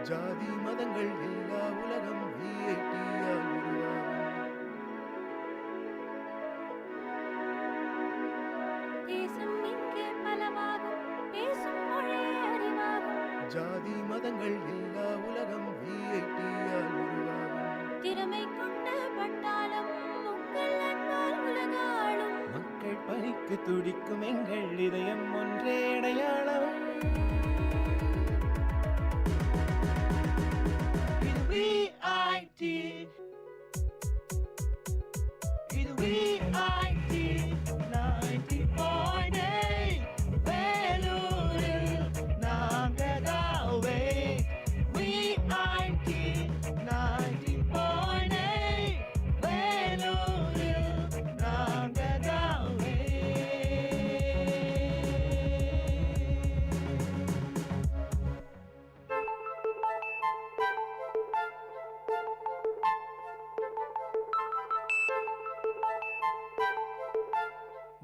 ஜாதி மதங்கள் இல்லா உலகம் விஐடியால் உருவாகும். தேசம் இங்கே பலவாகும், பேசும் மொழி அறிவாகும். ஜாதி மதங்கள் இல்லா உலகம் விஐடியால் உருவாகும். திறமை கொண்ட பட்டாளம் உங்கள் அன்பால் உலகாளும். மக்கள் பணிக்கு துடிக்கும் எங்கள் இதயம் ஒன்றே அடையாளம். இது VIT, இது VIT 90.8 வேலூரில் நாங்கதாவே. VIT 90.8 வேலூரில் நாங்கதாவே.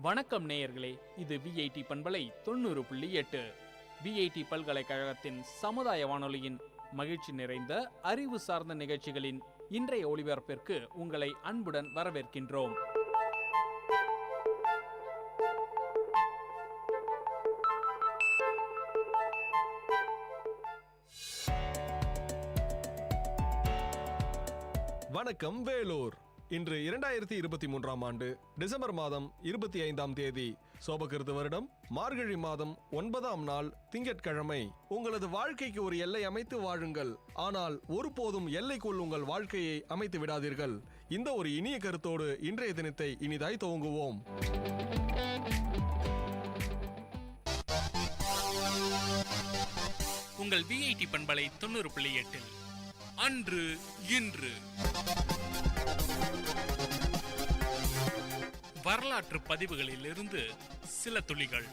வணக்கம் நேயர்களே, இது VIT பண்பலை 90.8 VIT பல்கலைக்கழகத்தின் சமுதாய வானொலியின் மகிழ்ச்சி நிறைந்த அறிவு சார்ந்த நிகழ்ச்சிகளின் இன்றைய ஒளிபரப்பிற்கு உங்களை அன்புடன் வரவேற்கின்றோம். வணக்கம் வேலூர். இன்று 2023ஆம் ஆண்டு டிசம்பர் மாதம் 25ஆம் தேதி, சோபகிருது வருடம் மார்கழி மாதம் 9ஆம் நாள் திங்கட்கிழமை. உங்களது வாழ்க்கைக்கு ஒரு எல்லை அமைத்து வாழுங்கள், ஆனால் ஒருபோதும் எல்லைக்குள் உங்கள் வாழ்க்கையை அமைத்து விடாதீர்கள். இந்த ஒரு இனிய கருத்தோடு இன்றைய தினத்தை இனிதாய் துவங்குவோம். உங்கள் VIT பண்பலை 90.8 அன்று இன்று வரலாற்று பதிவுகளில் இருந்து சில துளிகள்.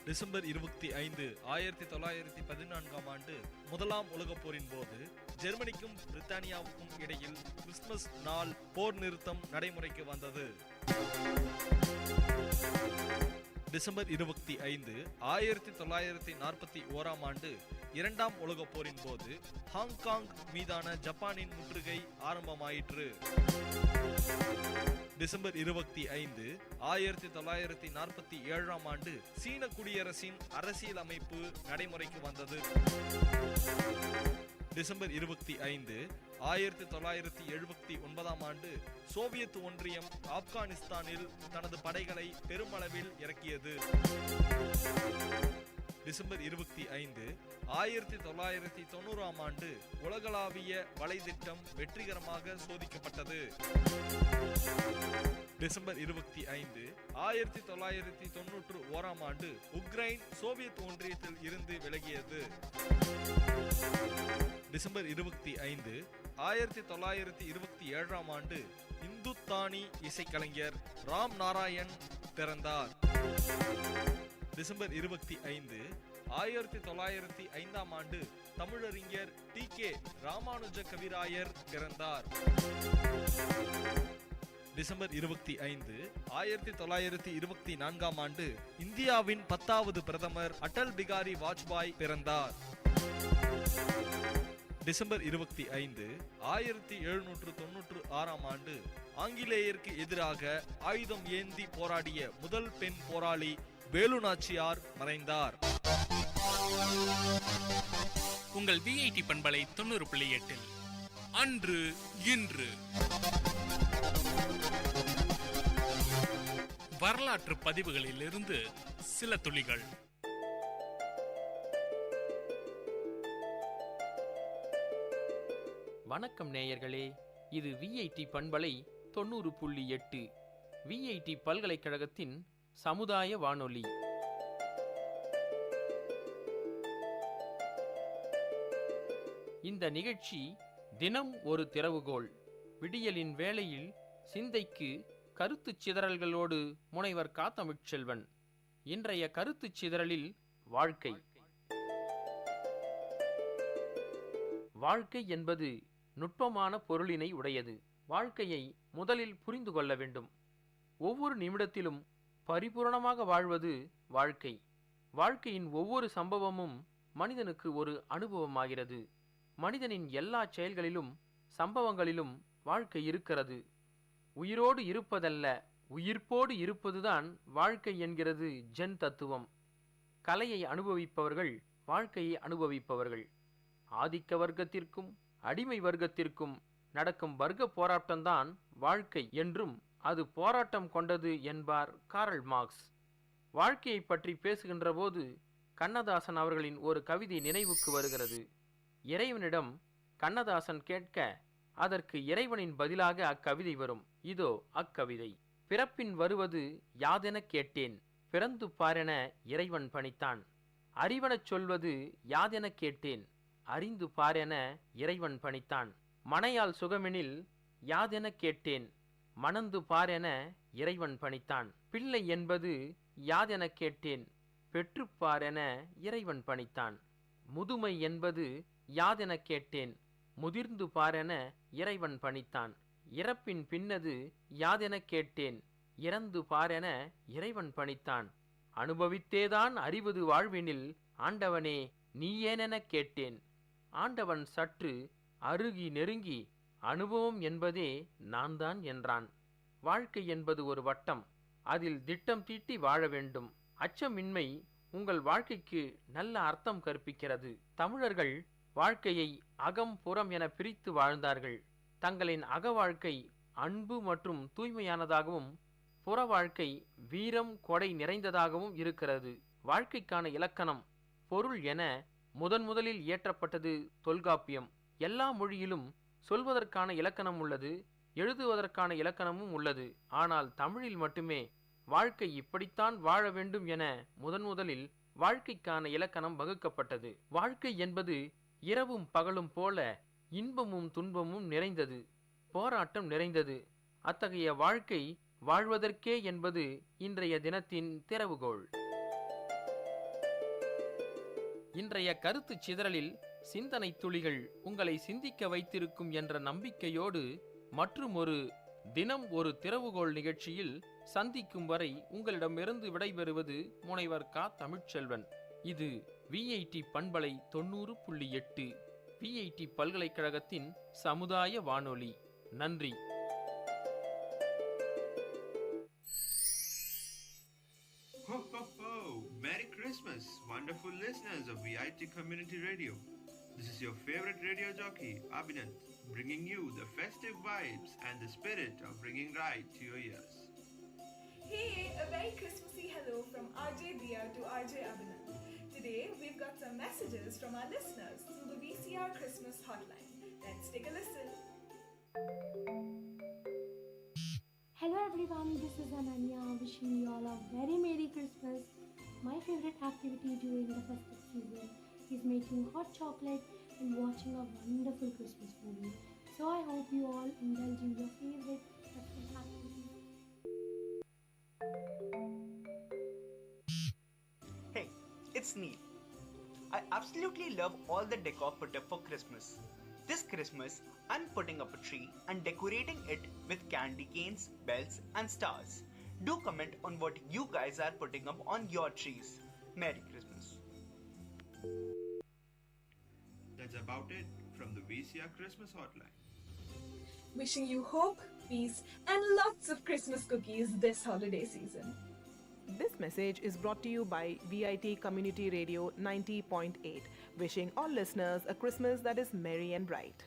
டிசம்பர் 25, 1914ஆம் ஆண்டு முதலாம் உலகப் போரின் போது ஜெர்மனிக்கும் பிரித்தானியாவுக்கும் இடையில் கிறிஸ்துமஸ் நாள் போர் நிறுத்தம் நடைமுறைக்கு வந்தது. டிசம்பர் 25, 1941ஆம் ஆண்டு இரண்டாம் உலகப் போரின் போது ஹாங்காங் மீதான ஜப்பானின் முற்றுகை ஆரம்பமாயிற்று. டிசம்பர் 25, 1947ஆம் ஆண்டு சீன குடியரசின் அரசியல் அமைப்பு நடைமுறைக்கு வந்தது. டிசம்பர் 25, 1979ஆம் ஆண்டு சோவியத் ஒன்றியம் ஆப்கானிஸ்தானில் தனது படைகளை பெருமளவில் இறக்கியது. டிசம்பர் 25, 1990ஆம் ஆண்டு உலகளாவிய வலைத்திட்டம் வெற்றிகரமாக சோதிக்கப்பட்டது. டிசம்பர் 25, 1991ஆம் ஆண்டு உக்ரைன் சோவியத் ஒன்றியத்தில் இருந்து விலகியது. டிசம்பர் 25, 1927ஆம் ஆண்டு இந்துஸ்தானி இசைக்கலைஞர் ராம் நாராயண் பிறந்தார். டிசம்பர் 25, 1905ஆம் ஆண்டு தமிழறிஞர் TK ராமானுஜ கவிராயர் பிறந்தார். டிசம்பர் 25, 1924ஆம் ஆண்டு இந்தியாவின் 10வது பிரதமர் அடல் பிகாரி வாஜ்பாய் பிறந்தார். டிசம்பர் 25, 1796ஆம் ஆண்டு ஆங்கிலேயருக்கு எதிராக ஆயுதம் ஏந்தி போராடிய முதல் பெண் போராளி வேலு நாச்சியார் மறைந்தார். உங்கள் VIT பண்பலை 90.8 அன்று இன்று வரலாற்று பதிவுகளில் இருந்து சில துளிகள். வணக்கம் நேயர்களே, இது VIT பண்பலை 90.8 VIT பல்கலைக்கழகத்தின் சமுதாய வானொலி. இந்த நிகழ்ச்சி தினம் ஒரு திறவுகோல். விடியலின் வேளையில் சிந்தைக்கு கருத்துச் சிதறல்களோடு முனைவர் காத்தமிழ்ச்செல்வன். இன்றைய கருத்துச் சிதறலில் வாழ்க்கை. வாழ்க்கை என்பது நுட்பமான பொருளினை உடையது. வாழ்க்கையை முதலில் புரிந்து கொள்ள வேண்டும். ஒவ்வொரு நிமிடத்திலும் பரிபூரணமாக வாழ்வது வாழ்க்கை. வாழ்க்கையின் ஒவ்வொரு சம்பவமும் மனிதனுக்கு ஒரு அனுபவமாகிறது. மனிதனின் எல்லா செயல்களிலும் சம்பவங்களிலும் வாழ்க்கை இருக்கிறது. உயிரோடு இருப்பதல்ல, உயிர்ப்போடு இருப்பதுதான் வாழ்க்கை என்கிறது ஜென் தத்துவம். கலையை அனுபவிப்பவர்கள் வாழ்க்கையை அனுபவிப்பவர்கள். ஆதிக்க வர்க்கத்திற்கும் அடிமை வர்க்கத்திற்கும் நடக்கும் வர்க்க போராட்டம்தான் வாழ்க்கை என்றும் அது போராட்டம் கொண்டது என்பார் காரல் மார்க்ஸ். வாழ்க்கையை பற்றி பேசுகின்ற போது கண்ணதாசன் அவர்களின் ஒரு கவிதை நினைவுக்கு வருகிறது. இறைவனிடம் கண்ணதாசன் கேட்க அதற்கு இறைவனின் பதிலாக அக்கவிதை வரும். இதோ அக்கவிதை. பிறப்பின் வருவது யாதென கேட்டேன், பிறந்து பாரென இறைவன் பணித்தான். அறிவனச் சொல்வது யாதென கேட்டேன், அறிந்து பாரென இறைவன் பணித்தான். மனையால் சுகமெனில் யாதென கேட்டேன், மணந்து பாரென இறைவன் பணித்தான். பிள்ளை என்பது யாதென கேட்டேன், பெற்றுப்பாரென இறைவன் பணித்தான். முதுமை என்பது யாதென கேட்டேன், முதிர்ந்து பாரென இறைவன் பணித்தான். இறப்பின் பின்னது யாதென கேட்டேன், இறந்து பாரென இறைவன் பணித்தான். அனுபவித்தேதான் அறிவது வாழ்வினில் ஆண்டவனே நீ ஏனெனக் கேட்டேன். ஆண்டவன் சற்று அருகி நெருங்கி அனுபவம் என்பதே நான் தான் என்றான். வாழ்க்கை என்பது ஒரு வட்டம், அதில் திட்டம் தீட்டி வாழ வேண்டும். அச்சமின்மை உங்கள் வாழ்க்கைக்கு நல்ல அர்த்தம் கற்பிக்கிறது. தமிழர்கள் வாழ்க்கையை அகம் புறம் என பிரித்து வாழ்ந்தார்கள். தங்களின் அக வாழ்க்கை அன்பு மற்றும் தூய்மையானதாகவும் புற வாழ்க்கை வீரம் கொடை நிறைந்ததாகவும் இருக்கிறது. வாழ்க்கைக்கான இலக்கணம் பொருள் என முதலில் இயற்றப்பட்டது தொல்காப்பியம். எல்லா மொழியிலும் சொல்வதற்கான இலக்கணம் உள்ளது, எழுதுவதற்கான இலக்கணமும் உள்ளது. ஆனால் தமிழில் மட்டுமே வாழ்க்கை இப்படித்தான் வாழ வேண்டும் என முதலில் வாழ்க்கைக்கான இலக்கணம் வகுக்கப்பட்டது. வாழ்க்கை என்பது இரவும் பகலும் போல இன்பமும் துன்பமும் நிறைந்தது, போராட்டம் நிறைந்தது. அத்தகைய வாழ்க்கை வாழ்வதற்கே என்பது இன்றைய தினத்தின் திறவுகோள். இன்றைய கருத்து சிதறலில் சிந்தனை துளிகள் உங்களை சிந்திக்க வைத்திருக்கும் என்ற நம்பிக்கையோடு மற்றும் ஒரு தினம் ஒரு திறவுகோள் நிகழ்ச்சியில் சந்திக்கும் வரை உங்களிடமிருந்து விடைபெறுவது முனைவர் கா. தமிழ்ச்செல்வன். இது VIT பண்பலை 90.8 VIT பல்கலைக்கழகத்தின் சமுதாய வானொலி. நன்றி. Ho, ho, ho! Merry Christmas, wonderful listeners of Vit Community Radio. This is your favorite radio jockey, Abhinav, bringing you the festive vibes and the spirit of bringing right to your ears. Hey, a very Christmassy hello from RJ Dia to RJ Abhinav. Today, we've got some messages from our listeners through the VCR Christmas hotline. Let's take a listen. Hello everyone, this is Ananya wishing you all a very Merry Christmas. My favorite activity during the festive season is making hot chocolate and watching a wonderful Christmas movie. So I hope you all indulge in your favorite festive activities. Hey, it's Neil. I absolutely love all the decor put up for Christmas. This Christmas, I'm putting up a tree and decorating it with candy canes, bells and stars. Do comment on what you guys are putting up on your trees. Merry Christmas. That's about it from the VCR Christmas hotline. Wishing you hope, peace, and lots of Christmas cookies this holiday season. This message is brought to you by VIT Community Radio 90.8, wishing all listeners a Christmas that is merry and bright.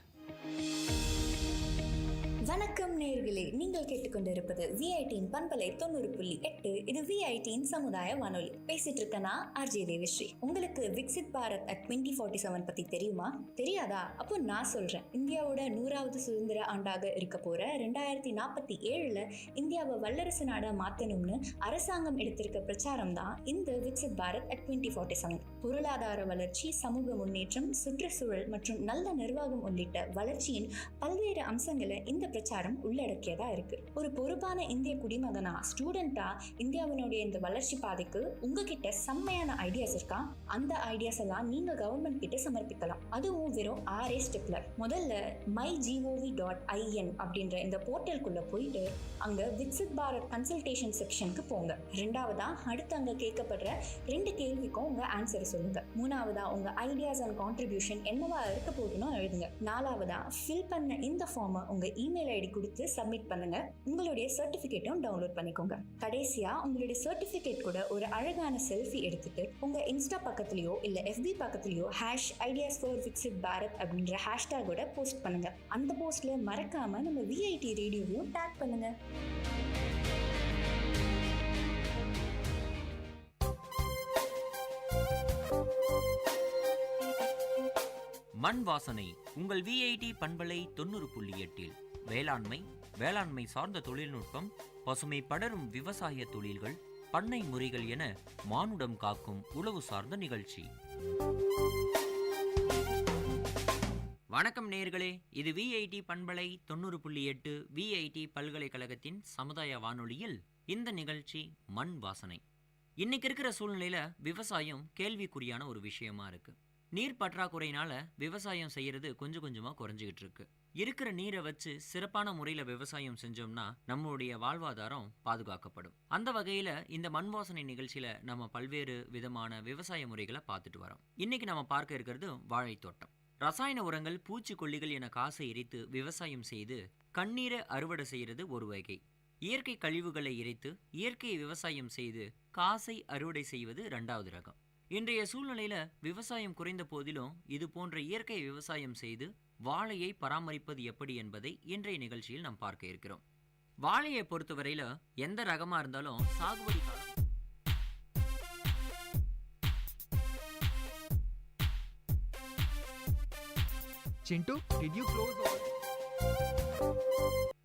வணக்கம் நேயர்களே, நீங்கள் கேட்டுக்கொண்டிருப்பது VITயின் பண்பலை 90.8. இது VITயின் சமுதாய வானொலி. பேசிட்டு இருக்கனா RJ தேவிஸ்ரீ. உங்களுக்கு விக்சித் பாரத் அட் 2047 பத்தி தெரியுமா? தெரியாதா? அப்போ நான் சொல்றேன். இந்தியாவோட 100வது சுதந்திர ஆண்டாக இருக்க போற 2047ல இந்தியாவை வல்லரசு நாடா மாத்தணும்னு அரசாங்கம் எடுத்திருக்க பிரச்சாரம் தான் இந்த விக்சித் பாரத் அட் 2047. பொருளாதார வளர்ச்சி, சமூக முன்னேற்றம், சுற்றுச்சூழல் மற்றும் நல்ல நிர்வாகம் உள்ளிட்ட வளர்ச்சியின் பல்வேறு அம்சங்களை இந்த பிரச்சாரம் உள்ளடக்கியதா இருக்கு. ஒரு பொறுப்பான இந்திய குடிமகனா, ஸ்டூடெண்டா இந்தியாவினுடைய இந்த வளர்ச்சி பாதைக்கு உங்ககிட்ட செம்மையான ஐடியாஸ் இருக்கா? அந்த ஐடியாஸ் எல்லாம் நீங்க கவர்மெண்ட் கிட்ட சமர்ப்பிக்கலாம். அதுவும் வெறும் 6 ஸ்டெப்ல. முதல்ல mygov.in அப்படின்ற இந்த போர்ட்டலுக்குள்ள போயிட்டு அங்க விக்சித் பாரத் கன்சல்டேஷன் செக்ஷனுக்கு போங்க. ரெண்டாவதா அடுத்து அங்க கேட்கப்படுற 2 கேள்விக்கும் உங்க ஆன்சரை சொல்லுங்க. மூணாவதா உங்க ஐடியாஸ் அண்ட் கான்ட்ரிபியூஷன் என்னவா இருக்க போதுன்னு எழுதுங்க. நாலாவதா ஃபில் பண்ண இந்த ஃபார்மை உங்க இமெயில் ஐடி கொடுத்து சப்மிட் பண்ணுங்க. உங்களுடைய சர்டிபிகேட்டும் டவுன்லோட் பண்ணிக்கோங்க. கடைசியா உங்களுடைய சர்டிபிகேட் கூட ஒரு அழகான செல்ஃபி எடுத்துட்டு உங்க இன்ஸ்டா பக்கத்துலயோ இல்ல FB பக்கத்துலயோ #ideas4viksitbharat அப்படின்ற ஹேஷ்டேகோட போஸ்ட் பண்ணுங்க. அந்த போஸ்ட்ல மறக்காம நம்ம VIT ரேடியோவையும் டேக் பண்ணுங்க. மண் வாசனை உங்கள் VIT பண்பலை 90.8 வேளாண்மை சார்ந்த தொழில்நுட்பம், பசுமை படரும் விவசாய தொழில்கள், பண்ணை முறைகள் என மானுடம் காக்கும் உழவு சார்ந்த நிகழ்ச்சி. வணக்கம் நேயர்களே, இது VIT பண்பலை 90.8 VIT பல்கலைக்கழகத்தின் சமுதாய வானொலியில் இந்த நிகழ்ச்சி மண் வாசனை. இன்னைக்கு இருக்கிற சூழ்நிலையில விவசாயம் கேள்விக்குறியான ஒரு விஷயமா இருக்கு. நீர் பற்றாக்குறையினால விவசாயம் செய்யறது கொஞ்சம் கொஞ்சமா குறைஞ்சிக்கிட்டு இருக்கு. இருக்கிற நீரை வச்சு சிறப்பான முறையில விவசாயம் செஞ்சோம்னா நம்மளுடைய வாழ்வாதாரம் பாதுகாக்கப்படும். அந்த வகையில இந்த மண் வாசனை நிகழ்ச்சியில நம்ம பல்வேறு விதமான விவசாய முறைகளை பார்த்துட்டு வரோம். இன்னைக்கு நம்ம பார்க்க இருக்கிறது வாழைத்தோட்டம். ரசாயன உரங்கள், பூச்சிக்கொல்லிகள் என காசை எரித்து விவசாயம் செய்து கண்ணீரை அறுவடை செய்யறது ஒரு வகை. இயற்கை கழிவுகளை எரித்து இயற்கை விவசாயம் செய்து காசை அறுவடை செய்வது 2வது ரகம். இன்றைய சூழ்நிலையில விவசாயம் குறைந்த போதிலும் இது போன்ற இயற்கை விவசாயம் செய்து வாழையை பராமரிப்பது எப்படி என்பதை இன்றைய நிகழ்ச்சியில் நாம் பார்க்க இருக்கிறோம். வாழையை பொறுத்தவரையில எந்த ரகமா இருந்தாலும் சாகுபடி காலம்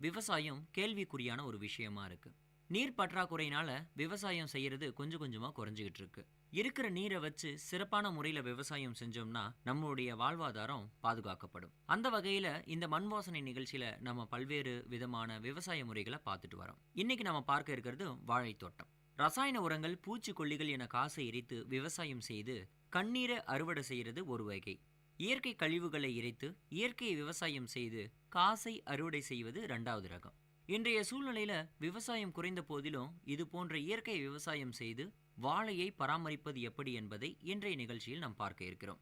விவசாயம் கேள்விக்குறியான ஒரு விஷயமா இருக்கு. நீர் பற்றாக்குறையினால விவசாயம் செய்யறது கொஞ்சம் கொஞ்சமா குறைஞ்சிக்கிட்டு இருக்கு. இருக்கிற நீரை வச்சு சிறப்பான முறையில விவசாயம் செஞ்சோம்னா நம்மளுடைய வாழ்வாதாரம் பாதுகாக்கப்படும். அந்த வகையில இந்த மண் வாசனை நிகழ்ச்சியில நம்ம பல்வேறு விதமான விவசாய முறைகளை பார்த்துட்டு வரோம். இன்னைக்கு நம்ம பார்க்க இருக்கிறது வாழைத்தோட்டம். ரசாயன உரங்கள், பூச்சிக்கொல்லிகள் என காசை எரித்து விவசாயம் செய்து கண்ணீரை அறுவடை செய்யறது ஒரு வகை. இயற்கை கழிவுகளை எரித்து இயற்கை விவசாயம் செய்து காசை அறுவடை செய்வது 2வது ரகம். இன்றைய சூழ்நிலையில விவசாயம் குறைந்த போதிலும் இது போன்ற இயற்கை விவசாயம் செய்து வாழையை பராமரிப்பது எப்படி என்பதை இன்றைய நிகழ்ச்சியில் நாம் பார்க்க இருக்கிறோம்.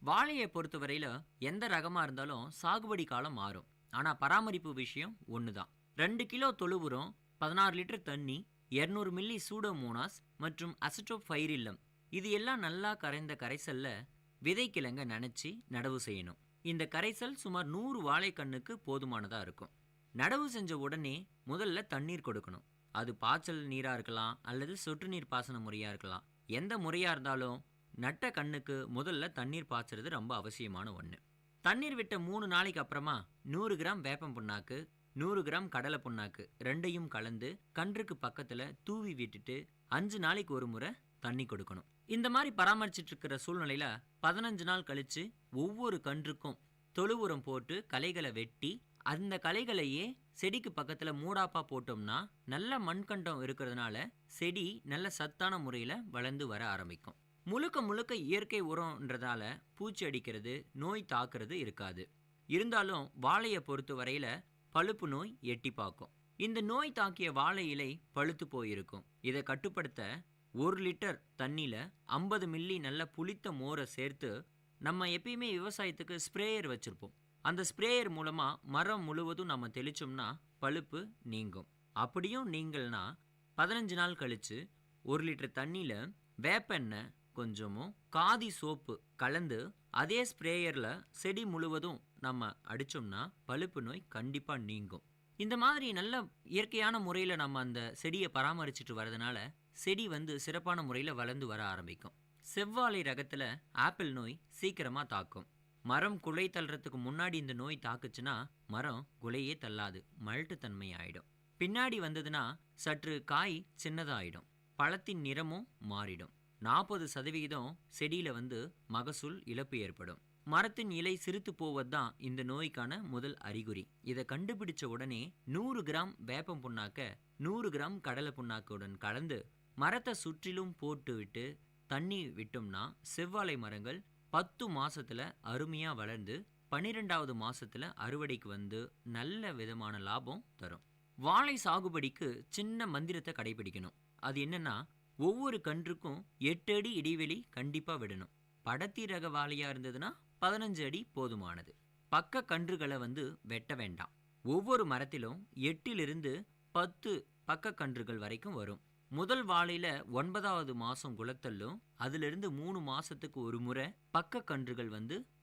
வாழையை பொறுத்தவரையில எந்த ரகமா இருந்தாலும் சாகுபடி காலம் மாறும். ஆனா பராமரிப்பு விஷயம் ஒண்ணுதான். 2 கிலோ தொழு உரம், 16 லிட்டர் தண்ணி, 200 மில்லி சூடோமோனாஸ் மற்றும் அசிட்டோபைரில்லம் இது எல்லாம் நல்லா கரைந்த கரைசல்ல விதைக்கிழங்க நனைச்சி நடவு செய்யணும். இந்த கரைசல் சுமார் 100 வாழைக்கண்ணுக்கு போதுமானதா இருக்கும். நடவு செஞ்ச உடனே முதல்ல தண்ணீர் கொடுக்கணும். அது பாய்ச்சல் நீரா இருக்கலாம் அல்லது சொட்டு நீர் பாசன முறையா இருக்கலாம். எந்த முறையா இருந்தாலும் நட்ட கண்ணுக்கு முதல்ல தண்ணீர் பாய்ச்சறது ரொம்ப அவசியமான ஒன்று. தண்ணீர் விட்ட 3 நாளைக்கு அப்புறமா 100 கிராம் வேப்பம் புண்ணாக்கு, 100 கிராம் கடலை புண்ணாக்கு 2யும் கலந்து கன்றுக்கு பக்கத்துல தூவி விட்டுட்டு 5 நாளைக்கு ஒரு முறை தண்ணி கொடுக்கணும். இந்த மாதிரி பராமரிச்சிட்டு இருக்கிற சூழ்நிலையில 15 நாள் கழிச்சு ஒவ்வொரு கன்றுக்கும் தொழு உரம் போட்டு களைகளை வெட்டி அந்த களைகளையே செடிக்கு பக்கத்துல மூடாப்பா போட்டோம்னா நல்ல மண்கண்டம் இருக்கிறதுனால செடி நல்ல சத்தான முறையில வளர்ந்து வர ஆரம்பிக்கும். முழுக்க இயற்கை உரம்ன்றதால பூச்சி அடிக்கிறது, நோய் தாக்குறது இருக்காது. இருந்தாலும் வாழையை பொறுத்த வரையில பழுப்பு நோய் எட்டி பார்க்கும். இந்த நோய் தாக்கிய வாழை இலை பழுத்து போயிருக்கும். இதை கட்டுப்படுத்த 1 லிட்டர் தண்ணியில 50 மில்லி நல்ல புளித்த மோரை சேர்த்து நம்ம எப்பயுமே விவசாயத்துக்கு ஸ்ப்ரேயர் வச்சிருப்போம். அந்த ஸ்ப்ரேயர் மூலமா மரம் முழுவதும் நம்ம தெளிச்சோம்னா பழுப்பு நீங்கும். அப்படியும் நீங்கள்னா 15 நாள் கழிச்சு 1 லிட்டர் தண்ணியில வேப்பெண்ணெய் கொஞ்சமும் காதி சோப்பு கலந்து அதே ஸ்ப்ரேயர்ல செடி முழுவதும் நம்ம அடிச்சோம்னா பழுப்பு நோய் கண்டிப்பா நீங்கும். இந்த மாதிரி நல்ல இயற்கையான முறையில நம்ம அந்த செடியை பராமரிச்சுட்டு வரதுனால செடி சிறப்பான முறையில வளர்ந்து வர ஆரம்பிக்கும். செவ்வாழை ரகத்துல ஆப்பிள் நோய் சீக்கிரமா தாக்கும். மரம் குலை தள்ளுறதுக்கு முன்னாடி இந்த நோய் தாக்குச்சுன்னா மரம் குலையே தள்ளாது, மல்ட்டு தன்மை ஆயிடும். பின்னாடி வந்ததுன்னா சற்று காய் சின்னதாயிடும், பழத்தின் நிறமும் மாறிடும். 40% செடியில மகசூல் இழப்பு ஏற்படும். மரத்தின் இலை சிறுத்து போவதுதான் இந்த நோய்க்கான முதல் அறிகுறி. இதை கண்டுபிடிச்ச உடனே 100 கிராம் வேப்பம் புண்ணாக்க 100 கிராம் கடலை புண்ணாக்குடன் கலந்து மரத்தை சுற்றிலும் போட்டு விட்டு தண்ணி விட்டோம்னா செவ்வாழை மரங்கள் 10 மாசத்துல அருமையா வளர்ந்து 12வது மாசத்துல அறுவடைக்கு வந்து நல்ல விதமான லாபம் தரும். வாழை சாகுபடிக்கு சின்ன மந்திரத்தை கடைபிடிக்கணும். அது என்னன்னா, ஒவ்வொரு கன்றுக்கும் 8 அடி இடைவெளி கண்டிப்பா விடணும். படத்தி ரக வாழையா இருந்ததுன்னா 15 அடி போதுமானது. பக்க கன்றுகளை வெட்ட வேண்டாம். ஒவ்வொரு மரத்திலும் 8 to 10 பக்க கன்றுகள் வரைக்கும் வரும். முதல் வாழையில 9வது மாசம் குலத்தள்ளும், அதிலிருந்து 3 மாசத்துக்கு ஒரு முறை பக்க கன்றுகள்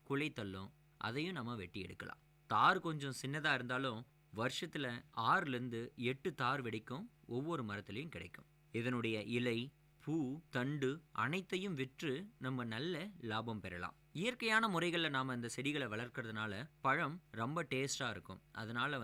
குலைத்தள்ளும். அதையும் நம்ம வெட்டி எடுக்கலாம். தார் கொஞ்சம் சின்னதா இருந்தாலும் வருஷத்துல 6 to 8 தார் வெடிக்கும் ஒவ்வொரு மரத்திலையும் கிடைக்கும். இதனுடைய இலை, பூ, தண்டு அனைத்தையும் விற்று நம்ம நல்ல லாபம் பெறலாம். இயற்கையான முறைகளில் நாம் இந்த செடிகளை வளர்க்கறதுனால பழம் ரொம்ப டேஸ்டா இருக்கும். அதனால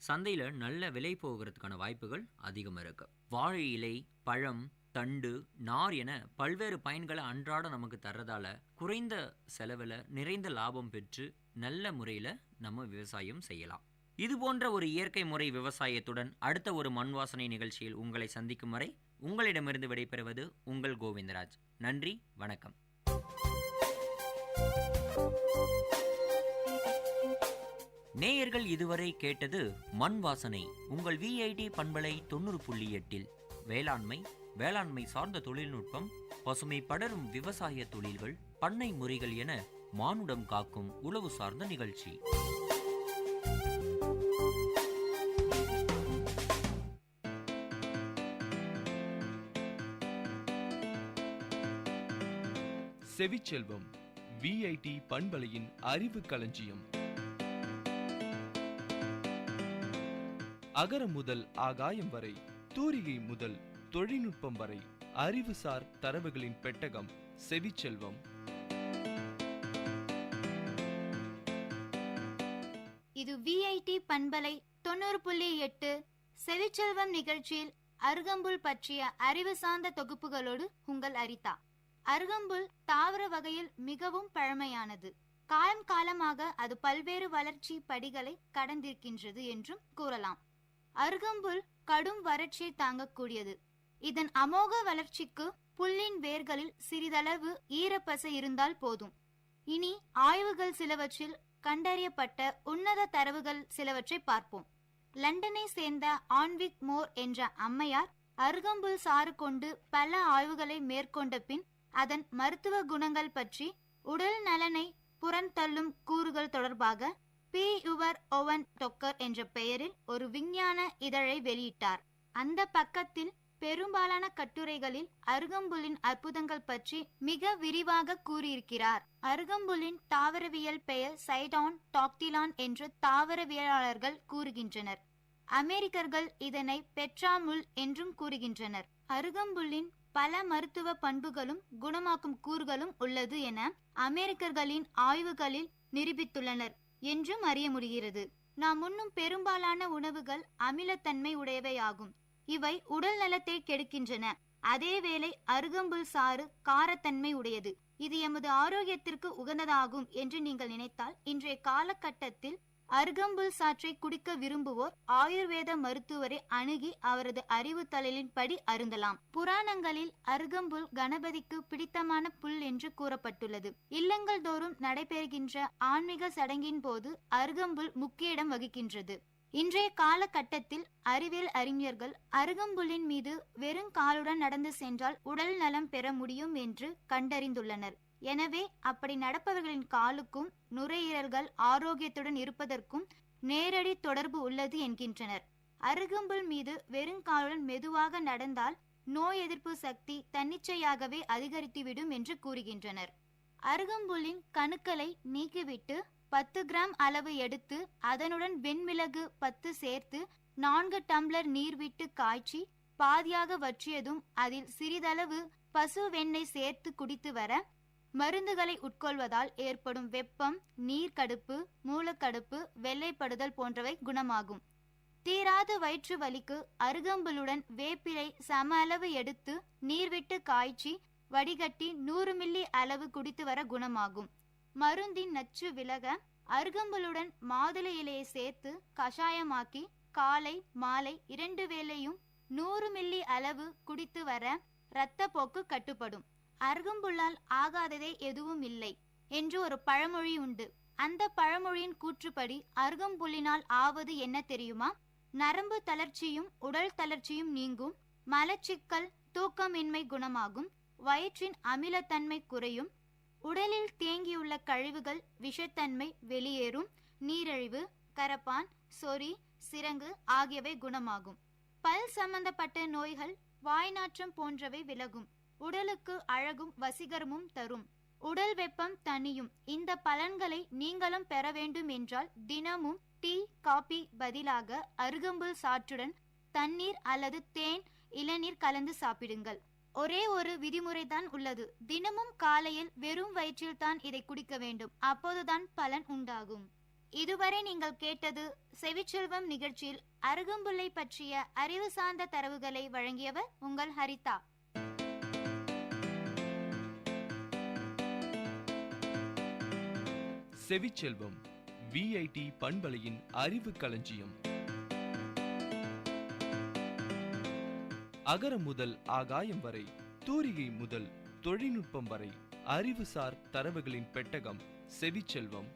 சந்தையில நல்ல விலை போகிறதுக்கான வாய்ப்புகள் அதிகம் இருக்கு. வாழை இலை, பழம், தண்டு, நார் என பல்வேறு பயன்களை அன்றாடம் நமக்கு தர்றதால குறைந்த செலவில் நிறைந்த லாபம் பெற்று நல்ல முறையில் நம்ம விவசாயம் செய்யலாம். இது போன்ற ஒரு இயற்கை முறை விவசாயத்துடன் அடுத்த ஒரு மண் வாசனை நிகழ்ச்சியில் உங்களை சந்திக்கும் வரை உங்களிடமிருந்து விடைபெறுவது உங்கள் கோவிந்தராஜ். நன்றி, வணக்கம். நேயர்கள் இதுவரை கேட்டது மண் வாசனை, உங்கள் VIT பண்பலை 90.8. வேளாண்மை சார்ந்த தொழில்நுட்பம், பசுமை படரும் விவசாய தொழில்கள், பண்ணை முறைகள் என மானுடம் காக்கும் உழவு சார்ந்த நிகழ்ச்சி. செவிச்செல்வம், VIT பண்பலையின் அறிவு களஞ்சியம். அகரம் முதல் ஆகாயம் வரை, தூரிகை முதல் தொழில்நுட்பம் வரை, அறிவுசார் தரவுகளின் பெட்டகம் செவிச்செல்வம். இது VIT பண்பலை 90.8 செவிச்செல்வம் நிகழ்ச்சியில் அருகம்புல் பற்றிய அறிவு சார்ந்த தொகுப்புகளோடு உங்கள் அரிதா. அருகம்புல் தாவர வகையில் மிகவும் பழமையானது. காலம் காலமாக அது பல்வேறு வளர்ச்சி படிகளை கடந்திருக்கின்றது என்றும் கூறலாம். அருகம்புல் கடும் வறட்சியை தாங்கக்கூடியது. இதன் அமோக வளர்ச்சிக்கு புல்லின் வேர்களில் சிறிதளவு ஈரப்பசை இருந்தால் போதும். இனி ஆய்வுகள் சிலவற்றில் கண்டறியப்பட்ட உன்னத தரவுகள் சிலவற்றை பார்ப்போம். லண்டனை சேர்ந்த ஆன்விக் மோர் என்ற அம்மையார் அருகம்புல் சாறு கொண்டு பல ஆய்வுகளை மேற்கொண்ட பின் அதன் மருத்துவ குணங்கள் பற்றி, உடல் நலனை புறந்தள்ளும் கூறுகள் தொடர்பாக பியூவர் ஓவன் டொக்கர் என்ற பெயரில் ஒரு விஞ்ஞான இதழை வெளியிட்டார். அந்த பக்கத்தில் பெரும்பாலான கட்டுரைகளில் அருகம்புல்லின் அற்புதங்கள் பற்றி மிக விரிவாக கூறியிருக்கிறார். அருகம்புல்லின் தாவரவியல் பெயர் சைடான் டாக்டிலான் என்று தாவரவியலாளர்கள் கூறுகின்றனர். அமெரிக்கர்கள் இதனை பெட்ராமுல் என்றும் கூறுகின்றனர். அருகம்புல்லின் பல மருத்துவ பண்புகளும் குணமாக்கும் கூறுகளும் உள்ளது என அமெரிக்கர்களின் ஆய்வுகளில் நிரூபித்துள்ளனர் என்றும் அறிய முடிகிறது. நாம் உண்ணும் பெரும்பாலான உணவுகள் அமிலத்தன்மை உடையவையாகும். இவை உடல் நலத்தை கெடுக்கின்றன. அதேவேளை அருகம்புல் சாறு காரத்தன்மை உடையது. இது எமது ஆரோக்கியத்திற்கு உகந்ததாகும் என்று நீங்கள் நினைத்தால் இன்றைய காலகட்டத்தில் அருகம்புல் சாற்றை குடிக்க விரும்புவோர் ஆயுர்வேத மருத்துவரை அணுகி அவரது அறிவுத்தலின் படி அருந்தலாம். புராணங்களில் அருகம்புல் கணபதிக்கு பிடித்தமான புல் என்று கூறப்பட்டுள்ளது. இல்லங்கள் தோறும் நடைபெறுகின்ற ஆன்மீக சடங்கின் போது அருகம்புல் முக்கிய இடம் வகிக்கின்றது. இன்றைய காலகட்டத்தில் அறிவியல் அறிஞர்கள் அருகம்புல்லின் மீது வெறும் காலுடன் நடந்து சென்றால் உடல் நலம் பெற முடியும் என்று கண்டறிந்துள்ளனர். எனவே அப்படி நடப்பவர்களின் காலுக்கும் நுரையீரல்கள் ஆரோக்கியத்துடன் இருப்பதற்கும் நேரடி தொடர்பு உள்ளது என்கின்றனர். அருகம்புல் மீது வெறும் காலுடன் மெதுவாக நடந்தால் நோய் எதிர்ப்பு சக்தி தன்னிச்சையாகவே அதிகரித்துவிடும் என்று கூறுகின்றனர். அருகம்புல்லின் கணுக்களை நீக்கிவிட்டு 10 கிராம் அளவு எடுத்து அதனுடன் வெண்மிளகு 10 சேர்த்து 4 டம்ளர் நீர் விட்டு காய்ச்சி பாதியாக வற்றியதும் அதில் சிறிதளவு பசு வெண்ணெய் சேர்த்து குடித்து வர மருந்துகளை உட்கொள்வதால் ஏற்படும் வெப்பம், நீர்க்கடுப்பு, மூலக்கடுப்பு, வெள்ளைப்படுதல் போன்றவை குணமாகும். தீராத வயிற்று வலிக்கு அருகம்புல்லுடன் வேப்பிலை சம அளவு எடுத்து நீர் விட்டு காய்ச்சி வடிகட்டி 100 மில்லி அளவு குடித்து வர குணமாகும். மருந்தின் நச்சு விலக அருகம்புல்லுடன் மாதுளை இலையை சேர்த்து கஷாயமாக்கி காலை மாலை 2 வேளையும் 100 மில்லி அளவு குடித்து வர இரத்தப்போக்கு கட்டுப்படும். அருகம்புல்லால் ஆகாததே எதுவும் இல்லை என்று ஒரு பழமொழி உண்டு. அந்த பழமொழியின் கூற்றுப்படி அருகம்புல்லினால் ஆவது என்ன தெரியுமா? நரம்பு தளர்ச்சியும் உடல் தளர்ச்சியும் நீங்கும், மலச்சிக்கல் தூக்கமின்மை குணமாகும், வயிற்றின் அமிலத்தன்மை குறையும், உடலில் தேங்கியுள்ள கழிவுகள் விஷத்தன்மை வெளியேறும், நீரிழிவு, கரப்பான், சொறி, சிரங்கு ஆகியவை குணமாகும், பல் சம்பந்தப்பட்ட நோய்கள், வாய்நாற்றம் போன்றவை விலகும், உடலுக்கு அழகும் வசீகரமும் தரும், உடல் வெப்பம் தணியும். இந்த பலன்களை நீங்களும் பெற வேண்டும் என்றால் தினமும் டீ காபி பதிலாக அருகம்புல் சாற்றுடன் தண்ணீர் அல்லது தேன் இளநீர் கலந்து சாப்பிடுங்கள். ஒரே ஒரு விதிமுறைதான் உள்ளது. தினமும் காலையில் வெறும் வயிற்றில் தான் இதை குடிக்க வேண்டும். அப்போதுதான் பலன் உண்டாகும். இதுவரை நீங்கள் கேட்டது செவிச்செல்வம் நிகழ்ச்சியில் அருகம்புல்லை பற்றிய அறிவு சார்ந்த தரவுகளை வழங்கியவர் உங்கள் ஹரிதா. செவிச்செல்வம் விஐடி பண்பலையின் அறிவு களஞ்சியம். அகரம் முதல் ஆகாயம் வரை, தூரிகை முதல் தொழில்நுட்பம் வரை, அறிவுசார் தரவுகளின் பெட்டகம் செவிச்செல்வம்.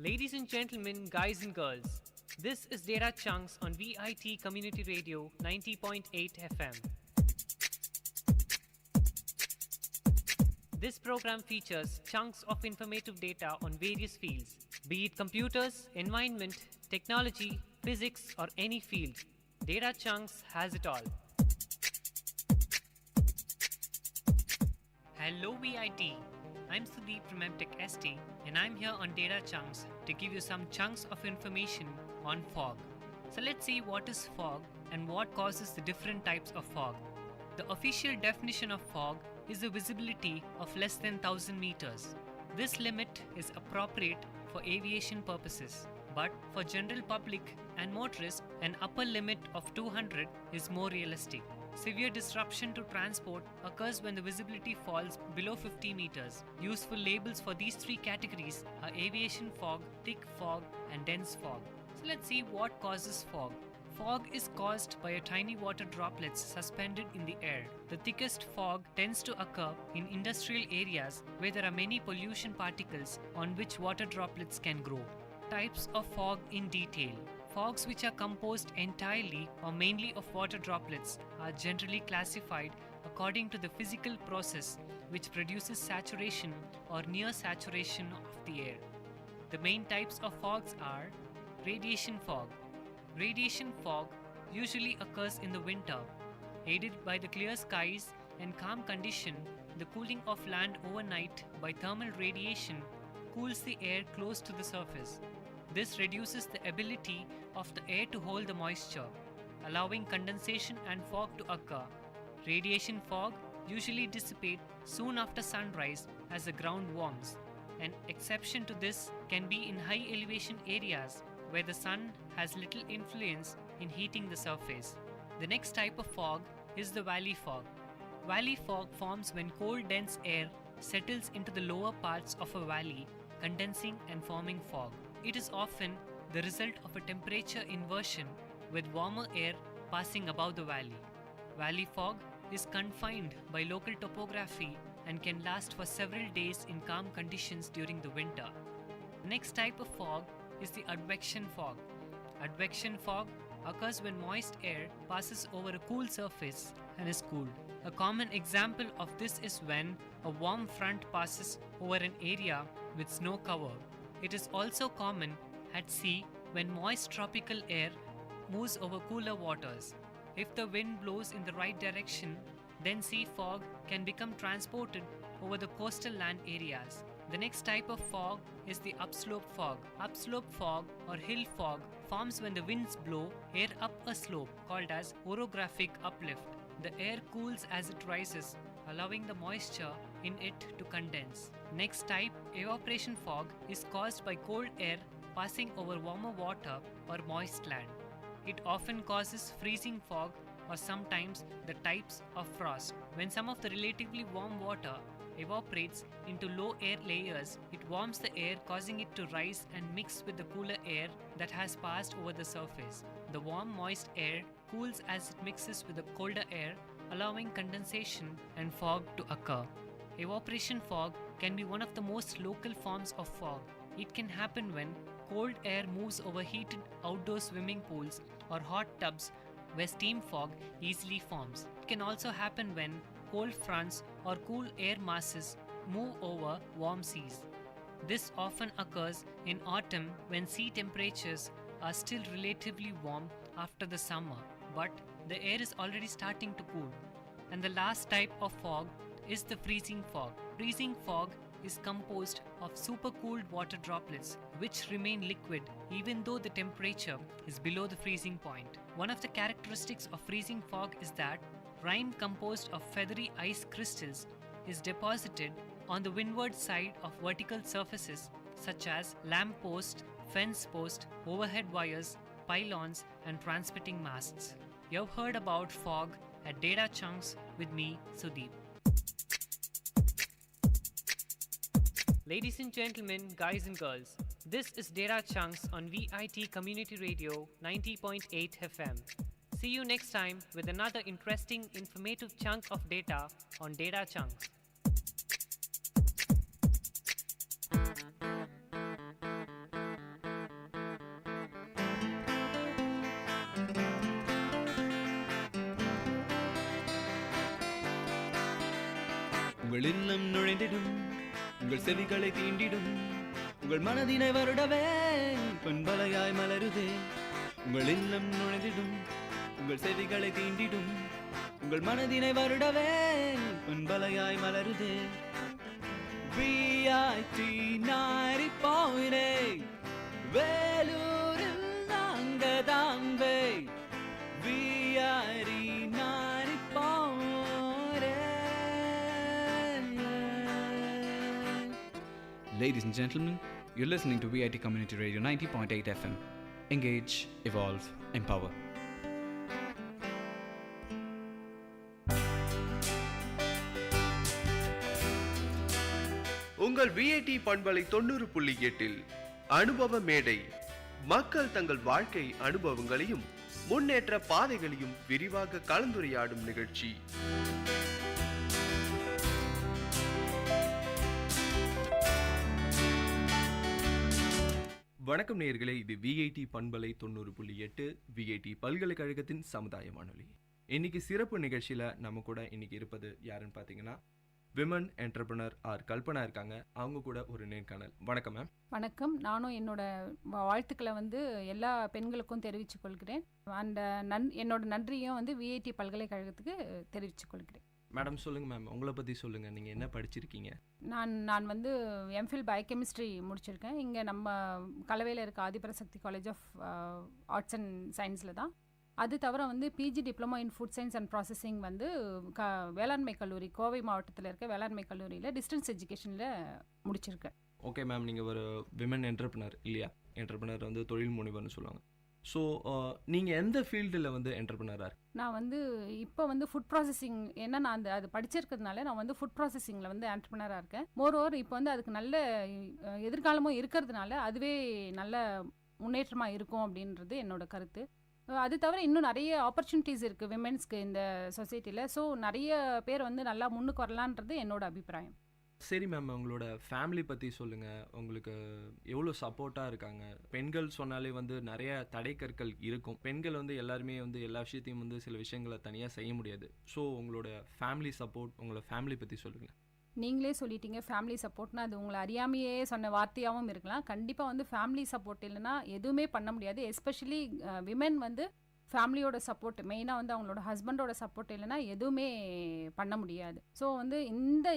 Ladies and gentlemen, guys and girls, this is Data Chunks on VIT Community Radio 90.8 FM. This program features chunks of informative data on various fields, be it computers, environment, technology, physics, or any field. Data Chunks has it all. Hello VIT, I'm Sudeep from MTech ST, and I'm here on Data Chunks to give you some chunks of information on fog. So let's see what is fog and what causes the different types of fog. The official definition of fog is the visibility of less than 1000 meters. This limit is appropriate for aviation purposes, but for general public and motorists, an upper limit of 200 is more realistic. Severe disruption to transport occurs when the visibility falls below 50 meters. Useful labels for these three categories are aviation fog, thick fog, and dense fog. So let's see what causes fog. Fog is caused by a tiny water droplets suspended in the air. The thickest fog tends to occur in industrial areas where there are many pollution particles on which water droplets can grow. Types of fog in detail. Fogs which are composed entirely or mainly of water droplets are generally classified according to the physical process which produces saturation or near saturation of the air. The main types of fogs are radiation fog. Radiation fog usually occurs in the winter. Aided by the clear skies and calm condition, the cooling of land overnight by thermal radiation cools the air close to the surface. This reduces the ability of the air to hold the moisture, allowing condensation and fog to occur. Radiation fog usually dissipates soon after sunrise as the ground warms. An exception to this can be in high elevation areas where the sun has little influence in heating the surface. The next type of fog is the valley fog. Valley fog forms when cold dense air settles into the lower parts of a valley, condensing and forming fog. It is often the result of a temperature inversion with warmer air passing above the valley. Valley fog is confined by local topography and can last for several days in calm conditions during the winter. The next type of fog is the advection fog. Advection fog occurs when moist air passes over a cool surface and is cooled. A common example of this is when a warm front passes over an area with snow cover. It is also common at sea when moist tropical air moves over cooler waters. If the wind blows in the right direction, then sea fog can become transported over the coastal land areas. The next type of fog is the upslope fog. Upslope fog or hill fog forms when the winds blow air up a slope called as orographic uplift. The air cools as it rises, allowing the moisture in it to condense. Next type, evaporation fog, is caused by cold air passing over warmer water or moist land. It often causes freezing fog or sometimes the types of frost. When some of the relatively warm water evaporates into low air layers, it warms the air, causing it to rise and mix with the cooler air that has passed over the surface. The warm, moist air cools as it mixes with the colder air, allowing condensation and fog to occur. Evaporation fog can be one of the most local forms of fog. It can happen when cold air moves over heated outdoor swimming pools or hot tubs where steam fog easily forms. It can also happen when cold fronts or cool air masses move over warm seas. This often occurs in autumn when sea temperatures are still relatively warm after the summer, but the air is already starting to cool. And the last type of fog is the freezing fog. Freezing fog is composed of supercooled water droplets which remain liquid even though the temperature is below the freezing point. One of the characteristics of freezing fog is that rime composed of feathery ice crystals is deposited on the windward side of vertical surfaces such as lamp posts, fence posts, overhead wires, pylons, and transmitting masts. You've heard about fog at Data Chunks with me, Sudeep. Ladies and gentlemen, guys and girls, this is Data Chunks on VIT Community Radio 90.8 FM. See you next time with another interesting, informative chunk of data on Data Chunks. உங்கள் இல்லம் நுழைந்திடும், உங்கள் செவிகளை தீண்டிடும், உங்கள் மனதினை வருடவே பொன்பலையாய் மலருதே. உங்கள் இல்லம் நுழைந்திடும், உங்கள் செவிகளை தீண்டிடும், உங்கள் மனதினை வருடவே பொன்பலையாய் மலருதே. VIT 90.8 வேலூரில் நாங்கதாம்பே. VIT 90.8. Ladies and gentlemen, you're listening to VIT Community Radio 90.8 FM. Engage, evolve, empower. உங்கள் விஐடி பண்பலை 90.8 அனுபவ மேடை. மக்கள் தங்கள் வாழ்க்கை அனுபவங்களையும் முன்னேற்ற பாதைகளையும் விரிவாக கலந்துரையாடும் நிகழ்ச்சி. வணக்கம் நேயர்களே, இது விஐடி பண்பலை 90.8 விஐடி பல்கலைக்கழகத்தின் சமுதாய வானொலி. இன்னைக்கு சிறப்பு நிகழ்ச்சியில் நம்ம கூட இன்னைக்கு இருப்பது யாருன்னு பார்த்தீங்கன்னா விமன் என்டர்பிரனர் ஆர் கல்பனா இருக்காங்க. அவங்க கூட ஒரு நேர்காணல். வணக்கம் மேம். வணக்கம். நானும் என்னோட வாழ்த்துக்களை எல்லா பெண்களுக்கும் தெரிவித்துக் கொள்கிறேன். அண்ட் என்னோட நன்றியும் விஐடி பல்கலைக்கழகத்துக்கு தெரிவித்துக் கொள்கிறேன். மேடம் சொல்லுங்கள் மேம், உங்களை பற்றி சொல்லுங்கள். நீங்கள் என்ன படிச்சிருக்கீங்க? நான் எம்ஃபில் பயோகெமிஸ்ட்ரி முடிச்சிருக்கேன். இங்கே நம்ம கலவையில் இருக்க Adhiparasakthi college of arts and சயின்ஸில் தான். அது தவிர PG diploma in food science and processing வேளாண்மை கல்லூரி, கோவை மாவட்டத்தில் இருக்க வேளாண்மை கல்லூரியில் டிஸ்டன்ஸ் எஜுகேஷனில் முடிச்சிருக்கேன். ஓகே மேம், நீங்கள் ஒரு விமன் என்டர்பிரனர் இல்லையா? என்டர்பிரனர் தொழில் முனைவர்னு சொல்லுவாங்க. ஸோ நீங்கள் எந்த ஃபீல்டில் என்டர்பிரனராக இருக்கு? நான் இப்போ ஃபுட் ப்ராசஸிங், ஏன்னா நான் அது படிச்சிருக்கிறதுனால நான் ஃபுட் ப்ராசஸிங்கில் என்டர்பிரனராக இருக்கேன். மோரோவர் இப்போ அதுக்கு நல்ல எதிர்காலமும் இருக்கிறதுனால அதுவே நல்ல முன்னேற்றமாக இருக்கும் அப்படின்றது என்னோட கருத்து. அது தவிர இன்னும் நிறைய ஆப்பர்ச்சுனிட்டிஸ் இருக்குது விமென்ஸ்க்கு இந்த சொசைட்டியில். ஸோ நிறைய பேர் நல்லா முன்னுக்கு வரலான்றது என்னோட அபிப்பிராயம். சரி மேம், உங்களோட ஃபேமிலி பற்றி சொல்லுங்கள். உங்களுக்கு எவ்வளோ சப்போர்ட்டாக இருக்காங்க? பெண்கள் சொன்னாலே நிறைய தடைக்கற்கள் இருக்கும். பெண்கள் எல்லாருமே எல்லா விஷயத்தையும் சில விஷயங்களை தனியாக செய்ய முடியாது. ஸோ உங்களோட ஃபேமிலி சப்போர்ட், உங்களோட ஃபேமிலி பற்றி சொல்லுங்கள். நீங்களே சொல்லிட்டீங்க ஃபேமிலி சப்போர்ட்னா, அது உங்களை அறியாமையே சொன்ன வார்த்தையாகவும் இருக்கலாம். கண்டிப்பாக ஃபேமிலி சப்போர்ட் இல்லைன்னா எதுவுமே பண்ண முடியாது. எஸ்பெஷலி விமென் ஃபேமிலியோட சப்போர்ட், மெயினாக அவங்களோட ஹஸ்பண்டோட சப்போர்ட் இல்லைன்னா எதுவுமே பண்ண முடியாது. ஸோ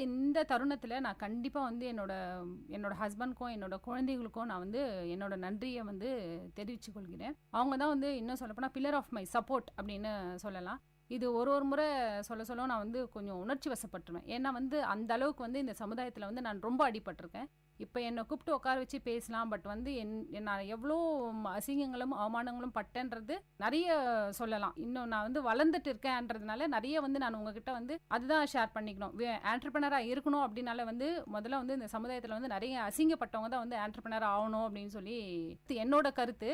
இந்த தருணத்தில் நான் கண்டிப்பாக என்னோட ஹஸ்பண்ட்க்கும் என்னோட குழந்தைகளுக்கும் நான் என்னோட நன்றியை தெரிவித்து கொள்கிறேன். அவங்க தான் இன்னும் சொல்லப்போனால் பில்லர் ஆஃப் மை சப்போர்ட் அப்படின்னு சொல்லலாம். இது ஒரு முறை சொல்ல நான் கொஞ்சம் உணர்ச்சி வசப்பட்டுருவேன். ஏன்னா அந்த அளவுக்கு இந்த சமுதாயத்தில் நான் ரொம்ப அடிபட்டிருக்கேன். இப்போ என்னை கூப்பிட்டு உட்கார வச்சு பேசலாம், பட் வந்து நான் எவ்வளோ அசிங்கங்களும் அவமானங்களும் பட்டேன்றது நிறைய சொல்லலாம். இன்னும் நான் வந்து வளர்ந்துட்டு இருக்கேன்றதுனால நிறைய வந்து நான் உங்ககிட்ட வந்து அதுதான் ஷேர் பண்ணிக்கணும். ஆண்டர்பிரனராக இருக்கணும் அப்படின்னால வந்து முதல்ல வந்து இந்த சமுதாயத்தில் வந்து நிறைய அசிங்கப்பட்டவங்க தான் வந்து ஆண்டர்பிரனர் ஆகணும் அப்படின்னு சொல்லி என்னோட கருத்து.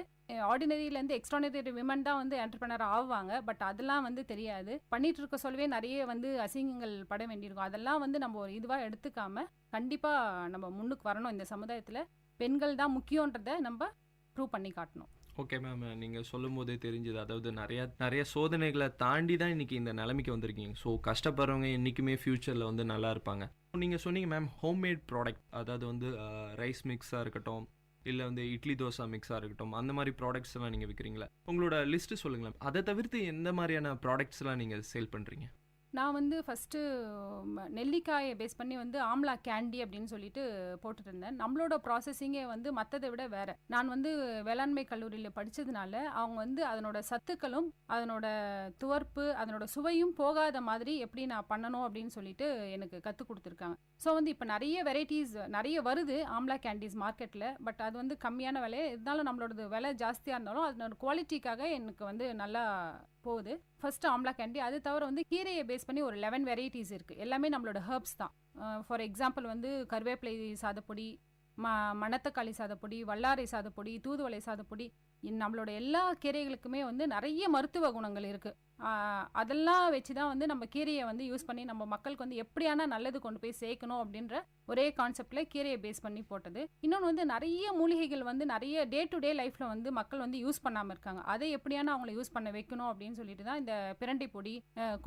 ஆர்டினரியிலேருந்து எக்ஸ்ட்ரானரி விமன் தான் வந்து ஆண்டர்பிரனர் ஆவாங்க, பட் அதெல்லாம் வந்து தெரியாது. பண்ணிட்டு இருக்க சொல்லவே நிறைய வந்து அசிங்கங்கள் பட வேண்டியிருக்கும். அதெல்லாம் வந்து நம்ம ஒரு இதுவாக எடுத்துக்காம கண்டிப்பாக நம்ம முன்னுக்கு வரணும். இந்த சமுதாயத்தில் பெண்கள் தான் முக்கியன்றதை நம்ம ப்ரூவ் பண்ணி காட்டணும். ஓகே மேம், நீங்கள் சொல்லும் போதே தெரிஞ்சுது. அதாவது நிறைய சோதனைகளை தாண்டி தான் இன்றைக்கி இந்த நிலைமைக்கு வந்திருக்கீங்க. ஸோ கஷ்டப்படுறவங்க என்றைக்குமே ஃப்யூச்சரில் வந்து நல்லா இருப்பாங்க. நீங்கள் சொன்னீங்க மேம் ஹோம்மேட் ப்ராடக்ட், அதாவது வந்து ரைஸ் மிக்ஸாக இருக்கட்டும், இல்லை வந்து இட்லி தோசை மிக்ஸாக இருக்கட்டும், அந்த மாதிரி ப்ராடக்ட்ஸ் எல்லாம் நீங்கள் விற்கிறீங்களா? உங்களோட லிஸ்ட்டு சொல்லுங்களேன். அதை தவிர்த்து எந்த மாதிரியான ப்ராடக்ட்ஸ்லாம் நீங்கள் சேல் பண்ணுறீங்க? நான் வந்து ஃபஸ்ட்டு நெல்லிக்காயை பேஸ் பண்ணி வந்து ஆம்லா கேண்டி அப்படின்னு சொல்லிட்டு போட்டுட்டு இருந்தேன். நம்மளோட ப்ராசஸிங்கே வந்து மற்றதை விட வேறு. நான் வந்து வேளாண்மை கல்லூரியில் படித்ததுனால அவங்க வந்து அதனோட சத்துக்களும் அதனோட துவர்ப்பு அதனோட சுவையும் போகாத மாதிரி எப்படி நான் பண்ணணும் அப்படின்னு சொல்லிட்டு எனக்கு கற்றுக் கொடுத்துருக்காங்க. ஸோ வந்து இப்போ நிறைய வெரைட்டிஸ் நிறைய வருது ஆம்லா கேண்டீஸ் மார்க்கெட்டில். பட் அது வந்து கம்மியான விலை இருந்தாலும் நம்மளோடது விலை ஜாஸ்தியாக இருந்தாலும் அதனோட குவாலிட்டிக்காக எனக்கு வந்து நல்லா போகுது. First amla candy. அது தவிர வந்து கீரையை பேஸ் பண்ணி ஒரு 11 வெரைட்டிஸ் இருக்குது. எல்லாமே நம்மளோட ஹர்ப்ஸ் தான். ஃபார் எக்ஸாம்பிள் வந்து கருவேப்பிலை சாதப்பொடி, மணத்தக்காளி சாதப்பொடி, வல்லாரை சாதப்பொடி, தூதுவளை சாதப்பொடி, நம்மளோட எல்லா கீரைகளுக்குமே வந்து நிறைய மருத்துவ குணங்கள் இருக்குது. அதெல்லாம் வச்சு தான் வந்து நம்ம கீரையை வந்து யூஸ் பண்ணி நம்ம மக்களுக்கு வந்து எப்படியான நல்லது கொண்டு போய் சேர்க்கணும் அப்படின்ற ஒரே கான்செப்டில் கீரையை பேஸ் பண்ணி போட்டது. இன்னொன்று வந்து நிறைய மூலிகைகள் வந்து நிறைய டே டு டே லைஃப்பில் வந்து மக்கள் வந்து யூஸ் பண்ணாமல் இருக்காங்க. அதை எப்படியான அவங்கள யூஸ் பண்ண வைக்கணும் அப்படின்னு சொல்லிட்டு தான் இந்த பிரண்டை பொடி,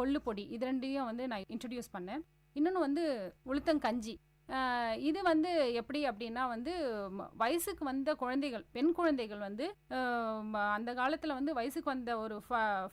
கொள்ளு பொடி இது ரெண்டையும் வந்து நான் இன்ட்ரடியூஸ் பண்ணேன். இன்னொன்று வந்து உளுத்தங்கஞ்சி. இது வந்து எப்படி அப்படின்னா வந்து வயசுக்கு வந்த குழந்தைகள், பெண் குழந்தைகள் வந்து அந்த காலத்தில் வந்து வயசுக்கு வந்த ஒரு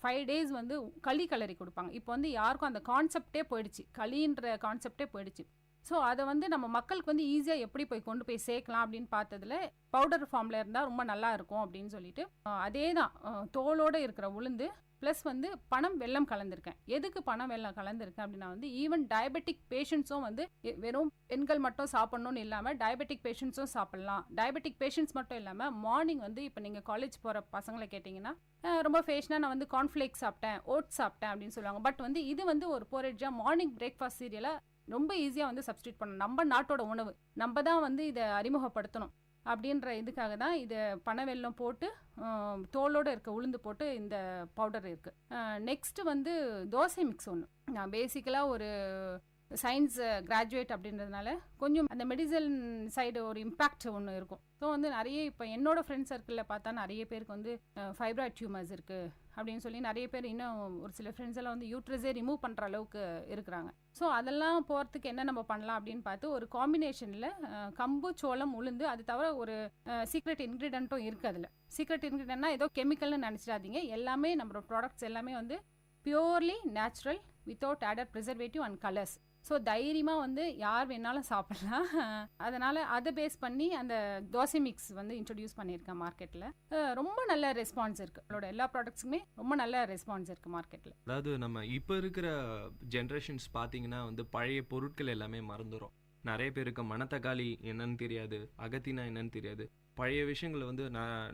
5 days வந்து களி கலரி கொடுப்பாங்க. இப்போ வந்து யாருக்கும் அந்த கான்செப்டே போயிடுச்சு, களின்ற கான்செப்டே போயிடுச்சு. ஸோ அதை வந்து நம்ம மக்களுக்கு வந்து ஈஸியாக எப்படி போய் கொண்டு போய் சேர்க்கலாம் அப்படின்னு பார்த்ததுல பவுடர் ஃபார்மில் இருந்தால் ரொம்ப நல்லா இருக்கும் அப்படின்னு சொல்லிட்டு அதே தான் தோலோடு இருக்கிற உளுந்து ப்ளஸ் வந்து பனம் வெல்லம் கலந்துருக்கேன். எதுக்கு பனம் வெல்லம் கலந்துருக்கேன் அப்படின்னா வந்து ஈவன் டயபெட்டிக் பேஷண்ட்ஸும் வந்து வெறும் பெண்கள் மட்டும் சாப்பிட்ணுன்னு இல்லாமல் டயபெட்டிக் பேஷண்ட்ஸும் சாப்பிட்லாம். டயபெட்டிக் பேஷண்ட்ஸ் மட்டும் இல்லாமல் மார்னிங் வந்து இப்போ நீங்கள் காலேஜ் போகிற பசங்களை கேட்டிங்கன்னா ரொம்ப ஃபேஷனாக நான் வந்து கார்ன்ஃப்ளேக்ஸ் சாப்பிட்டேன், ஓட்ஸ் சாப்பிட்டேன் அப்படின்னு சொல்லுவாங்க. பட் வந்து இது வந்து ஒரு போரேஜாக மார்னிங் பிரேக்ஃபாஸ்ட் சீரியலாக ரொம்ப ஈஸியாக வந்து சப்ஸ்டியூட் பண்ணணும். நம்ம நாட்டோட உணவு நம்ம தான் வந்து இதை அறிமுகப்படுத்தணும் அப்படின்ற இதுக்காக தான் இதை பனவெல்லம் போட்டு தோலோடு இருக்க உளுந்து போட்டு இந்த பவுடர் இருக்குது. நெக்ஸ்ட்டு வந்து தோசை மிக்ஸ் ஒன்று. நான் பேசிக்கலாக ஒரு சயின்ஸ் கிராஜுவேட் அப்படின்றதுனால கொஞ்சம் அந்த மெடிசன் சைடு ஒரு இம்பேக்ட் ஒன்று இருக்கும். ஸோ வந்து நிறைய இப்போ என்னோடய ஃப்ரெண்ட் சர்க்கிளில் பார்த்தா நிறைய பேருக்கு வந்து ஃபைப்ராய்ட் டியூமர்ஸ் இருக்குது அப்படின்னு சொல்லி நிறைய பேர், இன்னும் ஒரு சில ஃப்ரெண்ட்ஸ் எல்லாம் வந்து யூட்ரஸே ரிமூவ் பண்ணுற அளவுக்கு இருக்கிறாங்க. ஸோ அதெல்லாம் போகிறதுக்கு என்ன நம்ம பண்ணலாம் அப்படின்னு பார்த்து ஒரு காம்பினேஷனில் கம்பு, சோளம், உளுந்து, அது தவிர ஒரு சீக்ரெட் இன்க்ரீடியண்ட்டும் இருக்குது. அதில் சீக்ரெட் இன்க்ரீடியண்ட்னா ஏதோ கெமிக்கல்னு நினச்சிடாதீங்க. எல்லாமே நம்மளோட ப்ராடக்ட்ஸ் எல்லாமே வந்து purely natural without added preservative and colours. So தைரியமாக வந்து யார் வேணாலும் சாப்பிட்லாம். அதனால் அதை பேஸ் பண்ணி அந்த தோசை மிக்ஸ் வந்து இன்ட்ரடியூஸ் பண்ணியிருக்கேன் மார்க்கெட்டில். ரொம்ப நல்ல ரெஸ்பான்ஸ் இருக்குது. அதோட எல்லா ப்ராடக்ட்ஸுமே ரொம்ப நல்ல ரெஸ்பான்ஸ் இருக்குது மார்க்கெட்டில். அதாவது நம்ம இப்போ இருக்கிற ஜென்ரேஷன்ஸ் பார்த்தீங்கன்னா வந்து பழைய பொருட்கள் எல்லாமே மறந்துடும். நிறைய பேருக்கு மணத்தக்காளி என்னன்னு தெரியாது, அகத்தினா என்னன்னு தெரியாது. பழைய விஷயங்களை வந்து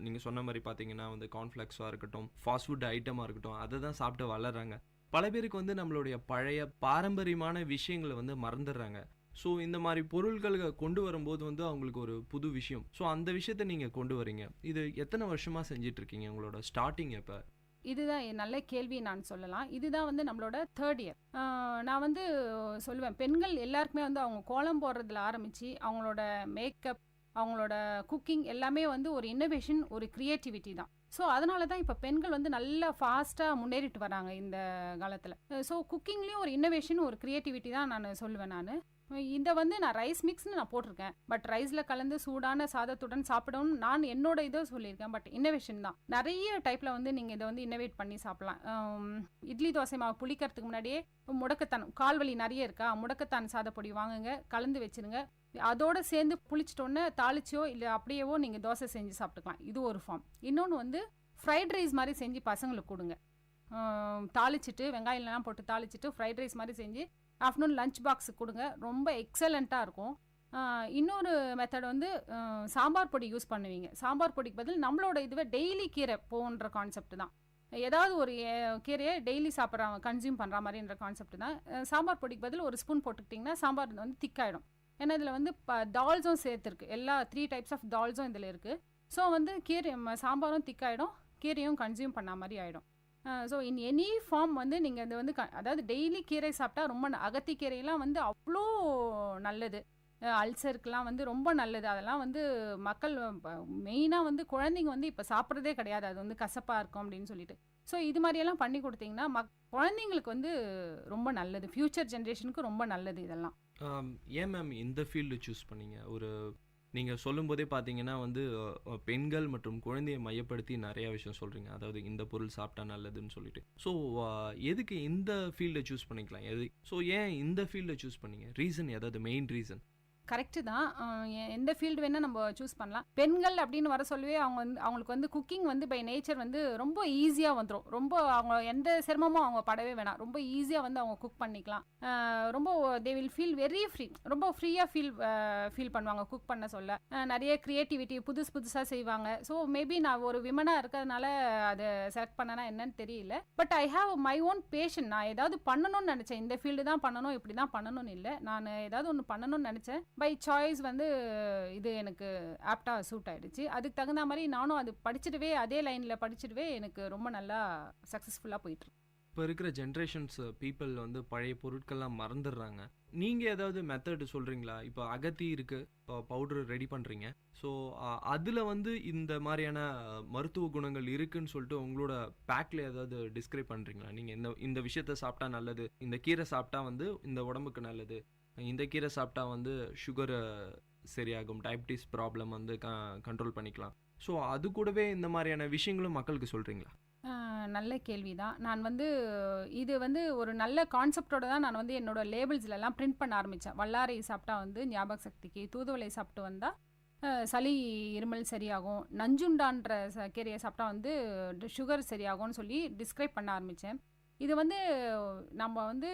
நீங்கள் சொன்ன மாதிரி பார்த்தீங்கன்னா வந்து கார்ன்ஃப்ளெக்ஸாக இருக்கட்டும், ஃபாஸ்ட் ஃபுட் ஐட்டமாக இருக்கட்டும், அதை தான் சாப்பிட்டு வளர்கிறாங்க. பல பேருக்கு வந்து நம்மளுடைய பழைய பாரம்பரியமான விஷயங்களை வந்து மறந்துடுறாங்க. ஸோ இந்த மாதிரி பொருட்களை கொண்டு வரும்போது வந்து அவங்களுக்கு ஒரு புது விஷயம். ஸோ அந்த விஷயத்த நீங்கள் கொண்டு வரீங்க. இது எத்தனை வருஷமாக செஞ்சிட்ருக்கீங்க? உங்களோட ஸ்டார்டிங் எப்போ? இதுதான் நல்ல கேள்வி நான் சொல்லலாம். இதுதான் வந்து நம்மளோட 3rd year. நான் வந்து சொல்லுவேன், பெண்கள் எல்லாருக்குமே வந்து அவங்க கோலம் போடுறதுல ஆரம்பித்து அவங்களோட மேக்கப், அவங்களோட குக்கிங் எல்லாமே வந்து ஒரு இன்னோவேஷன், ஒரு க்ரியேட்டிவிட்டி தான். ஸோ அதனால தான் இப்போ பெண்கள் வந்து நல்லா ஃபாஸ்ட்டாக முன்னேறிட்டு வராங்க இந்த காலத்தில். ஸோ குக்கிங்லேயும் ஒரு இன்னோவேஷன், ஒரு க்ரியேட்டிவிட்டி தான் நான் சொல்லுவேன். இதை வந்து நான் ரைஸ் மிக்ஸ்னு நான் போட்டிருக்கேன். பட் ரைஸில் கலந்து சூடான சாதத்துடன் சாப்பிடவும் நான் என்னோட இதை சொல்லியிருக்கேன். பட் இன்னோவேஷன் தான். நிறைய டைப்பில் வந்து நீங்கள் இதை வந்து இன்னோவேட் பண்ணி சாப்பிடலாம். இட்லி தோசை மாவு புளிக்கிறதுக்கு முன்னாடியே முடக்கத்தான், கால்வலி நிறைய இருக்கா, முடக்கத்தான் சாதப்பொடி வாங்குங்க, கலந்து வச்சுருங்க. அதோடு சேர்ந்து புளிச்சிட்டோன்னே தாளிச்சோ இல்லை அப்படியேவோ நீங்கள் தோசை செஞ்சு சாப்பிட்டுக்கலாம். இது ஒரு ஃபார்ம். இன்னொன்று வந்து ஃப்ரைட் ரைஸ் மாதிரி செஞ்சு பசங்களுக்கு கொடுங்க. தாளிச்சிட்டு வெங்காயம்லாம் போட்டு தாளிச்சிட்டு ஃப்ரைட் ரைஸ் மாதிரி செஞ்சு ஆஃப்டர்நூன் லஞ்ச் பாக்ஸுக்கு கொடுங்க. ரொம்ப எக்ஸலண்ட்டாக இருக்கும். இன்னொரு மெத்தட் வந்து சாம்பார் பொடி யூஸ் பண்ணுவீங்க. சாம்பார் பொடிக்கு பதில் நம்மளோட இதுவே டெய்லி கீரை போன்ற கான்செப்ட் தான். ஏதாவது ஒரு கீரையை டெய்லி சாப்பிட்றாங்க, கன்சியூம் பண்ணுற மாதிரின்ற கான்செப்ட் தான். சாம்பார் பொடிக்கு பதில் ஒரு ஸ்பூன் போட்டுக்கிட்டிங்கன்னா சாம்பார் வந்து திக்காயிடும். ஏன்னா இதில் வந்து தால்ஸும் சேர்த்துருக்கு, எல்லா 3 டைப்ஸ் ஆஃப் தால்ஸும் இதில் இருக்குது. ஸோ வந்து கீரை சாம்பாரும் திக்காயிடும், கீரையும் கன்சியூம் பண்ண மாதிரி ஆகிடும். ஸோ இன் எனி ஃபார்ம் வந்து நீங்கள் இது வந்து அதாவது டெய்லி கீரை சாப்பிட்டா ரொம்ப அகத்தி கீரையெல்லாம் வந்து அவ்வளோ நல்லது, அல்சருக்கெலாம் வந்து ரொம்ப நல்லது. அதெல்லாம் வந்து மக்கள் மெயினாக வந்து குழந்தைங்க வந்து இப்போ சாப்பிட்றதே கிடையாது, அது வந்து கசப்பாக இருக்கும் அப்படின்னு சொல்லிட்டு. ஸோ இது மாதிரியெல்லாம் பண்ணி கொடுத்தீங்கன்னா குழந்தைங்களுக்கு வந்து ரொம்ப நல்லது, ஃப்யூச்சர் ஜென்ரேஷனுக்கு ரொம்ப நல்லது இதெல்லாம். ஏன் மேம் இந்த ஃபீல்டு சூஸ் பண்ணீங்க? ஒரு நீங்கள் சொல்லும்போதே பார்த்தீங்கன்னா வந்து பெண்கள் மற்றும் குழந்தையை மையப்படுத்தி நிறையா விஷயம் சொல்கிறீங்க, அதாவது இந்த பொருள் சாப்பிட்டா நல்லதுன்னு சொல்லிட்டு. ஸோ எதுக்கு இந்த ஃபீல்டை சூஸ் பண்ணிக்கலாம்? ஸோ ஏன் இந்த ஃபீல்டை சூஸ் பண்ணீங்க? ரீசன் ஏதாவது மெயின் ரீசன்? கரெக்டு தான். எந்த ஃபீல்டு வேணால் நம்ம சூஸ் பண்ணலாம். பெண்கள் அப்படின்னு வர சொல்லவே அவங்களுக்கு வந்து குக்கிங் வந்து பை நேச்சர் வந்து ரொம்ப ஈஸியாக வந்துடும். ரொம்ப அவங்க எந்த சிரமமும் அவங்க படவே வேணாம், ரொம்ப ஈஸியாக வந்து அவங்க குக் பண்ணிக்கலாம். ரொம்ப they will feel very free, ரொம்ப ஃப்ரீயாக ஃபீல் பண்ணுவாங்க குக் பண்ண சொல்ல. நிறைய க்ரியேட்டிவிட்டி புதுசாக செய்வாங்க. ஸோ மேபி நான் ஒரு விமனாக இருக்கிறதுனால அதை செலக்ட் பண்ணனா என்னன்னு தெரியல. But I have my own passion. நான் ஏதாவது பண்ணணும்னு நினச்சேன், இந்த ஃபீல்டு தான் பண்ணணும் இப்படி தான் பண்ணணும்னு இல்லை, நான் ஏதாவது ஒன்று பண்ணணும்னு நினச்சேன். பை சாய்ஸ் வந்து இது எனக்கு ஆப்டாக சூட் ஆகிடுச்சு. அதுக்கு தகுந்த மாதிரி நானும் அது படிச்சுடுவே, அதே லைனில் படிச்சுடுவே எனக்கு ரொம்ப நல்லா சக்ஸஸ்ஃபுல்லாக போயிட்டுருக்கு. இப்போ இருக்கிற ஜென்ரேஷன்ஸ் பீப்புள் வந்து பழைய பொருட்கள்லாம் மறந்துடுறாங்க. நீங்கள் ஏதாவது மெத்தட் சொல்கிறீங்களா? இப்போ அகத்தி இருக்குது, இப்போ பவுடர் ரெடி பண்ணுறீங்க. ஸோ அதில் வந்து இந்த மாதிரியான மருத்துவ குணங்கள் இருக்குன்னு சொல்லிட்டு உங்களோட பேக்கில் ஏதாவது டிஸ்கிரைப் பண்ணுறீங்களா? நீங்கள் இந்த விஷயத்த சாப்பிட்டா நல்லது, இந்த கீரை சாப்பிட்டா வந்து இந்த உடம்புக்கு நல்லது, இந்த கீரை சாப்பிட்டா வந்து சுகர் சரியாகும், டயபிட்டிஸ் ப்ராப்ளம் வந்து கண்ட்ரோல் பண்ணிக்கலாம். ஸோ அது கூடவே இந்த மாதிரியான விஷயங்களும் மக்களுக்கு சொல்கிறீங்களா? நல்ல கேள்வி தான். நான் வந்து இது வந்து ஒரு நல்ல கான்செப்டோட தான் நான் வந்து என்னோட லேபிள்ஸ்லாம் பிரிண்ட் பண்ண ஆரம்பித்தேன். வல்லாரை சாப்பிட்டா வந்து ஞாபக சக்திக்கு, தூதுவளை சாப்பிட்டு வந்தால் சளி இருமல் சரியாகும், நஞ்சுண்டான்ற கீரையை சாப்பிட்டா வந்து சுகர் சரியாகும்னு சொல்லி டிஸ்கிரைப் பண்ண ஆரம்பித்தேன். இது வந்து நம்ம வந்து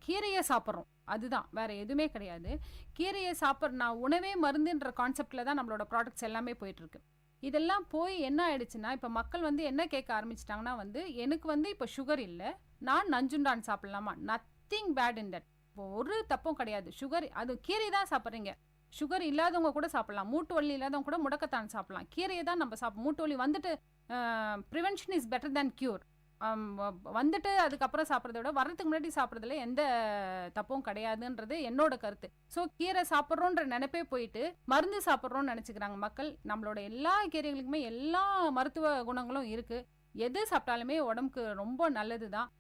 கீரையை சாப்பிட்றோம், அதுதான், வேறு எதுவுமே கிடையாது. கீரையை நான் உணவே மருந்துன்ற கான்செப்டில் தான் நம்மளோட ப்ராடக்ட்ஸ் எல்லாமே போயிட்டுருக்கு. இதெல்லாம் போய் என்ன ஆயிடுச்சுன்னா இப்போ மக்கள் வந்து என்ன கேட்க ஆரம்பிச்சிட்டாங்கன்னா வந்து எனக்கு வந்து இப்போ சுகர் இல்லை, நான் நஞ்சுண்டான் சாப்பிட்லாமா? நத்திங் பேட் இன் தட், இப்போ ஒரு தப்பும் கிடையாது. சுகர் அது கீரை தான் சாப்பிட்றீங்க, சுகர் இல்லாதவங்க கூட சாப்பிட்லாம், மூட்டு வலி இல்லாதவங்க கூட முடக்கத்தான் சாப்பிட்லாம். கீரையை தான் நம்ம மூட்டு வலி வந்துட்டு prevention is better than cure. வந்துட்டு அதுக்கப்புறம் சாப்பிட்றத விட வர்றதுக்கு முன்னாடி சாப்பிட்றதுல எந்த தப்பும் கிடையாதுன்றது என்னோட கருத்து. ஸோ கீரை சாப்பிட்றோன்ற நினைப்பே போயிட்டு மருந்து சாப்பிட்றோன்னு நினச்சிக்கிறாங்க மக்கள். நம்மளோட எல்லா கீரைகளுக்குமே எல்லா மருத்துவ குணங்களும் இருக்குது, எது சாப்பிட்டாலுமே உடம்புக்கு ரொம்ப நல்லது தான்.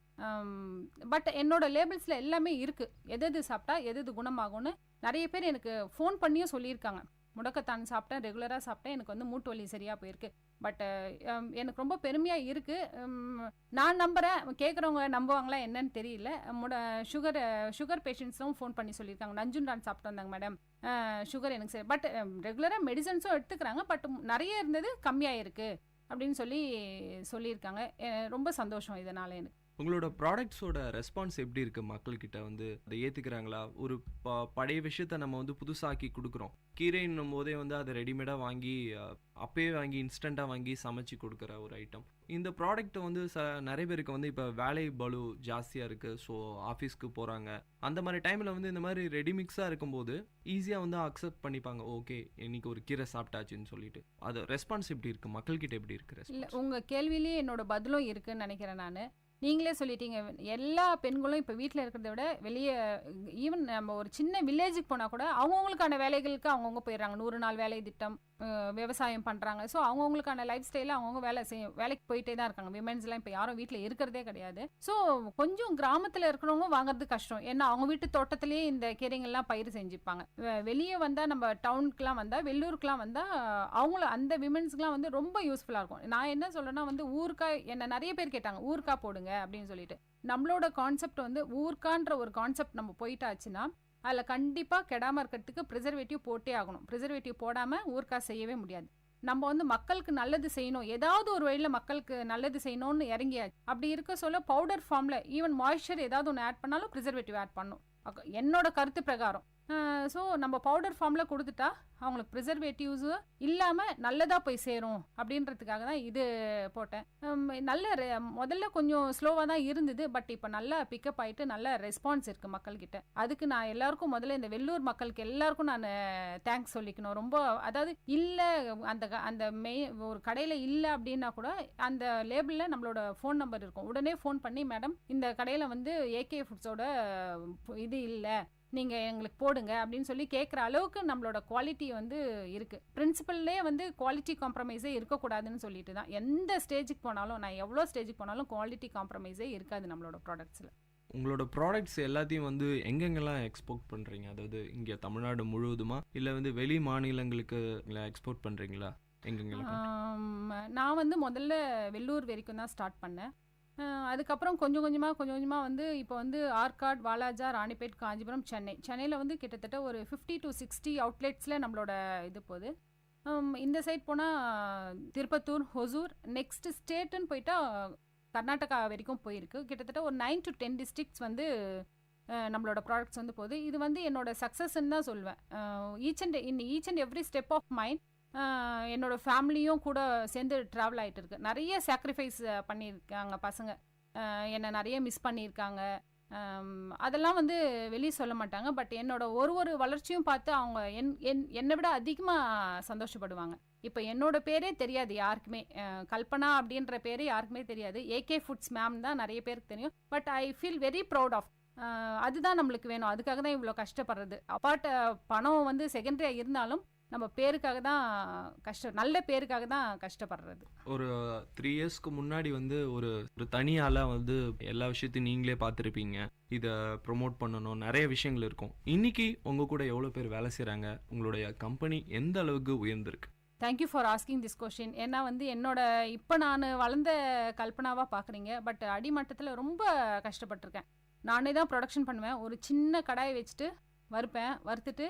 பட் என்னோட லேபிள்ஸில் எல்லாமே இருக்குது, எது சாப்பிட்டா எது குணமாகும்னு. நிறைய பேர் எனக்கு ஃபோன் பண்ணியும் சொல்லியிருக்காங்க, முடக்கத்தான் சாப்பிட்டேன், ரெகுலராக சாப்பிட்டேன், எனக்கு வந்து மூட்டு வலி சரியாக போயிருக்கு. பட் எனக்கு ரொம்ப பெருமையாக இருக்குது. நான் நம்புகிறேன், கேட்குறவங்க நம்புவாங்களா என்னன்னு தெரியல. சுகர் பேஷண்ட்ஸும் ஃபோன் பண்ணி சொல்லியிருக்காங்க, நஞ்சுண்டான் சாப்பிட்டு வந்தாங்க மேடம், சுகர் எனக்கு சரி. பட் ரெகுலராக மெடிசன்ஸும் எடுத்துக்கிறாங்க, பட் நிறைய இருந்தது கம்மியாக இருக்குது அப்படின்னு சொல்லியிருக்காங்க. ரொம்ப சந்தோஷம் இதனால் எனக்கு. உங்களோட ப்ராடக்ட்ஸோட ரெஸ்பான்ஸ் எப்படி இருக்குது? மக்கள்கிட்ட வந்து அதை ஏற்றுக்கிறாங்களா? ஒரு பழைய விஷயத்த நம்ம வந்து புதுசாக்கி கொடுக்குறோம், கீரைன்னும் போதே வந்து அதை ரெடிமேடாக வாங்கி அப்பயே வாங்கி இன்ஸ்டண்ட்டாக வாங்கி சமைச்சு கொடுக்குற ஒரு ஐட்டம். இந்த ப்ராடக்ட்டை வந்து நிறைய பேருக்கு வந்து இப்போ வேலை பளு ஜாஸ்தியாக இருக்குது, ஸோ ஆஃபீஸ்க்கு போகிறாங்க, அந்த மாதிரி டைமில் வந்து இந்த மாதிரி ரெடிமிக்ஸாக இருக்கும்போது ஈஸியாக வந்து அக்செப்ட் பண்ணிப்பாங்க, ஓகே இன்னைக்கு ஒரு கீரை சாப்பிட்டாச்சுன்னு சொல்லிட்டு. அது ரெஸ்பான்ஸ் எப்படி இருக்குது, மக்கள்கிட்ட எப்படி இருக்குது? இல்லை, உங்கள் கேள்வியிலேயே என்னோட பதிலும் இருக்குன்னு நினைக்கிறேன். நான் நீங்களே சொல்லிட்டீங்க, எல்லா பெண்களும் இப்போ வீட்டில் இருக்கிறத விட வெளியே, ஈவன் நம்ம ஒரு சின்ன வில்லேஜுக்கு போனால் கூட அவங்கவுங்களுக்கான வேலைகளுக்கு அவங்கவுங்க போயிடுறாங்க. 100 நாள் வேலை திட்டம், விவசாயம் பண்ணுறாங்க. ஸோ அவங்கவுங்களுக்கான லைஃப் ஸ்டைலில் அவங்கவுங்க வேலைக்கு போயிட்டே தான் இருக்காங்க. விமென்ஸ்லாம் இப்போ யாரும் வீட்டில் இருக்கிறதே கிடையாது. ஸோ கொஞ்சம் கிராமத்தில் இருக்கிறவங்க வாங்குறது கஷ்டம், ஏன்னா அவங்க வீட்டு தோட்டத்திலேயே இந்த கீரைங்கள்லாம் பயிர் செஞ்சுப்பாங்க. வெளியே வந்தால் நம்ம டவுனுக்குலாம் வந்தால், வெள்ளூருக்குலாம் வந்தால் அந்த விமென்ஸ்க்குலாம் வந்து ரொம்ப யூஸ்ஃபுல்லாக இருக்கும். நான் என்ன சொல்கிறேன்னா வந்து ஊறுகாய், என்ன நிறைய பேர் கேட்டாங்க ஊறுகாய் போடுங்க அப்படின்னு சொல்லிட்டு. நம்மளோட கான்செப்ட் வந்து ஊறுகான்ற ஒரு கான்செப்ட் நம்ம போயிட்டாச்சுன்னா அதில் கண்டிப்பாக கெடாமல் இருக்கிறதுக்கு ப்ரிசர்வேட்டிவ் போட்டே ஆகணும். ப்ரிசர்வேட்டிவ் போடாமல் ஊறுகாய் செய்யவே முடியாது. நம்ம வந்து மக்களுக்கு நல்லது செய்யணும், ஏதாவது ஒரு வழியில் மக்களுக்கு நல்லது செய்யணும்னு இறங்கியாச்சு. அப்படி இருக்க சொல்ல பவுடர் ஃபார்மில் ஈவன் மாய்ஸ்சர் ஏதாவது ஒன்று ஆட் பண்ணாலும் ப்ரிசர்வேட்டிவ் ஆட் பண்ணணும், என்னோட கருத்து பிரகாரம். ஸோ நம்ம பவுடர் ஃபார்மில் கொடுத்துட்டா அவங்களுக்கு ப்ரிசர்வேட்டிவ்ஸு இல்லாமல் நல்லதாக போய் சேரும் அப்படின்றதுக்காக தான் இது போட்டேன். முதல்ல கொஞ்சம் ஸ்லோவாக தான் இருந்தது, பட் இப்போ நல்லா பிக்கப் ஆகிட்டு நல்ல ரெஸ்பான்ஸ் இருக்குது மக்கள்கிட்ட. அதுக்கு நான் எல்லாருக்கும் முதல்ல இந்த வெள்ளூர் மக்களுக்கு எல்லாருக்கும் நான் தேங்க்ஸ் சொல்லிக்கணும். ரொம்ப அதாவது இல்லை அந்த ஒரு கடையில் இல்லை அப்படின்னா கூட அந்த லேபிளில் நம்மளோட ஃபோன் நம்பர் இருக்கும். உடனே ஃபோன் பண்ணி, மேடம் இந்த கடையில் வந்து ஏகே ஃபுட்ஸோட இது இல்லை, நீங்கள் எங்களுக்கு போடுங்க அப்படின்னு சொல்லி கேட்குற அளவுக்கு நம்மளோட குவாலிட்டி வந்து இருக்குது. பிரின்சிபல்லே வந்து குவாலிட்டி காம்ப்ரமைஸே இருக்கக்கூடாதுன்னு சொல்லிட்டு தான் எந்த ஸ்டேஜுக்கு போனாலும், நான் எவ்வளோ ஸ்டேஜுக்கு போனாலும் குவாலிட்டி காம்ப்ரமைஸே இருக்காது நம்மளோட ப்ராடக்ட்ஸில். உங்களோட ப்ராடக்ட்ஸ் எல்லாத்தையும் வந்து எங்கெங்கெல்லாம் எக்ஸ்போர்ட் பண்ணுறீங்க? அதாவது இங்கே தமிழ்நாடு முழுவதுமா இல்லை வந்து வெளி மாநிலங்களுக்கு எக்ஸ்போர்ட் பண்ணுறீங்களா? எங்கெங்கெல்லாம்? நான் வந்து முதல்ல வெள்ளூர் வரைக்கும் தான் ஸ்டார்ட் பண்ணேன். அதுக்கப்புறம் கொஞ்சம் கொஞ்சமாக வந்து இப்போ வந்து ஆர்காட், வாலாஜா, ராணிப்பேட், காஞ்சிபுரம், சென்னையில் வந்து கிட்டத்தட்ட ஒரு 50 to 60 அவுட்லெட்ஸில் நம்மளோட இது போகுது. இந்த சைட் போனால் திருப்பத்தூர், ஹொசூர், நெக்ஸ்ட் ஸ்டேட்டுன்னு போயிட்டா கர்நாடகா வரைக்கும் போயிருக்கு. கிட்டத்தட்ட ஒரு 9 to 10 டிஸ்ட்ரிக்ட்ஸ் வந்து நம்மளோட ப்ராடக்ட்ஸ் வந்து போகுது. இது வந்து என்னோட சக்ஸஸ்ன்னு தான் சொல்லுவேன். Each and every step of mind என்னோட ஃபேமிலியும் கூட சேர்ந்து ட்ராவல் ஆகிட்டு இருக்கு. நிறைய சாக்ரிஃபைஸ் பண்ணியிருக்காங்க பசங்க, என்னை நிறைய மிஸ் பண்ணியிருக்காங்க. அதெல்லாம் வந்து வெளியே சொல்ல மாட்டாங்க, பட் என்னோட ஒரு வளர்ச்சியும் பார்த்து அவங்க என்னை விட அதிகமாக சந்தோஷப்படுவாங்க. இப்போ என்னோட பேரே தெரியாது யாருக்குமே, கல்பனா அப்படின்ற பேரே யாருக்குமே தெரியாது. ஏகே ஃபுட்ஸ் மேம் தான் நிறைய பேருக்கு தெரியும். But I feel very proud of, அதுதான் நம்மளுக்கு வேணும். அதுக்காக தான் இவ்வளோ கஷ்டப்படுறது. அப்பார்ட் பணம் வந்து செகண்டரியாக இருந்தாலும் நம்ம பேருக்காக தான் நல்ல பேருக்காக தான் கஷ்டப்படுறது. ஒரு 3 இயர்ஸ்க்கு முன்னாடி வந்து ஒரு தனியாளாக வந்து எல்லா விஷயத்தையும் நீங்களே பார்த்துருப்பீங்க, இதை ப்ரொமோட் பண்ணணும், நிறைய விஷயங்கள் இருக்கும். இன்னைக்கு உங்கள் கூட எவ்வளோ பேர் வேலை செய்கிறாங்க? உங்களுடைய கம்பெனி எந்த அளவுக்கு உயர்ந்திருக்கு? Thank you for asking this question. ஏன்னா வந்து என்னோட இப்போ நான் வளர்ந்த கல்பனாவாக பார்க்குறீங்க, பட் அடிமட்டத்தில் ரொம்ப கஷ்டப்பட்டிருக்கேன். நானே தான் ப்ரொடக்ஷன் பண்ணுவேன். ஒரு சின்ன கடாயை வச்சுட்டு வறுத்துட்டு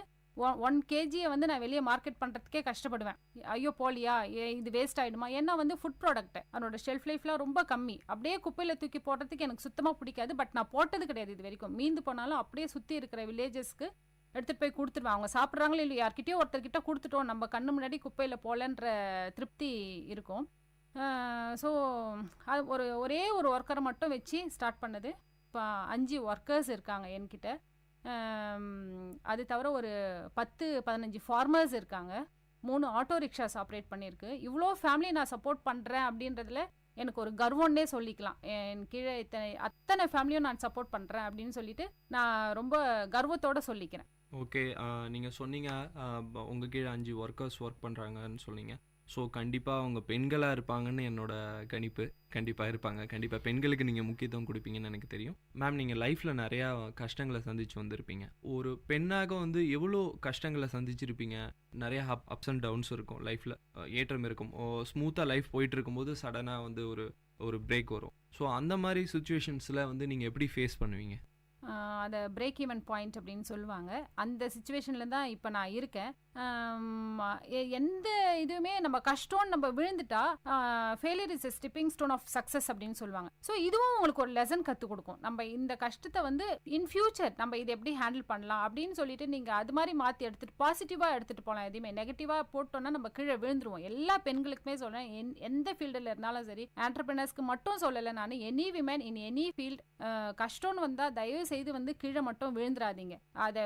1 kg வந்து நான் வெளியே மார்க்கெட் பண்ணுறதுக்கே கஷ்டப்படுவேன். ஐயோ போலியா, இது வேஸ்ட் ஆகிடுமா? ஏன்னா வந்து ஃபுட் ப்ராடக்ட் அதனோட ஷெல்ஃப் லைஃப்லாம் ரொம்ப கம்மி. அப்படியே குப்பையில் தூக்கி போடுறதுக்கு எனக்கு சுத்தமாக பிடிக்காது. பட் நான் போட்டது கிடையாது இது வரைக்கும். மீந்து போனாலும் அப்படியே சுற்றி இருக்கிற வில்லேஜஸ்க்கு எடுத்துகிட்டு போய் கொடுத்துருவேன். அவங்க சாப்பிட்றாங்களோ இல்லையோ, யார்கிட்டயோ ஒருத்தர்கிட்ட கொடுத்துட்டோம், நம்ம கண்ணு முன்னாடி குப்பையில் போகலன்ற திருப்தி இருக்கும். ஸோ அது ஒரே ஒரு ஒர்க்கரை மட்டும் வச்சு ஸ்டார்ட் பண்ணது. இப்போ 5 ஒர்க்கர்ஸ் இருக்காங்க என்கிட்ட. அது தவிர ஒரு 10-15 ஃபார்மர்ஸ் இருக்காங்க. 3 ஆட்டோ ரிக்ஷாஸ் ஆப்ரேட் பண்ணியிருக்கு. இவ்வளோ ஃபேமிலி நான் சப்போர்ட் பண்ணுறேன் அப்படின்றதுல எனக்கு ஒரு கர்வம்னே சொல்லிக்கலாம். என் கீழே அத்தனை ஃபேமிலியும் நான் சப்போர்ட் பண்ணுறேன் அப்படின்னு சொல்லிட்டு நான் ரொம்ப கர்வத்தோடு சொல்லிக்கிறேன். ஓகே, நீங்கள் சொன்னீங்க உங்கள் கீழே 5 ஒர்க்கர்ஸ் ஒர்க் பண்ணுறாங்கன்னு சொன்னீங்க. ஸோ கண்டிப்பாக அவங்க பெண்களாக இருப்பாங்கன்னு என்னோட கணிப்பு. கண்டிப்பாக இருப்பாங்க. கண்டிப்பாக பெண்களுக்கு நீங்கள் முக்கியத்துவம் கொடுப்பீங்கன்னு எனக்கு தெரியும். மேம், நீங்கள் லைஃப்பில் நிறையா கஷ்டங்களை சந்திச்சு வந்திருப்பீங்க. ஒரு பெண்ணாக வந்து எவ்வளோ கஷ்டங்களை சந்திச்சிருப்பீங்க? நிறையா அப்ஸ் அண்ட் டவுன்ஸ் இருக்கும் லைஃப்பில், ஏற்றம் இருக்கும். ஸ்மூத்தாக லைஃப் போயிட்டு இருக்கும்போது சடனாக வந்து ஒரு பிரேக் வரும். ஸோ அந்த மாதிரி சுச்சுவேஷன்ஸில் வந்து நீங்கள் எப்படி ஃபேஸ் பண்ணுவீங்க? அதை பிரேக் ஈவன் பாயிண்ட் அப்படின்னு சொல்லுவாங்க. அந்த சுச்சுவேஷனில் தான் இப்போ நான் இருக்கேன். எந்த இதுவுமே நம்ம கஷ்டம்னு நம்ம விழுந்துட்டா failure is a stepping stone of success அப்படின்னு சொல்லுவாங்க. ஸோ இதுவும் உங்களுக்கு ஒரு லெசன் கற்றுக் கொடுக்கும். நம்ம இந்த கஷ்டத்தை வந்து இன் ஃபியூச்சர் நம்ம இதை எப்படி ஹேண்டில் பண்ணலாம் அப்படின்னு சொல்லிட்டு நீங்கள் அது மாதிரி மாற்றி எடுத்துகிட்டு பாசிட்டிவாக எடுத்துகிட்டு போகலாம். எதுவுமே நெகட்டிவாக போட்டோன்னா நம்ம கீழே விழுந்துருவோம். எல்லா பெண்களுக்குமே சொல்கிறேன், எந்த ஃபீல்டில் இருந்தாலும் சரி, ஆண்டர்பிரினர்ஸ்க்கு மட்டும் சொல்லலை நான், any women in any field, கஷ்டம்னு வந்தால் தயவு செய்து வந்து கீழே மட்டும் விழுந்துடாதீங்க. அதை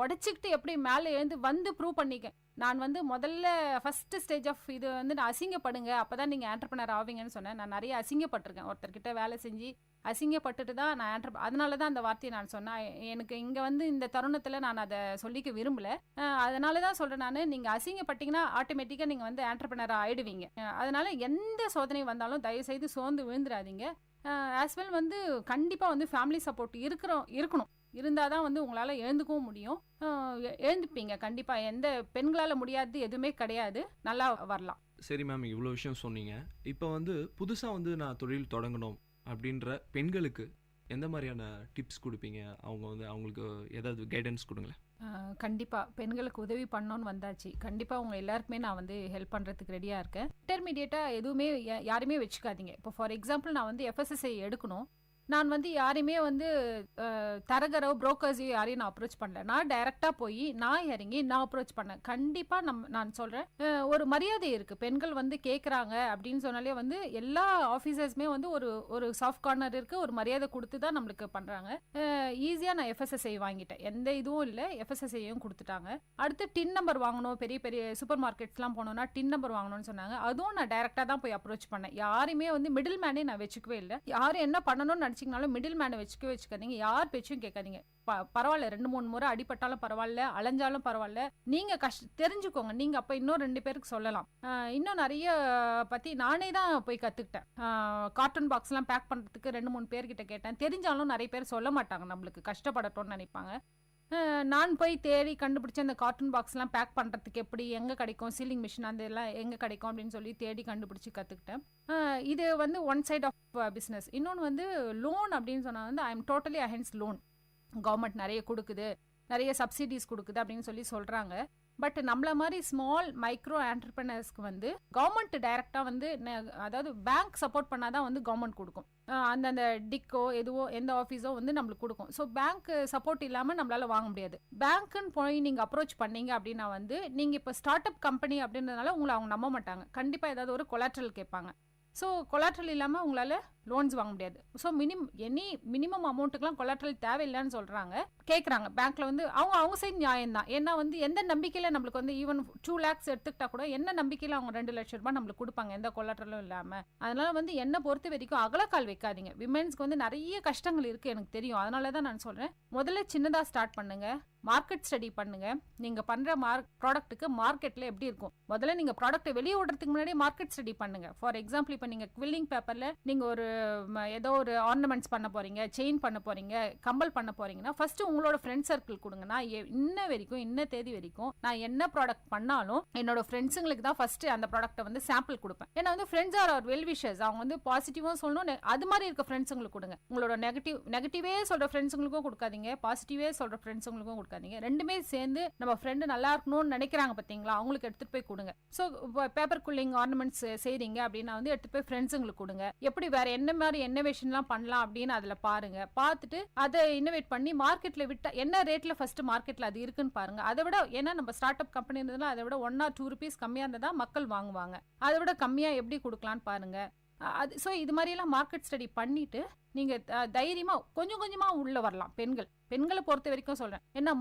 உடச்சிக்கிட்டு எப்படி மேலே எழுந்து வந்து ப்ரூவ் பண்ணிக்க. நான் வந்து முதல்ல ஃபர்ஸ்ட் ஸ்டேஜ் ஆஃப் இது வந்து நான் அசிங்கப்படுங்க, அப்போ தான் நீங்கள் ஆண்டர்பிரினர் ஆவீங்கன்னு சொன்னேன். நான் நிறைய அசிங்கப்பட்டிருக்கேன். ஒருத்தர்கிட்ட வேலை செஞ்சு அசிங்கப்பட்டுட்டு தான் நான் அதனால தான் அந்த வார்த்தையை நான் சொன்னேன். எனக்கு இங்கே வந்து இந்த தருணத்தில் நான் அதை சொல்லிக்க விரும்பலை. அதனால தான் சொல்கிறேன் நான், நீங்கள் அசிங்கப்பட்டீங்கன்னா ஆட்டோமேட்டிக்காக நீங்கள் வந்து ஆண்டர்பிரினராக ஆகிடுவீங்க. அதனால் எந்த சோதனை வந்தாலும் தயவுசெய்து சோர்ந்து விழுந்துடாதீங்க. ஆஸ் வெல் வந்து கண்டிப்பாக வந்து ஃபேமிலி சப்போர்ட் இருக்கணும். இருந்தால் தான் வந்து உங்களால் எழுந்துக்கவும் முடியும். எழுந்துப்பீங்க கண்டிப்பாக. எந்த பெண்களால் முடியாது எதுவுமே கிடையாது. நல்லா வரலாம். சரி மேம், இவ்வளோ விஷயம் சொன்னீங்க. இப்போ வந்து புதுசாக வந்து நான் தொழில் தொடங்கணும் அப்படின்ற பெண்களுக்கு எந்த மாதிரியான டிப்ஸ் கொடுப்பீங்க? அவங்களுக்கு ஏதாவது கைடன்ஸ் கொடுங்களேன். கண்டிப்பாக பெண்களுக்கு உதவி பண்ணோன்னு வந்தாச்சு. கண்டிப்பாக உங்கள் எல்லாருக்குமே நான் வந்து ஹெல்ப் பண்ணுறதுக்கு ரெடியாக இருக்கேன். இன்டர்மீடியேட்டாக எதுவுமே யாருமே வச்சுக்காதீங்க. இப்போ ஃபார் எக்ஸாம்பிள் நான் வந்து FSSAI எடுக்கணும். நான் வந்து யாரையுமே வந்து தரகரோ புரோக்கர்ஸையோ யாரையும் நான் அப்ரோச் பண்ணல. நான் டைரெக்டாக போய் நான் இறங்கி நான் அப்ரோச் பண்ணேன். கண்டிப்பாக நான் சொல்கிறேன், ஒரு மரியாதை இருக்குது. பெண்கள் வந்து கேட்குறாங்க அப்படின்னு சொன்னாலே வந்து எல்லா ஆஃபீஸர்ஸுமே வந்து ஒரு சாஃப்ட் கார்னர் இருக்குது, ஒரு மரியாதை கொடுத்து தான் நம்மளுக்கு பண்ணுறாங்க. ஈஸியாக நான் FSSI வாங்கிட்டேன், எந்த இதுவும் இல்லை, FSSIயும் கொடுத்துட்டாங்க. அடுத்து டின் நம்பர் வாங்கணும், பெரிய பெரிய சூப்பர் மார்க்கெட்ஸ்லாம் போனோம்னா டின் நம்பர் வாங்கணும்னு சொன்னாங்க. அதுவும் நான் டைரெக்டாக தான் போய் அப்ரோச் பண்ணேன். யாரையுமே வந்து மிடில் மேனே நான் வச்சுக்கவே இல்லை. யாரும் என்ன பண்ணணும்னு நினச்சிங்கனாலும் மிடில் மேனை வச்சுக்காதீங்க, யார் பேச்சும் கேட்காதீங்க. பரவாயில்ல, 2-3 முறை அடிபட்டாலும் பரவாயில்ல, அலைஞ்சாலும் பரவாயில்ல, நீங்கள் தெரிஞ்சுக்கோங்க. நீங்கள் அப்போ இன்னும் 2 பேருக்கு சொல்லலாம். இன்னும் நிறைய பற்றி நானே தான் போய் கற்றுக்கிட்டேன். கார்ட்டூன் பாக்ஸ்லாம் பேக் பண்ணுறதுக்கு 2-3 பேர்கிட்ட கேட்டேன். தெரிஞ்சாலும் நிறைய பேர் சொல்ல மாட்டாங்க, நம்மளுக்கு கஷ்டப்படட்டும்னு நினைப்பாங்க. நான் போய் தேடி கண்டுபிடிச்ச அந்த கார்ட்டூன் பாக்ஸ்லாம் பேக் பண்ணுறதுக்கு எப்படி, எங்கே கிடைக்கும், சீலிங் மிஷின் அந்த எல்லாம் எங்கே கிடைக்கும் அப்படின்னு சொல்லி தேடி கண்டுபிடிச்சி கற்றுக்கிட்டேன். இது வந்து ஒன் சைட் ஆஃப் பிஸ்னஸ். இன்னொன்று வந்து லோன் அப்படின்னு சொன்னால் வந்து I am totally against loan. Government நிறைய கொடுக்குது, நிறைய சப்சிடிஸ் கொடுக்குது அப்படின்னு சொல்லி சொல்கிறாங்க. பட் நம்மள மாதிரி ஸ்மால் மைக்ரோ ஆண்டர்பிரினர்ஸ்க்கு வந்து கவர்மெண்ட் டைரெக்டாக வந்து அதாவது பேங்க் சப்போர்ட் பண்ணாதான் வந்து கவர்மெண்ட் கொடுக்கும். அந்தந்த டிக்கோ எதுவோ எந்த ஆஃபீஸோ வந்து நம்மளுக்கு கொடுக்கும். ஸோ பேங்க் சப்போர்ட் இல்லாமல் நம்மளால வாங்க முடியாது. பேங்க்குன்னு போய் நீங்கள் அப்ரோச் பண்ணீங்க அப்படின்னா வந்து நீங்கள் இப்போ ஸ்டார்ட் அப் கம்பெனி அப்படின்றதுனால உங்களை அவங்க நம்ப மாட்டாங்க. கண்டிப்பாக ஏதாவது ஒரு கொலாட்ரல் கேட்பாங்க. ஸோ கொலாட்ரல் இல்லாமல் உங்களால் லோன்ஸ் வாங்க முடியாது. ஸோ மினிமம் அமௌண்ட்டுக்குலாம் கொலாட்ரல் தேவையில்லைன்னு சொல்கிறாங்க, கேட்குறாங்க பேங்க்கில் வந்து அவங்க சைடு நியாயம் தான். ஏன்னா வந்து எந்த நம்பிக்கையில் நம்மளுக்கு வந்து ஈவன் 2 lakhs எடுத்துக்கிட்டா கூட என்ன நம்பிக்கையில் அவங்க 2 லட்சம் ரூபாய் நம்மளுக்கு கொடுப்பாங்க, எந்த கொலாட்ரலும் இல்லாமல். அதனால வந்து என்னை பொறுத்த வரைக்கும் அகலக்கால் வைக்காதீங்க. விமென்ஸ்க்கு வந்து நிறைய கஷ்டங்கள் இருக்குது, எனக்கு தெரியும். அதனால தான் நான் சொல்கிறேன், முதல்ல சின்னதாக ஸ்டார்ட் பண்ணுங்க, மார்க்கெட் ஸ்டடி பண்ணுங்க. நீங்கள் பண்ணுற ப்ராடக்ட்டுக்கு மார்க்கெட்டில் எப்படி இருக்கும், முதல்ல நீங்கள் ப்ராடக்ட்டை வெளியே விடுறதுக்கு முன்னாடி மார்க்கெட் ஸ்டடி பண்ணுங்க. ஃபார் எக்ஸாம்பிள் இப்போ நீங்கள் குவில்லிங் பேப்பரில் நீங்கள் ஒரு ஏதோ ஒரு ஆர்னமெண்ட்ஸ் பண்ண போறீங்க, செயின் பண்ண போறீங்க, கம்பல் பண்ண போறீங்கன்னா ஃபர்ஸ்ட் உங்களோட ஃப்ரெண்ட் சர்க்கிள் கொடுங்க. நான் இன்ன தேதி வரைக்கும் நான் என்ன ப்ராடக்ட் பண்ணாலும் என்னோட ஃப்ரெண்ட்ஸுங்களுக்கு தான் ஃபர்ஸ்ட் அந்த ப்ராடக்ட்டை வந்து சாம்பிள் கொடுப்பேன். ஏன்னா வந்து ஃப்ரெண்ட்ஸ் ஆர் அவர் வெல் விஷர்ஸ். அவங்க வந்து பாசிட்டிவாக சொல்லணும், அது மாதிரி இருக்க ஃப்ரெண்ட்ஸுங்களுக்கு கொடுங்க. உங்களோட நெகட்டிவே சொல்ற ஃப்ரெண்ட்ஸுங்களுக்கும் கொடுக்காதீங்க, பாசிட்டிவே சொல்ற ஃப்ரெண்ட்ஸுங்களுக்கும் கொடுக்காதீங்க. ரெண்டுமே சேர்ந்து நம்ம ஃப்ரெண்டு நல்லா இருக்கணும்னு நினைக்கிறாங்க பார்த்தீங்களா, அவங்களுக்கு எடுத்துட்டு போய் கொடுங்க. ஸோ பேப்பர் கூலிங் ஆர்னமெண்ட்ஸ் செய்றீங்க அப்படின்னா வந்து எடுத்துட்டு போய் ஃப்ரெண்ட்ஸுங்களுக்கு கொடுங்க. எப்படி வேற என்ன மாதிரி இன்னோவேஷன்லாம் பண்ணலாம் அப்படின்னு அதில் பாருங்க. பார்த்துட்டு அதை இன்னோவேட் பண்ணி மார்க்கெட்டில் விட்டா என்ன ரேட்டில் ஃபர்ஸ்ட் மார்க்கெட்டில் அது இருக்குன்னு பாருங்க. அதை விட ஏன்னா நம்ம ஸ்டார்ட் அப் கம்பெனி இருந்ததுனா அதை விட 1 or 2 rupees கம்மியாக இருந்ததா மக்கள் வாங்குவாங்க. அதை விட கம்மியாக எப்படி கொடுக்கலான்னு பாருங்க. அது ஸோ இது மாதிரிலாம் மார்க்கெட் ஸ்டடி பண்ணிட்டு நீங்கள் தைரியமாக கொஞ்சமாக உள்ளே வரலாம். பெண்களை பொறுத்த வரைக்கும் சொல்கிறேன். ஏன்னா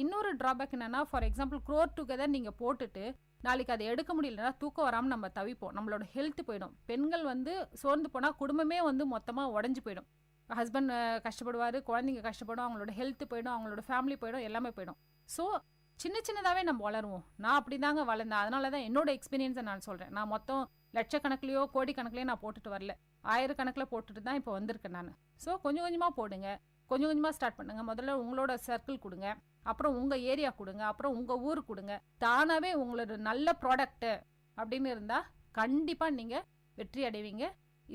இன்னொரு ட்ராபேக் என்னன்னா, ஃபார் எக்ஸாம்பிள் க்ரோர் டுகெதர் நீங்கள் போட்டுட்டு நாளைக்கு அதை எடுக்க முடியலன்னா தூக்கம் வராமல் நம்ம தவிப்போம், நம்மளோட ஹெல்த் போயிடும். பெண்கள் வந்து சோர்ந்து போனால் குடும்பமே வந்து மொத்தமாக உடஞ்சி போயிடும். ஹஸ்பண்ட் கஷ்டப்படுவார், குழந்தைங்க கஷ்டப்படும், அவங்களோட ஹெல்த் போயிடும், அவங்களோட ஃபேமிலி போயிடும், எல்லாமே போயிடும். ஸோ சின்னதாகவே நம்ம வளருவோம். நான் அப்படி தாங்க வளர்ந்தேன். அதனால தான் என்னோட எக்ஸ்பீரியன்ஸை நான் சொல்கிறேன். நான் மொத்தம் லட்சக்கணக்கிலையோ கோடிக்கணக்கிலையோ நான் போட்டுட்டு வரல, 1000 கணக்கில் போட்டுட்டு தான் இப்போ வந்திருக்கேன் நான். ஸோ கொஞ்சமாக போடுங்க, கொஞ்சமாக ஸ்டார்ட் பண்ணுங்கள். முதல்ல உங்களோட சர்க்கிள் கொடுங்க, அப்புறம் உங்கள் ஏரியா கொடுங்க, அப்புறம் உங்கள் ஊர் கொடுங்க. தானாகவே உங்களோட நல்ல ப்ராடக்ட்டு அப்படின்னு இருந்தால் கண்டிப்பாக நீங்கள் வெற்றி அடைவீங்க,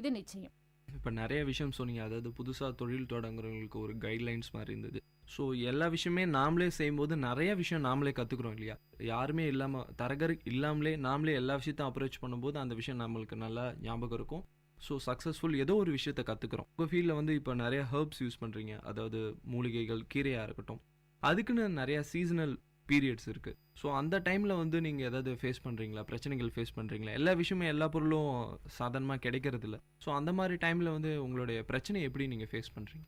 இது நிச்சயம். இப்போ நிறைய விஷயம் சொன்னீங்க, அதாவது புதுசாக தொழில் தொடங்குறவங்களுக்கு ஒரு கைட்லைன்ஸ் மாதிரி இருந்தது. ஸோ எல்லா விஷயமே நாமளே செய்யும்போது நிறைய விஷயம் நாமளே கற்றுக்குறோம் இல்லையா? யாருமே இல்லாமல் தரகர் இல்லாமலே நாமளே எல்லா விஷயத்தையும் அப்ரோச் பண்ணும்போது அந்த விஷயம் நம்மளுக்கு நல்லா ஞாபகம் இருக்கும். ஸோ சக்ஸஸ்ஃபுல் ஏதோ ஒரு விஷயத்தை கற்றுக்குறோம். உங்கள் ஃபீல்டில் வந்து இப்போ நிறைய ஹெர்ப்ஸ் யூஸ் பண்ணுறீங்க, அதாவது மூலிகைகள், கீரையாக இருக்கட்டும். அதுக்குன்னு நிறையா சீசனல் பீரியட்ஸ் இருக்குது. ஸோ அந்த டைமில் வந்து நீங்கள் ஏதாவது ஃபேஸ் பண்ணுறீங்களா, பிரச்சனைகள் ஃபேஸ் பண்ணுறீங்களா? எல்லா விஷயமும் எல்லா பொருளும் சாதாரணமாக கிடைக்கிறது இல்லை. ஸோ அந்த மாதிரி டைமில் வந்து உங்களுடைய பிரச்சனையை எப்படி நீங்கள் ஃபேஸ் பண்ணுறீங்க?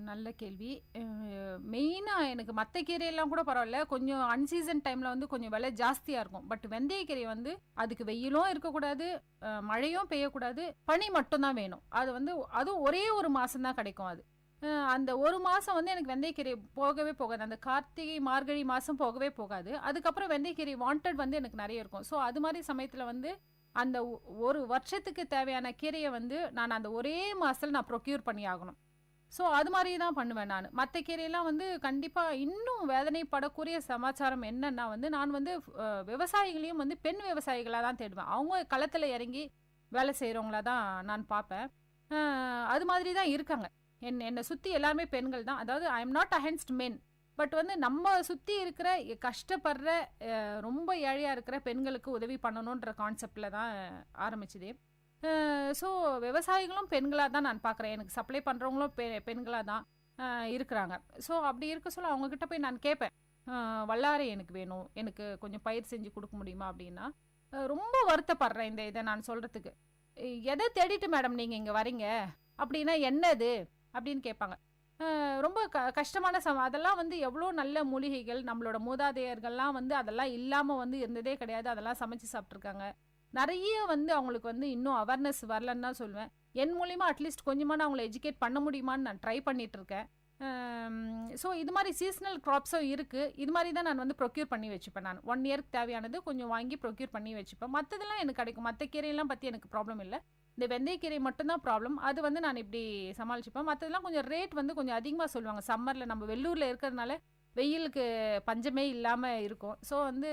நல்ல கேள்வி. மெயினாக எனக்கு மற்ற கீரையெல்லாம் கூட பரவாயில்ல, கொஞ்சம் அன்சீசன் டைமில் வந்து கொஞ்சம் விலை ஜாஸ்தியாக இருக்கும். பட் வெந்தயக்கீரை வந்து அதுக்கு வெயிலும் இருக்கக்கூடாது, மழையும் பெய்யக்கூடாது, பனி மட்டும்தான் வேணும். அதுவும் ஒரே ஒரு மாதம் தான் கிடைக்கும். அந்த ஒரு மாதம் வந்து எனக்கு வெந்தயக்கீரை போகவே போகாது. அந்த கார்த்திகை மார்கழி மாதம் போகவே போகாது. அதுக்கப்புறம் வெந்தயக்கீரை வாண்டட் வந்து எனக்கு நிறைய இருக்கும். ஸோ அது மாதிரி சமயத்தில் வந்து அந்த ஒரு வருஷத்துக்கு தேவையான கீரையை வந்து நான் அந்த ஒரே மாதத்தில் நான் ப்ரொக்யூர் பண்ணி ஆகணும். ஸோ அது மாதிரி தான் பண்ணுவேன் நான். மற்ற கீரையெல்லாம் வந்து கண்டிப்பாக இன்னும் வேதனைப்படக்கூடிய சமாச்சாரம் என்னன்னா வந்து நான் வந்து விவசாயிகளையும் வந்து பெண் விவசாயிகளாக தான் தேடுவேன். அவங்க களத்தில் இறங்கி வேலை செய்கிறவங்களா தான் நான் பார்ப்பேன். அது மாதிரி தான் இருக்காங்க. என்னை சுற்றி எல்லாருமே பெண்கள் தான். அதாவது I am not against men, but வந்து நம்ம சுற்றி இருக்கிற கஷ்டப்படுற ரொம்ப ஏழையாக இருக்கிற பெண்களுக்கு உதவி பண்ணணுன்ற கான்செப்டில் தான் ஆரம்பிச்சதே. ஸோ விவசாயிகளும் பெண்களாக தான் நான் பார்க்குறேன். எனக்கு சப்ளை பண்ணுறவங்களும் பெண்களாக தான் இருக்கிறாங்க. ஸோ அப்படி இருக்க சொல்ல அவங்கக்கிட்ட போய் நான் கேட்பேன், வல்லாரை எனக்கு வேணும், எனக்கு கொஞ்சம் பயிர் செஞ்சு கொடுக்க முடியுமா அப்படின்னா, ரொம்ப வருத்தப்படுறேன் இதை நான் சொல்கிறதுக்கு. எதை தேடிட்டு மேடம் நீங்கள் இங்கே வரீங்க அப்படின்னா என்னது அப்படின்னு கேட்பாங்க. ரொம்ப கஷ்டமான அதெல்லாம் வந்து எவ்வளோ நல்ல மூலிகைகள், நம்மளோட மூதாதையர்கள்லாம் வந்து அதெல்லாம் இல்லாமல் வந்து இருந்ததே கிடையாது. அதெல்லாம் சமைச்சு சாப்பிட்ருக்காங்க. நிறைய வந்து அவங்களுக்கு வந்து இன்னும் அவேர்னஸ் வரலன்னு தான் சொல்லுவேன். என் மூலிமா அட்லீஸ்ட் கொஞ்சமாக அவங்கள எஜுகேட் பண்ண முடியுமான்னு நான் ட்ரை பண்ணிகிட்ருக்கேன். ஸோ இது மாதிரி சீசனல் க்ராப்ஸும் இருக்குது. இது மாதிரி தான் நான் வந்து ப்ரொக்யூர் பண்ணி வச்சுப்பேன். நான் 1 இயருக்கு தேவையானது கொஞ்சம் வாங்கி ப்ரொக்யூர் பண்ணி வச்சுப்பேன். மற்றதெல்லாம் எனக்கு கிடைக்கும். மற்ற கீரையெல்லாம் பற்றி எனக்கு ப்ராப்ளம் இல்லை. இந்த வெந்தயக்கீரை மட்டும்தான் ப்ராப்ளம். அது வந்து நான் இப்படி சமாளிச்சுப்பேன். மற்றதெல்லாம் கொஞ்சம் ரேட் வந்து கொஞ்சம் அதிகமாக சொல்லுவாங்க. சம்மரில் நம்ம வெள்ளூரில் இருக்கிறதுனால வெயிலுக்கு பஞ்சமே இல்லாமல் இருக்கும். ஸோ வந்து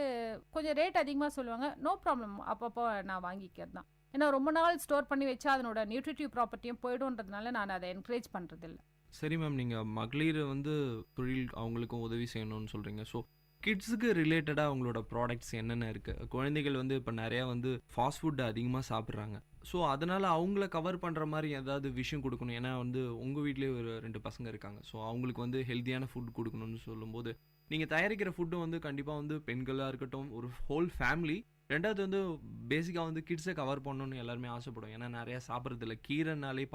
கொஞ்சம் ரேட் அதிகமாக சொல்லுவாங்க. நோ ப்ராப்ளம், அப்பப்போ நான் வாங்கிக்கிறது தான். ஏன்னா ரொம்ப நாள் ஸ்டோர் பண்ணி வச்சா அதனோட நியூட்ரிட்டிவ் ப்ராப்பர்ட்டியும் போய்டுன்றதுனால நான் அதை என்கரேஜ் பண்ணுறதில்ல. சரி மேம், நீங்கள் மகளிர் வந்து தொழில் அவங்களுக்கும் உதவி செய்யணும்னு சொல்கிறீங்க. ஸோ கிட்ஸுக்கு ரிலேட்டடாக அவங்களோட ப்ராடக்ட்ஸ் என்னென்ன இருக்குது? குழந்தைகள் வந்து இப்போ நிறையா வந்து ஃபாஸ்ட் ஃபுட்டு அதிகமாக சாப்பிட்றாங்க. ஸோ அதனால் அவங்கள கவர் பண்ணுற மாதிரி ஏதாவது விஷயம் கொடுக்கணும். ஏன்னா வந்து உங்கள் வீட்லேயே ஒரு 2 பசங்க இருக்காங்க. ஸோ அவங்களுக்கு வந்து ஹெல்த்தியான ஃபுட் கொடுக்கணும்னு சொல்லும்போது நீங்கள் தயாரிக்கிற ஃபுட்டு வந்து கண்டிப்பாக வந்து பெண்களாக இருக்கட்டும், ஒரு ஹோல் ஃபேமிலி. ரெண்டாவது வந்து பேசிக்காக வந்து கிட்ஸை கவர் பண்ணணும்னு எல்லாருமே ஆசைப்படும். ஏன்னா நிறையா சாப்பிட்றதில்ல. கீரைனாலே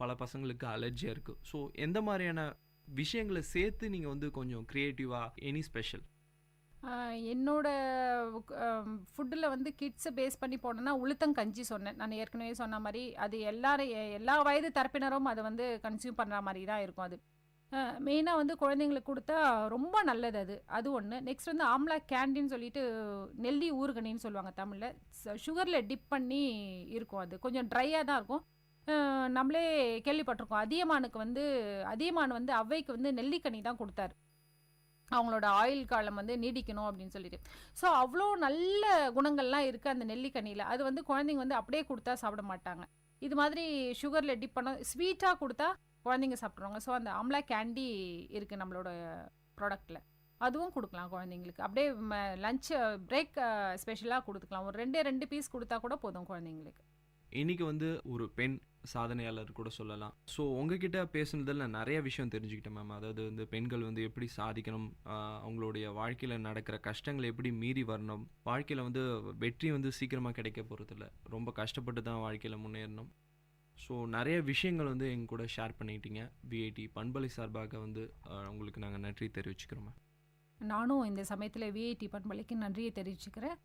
பல பசங்களுக்கு அலர்ஜியாக இருக்குது. ஸோ எந்த மாதிரியான விஷயங்களை சேர்த்து நீங்கள் வந்து கொஞ்சம் க்ரியேட்டிவாக எனி ஸ்பெஷல்? என்னோட ஃபுட்டில் வந்து கிட்ஸை பேஸ் பண்ணி போனோன்னா உளுத்தங்கஞ்சி சொன்னேன். நான் ஏற்கனவே சொன்ன மாதிரி அது எல்லா வயது தரப்பினரும் அதை வந்து கன்சியூம் பண்ணுற மாதிரி தான் இருக்கும். அது மெயினாக வந்து குழந்தைங்களுக்கு கொடுத்தா ரொம்ப நல்லது. அது ஒன்று. நெக்ஸ்ட் வந்து ஆம்லா கேண்டின்னு சொல்லிட்டு நெல்லி ஊறுகணின்னு சொல்லுவாங்க தமிழில். சுகரில் டிப் பண்ணி இருக்கும். அது கொஞ்சம் ட்ரையாக தான் இருக்கும். நம்மளே கேள்விப்பட்டிருக்கோம். அதியமான் வந்து ஔவைக்கு வந்து நெல்லிக்கனி தான் கொடுத்தாரு, அவங்களோட ஆயில் காலம் வந்து நீடிக்கணும் அப்படின்னு சொல்லிட்டு. ஸோ அவ்வளோ நல்ல குணங்கள்லாம் இருக்குது அந்த நெல்லிக்கனியில். அது வந்து குழந்தைங்க வந்து அப்படியே கொடுத்தா சாப்பிட மாட்டாங்க. இது மாதிரி சுகரில் டிப் பண்ண ஸ்வீட்டாக கொடுத்தா குழந்தைங்க சாப்பிட்ருவாங்க. ஸோ அந்த ஆம்லா கேண்டி இருக்குது நம்மளோட ப்ராடக்டில். அதுவும் கொடுக்கலாம் குழந்தைங்களுக்கு. அப்படியே லஞ்ச் பிரேக் ஸ்பெஷலாக கொடுத்துக்கலாம். ஒரு 2 பீஸ் கொடுத்தா கூட போதும் குழந்தைங்களுக்கு. இன்றைக்கி வந்து ஒரு பெண் சாதனையாளர் கூட சொல்லலாம். ஸோ உங்ககிட்ட பேசுனதில் நான் நிறைய விஷயம் தெரிஞ்சுக்கிட்டேன் மேம். அதாவது வந்து பெண்கள் வந்து எப்படி சாதிக்கணும், அவங்களுடைய வாழ்க்கையில் நடக்கிற கஷ்டங்களை எப்படி மீறி வரணும், வாழ்க்கையில் வந்து வெற்றி வந்து சீக்கிரமாக கிடைக்க போகிறதில்ல, ரொம்ப கஷ்டப்பட்டு தான் வாழ்க்கையில் முன்னேறணும். ஸோ நிறைய விஷயங்கள் வந்து எங்க கூட ஷேர் பண்ணிட்டீங்க. விஐடி பண்பலை சார்பாக வந்து உங்களுக்கு நாங்கள் நன்றி தெரிவிச்சுக்கிறோம் மேம். நானும் இந்த சமயத்தில் விஐடி பண்பலைக்கு நன்றியை தெரிவிச்சுக்கிறேன்.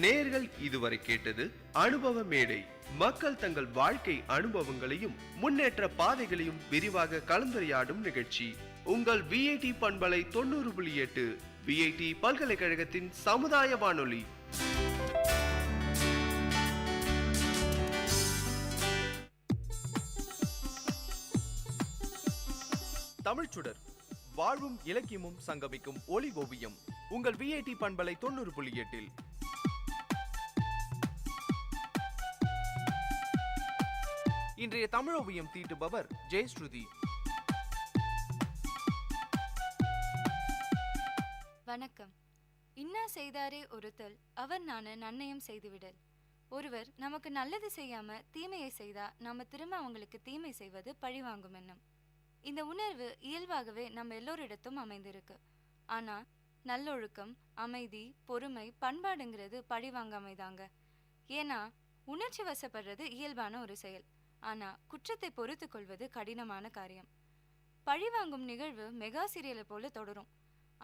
நேர்கள் இதுவரை கேட்டது அனுபவ மேடை. மக்கள் தங்கள் வாழ்க்கை அனுபவங்களையும் முன்னேற்ற பாதைகளையும் விரிவாக கலந்துரையாடும் நிகழ்ச்சி. உங்கள் விஐடி பண்பலை 90.8 விஐடி பல்கலைக்கழகத்தின் சமுதாய வானொலி. தமிழ்ச்சுடர், வாழ்வும் இலக்கியமும் சங்கமிக்கும் ஒளி ஓவியம். உங்கள் விஐடி பண்பலை 90.8. இன்றைய தமிழோவியம் தீட்டுபவர் ஜெயஸ்ருதி. வணக்கம். இன்னா செய்தாரே ஒருத்தல் அவர் நான நன்னயம் செய்துவிடல். ஒருவர் நமக்கு நல்லது செய்யாம தீமையை செய்தா நாம திரும்ப அவங்களுக்கு தீமை செய்வது பழிவாங்கும் எண்ணம். இந்த உணர்வு இயல்பாகவே நம்ம எல்லோரிடத்தும் அமைந்திருக்கு. ஆனா நல்லொழுக்கம், அமைதி, பொறுமை, பண்பாடுங்கிறது பழிவாங்காமைதாங்க. ஏன்னா உணர்ச்சி வசப்படுறது இயல்பான ஒரு செயல். ஆனா குற்றத்தை பொறுத்து கொள்வது கடினமான காரியம். பழிவாங்கும் நிகழ்வு மெகா சீரியலை போல தொடரும்.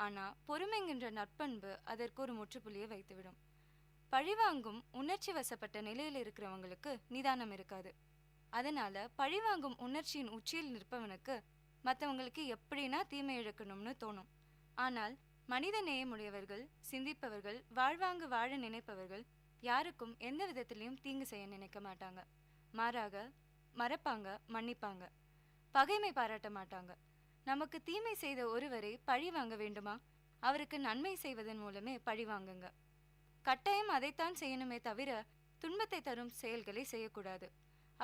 ஆனா பொறுமைங்கின்ற நற்பண்பு அதற்கு ஒரு முற்றுப்புள்ளியை வைத்துவிடும். பழிவாங்கும் உணர்ச்சி வசப்பட்ட நிலையில் இருக்கிறவங்களுக்கு நிதானம் இருக்காது. அதனால பழிவாங்கும் உணர்ச்சியின் உச்சியில் நிற்பவனுக்கு மற்றவங்களுக்கு எப்படின்னா தீமை இழக்கணும்னு தோணும். ஆனால் மனித நேயமுடையவர்கள், சிந்திப்பவர்கள், வாழ்வாங்கு வாழ நினைப்பவர்கள் யாருக்கும் எந்த விதத்திலையும் தீங்கு செய்ய நினைக்க மாட்டாங்க. மாறாக மறப்பாங்க, மன்னிப்பாங்க, பகைமை பாராட்ட மாட்டாங்க. நமக்கு தீமை செய்த ஒருவரை பழி வாங்க வேண்டுமா? அவருக்கு நன்மை செய்வதன் மூலமே பழி வாங்குங்க. கட்டாயம் அதைத்தான் செய்யணுமே தவிர துன்பத்தை தரும் செயல்களை செய்யக்கூடாது.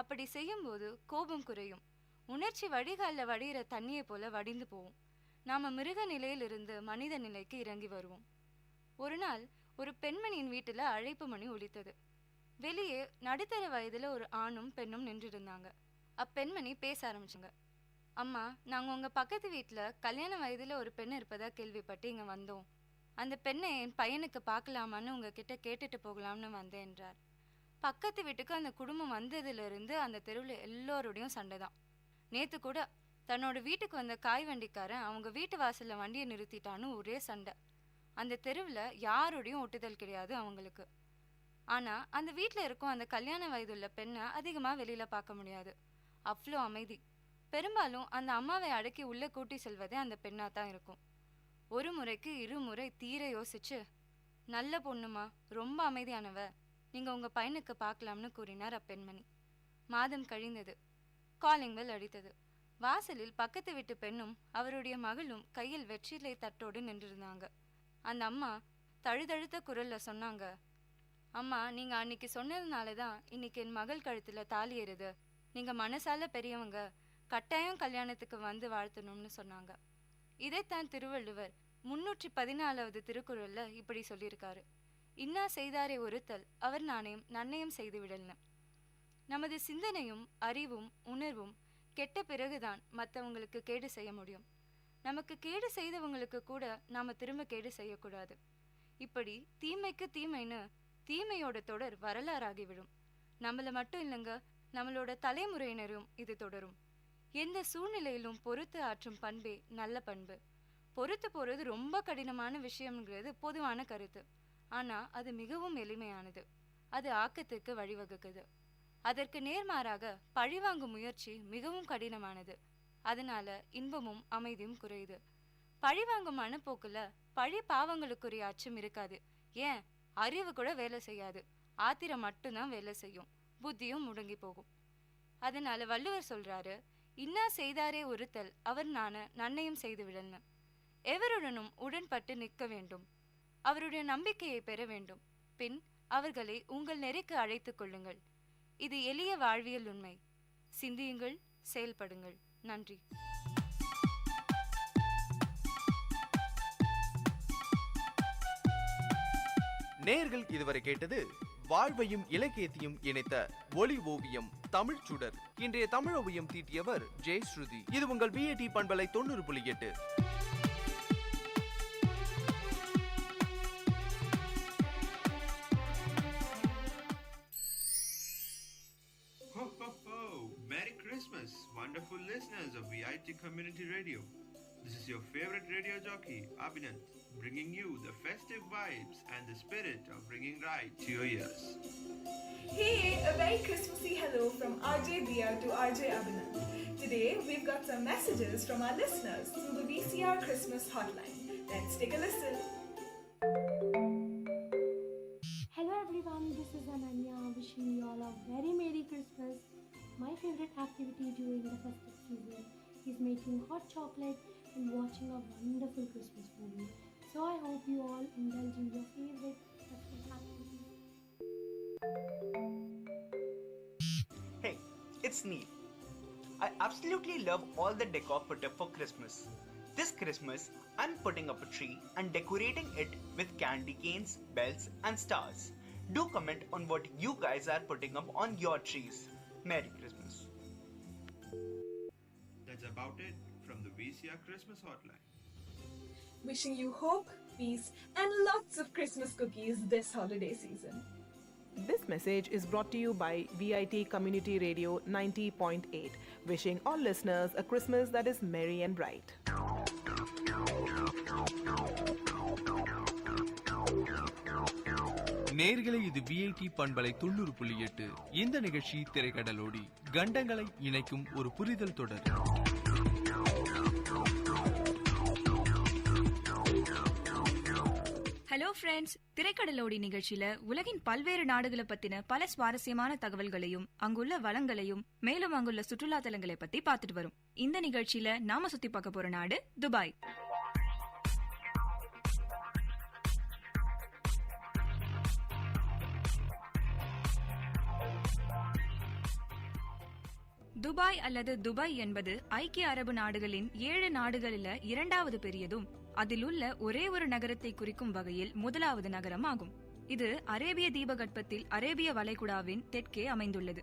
அப்படி செய்யும்போது கோபம் குறையும். உணர்ச்சி வடிகாலில் வடிகிற தண்ணியை போல வடிந்து போவோம். நாம மிருக நிலையிலிருந்து மனித நிலைக்கு இறங்கி வருவோம். ஒரு நாள் ஒரு பெண்மணியின் வீட்டுல அழைப்பு மணி ஒலித்தது. வெளியே நடுத்தர வயதுல ஒரு ஆணும் பெண்ணும் நின்றுருந்தாங்க. அப்பெண்மணி பேச ஆரம்பிச்சாங்க. அம்மா, நாங்க உங்க பக்கத்து வீட்டுல கல்யாண வயதுல ஒரு பெண் இருப்பதா கேள்விப்பட்டு இங்க வந்தோம். அந்த பெண்ணை என் பையனுக்கு பார்க்கலாமான்னு உங்ககிட்ட கேட்டுட்டு போகலாம்னு வந்தேன் என்றார். பக்கத்து வீட்டுக்கு அந்த குடும்பம் வந்ததுல இருந்து அந்த தெருவில் எல்லோருடையும் சண்டை தான். நேத்து கூட தன்னோட வீட்டுக்கு வந்த காய் வண்டிக்காரன் அவங்க வீட்டு வாசல்ல வண்டியை நிறுத்திட்டான்னு ஒரே சண்டை. அந்த தெருவில் யாரோடையும் ஒட்டுதல் கிடையாது அவங்களுக்கு. ஆனா அந்த வீட்டில் இருக்கும் அந்த கல்யாண வயதுள்ள பெண்ணை அதிகமாக வெளியில பார்க்க முடியாது. அவ்வளோ அமைதி. பெரும்பாலும் அந்த அம்மாவை அடக்கி உள்ள கூட்டி செல்வதே அந்த பெண்ணா தான் இருக்கும். ஒரு முறைக்கு 2 முறை தீர யோசிச்சு, நல்ல பொண்ணுமா, ரொம்ப அமைதியானவ, நீங்க உங்க பையனுக்கு பார்க்கலாம்னு கூறினார் அப்பெண்மணி. மாதம் கழிந்தது. காலிங் பெல் அடித்தது. வாசலில் பக்கத்து வீட்டு பெண்ணும் அவருடைய மகளும் கையில் வெற்றிலை தட்டோடு நின்றிருந்தாங்க. அந்த அம்மா தழுதழுத்த குரல்ல சொன்னாங்க, அம்மா, நீங்க அன்னைக்கு சொன்னதுனாலதான் இன்னைக்கு என் மகள் கழுத்துல தாலி ஏறுது. நீங்க மனசால பெரியவங்க, கட்டாயம் கல்யாணத்துக்கு வந்து வாழ்த்தணும்னு சொன்னாங்க. இதைத்தான் திருவள்ளுவர் 314வது திருக்குறள்ல இப்படி சொல்லியிருக்காரு, இன்னா செய்தாரே ஒருத்தல் அவர் நாணயம் நன்னயம் செய்து விடல்னு. நமது சிந்தனையும் அறிவும் உணர்வும் கெட்ட பிறகுதான் மற்றவங்களுக்கு கேடு செய்ய முடியும். நமக்கு கேடு செய்தவங்களுக்கு கூட நாம திரும்ப கேடு செய்யக்கூடாது. இப்படி தீமைக்கு தீமைன்னு தீமையோட தொடர் வரலாறாகிவிடும். நம்மள மட்டும் இல்லைங்க, நம்மளோட தலைமுறையினரும் இது தொடரும். எந்த சூழ்நிலையிலும் பொறுத்து ஆற்றும் பண்பே நல்ல பண்பு. பொறுத்து போறது ரொம்ப கடினமான விஷயம்ங்கிறது பொதுவான கருத்து. ஆனா அது மிகவும் எளிமையானது. அது ஆக்கத்துக்கு வழிவகுக்குது. அதற்கு நேர்மாறாக பழிவாங்கும் முயற்சி மிகவும் கடினமானது. அதனால இன்பமும் அமைதியும் குறையுது. பழிவாங்கும் மனப்போக்குல பழி பாவங்களுக்குரிய அச்சம் இருக்காது. ஏன், அறிவு கூட வேலை செய்யாது. ஆத்திரம் மட்டும்தான் வேலை செய்யும். புத்தியும் முடங்கி போகும். அதனால வள்ளுவர் சொல்றாரு, இன்னா செய்தாரே ஒருத்தல் அவர் நன்னயம் செய்து விடல்னு. எவருடனும் உடன்பட்டு நிற்க வேண்டும். அவருடைய நம்பிக்கையை பெற வேண்டும். பின் அவர்களை உங்கள் நெறிக்கு அழைத்துக் கொள்ளுங்கள். இது எளிய வாழ்வியல் உண்மை. சிந்தியுங்கள், செயல்படுங்கள். நன்றி. நேயர்கள் இதுவரை கேட்டது வாழ்வையும் இலக்கியத்தையும் இணைத்த ஒளி ஓவியம் தமிழ் சுடர். இன்றைய தமிழ் ஓவியம் தீட்டியவர் ஜெயஸ்ருதி. இது உங்கள் VIT பண்பலை 90.8. Ho ho ho! Merry Christmas, wonderful listeners of VIT Community Radio. This is your favorite radio jockey, Abhinand, bringing you the festive vibes and the spirit of bringing right to your ears. Hey, a very Christmassy hello from RJ Dia to RJ Abhinand. Today, we've got some messages from our listeners through the VCR Christmas hotline. Let's take a listen. Hello everyone, this is Ananya wishing you all a very Merry Christmas. My favorite activity during the festive season is making hot chocolate and watching a wonderful Christmas movie. So I hope you all indulge in your favorite festive activities. Hey, it's Neil. I absolutely love all the decor put up for Christmas. This Christmas, I'm putting up a tree and decorating it with candy canes, bells and stars. Do comment on what you guys are putting up on your trees. Merry Christmas. That's about it from the VCR Christmas hotline. Wishing you hope, peace, and lots of Christmas cookies this holiday season. This message is brought to you by VIT Community Radio 90.8, wishing all listeners a Christmas that is merry and bright. நேயர்களே, இது VIT பண்பலை 90.8. இந்த நிகழ்ச்சி திரைக்கடலோடி கண்டங்களை இணைக்கும் ஒரு புரிதல் தொடர். Hello friends, திரைக்கடலோடி நிகழ்ச்சியில உலகின் பல்வேறு நாடுகளை பத்தின பல சுவாரஸ்யமான தகவல்களையும் அங்குள்ள வளங்களையும் மேலும் அங்குள்ள சுற்றுலா தலங்களை பத்தி பார்த்துட்டு வரும். இந்த நிகழ்ச்சியில நாம சுத்தி பார்க்க போற நாடு துபாய். துபாய் அல்லது துபாய் என்பது ஐக்கிய அரபு நாடுகளின் 7 நாடுகளில் 2வது பெரியதும் அதில் உள்ள ஒரே ஒரு நகரத்தை குறிக்கும் வகையில் முதலாவது நகரம் ஆகும். இது அரேபிய தீபகற்பத்தில் அரேபிய வளைகுடாவின் தெற்கே அமைந்துள்ளது.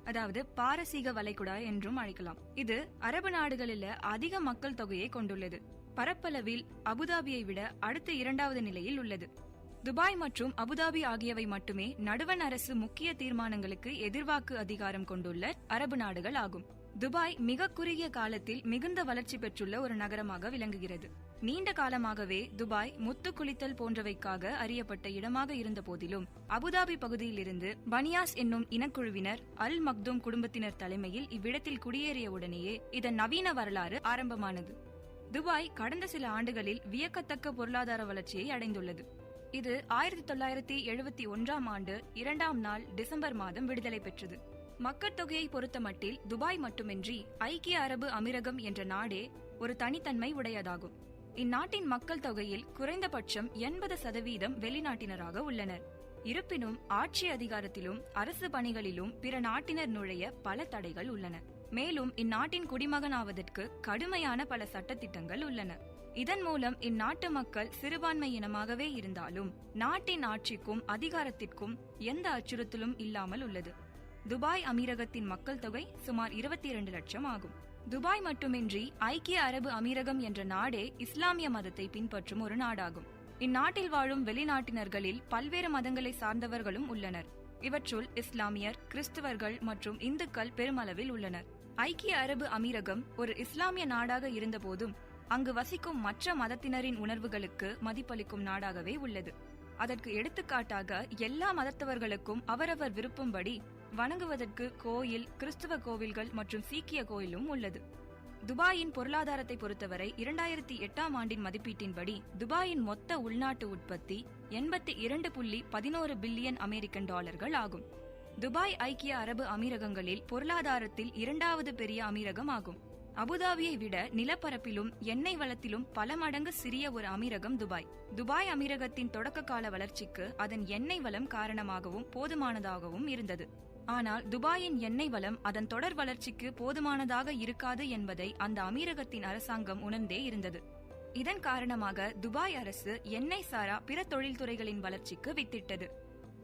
அதாவது பாரசீக வளைகுடா என்றும் அழைக்கலாம். இது அரபு நாடுகளில் அதிக மக்கள் தொகையை கொண்டுள்ளது. பரப்பளவில் அபுதாபியை விட அடுத்த 2வது நிலையில் உள்ளது. துபாய் மற்றும் அபுதாபி ஆகியவை மட்டுமே நடுவண் அரசு முக்கிய தீர்மானங்களுக்கு எதிர்வாக்கு அதிகாரம் கொண்டுள்ள அரபு நாடுகள் ஆகும். துபாய் மிக குறுகிய காலத்தில் மிகுந்த வளர்ச்சி பெற்றுள்ள ஒரு நகரமாக விளங்குகிறது. நீண்ட காலமாகவே துபாய் முத்து குளித்தல் போன்றவைக்காக அறியப்பட்ட இடமாக இருந்த போதிலும் அபுதாபி பகுதியிலிருந்து பனியாஸ் என்னும் இனக்குழுவினர் அல் மக்தூம் குடும்பத்தினர் தலைமையில் இவ்விடத்தில் குடியேறிய உடனேயே இதன் நவீன வரலாறு ஆரம்பமானது. துபாய் கடந்த சில ஆண்டுகளில் வியக்கத்தக்க பொருளாதார வளர்ச்சியை அடைந்துள்ளது. இது 1971ஆம் ஆண்டு 2ஆம் நாள் டிசம்பர் மாதம் விடுதலை பெற்றது. மக்கள் தொகையை பொறுத்தமட்டில் துபாய் மட்டுமின்றி ஐக்கிய அரபு அமீரகம் என்ற நாடே ஒரு தனித்தன்மை உடையதாகும். இந்நாட்டின் மக்கள் தொகையில் குறைந்தபட்சம் 80% வெளிநாட்டினராக உள்ளனர். இருப்பினும் ஆட்சி அதிகாரத்திலும் அரசு பணிகளிலும் பிற நாட்டினர் நுழைய பல தடைகள் உள்ளன. மேலும் இந்நாட்டின் குடிமகனாவதற்கு கடுமையான பல சட்டத்திட்டங்கள் உள்ளன. இதன் மூலம் இந்நாட்டு மக்கள் சிறுபான்மை இனமாகவே இருந்தாலும் நாட்டின் ஆட்சிக்கும் அதிகாரத்திற்கும் எந்த அச்சுறுத்தலும் இல்லாமல் உள்ளது. துபாய் அமீரகத்தின் மக்கள் தொகை சுமார் 22 லட்சம் ஆகும். துபாய் மட்டுமின்றி ஐக்கிய அரபு அமீரகம் என்ற நாடே இஸ்லாமிய மதத்தை பின்பற்றும் ஒரு நாடாகும். இந்நாட்டில் வாழும் வெளிநாட்டினர்களில் பல்வேறு மதங்களை சார்ந்தவர்களும் உள்ளனர். இவற்றுள் இஸ்லாமியர், கிறிஸ்தவர்கள் மற்றும் இந்துக்கள் பெருமளவில் உள்ளனர். ஐக்கிய அரபு அமீரகம் ஒரு இஸ்லாமிய நாடாக இருந்த போதும் அங்கு வசிக்கும் மற்ற மதத்தினரின் உணர்வுகளுக்கு மதிப்பளிக்கும் நாடாகவே உள்ளது. அதற்கு எடுத்துக்காட்டாக எல்லா மதத்தவர்களுக்கும் அவரவர் விருப்பம்படி வணங்குவதற்கு கோயில், கிறிஸ்தவ கோவில்கள் மற்றும் சீக்கிய கோயிலும் உள்ளது. துபாயின் பொருளாதாரத்தை பொறுத்தவரை 2008ஆம் ஆண்டின் மதிப்பீட்டின்படி துபாயின் மொத்த உள்நாட்டு உற்பத்தி 82.11 பில்லியன் அமெரிக்கன் டாலர்கள் ஆகும். துபாய் ஐக்கிய அரபு அமீரகங்களில் பொருளாதாரத்தில் 2வது பெரிய அமீரகம் ஆகும். அபுதாபியை விட நிலப்பரப்பிலும் எண்ணெய் வளத்திலும் பல மடங்கு சிறிய ஒரு அமீரகம் துபாய். துபாய் அமீரகத்தின் தொடக்க கால வளர்ச்சிக்கு அதன் எண்ணெய் வளம் காரணமாகவும் போதுமானதாகவும் இருந்தது. ஆனால் துபாயின் எண்ணெய் வளம் அதன் தொடர் வளர்ச்சிக்கு போதுமானதாக இருக்காது என்பதை அந்த அமீரகத்தின் அரசாங்கம் உணர்ந்தே இருந்தது. இதன் காரணமாக துபாய் அரசு எண்ணெய் சாரா பிற தொழில்துறைகளின் வளர்ச்சிக்கு வித்திட்டது.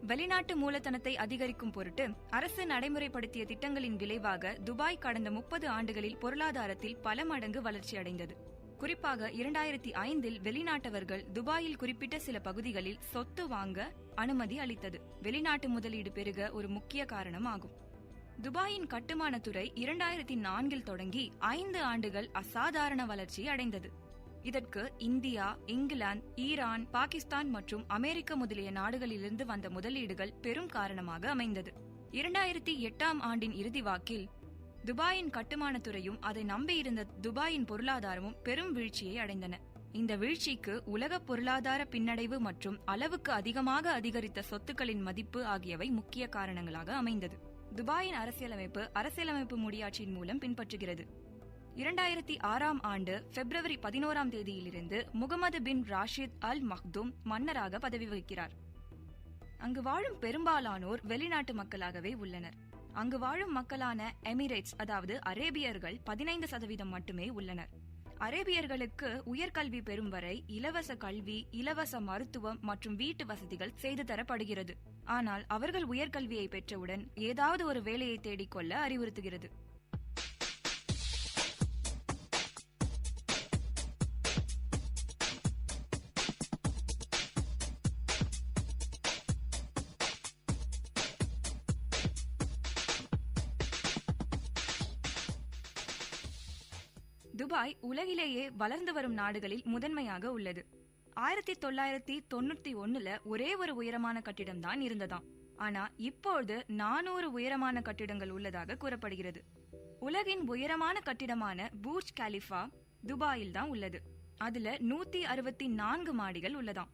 வெளிநாட்டு மூலதனத்தை அதிகரிக்கும் பொருட்டு அரசு நடைமுறைப்படுத்திய திட்டங்களின் விளைவாக துபாய் கடந்த 30 ஆண்டுகளில் பொருளாதாரத்தில் பல மடங்கு வளர்ச்சி அடைந்தது. குறிப்பாக 2005இல் வெளிநாட்டவர்கள் துபாயில் குறிப்பிட்ட சில பகுதிகளில் சொத்து வாங்க அனுமதி அளித்தது வெளிநாட்டு முதலீடு பெருக ஒரு முக்கிய காரணமாகும். துபாயின் கட்டுமான துறை 2004இல் தொடங்கி 5 ஆண்டுகள் அசாதாரண வளர்ச்சி அடைந்தது. இதற்கு இந்தியா, இங்கிலாந்து, ஈரான், பாகிஸ்தான் மற்றும் அமெரிக்க முதலிய நாடுகளிலிருந்து வந்த முதலீடுகள் பெரும் காரணமாக அமைந்தது. 2008ஆம் ஆண்டின் இறுதி வாக்கில் துபாயின் கட்டுமான துறையும் அதை நம்பியிருந்த துபாயின் பொருளாதாரமும் பெரும் வீழ்ச்சியை அடைந்தன. இந்த வீழ்ச்சிக்கு உலக பொருளாதார பின்னடைவு மற்றும் அளவுக்கு அதிகமாக அதிகரித்த சொத்துக்களின் மதிப்பு ஆகியவை முக்கிய காரணங்களாக அமைந்தது. துபாயின் அரசியலமைப்பு முடியாட்சியின் மூலம் பின்பற்றுகிறது. 2006ஆம் ஆண்டு பிப்ரவரி 11ஆம் தேதியிலிருந்து முகமது பின் ராஷித் அல் மக்தூம் மன்னராக பதவி வகிக்கிறார். அங்கு வாழும் பெரும்பாலானோர் வெளிநாட்டு மக்களாகவே உள்ளனர். அங்கு வாழும் மக்களான எமிரேட்ஸ் அதாவது அரேபியர்கள் 15% மட்டுமே உள்ளனர். அரேபியர்களுக்கு உயர்கல்வி பெறும் வரை இலவச கல்வி, இலவச மருத்துவம் மற்றும் வீட்டு வசதிகள் செய்து தரப்படுகிறது. ஆனால் அவர்கள் உயர்கல்வியை பெற்றவுடன் ஏதாவது ஒரு வேலையை தேடிக்கொள்ள அறிவுறுத்துகிறது. துபாய் உலகிலேயே வளர்ந்து வரும் நாடுகளில் முதன்மையாக உள்ளது. 1991ல் ஒரே ஒரு உயரமான கட்டிடம் தான் இருந்ததாம். ஆனா இப்போது 400 உயரமான கட்டிடங்கள் உள்ளதாக கூறப்படுகிறது. உலகின் உயரமான கட்டிடமான பூர்ஜ் கலிஃபா துபாயில் தான் உள்ளது. அதுல 164 மாடிகள் உள்ளதாம்.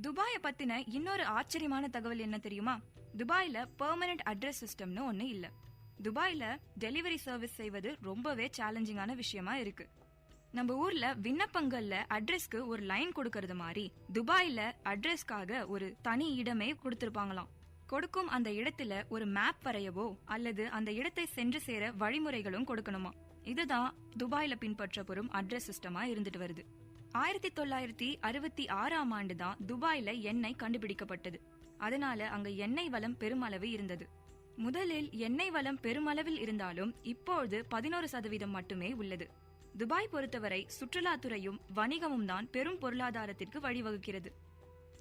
துபாயை பத்தின இன்னொரு ஆச்சரியமான தகவல் என்ன தெரியுமா? துபாயில பெர்மனன்ட் அட்ரஸ் சிஸ்டம்னு ஒண்ணு இல்ல. துபாயில டெலிவரி சர்வீஸ் செய்வது ரொம்பவே சேலஞ்சிங்கான விஷயமா இருக்கு. நம்ம ஊர்ல விண்ணப்பங்கள்ல அட்ரஸ்க்கு ஒரு லைன் கொடுக்கறது மாதிரி துபாயில அட்ரஸ்க்காக ஒரு தனி இடமே கொடுத்திருப்பாங்களாம். கொடுக்கும் அந்த இடத்துல ஒரு மேப் வரையவோ அல்லது அந்த இடத்தை சென்று சேர வழிமுறைகளும் கொடுக்கணுமா. இதுதான் துபாயில பின்பற்றப்படும் அட்ரஸ் சிஸ்டமா இருந்துட்டு வருது. 1966ஆம் ஆண்டு தான் துபாயில எண்ணெய் கண்டுபிடிக்கப்பட்டது. அதனால அங்க எண்ணெய் வளம் பெருமளவு இருந்தது. முதலில் எண்ணெய் வளம் பெருமளவில் இருந்தாலும் இப்பொழுது 11% மட்டுமே உள்ளது. துபாய் பொறுத்தவரை சுற்றுலாத்துறையும் வணிகமும் தான் பெரும் பொருளாதாரத்திற்கு வழிவகுக்கிறது.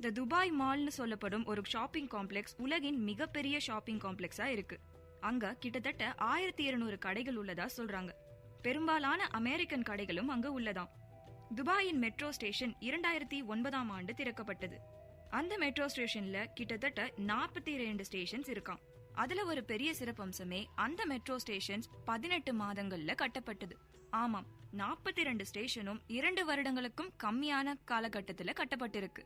த துபாய் மால்னு சொல்லப்படும் ஒரு ஷாப்பிங் காம்ப்ளெக்ஸ் உலகின் மிகப்பெரிய ஷாப்பிங் காம்ப்ளெக்ஸா இருக்கு. அங்க கிட்டத்தட்ட 1200 கடைகள் உள்ளதா சொல்றாங்க. பெரும்பாலான அமெரிக்கன் கடைகளும் அங்க உள்ளதாம். துபாயின் மெட்ரோ ஸ்டேஷன் 2009ஆம் ஆண்டு திறக்கப்பட்டது. அந்த மெட்ரோ ஸ்டேஷன்ல கிட்டத்தட்ட 42 ஸ்டேஷன்ஸ் இருக்காம். அதுல ஒரு பெரிய சிறப்பம்சமே அந்த மெட்ரோ ஸ்டேஷன்ஸ் 18 மாதங்கள்ல கட்டப்பட்டது. ஆமாம், 42 ஸ்டேஷனும் 2 வருடங்களுக்கும் கம்மியான காலகட்டத்துல கட்டப்பட்டிருக்கு.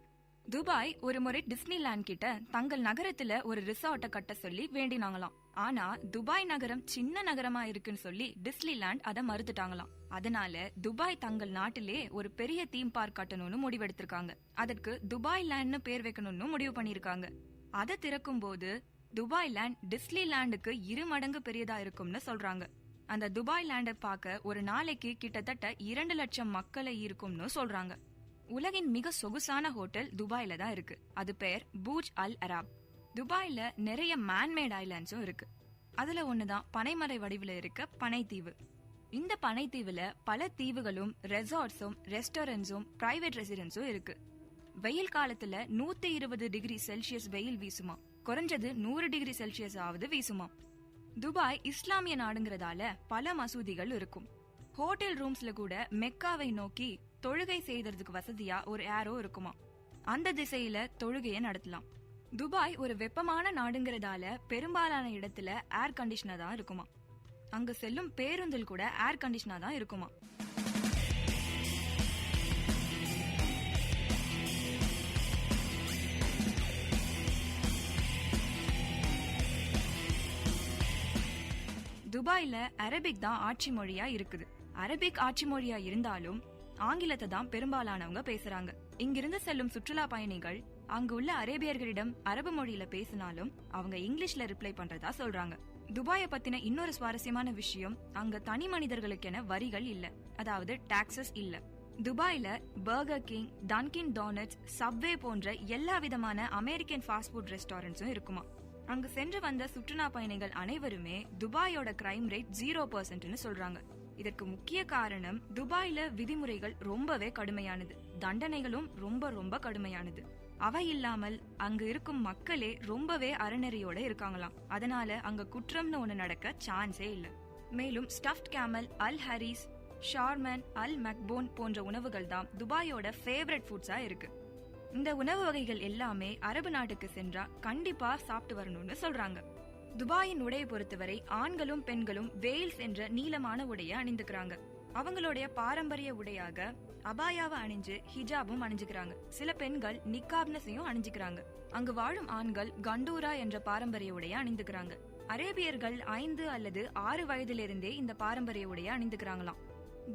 துபாய் ஒரு முறை டிஸ்னிலேண்ட் கிட்ட தங்கள் நகரத்துல ஒரு ரிசார்ட்டை கட்ட சொல்லி வேண்டினாங்களாம். ஆனா துபாய் நகரம் சின்ன நகரமா இருக்குன்னு சொல்லி டிஸ்னிலேண்ட் அதை மறுத்துட்டாங்களாம். அதனால துபாய் தங்கள் நாட்டிலே ஒரு பெரிய தீம் பார்க் கட்டணும்னு முடிவெடுத்திருக்காங்க. அதற்கு துபாய் லேண்ட்னு பேர் வைக்கணும்னு முடிவு பண்ணிருக்காங்க. அதை திறக்கும் போது துபாய் லேண்ட் டிஸ்னிலேண்டுக்கு 2 மடங்கு பெரியதா இருக்கும்னு சொல்றாங்க. அந்த துபாய் லேண்டை பார்க்க ஒரு நாளைக்கு கிட்டத்தட்ட 2 லட்சம் மக்களை இருக்கும்னு சொல்றாங்க. உலகின் மிக சொகுசான ஹோட்டல் துபாயில தான் இருக்கு. அது பேர் பூஜ் அல் அராப். துபாயில நிறைய மேன்மேட் ஐலாண்ட்ஸும் இருக்கு. அதுல ஒண்ணுதான் பனைமரை வடிவில் இருக்க பனைத்தீவு. இந்த பனைத்தீவுல பல தீவுகளும் ரெசார்ட்ஸும் ரெஸ்டாரண்ட்ஸும் பிரைவேட் ரெசிடென்ஸும் இருக்கு. வெயில் காலத்துல 120 டிகிரி செல்சியஸ் வெயில் வீசுமா, குறைஞ்சது 100 டிகிரி செல்சியஸ் ஆவது வீசுமா. துபாய் இஸ்லாமிய நாடுங்கிறதால பல மசூதிகள் இருக்கும். ஹோட்டல் ரூம்ஸ்ல கூட மெக்காவை நோக்கி தொழுகை செய்யறதுக்கு வசதியா ஒரு ஏரோ இருக்குமா. அந்த திசையில தொழுகையை நடத்தலாம். துபாய் ஒரு வெப்பமான நாடுங்கிறதால பெரும்பாலான இடத்துல ஏர் கண்டிஷனர் தான் இருக்குமா. அங்க செல்லும் பேருந்தில் கூட ஏர் கண்டிஷனர் தான் இருக்குமா. துபாயில அரபிக் தான் ஆட்சி மொழியா இருக்குது. அரபிக் ஆட்சி மொழியா இருந்தாலும் ஆங்கிலத்தை தான் பெரும்பாலானவங்க பேசுறாங்க. இங்கிருந்து செல்லும் சுற்றுலா பயணிகள் அங்கு உள்ள அரேபியர்களிடம் அரபு மொழியில பேசினாலும் அவங்க இங்கிலீஷ்ல ரிப்ளை பண்றதா சொல்றாங்க. துபாயை பத்தின இன்னொரு சுவாரஸ்யமான விஷயம், அங்க தனி மனிதர்களுக்கென வரிகள் இல்ல, அதாவது டாக்ஸஸ் இல்ல. துபாயில பர்கர் கிங், டன்கின் டோனட்ஸ், சப்வே போன்ற எல்லா விதமான அமெரிக்கன் ஃபாஸ்ட் ஃபுட் ரெஸ்டாரண்ட்ஸும் இருக்குமா. அங்கு சென்று வந்த சுற்றுலா பயணிகள் அனைவருமே துபாயோட கிரைம் ரேட் 0%ன்னு சொல்றாங்க. இதற்கு முக்கிய காரணம் துபாயில விதிமுறைகள் ரொம்பவே கடுமையானது, தண்டனைகளும் ரொம்ப ரொம்ப கடுமையானது. அவை இல்லாமல் அங்கு இருக்கும் மக்களே ரொம்பவே அறநெறியோட இருக்காங்களாம். அதனால அங்க குற்றம்னு ஒண்ணு நடக்க சான்ஸே இல்ல. மேலும் ஸ்டஃப்ட் கேமல், அல் ஹரிஸ், ஷார்மன், அல் மக்போன் போன்ற உணவுகள் தான் துபாயோட ஃபேவரட் ஃபுட்ஸா இருக்கு. இந்த உணவு வகைகள் எல்லாமே அரபு நாட்டுக்கு சென்றா கண்டிப்பா சாப்பிட்டு வரணும்னு சொல்றாங்க. துபாயின் உடையை பொறுத்தவரை ஆண்களும் பெண்களும் வெயில்ஸ் என்ற நீளமான உடைய அணிந்துக்கிறாங்க. அவங்களுடைய பாரம்பரிய உடையாக அபாயாவை அணிஞ்சு ஹிஜாபும் அணிஞ்சுக்கிறாங்க. சில பெண்கள் நிக்காப்னஸையும் அணிஞ்சுக்கிறாங்க. அங்கு வாழும் ஆண்கள் கண்டூரா என்ற பாரம்பரிய உடைய அணிந்துக்கிறாங்க. அரேபியர்கள் 5 அல்லது 6 வயதிலிருந்தே இந்த பாரம்பரிய உடைய அணிந்துக்கிறாங்களாம்.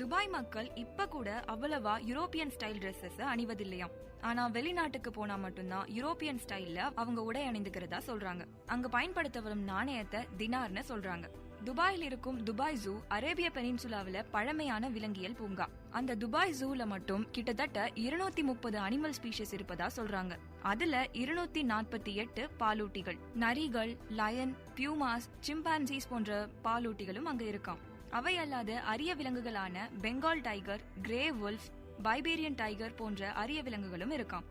துபாய் மக்கள் இப்ப கூட அவ்வளவா யூரோப்பியன் ஸ்டைல் ட்ரெஸ்ஸஸ் அணிவதில்லையாம். ஆனா வெளிநாட்டுக்கு போனா மட்டும்தான் யூரோப்பியன் ஸ்டைல்ல அவங்க உடை அணிந்துக்கிறதா சொல்றாங்க. அங்க பயன்படுத்த வரும் நாணயத்தை தினார்னு சொல்றாங்க. துபாயில் இருக்கும் துபாய் ஜூ அரேபிய பெனின்சுலாவில பழமையான விலங்கியல் பூங்கா. அந்த துபாய் ஜூல மட்டும் கிட்டத்தட்ட 230 அனிமல் ஸ்பீஷிஸ் இருப்பதா சொல்றாங்க. அதுல 248 பாலூட்டிகள், நரிகள், லயன், பியூமாஸ், சிம்பான்சிஸ் போன்ற பாலூட்டிகளும் அங்க இருக்காம். அவை அல்லாத அரிய விலங்குகளான Bengal tiger, grey wolf, Siberian tiger போன்ற அரிய விலங்குகளும் இருக்காம்.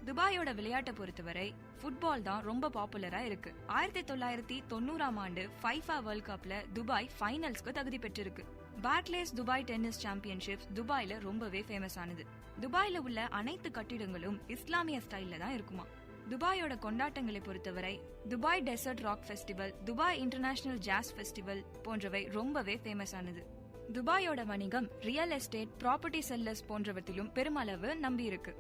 துபாயோட விளையாட்டை பொறுத்தவரை ஃபுட்பால் தான் ரொம்ப பாப்புலரா இருக்கு. 1990ஆம் ஆண்டு ஃபைஃபா வேர்ல்ட் கப்ல துபாய் ஃபைனல்ஸ்க்கு தகுதி பெற்றிருக்கு. பார்க்லேஸ் துபாய் டென்னிஸ் சாம்பியன்ஷிப்ஸ் துபாயில ரொம்பவே ஃபேமஸ் ஆனது. துபாயில உள்ள அனைத்து கட்டிடங்களும் இஸ்லாமிய ஸ்டைல்ல தான் இருக்குமா. துபாயோட கொண்டாட்டங்களை பொறுத்தவரை Dubai desert rock festival, Dubai international jazz festival போன்றவை ரொம்பவே ஃபேமஸ் ஆனது. துபாயோட வணிகம் ரியல் எஸ்டேட், ப்ராப்பர்ட்டி செல்லர்ஸ் போன்றவற்றிலும் பெருமளவு நம்பி இருக்கு.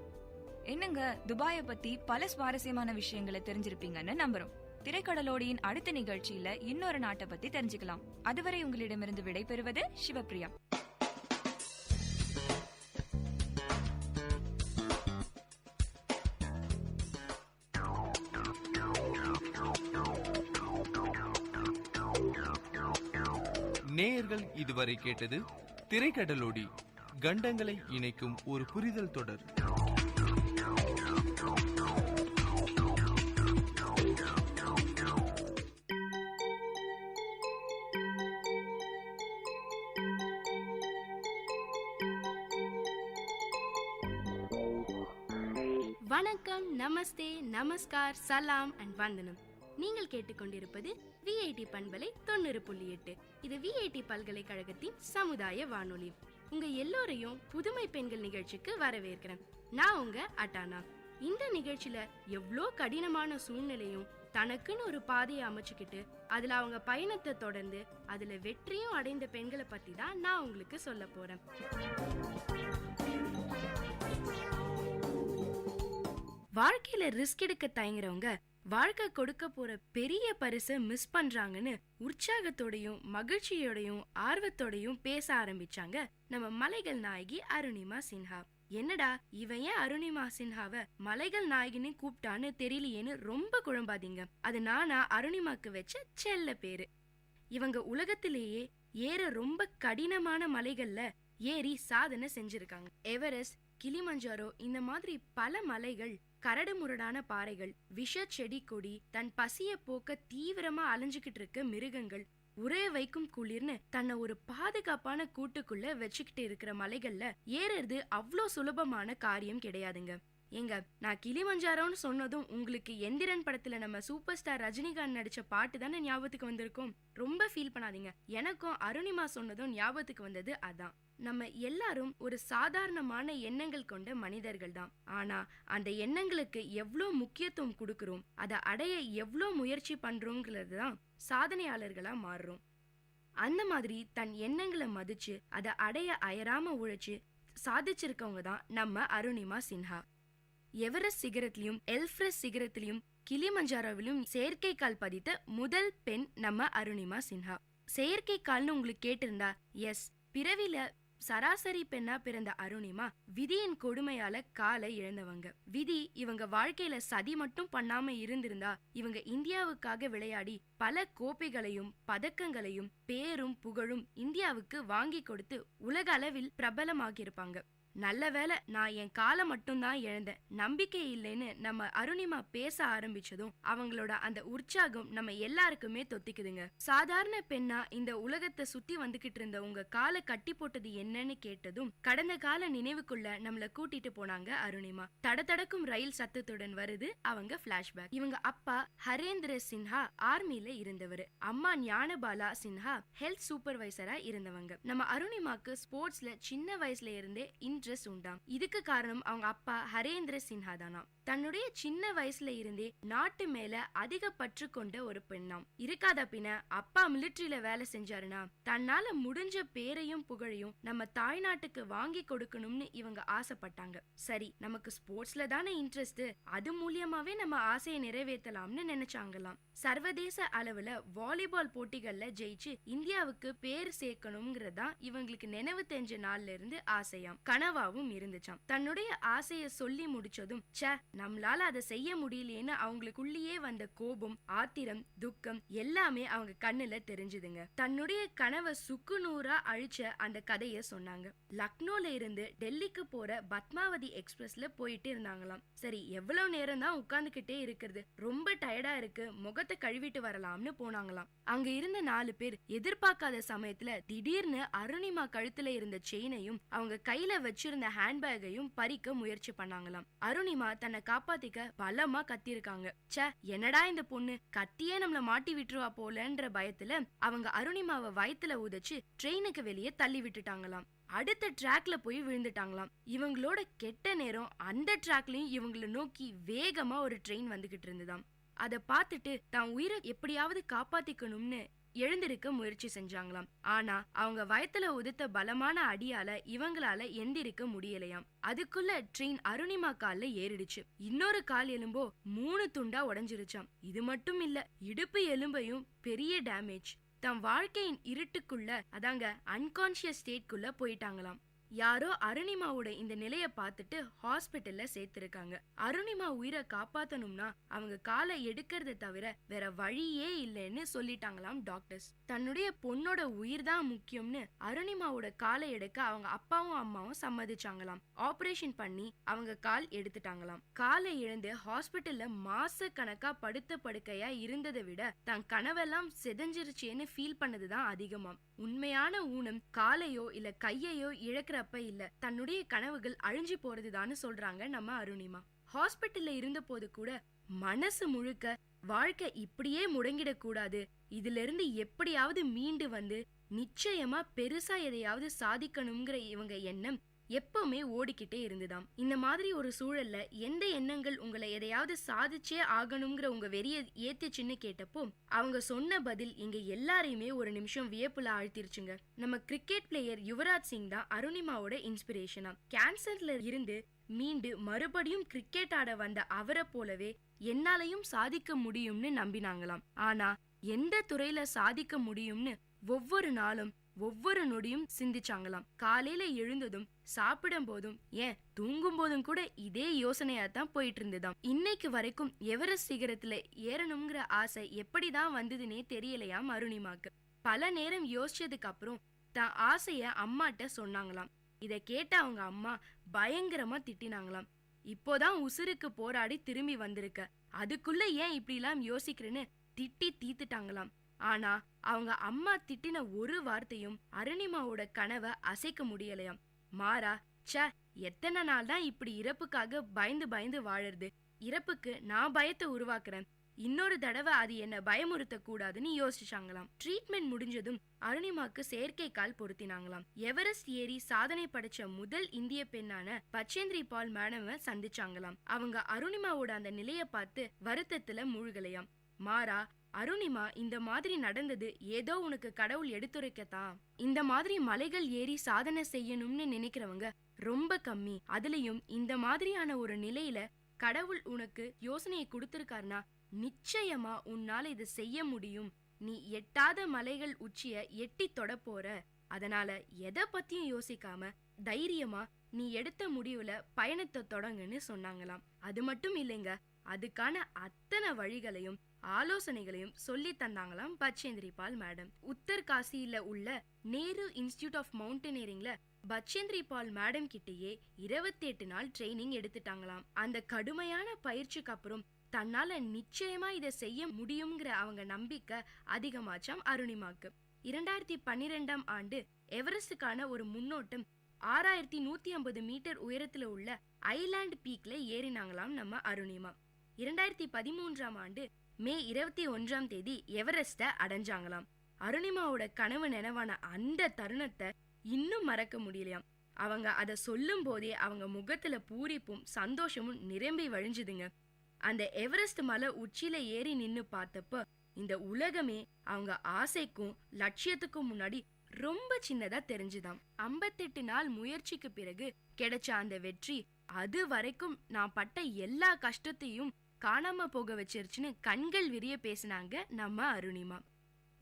என்னங்க, துபாயை பத்தி பல சுவாரஸ்யமான விஷயங்களை தெரிஞ்சிருப்பீங்கன்னு நம்புறோம். திரைக்கடலோடியின் அடுத்த நிகழ்ச்சியில இன்னொரு நாட்டை பத்தி தெரிஞ்சுக்கலாம். அதுவரை உங்களிடமிருந்து விடை பெறுவது சிவப்பிரியா. நேயர்கள் இதுவரை கேட்டது திரைக்கடலோடி. கண்டங்களை இணைக்கும் ஒரு புரிதல் தொடர். வணக்கம், நமஸ்தே, நமஸ்கார், சலாம் அண்ட் வந்தனம். நீங்கள் கேட்டுக்கொண்டிருப்பது விஐடி பண்பலை 90.8. இது விஐடி பல்கலைக்கழகத்தின் சமுதாய வானொலி. உங்க எல்லோரையும் புதுமை பெண்கள் நிகழ்ச்சிக்கு வரவேற்கிறேன். நான் உங்க அட்டானா. இந்த நிகழ்ச்சியில எவ்வளோ கடினமான சூழ்நிலையும் தனக்குன்னு ஒரு பாதையை அமைச்சுக்கிட்டு அதுல அவங்க பயணத்தை தொடர்ந்து அதுல வெற்றியும் அடைந்த பெண்களை பத்தி தான் நான் உங்களுக்கு சொல்ல போறேன். வாழ்க்கையில ரிஸ்க் எடுக்க தயங்குறவங்க வாழ்க்கை கொடுக்க போற பெரிய பரிசை மிஸ் பண்றாங்கன்னு உற்சாகத்தோடையும் மகிழ்ச்சியோடையும் ஆர்வத்தோடையும் பேச ஆரம்பிச்சாங்க நம்ம மலைகள் நாயகி அருணிமா சின்ஹா. என்னடா இவன் ஏன் அருணிமா சின்ஹாவை மலைகள் நாயகின்னு கூப்பிட்டான்னு தெரியலையேன்னு ரொம்ப குழம்பாதீங்க. அது நானா அருணிமாக்கு வச்ச செல்ல பேரு. இவங்க உலகத்திலேயே ஏற ரொம்ப கடினமான மலைகள்ல ஏறி சாதனை செஞ்சிருக்காங்க. எவரெஸ்ட், கிளிமஞ்சாரோ இந்த மாதிரி பல மலைகள், கரடு முரடான பாறைகள், விஷ செடி கொடி, தன் பசிய போக்க தீவிரமா அலைஞ்சுக்கிட்டு இருக்க மிருகங்கள், உரைய வைக்கும் குளிர்னு தன்னை ஒரு பாதுகாப்பான கூட்டுக்குள்ள வச்சுக்கிட்டு இருக்கிற மலைகள்ல ஏறது அவ்வளோ சுலபமான காரியம் கிடையாதுங்க. ஏங்க, நான் கிளிமஞ்சாரோன்னு சொன்னதும் உங்களுக்கு எந்திரன் படத்துல நம்ம சூப்பர் ஸ்டார் ரஜினிகாந்த் நடிச்ச பாட்டு தானே ஞாபகத்துக்கு வந்திருக்கும். ரொம்ப ஃபீல் பண்ணாதீங்க. எனக்கும் அருணிமா சொன்னதும் ஞாபகத்துக்கு வந்தது அதான். நம்ம எல்லாரும் ஒரு சாதாரணமான எண்ணங்கள் கொண்ட மனிதர்கள் தான். ஆனா அந்த எண்ணங்களுக்கு எவ்வளோ முக்கியத்துவம் கொடுக்கறோம், அதை அடைய எவ்வளோ முயற்சி பண்றோங்கிறது தான் சாதனையாளர்களா மாறுறோம். அந்த மாதிரி தன் எண்ணங்களை மதிச்சு அதை அடைய அயராம உழைச்சு சாதிச்சிருக்கவங்க தான் நம்ம அருணிமா சின்ஹா. எவரெஸ்ட் சிகரத்திலையும் எல்ஃப்ரஸ் சிகரத்திலையும் கிளிமஞ்சாரோவிலும் செயற்கைக்கால் பதித்த முதல் பெண் நம்ம அருணிமா சின்ஹா. செயற்கைக்கால்னு உங்களுக்கு கேட்டிருந்தா எஸ், பிறவில சராசரி பெண்ணா பிறந்த அருணிமா விதியின் கொடுமையால காலை இழந்தவங்க. விதி இவங்க வாழ்க்கையில சதி மட்டும் பண்ணாம இருந்திருந்தா இவங்க இந்தியாவுக்காக விளையாடி பல கோப்பைகளையும் பதக்கங்களையும் பேரும் புகழும் இந்தியாவுக்கு வாங்கி கொடுத்து உலக அளவில் பிரபலமாகியிருப்பாங்க. நல்ல வேளை நான் என் காலை மட்டும்தான் இழந்தேன், நம்பிக்கை இல்லைன்னு நம்ம அருணிமா பேச ஆரம்பிச்சதும் அவங்களோட அந்த உற்சாகம் நம்ம எல்லாருக்குமே தொத்திக்குதுங்க. சாதாரண பெண்ணா இந்த உலகத்தை சுத்தி வந்துகிட்டு இருந்த உங்க காலை கட்டி போட்டது என்னன்னு கேட்டதும் கடந்த கால நினைவுக்குள்ள நம்மள கூட்டிட்டு போனாங்க அருணிமா. தடதடக்கும் ரயில் சத்தத்துடன் வருது அவங்க பிளாஷ்பேக். இவங்க அப்பா ஹரேந்திர சின்ஹா ஆர்மில இருந்தவர். அம்மா ஞானபாலா சின்ஹா ஹெல்த் சூப்பர்வைசரா இருந்தவங்க. நம்ம அருணிமாக்கு ஸ்போர்ட்ஸ்ல சின்ன வயசுல இருந்தே இன்ட்ரெஸ்ட் உண்டாம். இதுக்கு காரணம் அவங்க அப்பா ஹரேந்திர சின்ஹா தானா. தன்னுடைய சின்ன வயசுல இருந்தே நாட்டு மேல அதிக பற்று கொண்ட ஒரு பெண்ணாம். இருக்காத பின்ன அப்பா மிலிட்டரியில வேலை செஞ்சாருன்னா தன்னால முடிஞ்ச பேரையும் புகழையும் நம்ம தாய்நாட்டுக்கு வாங்கி கொடுக்கணும்னு இவங்க ஆசைப்பட்டாங்க. சரி, நமக்கு ஸ்போர்ட்ஸ்ல தானே இன்ட்ரெஸ்ட், அது மூலியமாவே நம்ம ஆசையை நிறைவேற்றலாம்னு நினைச்சாங்களாம். சர்வதேச அளவுல வாலிபால் போட்டிகள்ல ஜெயிச்சு இந்தியாவுக்கு பேர் சேர்க்கணும்ங்கிறதா இவங்களுக்கு நினைவு தெரிஞ்ச நாள்ல இருந்து ஆசையாம், கனவாவும் இருந்துச்சாம். தன்னுடைய ஆசைய சொல்லி முடிச்சதும் சே, நம்மளால அதை செய்ய முடியலையேன்னு அவங்களுக்குள்ளேயே வந்த கோபம், ஆத்திரம், துக்கம் எல்லாமே அவங்க கண்ணுல தெரிஞ்சுதுங்க. தன்னுடைய கனவை சுக்குநூறா அழிச்ச அந்த கதைய சொன்னாங்க. லக்னோல இருந்து டெல்லிக்கு போற பத்மாவதி எக்ஸ்பிரஸ்ல போயிட்டு இருந்தாங்களாம். சரி, எவ்வளவு நேரம் தான் உட்கார்ந்துகிட்டே இருக்கிறது, ரொம்ப டயர்டா இருக்கு, முகத்தை கழுவிட்டு வரலாம்னு போனாங்களாம். அங்க இருந்த 4 பேர் எதிர்பார்க்காத சமயத்துல திடீர்னு அருணிமா கழுத்துல இருந்த செயினையும் அவங்க கையில வச்சிருந்த ஹேண்ட்பேக்கையும் பறிக்க முயற்சி பண்ணாங்களாம். அருணிமா தன்னை காப்பாத்திக்க பலமா கத்திருக்காங்க. சே, என்னடா இந்த பொண்ணு கத்தியே நம்மள மாட்டி விட்டுருவா போலன்ற பயத்துல அவங்க அருணிமாவை வயித்துல உதைச்சு ட்ரெயினுக்கு வெளியே தள்ளி விட்டுட்டாங்களாம். அடுத்த ட்ராக்ல போய் விழுந்துட்டாங்களாம். இவங்களோட கெட்ட நேரம் அந்த ட்ராக்லயும் இவங்களை நோக்கி வேகமா ஒரு ட்ரெயின் வந்துகிட்டு இருந்துதாம். அதை பார்த்துட்டு தான் உயிரை எப்படியாவது காப்பாத்திக்கணும்னு எழுந்திருக்க முயற்சி செஞ்சாங்களாம். ஆனா அவங்க வயத்துல உதித்த பலமான அடியால இவங்களால எந்திரிக்க முடியலையாம். அதுக்குள்ள ட்ரெயின் அருணிமா கால்ல ஏறிடுச்சு. இன்னொரு கால் எலும்போ 3 துண்டா உடைஞ்சிருச்சாம். இது மட்டும் இல்ல, இடுப்பு எலும்பையும் பெரிய டேமேஜ். தம் வாழ்க்கையின் இருட்டுக்குள்ள, அதாங்க அன்கான்சியஸ் ஸ்டேட்குள்ள போயிட்டாங்களாம். யாரோ அருணிமாவோட இந்த நிலைய பார்த்துட்டு ஹாஸ்பிட்டல்ல சேர்த்திருக்காங்க. அருணிமா உயிரை காப்பாத்தணும்னா அவங்க காலை எடுக்கிறத தவிர வேற வழியே இல்லைன்னு சொல்லிட்டாங்களாம் டாக்டர்ஸ். தன்னுடைய பொண்ணோட உயிர் தான் முக்கியம்னு அருணிமாவோட காலை எடுக்க அவங்க அப்பாவும் அம்மாவும் சம்மதிச்சாங்களாம். ஆபரேஷன் பண்ணி அவங்க கால் எடுத்துட்டாங்களாம். காலை இழந்து ஹாஸ்பிட்டல்ல மாச கணக்கா படுத்த படுக்கையா இருந்ததை விட தன் கனவெல்லாம் செதஞ்சிருச்சேன்னு ஃபீல் பண்ணதுதான் அதிகமாம். உண்மையான ஊனம் காலையோ இல்ல கையையோ இழக்கிறப்ப இல்ல, தன்னுடைய கனவுகள் அழிஞ்சு போறதுதான்னு சொல்றாங்க நம்ம அருணிமா. ஹாஸ்பிட்டல்ல இருந்த போது கூட மனசு முழுக்க வாழ்க்கை இப்படியே முடங்கிடக் கூடாது, இதுல இருந்து எப்படியாவது மீண்டு வந்து நிச்சயமா பெருசா எதையாவது சாதிக்கணுங்கிற இவங்க எண்ணம் எப்பவுமே ஓடிக்கிட்டே இருந்துதாம். இந்த மாதிரி ஒரு சூழல்ல எந்த எண்ணங்கள் உங்களை எதையாவது சாதிச்சே ஆகணுங்கிற உங்க வெறிய ஏத்துச்சுன்னு கேட்டப்போ அவங்க சொன்ன பதில் எங்க எல்லாரையுமே ஒரு நிமிஷம் வியப்புல ஆழ்த்திருச்சுங்க. நம்ம கிரிக்கெட் பிளேயர் யுவராஜ் சிங் தான் அருணிமாவோட இன்ஸ்பிரேஷனா. கேன்சர்ல இருந்து மீண்டு மறுபடியும் கிரிக்கெட் ஆட வந்த அவரை போலவே என்னாலையும் சாதிக்க முடியும்னு நம்பினாங்களாம். ஆனா எந்த துறையில சாதிக்க முடியும்னு ஒவ்வொரு நாளும் ஒவ்வொரு நொடியும் சிந்திச்சாங்களாம். காலையில எழுந்ததும் சாப்பிடும் போதும் ஏன் தூங்கும் போதும் கூட இதே யோசனையா தான் போயிட்டு இருந்ததாம். இன்னைக்கு வரைக்கும் எவரெஸ்ட் சிகரத்துல ஏறணுங்கிற ஆசை எப்படிதான் வந்ததுன்னே தெரியலையாம் அருணிமாக்கு. பல நேரம் யோசிச்சதுக்கு அப்புறம் தான் ஆசைய அம்மாட்ட சொன்னாங்களாம். இத கேட்ட அவங்க அம்மா பயங்கரமா திட்டினாங்களாம். இப்போதான் உசுருக்கு போராடி திரும்பி வந்திருக்க, அதுக்குள்ள ஏன் இப்படிலாம் யோசிக்கிறேன்னு திட்டி தீத்துட்டாங்களாம். ஆனா அவங்க அம்மா திட்டின ஒரு வார்த்தையும் அருணிமாவோட கனவை அசைக்க முடியலையாம். மாறா ச எத்தனை நாள் தான் இப்படி இறப்புக்காக பயந்து பயந்து வாழறது, இறப்புக்கு நான் பயத்தை உருவாக்குறேன், இன்னொரு தடவை அது என்ன பயமுறுத்த கூடாதுன்னு யோசிச்சாங்களாம். ட்ரீட்மெண்ட் முடிஞ்சதும் அருணிமாக்கு செயற்கை கால் பொருத்தினாங்களாம். எவரெஸ்ட் ஏறி சாதனை படைச்ச முதல் இந்திய பெண்ணான பச்சேந்திரி பால் மேடம சந்திச்சாங்களாம். அவங்க அருணிமாவோட அந்த நிலைய பார்த்து வருத்தத்துல மூழ்கலையாம். மாறா அருணிமா, இந்த மாதிரி நடந்தது ஏதோ உனக்கு கடவுள் எடுத்துரைக்கத்தான். இந்த மாதிரி மலைகள் ஏறி சாதனை செய்யணும்னு நினைக்கிறவங்க ரொம்ப கம்மி. அதுலயும் இந்த மாதிரியான ஒரு நிலையில கடவுள் உனக்கு யோசனையை கொடுத்திருக்காருனா நிச்சயமா உன்னால இதை செய்ய முடியும். நீ எட்டாத மலைகள் உச்சிய எட்டி தொட போற. அதனால எதை பத்தியும் யோசிக்காம தைரியமா நீ எடுத்த முடிவுல பயணத்தை தொடங்குன்னு சொன்னாங்களாம். அது மட்டும் இல்லைங்க, அதுக்கான அத்தனை வழிகளையும் ஆலோசனைகளையும் சொல்லி தந்தாங்களாம் பச்சேந்திரி பால் மேடம். உத்தர்காசியில உள்ள நேரு இன்ஸ்டிடியூட் ஆஃப் மவுண்டனியரிங்ல பச்சேந்திரி பால் மேடம் கிட்டேயே 28 நாள் ட்ரைனிங் எடுத்துட்டாங்களாம். அந்த கடுமையான பயிற்சிக்கு அப்புறம் தன்னால நிச்சயமா இதை செய்ய முடியுங்கிற அவங்க நம்பிக்கை அதிகமாச்சாம் அருணிமாக்கு. 2012ஆம் ஆண்டு எவரெஸ்டுக்கான ஒரு முன்னோட்டம் 6150 மீட்டர் உயரத்துல உள்ள ஐலாண்ட் பீக்ல ஏறினாங்களாம் நம்ம அருணிமா. 2013ஆம் ஆண்டு மே 21ஆம் தேதி எவரெஸ்ட அடைஞ்சாங்களாம். அருணிமாவோட கனவு நினைவான அந்த தருணத்தை இன்னும் மறக்க முடியலையாம். அவங்க அதை சொல்லும் போதே அவங்க முகத்துல பூரிப்பும் சந்தோஷமும் நிரம்பி வழிஞ்சுதுங்க. அந்த எவரெஸ்ட் மலை உச்சியில ஏறி நின்னு பார்த்தப்ப இந்த உலகமே அவங்க ஆசைக்கும் லட்சியத்துக்கும் முன்னாடி ரொம்ப சின்னதா தெரிஞ்சுதாம். 58 நாள் முயற்சிக்கு பிறகு கிடைச்ச அந்த வெற்றி அது வரைக்கும் நான் பட்ட எல்லா கஷ்டத்தையும் காணாம போக வச்சிருச்சுன்னு கண்கள் விரிய பேசினாங்க நம்ம அருணிமா.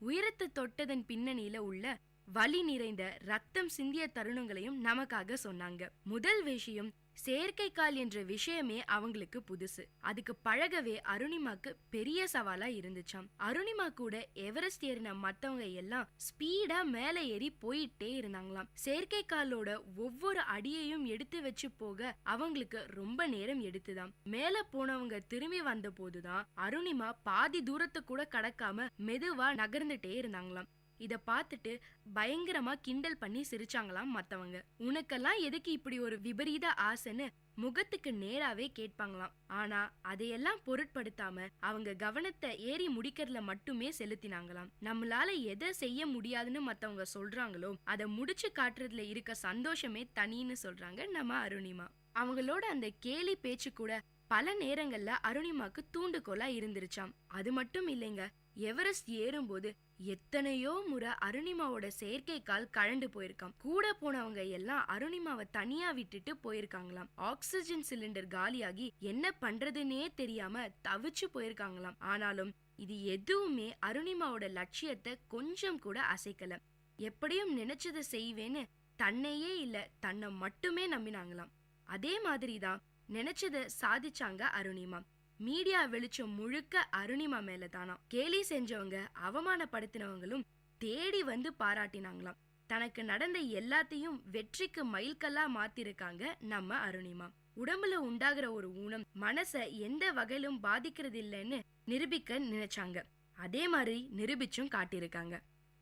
உயரத்தை தொட்டதன் பின்னணியில உள்ள வலி நிறைந்த ரத்தம் சிந்திய தருணங்களையும் நமக்காக சொன்னாங்க. முதல் விஷயம், செயற்கை கால் என்ற விஷயமே அவங்களுக்கு புதுசு. அதுக்கு பழகவே அருணிமாக்கு பெரிய சவாலா இருந்துச்சாம். அருணிமா கூட எவரெஸ்ட் ஏறின மத்தவங்க எல்லாம் ஸ்பீடா மேல ஏறி போயிட்டே இருந்தாங்களாம். செயற்கை காலோட ஒவ்வொரு அடியையும் எடுத்து வச்சு போக அவங்களுக்கு ரொம்ப நேரம் எடுத்துதான். மேல போனவங்க திரும்பி வந்த போதுதான் அருணிமா பாதி தூரத்தை கூட கடக்காம மெதுவா நகர்ந்துட்டே இருந்தாங்களாம். இத பார்த்துட்டு பயங்கரமா கிண்டல் பண்ணி சிரிச்சாங்களாம் மத்தவங்க. உனக்கெல்லாம் எதுக்கு இப்படி ஒரு விபரீத ஆசைன்னு முகத்துக்கு நேராவே கேட்பாங்களாம். ஆனா அதையெல்லாம் பொருட்படுத்தாம அவங்க கவனத்தை ஏறி முடிக்கிறதுல மட்டுமே செலுத்தினாங்களாம். நம்மளால எதை செய்ய முடியாதுன்னு மத்தவங்க சொல்றாங்களோ அதை முடிச்சு காட்டுறதுல இருக்க சந்தோஷமே தனின்னு சொல்றாங்க நம்ம அருணிமா. அவங்களோட அந்த கேலி பேச்சு கூட பல நேரங்கள்ல அருணிமாக்கு தூண்டுகோலா இருந்துருச்சாம். அது மட்டும் இல்லைங்க, எவரெஸ்ட் ஏறும்போது எத்தனையோ முறை அருணிமாவோட செயற்கை கால் கழண்டு போயிருக்காம். கூட போனவங்க எல்லாம் அருணிமாவை தனியா விட்டுட்டு போயிருக்காங்களாம். ஆக்சிஜன் சிலிண்டர் காலியாகி என்ன பண்றதுன்னே தெரியாம தவிச்சு போயிருக்காங்களாம். ஆனாலும் இது எதுவுமே அருணிமாவோட லட்சியத்தை கொஞ்சம் கூட அசைக்கல. எப்படியும் நினைச்சதை செய்வேன்னு தன்னையே இல்ல தன்னை மட்டுமே நம்பினாங்களாம். அதே மாதிரி தான் நினைச்சத சாதிச்சாங்க அருணிமா. மீடியா வெளிச்சம் முழுக்க அருணிமா மேல தானா. கேலி செஞ்சவங்க அவமானப்படுத்தினவங்களும் தேடி வந்து பாராட்டினாங்களாம். தனக்கு நடந்த எல்லாத்தையும் வெற்றிக்கு மைல்கல்லா மாத்திருக்காங்க நம்ம அருணிமா. உடம்புல உண்டாகிற ஒரு ஊனம் மனச எந்த வகையிலும் பாதிக்கிறது இல்லைன்னு நிரூபிக்க நினைச்சாங்க. அதே மாதிரி நிரூபிச்சும் காட்டியிருக்காங்க.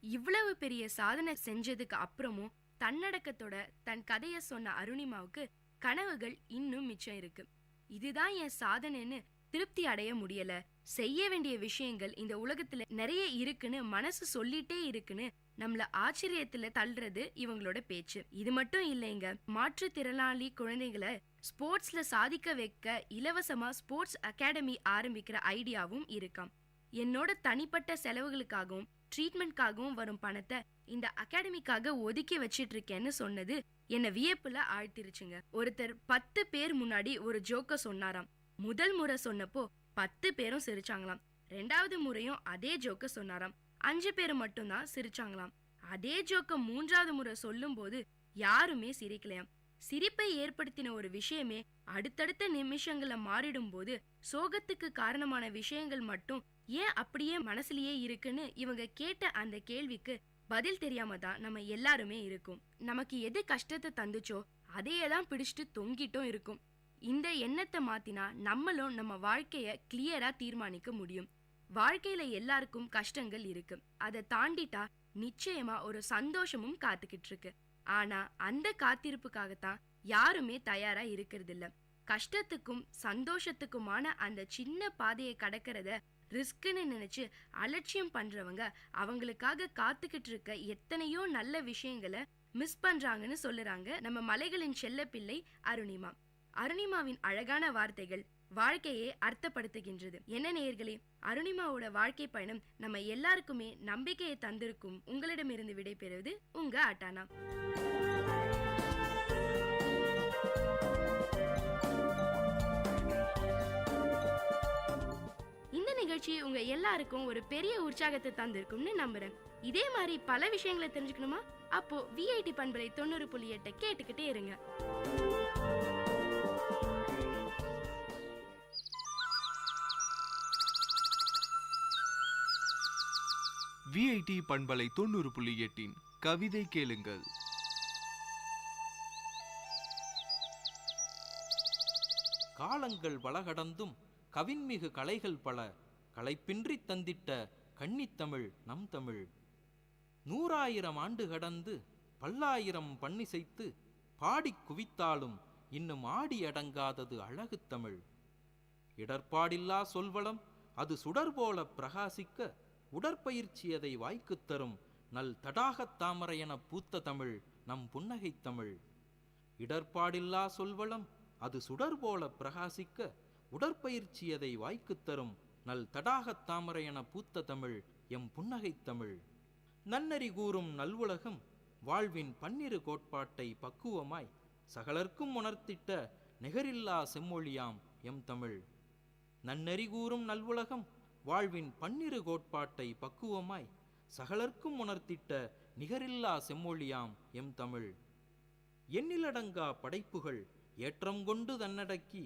இவ்வளவு பெரிய சாதனை செஞ்சதுக்கு அப்புறமும் தன்னடக்கத்தோட தன் கதைய சொன்ன அருணிமாவுக்கு கனவுகள் இன்னும் மிச்சம் இருக்கு. இதுதான் என் சாதனைன்னு திருப்தி அடைய முடியல, செய்ய வேண்டிய விஷயங்கள் இந்த உலகத்துல நிறைய இருக்குன்னு மனசு சொல்லிட்டே இருக்குன்னு நம்மள ஆச்சரியத்துல தள்ளுறது இவங்களோட பேச்சு. இது மட்டும் இல்லைங்க, மாற்றுத்திறனாளி குழந்தைகளை ஸ்போர்ட்ஸ்ல சாதிக்க வைக்க இலவசமா ஸ்போர்ட்ஸ் அகாடமி ஆரம்பிக்கிற ஐடியாவும் இருக்காம். என்னோட தனிப்பட்ட செலவுகளுக்காகவும் ட்ரீட்மெண்ட்காகவும் வரும் பணத்தை இந்த அகாடமிக்காக ஒதுக்கி வச்சிட்டு இருக்கேன்னு சொன்னது என்ன வியப்புல ஆழ்த்திருச்சுங்க. ஒருத்தர் 10 பேர் முன்னாடி ஒரு ஜோக்க சொன்னாராம். முதல் முறை சொன்னப்போ 10 பேரும் சிரிச்சாங்களாம். 2வது முறையும் அதே ஜோக்க சொன்னாராம். 5 பேர் மட்டும்தான் சிரிச்சாங்களாம். அதே ஜோக்க 3வது முறை சொல்லும் போது யாருமே சிரிக்கலையாம். சிரிப்பை ஏற்படுத்தின ஒரு விஷயமே அடுத்தடுத்த நிமிஷங்கள மாறிடும் போது சோகத்துக்கு காரணமான விஷயங்கள் மட்டும் ஏன் அப்படியே மனசுலயே இருக்குன்னு இவங்க கேட்ட அந்த கேள்விக்கு பதில் தெரியாம தான் நம்ம எல்லாருமே இருக்கும். நமக்கு எது கஷ்டத்தை தந்துச்சோ அதையே தான் பிடிச்சிட்டு தொங்கிட்டும் இருக்கும். இந்த எண்ணத்தை மாத்தினா நம்மளும் நம்ம வாழ்க்கைய கிளியரா தீர்மானிக்க முடியும். வாழ்க்கையில எல்லாருக்கும் கஷ்டங்கள் இருக்கு. அதை தாண்டிட்டா நிச்சயமா ஒரு சந்தோஷமும் காத்துக்கிட்டு இருக்கு. ஆனா அந்த காத்திருப்புக்காகத்தான் யாருமே தயாரா இருக்கிறது இல்ல. கஷ்டத்துக்கும் சந்தோஷத்துக்குமான அந்த சின்ன பாதையை கடக்கிறத ரிஸ்க்னு நினைச்சு அலட்சியம் பண்றவங்க அவங்களுக்காக காத்துக்கிட்டு இருக்க எத்தனையோ நல்ல விஷயங்களை மிஸ் பண்றாங்கன்னு சொல்லுறாங்க நம்ம மலைகளின் செல்ல பிள்ளை அருணிமா. அருணிமாவின் அழகான வார்த்தைகள் வாழ்க்கையை அர்த்தப்படுத்துகின்றது. என்ன நேயர்களே, அருணிமாவோட வாழ்க்கை பயணம் நம்ம எல்லாருக்குமே நம்பிக்கையை தந்திருக்கும். உங்களிடமிருந்து விடைபெறுவது உங்க அட்டானா. இந்த நிகழ்ச்சி உங்க எல்லாருக்கும் ஒரு பெரிய உற்சாகத்தை தந்திருக்கும்னு நம்புறேன். இதே மாதிரி பல விஷயங்களை தெரிஞ்சுக்கணுமா? அப்போ விஐடி பண்பலை 90.8 கேட்டுக்கிட்டே இருங்க. விஐடி பண்பலை 90.8 கவிதை கேளுங்கள். காலங்கள் பலகடந்தும் கவின்மிகு கலைகள் பல களைப்பின்றி தந்திட்ட கன்னித்தமிழ் நம் தமிழ். 100,000 ஆண்டு கடந்து பல்லாயிரம் பண்ணிசைத்து பாடிக் குவித்தாலும் இன்னும் ஆடி அடங்காதது அழகு தமிழ். இடர்பாடில்லா சொல்வளம் அது சுடர் போல பிரகாசிக்க உடற்பயிற்சி அதை வாய்க்குத் தரும் நல் தடாகத் தாமரை என பூத்த தமிழ் நம் புன்னகை தமிழ். இடர்பாடில்லா சொல்வளம் அது சுடர் போல பிரகாசிக்க உடற்பயிற்சி அதை வாய்க்குத் தரும் நல் தடாகத் தாமரை என பூத்த தமிழ் எம் புன்னகை தமிழ். நன்னறி கூறும் நல்வுலகம் வாழ்வின் 12 கோட்பாட்டை பக்குவமாய் சகலர்க்கும் உணர்த்திட்ட நிகரில்லா செம்மொழியாம் எம் தமிழ். நன்னறி கூறும் நல்வுலகம் வாழ்வின் 12 கோட்பாட்டை பக்குவமாய் சகலர்க்கும் உணர்த்திட்ட நிகரில்லா செம்மொழியாம் எம் தமிழ். எண்ணிலடங்கா படைப்புகள் ஏற்றம் கொண்டு தன்னடக்கி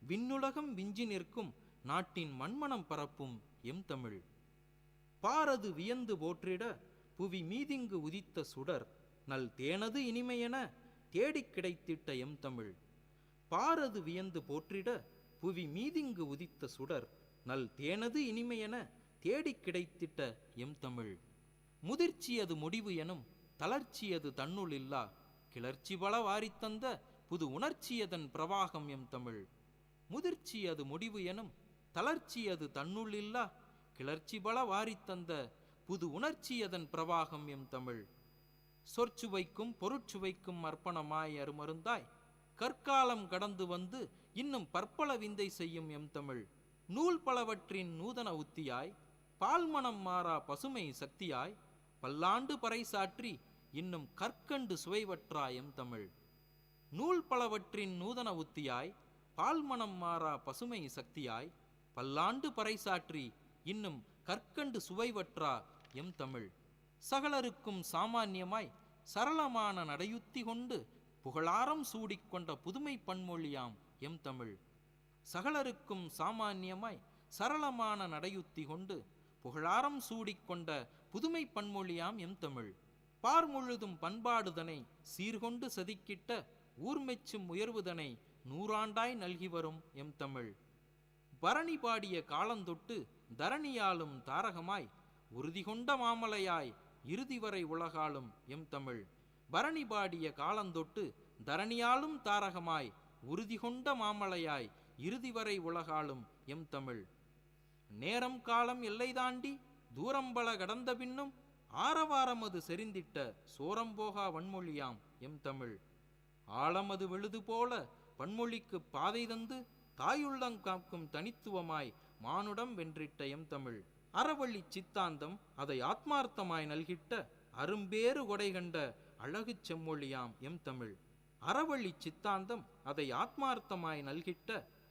விண்ணுலகம் விஞ்சி நிற்கும் நாட்டின் மண்மனம் பரப்பும் எம் தமிழ். பாரது வியந்து போற்றிட புவி மீதிங்கு உதித்த சுடர் நல் தேனது இனிமையென தேடிக் கிடைத்திட்ட எம் தமிழ். பாரது வியந்து போற்றிட புவி மீதிங்கு உதித்த சுடர் நல் தேனது இனிமையென தேடிக் கிடைத்திட்ட எம் தமிழ். முதிர்ச்சியது முடிவு எனும் தளர்ச்சியது தன்னுள் இல்லா கிளர்ச்சி பல வாரித்தந்த புது உணர்ச்சியதன் பிரவாகம் எம் தமிழ். முதிர்ச்சியது முடிவு எனும் தளர்ச்சியது தன்னுள் இல்லா கிளர்ச்சி பல வாரித்தந்த புது உணர்ச்சியதன் பிரவாகம் எம் தமிழ். சொற்சுவைக்கும் பொருட்சுவைக்கும் அர்ப்பணமாய் அருமருந்தாய் கற்காலம் கடந்து வந்து இன்னும் பற்பல விந்தை செய்யும் எம் தமிழ். நூல் பலவற்றின் நூதன உத்தியாய் பால்மணம் மாறா பசுமை சக்தியாய் பல்லாண்டு பறைசாற்றி இன்னும் கற்கண்டு சுவைவற்றா எம் தமிழ். நூல் பலவற்றின் நூதன உத்தியாய் பால்மணம் மாறா பசுமை சக்தியாய் பல்லாண்டு பறைசாற்றி இன்னும் கற்கண்டு சுவைவற்றா எம் தமிழ். சகலருக்கும் சாமானியமாய் சரளமான நடையுத்தி கொண்டு புகழாரம் சூடிக்கொண்ட புதுமை பன்மொழியாம் எம் தமிழ். சகலருக்கும் சாமானியமாய் சரளமான நடையுத்தி கொண்டு புகழாரம் சூடிக்கொண்ட புதுமை பன்மொழியாம் எம் தமிழ். பார் முழுதும் பண்பாடுதனை சீர்கொண்டு செதுக்கிட்ட ஊர்மெச்சும் உயர்வுதனை நூறாண்டாய் நல்கி வரும் எம் தமிழ். பரணி பாடிய காலந்தொட்டு தரணியாலும் தாரகமாய் உறுதி கொண்ட மாமலையாய் இறுதி வரை உலகாலும் எம் தமிழ். பரணி பாடிய காலந்தொட்டு தரணியாலும் தாரகமாய் உறுதி கொண்ட மாமலையாய் இறுதி வரை உலகாலும் எம் தமிழ். நேரம் காலம் எல்லை தாண்டி தூரம்பல கடந்த பின்னும் ஆரவாரமது செறிந்திட்ட சோரம்போகா வன்மொழியாம் எம் தமிழ். ஆழமது வெளுது போல பன்மொழிக்கு பாதை தந்து தாயுள்ளங் காக்கும் தனித்துவமாய் மானுடம் வென்றிட்ட எம் தமிழ். அறவழி சித்தாந்தம் அதை ஆத்மார்த்தமாய் நல்கிட்ட அரும்பேறு கொடை கண்ட அழகு செம்மொழியாம் எம் தமிழ். அறவழி சித்தாந்தம் அதை ஆத்மார்த்தமாய் நல்கிட்ட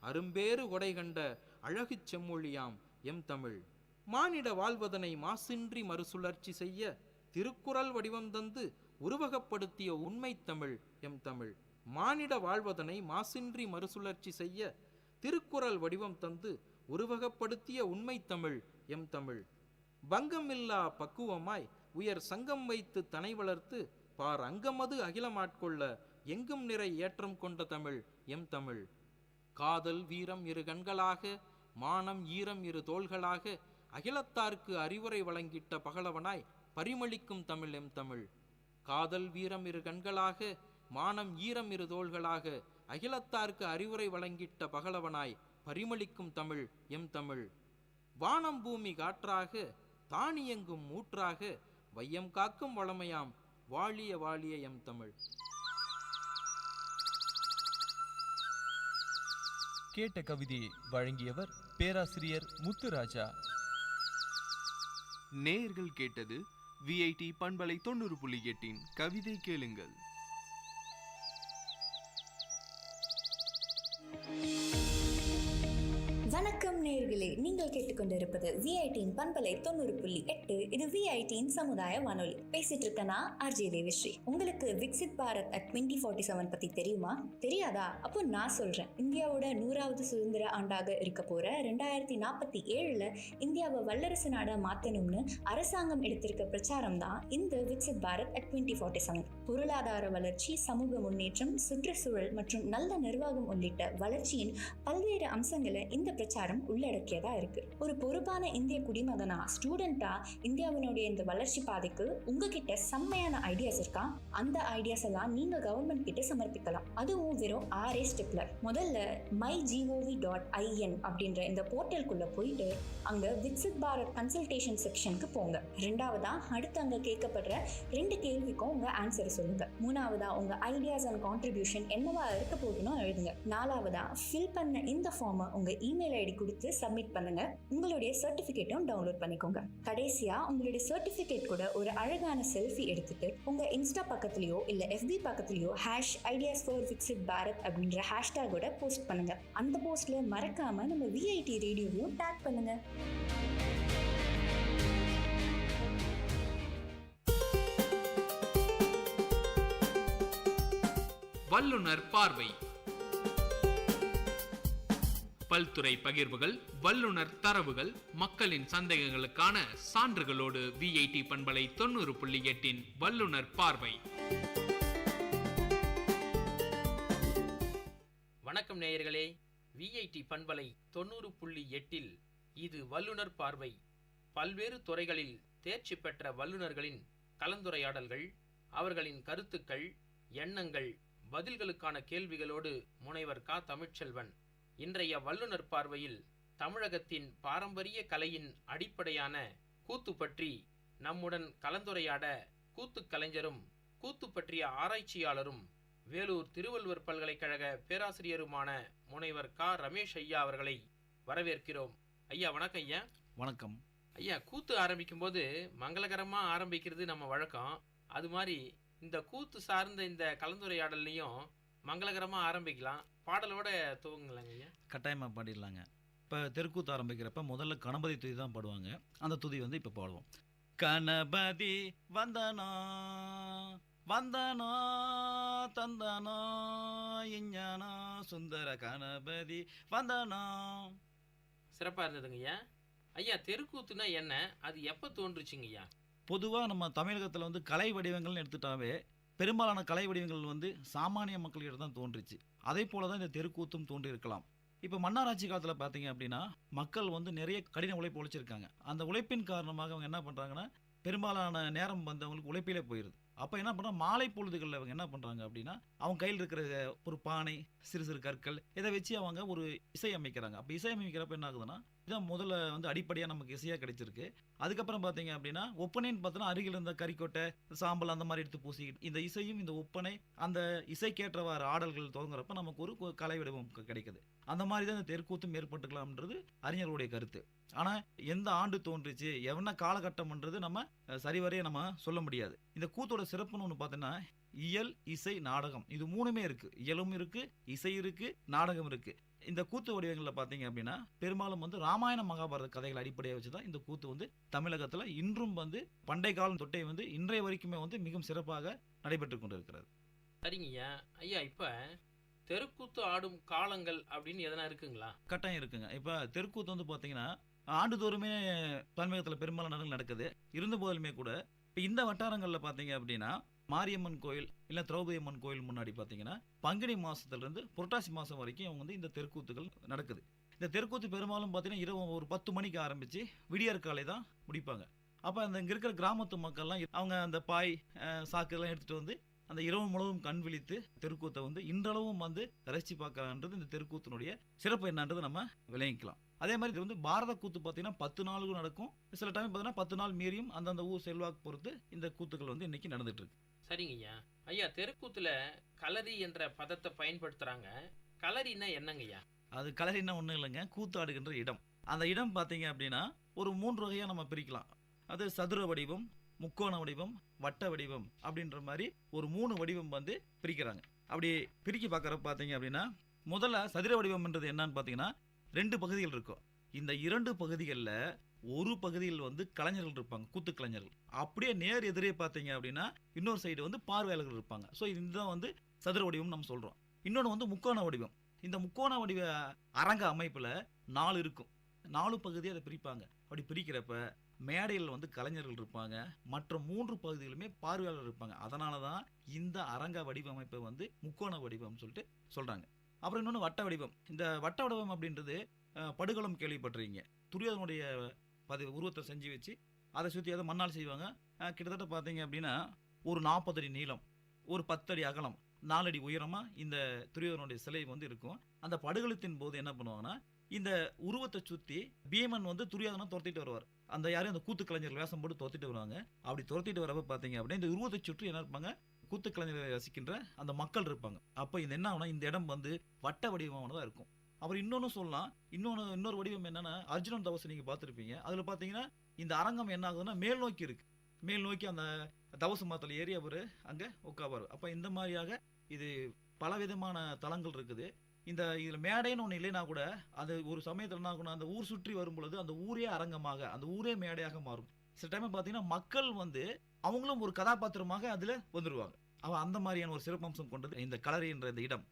அரும்பேறு கொடை கண்ட அழகு செம்மொழியாம் எம் தமிழ். மானிட வாழ்வதனை மாசின்றி மறுசுழற்சி செய்ய திருக்குறள் வடிவம் தந்து உருவகப்படுத்திய உண்மை தமிழ் எம் தமிழ். மானிட வாழ்வதனை மாசின்றி மறுசுழற்சி செய்ய திருக்குறள் வடிவம் தந்து உருவகப்படுத்திய உண்மை தமிழ் எம் தமிழ். பங்கமில்லா பக்குவமாய் உயர் சங்கம் வைத்து தனை வளர்த்து பார் அங்கமது அகிலமாட்கொள்ள எங்கும் நிறை ஏற்றம் கொண்ட தமிழ் எம் தமிழ். காதல் வீரம் இரு கண்களாக மானம் ஈரம் இரு தோள்களாக அகிலத்தார்க்கு அறிவுரை வழங்கிட்ட பகலவனாய் பரிமளிக்கும் தமிழ் எம் தமிழ். காதல் வீரம் இரு கண்களாக மானம் ஈரம் இரு தோள்களாக அகிலத்தார்க்கு அறிவுரை வழங்கிட்ட பகலவனாய் பரிமளிக்கும் தமிழ் எம் தமிழ். வானம் பூமி காற்றாக தானியங்கும் மூற்றாக வையம் காக்கும் வளமையாம் வாழிய வாழிய எம் தமிழ். கேட்ட கவிதையை வழங்கியவர் பேராசிரியர் முத்துராஜா. நேயர்கள் கேட்டது விஐடி பண்பலை 90.8 கவிதை கேளுங்கள். வணக்கம் நேயர்களே, நீங்கள் கேட்டுக்கொண்டிருப்பது விஐடியின் பண்பலை 90.8. இது விஐடியின் சமுதாய வானொலி. பேசிட்டு இருக்கனா ஆர்ஜே தேவிஸ்ரீ. உங்களுக்கு விக்சித் பாரத் 2047 பத்தி தெரியுமா? தெரியாதா? அப்போ நான் சொல்றேன். இந்தியாவோட 100வது சுதந்திர ஆண்டாக இருக்க போற 2047 இந்தியாவை வல்லரசு நாடா மாத்தணும்னு அரசாங்கம் எடுத்திருக்க பிரச்சாரம் தான் இந்த விக்சித் பாரத் 2047. பொருளாதார வளர்ச்சி, சமூக முன்னேற்றம், சுற்றுச்சூழல் மற்றும் நல்ல நிர்வாகம் உள்ளிட்ட வளர்ச்சியின் பல்வேறு அம்சங்களை இந்த பிரச்சாரம் உள்ளடக்கியதா இருக்கு. ஒரு பொறுப்பான இந்திய குடிமகனா, ஸ்டூடெண்டா இந்தியாவினுடைய இந்த வளர்ச்சி பாதைக்கு உங்ககிட்ட செம்மையான ஐடியாஸ் இருக்கா? அந்த ஐடியாஸ் எல்லாம் நீங்க கவர்மெண்ட் கிட்ட சமர்ப்பிக்கலாம். அதுவும் வெறும் 6 ஸ்டெப்ல. முதல்ல mygov.in அப்படின்ற இந்த போர்ட்டலுக்குள்ள போயிட்டு அங்க விக்சித் பாரத் கன்சல்டேஷன் செக்ஷனுக்கு போங்க. ரெண்டாவதா அடுத்து அங்க கேட்கப்படுற 2 கேள்விக்கும் உங்க ஆன்சர் சொல்லுங்க. மூணாவதா உங்க ஐடியாஸ் அண்ட் கான்ட்ரிபியூஷன் என்னவா இருக்க போதுன்னு எழுதுங்க. நாலாவதா ஃபில் பண்ண இந்த ஃபார்மை உங்க இமெயில் ஐடி கொடுத்து சப்மிட் பண்ணுங்க. உங்களுடைய சர்டிபிகேட்டும் டவுன்லோட் பண்ணிக்கோங்க. கடைசியா உங்களுடைய சர்டிபிகேட் கூட ஒரு அழகான செல்ஃபி எடுத்துட்டு உங்க இன்ஸ்டா பக்கத்துலயோ இல்ல FB பக்கத்துலயோ #ideas4viksitbharat அப்படின்ற ஹேஷ்டேகோட போஸ்ட் பண்ணுங்க. அந்த போஸ்ட்ல மறக்காம நம்ம விஐடி ரேடியோவையும் டேக் பண்ணுங்க. வல்லுனர் பார்வை. பல்துறை பகிர்வுகள், வல்லுனர் தரவுகள், மக்களின் சந்தேகங்களுக்கான சான்றுகளோடு விஐடி பண்பலை 90.8 வல்லுனர் பார்வை. வணக்கம் நேயர்களே, விஐடி பண்பலை 90.8 இது வல்லுனர் பார்வை. பல்வேறு துறைகளில் தேர்ச்சி பெற்ற வல்லுநர்களின் கலந்துரையாடல்கள், அவர்களின் கருத்துக்கள், எண்ணங்கள், பதில்களுக்கான கேள்விகளோடு முனைவர் கா. தமிழ்ச்செல்வன். இன்றைய வல்லுனர் பார்வையில் தமிழகத்தின் பாரம்பரிய கலையின் அடிப்படையான கூத்து பற்றி நம்முடன் கலந்துரையாட கூத்து கலைஞரும் கூத்து பற்றிய ஆராய்ச்சியாளரும் வேலூர் திருவள்ளுவர் பல்கலைக்கழக பேராசிரியருமான முனைவர் கா. ரமேஷ் ஐயா அவர்களை வரவேற்கிறோம். ஐயா வணக்கம். ஐயா வணக்கம். ஐயா, கூத்து ஆரம்பிக்கும் போது மங்களகரமா ஆரம்பிக்கிறது நம்ம வழக்கம். அது மாதிரி இந்த கூத்து சார்ந்த இந்த கலந்துரையாடல்லையும் மங்களகரமா ஆரம்பிக்கலாம். பாடலோட துவங்கலாங்க ஐயா. கட்டாயமாக பாடிடலாங்க. இப்போ தெருக்கூத்து ஆரம்பிக்கிறப்ப முதல்ல கணபதி துதி தான் பாடுவாங்க. அந்த துதி வந்து இப்போ பாடுவோம். கணபதி வந்தனா வந்தானோ தந்தானோ இஞ்ஞானோ சுந்தர கணபதி வந்தானோ. சிறப்பா இருந்ததுங்க ஐயா. ஐயா, தெருக்கூத்துனா என்ன, அது எப்ப தோன்றுச்சுங்க ஐயா? பொதுவாக நம்ம தமிழகத்தில் வந்து கலை வடிவங்கள்னு எடுத்துட்டாவே பெரும்பாலான கலை வடிவங்கள் வந்து சாமானிய மக்கள்கிட்ட தான் தோன்றுச்சு. அதே போல தான் இந்த தெருக்கூத்தும் தோன்றியிருக்கலாம். இப்போ மன்னராட்சி காலத்தில் பார்த்தீங்க அப்படின்னா மக்கள் வந்து நிறைய கடின உழைப்பு உழைச்சிருக்காங்க. அந்த உழைப்பின் காரணமாக அவங்க என்ன பண்ணுறாங்கன்னா பெரும்பாலான நேரம் வந்து அவங்களுக்கு உழைப்பிலே போயிடுது. அப்போ என்ன பண்ணுறாங்க, மாலை பொழுதுகளில் அவங்க என்ன பண்ணுறாங்க அப்படின்னா அவங்க கையில் இருக்கிற ஒரு பானை, சிறு சிறு கற்கள், இதை வச்சு அவங்க ஒரு இசை அமைக்கிறாங்க. அப்போ இசை அமைக்கிறப்ப என்ன ஆகுதுன்னா இதான் முதல்ல வந்து அடிப்படையாக நமக்கு இசையாக கிடைச்சிருக்கு. அதுக்கப்புறம் பார்த்தீங்க அப்படின்னா ஒப்பனைன்னு பார்த்தோன்னா அருகில் இருந்த கறிக்கொட்டை, சாம்பல் அந்த மாதிரி எடுத்து பூசிக்கிட்டு இந்த இசையும் இந்த ஒப்பனை அந்த இசைக்கேற்றவாறு ஆடல்கள் தொடங்குறப்ப நமக்கு ஒரு கலை வடிவம் கிடைக்குது. அந்த மாதிரி தான் இந்த தெருக்கூத்தும் ஏற்பட்டுக்கலாம்ன்றது அறிஞர்களுடைய கருத்து. ஆனால் எந்த ஆண்டு தோன்றுச்சு, என்ன காலகட்டம்ன்றது நம்ம சரிவரைய நம்ம சொல்ல முடியாது. இந்த கூத்தோட சிறப்புன்னு ஒன்று பார்த்தோன்னா இயல், இசை, நாடகம் இது மூணுமே இருக்கு. இயலும் இருக்கு, இசை இருக்கு, நாடகம் இருக்கு. இந்த கூத்து வடிவங்களில் பார்த்தீங்க அப்படின்னா பெரும்பாலும் வந்து ராமாயண மகாபாரத கதைகளை அடிப்படையாக வச்சு தான் இந்த கூத்து வந்து தமிழகத்தில் இன்றும் வந்து பண்டை காலம் தொட்டே வந்து இன்றைய வரைக்குமே வந்து மிகவும் சிறப்பாக நடைபெற்று கொண்டு இருக்கிறது. சரிங்க ஐயா. ஐயா, இப்போ தெருக்கூத்து ஆடும் காலங்கள் அப்படின்னு எதனா இருக்குங்களா? கட்டாயம் இருக்குங்க. இப்போ தெருக்கூத்து வந்து பார்த்தீங்கன்னா ஆண்டுதோறுமே தமிழகத்தில் பெரும்பாலான இடங்கள் நடக்குது. இருந்த போதிலுமே கூட இப்போ இந்த வட்டாரங்களில் பார்த்தீங்க அப்படின்னா மாரியம்மன் கோயில் இல்லை திரௌபதி அம்மன் கோயில் முன்னாடி பார்த்தீங்கன்னா பங்குனி மாதத்துலேருந்து புரட்டாசி மாதம் வரைக்கும் அவங்க வந்து இந்த தெருக்கூத்துகள் நடக்குது. இந்த தெருக்கூத்து பெரும்பாலும் பார்த்தீங்கன்னா இரவு ஒரு 10 மணிக்கு ஆரம்பித்து விடியற்காலை தான் முடிப்பாங்க. அப்போ அந்த இங்கே இருக்கிற கிராமத்து மக்கள்லாம் அவங்க அந்த பாய் சாக்குலாம் எடுத்துகிட்டு வந்து அந்த இரவு முழுவதும் கண் விழித்து தெருக்கூத்தை வந்து இன்றளவும் வந்து ரசித்து பார்க்கலான்றது இந்த தெருக்கூத்தினுடைய சிறப்பு என்னன்றது நம்ம விளங்கிக்கலாம். அதே மாதிரி இது வந்து பாரத கூத்து பார்த்தீங்கன்னா 10 நாளுக்கும் நடக்கும். சில டைம் பார்த்தீங்கன்னா 10 நாள் மீறியும் அந்தந்த ஊர் செல்வாக்கு பொறுத்து இந்த கூத்துக்கள் வந்து இன்னைக்கு நடந்துட்டு இருக்கு. சரிங்க ஐயா. ஐயா, தெருக்கூத்துல களரி என்ற பதத்தை பயன்படுத்துறாங்க. களரின்னா என்னங்க ஐயா? அது களரின்னா ஒன்றும் இல்லைங்க, கூத்தாடுகின்ற இடம். அந்த இடம் பார்த்தீங்க அப்படின்னா ஒரு 3 வகையாக நம்ம பிரிக்கலாம். அது சதுர வடிவம், முக்கோண வடிவம், வட்ட வடிவம் அப்படின்ற மாதிரி ஒரு 3 வடிவம் வந்து பிரிக்கிறாங்க. அப்படி பிரிக்க பார்க்குறப்ப பார்த்தீங்க அப்படின்னா முதல்ல சதுர வடிவம்ன்றது என்னன்னு பார்த்தீங்கன்னா 2 பகுதிகள் இருக்கும். இந்த 2 பகுதிகளில் ஒரு பகுதியில் வந்து கலைஞர்கள் இருப்பாங்க, கூத்து கலைஞர்கள். அப்படியே நேர் எதிரே பார்த்தீங்க அப்படின்னா இன்னொரு சைடு வந்து பார்வையாளர்கள் இருப்பாங்க. ஸோ இதுதான் வந்து சதுர வடிவம் நம்ம சொல்கிறோம். இன்னொன்று வந்து முக்கோண வடிவம். இந்த முக்கோண வடிவ அரங்க அமைப்பில் 4 இருக்கும். 4 பகுதியை அதை பிரிப்பாங்க. அப்படி பிரிக்கிறப்ப மேடையில் வந்து கலைஞர்கள் இருப்பாங்க, மற்ற 3 பகுதிகளுமே பார்வையாளர் இருப்பாங்க. அதனால தான் இந்த அரங்க வடிவமைப்பை வந்து முக்கோண வடிவம் சொல்லிட்டு சொல்கிறாங்க. அப்புறம் இன்னொன்று வட்ட வடிவம். இந்த வட்ட வடிவம் அப்படின்றது படுகளம் கேள்விப்பட்டிருக்கீங்க. துரியோதனுடைய உருவத்தை செஞ்சு வச்சு அதை சுற்றி அதை மண்ணால் செய்வாங்க. கிட்டத்தட்ட பார்த்தீங்க அப்படின்னா ஒரு 40 அடி நீளம், ஒரு 10 அடி அகலம், 4 அடி உயரமாக இந்த துரியோதனுடைய சிலை வந்து இருக்கும். அந்த படுகளத்தின் போது என்ன பண்ணுவாங்கன்னா இந்த உருவத்தை சுற்றி பீமன் வந்து துரியோதனை துரத்திட்டு வருவார். அந்த யாரும் அந்த கூத்து கலைஞர்கள் வேஷம் போட்டு துரத்திட்டு வருவாங்க. அப்படி துரத்திட்டு வரப்ப பார்த்தீங்க அப்படின்னா இந்த உருவத்தை சுற்றி என்ன இருப்பாங்க, கூத்து கலைஞர்களை ரசிக்கின்ற அந்த மக்கள் இருப்பாங்க. அப்போ இது என்ன ஆகுனா இந்த இடம் வந்து வட்ட வடிவமானதாக இருக்கும். அப்புறம் இன்னொன்று சொல்லலாம், இன்னொரு வடிவம் என்னன்னா அர்ஜுனன் தவசை நீங்கள் பார்த்துருப்பீங்க. அதில் பார்த்தீங்கன்னா இந்த அரங்கம் என்ன ஆகுதுன்னா மேல் நோக்கி இருக்கு. மேல் நோக்கி அந்த தவச மரத்தில் ஏறி அவர் அங்கே உட்காவார். அப்போ இந்த மாதிரியாக இது பலவிதமான தலங்கள் இருக்குது. இதில் மேடைன்னு ஒன்று இல்லைன்னா கூட அது ஒரு சமயத்தில் என்ன ஆகுனா அந்த ஊர் சுற்றி வரும் பொழுது அந்த ஊரே அரங்கமாக, அந்த ஊரே மேடையாக மாறும். சில டைம் பார்த்தீங்கன்னா மக்கள் வந்து அவங்களும் ஒரு கதாபாத்திரமாக அதில் வந்துடுவாங்க. அந்த மாதிரியான ஒரு சிறப்பம்சம் கொண்டது இந்த களரி என்ற இந்த இடம்.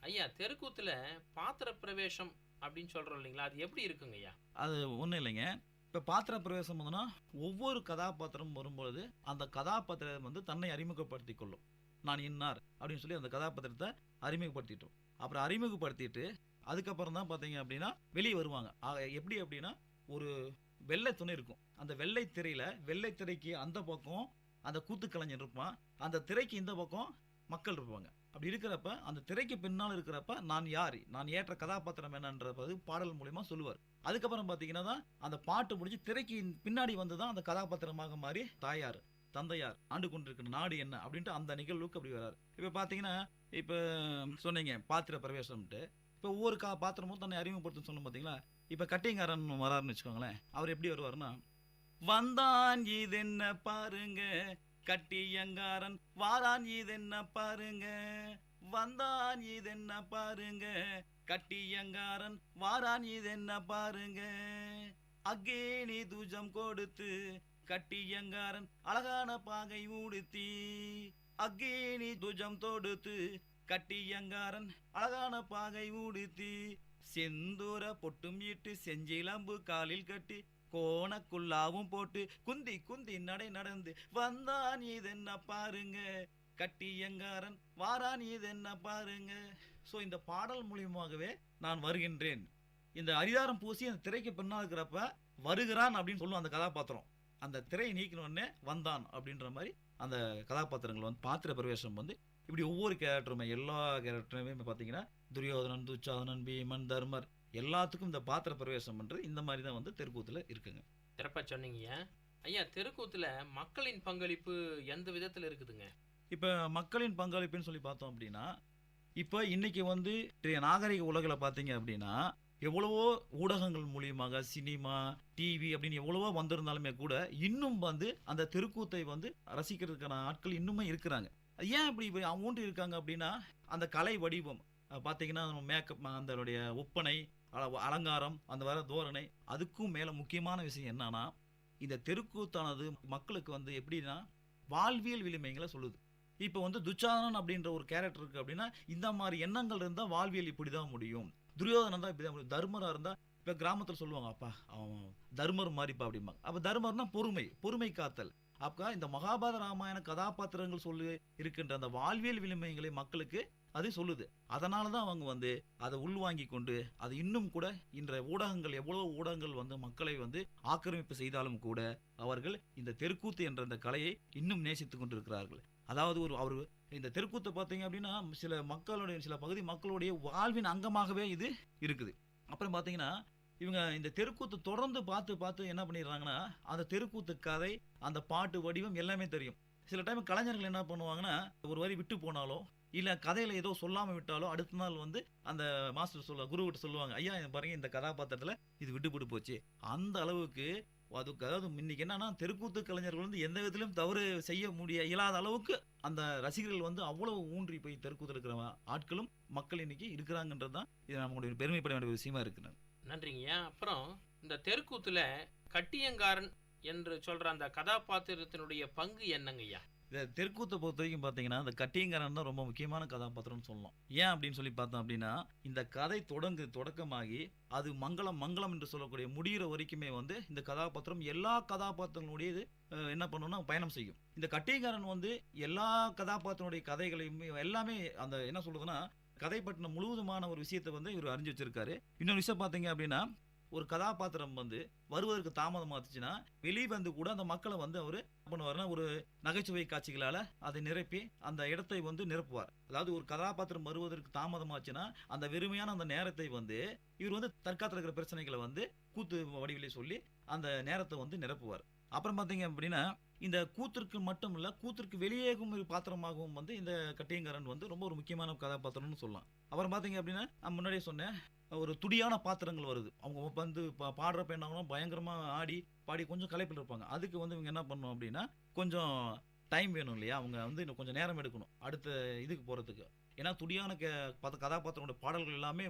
ஐயா, தெருக்கூத்துல பாத்திர பிரவேசம் அப்படின்னு சொல்றோம் இல்லைங்களா, அது எப்படி இருக்குங்க ஐயா? அது ஒன்றும் இல்லைங்க. இப்போ பாத்திர பிரவேசம் வந்துன்னா ஒவ்வொரு கதாபாத்திரம் வரும்பொழுது அந்த கதாபாத்திரம் வந்து தன்னை அறிமுகப்படுத்தி கொள்ளும். நான் இன்னார் அப்படின்னு சொல்லி அந்த கதாபாத்திரத்தை அறிமுகப்படுத்திட்டோம். அப்புறம் அறிமுகப்படுத்திட்டு அதுக்கப்புறம் தான் பார்த்தீங்க அப்படின்னா வெளியே வருவாங்க. எப்படி அப்படின்னா ஒரு வெள்ளை துணி இருக்கும். அந்த வெள்ளை திரையில் வெள்ளை திரைக்கு அந்த பக்கம் அந்த கூத்து கலைஞர் இருப்பான், அந்த திரைக்கு இந்த பக்கம் மக்கள் இருப்பாங்க. அப்படி இருக்கிறப்ப அந்த திரைக்கு பின்னால் இருக்கிறப்ப நான் யார், நான் ஏற்ற கதாபாத்திரம் என்னன்றது பாடல் மூலமா சொல்லுவார். அதுக்கப்புறம் பார்த்தீங்கன்னா தான் அந்த பாட்டு முடிஞ்சு திரைக்கு பின்னாடி வந்து தான் அந்த கதாபாத்திரமாக மாறி தாயார், தந்தையார், ஆண்டு கொண்டிருக்கிற நாடு என்ன அப்படின்ட்டு அந்த நிகழ்வுக்கு அப்படி வர்றாரு. இப்போ பார்த்தீங்கன்னா இப்போ சொன்னீங்க பாத்திர பிரவேசம்ட்டு. இப்போ ஒவ்வொரு பாத்திரமும் தன்னை அறிமுகப்படுத்த சொன்னோம் பார்த்தீங்களா. இப்போ கட்டிங்காரன் வராருன்னு வச்சுக்கோங்களேன். அவர் எப்படி வருவாருன்னா வந்தான் இதென்ன பாருங்க, கட்டியங்காரன் வாரான் இதென்ன பாருங்க, வந்தான் இதென்ன பாருங்க, கட்டியங்காரன் வாரான் இதென்ன பாருங்க, அக்கேணி துஜம் கொடுத்து கட்டியங்காரன் அழகான பாகை உடுத்தி அக்கினி துஜம் தொடுத்து கட்டியங்காரன் அழகான பாகை உடுத்தி செந்தூர பொட்டும் இட்டு செஞ்சிலம்பு காலில் கட்டி கோணக்குள்ளாவும் போட்டு குந்தி குந்தி நடை நடந்து வந்தான் இதென்ன பாருங்க, கட்டியங்காரன் வாரான் இதென்ன பாருங்க. ஸோ இந்த பாடல் மூலியமாகவே நான் வருகின்றேன், இந்த அரிதாரம் பூசி அந்த திரைக்கு பின்னால் இருக்கிறப்ப வருகிறான் அப்படின்னு சொல்லுவோம் அந்த கதாபாத்திரம். அந்த திரையை நீக்கினோடனே வந்தான் அப்படின்ற மாதிரி அந்த கதாபாத்திரங்கள் வந்து பாத்திர பிரவேசம் வந்து இப்படி ஒவ்வொரு கேரக்டருமே எல்லா கேரக்டருமே பார்த்தீங்கன்னா துரியோதனன், துச்சாதனன், பீமன், தர்மர் எல்லாத்துக்கும் இந்த பாத்திர பிரவேசம் பண்ணுறது இந்த மாதிரி தான் வந்து தெருக்கூத்தில் இருக்குங்க. சிறப்பாக சொன்னீங்க ஐயா. தெருக்கூத்தில் மக்களின் பங்களிப்பு எந்த விதத்தில் இருக்குதுங்க? இப்போ மக்களின் பங்களிப்புன்னு சொல்லி பார்த்தோம் அப்படின்னா, இப்போ இன்னைக்கு வந்து நாகரிக உலகில் பார்த்தீங்க அப்படின்னா எவ்வளவோ ஊடகங்கள் மூலியமாக சினிமா, டிவி அப்படின்னு எவ்வளவோ வந்திருந்தாலுமே கூட இன்னும் வந்து அந்த தெருக்கூத்தை வந்து ரசிக்கிறதுக்கான ஆட்கள் இன்னுமே இருக்கிறாங்க. ஏன் இப்படி ஊன்றி இருக்காங்க அப்படின்னா, அந்த கலை வடிவம் பார்த்தீங்கன்னா மேக்கப், அதனுடைய ஒப்பனை, அலங்காரம், அந்த வர தோரணை, அதுக்கும் மேலே முக்கியமான விஷயம் என்னன்னா இந்த தெருக்கூத்தானது மக்களுக்கு வந்து எப்படின்னா வாழ்வியல் விளிமைகளை சொல்லுது. இப்போ வந்து துச்சாதனன் அப்படின்ற ஒரு கேரக்டர் இருக்குது அப்படின்னா இந்த மாதிரி எண்ணங்கள் இருந்தால் வாழ்வியல் இப்படி தான் முடியும், துரியோதனன் தான் இப்படி தான் முடியும், தர்மராக இருந்தால் இப்போ கிராமத்தில் சொல்லுவாங்க அப்பா அவன் தர்மர் மாதிரிப்பா அப்படிம்பாங்க. அப்போ தர்மர்னா பொறுமை காத்தல். அப்போ இந்த மகாபாரத ராமாயண கதாபாத்திரங்கள் சொல்லி இருக்கின்ற அந்த வாழ்வியல் விளிமைகளை மக்களுக்கு அது சொல்லுது. அதனால தான் அவங்க வந்து அதை உள்வாங்கி கொண்டு அது இன்னும் கூட இன்றைய ஊடகங்கள் எவ்வளோ ஊடகங்கள் வந்து மக்களை வந்து ஆக்கிரமிப்பு செய்தாலும் கூட அவர்கள் இந்த தெருக்கூத்து என்ற இந்த கலையை இன்னும் நேசித்து கொண்டு இருக்கிறார்கள். அதாவது அவர் இந்த தெருக்கூத்தை பார்த்தீங்க அப்படின்னா சில பகுதி மக்களுடைய வாழ்வின் அங்கமாகவே இது இருக்குது. அப்புறம் பார்த்தீங்கன்னா இவங்க இந்த தெருக்கூத்து தொடர்ந்து பார்த்து என்ன பண்ணிடுறாங்கன்னா அந்த தெருக்கூத்து கதை, அந்த பாட்டு வடிவம் எல்லாமே தெரியும். சில டைம் கலைஞர்கள் என்ன பண்ணுவாங்கன்னா ஒரு வரி விட்டு போனாலோ இல்லை கதையில் ஏதோ சொல்லாமல் விட்டாலோ அடுத்த நாள் வந்து அந்த மாஸ்டர் குருவிட்டு சொல்லுவாங்க, ஐயா பாருங்க இந்த கதாபாத்திரத்தில் இது விட்டு போச்சு. அந்த அளவுக்கு அதாவது இன்னைக்கு என்னன்னா தெருக்கூத்து கலைஞர்கள் வந்து எந்த விதத்திலும் தவறு செய்ய இயலாத அளவுக்கு அந்த ரசிகர்கள் வந்து அவ்வளவு ஊன்றி போய் தெருக்கூத்தில் இருக்கிற ஆட்களும் மக்கள் இன்னைக்கு இருக்கிறாங்கன்றது தான் இது நம்மளுடைய பெருமைப்பட வேண்டிய ஒரு விஷயமா இருக்கு. நன்றிங்க. அப்புறம் இந்த தெருக்கூத்துல கட்டியங்காரன் என்று சொல்ற அந்த கதாபாத்திரத்தினுடைய பங்கு என்னங்கய்யா? இந்த தெருக்கூத்தை பொறுத்த வரைக்கும் பார்த்தீங்கன்னா இந்த கட்டியங்காரன் தான் ரொம்ப முக்கியமான கதாபாத்திரம்னு சொல்லலாம். ஏன் அப்படின்னு சொல்லி பார்த்தோம் அப்படின்னா இந்த கதை தொடக்கமாகி அது மங்களம் என்று சொல்லக்கூடிய முடிகிற வரைக்குமே வந்து இந்த கதாபாத்திரம் எல்லா கதாபாத்திரங்களுடைய இது என்ன பண்ணணும்னா பயணம் செய்யும். இந்த கட்டியங்காரன் வந்து எல்லா கதாபாத்திரனுடைய கதைகளையுமே எல்லாமே அந்த என்ன சொல்றதுன்னா கதை பற்றின முழுவதுமான ஒரு விஷயத்தை வந்து இவர் அறிஞ்சு வச்சிருக்காரு. இன்னொரு விஷயம் பார்த்தீங்க அப்படின்னா ஒரு கதாபாத்திரம் வந்து வருவதற்கு தாமதமாச்சுன்னா வெளியே வந்து கூட அந்த மக்களை வந்து அவர் பண்ணுவார்னா ஒரு நகைச்சுவை காட்சிகளால் அதை நிரப்பி அந்த இடத்தை வந்து நிரப்புவார். அதாவது ஒரு கதாபாத்திரம் வருவதற்கு தாமதமாச்சுன்னா அந்த வெறுமையான அந்த நேரத்தை வந்து இவர் வந்து தற்காலத்தில் இருக்கிற பிரச்சனைகளை வந்து கூத்து வடிவிலே சொல்லி அந்த நேரத்தை வந்து நிரப்புவார். அப்புறம் பார்த்தீங்க அப்படின்னா இந்த கூத்திற்கு மட்டும் இல்லை கூத்திற்கு வெளியேகும் ஒரு பாத்திரமாகவும் வந்து இந்த கட்டியங்காரன் வந்து ரொம்ப ஒரு முக்கியமான கதாபாத்திரம்னு சொல்லலாம். அப்புறம் பார்த்தீங்க அப்படின்னா நான் முன்னாடியே சொன்னேன் ஒரு துடியான பாத்திரங்கள் வருது. அவங்க வந்து பாடுறப்ப என்ன ஆகணும் பாடி கொஞ்சம் களைப்பில் இருப்பாங்க. அதுக்கு வந்து இவங்க என்ன பண்ணணும் அப்படின்னா கொஞ்சம் டைம் வேணும் இல்லையா, அவங்க வந்து இன்னும் கொஞ்சம் நேரம் எடுக்கணும் அடுத்த இதுக்கு போகிறதுக்கு. ஏன்னா துடியான கதாபாத்திரங்களோட பாடல்கள் எல்லாமே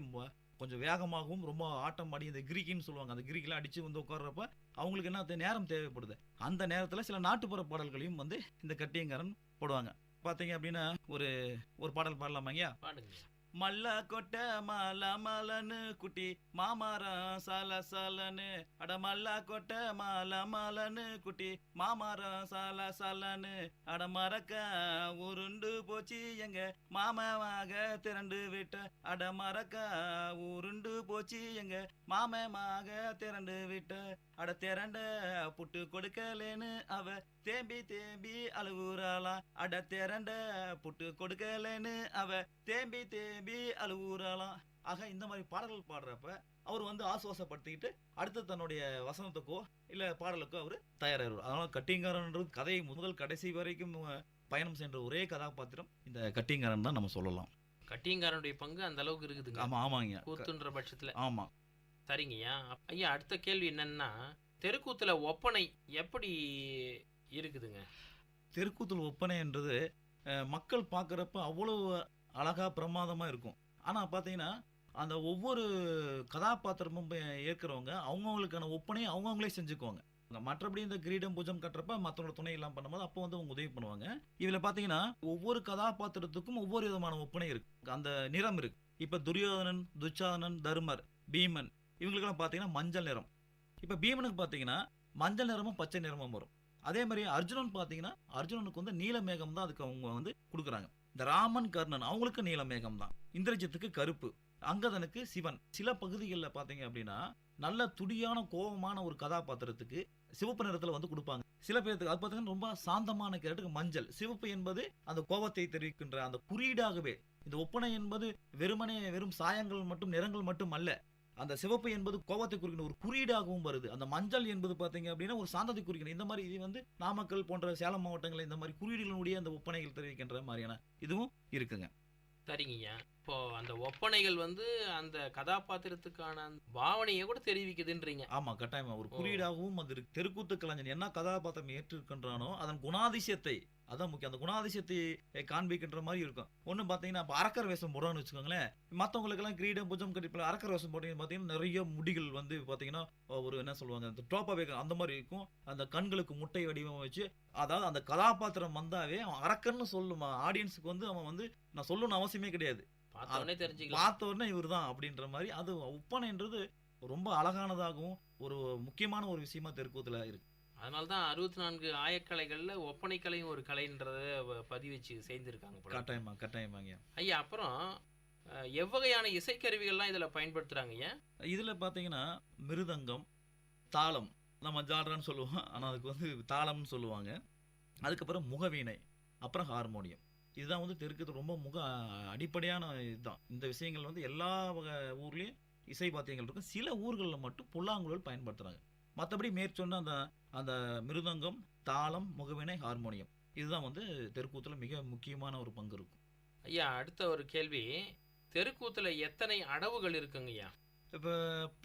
கொஞ்சம் வேகமாகவும் ரொம்ப ஆட்டம் ஆடி இந்த கிரிக்கின்னு சொல்லுவாங்க, அந்த கிரிக்கெலாம் அடித்து வந்து உட்கார்றப்ப அவங்களுக்கு என்ன நேரம் தேவைப்படுது. அந்த நேரத்தில் சில நாட்டுப்புற பாடல்களையும் வந்து இந்த கட்டியங்காரன் போடுவாங்க. பார்த்தீங்க அப்படின்னா ஒரு பாடல் பாடலாமாங்கய்யா? பாடுங்க. மல்ல கொட்ட மலன்னு குட்டி மாமரம் சலன்னு அட மல்ல கொட்ட மலன்னு குட்டி மாமரம் சலன்னு அட மறக்க உருண்டு போச்சு எங்க மாமமாக திரண்டு விட்ட அட மறக்க உருண்டு போச்சு எங்க மாமமாக திரண்டு விட்ட அட திரண்ட புட்டு கொடுக்கலேன்னு அவ தேம்பி அழுவுறாளாம் அட திரண்ட புட்டு கொடுக்கலேன்னு அவ தேம்பி அழுவுறாளாம். ஆக இந்த மாதிரி பாடல்கள் பாடுறப்ப அவர் வந்து ஆசுவாசப்படுத்திக்கிட்டு அடுத்து தன்னுடைய வசனத்துக்கோ இல்லை பாடலுக்கோ அவர் தயாராகிறார். அதனால கட்டியங்காரன்றது கதையை முதல் கடைசி வரைக்கும் பயணம் சென்ற ஒரே கதாபாத்திரம் இந்த கட்டியங்காரன் தான் நம்ம சொல்லலாம். கட்டியங்காரனுடைய பங்கு அந்த அளவுக்கு இருக்குதுங்க. ஆமாங்க கூத்துன்ற பட்சத்துல. ஆமா சரிங்கய்யா. ஐயா அடுத்த கேள்வி என்னன்னா தெருக்கூத்துல ஒப்பனை எப்படி இருக்குதுங்க? தெருக்கூத்துல ஒப்பனைன்றது மக்கள் பார்க்குறப்ப அவ்வளோ அழகா பிரமாதமாக இருக்கும். ஆனால் பார்த்தீங்கன்னா அந்த ஒவ்வொரு கதாபாத்திரமும் ஏற்கிறவங்க அவங்கவுங்களுக்கான ஒப்பனையை அவங்கவுங்களே செஞ்சுக்குவாங்க. மற்றபடி இந்த கிரீடம் பூஜம் கட்டுறப்ப மற்றவங்களோட துணை எல்லாம் பண்ணும்போது அப்போ வந்து அவங்க உதவி பண்ணுவாங்க. இதில் பார்த்தீங்கன்னா ஒவ்வொரு கதாபாத்திரத்துக்கும் ஒவ்வொரு விதமான ஒப்பனை இருக்கு, அந்த நிறம் இருக்கு. இப்போ துரியோதனன், துச்சாதனன், தர்மர், பீமன் இவங்களுக்கெல்லாம் பார்த்தீங்கன்னா மஞ்சள் நிறம். இப்போ பீமனுக்கு பார்த்தீங்கன்னா மஞ்சள் நிறமும் பச்சை நிறமும் வரும். அதே மாதிரி அர்ஜுனன் பார்த்தீங்கன்னா அர்ஜுனனுக்கு வந்து நீல மேகம் தான் அதுக்கு அவங்க வந்து கொடுக்குறாங்க. இந்த ராமன், கர்ணன் அவங்களுக்கு நீல மேகம் தான். இந்திரஜித்துக்கு கருப்பு, அங்கதனுக்கு சிவன். சில பகுதிகளில் பார்த்தீங்க அப்படின்னா நல்ல துடியான கோபமான ஒரு கதாபாத்திரத்துக்கு சிவப்பு நிறத்தில் வந்து கொடுப்பாங்க. சில பேருக்கு அது பார்த்தீங்கன்னா ரொம்ப சாந்தமான கேரக்டருக்கு மஞ்சள். சிவப்பு என்பது அந்த கோபத்தை தெரிவிக்கின்ற அந்த குறியீடாகவே. இந்த ஒப்பனை என்பது வெறும் சாயங்கள் மட்டும், நிறங்கள் மட்டும் அல்ல. அந்த சிவப்பு என்பது கோபத்தை குறிக்கிற ஒரு குறியீடாகவும் வருது. அந்த மஞ்சள் என்பது பார்த்தீங்க அப்படின்னா ஒரு சாந்தத்தை குறிக்கிற. இந்த மாதிரி இது வந்து நாமக்கல் போன்ற சேலம் மாவட்டங்களில் இந்த மாதிரி குறியீடுகளுடைய அந்த ஒப்பனைகள் தெரிவிக்கின்ற மாதிரியான இதுவும் இருக்குங்க. சரிங்கய்யா. இப்போ அந்த ஒப்பனைகள் வந்து அந்த கதாபாத்திரத்துக்கான பாவனையை கூட தெரிவிக்குதுன்றீங்க. ஆமா, கட்டாயமா ஒரு குறியீடாகவும் அது இருக்கு. தெருக்கூத்து கலைஞன் என்ன கதாபாத்திரம் ஏற்றிருக்கின்றானோ அதன் குணாதிசயத்தை, அதான் முக்கியம், அந்த குணாதிசயத்தை காண்பிக்கின்ற மாதிரி இருக்கும். ஒன்று பார்த்தீங்கன்னா இப்போ அரக்கர் வேஷம் போடுறான்னு வச்சுக்கோங்களேன். மற்றவங்களுக்கெல்லாம் கிரீடம் பூஜம் கட்டிப்பில் அரக்கர் வேஷம் போட்டீங்கன்னு பார்த்தீங்கன்னா நிறைய முடிகள் வந்து பார்த்தீங்கன்னா ஒரு என்ன சொல்லுவாங்க, அந்த ட்ரோப்பா வேகம் அந்த மாதிரி இருக்கும். அந்த கண்களுக்கு முட்டை வடிவம் வச்சு, அதாவது அந்த கதாபாத்திரம் வந்தாவே அவன் அரக்கன்னு சொல்லுமா ஆடியன்ஸுக்கு வந்து அவன் வந்து நான் சொல்லணும்னு அவசியமே கிடையாது. பார்த்த உடனே இவர் தான் அப்படின்ற மாதிரி. அது ஒப்பனைன்றது ரொம்ப அழகானதாகவும் ஒரு முக்கியமான ஒரு விஷயமா தெருக்கூத்துல இருக்கு. அதனால தான் 64 ஆயக்கலைகள்ல ஒப்பனை கலையும் ஒரு கலைன்றத பதிவச்சு சேர்ந்திருக்காங்க. கட்டாயமாங்க ஐயா. அப்புறம் எவ்வகையான இசைக்கருவிகள்லாம் இதில் பயன்படுத்துறாங்க ஐயா? இதில் பார்த்தீங்கன்னா மிருதங்கம், தாளம், நம்ம ஜால்ரான்னு சொல்லுவோம், ஆனால் அதுக்கு வந்து தாளம்னு சொல்லுவாங்க. அதுக்கப்புறம் முகவீணை, அப்புறம் ஹார்மோனியம். இதுதான் வந்து தெருக்கு ரொம்ப அடிப்படையான இதுதான். இந்த விஷயங்கள் வந்து எல்லா ஊர்லேயும் இசை வாத்தியங்கள் இருக்கும். சில ஊர்களில் மட்டும் புல்லாங்குழல் பயன்படுத்துகிறாங்க. மற்றபடி மேற்சொன்ன அந்த அந்த மிருதங்கம், தாளம், முகவினை, ஹார்மோனியம் இதுதான் வந்து தெருக்கூத்தில் மிக முக்கியமான ஒரு பங்கு இருக்கும். ஐயா, அடுத்த ஒரு கேள்வி, தெருக்கூத்தில் எத்தனை அடவுகள் இருக்குங்க ஐயா? இப்போ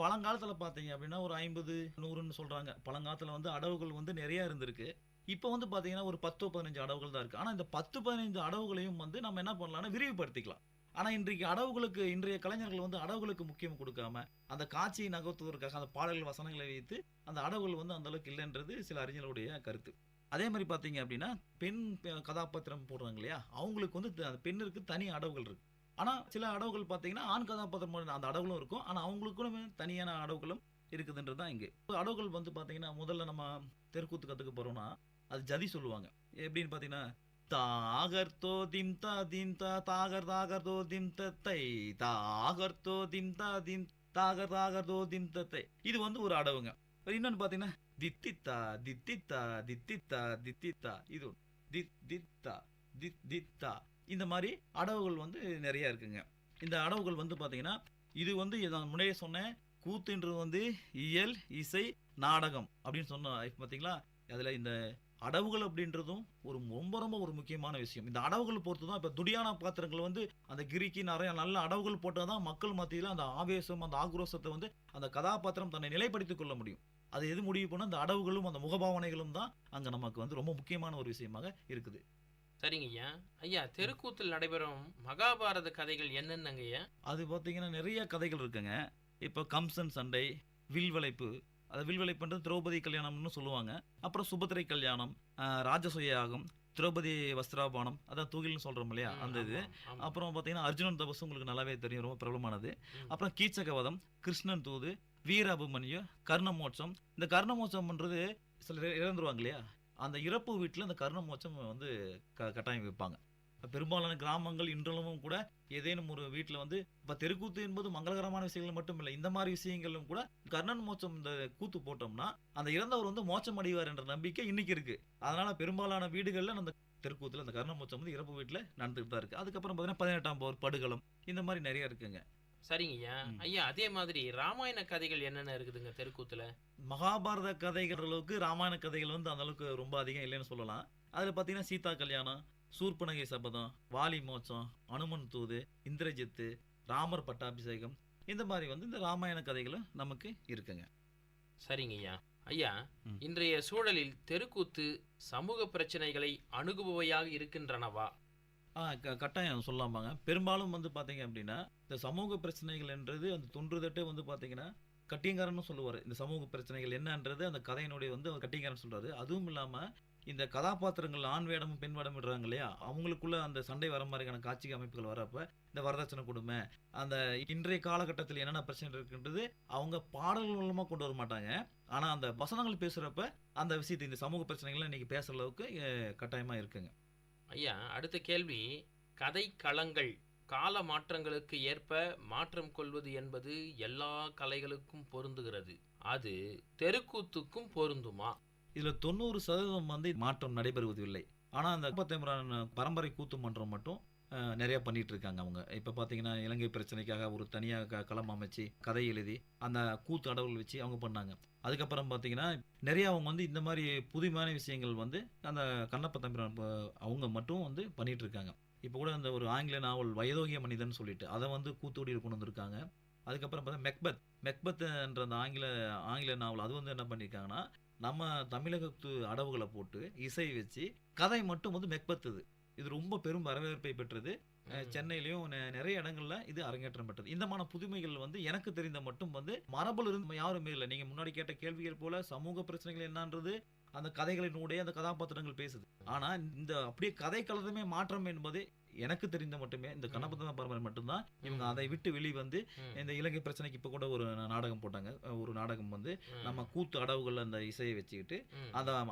பழங்காலத்தில் பார்த்தீங்க அப்படின்னா ஒரு 50, 100ன்னு சொல்கிறாங்க. பழங்காலத்தில் வந்து அடவுகள் வந்து நிறையா இருந்திருக்கு. இப்போ வந்து பார்த்தீங்கன்னா ஒரு 10-15 அடவுகள் தான் இருக்குது. ஆனால் இந்த 10-15 அடவுகளையும் வந்து நம்ம என்ன பண்ணலாம்னா விரிவுபடுத்திக்கலாம். ஆனால் இன்றைக்கு அடவுகளுக்கு, இன்றைய கலைஞர்கள் வந்து அடவுகளுக்கு முக்கியம் கொடுக்காம அந்த காட்சியை நகர்த்துவதற்காக அந்த பாடல்கள் வசனங்களை வைத்து அந்த அடவுகள் வந்து அந்த அளவுக்கு இல்லைன்றது சில அறிஞர்களுடைய கருத்து. அதே மாதிரி பார்த்தீங்க அப்படின்னா பெண் கதாபாத்திரம் போடுறாங்க இல்லையா, அவங்களுக்கு வந்து அந்த பெண்ணிற்கு தனி அடவுகள் இருக்கு. ஆனால் சில அடவுகள் பார்த்தீங்கன்னா ஆண் கதாபாத்திரம் அந்த அடவுகளும் இருக்கும். ஆனால் அவங்களுக்குமே தனியான அடவுகளும் இருக்குதுன்றது தான் இங்கே. அடவுகள் வந்து பார்த்தீங்கன்னா முதல்ல நம்ம தெருக்கூத்து கற்றுக்க போகிறோம்னா அது ஜதி சொல்லுவாங்க. எப்படின்னு பார்த்தீங்கன்னா தாகர்த்தோ திம் தா திம் தா தாகர் தாகர்தோ திம் தத்தை தாகர்த்தோ திம் தா திம் தாகர் தாகர்தோ திம் தத்தை. இது வந்து ஒரு அடவுங்க. இன்னொன்று பார்த்தீங்கன்னா தித்தித்தா தித்தித்தா தித்தித்தா தித்தித்தா, இது தித்தா தித்தா. இந்த மாதிரி அடவுகள் வந்து நிறைய இருக்குங்க. இந்த அடவுகள் வந்து பார்த்தீங்கன்னா இது வந்து நான் முன்னாடியே சொன்னேன், கூத்துன்றது வந்து இயல், இசை, நாடகம் அப்படின்னு சொன்ன பார்த்தீங்களா. அதில் இந்த அடவுகள் அப்படின்றதும் ஒரு ரொம்ப ஒரு முக்கியமான விஷயம். இந்த அடவுகள் பொறுத்து தான் இப்போ துடியான பாத்திரங்கள் வந்து அந்த கிரிக்கு நிறைய நல்ல அடவுகள் போட்டால் தான் மக்கள் மத்தியில் அந்த ஆவேசம், அந்த ஆக்ரோஷத்தை வந்து அந்த கதாபாத்திரம் தன்னை நிலைப்படுத்திக் கொள்ள முடியும். அது எது முடிவு பண்ணால் அந்த அடவுகளும் அந்த முகபாவனைகளும் தான் அங்கே நமக்கு வந்து ரொம்ப முக்கியமான ஒரு விஷயமாக இருக்குது. சரிங்க ஐயா. ஐயா, தெருக்கூத்தில் நடைபெறும் மகாபாரத கதைகள் என்னென்னங்க ஐயா? அது பார்த்தீங்கன்னா நிறைய கதைகள் இருக்குங்க. இப்போ கம்சன் சண்டை, வில்வளைப்பு, அது வில்வளைப்புன்றது திரௌபதி கல்யாணம்னு சொல்லுவாங்க. அப்புறம் சுபத்திரை கல்யாணம், ராஜசூய யாகம், திரௌபதி வஸ்திராபானம், அதான் தூகில்னு சொல்கிறோம் இல்லையா அந்த இது. அப்புறம் பார்த்தீங்கன்னா அர்ஜுனன் தபசு உங்களுக்கு நல்லாவே தெரியும், ரொம்ப பிரபலமானது. அப்புறம் கீச்சகவதம், கிருஷ்ணன் தூது, வீராபிமன்யு, கர்ணமோட்சம். இந்த கர்ணமோட்சம்ன்றது சிலர் இறந்துருவாங்க இல்லையா, அந்த இறப்பு வீட்டில் அந்த கர்ணமோட்சம் வந்து கட்டாயம் வைப்பாங்க. பெரும்பாலான கிராமங்கள் இன்றளவும் கூட ஏதேனும் ஒரு வீட்டில் வந்து இப்போ தெருக்கூத்து என்பது மங்களகரமான விஷயங்கள் மட்டும் இல்லை, இந்த மாதிரி விஷயங்களும் கூட கர்ணன் மோட்சம் இந்த கூத்து போட்டோம்னா அந்த இறந்தவர் வந்து மோட்சம் அடைவார் என்ற நம்பிக்கை இன்னைக்கு இருக்கு. அதனால பெரும்பாலான வீடுகளில் அந்த தெருக்கூத்துல அந்த கர்ண மோட்சம் வந்து இறப்பு வீட்டில் நடந்துகிட்டு தான் இருக்கு. அதுக்கப்புறம் பார்த்தீங்கன்னா 18ஆம் போர், படுகளம், இந்த மாதிரி நிறைய இருக்குங்க. சரிங்க ஐயா. ஐயா, அதே மாதிரி ராமாயண கதைகள் என்னென்ன இருக்குதுங்க தெருக்கூத்துல? மகாபாரத கதைகள் அளவுக்கு ராமாயண கதைகள் வந்து அந்த அளவுக்கு ரொம்ப அதிகம் இல்லைன்னு சொல்லலாம். அதில் பார்த்தீங்கன்னா சீதா கல்யாணம், சூர்பனகை சபதம், வாலி மோட்சம், அனுமன் தூது, இந்திரஜித்து, ராமர் பட்டாபிஷேகம், இந்த மாதிரி வந்து இந்த ராமாயண கதைகளும் நமக்கு இருக்குங்க. சரிங்க ஐயா. ஐயா, இன்றைய சூழலில் தெருக்கூத்து சமூக பிரச்சனைகளை அணுகுபவையாக இருக்கின்றனவா? கட்டாயம் சொல்லலாமாங்க. பெரும்பாலும் வந்து பார்த்தீங்க அப்படின்னா இந்த சமூக பிரச்சனைகள் என்றது அந்த தொன்றுதட்டே வந்து பார்த்தீங்கன்னா கட்டியங்காரன்னு சொல்லுவார். இந்த சமூக பிரச்சனைகள் என்னன்றது அந்த கதையினுடைய வந்து அவர் கட்டியங்காரன் சொல்றாரு. அதுவும் இல்லாமல் இந்த கதாபாத்திரங்கள் ஆண் வேடமும் பெண் வேடம் விடுறாங்க இல்லையா, அவங்களுக்குள்ள அந்த சண்டை வர மாதிரியான காட்சி அமைப்புகள் வரப்ப இந்த வரதட்சணை கொடுமை, அந்த இன்றைய காலகட்டத்தில் என்னென்ன பிரச்சனை இருக்குன்றது அவங்க பாடல்கள் மூலமாக கொண்டு வர மாட்டாங்க. ஆனால் அந்த வசனங்கள் பேசுகிறப்ப அந்த விஷயத்தை இந்த சமூக பிரச்சனைகளை இன்னைக்கு பேசுகிற அளவுக்கு கட்டாயமாக இருக்குங்க. ஐயா, அடுத்த கேள்வி, கதை களங்கள் கால மாற்றங்களுக்கு ஏற்ப மாற்றம் கொள்வது என்பது எல்லா கலைகளுக்கும் பொருந்துகிறது. அது தெருக்கூத்துக்கும் பொருந்துமா? இதில் 90% வந்து மாற்றம் நடைபெறுவதில்லை. ஆனால் அந்த 35 பரம்பரை கூத்து மன்றம் மட்டும் நிறையா பண்ணிட்டு இருக்காங்க. அவங்க இப்போ பார்த்தீங்கன்னா இலங்கை பிரச்சனைக்காக ஒரு தனியாக களம் அமைச்சு கதை எழுதி அந்த கூத்து அடவுகள் வச்சு அவங்க பண்ணாங்க. அதுக்கப்புறம் பார்த்தீங்கன்னா நிறையா அவங்க வந்து இந்த மாதிரி புதுமையான விஷயங்கள் வந்து அந்த கண்ணப்ப தம்பிரான் அவங்க மட்டும் வந்து பண்ணிட்டு இருக்காங்க. இப்போ கூட அந்த ஒரு ஆங்கில நாவல் வயதோகிய மனிதன் சொல்லிட்டு அதை வந்து கூத்தோடி கொண்டு வந்திருக்காங்க. அதுக்கப்புறம் பார்த்தா மெக்பத் என்ற அந்த ஆங்கில நாவல் அது வந்து என்ன பண்ணியிருக்காங்கன்னா நம்ம தமிழகத்து அடவுகளை போட்டு இசை வச்சு கதை மட்டும் வந்து மெக்பத்துது. இது ரொம்ப பெரும் வரவேற்பை பெற்றது. சென்னையிலையும் நிறைய இடங்கள்ல இது அரங்கேற்றம் பெற்றது. இந்தமான புதுமைகள் வந்து எனக்கு தெரிந்த மட்டும் வந்து மரபுல இருந்து யாருமே இல்லை. நீங்க முன்னாடி கேட்ட கேள்விகள் போல சமூக பிரச்சனைகள் என்னன்றது அந்த கதைகளினுடைய அந்த கதாபாத்திரங்கள் பேசுது. ஆனா இந்த அப்படியே கதை கலந்தமே மாற்றம் என்பது எனக்கு தெரிந்த மட்டுமே இந்த கண்ணப்ப பரம்பரை மட்டும்தான். இவங்க அதை விட்டு வெளியே வந்து இந்த இலங்கை பிரச்சனைக்கு இப்போ கூட ஒரு நாடகம் போட்டாங்க. ஒரு நாடகம் வந்து நம்ம கூத்து அடவுகள் அந்த இசையை வச்சுக்கிட்டு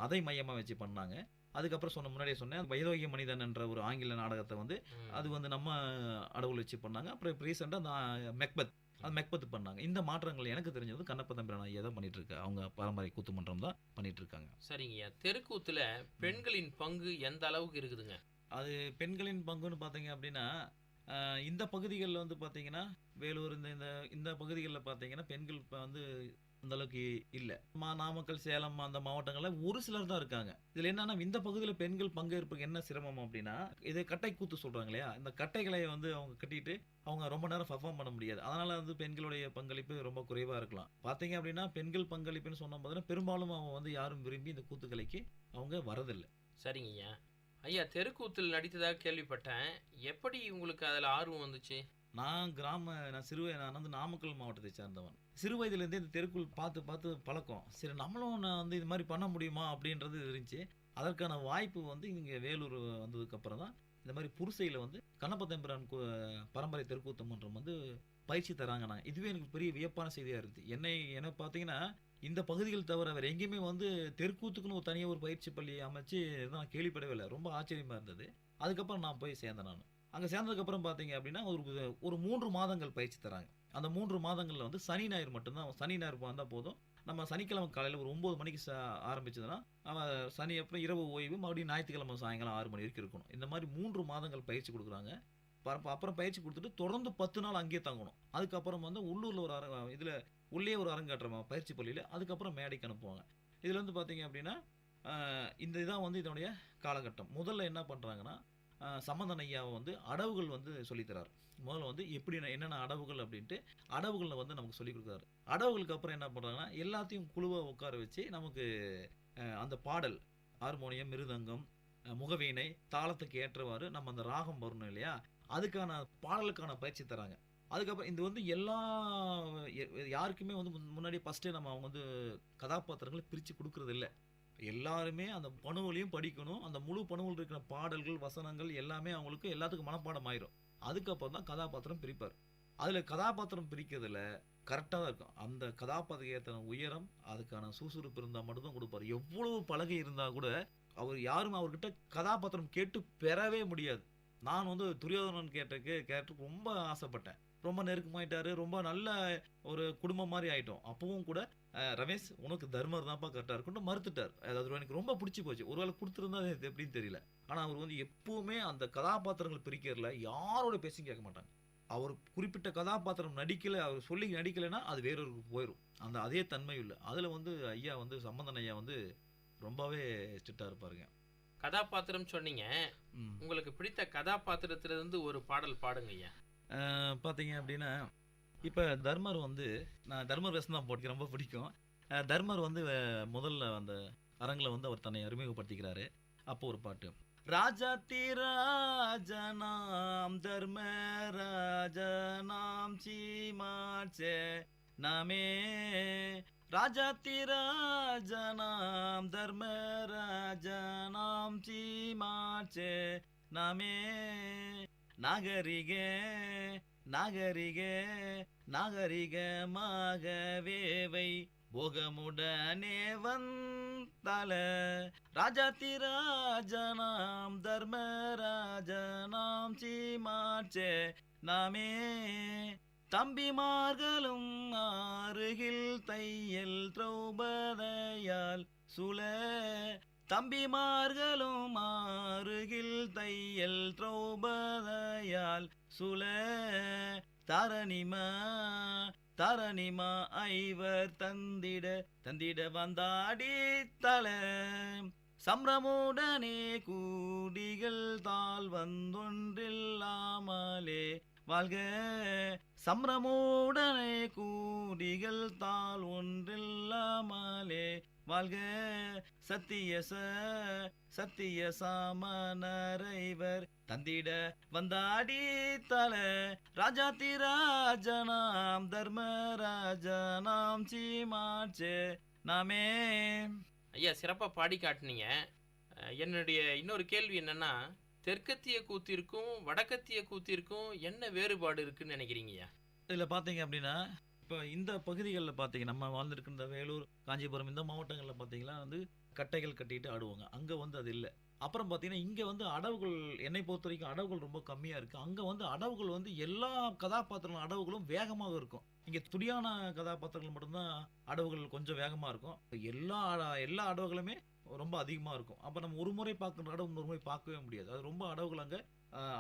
அதை மையமா வச்சு பண்ணாங்க. அதுக்கப்புறம் முன்னாடியே சொன்னேன் வயதோகிய மனிதன் என்ற ஒரு ஆங்கில நாடகத்தை வந்து அது வந்து நம்ம அடவுகள் வச்சு பண்ணாங்க. அப்புறம் ரீசெண்டாக அந்த மெக்பத் பண்ணாங்க. இந்த மாற்றங்கள் எனக்கு தெரிஞ்சது கண்ணப்ப தம்பிரான் ஐயா தான் பண்ணிட்டு இருக்காங்க. அவங்க பாரம்பரிய கூத்து மன்றம் தான் பண்ணிட்டு இருக்காங்க. சரிங்கய்யா, தெருக்கூத்துல பெண்களின் பங்கு எந்த அளவுக்கு இருக்குதுங்க? அது பெண்களின் பங்குன்னு பார்த்தீங்க அப்படின்னா இந்த பகுதிகளில் வந்து பார்த்தீங்கன்னா வேலூர் இந்த பகுதிகளில் பார்த்தீங்கன்னா பெண்கள் வந்து அந்த அளவுக்கு இல்லை. நாமக்கல், சேலம் அந்த மாவட்டங்களில் ஒரு சிலர் தான் இருக்காங்க. இதில் என்னன்னா இந்த பகுதியில் பெண்கள் பங்கேற்புக்கு என்ன சிரமம் அப்படின்னா இது கட்டை கூத்து சொல்கிறாங்க இல்லையா, இந்த கட்டைகளை வந்து அவங்க கட்டிட்டு அவங்க ரொம்ப நேரம் பர்ஃபார்ம் பண்ண முடியாது. அதனால வந்து பெண்களுடைய பங்களிப்பு ரொம்ப குறைவாக இருக்கலாம். பார்த்தீங்க அப்படின்னா பெண்கள் பங்களிப்புன்னு சொன்ன பார்த்தீங்கன்னா பெரும்பாலும் அவங்க வந்து யாரும் விரும்பி இந்த கூத்துக்கலைக்கு அவங்க வரதில்லை. சரிங்கய்யா. ஐயா, தெருக்கூத்தில் நடித்ததாக கேள்விப்பட்டேன். எப்படி உங்களுக்கு அதில் ஆர்வம் வந்துச்சு? நான் வந்து நாமக்கல் மாவட்டத்தை சேர்ந்தவன். சிறு வயதுலேருந்தே இந்த தெருக்குள் பார்த்து பழக்கம். சரி நம்மளும் நான் வந்து இது மாதிரி பண்ண முடியுமா அப்படின்றது இருந்துச்சு. அதற்கான வாய்ப்பு வந்து இங்கே வேலூர் வந்ததுக்கப்புறம் தான் இந்த மாதிரி புருசையில் வந்து கண்ணப்ப தம்பிரான் பரம்பரை தெருக்கூத்து மன்றம் வந்து பயிற்சி தராங்க. நான் இதுவே எனக்கு பெரிய வியப்பான செய்தியாக இருந்துச்சு. என்ன பார்த்தீங்கன்னா இந்த பகுதிகள் தவிர வேறு எங்கேயுமே வந்து தெருக்கூத்துக்குன்னு ஒரு தனியாக ஒரு பயிற்சி பள்ளி அமைச்சு நான் கேள்விப்படவே இல்லை. ரொம்ப ஆச்சரியமாக இருந்தது. அதுக்கப்புறம் நான் போய் சேர்ந்தேன். நான் அங்கே சேர்ந்ததுக்கப்புறம் பார்த்தீங்க அப்படின்னா ஒரு 3 மாதங்கள் பயிற்சி தராங்க. அந்த 3 மாதங்களில் வந்து சனி ஞாயிறு மட்டும்தான். சனி ஞாயிறு வந்தால் போதும். நம்ம சனிக்கிழமை காலையில் ஒரு 9 மணிக்கு ஆரம்பிச்சதுன்னா சனி அப்புறம் இரவு ஓய்வு, மறுபடியும் ஞாயிற்றுக்கிழமை சாயங்காலம் 6 மணி வரைக்கும் இருக்கணும். இந்த மாதிரி 3 மாதங்கள் பயிற்சி கொடுக்குறாங்க. அப்புறம் பயிற்சி கொடுத்துட்டு தொடர்ந்து 10 நாள் அங்கேயே தங்கணும். அதுக்கப்புறம் வந்து உள்ளூரில் ஒரு உள்ளே ஒரு அரங்கேற்றம் பயிற்சி பள்ளியில், அதுக்கப்புறம் மேடைக்கு அனுப்புவாங்க. இதில் வந்து பார்த்தீங்க அப்படின்னா இதான் வந்து இதனுடைய காலகட்டம். முதல்ல என்ன பண்ணுறாங்கன்னா சம்பந்தன் ஐயாவை வந்து அடவுகள் வந்து சொல்லித்தரார். முதல்ல வந்து எப்படி என்னென்ன அடவுகள் அப்படின்ட்டு அடவுகளில் வந்து நமக்கு சொல்லிக் கொடுக்குறாரு. அடவுகளுக்கு அப்புறம் என்ன பண்ணுறாங்கன்னா எல்லாத்தையும் குழுவை உட்கார வச்சு நமக்கு அந்த பாடல், ஹார்மோனியம், மிருதங்கம், முகவீணை, தாளத்துக்கு ஏற்றவாறு நம்ம அந்த ராகம் வரணும் இல்லையா, அதுக்கான பாடலுக்கான பயிற்சி தராங்க. அதுக்கப்புறம் இது வந்து யாருக்குமே வந்து முன்னாடி ஃபஸ்ட்டே அவங்க வந்து கதாபாத்திரங்களை பிரித்து கொடுக்கறது இல்லை. எல்லாருமே அந்த பணுவலையும் படிக்கணும். அந்த முழு பணுவில் இருக்கிற பாடல்கள், வசனங்கள் எல்லாமே அவங்களுக்கு எல்லாத்துக்கும் மனப்பாடம் ஆயிரும். அதுக்கப்புறம் தான் கதாபாத்திரம் பிரிப்பார். அதில் கதாபாத்திரம் பிரிக்கிறதுல கரெக்டாக தான் இருக்கும். அந்த கதாபாத்திரம் ஏற்ற உயரம், அதுக்கான சுறுசுறுப்பு இருந்தால் மட்டும்தான் கொடுப்பார். எவ்வளவு பழகை இருந்தால் கூட யாரும் அவர்கிட்ட கதாபாத்திரம் கேட்டு பெறவே முடியாது. நான் வந்து துரியோதனன் கேரக்டருக்கு ரொம்ப ஆசைப்பட்டேன். ரொம்ப நெருக்கமாயிட்டாரு. ரொம்ப நல்ல ஒரு குடும்பம் மாதிரி ஆயிட்டோம். அப்பவும் கூட ரமேஷ் உனக்கு தர்மர் தான்ப்பா கரெக்டாக இருக்குன்னு மறுத்துட்டார். அதாவது எனக்கு ரொம்ப பிடிச்சி போச்சு. ஒருவேளை கொடுத்துருந்தா அது எப்படின்னு தெரியல. ஆனால் அவர் வந்து எப்பவுமே அந்த கதாபாத்திரங்கள் பிரிக்கிறதுல யாரோட பேசியும் கேட்க மாட்டாங்க. அவர் குறிப்பிட்ட கதாபாத்திரம் நடிக்கலை, அவர் சொல்லி நடிக்கலைன்னா அது வேறொருக்கு போயிடும். அதே தன்மை இல்லை. அதில் வந்து ஐயா வந்து சம்பந்தன் ஐயா வந்து ரொம்பவே ஸ்ட்ரிக்டாக இருப்பாருங்க. கதாபாத்திரம் சொன்னீங்க. உங்களுக்கு பிடித்த கதாபாத்திரத்திலிருந்து ஒரு பாடல் பாடுங்க ஐயா. பார்த்தீங்க அப்படின்னா இப்போ தர்மர் வந்து நான் தர்மர் வேஷம் தான் போட்டு ரொம்ப பிடிக்கும். தர்மர் வந்து முதல்ல அந்த அரங்கில் வந்து அவர் தன்னை அறிமுகப்படுத்திக்கிறாரு. அப்போ ஒரு பாட்டு, ராஜாத்தி ராஜனாம் தர்ம ராஜனாம் சீமாச்சே நாமே ராஜாத்திராஜனாம் தர்மராஜனாம் சீமாச்சே நாமே நாகரிக நாகரிக நாகரிகமாகவேவை போகமுடனே வந்தால ராஜாத்திராஜனாம் தர்மராஜனாம் சீமாச்சே நாமே தம்பிமார்களும் அருகில் தையல் திரௌபதையால் சுல தம்பிமார்களும் அருகில் தையல் திரௌபதையால் சுல தரணிமா தரணிமா ஐவர் தந்திட தந்திட வந்தாடி தல சம்ரமுடனே கூடிகள் தாள் வந்தொன்றில்லாமலே வாழ்க சம்ரமுடனே கூடிகள் தாள் ஒன்றில்லாமலே வாழ்க சத்தியச சத்திய சாமனரைவர் தந்திட வந்தாடி தல ராஜாத்திராஜனாம் தர்மராஜனாம் சீமாச்சே நாமே. ஐயா சிறப்பாக பாடி காட்டினீங்க. என்னுடைய இன்னொரு கேள்வி என்னன்னா, தெற்கத்திய கூத்திற்கும் வடக்கத்திய கூத்திற்கும் என்ன வேறுபாடு இருக்குன்னு நினைக்கிறீங்கய்யா? இதில் பார்த்தீங்க அப்படின்னா, இப்போ இந்த பகுதிகளில் பார்த்தீங்க நம்ம வாழ்ந்துருக்க இந்த வேலூர் காஞ்சிபுரம் இந்த மாவட்டங்களில் பார்த்தீங்கன்னா வந்து கட்டைகள் கட்டிட்டு ஆடுவாங்க. அங்கே வந்து அது இல்லை. அப்புறம் பார்த்தீங்கன்னா இங்கே வந்து அடவுகள் என்னை பொறுத்த வரைக்கும் அடவுகள் ரொம்ப கம்மியாக இருக்குது. அங்கே வந்து அடவுகள் வந்து எல்லா கதாபாத்திரங்களும் அடவுகளும் வேகமாக இருக்கும். இங்கே துடியான கதாபாத்திரங்கள் மட்டும்தான் அடவுகள் கொஞ்சம் வேகமாக இருக்கும். எல்லா எல்லா அடவுகளுமே ரொம்ப அதிகமாக இருக்கும். அப்போ நம்ம ஒரு முறை பார்க்குற அடவு இன்னொரு முறை பார்க்கவே முடியாது. அது ரொம்ப அடவுகள் அங்கே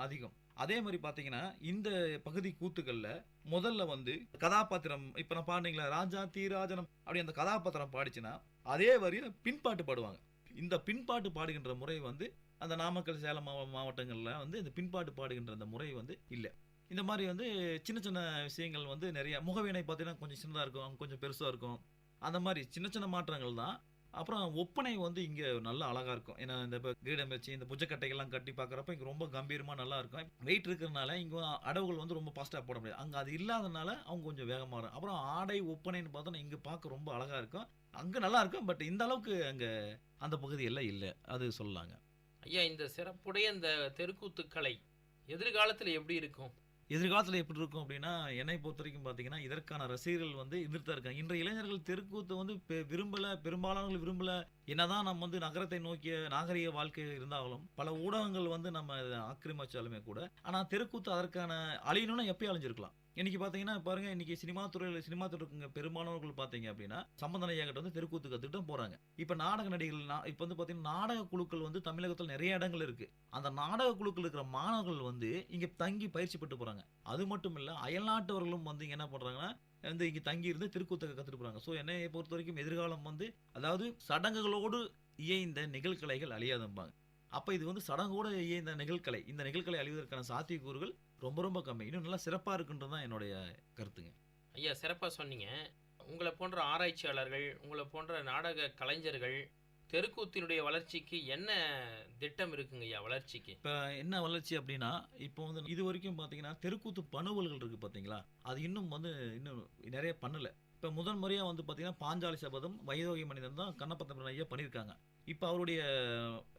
அதிகம். அதே மாதிரி பார்த்தீங்கன்னா இந்த பகுதி கூத்துக்களில் முதல்ல வந்து கதாபாத்திரம் இப்போ நான் பாடுனீங்களா ராஜா தீராஜனம் அப்படி அந்த கதாபாத்திரம் பாடிச்சுன்னா அதே வரையும் பின்பாட்டு பாடுவாங்க. இந்த பின்பாட்டு பாடுகின்ற முறை வந்து அந்த நாமக்கல் சேலம் மாவட்டங்களில் வந்து இந்த பின்பாட்டு பாடுகின்ற அந்த முறை வந்து இல்லை. இந்த மாதிரி வந்து சின்ன சின்ன விஷயங்கள் வந்து நிறைய முகவினை பார்த்தீங்கன்னா கொஞ்சம் சின்னதாக இருக்கும், கொஞ்சம் பெருசாக இருக்கும். அந்த மாதிரி சின்ன சின்ன மாற்றங்கள் தான். அப்புறம் ஒப்பனை வந்து இங்கே நல்லா அழகாக இருக்கும். ஏன்னா இந்த இப்போ கிரீடம் வச்சு இந்த புஜக்கட்டைகள்லாம் கட்டி பார்க்குறப்ப இங்கே ரொம்ப கம்பீரமாக நல்லா இருக்கும். வெயிட் இருக்கிறதுனால இங்கே அடவுகள் வந்து ரொம்ப ஃபாஸ்ட்டாக போட முடியாது. அங்கே அது இல்லாதனால அவங்க கொஞ்சம் வேகமாக இருக்கும். அப்புறம் ஆடை ஒப்பனைன்னு பார்த்தோன்னா இங்கே பார்க்க ரொம்ப அழகாக இருக்கும். அங்கே நல்லா இருக்கும். பட் இந்த அளவுக்கு அங்கே அந்த பகுதியெல்லாம் இல்லை, அது சொல்லலாங்க. ஐயா இந்த சிறப்புடைய இந்த தெருக்கூத்துக்கலை எதிர்காலத்தில் எப்படி இருக்கும்? எதிர்காலத்தில் எப்படி இருக்கும் அப்படின்னா, என்னை பொறுத்த வரைக்கும் பார்த்தீங்கன்னா இதற்கான ரசிகர்கள் வந்து இருந்துட்டு இருக்காங்க. இன்றைய இளைஞர்கள் தெருக்கூத்து வந்து விரும்பலை, பெரும்பாலானவர்கள் விரும்பலை. என்னதான் நம்ம வந்து நகரத்தை நோக்கிய நாகரிக வாழ்க்கை இருந்தாலும் பல ஊடகங்கள் வந்து நம்ம ஆக்கிரமிச்சாலுமே கூட, ஆனால் தெருக்கூத்து அதற்கான அழியணும்னா எப்பயும் அழிஞ்சிருக்கலாம். இன்னைக்கு பார்த்தீங்கன்னா பாருங்க, இன்னைக்கு சினிமா துறைக்குங்க பெரும்பாலானவர்கள் பார்த்தீங்க அப்படின்னா சம்பந்தனையாகிட்ட வந்து தெருக்கூத்து கற்றுட்டு போறாங்க. இப்போ நாடக நடிகர்கள் இப்போ வந்து பார்த்தீங்கன்னா நாடக குழுக்கள் வந்து தமிழகத்தில் நிறைய இடங்கள் இருக்கு. அந்த நாடக குழுக்கள் இருக்கிற மாணவர்கள் வந்து இங்கே தங்கி பயிற்சி பெற்று போறாங்க. அது மட்டும் இல்லை, அயல்நாட்டவர்களும் வந்து என்ன பண்றாங்கன்னா வந்து இங்கே தங்கி இருந்து தெருக்கூத்தை கற்றுட்டு போறாங்க. ஸோ என்னை பொறுத்த வரைக்கும் எதிர்காலம் வந்து அதாவது சடங்குகளோடு இயைந்த நிகழ்கலைகள் அழியாதம்பாங்க. அப்போ இது வந்து சடங்கோடு இயைந்த நிகழ்கலை, இந்த நிகழ்கலை அழிவதற்கான சாத்தியக்கூறுகள் ரொம்ப ரொம்ப கம்மி. இன்னும் நல்லா சிறப்பாக இருக்குன்றது தான் என்னுடைய கருத்துங்க. ஐயா சிறப்பாக சொன்னீங்க. உங்களை போன்ற ஆராய்ச்சியாளர்கள், உங்களை போன்ற நாடக கலைஞர்கள் தெருக்கூத்தினுடைய வளர்ச்சிக்கு என்ன திட்டம் இருக்குங்க ஐயா? வளர்ச்சிக்கு இப்போ என்ன வளர்ச்சி அப்படின்னா, இப்போ வந்து இது வரைக்கும் பார்த்தீங்கன்னா தெருக்கூத்து பணுவல்கள் இருக்குது பார்த்தீங்களா, அது இன்னும் நிறைய பண்ணலை. இப்போ முதல் முறையாக வந்து பார்த்தீங்கன்னா பாஞ்சாலி சபதம் வைதோகி மனிதன் தான் கண்ணப்பத்தன் ஐயா பண்ணியிருக்காங்க. இப்போ அவருடைய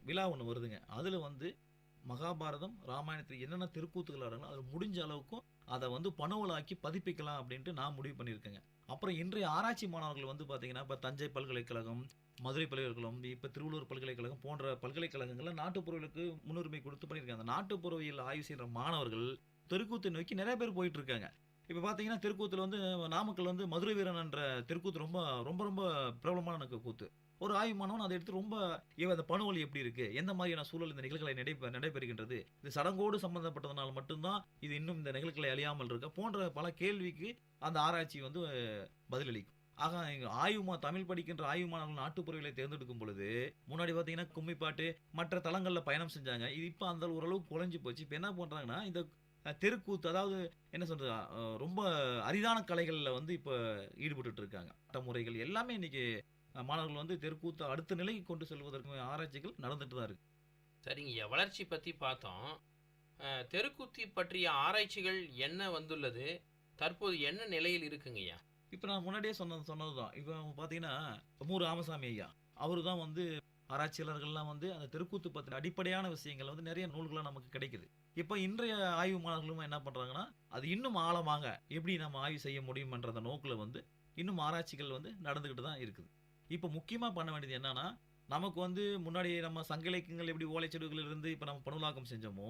விழா ஒன்று வருதுங்க. அதில் வந்து மகாபாரதம் ராமாயணத்தில் என்னென்ன தெருக்கூத்துகள் ஆடுறாங்களோ அதில் முடிஞ்ச அளவுக்கும் அதை வந்து பணுவலாக்கி பதிப்பிக்கலாம் அப்படின்ட்டு நான் முடிவு பண்ணியிருக்கேங்க. அப்புறம் இன்றைய ஆராய்ச்சி மாணவர்கள் வந்து பார்த்தீங்கன்னா இப்போ தஞ்சை பல்கலைக்கழகம், மதுரை பல்கலைக்கழகம், இப்போ திருவள்ளூர் பல்கலைக்கழகம் போன்ற பல்கலைக்கழகங்களில் நாட்டுப்புறவியலுக்கு முன்னுரிமை கொடுத்து பண்ணியிருக்காங்க. அந்த நாட்டுப்புறவியல் ஆய்வு செய்கிற மாணவர்கள் தெருக்கூத்தை நோக்கி நிறைய பேர் போயிட்டு இருக்காங்க. இப்போ பார்த்தீங்கன்னா தெருக்கூத்தில் வந்து நாமக்கல் வந்து மதுரை வீரன் என்ற தெருக்கூத்து ரொம்ப ரொம்ப ரொம்ப பிரபலமான கூத்து. ஒரு ஆய்வு மாணவன் அதை எடுத்து ரொம்ப அந்த பணுவலி எப்படி இருக்கு, எந்த மாதிரியான சூழல் இந்த நிகழ்களை நடைபெறுகின்றது, இது சடங்கோடு சம்பந்தப்பட்டதனால் மட்டும்தான் இது இன்னும் இந்த நிகழ்களை அழியாமல் இருக்க போன்ற பல கேள்விக்கு அந்த ஆராய்ச்சி வந்து பதிலளிக்கும். ஆக தமிழ் படிக்கின்ற ஆய்வு மாணவர்கள் நாட்டுப்புறவியலை தேர்ந்தெடுக்கும் பொழுது முன்னாடி பார்த்தீங்கன்னா கும்மிப்பாட்டு மற்ற தளங்களில் பயணம் செஞ்சாங்க. இது இப்போ அந்த ஓரளவுக்கு குறைஞ்சி போச்சு. இப்போ என்ன பண்ணுறாங்கன்னா இந்த தெருக்கூத்து, அதாவது என்ன சொல்றது, ரொம்ப அரிதான கலைகளில் வந்து இப்போ ஈடுபட்டு இருக்காங்க. முறைகள் எல்லாமே இன்னைக்கு மாணவர்கள் வந்து தெருக்கூத்தை அடுத்த நிலைக்கு கொண்டு செல்வதற்கு ஆராய்ச்சிகள் நடந்துட்டு தான் இருக்கு. சரிங்கய்யா, வளர்ச்சி பற்றி பார்த்தோம். தெருக்கூத்தி பற்றிய ஆராய்ச்சிகள் என்ன வந்துள்ளது, தற்போது என்ன நிலையில் இருக்குங்கய்யா? இப்போ நான் முன்னாடியே சொன்னது தான். இப்போ பார்த்தீங்கன்னா மூர் ராமசாமி ஐயா அவர் தான் வந்து ஆராய்ச்சியாளர்கள்லாம் வந்து அந்த தெருக்கூத்து பற்றின அடிப்படையான விஷயங்கள் வந்து நிறைய நூல்களாக நமக்கு கிடைக்குது. இப்போ இன்றைய ஆய்வு மாணவர்களும் என்ன பண்ணுறாங்கன்னா அது இன்னும் ஆழமாக எப்படி நம்ம ஆய்வு செய்ய முடியுமன்ற அந்த நோக்கில் வந்து இன்னும் ஆராய்ச்சிகள் வந்து நடந்துக்கிட்டு தான் இருக்குது. இப்போ முக்கியமாக பண்ண வேண்டியது என்னன்னா, நமக்கு வந்து முன்னாடி நம்ம சங்க இலக்கியங்கள் எப்படி ஓலைச்சுவடுகள் இருந்து இப்போ நம்ம பணுலாக்கம் செஞ்சோமோ,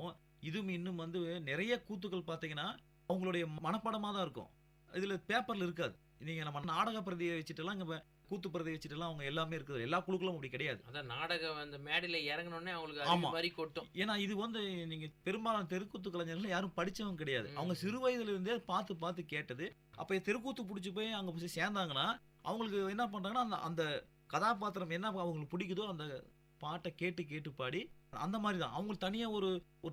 இதுவும் இன்னும் வந்து நிறைய கூத்துக்கள் பார்த்தீங்கன்னா அவங்களுடைய மனப்பாடமாக தான் இருக்கும். இதில் பேப்பரில் இருக்காது. நீங்கள் நம்ம நாடக பிரதியை வச்சுட்டுலாம் இங்கே கூத்து பிரதியை வச்சுட்டுலாம் அவங்க எல்லாமே இருக்குது. எல்லா குழுக்களும் அப்படி கிடையாது. அதான் நாடகம் அந்த மேடையில் இறங்கினோடனே அவங்களுக்கு ஆமா. அறிவு மாதிரி கொட்டும். ஏன்னா இது வந்து நீங்கள் பெரும்பாலான தெருக்கூத்து கலைஞர்கள் யாரும் படித்தவங்க கிடையாது. அவங்க சிறு வயதுல இருந்தே பார்த்து கேட்டது. அப்போ தெருக்கூத்து பிடிச்சி போய் அங்கே போய் சேர்ந்தாங்கன்னா அவங்களுக்கு என்ன பண்ணுறாங்கன்னா அந்த அந்த கதாபாத்திரம் என்ன அவங்களுக்கு பிடிக்குதோ அந்த பாட்டை கேட்டு பாடி அந்த மாதிரி தான். அவங்களுக்கு தனியாக ஒரு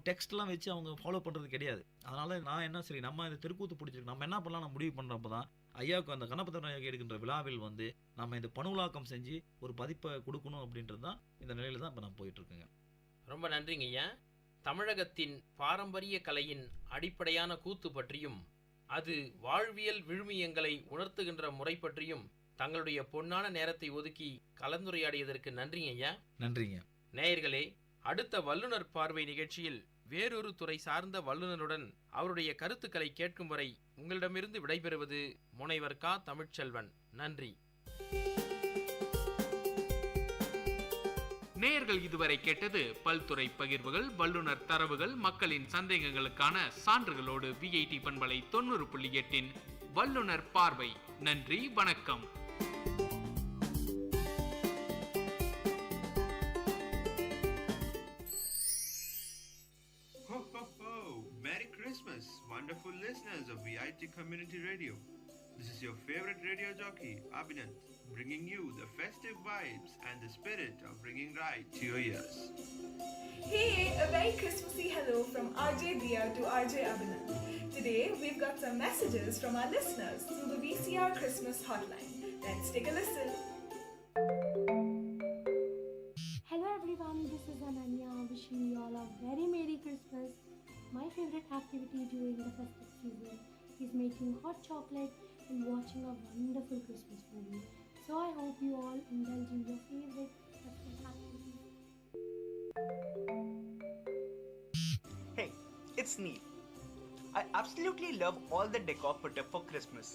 டெக்ஸ்ட்லாம் வச்சு அவங்க ஃபாலோ பண்ணுறது கிடையாது. அதனால நான் என்ன சரி நம்ம இந்த தெருக்கூத்து பிடிச்சிருக்கு நம்ம என்ன பண்ணலாம் முடிவு பண்ணுறப்ப தான் ஐயாவுக்கு அந்த கணபதி ஐயா எடுக்கின்ற விழாவில் வந்து நம்ம இந்த பணுலாக்கம் செஞ்சு ஒரு பதிப்பை கொடுக்கணும் அப்படின்றது தான் இந்த நிலையில தான் இப்போ நான் போயிட்டு இருக்கேங்க. ரொம்ப நன்றிங்க ஐயா. தமிழகத்தின் பாரம்பரிய கலையின் அடிப்படையான கூத்து பற்றியும் அது வாழ்வியல் விழுமியங்களை உணர்த்துகின்ற முறை பற்றியும் தங்களுடைய பொன்னான நேரத்தை ஒதுக்கி கலந்துரையாடியதற்கு நன்றிங்க ஐயா. நன்றிங்க. நேயர்களே, அடுத்த வல்லுநர் பார்வை நிகழ்ச்சியில் வேறொரு துறை சார்ந்த வல்லுநருடன் அவருடைய கருத்துக்களை கேட்கும் வரை உங்களிடமிருந்து விடைபெறுவது முனைவர் கா. தமிழ்ச்செல்வன். நன்றி. நேயர்கள் இதுவரை கேட்டது பல்துறை பகிர்வுகள், வல்லுநர் தரவுகள், மக்களின் சந்தேகங்களுக்கான சான்றுகளோடு விஐடி பண்பலை 90.8 வல்லுநர் பார்வை. நன்றி, வணக்கம். Merry Christmas, wonderful listeners of Vit Community Radio. This is your favorite radio jockey, Abhinand, bringing you the festive vibes and the spirit of bringing right to your ears. Hey, a very Christmassy hello from RJ Diya to RJ Abhinand. Today, we've got some messages from our listeners through the VCR Christmas hotline. Let's take a listen. Hello everyone, this is Ananya wishing you all a very Merry Christmas. My favorite activity during the festive season is making hot chocolate and watching a wonderful Christmas movie. So I hope you all indulge in your favorite festive activities. Hey, it's Neil. I absolutely love all the decor put up for Christmas.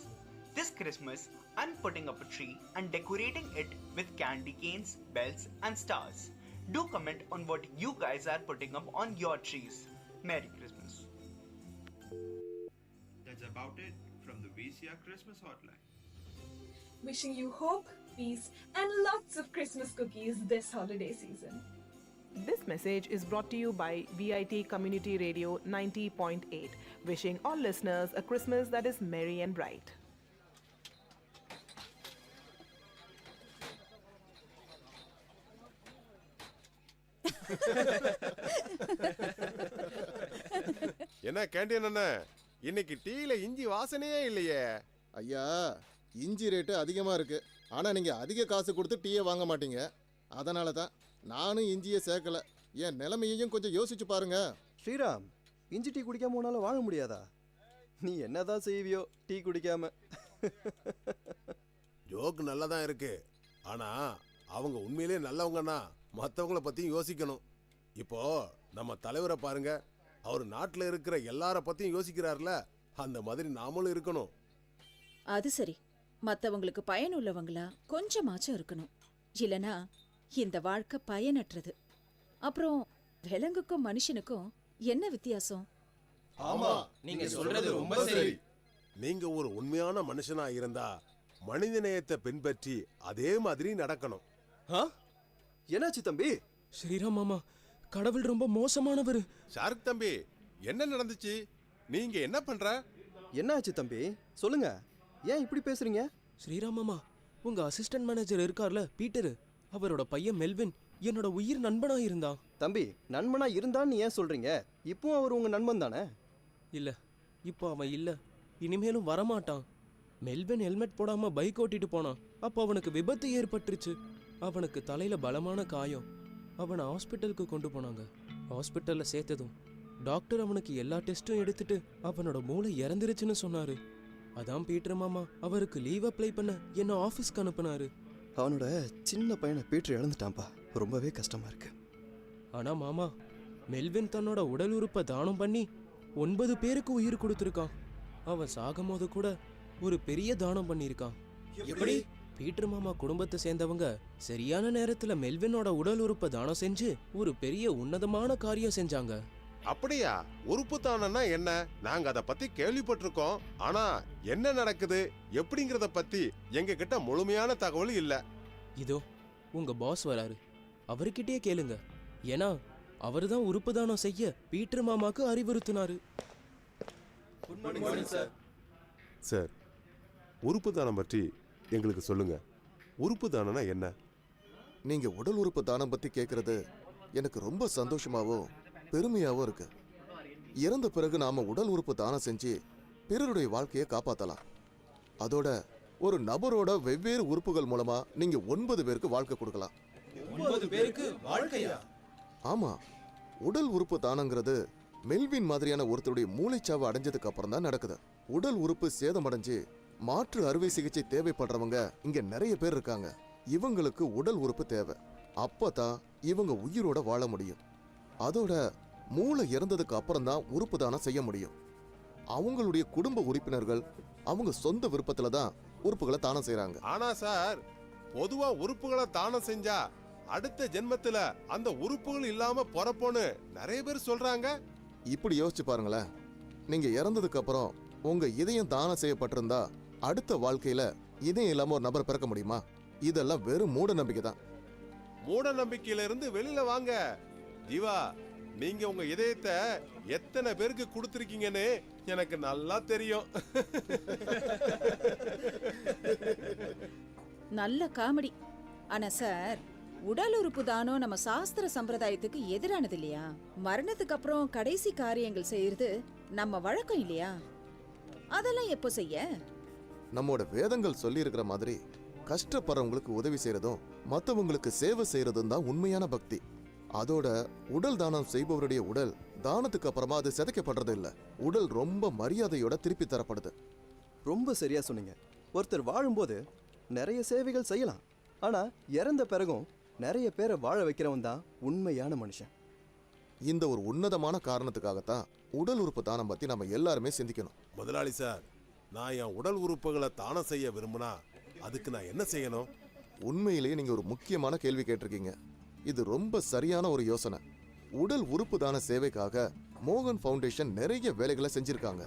This Christmas, I'm putting up a tree and decorating it with candy canes, bells and stars. Do comment on what you guys are putting up on your trees. Merry Christmas. That's about it from the VCR Christmas hotline. Wishing you hope, peace, and lots of Christmas cookies this holiday season. This message is brought to you by VIT Community Radio 90.8, wishing all listeners a Christmas that is merry and bright. என்ன canteen அண்ணா, இன்னைக்கு டீல இஞ்சி வாசனையே இல்லையே. ஐயா, இஞ்சி rate அதிகமாக இருக்கு. ஆனால் நீங்கள் அதிக காசு கொடுத்து டீயை வாங்க மாட்டீங்க. அதனால தான் நானும் இஞ்சியை சேர்க்கல. என் நிலைமையையும் கொஞ்சம் யோசிச்சு பாருங்க. ஸ்ரீராம், இஞ்சி டீ குடிக்காம உன்னால வாழ முடியாதா? நீ என்னதான் செய்வியோ டீ குடிக்காம? ஜோக்கு நல்லா தான் இருக்கு. ஆனா அவங்க உண்மையிலே நல்லவங்கன்னா மற்றவங்கள பத்தியும் யோசிக்கணும். இப்போ நம்ம தலைவரை பாருங்க, அவர் நாட்டில் இருக்கிற எல்லார பத்தியும் யோசிக்கிறார்ல, அந்த மாதிரி நாமளும் இருக்கணும். அது சரி, மற்றவங்களுக்கு பயனுள்ளவங்களா கொஞ்சமாச்சும் இருக்கணும். இல்லனா இந்த வாழ்க்கை பயனற்றது. அப்புறம் விலங்குக்கும் மனுஷனுக்கும் என்ன வித்தியாசம்? ஆமா, நீங்க சொல்றது ரொம்ப சரி. நீங்க ஒரு உண்மையான மனுஷனா இருந்தா மனிதநேயத்தை பின்பற்றி அதே மாதிரி நடக்கணும். என்னாச்சு தம்பி? ஸ்ரீராம் மாமா, கடவுள் ரொம்ப மோசமானவர். ஷாருக் தம்பி, என்ன நடந்துச்சு? நீங்க என்ன பண்ற? என்னாச்சு தம்பி, சொல்லுங்க. ஏன் இப்படி பேசுறீங்க? ஸ்ரீராம் மாமா, உங்க அசிஸ்டன்ட் மேனேஜர் இருக்கார்ல பீட்டர், அவரோட பையன் மெல்வின் என்னோட உயிர் நண்பனா இருந்தான். தம்பி, நண்பனா இருந்தான்னு ஏன் சொல்றீங்க? இப்போ அவர் உங்க நண்பன் தானே? இல்ல, இப்போ அவன் இல்ல, இனிமேலும் வரமாட்டான். மெல்வின் ஹெல்மெட் போடாம பைக் ஓட்டிட்டு போனான். அப்போ அவனுக்கு விபத்து ஏற்பட்டுருச்சு. அவனுக்கு தலையில பலமான காயம். அவனை ஹாஸ்பிட்டலுக்கு கொண்டு போனாங்க. ஹாஸ்பிட்டல்ல சேர்த்ததும் டாக்டர் அவனுக்கு எல்லா டெஸ்ட்டும் எடுத்துட்டு அவனோட மூளை இறந்துருச்சுன்னு சொன்னாரு. அதான் பீட்டர் மாமா அவருக்கு லீவ் அப்ளை பண்ண என்ன ஆஃபீஸ்க்கு அனுப்புனாரு. அவனோட சின்ன பையனை பீட்டர் இழந்துட்டான்ப்பா. ரொம்பவே கஷ்டமா இருக்கு. ஆனா மாமா, மெல்வின் தன்னோட உடல் உறுப்பை தானம் பண்ணி 9 பேருக்கு உயிர் கொடுத்துருக்கான். அவன் சாகும் போது கூட ஒரு பெரிய தானம் பண்ணியிருக்கான். எப்படி? பீட்டர் மாமா குடும்பத்தை சேர்ந்தவங்க சரியான நேரத்துல மெல்வினோட உடல் உறுப்பை தானம் செஞ்சு ஒரு பெரிய உன்னதமான காரியம் செஞ்சாங்க. அப்படியா? உறுப்பு தானம்னா என்ன? நாங்க அத பத்தி கேள்விப்பட்டிருக்கோம். ஆனா என்ன நடக்குது எப்படிங்கறத பத்தி எங்க கிட்ட முழுமையான தகவல் இல்ல. இதோ உங்க பாஸ் வராரு, அவர்கிட்டயே கேளுங்க. ஏன்னா அவர்தான் உறுப்பு தானம் செய்ய பீட்டர் மாமாக்கு அறிவுறுத்தினாரு. சார், உறுப்பு தானம் பற்றி எங்களுக்கு சொல்லுங்க. உறுப்பு தானம்னா என்ன? நீங்க உடல் உறுப்பு தானம் பத்தி கேட்கறது எனக்கு ரொம்ப சந்தோஷமாவும் பெருமையாவும் இருக்கு. இறந்த பிறகு நாம உடல் உறுப்பு தானம் செஞ்சு பிறருடைய வாழ்க்கையை காப்பாத்தலாம். அதோட ஒரு நபரோட வெவ்வேறு உறுப்புகள் மூலமா நீங்க 9 பேருக்கு வாழ்க்கை கொடுக்கலாம். 9 பேருக்கு வாழ்க்கையா? ஆமா, உடல் உறுப்பு தானங்கிறது மெல்வின் மாதிரியான ஒருத்தருடைய மூளைச்சாவு அடைஞ்சதுக்கு அப்புறம் தான் நடக்குது. உடல் உறுப்பு சேதமடைஞ்சு மாற்று அறுவை சிகிச்சை தேவைப்படுறவங்க இங்க நிறைய பேர் இருக்காங்க. இவங்களுக்கு உடல் உறுப்பு தேவை. அப்பதான் இவங்க உயிரோட வாழ முடியும். அதோட மூளை இறந்ததுக்கு அப்புறம் தான் உறுப்பு தானம் செய்ய முடியும். அவங்களுடைய குடும்ப உறுப்பினர்கள் அவங்க சொந்த விருப்பத்துல தான் உறுப்புகளை தானம் செய்யறாங்க. ஆனா சார், பொதுவா உறுப்புகளை தானம் செஞ்சா அடுத்த ஜென்மத்துல அந்த உறுப்புகள் இல்லாம பொறப்போன்னு நிறைய பேர் சொல்றாங்க. இப்படி யோசிச்சு பாருங்களேன். நீங்க இறந்ததுக்கு அப்புறம் உங்க இதயம் தானம் செய்யப்பட்டிருந்தா அடுத்த வாழ்க்கையில இதயம் இல்லாம ஒரு நபர் பிறக்க முடியுமா? இதெல்லாம் வெறும் மூட நம்பிக்கை தான். மூட நம்பிக்கையில இருந்து வெளியில வாங்க. ஜீவா, நீங்க உங்க இதயத்தை எத்தனை பேருக்கு கொடுத்திருக்கீங்கன்னு எனக்கு நல்லா தெரியும். நல்ல காமெடி. ஆனா சார், உடல் உறுப்பு தானம் நம்ம சாஸ்திர சம்பிரதாயத்துக்கு எதிரானது இல்லையா? மரணத்துக்கு அப்புறம் கடைசி காரியங்கள் செய்யறது நம்ம வழக்கம் இல்லையா? அதெல்லாம் எப்போ செய்ய? நம்மோட வேதங்கள் சொல்லி இருக்கிற மாதிரி கஷ்டப்படுறவங்களுக்கு உதவி செய்யறதும் மற்றவங்களுக்கு சேவை செய்யறதும் தான் உண்மையான பக்தி. அதோட உடல் தானம் செய்பவருடைய உடல் தானத்துக்கு அப்புறமா அது சிதைக்கப்படுறது இல்ல. உடல் ரொம்ப மரியாதையோட திருப்பி தரப்படுது. ரொம்ப சரியா சொன்னீங்க. ஒருத்தர் வாழும்போது நிறைய சேவைகள் செய்யலாம். ஆனா இறந்த பிறகும் நிறைய பேரை வாழ வைக்கிறவன் தான் உண்மையான மனுஷன். இந்த ஒரு உன்னதமான காரணத்துக்காகத்தான் உடல் உறுப்பு தானம் பத்தி நம்ம எல்லாருமே சிந்திக்கணும். முதலாளி சார், நான் என் உடல் உறுப்புகளை தானம் செய்ய விரும்பினா அதுக்கு நான் என்ன செய்யணும்? உண்மையிலேயே நீங்க ஒரு முக்கியமான கேள்வி கேட்டிருக்கீங்க. இது ரொம்ப சரியான ஒரு யோசனை. உடல் உறுப்பு தான சேவைக்காக மோகன் ஃபவுண்டேஷன் நிறைய வேலைகளை செஞ்சிருக்காங்க.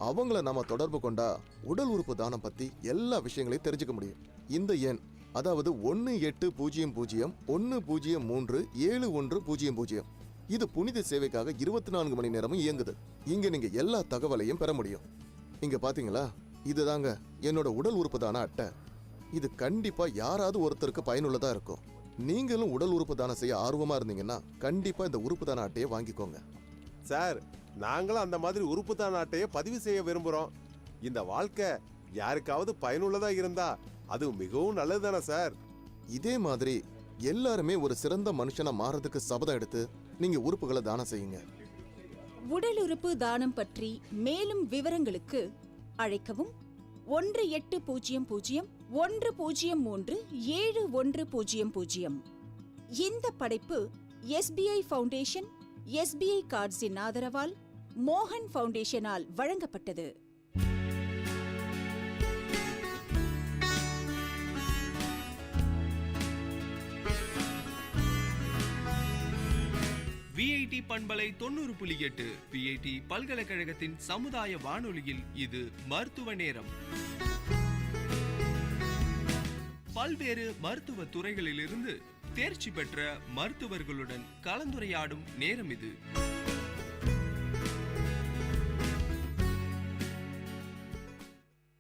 அவங்கள நாம தொடர்பு கொண்டா உடல் உறுப்பு தானம் பத்தி எல்லா விஷயங்களையும் தெரிஞ்சுக்க முடியும். இந்த எண், அதாவது 180010371000. இது புனித சேவைக்காக 24 மணி நேரமும் இயங்குது. இங்க நீங்க எல்லா தகவலையும் பெற முடியும். இங்க பாத்தீங்களா, இதுதாங்க என்னோட உடல் உறுப்பு தான அட்டை. இது கண்டிப்பா யாராவது ஒருத்தருக்கு பயனுள்ளதா இருக்கும். நீங்களும் உடல் உறுப்பு தானம் செய்ய ஆர்வமா இருந்தீங்கன்னா கண்டிப்பா இந்த உறுப்பு தான அட்டையை வாங்கிக்கோங்க. சார், நாங்களும் அந்த மாதிரி உறுப்பு தான அட்டையை பதிவு செய்ய விரும்புறோம். இந்த வாழ்க்கை யாருக்காவது பயனுள்ளதா இருந்தா அது மிகவும் நல்லதுதானே சார்? இதே மாதிரி எல்லாருமே ஒரு சிறந்த மனுஷனா மாறதுக்கு சபதம் எடுத்து நீங்க உறுப்புகளை தானம் செய்யுங்க. உடல் உறுப்பு தானம் பற்றி மேலும் விவரங்களுக்கு அழைக்கவும் 180010371000. இந்த படைப்பு SBI ஃபவுண்டேஷன், SBI கார்ட்ஸின் ஆதரவால் மோகன் ஃபவுண்டேஷனால் வழங்கப்பட்டது. VIT பண்பலை 90.8 VIT பல்கலைக்கழகத்தின் சமுதாய வானொலியில் இது மருத்துவ நேரம். பல்வேறு மருத்துவ துறைகளிலிருந்து தேர்ச்சி பெற்ற மருத்துவர்களுடன் கலந்துரையாடும் நேரம் இது.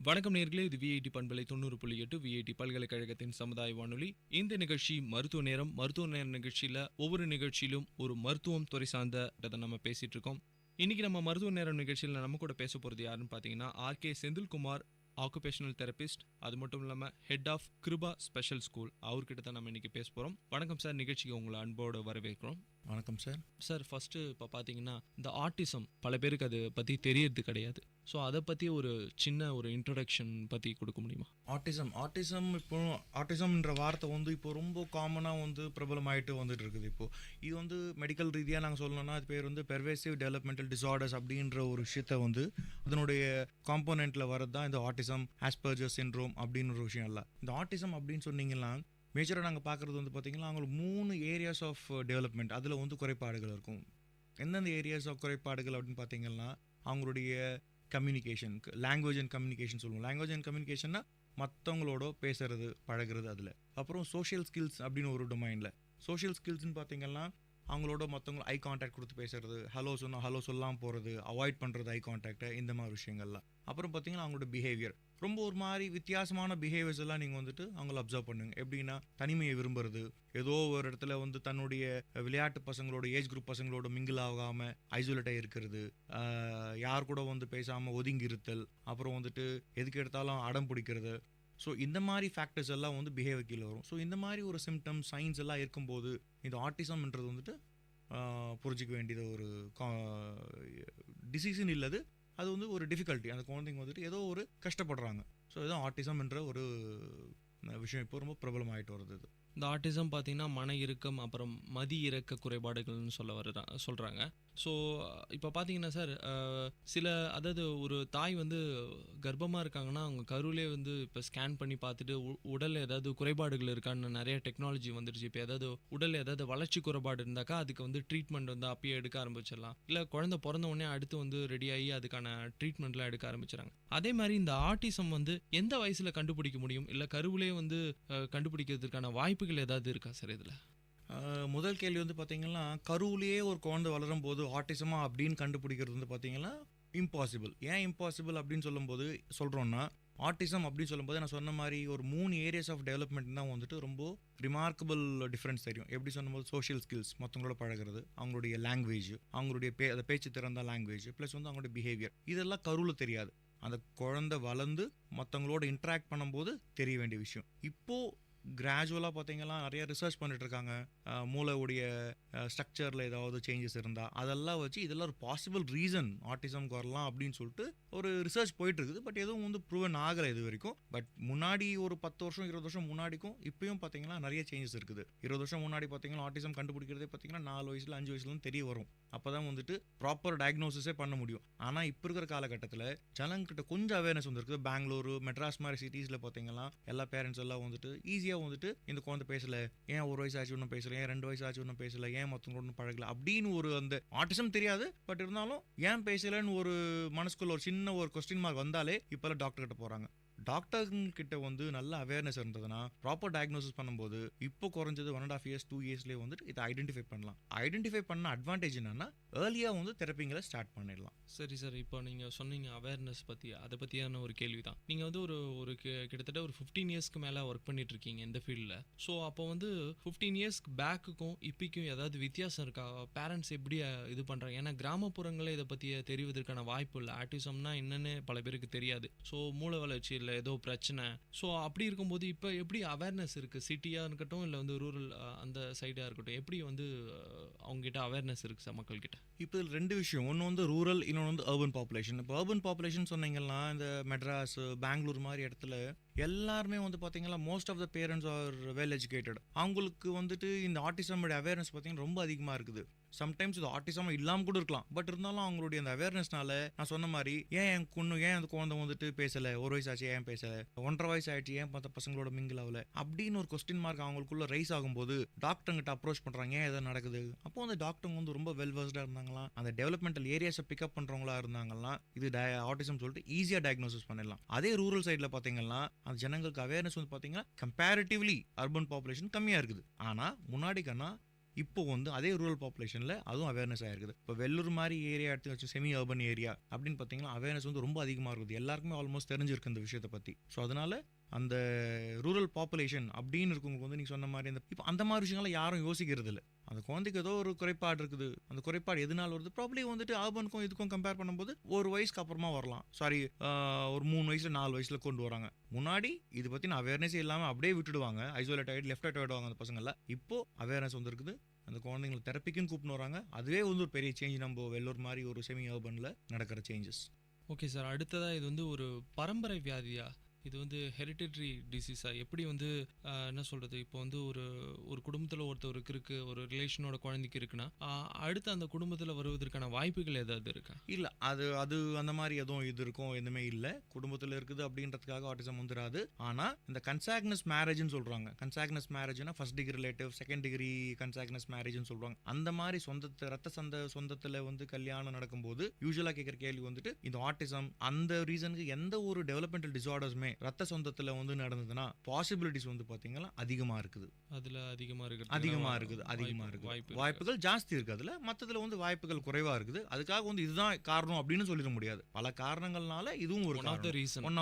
வணக்கம் நேர்களே, இது VIT பண்பலை 90.8 VIT பல்கலைக்கழகத்தின் சமுதாய வானொலி. இந்த நிகழ்ச்சி மருத்துவ நேரம். மருத்துவ நேர நிகழ்ச்சியில ஒவ்வொரு நிகழ்ச்சியிலும் ஒரு மருத்துவம் துறை சார்ந்த நம்ம பேசிட்டு இருக்கோம். இன்னைக்கு நம்ம மருத்துவ நேரம் நிகழ்ச்சியில நம்ம கூட பேச போறது யாருன்னு பாத்தீங்கன்னா RK செந்தில்குமார், ஆக்குபேஷனல் தெரபிஸ்ட். அது மட்டும் இல்லாம head of Kripa special school. அவர்கிட்ட தான் நம்ம இன்னைக்கு பேச போறோம். வணக்கம் சார், நிகழ்ச்சிக்கு உங்களை அன்போடு வரவேற்கிறோம். வணக்கம் சார். சார், ஃபர்ஸ்ட் இப்போ பார்த்தீங்கன்னா இந்த ஆட்டிசம் பல பேருக்கு அதை பற்றி தெரியறது கிடையாது. ஸோ அதை பற்றி ஒரு சின்ன ஒரு இன்ட்ரடக்ஷன் பற்றி கொடுக்க முடியுமா? ஆட்டிசம் இப்போ ஆட்டிசம்ன்ற வார்த்தை வந்து இப்போ ரொம்ப காமனாக வந்து பிரபலமாயிட்டு வந்துட்டு இருக்குது. இப்போது இது வந்து மெடிக்கல் ரீதியாக நாங்கள் சொல்லணும்னா அது பேர் வந்து பெர்வேசிவ் டெவலப்மெண்டல் டிசார்டர்ஸ் அப்படின்ற ஒரு விஷயத்தை வந்து அதனுடைய காம்போனெண்ட்டில் வரது தான் இந்த ஆட்டிசம், ஆஸ்பர்ஜர் சிண்ட்ரோம் அப்படின்னு ஒரு விஷயம் இல்லை. இந்த ஆட்டிசம் அப்படின்னு சொன்னீங்கன்னா மேஜராக நாங்கள் பார்க்குறது வந்து பார்த்திங்கன்னா அவங்களுக்கு 3 ஏரியாஸ் ஆஃப் டெவலப்மெண்ட், அதில் வந்து குறைபாடுகள் இருக்கும். எந்தெந்த ஏரியாஸ் ஆஃப் குறைபாடுகள் அப்படின்னு பார்த்தீங்கன்னா அவங்களுடைய கம்யூனிகேஷன், லாங்குவேஜ் அண்ட் கம்யூனிகேஷன் சொல்லுவோம். லாங்குவேஜ் அண்ட் கம்யூனிகேஷன்னா மற்றவங்களோட பேசுறது பழகிறது அதில். அப்புறம் சோஷியல் ஸ்கில்ஸ் அப்படின்னு ஒரு டொமைனில். சோஷியல் ஸ்கில்ஸ்ன்னு பார்த்தீங்கன்னா அவங்களோட மற்றவங்க ஐ கான்டாக்ட் கொடுத்து பேசுறது, ஹலோ சொன்னால் ஹலோ சொல்லாமல் போகிறது, அவாய்ட் பண்ணுறது ஐ கான்டாக்டை, இந்த மாதிரி விஷயங்கள்லாம். அப்புறம் பார்த்தீங்கன்னா அவங்களோட பிஹேவியர் ரொம்ப ஒரு மாதிரி வித்தியாசமான பிஹேவியர்ஸ் எல்லாம் நீங்கள் வந்துட்டு அவங்கள அப்சர்வ் பண்ணுங்க. எப்படின்னா தனிமையை விரும்புறது, ஏதோ ஒரு இடத்துல வந்து தன்னுடைய விளையாட்டு பசங்களோட ஏஜ் குரூப் பசங்களோட மிங்கிள் ஆகாமல் ஐசோலேட்டாக இருக்கிறது, யார் கூட வந்து பேசாமல் ஒதுங்கி இருத்தல், அப்புறம் வந்துட்டு எதுக்கு எடுத்தாலும் அடம் பிடிக்கிறது. ஸோ இந்த மாதிரி ஃபேக்டர்ஸ் எல்லாம் வந்து பிஹேவியர் கீழே வரும். ஸோ இந்த மாதிரி ஒரு சிம்டம்ஸ் சைன்ஸ் எல்லாம் இருக்கும்போது இந்த ஆட்டிசம்ன்றது வந்துட்டு புரிஞ்சிக்க வேண்டியது ஒரு டிசீஸ்ன்னு இல்லது, அது வந்து ஒரு டிஃபிகல்ட்டி. அந்த குழந்தைங்க வந்துட்டு ஏதோ ஒரு கஷ்டப்படுறாங்க. ஸோ இதுதான் ஆட்டிசம்ன்ற ஒரு விஷயம் இப்போ ரொம்ப பிரபலமாயிட்டு வருது. இது இந்த ஆட்டிசம் பார்த்தீங்கன்னா மன இறுக்கம், அப்புறம் மதி இறக்க குறைபாடுகள்னு சொல்கிறாங்க. ஸோ இப்போ பார்த்தீங்கன்னா சார், சில அதாவது ஒரு தாய் வந்து கர்ப்பமாக இருக்காங்கன்னா அவங்க கருவிலே வந்து இப்போ ஸ்கேன் பண்ணி பார்த்துட்டு உடலில் ஏதாவது குறைபாடுகள் இருக்கான்னு நிறைய டெக்னாலஜி வந்துடுச்சு. இப்போ ஏதாவது உடலில் ஏதாவது வளர்ச்சி குறைபாடு இருந்தாக்கா அதுக்கு வந்து ட்ரீட்மெண்ட் வந்து அப்பயே எடுக்க ஆரம்பிச்சிடலாம். இல்லை குழந்தை பிறந்த உடனே அடுத்து வந்து ரெடியாகி அதுக்கான ட்ரீட்மெண்ட்லாம் எடுக்க ஆரம்பிச்சிடறாங்க. அதே மாதிரி இந்த ஆட்டிசம் வந்து எந்த வயசில் கண்டுபிடிக்க முடியும், இல்லை கருவிலே வந்து கண்டுபிடிக்கிறதுக்கான வாய்ப்புகள் ஏதாவது இருக்கா சார் இதில்? முதல் கேள்வி வந்து பார்த்தீங்கன்னா கருவிலேயே ஒரு குழந்தை வளரும் போது ஆட்டிசமா அப்படின்னு கண்டுபிடிக்கிறது வந்து பார்த்தீங்கன்னா இம்பாசிபிள். ஏன் இம்பாசிபிள் அப்படின்னு சொல்லும்போது சொல்கிறோன்னா, ஆட்டிசம் அப்படின்னு சொல்லும்போது நான் சொன்ன மாதிரி ஒரு 3 ஏரியாஸ் ஆஃப் டெவலப்மெண்ட் தான் வந்துட்டு ரொம்ப ரிமார்க்கபிள் டிஃப்ரென்ஸ் தெரியும். எப்படி சொன்னும்போது சோஷியல் ஸ்கில்ஸ், மற்றவங்களோட பழகிறது, அவங்களுடைய லாங்குவேஜ், அவங்களுடைய அந்த பேச்சு திறந்த லாங்குவேஜ், ப்ளஸ் வந்து அவங்களுடைய பிஹேவியர், இதெல்லாம் கருவில் தெரியாது. அந்த குழந்தை வளர்ந்து மற்றவங்களோட இன்ட்ராக்ட் பண்ணும்போது தெரிய வேண்டிய விஷயம். இப்போது கிராஜுவலாக பார்த்தீங்கன்னா நிறைய ரிசர்ச் பண்ணிட்டு இருக்காங்க. மூளையுடைய ஸ்ட்ரக்சரில் ஏதாவது சேஞ்சஸ் இருந்தால் அதெல்லாம் வச்சு இதெல்லாம் ஒரு பாசிபிள் ரீசன் ஆட்டிசம்க்கு வரலாம் அப்படின்னு சொல்லிட்டு ஒரு ரிசர்ச் போயிட்டு இருக்குது. பட் எதுவும் வந்து ப்ரூவன் ஆகலை இது வரைக்கும். பட் முன்னாடி ஒரு 10 வருஷம் 20 வருஷம் முன்னாடிக்கும் இப்பயும் பார்த்தீங்கன்னா நிறைய சேஞ்சஸ் இருக்குது. 20 வருஷம் முன்னாடி பார்த்தீங்கன்னா ஆட்டிசம் கண்டுபிடிக்கிறதே பார்த்தீங்கன்னா 4 வயசுல 5 வயசுலன்னு தெரிய வரும். அப்போ தான் வந்துட்டு ப்ராப்பர் டயக்னோசிஸே பண்ண முடியும். ஆனால் இப்போ இருக்கிற காலகட்டத்தில் ஜனங்கிட்ட கொஞ்சம் அவேர்னஸ் வந்துருக்கு. பெங்களூரு, மெட்ராஸ் மாதிரி சிட்டிஸில் பார்த்தீங்கன்னா எல்லா பேரண்ட்ஸ் எல்லாம் வந்துட்டு ஈஸியாக வந்துட்டு இந்த குழந்தை பேசல, ஏன் 1 வயசு ஆச்சு ஒன்றும் பேசல, ஏன் 2 வயசு ஆச்சு ஒன்றும் பேசல, ஏன் மற்றவங்க ஒன்றும் பழகல அப்படின்னு ஒரு அந்த ஆட்டிசம் தெரியாது. பட் இருந்தாலும் ஏன் பேசலன்னு ஒரு மனசுக்குள்ள ஒரு சின்ன ஒரு கொஸ்டின் மார்க் வந்தாலே இப்போல்லாம் டாக்டர் கிட்ட போகிறாங்க. டாக்டர்கிட்ட வந்து நல்ல அவேர்னஸ் இருந்ததுன்னா ப்ராப்பர் டயக்னோசிஸ் பண்ணும்போது இப்போ குறைஞ்சது 1.5 years 2 yearsலேயே வந்துட்டு இதை ஐடென்டிஃபை பண்ணலாம். ஐடென்டிஃபை பண்ண அட்வான்டேஜ் என்னன்னா ஏர்லியாக வந்து தெரப்பிங்களை ஸ்டார்ட் பண்ணிடலாம். சரி சார், இப்போ நீங்கள் சொன்னீங்க அவேர்னஸ் பற்றி, அதை பற்றியான ஒரு கேள்வி தான். நீங்கள் வந்து ஒரு கிட்டத்தட்ட ஒரு 15 இயர்ஸ்க்கு மேலே ஒர்க் பண்ணிட்டு இருக்கீங்க இந்த ஃபீல்டில். ஸோ அப்போ வந்து 15 இயர்ஸ்க்கு பேக்குக்கும் இப்போக்கும் ஏதாவது வித்தியாசம் இருக்கா? பேரண்ட்ஸ் எப்படி இது பண்ணுறாங்க? ஏன்னா கிராமப்புறங்களில் இதை பற்றி தெரிவதற்கான வாய்ப்பு இல்லை. ஆட்டிசம்னா என்னன்னு பல பேருக்கு தெரியாது. ஸோ மூளை வளர்ச்சி இல்லை, ஏதோ பிரச்சனை. ஸோ அப்படி இருக்கும்போது இப்போ எப்படி அவேர்னஸ் இருக்குது? சிட்டியாக இருக்கட்டும் இல்லை வந்து ரூரல் அந்த சைடாக இருக்கட்டும், எப்படி வந்து அவங்ககிட்ட அவேர்னஸ் இருக்குது சார் மக்கள்கிட்ட? இப்போ இதில் 2 விஷயம். ஒன்று வந்து ரூரல், இன்னொன்று வந்து அர்பன் பாப்புலேஷன். இப்போ அர்பன் பாப்புலேஷன் சொன்னீங்கன்னா இந்த மெட்ராஸ், பெங்களூர் மாதிரி இடத்துல எல்லாருமே வந்து பார்த்தீங்கன்னா most of the parents are well educated. அவங்களுக்கு வந்துட்டு இந்த ஆட்டிசமோட அவேர்னஸ் பார்த்தீங்கன்னா ரொம்ப அதிகமாக இருக்குது. சம்டைம்ஸ் இது ஆட்டிசம் இல்லாமல் கூட இருக்கலாம். பட் இருந்தாலும் அவங்களுடைய அந்த அவேர்னஸ்னால நான் சொன்ன மாதிரி ஏன் அந்த குழந்தை வந்துட்டு பேசலை, 1 வயசு ஆச்சு ஏன் பேசலை, 1.5 வயசு ஆயிடுச்சு ஏன் மற்ற பசங்களோட மிங்கிள் ஆகல அப்படின்னு ஒரு கொஸ்டின் மார்க் அவங்களுக்குள்ள ரைஸ் ஆகும்போது டாக்டர்கிட்ட அப்ரோச் பண்ணுறாங்க, ஏன் எதாவது நடக்குது. அப்போ அந்த டாக்டர் வந்து ரொம்ப வெல் வர்ஸ்டாக இருந்தாங்களா, அந்த டெவலப்மெண்டல் ஏரியாஸை பிக்கப் பண்ணுறவங்களா இருந்தாங்கன்னா இது ஆட்டிசம் சொல்லிட்டு ஈஸியாக டயக்னோசிஸ் பண்ணிடலாம். அதே ரூரல் சைடில் பார்த்தீங்கன்னா அந்த ஜனங்களுக்கு அவேர்னஸ் வந்து பார்த்தீங்கன்னா கம்பேரிட்டிவ்லி அர்பன் பாப்புலேஷன் கம்மியாக இருக்குது. ஆனால் முன்னாடிக்கன்னா இப்போ வந்து அதே ரூரல் பாப்புலேஷனில் அதுவும் அவேர்னஸ் ஆகிருக்குது. இப்போ வெள்ளூர் மாதிரி ஏரியா எடுத்து வச்சு செமி அர்பன் ஏரியா அப்படின்னு பார்த்தீங்கன்னா அவேர்னஸ் வந்து ரொம்ப அதிகமாக இருக்குது. எல்லாருக்குமே ஆல்மோஸ்ட் தெரிஞ்சிருக்கு இந்த விஷயத்தை பற்றி. ஸோ அதனால அந்த ரூரல் பாப்புலேஷன் அப்படின்னு இருக்கவங்களுக்கு வந்து நீங்கள் சொன்ன மாதிரி இப்போ அந்த மாதிரி விஷயங்கள்லாம் யாரும் யோசிக்கிறது இல்லை. அந்த குழந்தைக்கு ஏதோ ஒரு குறைபாடு இருக்குது, அந்த குறைபாடு எதனால வருது, ப்ராப்ளி வந்துட்டு அர்பனுக்கும் இதுக்கும் கம்பேர் பண்ணும்போது 1 வயசுக்கு அப்புறமா வரலாம். ஒரு 3 வயசுல 4 வயசுல கொண்டு வராங்க. முன்னாடி இது பற்றின அவேர்னஸ் இல்லாமல் அப்படியே விட்டுடுவாங்க, ஐசோலேட் ஆகிட்டு லெஃப்ட் ஆகிடுவாங்க அந்த பசங்கள்லாம். இப்போ அவேர்னஸ் வந்துருக்குது, அந்த குழந்தைங்களை தெரப்பிக்கும் கூப்பிட்டு வராங்க. அதுவே வந்து ஒரு பெரிய சேஞ்ச் நம்ம வெள்ளூர் மாதிரி ஒரு செமி அர்பனில் நடக்கிற சேஞ்சஸ். ஓகே சார், அடுத்ததாக இது வந்து ஒரு பரம்பரை வியாதியா, இது வந்து ஹெரிடிட்ரி டிசீஸா, எப்படி வந்து என்ன சொல்கிறது, இப்போ வந்து ஒரு ஒரு குடும்பத்தில் ஒருத்தருக்கு இருக்குது, ஒரு ரிலேஷனோட குழந்தைக்கு இருக்குன்னா அடுத்து அந்த குடும்பத்தில் வருவதற்கான வாய்ப்புகள் ஏதாவது இருக்கா? இல்லை, அது அது அந்த மாதிரி எதுவும் இது இருக்கும் எதுவுமே இல்லை. குடும்பத்தில் இருக்குது அப்படின்றதுக்காக ஆட்டிசம் வந்துடாது. ஆனால் இந்த கன்சாக்னஸ் மேரேஜ்னு சொல்கிறாங்க. கன்சாக்னஸ் மேரேஜ்னா first degree relative, second degree consanguineous மேரேஜ்னு சொல்கிறாங்க. அந்த மாதிரி ரத்த சொந்தத்தில் வந்து கல்யாணம் நடக்கும்போது யூஸ்வலாக கேட்குற கேள்வி வந்துட்டு இந்த ஆட்டிசம் அந்த ரீசனுக்கு எந்த ஒரு டெவலப்மெண்டல் டிசார்டர்ஸுமே ரத்த சொந்தத்தில் வந்து நடந்ததுன்னா பாசிபிலிட்டிஸ் வந்து பார்த்தீங்கன்னா அதிகமாக இருக்குது. அதில் அதிகமாக இருக்குது வாய்ப்புகள் ஜாஸ்தி இருக்குது. அதில் மற்றதில் வந்து வாய்ப்புகள் குறைவாக இருக்குது. அதுக்காக வந்து இதுதான் காரணம் அப்படின்னு சொல்லிட முடியாது. பல காரணங்கள்னால இதுவும் ஒரு ஒன்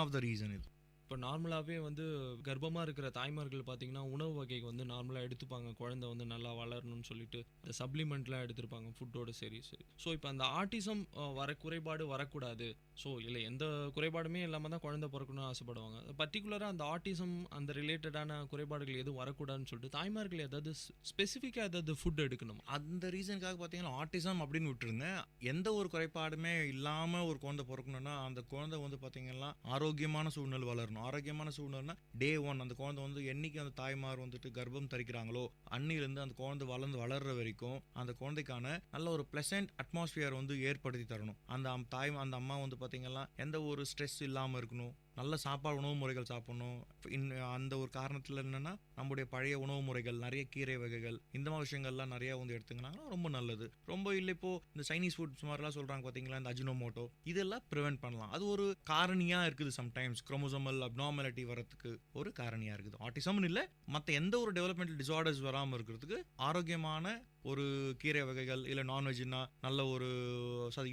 ஆஃப் த ரீசன். இது இப்போ நார்மலாகவே வந்து கர்ப்பமாக இருக்கிற தாய்மார்கள் பார்த்தீங்கன்னா உணவு வகைக்கு வந்து நார்மலாக எடுத்துப்பாங்க, குழந்தை வந்து நல்லா வளரணும்னு சொல்லிட்டு இந்த சப்ளிமெண்ட்லாம் எடுத்துருப்பாங்க ஃபுட்டோட. சரி. ஸோ இப்போ அந்த ஆட்டிசம் குறைபாடு வரக்கூடாது, ஸோ இல்லை எந்த குறைபாடுமே இல்லாமல் தான் குழந்தை பிறக்கணும்னு ஆசைப்படுவாங்க. பர்டிகுலராக அந்த ஆட்டிசம் அந்த ரிலேட்டடான குறைபாடுகள் எதுவும் வரக்கூடாதுன்னு சொல்லிட்டு தாய்மார்கள் ஏதாவது ஸ்பெசிஃபிக்காக ஏதாவது ஃபுட் எடுக்கணும். அந்த ரீசனுக்காக பார்த்தீங்கன்னா ஆட்டிசம் அப்படின்னு விட்டுருங்க, எந்த ஒரு குறைபாடுமே இல்லாமல் ஒரு குழந்தை பிறக்கணும்னா அந்த குழந்தை வந்து பார்த்தீங்கன்னா ஆரோக்கியமான சூழ்நிலை வளரணும். ஆரோக்கியமான சூழ்நிலைனா டே 1 அந்த குழந்தை வந்து என்னைக்கு அந்த தாய்மார் வந்துட்டு கர்ப்பம் தரிக்கிறாங்களோ அன்னிலிருந்து அந்த குழந்தை வளர்ற வரைக்கும் அந்த குழந்தைக்கான நல்ல ஒரு பிளசன்ட் அட்மாஸ்பியர் வந்து ஏற்படுத்தி தரணும். அந்த அம்மா வந்து பார்த்தீங்கன்னா எந்த ஒரு ஸ்ட்ரெஸ் இல்லாமல் இருக்கணும், நல்ல சாப்பாடு உணவு முறைகள் சாப்பிடணும். அந்த ஒரு காரணத்தில் என்னென்னா நம்முடைய பழைய உணவு முறைகள், நிறைய கீரை வகைகள், இந்த மாதிரி விஷயங்கள்லாம் நிறையா வந்து எடுத்துக்கினாங்கன்னா ரொம்ப நல்லது. ரொம்ப இல்லை இப்போது இந்த சைனீஸ் ஃபுட்ஸ் மாதிரிலாம் சொல்கிறாங்க பார்த்தீங்களா, இந்த அஜினோமோட்டோ, இதெல்லாம் ப்ரிவென்ட் பண்ணலாம். அது ஒரு காரணியாக இருக்குது. சம்டைம்ஸ் குரோமோசோமல் அப்நார்மாலிட்டி வரத்துக்கு ஒரு காரணியாக இருக்குது. ஆட்டிசம்னு இல்லை, மற்ற எந்த ஒரு டெவலப்மெண்டல் டிசார்டர்ஸ் வராமல் இருக்கிறதுக்கு ஆரோக்கியமான ஒரு கீரை வகைகள் இல்லை நான்வெஜ்னா நல்ல ஒரு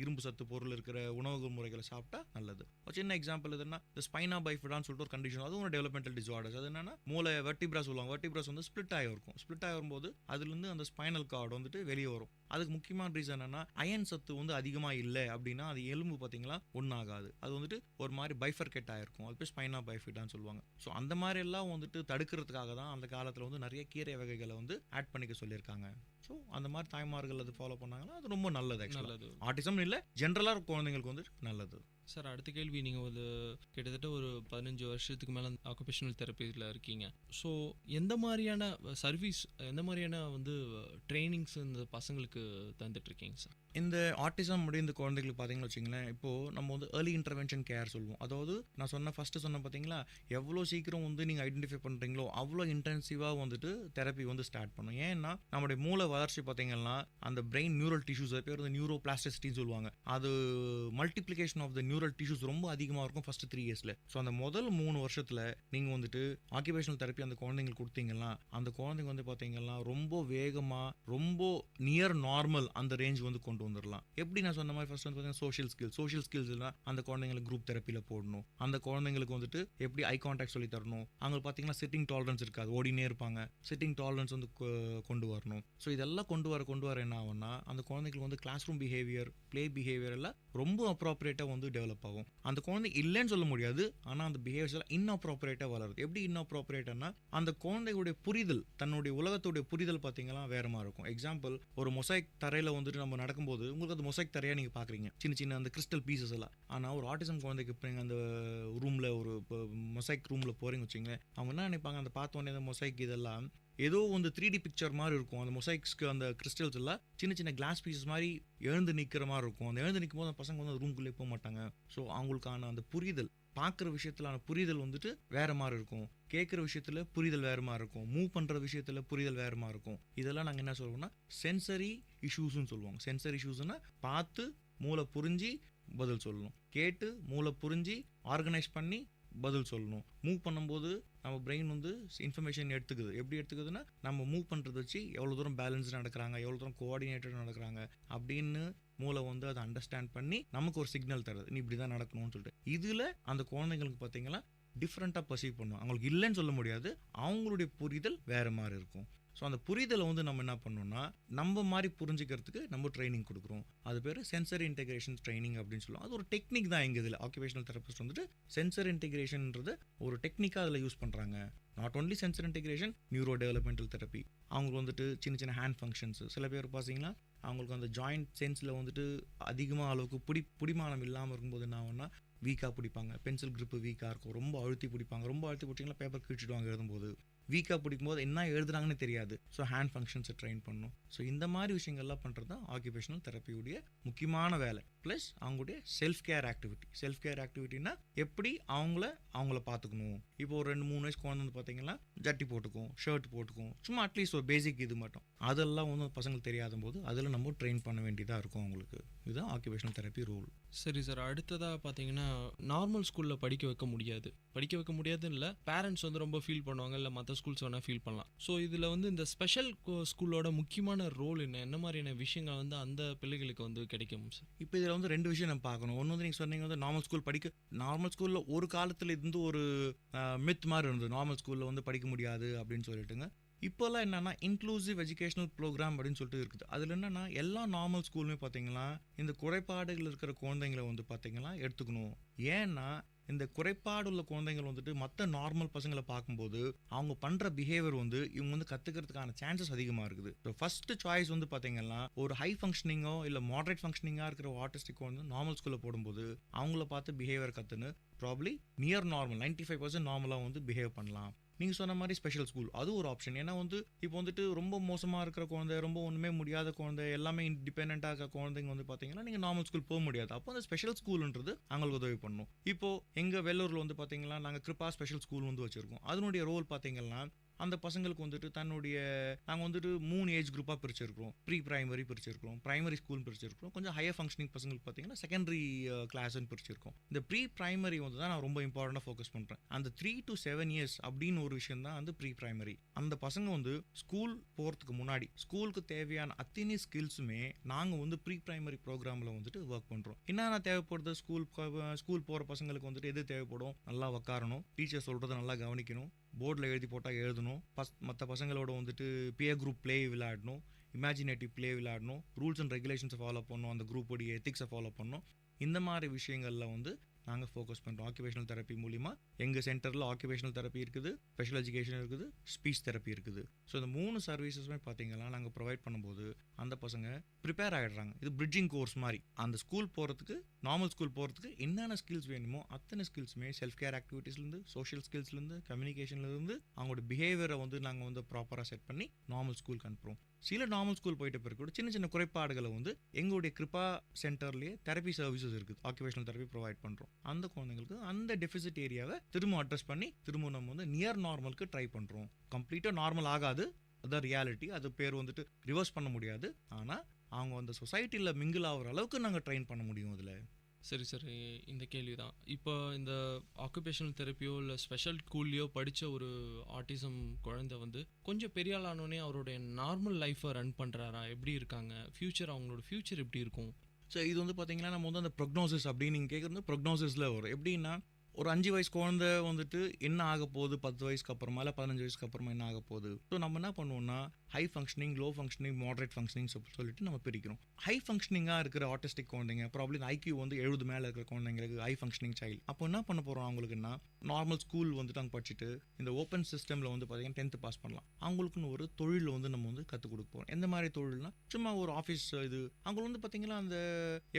இரும்பு சத்து பொருள் இருக்கிற உணவு முறைகளை சாப்பிட்டா நல்லது. ஒரு சின்ன எக்ஸாம்பிள் எதுனா இந்த ஸ்பைனா பைஃபிடான்னு சொல்லிட்டு ஒரு கண்டிஷன், அதுவும் ஒரு டெவலப்மெண்டல் டிசார்டர்ஸ். அது என்னன்னா மூளை வெர்டிப்ரா சொல்லுவாங்க. வெர்டிப்ராஸ் வந்து ஸ்பிளிட் ஆகிருக்கும். ஸ்பிளிட் ஆகி வரும்போது அதுலேருந்து அந்த ஸ்பைனல் கார்டு வந்துட்டு வெளியே வரும். அதுக்கு முக்கியமான ரீசன் என்னன்னா அயன் சத்து வந்து அதிகமாக இல்லை அப்படின்னா அது எலும்பு பார்த்தீங்களா ஒன்றாகாது. அது வந்துட்டு ஒரு மாதிரி பைஃபர்கேட் ஆகிருக்கும். அது பேர் ஸ்பைனா பைஃபிடான்னு சொல்லுவாங்க. ஸோ அந்த மாதிரி எல்லாம் வந்துட்டு தடுக்கிறதுக்காக தான் அந்த காலத்தில் வந்து நிறைய கீரை வகைகளை வந்து ஆட் பண்ணிக்க சொல்லியிருக்காங்க. ஸோ அந்த மாதிரி தாய்மார்கள் அது ஃபாலோ பண்ணாங்கன்னா அது ரொம்ப நல்லது. நல்லது. ஆட்டிசம் இல்லை, ஜென்ரலாக குழந்தைங்களுக்கு வந்து நல்லது. சார், அடுத்த கேள்வி, நீங்கள் ஒரு கிட்டத்தட்ட ஒரு 15 வருஷத்துக்கு மேலே ஆக்குபேஷனல் தெரப்பியில் இருக்கீங்க. ஸோ எந்த மாதிரியான சர்வீஸ், எந்த மாதிரியான வந்து ட்ரைனிங்ஸ் இந்த பசங்களுக்கு தந்துட்டுருக்கீங்க சார்? இந்த ஆட்டிசம் முடிந்த குழந்தைகளுக்கு பார்த்தீங்கன்னு வச்சிங்களேன், இப்போது நம்ம வந்து ஏர்லி இன்டர்வென்ஷன் கேர் சொல்லுவோம். அதாவது நான் ஃபஸ்ட்டு சொன்ன பார்த்தீங்களா, எவ்வளோ சீக்கிரம் வந்து நீங்கள் ஐடென்டிஃபை பண்ணுறீங்களோ அவ்வளோ இன்டென்சிவாக வந்துட்டு தெரப்பி வந்து ஸ்டார்ட் பண்ணும். ஏன்னா நம்மளுடைய மூளை வளர்ச்சி பார்த்தீங்கன்னா அந்த பிரெயின் நியூரல் டிஷ்யூஸ், அது பேர் வந்து நியூரோ பிளாஸ்டிசிட்டின்னு சொல்லுவாங்க. அது multiplication of the neural tissues ரொம்ப அதிகமாக இருக்கும் ஃபஸ்ட்டு 3 இயர்ஸில். ஸோ அந்த முதல் 3 வருஷத்தில் நீங்கள் வந்துட்டு ஆக்குபேஷனல் தெரப்பி அந்த குழந்தைங்களுக்கு கொடுத்தீங்கன்னா அந்த குழந்தைங்க வந்து பார்த்தீங்கன்னா ரொம்ப வேகமாக ரொம்ப நியர் நார்மல் அந்த ரேஞ்ச் வந்து கொண்டு வந்துடலாம். எப்படி நான் சொன்ன மாதிரி ஃபர்ஸ்ட் வந்து பார்த்தீங்கன்னா சோஷியல் ஸ்கில்ஸ்லாம் அந்த குழந்தைங்களுக்கு குரூப் தெரப்பியில் போடணும். அந்த குழந்தைங்களுக்கு வந்துட்டு எப்படி ஐ கான்டாக்ட் சொல்லி தரணும். அவங்க பார்த்தீங்கன்னா சிட்டிங் டாலரன்ஸ் இருக்காது, ஓடினே இருப்பாங்க. சிட்டிங் டாலரன்ஸ் வந்து கொண்டு வரணும். ஸோ இதெல்லாம் கொண்டு வர என்ன ஆகும்னா அந்த குழந்தைங்களுக்கு வந்து class room behaviour, play behaviour எல்லாம் ரொம்ப அப்ராப்ரியேட்டாக வந்து டெவலப் ஆகும். அந்த குழந்தை இல்லைன்னு சொல்ல முடியாது, ஆனால் அந்த பிஹேவியர்ஸ் எல்லாம் இன்அப்ராப்ரியேட்டாக வளருது. எப்படி இன்அப்ராப்ரியேட்டானா அந்த குழந்தைகளுடைய புரிதல், தன்னுடைய உலகத்துடைய புரிதல் பார்த்தீங்கன்னா வேற மாதிரி இருக்கும். எக்ஸாம்பிள், ஒரு மொசைக் தரையில் வந்துட்டு நம்ம நடக்கும்போது உங்களுக்கு அது மொசைக் தரையா நீங்கள் பார்க்குறீங்க, சின்ன அந்த கிறிஸ்டல் பீசஸ் எல்லாம். ஆனால் ஒரு ஆட்டிசம் குழந்தைக்கு இப்போ அந்த ரூமில் ஒரு மொசைக் ரூமில் போகிறீங்க வச்சிங்களேன், அவங்க என்ன நினைப்பாங்க, அந்த பார்த்தோன்னே அந்த மொசைக் இதெல்லாம் ஏதோ வந்து 3D பிக்சர் மாதிரி இருக்கும். அந்த மொசைக்ஸ்க்கு அந்த கிறிஸ்டல்ஸ் எல்லாம் சின்ன கிளாஸ் பீசஸ் மாதிரி எழுந்து நிற்கிற மாதிரி இருக்கும். அந்த எழுந்து நிற்கும் போது அந்த பசங்க வந்து அந்த ரூம்குள்ளே போக மாட்டாங்க. ஸோ அவங்களுக்கான அந்த புரிதல், பார்க்குற விஷயத்திலான புரிதல் வந்துட்டு வேற மாதிரி இருக்கும். கேட்குற விஷயத்தில் புரிதல் வேறு மாதிரி இருக்கும். மூவ் பண்ணுற விஷயத்தில் புரிதல் வேறு மாதிரி இருக்கும். இதெல்லாம் நாங்கள் என்ன சொல்லுவோம்னா சென்சரி இஷ்யூஸ்ன்னு சொல்லுவாங்க. சென்சரி இஷ்யூஸ்னால் பார்த்து மூளை புரிஞ்சு பதில் சொல்லணும், கேட்டு மூளை புரிஞ்சு ஆர்கனைஸ் பண்ணி பதில் சொல்லணும். மூவ் பண்ணும்போது நம்ம பிரெயின் வந்து இன்ஃபர்மேஷன் எடுத்துக்குது. எப்படி எடுத்துக்குதுன்னா நம்ம மூவ் பண்ணுறத வச்சு எவ்வளோ தூரம் பேலன்ஸ் நடக்கிறாங்க, எவ்வளோ தூரம் கோஆர்டினேட்டட் நடக்கிறாங்க அப்படின்னு மூளை வந்து அதை அண்டர்ஸ்டாண்ட் பண்ணி நமக்கு ஒரு சிக்னல் தருது, நீ இப்படி தான் நடக்கணும்னு சொல்லிட்டு. இதில் அந்த குழந்தைங்களுக்கு பார்த்தீங்கன்னா டிஃப்ரெண்ட்டாக பர்சீவ் பண்ணுவோம். அவங்களுக்கு இல்லைன்னு சொல்ல முடியாது, அவங்களுடைய புரிதல் வேறு மாதிரி இருக்கும். ஸோ அந்த புரிதலை வந்து நம்ம என்ன பண்ணோம்னா நம்ம மாதிரி புரிஞ்சுக்கிறதுக்கு நம்ம ட்ரைனிங் கொடுக்குறோம். அது பேர் சென்சரி இன்டெகிரேஷன் ட்ரைனிங் அப்படின்னு சொல்லுவோம். அது ஒரு டெக்னிக் தான். எங்கள் இதில் ஆக்குபேஷனல் தெரபிஸ்ட் வந்துட்டு சென்சரி இன்டெகிரேஷன்ன்றது ஒரு டெக்னிக்காக அதில் யூஸ் பண்ணுறாங்க. Not only sensory integration, neuro developmental therapy. அவங்களுக்கு வந்துட்டு சின்ன ஹேண்ட் ஃபங்க்ஷன்ஸ், சில பேர் பார்த்தீங்கன்னா அவங்களுக்கு அந்த ஜாயிண்ட் சென்ஸில் வந்துட்டு அதிகமாக அளவுக்கு பிடிமானம் இல்லாமல் இருக்கும்போது என்ன ஆகும்னா வீக்காக பிடிப்பாங்க, பென்சில் கிரிப்பு வீக்காக இருக்கும், ரொம்ப அழுத்தி பிடிப்பாங்க. ரொம்ப அழுத்தி பிடிச்சிங்கன்னா பேப்பர் கிழிச்சிடுவாங்க எழுதும்போது. வீக்காக பிடிக்கும்போது என்ன எழுதுறாங்கன்னு தெரியாது. ஸோ ஹேண்ட் ஃபங்க்ஷன்ஸை ட்ரெயின் பண்ணணும். ஸோ இந்த மாதிரி விஷயங்கள்லாம் பண்ணுறது தான் ஆக்குபேஷனல் தெரப்பியுடைய முக்கியமான வேலை. ப்ளஸ் அவங்களுடைய செல்ஃப் கேர் ஆக்டிவிட்டினா எப்படி அவங்கள பார்த்துக்கணும். இப்போ ஒரு 2-3 வயசு குழந்தை வந்து பார்த்தீங்கன்னா ஜட்டி போட்டுக்கும், ஷர்ட் போட்டுக்கும், சும்மா அட்லீஸ்ட் ஒரு பேசிக் இது மட்டும். அதெல்லாம் வந்து பசங்களுக்கு தெரியாத போது அதில் நம்ம ட்ரெயின் பண்ண வேண்டியதாக இருக்கும் அவங்களுக்கு. இதுதான் ஆக்குபேஷனல் தெரப்பி ரூல். சரி சார், அடுத்ததாக பார்த்தீங்கன்னா நார்மல் ஸ்கூலில் படிக்க வைக்க முடியாதுன்னு இல்லை, பேரண்ட்ஸ் வந்து ரொம்ப ஃபீல் பண்ணுவாங்க, இல்லை மற்ற ஸ்கூல்ஸ் வேணால் ஃபீல் பண்ணலாம். ஸோ இதில் வந்து இந்த ஸ்பெஷல் ஸ்கூலோட முக்கியமான ரோல் என்ன மாதிரியான விஷயங்கள் வந்து அந்த பிள்ளைகளுக்கு வந்து கிடைக்கும் சார்? இப்போ இதில் வந்து 2 விஷயம் நம்ம பார்க்கணும். ஒன்று வந்து நீங்கள் சொன்னீங்க வந்து நார்மல் ஸ்கூலில் ஒரு காலத்தில் இருந்து ஒரு மித் மாதிரி இருந்தது, நார்மல் ஸ்கூலில் வந்து படிக்க முடியாது அப்படின்னு சொல்லிட்டுங்க. இப்போல்லாம் என்னன்னா இன்க்ளூசிவ் எஜுகேஷனல் ப்ரோக்ராம் அப்படின்னு சொல்லிட்டு இருக்குது. அதில் என்னன்னா எல்லா நார்மல் ஸ்கூலுமே பார்த்தீங்கன்னா இந்த குறைபாடுகள் இருக்கிற குழந்தைங்களை வந்து பார்த்தீங்கன்னா எடுத்துக்கணும். ஏன்னா இந்த குறைபாடு உள்ள குழந்தைங்கள் வந்துட்டு மற்ற நார்மல் பசங்களை பார்க்கும்போது அவங்க பண்ணுற பிஹேவியர் வந்து இவங்க வந்து கற்றுக்கிறதுக்கான சான்சஸ் அதிகமாக இருக்குது. ஸோ ஃபர்ஸ்ட் சாய்ஸ் வந்து பார்த்தீங்கன்னா ஒரு ஹை ஃபங்க்ஷனிங்கோ இல்லை மாடரேட் ஃபங்க்ஷனிங்காக இருக்கிற ஆர்டிஸ்டிக்கோ வந்து நார்மல் ஸ்கூலில் போடும்போது அவங்கள பார்த்து பிஹேவியர் கற்றுன்னு ப்ராப்ளி நியர் நார்மல் 95% நார்மலாக வந்து பிஹேவ் பண்ணலாம். நீங்கள் சொன்ன மாதிரி ஸ்பெஷல் ஸ்கூல் அது ஒரு ஆப்ஷன். ஏன்னா வந்து இப்போ வந்துட்டு ரொம்ப மோசமாக இருக்கிற குழந்தை, ரொம்ப ஒன்றுமே முடியாத குழந்தை, எல்லாமே இண்டிபெண்ட்டாக இருக்கிற குழந்தைங்க வந்து பார்த்தீங்கன்னா நீங்கள் நார்மல் ஸ்கூல் போக முடியாது. அப்போ அந்த ஸ்பெஷல் ஸ்கூல்ன்றது அவங்களுக்கு உதவி பண்ணணும். இப்போது எங்கள் வெள்ளூரில் வந்து பார்த்தீங்கன்னா நாங்கள் கிருப்பா ஸ்பெஷல் ஸ்கூல் வந்து வச்சுருக்கோம். அதனுடைய ரோல் பார்த்தீங்கன்னா அந்த பசங்களுக்கு வந்துட்டு நாங்கள் வந்துட்டு 3 ஏஜ் குரூப்பாக பிரிச்சிருக்கிறோம். ப்ரீ பிரைமரி பிரிச்சிருக்கிறோம், பிரைமரி ஸ்கூல் பிரிச்சிருக்கிறோம், கொஞ்சம் ஹையர் ஃபங்க்ஷனிங் பசங்களுக்கு பார்த்தீங்கன்னா செகண்டரி கிளாஸ்ன்னு பிரிச்சிருக்கோம். இந்த ப்ரீ பிரைமரி வந்து தான் நான் ரொம்ப இம்பார்ட்டண்டாக ஃபோக்கஸ் பண்ணுறேன். அந்த 3 to 7 years அப்படின்னு ஒரு விஷயம் தான் வந்து ப்ரீ பிரைமரி. அந்த பசங்க வந்து ஸ்கூல் போகிறதுக்கு முன்னாடி ஸ்கூலுக்கு தேவையான அத்தனை ஸ்கில்ஸுமே நாங்கள் வந்து ப்ரீ பிரைமரி ப்ரோக்ராமில் வந்துட்டு ஒர்க் பண்ணுறோம். என்னென்ன தேவைப்படுது ஸ்கூல் போகிற பசங்களுக்கு வந்துட்டு எது தேவைப்படும்? நல்லா உட்காரணும், டீச்சர் சொல்கிறத நல்லா கவனிக்கணும், போர்டில் எழுதி போட்டால் எழுதணும், மற்ற பசங்களோட வந்துட்டு பியர் குரூப் ப்ளே விளையாடணும், இமேஜினேட்டிவ் ப்ளே விளையாடணும், ரூல்ஸ் அண்ட் ரெகுலேஷன்ஸை ஃபாலோ பண்ணணும், அந்த குரூப்போடைய எத்திக்ஸை ஃபாலோ பண்ணணும். இந்த மாதிரி விஷயங்களில் வந்து நாங்கள் ஃபோக்கஸ் பண்ணுறோம். ஆக்குபேஷனல் தெரப்பி மூலிமா எங்கள் சென்டரில் ஆக்குபேஷனல் தெரப்பி இருக்குது, ஸ்பெஷல் எஜுகேஷன் இருக்குது, ஸ்பீச் தெரப்பி இருக்குது. ஸோ இந்த 3 சர்வீசஸுமே பார்த்தீங்கன்னா நாங்கள் ப்ரொவைட் பண்ணும்போது அந்த பசங்க ப்ரிப்பேர் ஆகிடுறாங்க. இது பிரிட்ஜிங் கோர்ஸ் மாதிரி. அந்த ஸ்கூல் போகிறதுக்கு, நார்மல் ஸ்கூல் போகிறதுக்கு என்னென்ன ஸ்கில்ஸ் வேணுமோ அத்தனை ஸ்கில்ஸுமே செல்ஃப் கேர் ஆக்டிவிட்டீஸ்லேருந்து, சோஷியல் ஸ்கில்ஸ்லேருந்து, கம்யூனிகேஷன்லேருந்து அவங்களோட பிஹேவியரை வந்து நாங்கள் வந்து ப்ராப்பராக செட் பண்ணி நார்மல் ஸ்கூலுக்கு அனுப்புகிறோம். சில நார்மல் ஸ்கூல் போயிட்ட பிறகு கூட சின்ன சின்ன குறைபாடுகளை வந்து எங்களுடைய கிருப்பா சென்டர்லேயே தெரப்பி சர்வீசஸ் இருக்குது, ஆக்குபேஷனல் தெரப்பி ப்ரொவைட் பண்ணுறோம். அந்த குழந்தைங்களுக்கு அந்த டெஃபிசிட் ஏரியாவை திரும்ப அட்ரஸ் பண்ணி திரும்ப நம்ம வந்து நியர் நார்மலுக்கு ட்ரை பண்ணுறோம். கம்ப்ளீட்டாக நார்மல் ஆகாது, அதுதான் ரியாலிட்டி. அது பேர் வந்துட்டு ரிவர்ஸ் பண்ண முடியாது. ஆனால் அவங்க அந்த சொசைட்டியில் மிங்கிள் ஆகிற அளவுக்கு நாங்கள் ட்ரெயின் பண்ண முடியும். அதில் சரி சரி, இந்த கேள்வி தான். இப்போ இந்த ஆக்குபேஷனல் தெரப்பியோ இல்லை ஸ்பெஷல் ஸ்கூல்லையோ படித்த ஒரு ஆட்டிசம் குழந்தை வந்து கொஞ்சம் பெரிய ஆளானோடனே அவருடைய நார்மல் லைஃப்பை ரன் பண்ணுறாரா, எப்படி இருக்காங்க, அவங்களோட ஃப்யூச்சர் எப்படி இருக்கும்? ஸோ இது வந்து பார்த்தீங்கன்னா நம்ம வந்து அந்த ப்ரொக்னோசிஸ் அப்படின்னு நீங்கள் கேட்குறது ப்ரொக்னோசிஸில் வரும். எப்படின்னா ஒரு 5 வயசு குழந்தை வந்துட்டு என்ன ஆக போகுது 10 வயசுக்கு அப்புறமா இல்லை 15 வயசுக்கு அப்புறமா என்ன ஆக போகுது. ஸோ நம்ம என்ன பண்ணுவோம்னா high functioning, low functioning, moderate functioning சொல்லிட்டு நம்ம பிரிக்கிறோம். ஹை ஃபங்க்ஷனிங்காக இருக்கிற ஆட்டிஸ்டிக் குழந்தைங்க, ப்ராப்ளம் ஐக்யூ வந்து 70 மேலே இருக்கிற குழந்தைங்களுக்கு ஹை ஃபங்க்ஷனிங் சைல்டு. அப்போ என்ன பண்ண போகிறோம் அவங்களுக்குன்னா நார்மல் ஸ்கூல் வந்துட்டு அங்கே படிச்சுட்டு இந்த ஓப்பன் சிஸ்டமில் வந்து பார்த்தீங்கன்னா 10th பாஸ் பண்ணலாம். அவங்களுக்குன்னு ஒரு தொழில் வந்து நம்ம வந்து கற்றுக் கொடுக்க போகிறோம். எந்த மாதிரி தொழில்னா சும்மா ஒரு ஆஃபீஸ் இது. அவங்க வந்து பார்த்தீங்கன்னா அந்த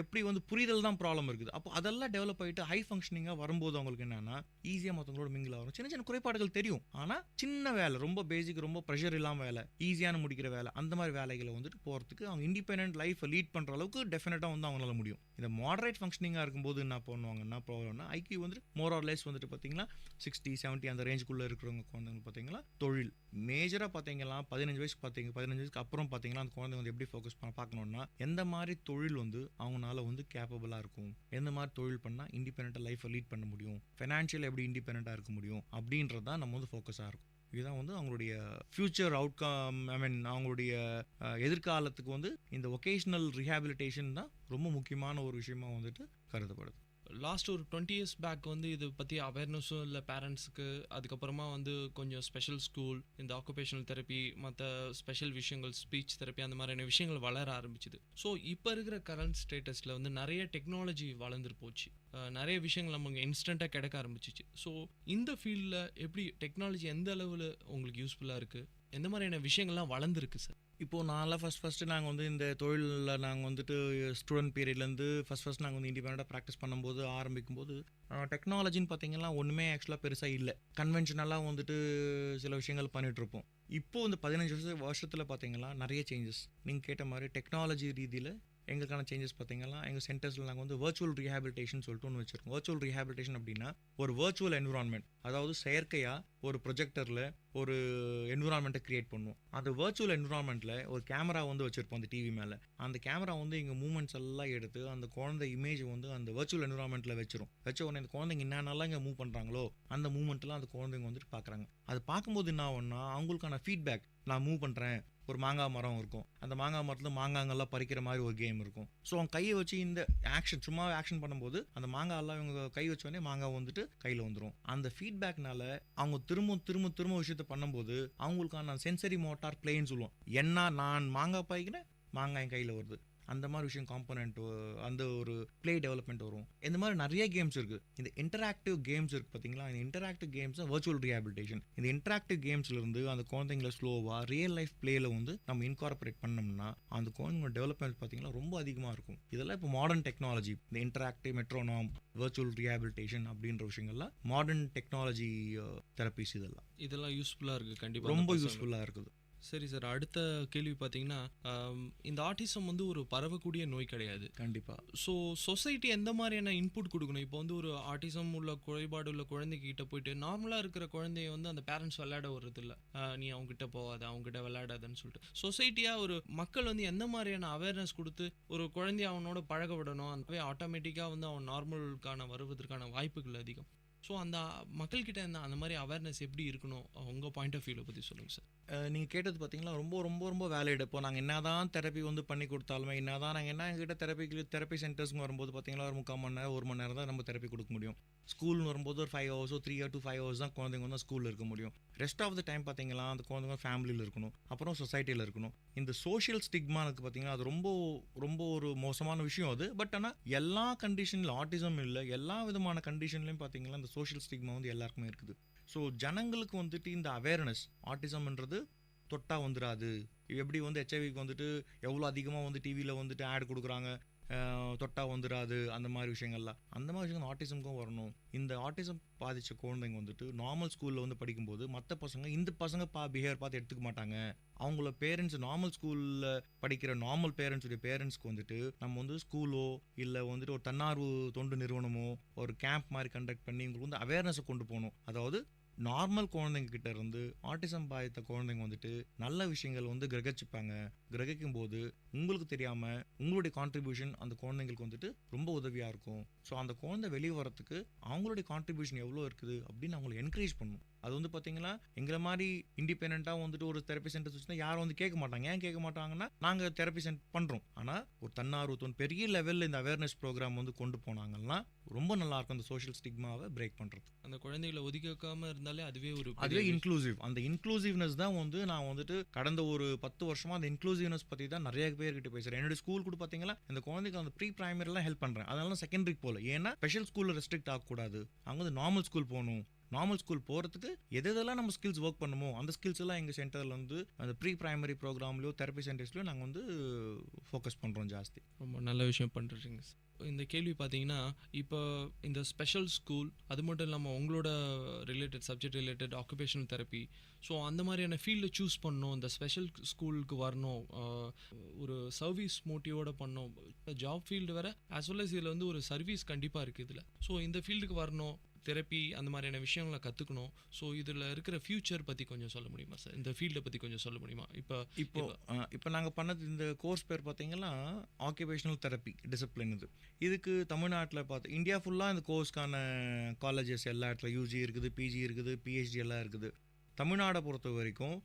எப்படி வந்து புரிதல் தான் ப்ராப்ளம் இருக்குது. அப்போ அதெல்லாம் டெவலப் ஆகிட்டு ஹை ஃபங்க்ஷனிங்காக வரும்போது அவங்களுக்கு என்னன்னா ஈஸியாக மற்றவங்களோட மிங்கில் ஆகும். சின்ன சின்ன குறைபாடுகள் தெரியும், ஆனால் சின்ன வேலை, ரொம்ப பேசிக், ரொம்ப ப்ரெஷர் இல்லாமல் வேலை, ஈஸியான முடிக்கிற வேலை, அந்த மாதிரி வேலைகளை வந்துட்டு போகிறதுக்கு அவங்க இண்டிபெண்டன்ட் லைஃப்பை லீட் பண்ணுற அளவுக்கு டெஃபினட்டாக வந்து அவங்களால முடியும். இந்த மாடரேட் ஃபங்க்ஷனிங்காக இருக்கும்போது என்ன பண்ணுவாங்கன்னா ப்ராப்ளம்னா ஐக்யூ வந்து மோர் ஆர் லெஸ் வந்துட்டு பார்த்தீங்கன்னா 60-70 அந்த ரேஞ்சுக்குள்ளே இருக்கிறவங்க குழந்தைங்க பார்த்தீங்கன்னா தொழில் மேஜராக பார்த்தீங்கன்னா 15 வயசுக்கு அப்புறம் பார்த்தீங்கன்னா அந்த குழந்தைங்க வந்து எப்படி ஃபோக்கஸ் பார்க்கணுன்னா எந்த மாதிரி தொழில் வந்து அவங்களால வந்து கேப்பபிளாக இருக்கும், எந்த மாதிரி தொழில் பண்ணால் இண்டிபெண்ட்டாக லைஃப்பை லீட் பண்ண முடியும், ஃபைனான்ஷியல் எப்படி இண்டிபெண்ட்டாக இருக்க முடியும் அப்படின்றது தான் நம்ம வந்து ஃபோக்கஸாக இருக்கும். இதுதான் வந்து அவங்களுடைய ஃபியூச்சர் அவுட்கம், அவங்களுடைய எதிர்காலத்துக்கு வந்து இந்த ஒகேஷ்னல் ரீஹாபிலிட்டேஷன் தான் ரொம்ப முக்கியமான ஒரு விஷயமா வந்துட்டு கருதப்படுது. லாஸ்ட் ஒரு 20 years பேக் வந்து இது பற்றி அவேர்னஸும் இல்லை பேரண்ட்ஸுக்கு. அதுக்கப்புறமா வந்து கொஞ்சம் ஸ்பெஷல் ஸ்கூல், இந்த ஆக்குபேஷனல் தெரப்பி, மற்ற ஸ்பெஷல் விஷயங்கள், ஸ்பீச் தெரப்பி, அந்த மாதிரியான விஷயங்கள் வளர ஆரம்பிச்சுது. ஸோ இப்போ இருக்கிற கரண்ட் ஸ்டேட்டஸில் வந்து நிறைய டெக்னாலஜி வளர்ந்துரு போச்சு, நிறைய விஷயங்கள் நமக்கு இன்ஸ்டண்ட்டாக கிடைக்க ஆரம்பிச்சிச்சு. ஸோ இந்த ஃபீல்டில் எப்படி டெக்னாலஜி எந்த அளவில் உங்களுக்கு யூஸ்ஃபுல்லாக இருக்குது, எந்த மாதிரியான விஷயங்கள்லாம் வளர்ந்துருக்கு சார்? இப்போது நான்லாம் ஃபஸ்ட்டு நாங்கள் வந்து இந்த தொழிலில் நாங்கள் வந்துட்டு ஸ்டூடெண்ட் பீரியட்லேருந்து ஃபஸ்ட் நாங்கள் வந்து இண்டிபெண்டாக ப்ராக்டிஸ் பண்ணும்போது ஆரம்பிக்கும்போது டெக்னாலஜின்னு பார்த்தீங்கன்னா ஒன்றுமே ஆக்சுவலாக பெருசாக இல்லை. கன்வென்ஷனலாக வந்துட்டு சில விஷயங்கள் பண்ணிகிட்ருப்போம். இப்போது இந்த 15 வருஷத்தில் பார்த்தீங்கன்னா நிறைய சேஞ்சஸ். நீங்கள் கேட்ட மாதிரி டெக்னாலஜி ரீதியில் எங்களுக்கான சேஞ்சஸ் பார்த்தீங்கன்னா எங்கள் சென்டர்ஸில் நாங்கள் வந்து வர்ச்சுவல் ரீஹாபிலிட்டேஷன் சொல்லிட்டு ஒன்று வச்சுருக்கோம். வர்ச்சுவல் ரீஹாபிலிட்டேஷன் அப்படின்னா ஒரு வர்ச்சுவல் என்விரான்மெண்ட், அதாவது செயற்கையாக ஒரு ப்ரொஜெக்டரில் ஒரு என்விரான்மெண்ட்டை க்ரியேட் பண்ணுவோம். அந்த வர்ச்சுவல் என்விரான்மெண்ட்டில் ஒரு கேமரா வந்து வச்சுருப்போம் அந்த டிவி மேலே. அந்த கேமரா வந்து எங்கள் மூமெண்ட்ஸ் எல்லாம் எடுத்து அந்த குழந்தை இமேஜ் வந்து அந்த வர்ச்சுவல் என்விரான்மெண்ட்டில் வச்ச உடனே அந்த குழந்தைங்க என்னென்னலாம் இங்கே மூவ் பண்ணுறாங்களோ அந்த மூமெண்ட்லாம் அந்த குழந்தைங்க வந்துட்டு பார்க்குறாங்க. அது பார்க்கும்போது என்ன ஆகும்னா அவங்களுக்கான ஃபீட்பேக், நான் மூவ் பண்ணுறேன். ஒரு மாங்காய் மரம் இருக்கும், அந்த மாங்காய் மரத்தில் மாங்காங்கெல்லாம் பறிக்கிற மாதிரி ஒரு கேம் இருக்கும். ஸோ அவங்க கையை வச்சு இந்த ஆக்ஷன் சும்மா ஆக்ஷன் பண்ணும்போது அந்த மாங்காயெல்லாம் இவங்க கை வச்சோடனே மாங்காய் வந்துட்டு கையில் வந்துடும். அந்த ஃபீட்பேக்னால அவங்க திரும்ப விஷயத்த பண்ணும்போது அவங்களுக்கான சென்சரி மோட்டார் பிளேன்னு சொல்லுவோம். என்ன நான் மாங்காய் பாய்க்கிறேன், மாங்காய் என் கையில் வருது, அந்த மாதிரி விஷயம் காம்பனண்ட், அந்த ஒரு ப்ளே டெவலப்மெண்ட் வரும். இந்த மாதிரி நிறைய கேம்ஸ் இருக்குது. இந்த இன்டராக்டிவ் கேம்ஸ் இருக்குது பார்த்தீங்களா, இந்த இன்டராக்டிவ் கேம்ஸ் வர்ச்சுவல் ரீஹாபிலிட்டேஷன். இந்த இன்டராக்டிவ் கேம்ஸ்லேருந்து அந்த குழந்தைங்களை ஸ்லோவாக ரியல் லைஃப் பிளேயில் வந்து நம்ம இன்கார்பரேட் பண்ணோம்னா அந்த குழந்தைங்களோட டெவலப்மெண்ட் பார்த்தீங்கன்னா ரொம்ப அதிகமாக இருக்கும். இதெல்லாம் இப்போ மாடர்ன் டெக்னாலஜி, இந்த இன்டராக்டிவ் மெட்ரோனாம், வர்ச்சுவல் ரீஹாபிலிட்டேஷன் அப்படின்ற விஷயங்கள்லாம் மாடர்ன் டெக்னாலஜி தெரப்பிஸ். இதெல்லாம் யூஸ்ஃபுல்லாக இருக்குது, கண்டிப்பாக ரொம்ப யூஸ்ஃபுல்லாக இருக்குது. சரி சார், அடுத்த கேள்வி பார்த்தீங்கன்னா இந்த ஆட்டிசம் வந்து ஒரு பரவக்கூடிய நோய் கிடையாது கண்டிப்பாக. ஸோ சொசைட்டி எந்த மாதிரியான இன்புட் கொடுக்கணும்? இப்போ வந்து ஒரு ஆட்டிசம் உள்ள குறைபாடு உள்ள குழந்தைகிட்ட போயிட்டு நார்மலாக இருக்கிற குழந்தைய வந்து அந்த பேரண்ட்ஸ் விளையாட வர்றது இல்லை, நீ அவங்ககிட்ட போகாத, அவங்ககிட்ட விளையாடாதன்னு சொல்லிட்டு சொசைட்டியாக ஒரு மக்கள் வந்து எந்த மாதிரியான அவேர்னஸ் கொடுத்து ஒரு குழந்தைய அவனோட பழக விடணும், அந்த ஆட்டோமேட்டிக்காக வந்து அவன் நார்மலுக்கான வருவதற்கான வாய்ப்புகள் அதிகம். ஸோ அந்த மக்கள்கிட்ட அந்த மாதிரி அவேர்னஸ் எப்படி இருக்கணும், உங்கள் பாயிண்ட் ஆஃப் வியூவில் பற்றி சொல்லுங்கள் சார். நீங்கள் கேட்டது பார்த்தீங்கன்னா ரொம்ப ரொம்ப ரொம்ப வேலிட். இப்போ நாங்கள் என்ன தான் தெரப்பி வந்து பண்ணி கொடுத்தாலுமே, என்ன தான் நாங்கள் என்ன எங்ககிட்ட தெரப்பி சென்டர்ஸ்க்கு வரும்போது பார்த்தீங்கன்னா ஒரு 3/4 மணி நேரம் 1 மணி நேரம் தான் நம்ம தெரப்பி கொடுக்க முடியும். ஸ்கூல்னு வரும்போது ஒரு 5 hours 3 to 5 hours தான் குழந்தைங்க வந்து ஸ்கூலில் இருக்க முடியும். ரெஸ்ட் ஆஃப் த டைம் பார்த்தீங்கன்னா அந்த குழந்தைங்க ஃபேமிலியில் இருக்கணும், அப்புறம் சொசைட்டியில் இருக்கணும். இந்த சோஷியல் ஸ்டிக்மானுக்கு பார்த்தீங்கன்னா அது ரொம்ப ரொம்ப ஒரு மோசமான விஷயம் அது. பட் ஆனால் எல்லா கண்டிஷனில் ஆட்டிசம் இல்லை, எல்லா விதமான கண்டிஷன்லையும் பார்த்தீங்கன்னா இந்த சோஷியல் ஸ்டிக்மா வந்து எல்லாருக்குமே இருக்குது. ஸோ ஜனங்களுக்கு வந்துட்டு இந்த அவேர்னஸ், ஆட்டிசம்ன்றது தொட்டா வந்துடாது. எப்படி வந்து ஹெச்ஐவிக்கு வந்துட்டு எவ்வளோ அதிகமாக வந்து டிவியில் வந்துட்டு ஆட் கொடுக்குறாங்க, தொட்டா வந்துடாது, அந்த மாதிரி விஷயங்கள்லாம் அந்த மாதிரி விஷயங்கள் ஆட்டிசம்க்கும் வரணும். இந்த ஆட்டிசம் பாதித்த குழந்தைங்க வந்துட்டு நார்மல் ஸ்கூலில் வந்து படிக்கும்போது மற்ற பசங்க இந்த பசங்க பிஹேவியர் பார்த்து எடுத்துக்க மாட்டாங்க. அவங்கள பேரண்ட்ஸ் நார்மல் ஸ்கூலில் படிக்கிற நார்மல் பேரண்ட்ஸுடைய பேரண்ட்ஸ்க்கு வந்துட்டு நம்ம வந்து ஸ்கூலோ இல்லை வந்துட்டு ஒரு தன்னார்வ தொண்டு நிறுவனமோ ஒரு கேம்ப் மாதிரி கண்டக்ட் பண்ணி உங்களுக்கு வந்து அவேர்னஸை கொண்டு போகணும். அதாவது நார்மல் குழந்தைங்க கிட்ட இருந்து ஆட்டிசம் பாதித்த குழந்தைங்க வந்துட்டு நல்ல விஷயங்கள் வந்து கிரகிச்சுப்பாங்க. கிரகிக்கும் போது உங்களுக்கு தெரியாமல் உங்களுடைய கான்ட்ரிபியூஷன் அந்த குழந்தைங்களுக்கு வந்துட்டு ரொம்ப உதவியாக இருக்கும். ஸோ அந்த குழந்தை வெளியே வரத்துக்கு அவங்களுடைய கான்ட்ரிபியூஷன் எவ்வளோ இருக்குது அப்படின்னு அவங்களை என்கரேஜ் பண்ணணும். அது வந்து பார்த்தீங்கன்னா எங்களை மாதிரி இண்டிபெண்ட்டாக வந்துட்டு ஒரு தெரப்பி சென்டர் வச்சுன்னா யாரும் வந்து கேட்க மாட்டாங்க. ஏன் கேட்க மாட்டாங்கன்னா நாங்கள் தெரப்பி சென்டர் பண்ணுறோம். ஆனால் ஒரு தன்னார்வத்தோன் பெரிய லெவலில் இந்த அவேர்னஸ் ப்ரோக்ராம் வந்து கொண்டு போனாங்கன்னா ரொம்ப நல்லாயிருக்கும் அந்த சோஷியல் ஸ்டிக்மாவை பிரேக் பண்ணுறது. அந்த குழந்தைகளை ஒதுக்கி வைக்காமல் இருந்தாலே அதுவே இன்க்ளூசிவ். அந்த இன்க்ளூசிவ்னஸ் தான் வந்து நான் வந்துட்டு கடந்த ஒரு 10 வருஷமா அந்த இன்க்ளூசிவ்னஸ் பற்றி தான் நிறைய பேர்கிட்ட பேசுகிறேன். என்னுடைய ஸ்கூல் கூட பார்த்தீங்கன்னா இந்த குழந்தைக்கு அந்த ப்ரீ பிரைமரிலாம் ஹெல்ப் பண்ணுறேன். அதனால செகண்டரிக்கு போகல. ஏன்னா ஸ்பெஷல் ஸ்கூலில் ரெஸ்ட்ரிக்ட் ஆகக்கூடாது, அவங்க வந்து நார்மல் ஸ்கூல் போகணும். நார்மல் ஸ்கூல் போகிறதுக்கு எதெல்லாம் நம்ம ஸ்கில்ஸ் ஒர்க் பண்ணுமோ அந்த ஸ்கில்ஸ் எல்லாம் எங்கள் சென்டரில் வந்து அந்த ப்ரீ பிரைமரி ப்ரோக்ராம்லையோ தெரப்பி சென்டர்ஸ்லையோ நாங்கள் வந்து ஃபோக்கஸ் பண்ணுறோம் ஜாஸ்தி. ரொம்ப நல்ல விஷயம் பண்ணுறீங்க. இந்த கேள்வி பார்த்தீங்கன்னா இப்போ இந்த ஸ்பெஷல் ஸ்கூல் அது மட்டும் இல்லாமல் உங்களோட related subject related occupational therapy, so அந்த மாதிரியான ஃபீல்டை சூஸ் பண்ணணும், இந்த ஸ்பெஷல் ஸ்கூலுக்கு வரணும், ஒரு சர்வீஸ் மோட்டிவோட பண்ணணும். ஜாப் ஃபீல்டு வேறு ஆஸ் வெல் அஸ் இதில் வந்து ஒரு சர்வீஸ் கண்டிப்பாக இருக்குது இதில். ஸோ இந்த ஃபீல்டுக்கு வரணும், தெரப்பி அந்த மாதிரியான விஷயங்களை கற்றுக்கணும். ஸோ இதில் இருக்கிற ஃபியூச்சர் பற்றி கொஞ்சம் சொல்ல முடியுமா சார்? இந்த ஃபீல்டை பற்றி கொஞ்சம் சொல்ல முடியுமா? இப்போ நாங்கள் பண்ணது இந்த கோர்ஸ் பேர் பார்த்தீங்கன்னா ஆக்குபேஷனல் தெரப்பி டிசிப்ளின். இதுக்கு தமிழ்நாட்டில் இந்தியா ஃபுல்லாக இந்த கோர்ஸ்க்கான காலேஜஸ் எல்லா இடத்துல யூஜி இருக்குது, பிஜி இருக்குது, பிஹெச்டி எல்லாம் இருக்குது. தமிழ்நாடை பொறுத்த வரைக்கும்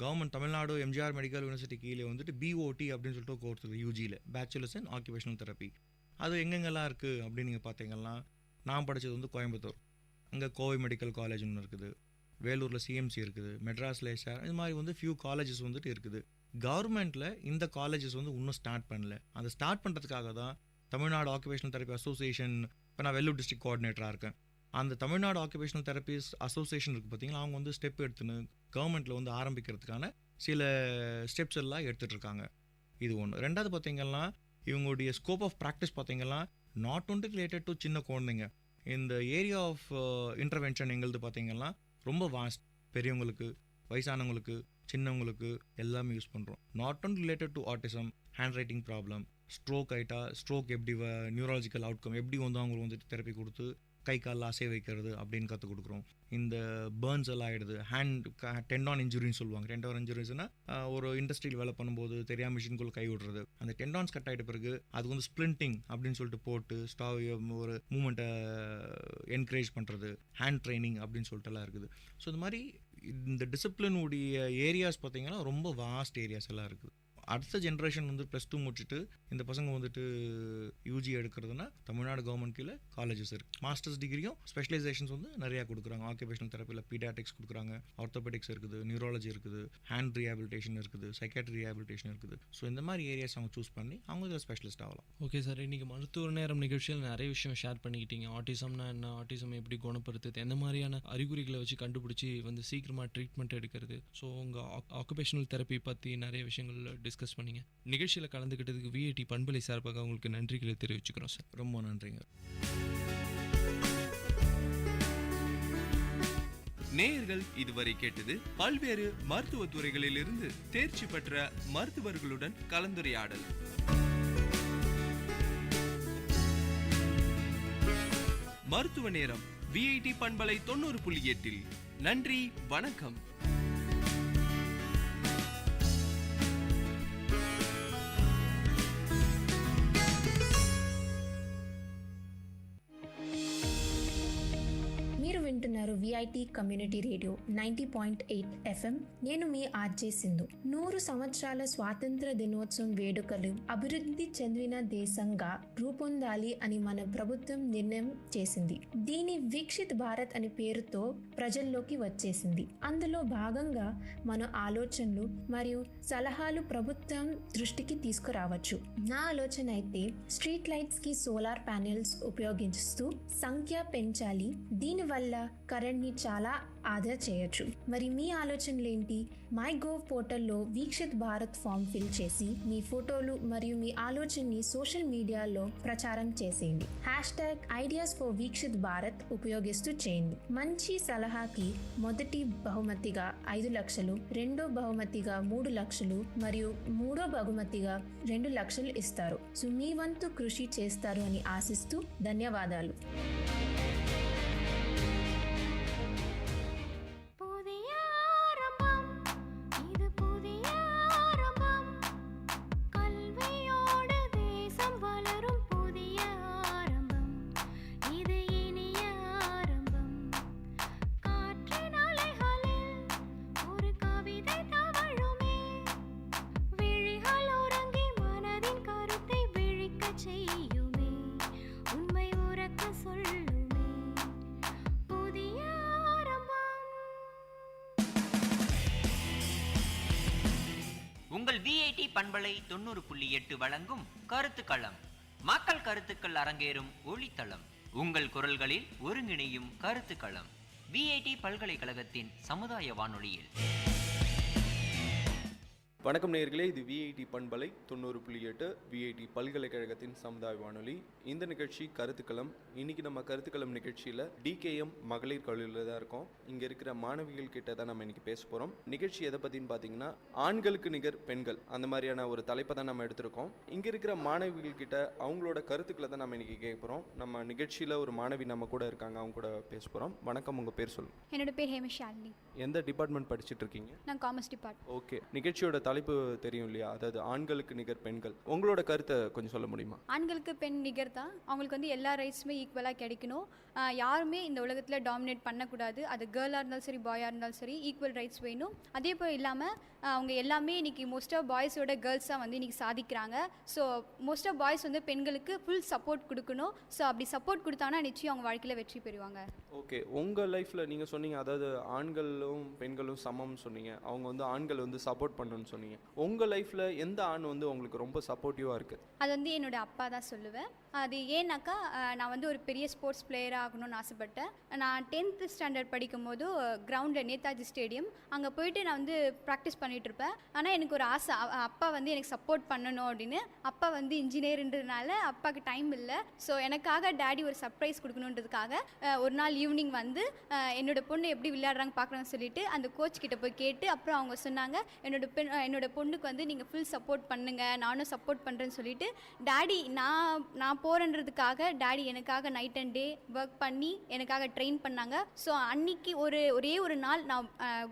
government Tamil Nadu MGR medical university கீழே வந்துட்டு பிஓடி அப்படின்னு சொல்லிட்டு கோர்ஸ் இருக்குது யூஜியில், பேச்சுலர்ஸ் இன் ஆக்குபேஷனல் தெரப்பி. அது எங்கெங்கெல்லாம் இருக்குது அப்படின்னு நீங்கள் பார்த்தீங்கன்னா நான் படித்தது வந்து கோயம்புத்தூர், அங்கே கோவை மெடிக்கல் காலேஜ் ஒன்று இருக்குது, வேலூரில் சிஎம்சி இருக்குது, மெட்ராஸில் எஸ்ஆர், இது மாதிரி வந்து ஃபியூ காலேஜஸ் வந்துட்டு இருக்குது. கவர்மெண்ட்டில் இந்த காலேஜஸ் வந்து இன்னும் ஸ்டார்ட் பண்ணல. அதை ஸ்டார்ட் பண்ணுறதுக்காக தான் தமிழ்நாடு ஆக்குபேஷனல் தெரப்பி அசோசியேஷன், இப்போ நான் வெள்ளூர் டிஸ்ட்ரிக்ட் கோஆர்டினேட்டராக இருக்கேன். அந்த தமிழ்நாடு ஆக்குபேஷனல் தெரப்பிஸ் அசோசியேஷன் இருக்குது பார்த்தீங்கன்னா, அவங்க வந்து ஸ்டெப் எடுத்துன்னு கவர்மெண்ட்டில் வந்து ஆரம்பிக்கிறதுக்கான சில ஸ்டெப்ஸ் எல்லாம் எடுத்துகிட்டு இருக்காங்க. இது ஒன்று. ரெண்டாவது பார்த்தீங்கன்னா இவங்களுடைய ஸ்கோப் ஆஃப் ப்ராக்டிஸ் பார்த்தீங்கன்னா நாட் ஒன்லி ரிலேட்டட் டு சின்ன குழந்தைங்க. இந்த ஏரியா ஆஃப் இன்டர்வென்ஷன் எங்களுது பார்த்தீங்கன்னா ரொம்ப வாஸ்ட். பெரியவங்களுக்கு, வயசானவங்களுக்கு, சின்னவங்களுக்கு எல்லாமே யூஸ் பண்ணுறோம். Not only related to autism, hand writing problem, stroke ஆகிட்டா ஸ்ட்ரோக் எப்படி நியூராலஜிக்கல் அவுட்கம் எப்படி வந்து அவங்களுக்கு வந்துட்டு தெரப்பி கொடுத்து கை காலில் அசை வைக்கிறது அப்படின்னு கற்றுக் கொடுக்குறோம். இந்த பேர்ன்ஸ் எல்லாம் ஆகிடுது, ஹேண்ட் டெண்டான் இன்ஜுரின்னு சொல்லுவாங்க. டெண்டான் இன்ஜுரிஸ்னால் ஒரு இண்டஸ்ட்ரியில் வேலை பண்ணும்போது தெரியாமல் மிஷின்குள்ளே கை விடுறது, அந்த டெண்டான்ஸ் கட் ஆகிட்ட பிறகு அது வந்து ஸ்ப்ளிண்டிங் அப்படின்னு சொல்லிட்டு போட்டு ஒரு மூமெண்ட்டை என்கரேஜ் பண்ணுறது, ஹேண்ட் ட்ரைனிங் அப்படின்னு சொல்லிட்டுலாம் இருக்குது. ஸோ இந்த மாதிரி இந்த டிசிப்ளினுடைய ஏரியாஸ் பார்த்திங்கன்னா ரொம்ப வாஸ்ட் ஏரியாஸ் எல்லாம் இருக்குது. அடுத்த ஜென்ரேஷன் வந்து +2 முடிச்சுட்டு இந்த பசங்க வந்துட்டு யூஜி எடுக்கிறதுனா தமிழ்நாடு கவர்மெண்ட் கீழே காலேஜஸ் இருக்குது. மாஸ்டர்ஸ் டிகிரியும் ஸ்பெஷலைசேஷன்ஸ் வந்து நிறையா கொடுக்குறாங்க. ஆக்குபேஷனல் தெரப்பியில் பீடியாட்ரிக்ஸ் கொடுக்குறாங்க, ஆர்த்தோபெடிக்ஸ் இருக்குது, நியூராலஜி இருக்குது, ஹேண்ட் ரீஹாபிலிட்டேஷன் இருக்குது, சைக்காட்ரி ரீஹாபிலிட்டேஷன் இருக்குது. ஸோ இந்த மாதிரி ஏரியாஸ் அவங்க சூஸ் பண்ணி அவங்க இதில் ஸ்பெஷலிஸ்ட் ஆகலாம். ஓகே சார், இன்றைக்கி மருத்துவ நேரம் நிகழ்ச்சியில் நிறைய விஷயம் ஷேர் பண்ணிக்கிட்டீங்க. ஆட்டிசம்னா என்ன, ஆட்டிசம் எப்படி குணப்படுத்துது, எந்த மாதிரியான அறிகுறிகளை வச்சு கண்டுபிடிச்சி வந்து சீக்கிரமாக ட்ரீட்மெண்ட் எடுக்கிறது. ஸோ உங்கள் ஆக்குபேஷனல் தெரப்பி பற்றி நிறைய விஷயங்கள் டிஸ்கஸ் பண்ணீங்க. நிகழ்ச்சியில் கலந்துக்கிட்டதுக்கு விஐடி பண்பலை சார்பாக உங்களுக்கு நன்றிகளை தெரிவிச்சுக்கிறோம் சார். ரொம்ப நன்றிங்க. நேயர்கள் இதுவரை கேட்டது பல்வேறு மருத்துவ துறைகளிலிருந்து தேர்ச்சி பெற்ற மருத்துவர்களுடன் கலந்துரையாடல். மருத்துவ நேரம் விஐடி பண்பலை 90.8. நன்றி, வணக்கம். వింటున్నారు విఐటి కమ్యూనిటీ రేడియో 90.8 FM. నేను మీ ఆర్జే సింధు. 100 సంవత్సరాల స్వాతంత్ర దినోత్సవం వేడుకలు అభివృద్ధి చెందిన దేశంగా రూపొందాలి అని మన ప్రభుత్వం నిర్ణయం చేసింది. దీని వికసిత్ భారత్ అనే పేరుతో ప్రజల్లోకి వచ్చేసింది. అందులో భాగంగా మన ఆలోచనలు మరియు సలహాలు ప్రభుత్వం దృష్టికి తీసుకురావచ్చు. నా ఆలోచన అయితే స్ట్రీట్ లైట్స్ కి సోలార్ ప్యానెల్స్ ఉపయోగిస్తూ సంఖ్య పెంచాలి. దీనివల్ల కరెంట్ని చాలా ఆదా చేయొచ్చు. మరి మీ ఆలోచనలు ఏంటి? మై గోవ్ పోర్టల్లో వీక్షిత్ భారత్ ఫామ్ ఫిల్ చేసి మీ ఫోటోలు మరియు మీ ఆలోచనని సోషల్ మీడియాలో ప్రచారం చేసేయండి. #ఐడియాస్ ఫర్ వీక్షిత్ భారత్ ఉపయోగిస్తూ చేయండి. మంచి సలహాకి మొదటి బహుమతిగా 5 లక్షలు, రెండో బహుమతిగా 3 లక్షలు మరియు మూడో బహుమతిగా 2 లక్షలు ఇస్తారు. సో మీ వంతు కృషి చేస్తారు అని ఆశిస్తూ ధన్యవాదాలు. உங்கள் விஐடி பண்பலை 90.8 வழங்கும் கருத்துக்களம். மக்கள் கருத்துக்கள் அரங்கேறும் ஒளித்தளம். உங்கள் குரல்களில் ஒருங்கிணையும் கருத்துக்களம். விஐடி பல்கலைக்கழகத்தின் சமுதாய வானொலியில். வணக்கம் நேயர்களே, இது விஐடி பண்பலை 90.8 விஐடி பல்கலைக்கழகத்தின் சமுதாய வானொலி. இந்த நிகழ்ச்சி கருத்துக்களம். இன்னைக்கு நம்ம கருத்துக்களம் நிகழ்ச்சியில் டிகேஎம் மகளிர் கல்லூரியில் தான் இருக்கோம். இங்கே இருக்கிற மாணவிகள் கிட்ட தான் நம்ம இன்னைக்கு பேச போகிறோம். நிகழ்ச்சி எதை பற்றின்னு பார்த்தீங்கன்னா ஆண்களுக்கு நிகர் பெண்கள், அந்த மாதிரியான ஒரு தலைப்பை தான் நம்ம எடுத்திருக்கோம். இங்கே இருக்கிற மாணவிகள் கிட்ட அவங்களோட கருத்துக்களை தான் நம்ம இன்னைக்கு கேட்க போகிறோம். நம்ம நிகழ்ச்சியில் ஒரு மாணவி நம்ம கூட இருக்காங்க, அவங்க கூட பேச போகிறோம். வணக்கம், உங்கள் பேர் சொல்லுங்கள். என்னோட பேர் ஹேமஷாலினி. எந்த டிபார்ட்மெண்ட் படிச்சுட்டு இருக்கீங்க? நான் காமர்ஸ் டிபார்ட்மெண்ட். ஓகே, நிகழ்ச்சியோட தலைப்பு தெரியும் இல்லையா, அதாவது ஆண்களுக்கு நிகர் பெண்கள். உங்களோட கருத்தை கொஞ்சம் சொல்ல முடியுமா? ஆண்களுக்கு பெண் நிகர் தான். அவங்களுக்கு வந்து எல்லா ரைட்ஸுமே ஈக்குவலாக கிடைக்கணும். யாருமே இந்த உலகத்தில் டாமினேட் பண்ணக்கூடாது. அது கேர்ளாக இருந்தாலும் சரி, பாயாக இருந்தாலும் சரி, ஈக்குவல் ரைட்ஸ் வேணும். அதே போல் இல்லாமல் அவங்க எல்லாமே இன்றைக்கி மோஸ்ட் ஆஃப் பாய்ஸோட கேர்ள்ஸ் தான் வந்து இன்றைக்கி சாதிக்கிறாங்க. ஸோ மோஸ்ட் ஆஃப் பாய்ஸ் வந்து பெண்களுக்கு ஃபுல் சப்போர்ட் கொடுக்கணும். ஸோ அப்படி சப்போர்ட் கொடுத்தாங்கன்னா நிச்சயம் அவங்க வாழ்க்கையில் வெற்றி பெறுவாங்க. ஓகே, உங்கள் லைஃப்பில் நீங்கள் சொன்னீங்க, அதாவது ஆண்களும் பெண்களும் சமம்னு சொன்னீங்க. அவங்க வந்து ஆண்கள் வந்து சப்போர்ட் பண்ணணும்னு சொன்னீங்க. உங்கள் லைஃப்பில் எந்த ஆண் வந்து உங்களுக்கு ரொம்ப சப்போர்ட்டிவாக இருக்குது? அது வந்து என்னோட அப்பா தான் சொல்லுவேன். அது ஏன்னாக்கா நான் வந்து ஒரு பெரிய ஸ்போர்ட்ஸ் பிளேயராக ஆகணும்னு ஆசைப்பட்டேன். நான் 10th ஸ்டாண்டர்ட் படிக்கும்போது கிரவுண்டில் நேதாஜி ஸ்டேடியம் அங்கே போயிட்டு நான் வந்து ப்ராக்டிஸ் பண்ணிகிட்ருப்பேன். ஆனால் எனக்கு ஒரு ஆசை, அப்பா வந்து எனக்கு சப்போர்ட் பண்ணணும் அப்படின்னு. அப்பா வந்து இன்ஜினியர்ன்றதுனால அப்பாவுக்கு டைம் இல்லை. ஸோ எனக்காக டேடி ஒரு சர்ப்ரைஸ் கொடுக்கணுன்றதுக்காக ஒரு நாள் ஈவினிங் வந்து என்னோட பொண்ணு எப்படி விளையாடுறாங்க பார்க்குறாங்கன்னு சொல்லிட்டு அந்த கோச் கிட்ட போய் கேட்டு அப்புறம் அவங்க சொன்னாங்க என்னோட பொண்ணுக்கு வந்து நீங்கள் ஃபுல் சப்போர்ட் பண்ணுங்கள், நானும் சப்போர்ட் பண்ணுறேன்னு சொல்லிட்டு டேடி நான் போகிறேன்றதுக்காக டேடி எனக்காக நைட் அண்ட் டே ஒர்க் பண்ணி எனக்காக ட்ரெயின் பண்ணாங்க. ஸோ அன்னைக்கு ஒரே ஒரு நாள் நான்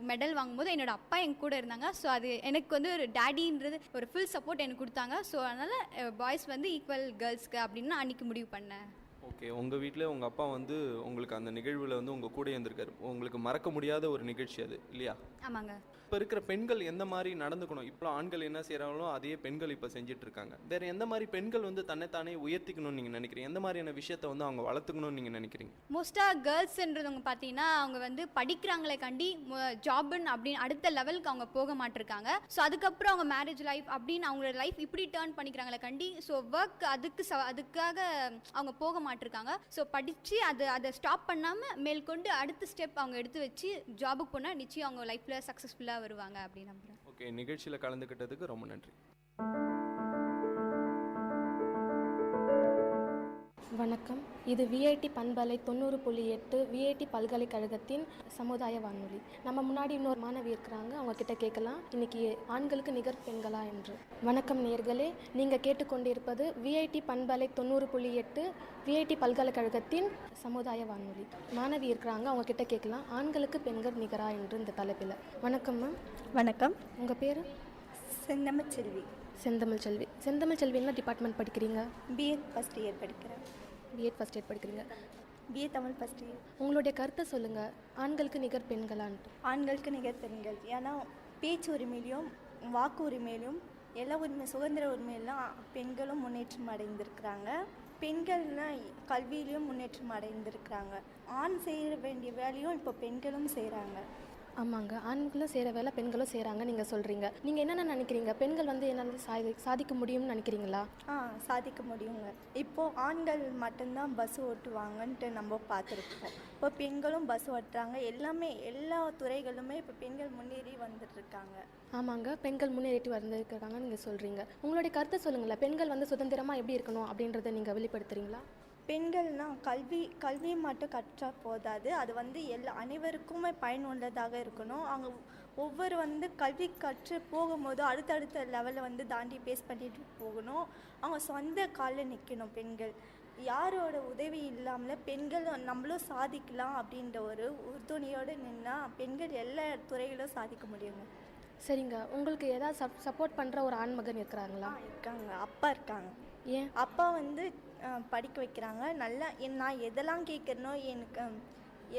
மெடல் வாங்கும்போது என்னோட அப்பா என் கூட இருந்தாங்க. ஸோ அது எனக்கு வந்து ஒரு டேடின்றது ஒரு ஃபுல் சப்போர்ட் எனக்கு கொடுத்தாங்க. ஸோ அதனால் பாய்ஸ் வந்து ஈக்குவல் கேர்ள்ஸ்க்கு அப்படின்னு அன்றைக்கி முடிவு பண்ணேன். ஓகே, உங்கள் வீட்டில் உங்கள் அப்பா வந்து உங்களுக்கு அந்த நிகழ்வில் வந்து உங்கள் கூட இருந்திருக்காரு. உங்களுக்கு மறக்க முடியாத ஒரு நிகழ்ச்சி அது இல்லையா? ஆமாங்க. இப்போ இருக்கிற பெண்கள் எந்த மாதிரி நடந்துக்கணும்? இப்போ ஆண்கள் என்ன செய்கிறாங்களோ அதையே பெண்கள் இப்போ செஞ்சுட்டு இருக்காங்க. வேறு எந்த மாதிரி பெண்கள் வந்து தன்னைத்தானே உயர்த்திக்கணும்னு நீங்கள் நினைக்கிறீங்க? எந்த மாதிரியான விஷயத்தை வந்து அவங்க வளர்த்துக்கணும்னு நீங்கள் நினைக்கிறீங்க? மோஸ்ட்டாக கேர்ள்ஸ்ன்றவங்க பார்த்தீங்கன்னா அவங்க வந்து படிக்கிறாங்களே கண்டி ஜாபுன்னு அப்படின்னு அடுத்த லெவலுக்கு அவங்க போக மாட்டிருக்காங்க. ஸோ அதுக்கப்புறம் அவங்க மேரேஜ் லைஃப் அப்படின்னு அவங்களோட லைஃப் இப்படி டேர்ன் பண்ணிக்கிறாங்களே கண்டி. ஸோ ஒர்க் அதுக்காக அவங்க போக மாட்டிருக்காங்க. ஸோ படித்து அதை ஸ்டாப் பண்ணாமல் மேற்கொண்டு அடுத்த ஸ்டெப் அவங்க எடுத்து வச்சு ஜாபுக்கு போனால் நிச்சயம் அவங்க லைஃப்பில் சக்ஸஸ்ஃபுல்லாக வருவாங்க அப்படின்னு நம்புகிறேன். ஓகே, நிகழ்ச்சியில் கலந்துக்கிட்டதுக்கு ரொம்ப நன்றி. வணக்கம். இது விஐடி பண்பலை 90.8 விஐடி பல்கலைக்கழகத்தின் சமுதாய வானொலி. நம்ம முன்னாடி இன்னொரு மாணவி இருக்கிறாங்க, அவங்க கிட்ட கேட்கலாம் இன்னைக்கு ஆண்களுக்கு நிகர் பெண்களா என்று. வணக்கம் நேயர்களே, நீங்கள் கேட்டுக்கொண்டிருப்பது விஐடி பண்பலை 90.8 விஐடி பல்கலைக்கழகத்தின் சமுதாய வானொலி. மாணவி இருக்கிறாங்க, அவங்க கிட்ட கேட்கலாம் ஆண்களுக்கு பெண்கள் நிகரா என்று இந்த தலைப்பில். வணக்கம் மேம். வணக்கம். உங்கள் பேர்? செந்தமிழ்ச்செல்வி. செந்தமிழ்ச்செல்வி. செந்தமிழ்ச்செல்வி என்ன டிபார்ட்மெண்ட் படிக்கிறீங்க? பிஎட் ஃபஸ்ட் இயர் படிக்கிறேன். பிஎட் ஃபஸ்ட் இயர் படிக்கிறீங்க. BA Tamil first year. உங்களுடைய கருத்தை சொல்லுங்கள், ஆண்களுக்கு நிகர் பெண்களான்ட்டு. ஆண்களுக்கு நிகர் பெண்கள். ஏன்னா பேச்சு உரிமையிலையும் வாக்கு உரிமையிலும் எல்லா உரிமை சுதந்திர உரிமையிலும் பெண்களும் முன்னேற்றம் அடைந்திருக்கிறாங்க. பெண்கள்னால் கல்வியிலையும் முன்னேற்றம் அடைந்திருக்கிறாங்க. ஆண் செய்ய வேண்டிய வேலையும் இப்போ பெண்களும் செய்கிறாங்க. ஆமாங்க, ஆண்களும் செய்கிற வேலை பெண்களும் செய்கிறாங்க நீங்கள் சொல்கிறீங்க. நீங்கள் என்னென்ன நினைக்கிறீங்க? பெண்கள் வந்து என்னால் சாதிக்க முடியும்னு நினைக்கிறீங்களா? சாதிக்க முடியுங்க. இப்போது ஆண்கள் மட்டும்தான் பஸ் ஓட்டுவாங்கன்ட்டு நம்ம பார்த்துருக்கோம். இப்போ பெண்களும் பஸ் ஓட்டுறாங்க. எல்லா துறைகளுமே இப்போ பெண்கள் முன்னேறி வந்துட்டுருக்காங்க. ஆமாங்க, பெண்கள் முன்னேறிட்டு வந்துருக்காங்க நீங்கள் சொல்கிறீங்க. உங்களுடைய கருத்தை சொல்லுங்களேன். பெண்கள் வந்து சுதந்திரமாக எப்படி இருக்கணும் அப்படின்றத நீங்கள் வெளிப்படுத்துகிறீங்களா? பெண்கள்னால் கல்வி மட்டும் கற்றால் போதாது, அது வந்து அனைவருக்குமே பயனுள்ளதாக இருக்கணும். அவங்க ஒவ்வொரு கல்வி கற்று போகும்போது அடுத்தடுத்த லெவலில் வந்து தாண்டி பேஸ் பண்ணிட்டு போகணும். அவங்க சொந்த காலில் நிற்கணும். பெண்கள் யாரோட உதவி இல்லாமல் பெண்கள் நம்மளும் சாதிக்கலாம் அப்படின்ற ஒரு உறுதுணையோடு நின்னா பெண்கள் எல்லா துறையிலும் சாதிக்க முடியுங்க. சரிங்க, உங்களுக்கு ஏதாவது சப்போர்ட் பண்ணுற ஒரு ஆண்மகன் இருக்கிறாங்களா? இருக்காங்க. அப்பா இருக்காங்க. ஏன்? அப்பா வந்து படிக்க வைக்கிறாங்க. நல்லா நான் எதெல்லாம் கேட்குறனோ, எனக்கு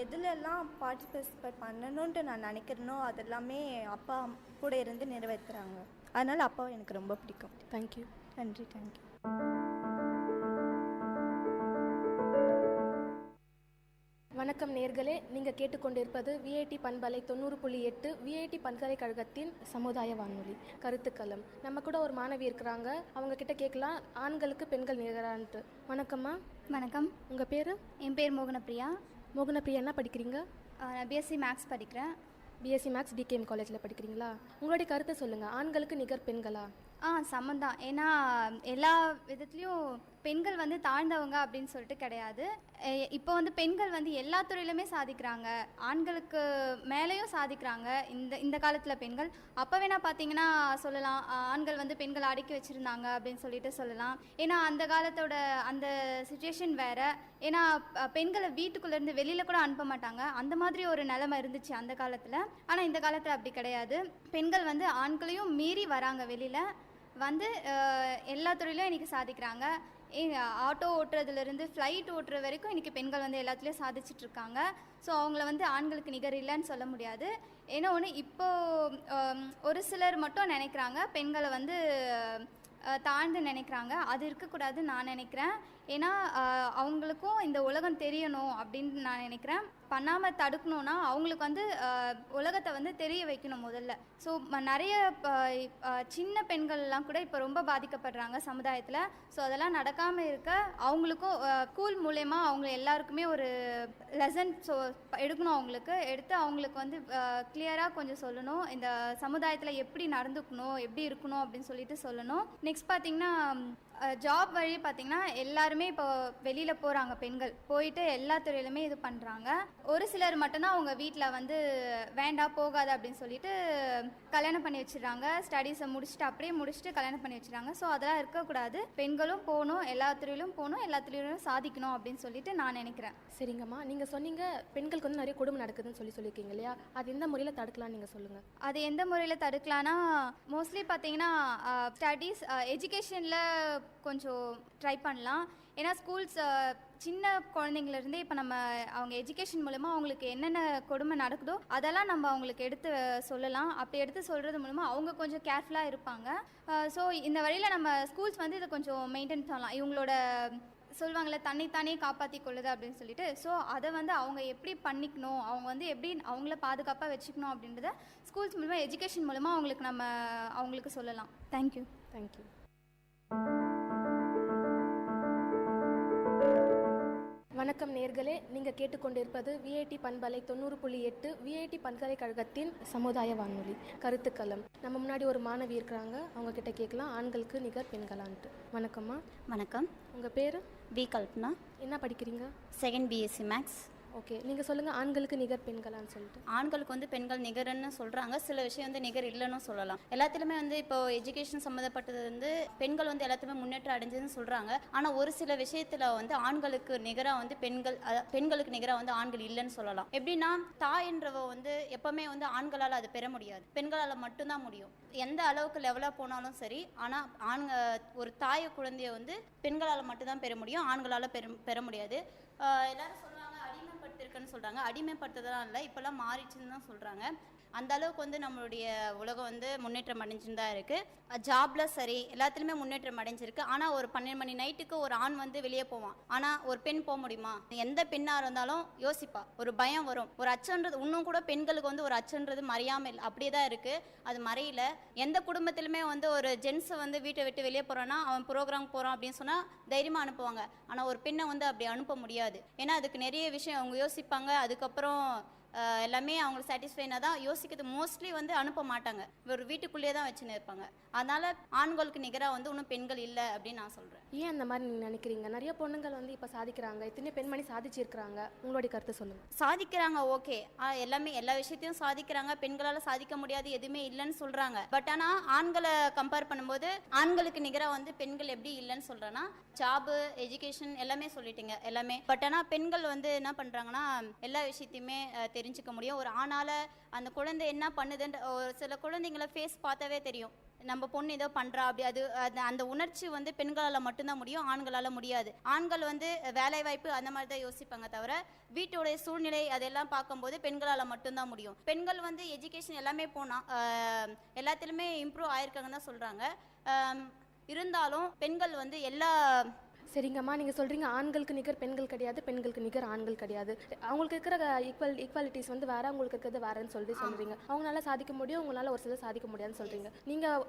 எதுலெல்லாம் பார்ட்டிசிபேட் பண்ணணுன்ட்டு நான் நினைக்கிறேனோ அதெல்லாமே அப்பா கூட இருந்து நிறைவேற்றுறாங்க. அதனால் அப்பாவை எனக்கு ரொம்ப பிடிக்கும். தேங்க்யூ. நன்றி. தேங்க்யூ. வணக்கம் நேர்களே, நீங்கள் கேட்டுக்கொண்டிருப்பது விஐடி பண்பலை 90.8 விஐடி பல்கலைக்கழகத்தின் சமுதாய வானொலி கருத்துக்களம். நம்ம கூட ஒரு மாணவி இருக்கிறாங்க, அவங்க கிட்ட கேட்கலாம் ஆண்களுக்கு பெண்கள் நிகரான்ட்டு. வணக்கம்மா. வணக்கம். உங்கள் பேர்? என் பேர் மோகனப்பிரியா. மோகனப்பிரியா, என்ன படிக்கிறீங்க? நான் பிஎஸ்சி மேக்ஸ் படிக்கிறேன். பிஎஸ்சி மேக்ஸ் டிகேஎம் காலேஜில் படிக்கிறீங்களா? உங்களுடைய கருத்தை சொல்லுங்கள், ஆண்களுக்கு நிகர் பெண்களா? சம்மந்தான். ஏன்னா எல்லா விதத்துலேயும் பெண்கள் வந்து தாழ்ந்தவங்க அப்படின்னு சொல்லிட்டு கிடையாது. இப்போ வந்து பெண்கள் வந்து எல்லா துறையிலுமே சாதிக்கிறாங்க, ஆண்களுக்கு மேலேயும் சாதிக்கிறாங்க. இந்த காலத்தில் பெண்கள் அப்போ வேணால் பார்த்தீங்கன்னா சொல்லலாம் ஆண்கள் வந்து பெண்கள் அடக்கி வச்சுருந்தாங்க அப்படின்னு சொல்லிட்டு சொல்லலாம். ஏன்னா அந்த காலத்தோட அந்த சுச்சுவேஷன் வேறு. ஏன்னா பெண்களை வீட்டுக்குள்ளேருந்து வெளியில் கூட அனுப்ப மாட்டாங்க, அந்த மாதிரி ஒரு நிலைமை இருந்துச்சு அந்த காலத்தில். ஆனால் இந்த காலத்தில் அப்படி கிடையாது. பெண்கள் வந்து ஆண்களையும் மீறி வராங்க, வெளியில் வந்து எல்லா துறையிலும் இன்றைக்கி சாதிக்கிறாங்க. ஆட்டோ ஓட்டுறதுலேருந்து ஃப்ளைட் ஓட்டுற வரைக்கும் இன்றைக்கி பெண்கள் வந்து எல்லாத்துலேயும் சாதிச்சிட்ருக்காங்க. ஸோ அவங்கள வந்து ஆண்களுக்கு நிகர் இல்லைன்னு சொல்ல முடியாது. ஏன்னா ஒன்று இப்போது ஒரு சிலர் மட்டும் நினைக்கிறாங்க பெண்களை வந்து தாழ்ந்து நினைக்கிறாங்க. அது இருக்கக்கூடாதுன்னு நான் நினைக்கிறேன். ஏன்னா அவங்களுக்கும் இந்த உலகம் தெரியணும் அப்படின்னு நான் நினைக்கிறேன். பண்ணாமல் தடுக்கணுன்னா அவங்களுக்கு வந்து உலகத்தை வந்து தெரிய வைக்கணும் முதல்ல. ஸோ நிறைய சின்ன பெண்கள்லாம் கூட இப்போ ரொம்ப பாதிக்கப்படுறாங்க சமுதாயத்தில். ஸோ அதெல்லாம் நடக்காமல் இருக்க அவங்களுக்கும் ஸ்கூல் மூலயமா அவங்க எல்லாருக்குமே ஒரு லெசன் எடுக்கணும். அவங்களுக்கு எடுத்து அவங்களுக்கு வந்து கிளியராக கொஞ்சம் சொல்லணும், இந்த சமுதாயத்தில் எப்படி நடந்துக்கணும், எப்படி இருக்கணும் அப்படின்னு சொல்லிட்டு சொல்லணும். நெக்ஸ்ட் பார்த்திங்கன்னா ஜாப் வழி பார்த்திங்கன்னா எல்லாருமே இப்போ வெளியில் போகிறாங்க. பெண்கள் போயிட்டு எல்லா துறையிலுமே இது பண்ணுறாங்க. ஒரு சிலர் மட்டும்தான் அவங்க வீட்டில் வந்து வேண்டாம் போகாது அப்படின்னு சொல்லிட்டு கல்யாணம் பண்ணி வச்சிடறாங்க. ஸ்டடீஸை முடிச்சுட்டு அப்படியே முடிச்சுட்டு கல்யாணம் பண்ணி வச்சுறாங்க. ஸோ அதெல்லாம் இருக்கக்கூடாது. பெண்களும் போகணும், எல்லா துறையிலும் போகணும், எல்லா துறையிலும் சாதிக்கணும் அப்படின்னு சொல்லிட்டு நான் நினைக்கிறேன். சரிங்கம்மா, நீங்கள் சொன்னீங்க பெண்களுக்கு வந்து நிறைய கொடுமை நடக்குதுன்னு சொல்லியிருக்கீங்க இல்லையா? அது எந்த முறையில் தடுக்கலாம் நீங்கள் சொல்லுங்கள். அது எந்த முறையில் தடுக்கலான்னா மோஸ்ட்லி பார்த்தீங்கன்னா ஸ்டடீஸ் எஜுகேஷனில் கொஞ்சம் ட்ரை பண்ணலாம். ஏன்னா ஸ்கூல்ஸ் சின்ன குழந்தைங்கள்லேருந்தே இப்போ நம்ம அவங்க எஜுகேஷன் மூலமாக அவங்களுக்கு என்னென்ன கொடுமை நடக்குதோ அதெல்லாம் நம்ம அவங்களுக்கு எடுத்து சொல்லலாம். அப்படி எடுத்து சொல்கிறது மூலமாக அவங்க கொஞ்சம் கேர்ஃபுல்லாக இருப்பாங்க. ஸோ இந்த வழியில் நம்ம ஸ்கூல்ஸ் வந்து இதை கொஞ்சம் மெயின்டைன் பண்ணலாம். இவங்களோட சொல்லுவாங்களே தன்னைத்தானே காப்பாற்றி கொள்ளுது அப்படின்னு சொல்லிட்டு. ஸோ அதை வந்து அவங்க எப்படி பண்ணிக்கணும், அவங்க வந்து எப்படி அவங்கள பாதுகாப்பாக வச்சுக்கணும் அப்படின்றத ஸ்கூல்ஸ் மூலமாக எஜுகேஷன் மூலமாக அவங்களுக்கு சொல்லலாம். தேங்க்யூ. தேங்க்யூ. வணக்கம் நேர்களே, நீங்கள் கேட்டுக்கொண்டிருப்பது விஐடி பண்பலை 90.8 விஐடி பல்கலைக்கழகத்தின் சமுதாய வானொலி கருத்துக்களம். நம்ம முன்னாடி ஒரு மாணவி இருக்கிறாங்க, அவங்க கிட்ட கேட்கலாம் ஆண்களுக்கு நிகர் பெண்களான்ட்டு. வணக்கம்மா. வணக்கம். உங்கள் பேர்? வி கல்பனா. என்ன படிக்கிறீங்க? Second BSc maths. ஓகே, நீங்கள் சொல்லுங்கள் ஆண்களுக்கு நிகர் பெண்களான்னு சொல்லிட்டு. ஆண்களுக்கு வந்து பெண்கள் நிகர்ன்னு சொல்கிறாங்க, சில விஷயம் வந்து நிகர் இல்லைன்னு சொல்லலாம். எல்லாத்துலேயுமே வந்து இப்போ எஜுகேஷன் சம்மந்தப்பட்டது வந்து பெண்கள் வந்து எல்லாத்துலேயுமே முன்னேற்றம் அடைஞ்சதுன்னு சொல்கிறாங்க. ஆனால் ஒரு சில விஷயத்தில் வந்து ஆண்களுக்கு நிகராக வந்து பெண்களுக்கு நிகராக வந்து ஆண்கள் இல்லைன்னு சொல்லலாம். எப்படின்னா தாயின்றவ வந்து எப்போவுமே வந்து ஆண்களால் அது பெற முடியாது, பெண்களால் மட்டும்தான் முடியும். எந்த அளவுக்கு லெவலாக போனாலும் சரி, ஆனால் ஒரு தாய குழந்தைய வந்து பெண்களால் மட்டும்தான் பெற முடியும், ஆண்களால் பெற முடியாது. எல்லாரும் சொல்லுவாங்க அடிமைப்படுத்திருக்குன்னு சொல்கிறாங்க. அடிமைப்படுத்துறதுலாம் இல்லை, இப்போல்லாம் மாறிச்சுன்னு தான் சொல்கிறாங்க. அந்த அளவுக்கு வந்து நம்மளுடைய உலகம் வந்து முன்னேற்றம் அடைஞ்சுன்னு தான் இருக்குது. ஜாப்ல சரி எல்லாத்துலேயுமே முன்னேற்றம் அடைஞ்சிருக்கு. ஆனால் ஒரு 12 மணி நைட்டுக்கு ஒரு ஆண் வந்து வெளியே போவான், ஆனால் ஒரு பெண் போக முடியுமா? எந்த பெண்ணாக இருந்தாலும் யோசிப்பா, ஒரு பயம் வரும், ஒரு அச்சன்றது. இன்னும் கூட பெண்களுக்கு வந்து ஒரு அச்சன்றது மறையாமல் அப்படியே தான் இருக்குது, அது மறையல. எந்த குடும்பத்திலுமே வந்து ஒரு ஜென்ஸ் வந்து வீட்டை விட்டு வெளியே போகிறான்னா அவன் ப்ரோக்ராம் போகிறான் அப்படின்னு சொன்னால் தைரியமாக அனுப்புவாங்க. ஆனால் ஒரு பெண்ணை வந்து அப்படி அனுப்ப முடியாது. ஏன்னா அதுக்கு நிறைய விஷயம் அவங்க யோசிப்பாங்க. அதுக்கப்புறம் எல்லாமே அவங்களுக்கு சாட்டிஸ்ஃபைனாக தான் யோசிக்கிறது. மோஸ்ட்லி வந்து அனுப்ப மாட்டாங்க, ஒரு வீட்டுக்குள்ளேயே தான் வச்சுன்னு இருப்பாங்க. அதனால் ஆண்களுக்கு நிகராக வந்து இன்னும் பெண்கள் இல்லை அப்படின்னு நான் சொல்கிறேன். ஏன் அந்த மாதிரி நீங்கள் நினைக்கிறீங்க? நிறைய பொண்ணுங்கள் வந்து இப்போ சாதிக்கிறாங்க, இத்தனை பெண்மணி சாதிச்சிருக்கிறாங்க, உங்களுடைய கருத்து சொல்லுங்கள். சாதிக்கிறாங்க, ஓகே, எல்லாமே எல்லா விஷயத்தையும் சாதிக்கிறாங்க. பெண்களால் சாதிக்க முடியாது எதுவுமே இல்லைன்னு சொல்கிறாங்க. பட் ஆனால் ஆண்களை கம்பேர் பண்ணும்போது ஆண்களுக்கு நிகராக வந்து பெண்கள் எப்படி இல்லைன்னு சொல்கிறேன்னா, ஜாபு, எஜுகேஷன் எல்லாமே சொல்லிட்டீங்க எல்லாமே. பட் ஆனால் பெண்கள் வந்து என்ன பண்ணுறாங்கன்னா எல்லா விஷயத்தையுமே தெரிஞ்சுக்க முடியும். ஒரு ஆணால் அந்த குழந்தை என்ன பண்ணுதுன்ற ஒரு சில குழந்தைங்கள ஃபேஸ் பார்த்தாவே தெரியும், நம்ம பொண்ணு ஏதோ பண்ணுறா அப்படி. அது அந்த உணர்ச்சி வந்து பெண்களால் மட்டும்தான் முடியும், ஆண்களால் முடியாது. ஆண்கள் வந்து வேலை வாய்ப்பு அந்த மாதிரி தான் யோசிப்பாங்க தவிர வீட்டோடைய சூழ்நிலை அதெல்லாம் பார்க்கும்போது பெண்களால் மட்டும்தான் முடியும். பெண்கள் வந்து எஜுகேஷன் எல்லாமே போனால் எல்லாத்துலேயுமே இம்ப்ரூவ் ஆயிருக்காங்கன்னு தான் சொல்கிறாங்க. இருந்தாலும் பெண்கள் வந்து எல்லா சரிங்கம்மா, நீங்கள் சொல்கிறீங்க ஆண்களுக்கு நிகர் பெண்கள் கிடையாது, பெண்களுக்கு நிகர் ஆண்கள் கிடையாது. அவங்களுக்கு இருக்கிற ஈக்குவாலிட்டிஸ் வந்து வேறு, அவங்களுக்கு இருக்கிறது வேறுன்னு சொல்கிறீங்க. அவங்களால சாதிக்க முடியும், உங்களால் ஒரு சிலர் சாதிக்க முடியாதுன்னு சொல்கிறீங்க. நீங்கள்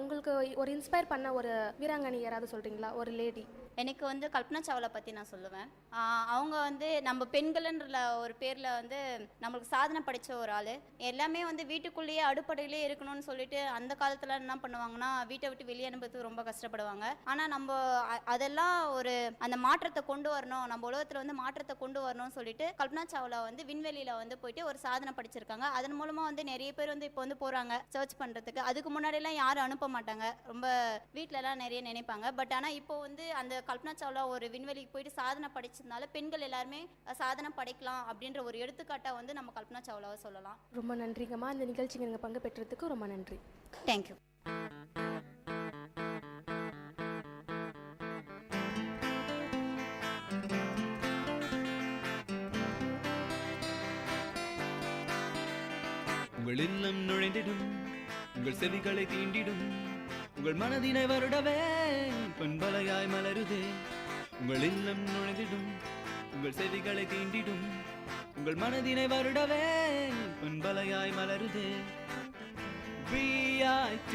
உங்களுக்கு ஒரு இன்ஸ்பயர் பண்ண ஒரு வீராங்கனை யாராவது சொல்கிறீங்களா? ஒரு லேடி. எனக்கு வந்து கல்பனா சாவ்லா பற்றி நான் சொல்லுவேன். அவங்க வந்து நம்ம பெண்கள்ன்ற ஒரு பேரில் வந்து நம்மளுக்கு சாதனை படித்த ஒரு ஆள். எல்லாமே வந்து வீட்டுக்குள்ளேயே அடுப்படையிலே இருக்கணும்னு சொல்லிட்டு அந்த காலத்தில் என்ன பண்ணுவாங்கன்னா வீட்டை விட்டு வெளியே அனுப்புறதுக்கு ரொம்ப கஷ்டப்படுவாங்க. ஆனால் நம்ம அதெல்லாம் ஒரு அந்த மாற்றத்தை கொண்டு வரணும், நம்ம உலகத்தில் வந்து மாற்றத்தை கொண்டு வரணும்னு சொல்லிட்டு கல்பனா சாவ்லா வந்து விண்வெளியில் வந்து போயிட்டு ஒரு சாதனை படிச்சிருக்காங்க. அதன் மூலமாக வந்து நிறைய பேர் வந்து இப்போ வந்து போகிறாங்க சர்ச் பண்ணுறதுக்கு. அதுக்கு முன்னாடியெல்லாம் யாரும் அனுப்ப மாட்டாங்க, ரொம்ப வீட்டிலலாம் நிறைய நினைப்பாங்க. பட் ஆனால் இப்போ வந்து அந்த கல்பனா சாவ்லா ஒரு விண்வெளிக்கு போயிட்டு சாதனை படிச்சதுனால பெண்கள் எல்லாருமே சாதனை படைக்கலாம் அப்படின்ற ஒரு எடுத்துக்காட்டாக வந்து நம்ம கல்பனா சாவ்லாவை சொல்லலாம். ரொம்ப நன்றிங்கம்மா, இந்த நிகழ்ச்சிக்கு நீங்கள் பங்கு பெற்றதுக்கு ரொம்ப நன்றி. தேங்க்யூ. உங்கள் இல்லம் நுழைந்திடும், உங்கள் செவிகளை தீண்டிடும், உங்கள் மனதினை வருடவே பண்பலையாய் மலருதே உங்கள் இல்லம் நுழைந்திடும், உங்கள் செவிகளை தீண்டிடும், உங்கள் மனதினை வருடவே பண்பலையாய் மலருதே. VIT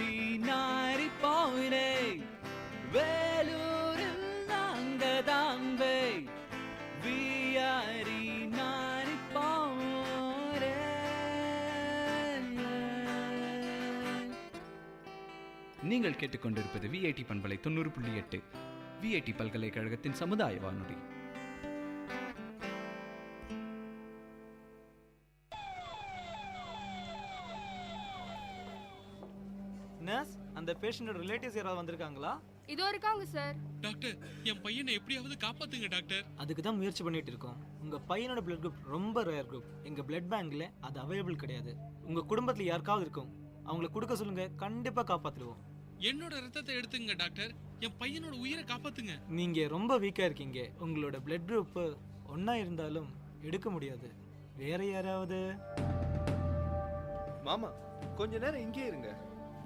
90.8 வேலூரில் நாங்க தாம்பே. VIT 90.8. நீங்கள் கேட்டுக்கொண்டிருப்பது VIT பண்பலை 90.8 VIT பல்கலைக்கழகத்தின் சமுதாய வானொலி. நர்ஸ், அந்த பேஷண்டோட ரிலேட்டிவ்ஸ் யாராவது வந்திருக்காங்களா? இதோ இருக்காங்க சார். டாக்டர், என் பையனை எப்படியாவது காப்பாத்துங்க டாக்டர். அதுக்கு தான் முயற்சி பண்ணிட்டு இருக்கோம். உங்க பையனோட பிளட் குரூப் ரொம்ப ரேர் குரூப். எங்க பிளட் பேங்க்ல அது அவைலபிள் கிடையாது. உங்க குடும்பத்துல யாருக்காவது இருக்கும், அவங்கள கொடுக்க சொல்லுங்க, கண்டிப்பா காப்பாத்திடுவோம். என்னோட ரத்தத்தை எடுத்துங்க டாக்டர், என் பையனோட உயிரை காப்பாத்துங்க. நீங்க ரொம்ப வீக்கா இருக்கீங்க. உங்களோட பிளட் குரூப் ஒண்ணா இருந்தாலும் எடுக்க முடியாது. வேற யாராவது? மாமா, கொஞ்ச நேரம் இங்கே இருங்க.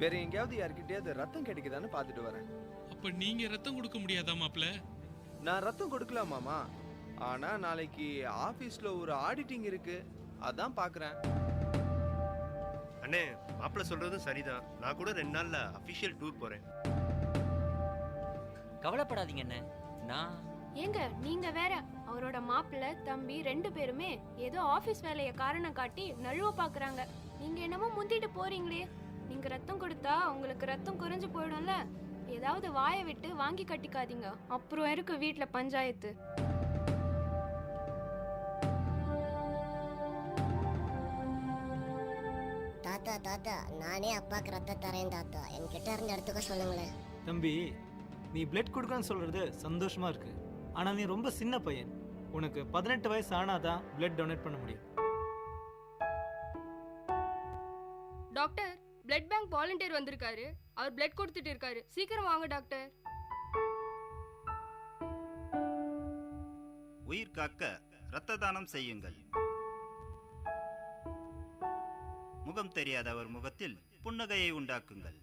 வேற எங்கேயாவது யார்கிட்டயாவது ரத்தம் கிடைக்குதான்னு பார்த்துட்டு வரேன். அப்ப நீங்க ரத்தம் கொடுக்க முடியாதா மாப்ள? நான் ரத்தம் கொடுக்கலாம் மாமா, ஆனா நாளைக்கு ஆபீஸ்ல ஒரு ஆடிட்டிங் இருக்கு, அதான் பாக்குறேன். அண்ணே, மாப்பிள்ள சொல்றதும் சரிதான். நான் கூட 2 நாள்ல அபிஷியல் டூர் போறேன். கவலைப்படாதீங்க அண்ணே, நான் ஏங்க நீங்க வேற, அவரோட மாப்பிள்ளை தம்பி 2 பேருமே ஏதோ ஆபீஸ் வேலையை காரணம் காட்டி நழுவ பாக்குறாங்க. நீங்க என்னமோ முந்திட்டு போறீங்களே. நீங்க ரத்தம் கொடுத்தா உங்களுக்கு ரத்தம் குறைஞ்சு போயிடும்ல. ஏதாவது வாயை விட்டு வாங்கி கட்டிக்காதீங்க, அப்புறம் இருக்கு வீட்டுல பஞ்சாயத்து. தாத்தா தாத்தா, நானே அப்பாக்கு ரத்தம் தரேன் தாத்தா, என்கிட்ட இருந்து எடுத்துக்க சொல்லுங்களேன். தம்பி, நீ பிளட் கொடுக்கணும்னு சொல்றது சந்தோஷமா இருக்கு. ஆனா நீ ரொம்ப சின்ன பையன். உனக்கு 18 வயசு ஆனாதான் பிளட் டொனேட் பண்ண முடியும். டாக்டர், பிளட் பேங்க் வாலண்டியர் வந்திருக்காரு. அவர் பிளட் கொடுத்துட்டு இருக்காரு. சீக்கிரம் வாங்க டாக்டர். உயிர் காக்க இரத்த தானம் செய்யுங்கள். முகம் தெரியாத அவர் முகத்தில் புன்னகையை உண்டாக்குங்கள்.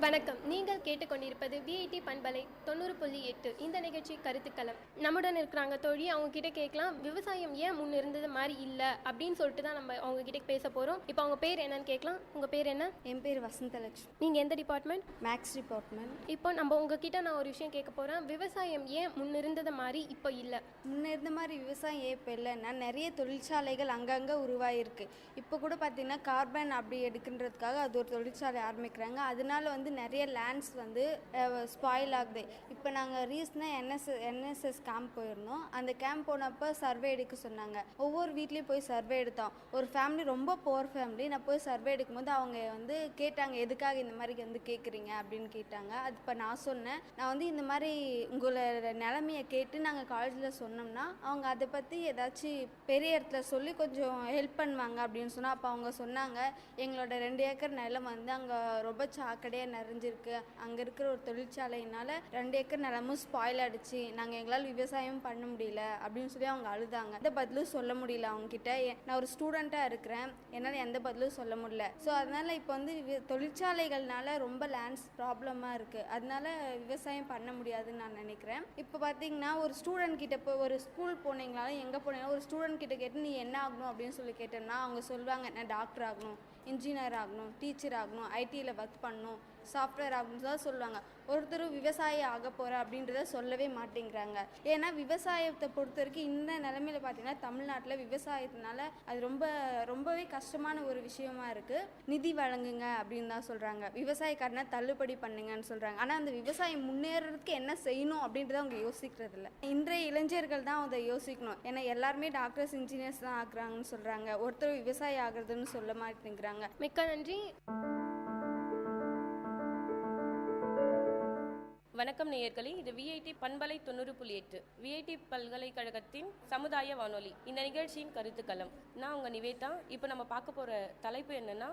வணக்கம். நீங்கள் கேட்டுக்கொண்டிருப்பது VIT பண்பலை 90.8. இந்த நிகழ்ச்சி கருத்துக்களம். நம்முடன் இருக்கிறாங்க தோழி. அவங்க கிட்ட கேட்கலாம், விவசாயம் ஏன் முன் இருந்தது மாதிரி இல்லை அப்படின்னு சொல்லிட்டு தான் நம்ம அவங்க கிட்ட பேச போகிறோம். இப்போ அவங்க பேர் என்னன்னு கேட்கலாம். உங்கள் பேர் என்ன? என் பேர் வசந்தலட்சுமி. நீங்கள் எந்த டிபார்ட்மெண்ட்? Maths department. இப்போ நம்ம உங்ககிட்ட நான் ஒரு விஷயம் கேட்க போகிறேன். விவசாயம் ஏன் முன் இருந்தது மாதிரி இப்போ இல்லை? முன்ன இருந்த மாதிரி விவசாயம் ஏன் இப்போ இல்லைன்னா, நிறைய தொழிற்சாலைகள் அங்கங்கே உருவாயிருக்கு. இப்போ கூட பார்த்தீங்கன்னா கார்பன் அப்படி எடுக்கின்றதுக்காக அது ஒரு தொழிற்சாலை ஆரம்பிக்கிறாங்க. அதனால வந்து நிறைய லேண்ட்ஸ் வந்து ஸ்பாயில் ஆகுது. இப்போ நாங்கள் ரீசனாக என்எஸ்எஸ் கேம்ப் போயிருந்தோம். அந்த கேம்ப் போனப்போ சர்வே எடுக்க சொன்னாங்க. ஒவ்வொரு வீட்லேயும் போய் சர்வே எடுத்தோம். ஒரு ஃபேமிலி ரொம்ப புவர் ஃபேமிலி. நான் போய் சர்வே எடுக்கும்போது அவங்க வந்து கேட்டாங்க, எதுக்காக இந்த மாதிரி வந்து கேட்குறீங்க அப்படின்னு கேட்டாங்க. அது இப்போ நான் சொன்னேன், நான் வந்து இந்த மாதிரி உங்களோட நிலைமையை கேட்டு நாங்கள் காலேஜில் சொன்னோம்னா அவங்க அதை பற்றி ஏதாச்சும் பெரிய இடத்துல சொல்லி கொஞ்சம் ஹெல்ப் பண்ணுவாங்க அப்படின்னு சொன்னால், அப்போ அவங்க சொன்னாங்க, எங்களோட 2 ஏக்கர் நிலம் வந்து அங்கே ரொம்ப சாக்கடையாக நிறைஞ்சிருக்கு. அங்கே இருக்கிற ஒரு தொழிற்சாலையினால 2 ஏக்கர் நிலமும் ஸ்பாயில் ஆகிடுச்சு. நாங்கள் எங்களால் விவசாயம் பண்ண முடியல அப்படின்னு சொல்லி அவங்க அழுதாங்க. எந்த பதிலும் சொல்ல முடியல அவங்கக்கிட்ட. நான் ஒரு ஸ்டூடெண்ட்டாக இருக்கிறேன், என்னால் எந்த பதிலும் சொல்ல முடியல. ஸோ அதனால் இப்போ வந்து தொழிற்சாலைகள்னால ரொம்ப லேண்ட்ஸ் ப்ராப்ளமாக இருக்குது. அதனால விவசாயம் பண்ண முடியாதுன்னு நான் நினைக்கிறேன். இப்போ பார்த்தீங்கன்னா ஒரு ஸ்டூடெண்ட் கிட்ட போய் ஒரு ஸ்கூல் போனீங்களாலும் எங்கே போனீங்கன்னா ஒரு ஸ்டூடெண்ட் கிட்ட கேட்டு நீ என்ன ஆகணும் அப்படின்னு சொல்லி கேட்டேன்னா அவங்க சொல்லுவாங்க, நான் டாக்டர் ஆகணும், இன்ஜினியர் ஆகணும், டீச்சர் ஆகணும், ஐடியில் ஒர்க் பண்ணணும், சாஃப்ட்வேர் ஆகணும்னு தான் சொல்லுவாங்க. ஒருத்தரும் விவசாயி ஆக போகிற அப்படின்றத சொல்லவே மாட்டேங்கிறாங்க. ஏன்னா விவசாயத்தை பொறுத்த வரைக்கும் இந்த நிலைமையில் பார்த்தீங்கன்னா தமிழ்நாட்டில் விவசாயத்தினால அது ரொம்பவே கஷ்டமான ஒரு விஷயமா இருக்குது. நிதி வழங்குங்க அப்படின்னு தான் சொல்கிறாங்க. விவசாயக்காரனை தள்ளுபடி பண்ணுங்கன்னு சொல்கிறாங்க. ஆனால் அந்த விவசாயம் முன்னேறதுக்கு என்ன செய்யணும் அப்படின்றத அவங்க யோசிக்கிறது இல்லை. இன்றைய இளைஞர்கள் தான் அதை யோசிக்கணும். ஏன்னா எல்லாருமே டாக்டர்ஸ் இன்ஜினியர்ஸ் தான் ஆக்குறாங்கன்னு சொல்கிறாங்க. ஒருத்தர் விவசாயி ஆகுறதுன்னு சொல்ல மாட்டேங்கிறாங்க. மிக்க நன்றி. வணக்கம் நேயர்களே, இது VIT பண்பலை 90.8 VIT பல்கலைக்கழகத்தின் சமுதாய வானொலி. இந்த நிகழ்ச்சியின் கருத்துக்களம். நான் உங்கள் நிவேதா. இப்போ நம்ம பார்க்க போகிற தலைப்பு என்னென்னா,